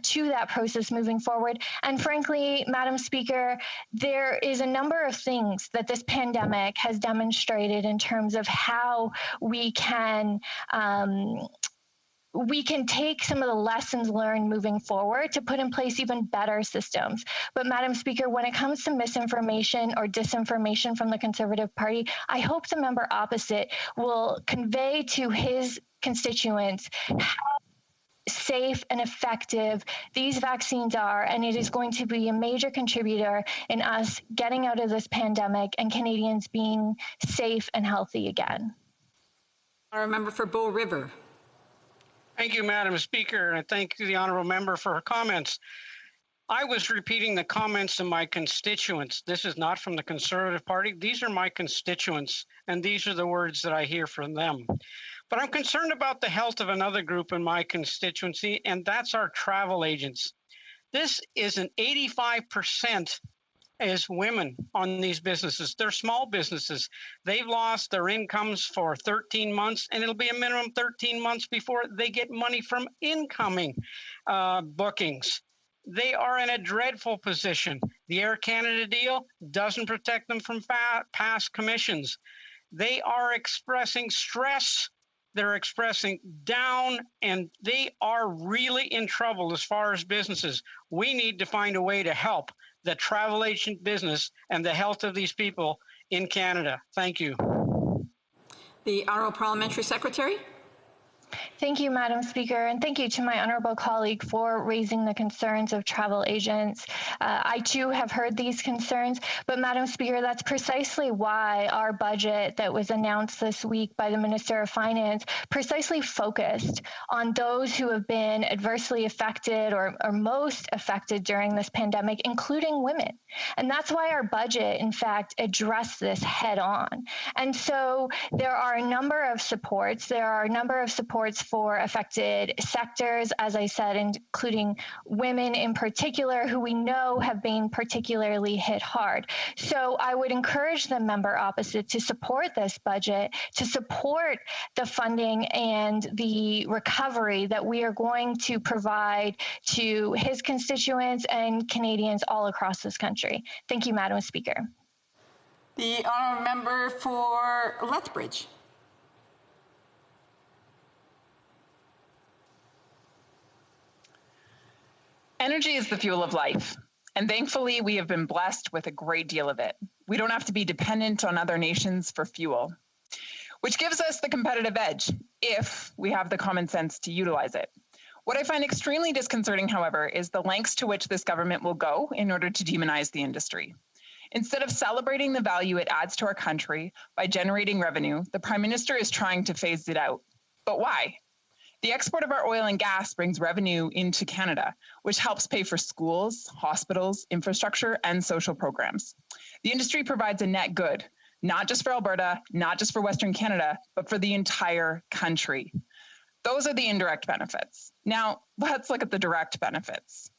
J: to that process moving forward. And frankly, Madam Speaker, there is a number of things that this pandemic has demonstrated in terms of how we can take some of the lessons learned moving forward to put in place even better systems. But Madam Speaker, when it comes to misinformation or disinformation from the Conservative Party, I hope the member opposite will convey to his constituents how safe and effective these vaccines are, and it is going to be a major contributor in us getting out of this pandemic and Canadians being safe and healthy again.
H: Our member for Bow River.
E: Thank you, Madam Speaker, and thank you, the honourable member, for her comments. I was repeating the comments of my constituents. This is not from the Conservative Party. These are my constituents, and these are the words that I hear from them. But I'm concerned about the health of another group in my constituency, and that's our travel agents. This is an 85% is women on these businesses. They're small businesses. They've lost their incomes for 13 months, and it'll be a minimum 13 months before they get money from incoming bookings. They are in a dreadful position. The Air Canada deal doesn't protect them from past commissions. They are expressing stress. They're expressing down, and they are really in trouble as far as businesses. We need to find a way to help the travel agent business and the health of these people in Canada. Thank you.
H: The Honourable Parliamentary Secretary.
J: Thank you, Madam Speaker, and thank you to my honourable colleague for raising the concerns of travel agents. I too have heard these concerns, but Madam Speaker, that's precisely why our budget that was announced this week by the Minister of Finance precisely focused on those who have been adversely affected or most affected during this pandemic, including women. And that's why our budget, in fact, addressed this head on. And so there are a number of supports. There are a number of supports for affected sectors, as I said, including women in particular, who we know have been particularly hit hard. So I would encourage the member opposite to support this budget, to support the funding and the recovery that we are going to provide to his constituents and Canadians all across this country. Thank you, Madam Speaker.
H: The honourable member for Lethbridge.
N: Energy is the fuel of life, and thankfully we have been blessed with a great deal of it. We don't have to be dependent on other nations for fuel, which gives us the competitive edge if we have the common sense to utilize it. What I find extremely disconcerting, however, is the lengths to which this government will go in order to demonize the industry. Instead of celebrating the value it adds to our country by generating revenue, the Prime Minister is trying to phase it out. But why? The export of our oil and gas brings revenue into Canada, which helps pay for schools, hospitals, infrastructure, and social programs. The industry provides a net good, not just for Alberta, not just for Western Canada, but for the entire country. Those are the indirect benefits. Now, let's look at the direct benefits.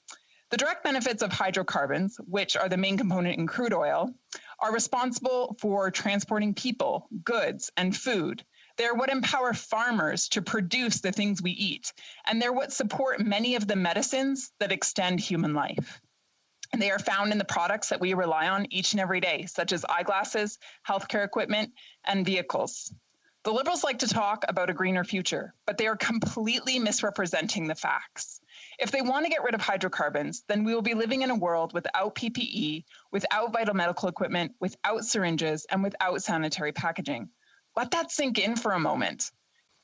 N: The direct benefits of hydrocarbons, which are the main component in crude oil, are responsible for transporting people, goods, and food. They're what empower farmers to produce the things we eat, and they're what support many of the medicines that extend human life. And they are found in the products that we rely on each and every day, such as eyeglasses, healthcare equipment, and vehicles. The Liberals like to talk about a greener future, but they are completely misrepresenting the facts. If they want to get rid of hydrocarbons, then we will be living in a world without PPE, without vital medical equipment, without syringes, and without sanitary packaging. Let that sink in for a moment.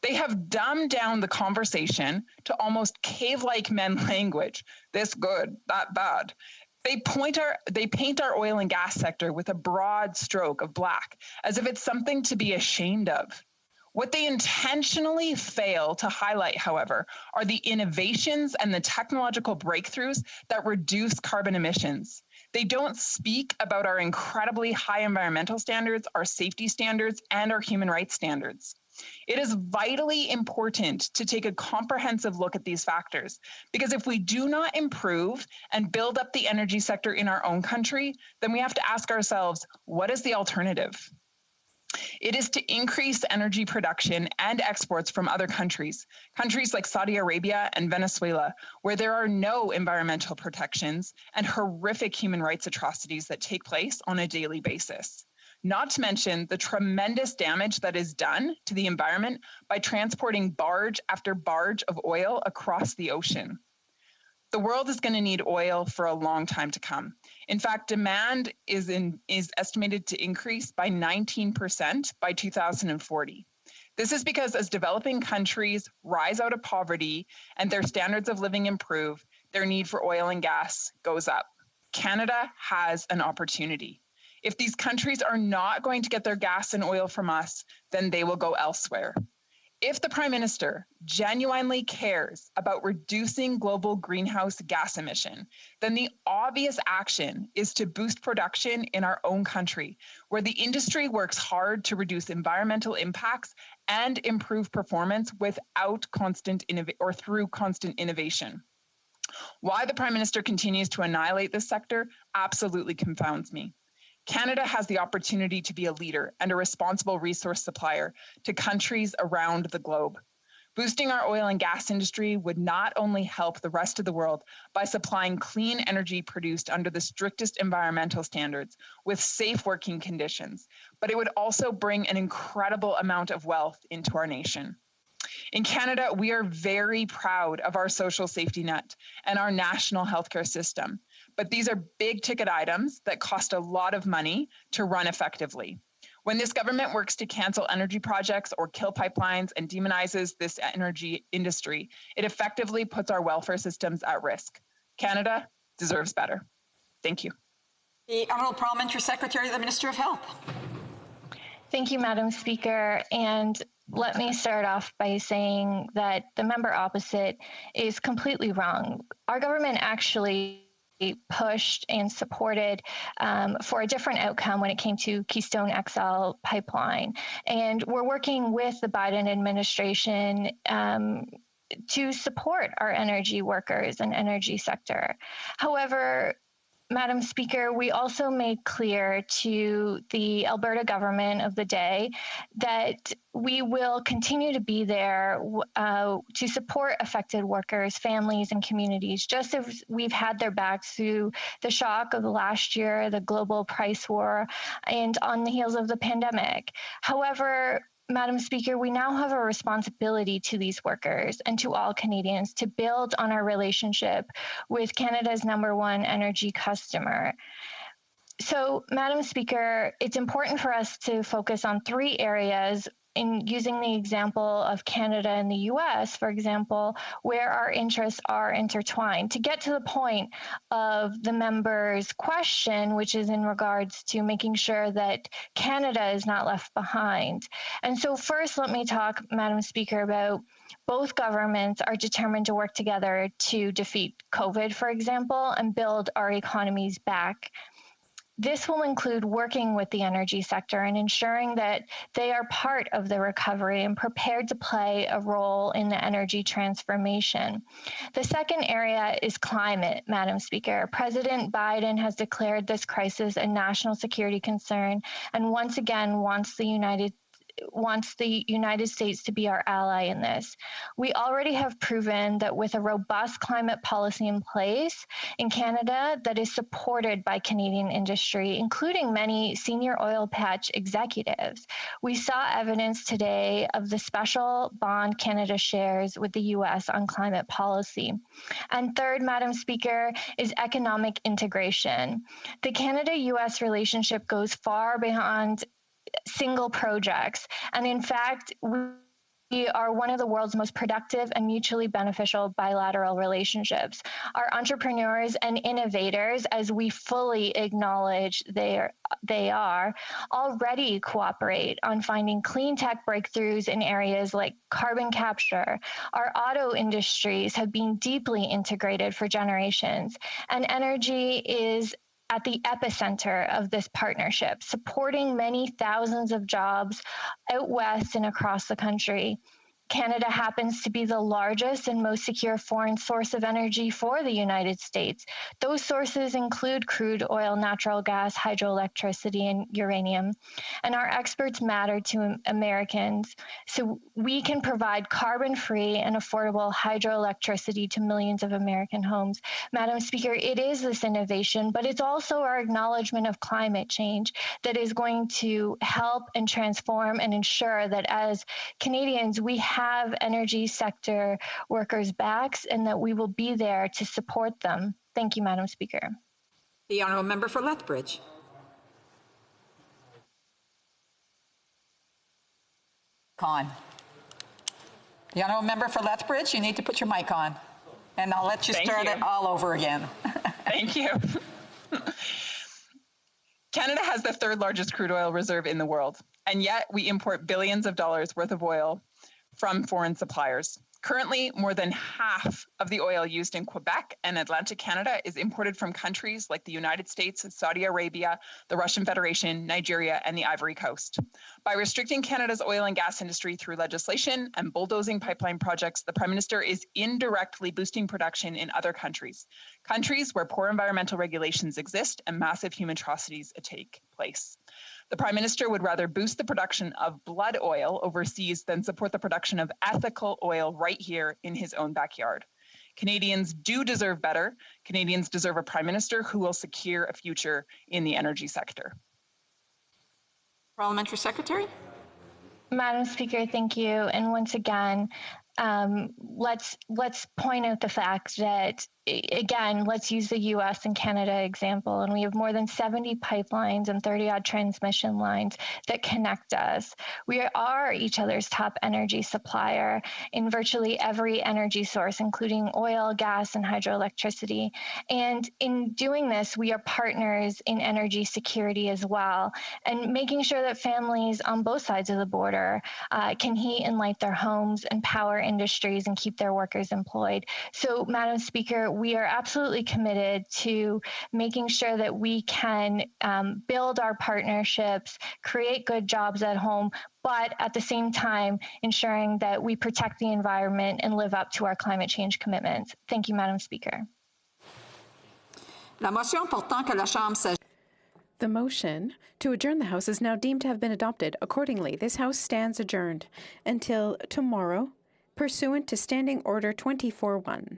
N: They have dumbed down the conversation to almost cave-like men language. This good, that bad. They paint our oil and gas sector with a broad stroke of black, as if it's something to be ashamed of. What they intentionally fail to highlight, however, are the innovations and the technological breakthroughs that reduce carbon emissions. They don't speak about our incredibly high environmental standards, our safety standards, and our human rights standards. It is vitally important to take a comprehensive look at these factors, because if we do not improve and build up the energy sector in our own country, then we have to ask ourselves, what is the alternative? It is to increase energy production and exports from other countries like Saudi Arabia and Venezuela, where there are no environmental protections and horrific human rights atrocities that take place on a daily basis. Not to mention the tremendous damage that is done to the environment by transporting barge after barge of oil across the ocean. The world is going to need oil for a long time to come. In fact, demand is estimated to increase by 19% by 2040. This is because as developing countries rise out of poverty and their standards of living improve, their need for oil and gas goes up. Canada has an opportunity. If these countries are not going to get their gas and oil from us, then they will go elsewhere. If the Prime Minister genuinely cares about reducing global greenhouse gas emission, then the obvious action is to boost production in our own country, where the industry works hard to reduce environmental impacts and improve performance through constant innovation. Why the Prime Minister continues to annihilate this sector absolutely confounds me. Canada has the opportunity to be a leader and a responsible resource supplier to countries around the globe. Boosting our oil and gas industry would not only help the rest of the world by supplying clean energy produced under the strictest environmental standards with safe working conditions, but it would also bring an incredible amount of wealth into our nation. In Canada, we are very proud of our social safety net and our national healthcare system, but these are big ticket items that cost a lot of money to run effectively. When this government works to cancel energy projects or kill pipelines and demonizes this energy industry, it effectively puts our welfare systems at risk. Canada deserves better. Thank you.
H: The Honourable Parliamentary Secretary, the Minister of Health.
J: Thank you, Madam Speaker. And let me start off by saying that the member opposite is completely wrong. Our government actually pushed and supported for a different outcome when it came to Keystone XL pipeline. And we're working with the Biden administration to support our energy workers and energy sector. However, Madam Speaker, we also made clear to the Alberta government of the day that we will continue to be there to support affected workers, families, and communities, just as we've had their backs through the shock of the last year, the global price war, and on the heels of the pandemic. However, Madam Speaker, we now have a responsibility to these workers and to all Canadians to build on our relationship with Canada's #1 energy customer. So, Madam Speaker, it's important for us to focus on 3 areas in using the example of Canada and the US, for example, where our interests are intertwined. To get to the point of the member's question, which is in regards to making sure that Canada is not left behind. And so first, let me talk, Madam Speaker, about both governments are determined to work together to defeat COVID, for example, and build our economies back. This will include working with the energy sector and ensuring that they are part of the recovery and prepared to play a role in the energy transformation. The second area is climate, Madam Speaker. President Biden has declared this crisis a national security concern and once again wants the United States to be our ally in this. We already have proven that with a robust climate policy in place in Canada that is supported by Canadian industry, including many senior oil patch executives. We saw evidence today of the special bond Canada shares with the US on climate policy. And third, Madam Speaker, is economic integration. The Canada-US relationship goes far beyond single projects. And in fact, we are one of the world's most productive and mutually beneficial bilateral relationships. Our entrepreneurs and innovators, as we fully acknowledge they are, already cooperate on finding clean tech breakthroughs in areas like carbon capture. Our auto industries have been deeply integrated for generations, and energy is at the epicenter of this partnership, supporting many thousands of jobs out west and across the country. Canada happens to be the largest and most secure foreign source of energy for the United States. Those sources include crude oil, natural gas, hydroelectricity, and uranium. And our experts matter to Americans, so we can provide carbon-free and affordable hydroelectricity to millions of American homes. Madam Speaker, it is this innovation, but it's also our acknowledgement of climate change that is going to help and transform and ensure that as Canadians, we have energy sector workers' backs and that we will be there to support them. Thank you, Madam Speaker.
H: The honourable member for Lethbridge. The honourable member for Lethbridge, you need to put your mic on, and I'll let you start it all over again.
N: Thank you. Canada has the third largest crude oil reserve in the world, and yet we import billions of dollars worth of oil from foreign suppliers. Currently, more than half of the oil used in Quebec and Atlantic Canada is imported from countries like the United States, Saudi Arabia, the Russian Federation, Nigeria, and the Ivory Coast. By restricting Canada's oil and gas industry through legislation and bulldozing pipeline projects, the Prime Minister is indirectly boosting production in other countries where poor environmental regulations exist and massive human atrocities take place. The Prime Minister would rather boost the production of blood oil overseas than support the production of ethical oil right here in his own backyard. Canadians do deserve better. Canadians deserve a Prime Minister who will secure a future in the energy sector.
H: Parliamentary Secretary.
J: Madam Speaker, thank you. And once again, let's point out the fact that, again, let's use the U.S. and Canada example, and we have more than 70 pipelines and 30-odd transmission lines that connect us. We are each other's top energy supplier in virtually every energy source, including oil, gas, and hydroelectricity. And in doing this, we are partners in energy security as well, and making sure that families on both sides of the border can heat and light their homes and power industries and keep their workers employed. So, Madam Speaker, we are absolutely committed to making sure that we can build our partnerships, create good jobs at home, but at the same time, ensuring that we protect the environment and live up to our climate change commitments. Thank you, Madam Speaker.
H: La motion portant que la Chambre s'agit.
L: The motion to adjourn the House is now deemed to have been adopted. Accordingly, this House stands adjourned until tomorrow, pursuant to Standing Order 24-1.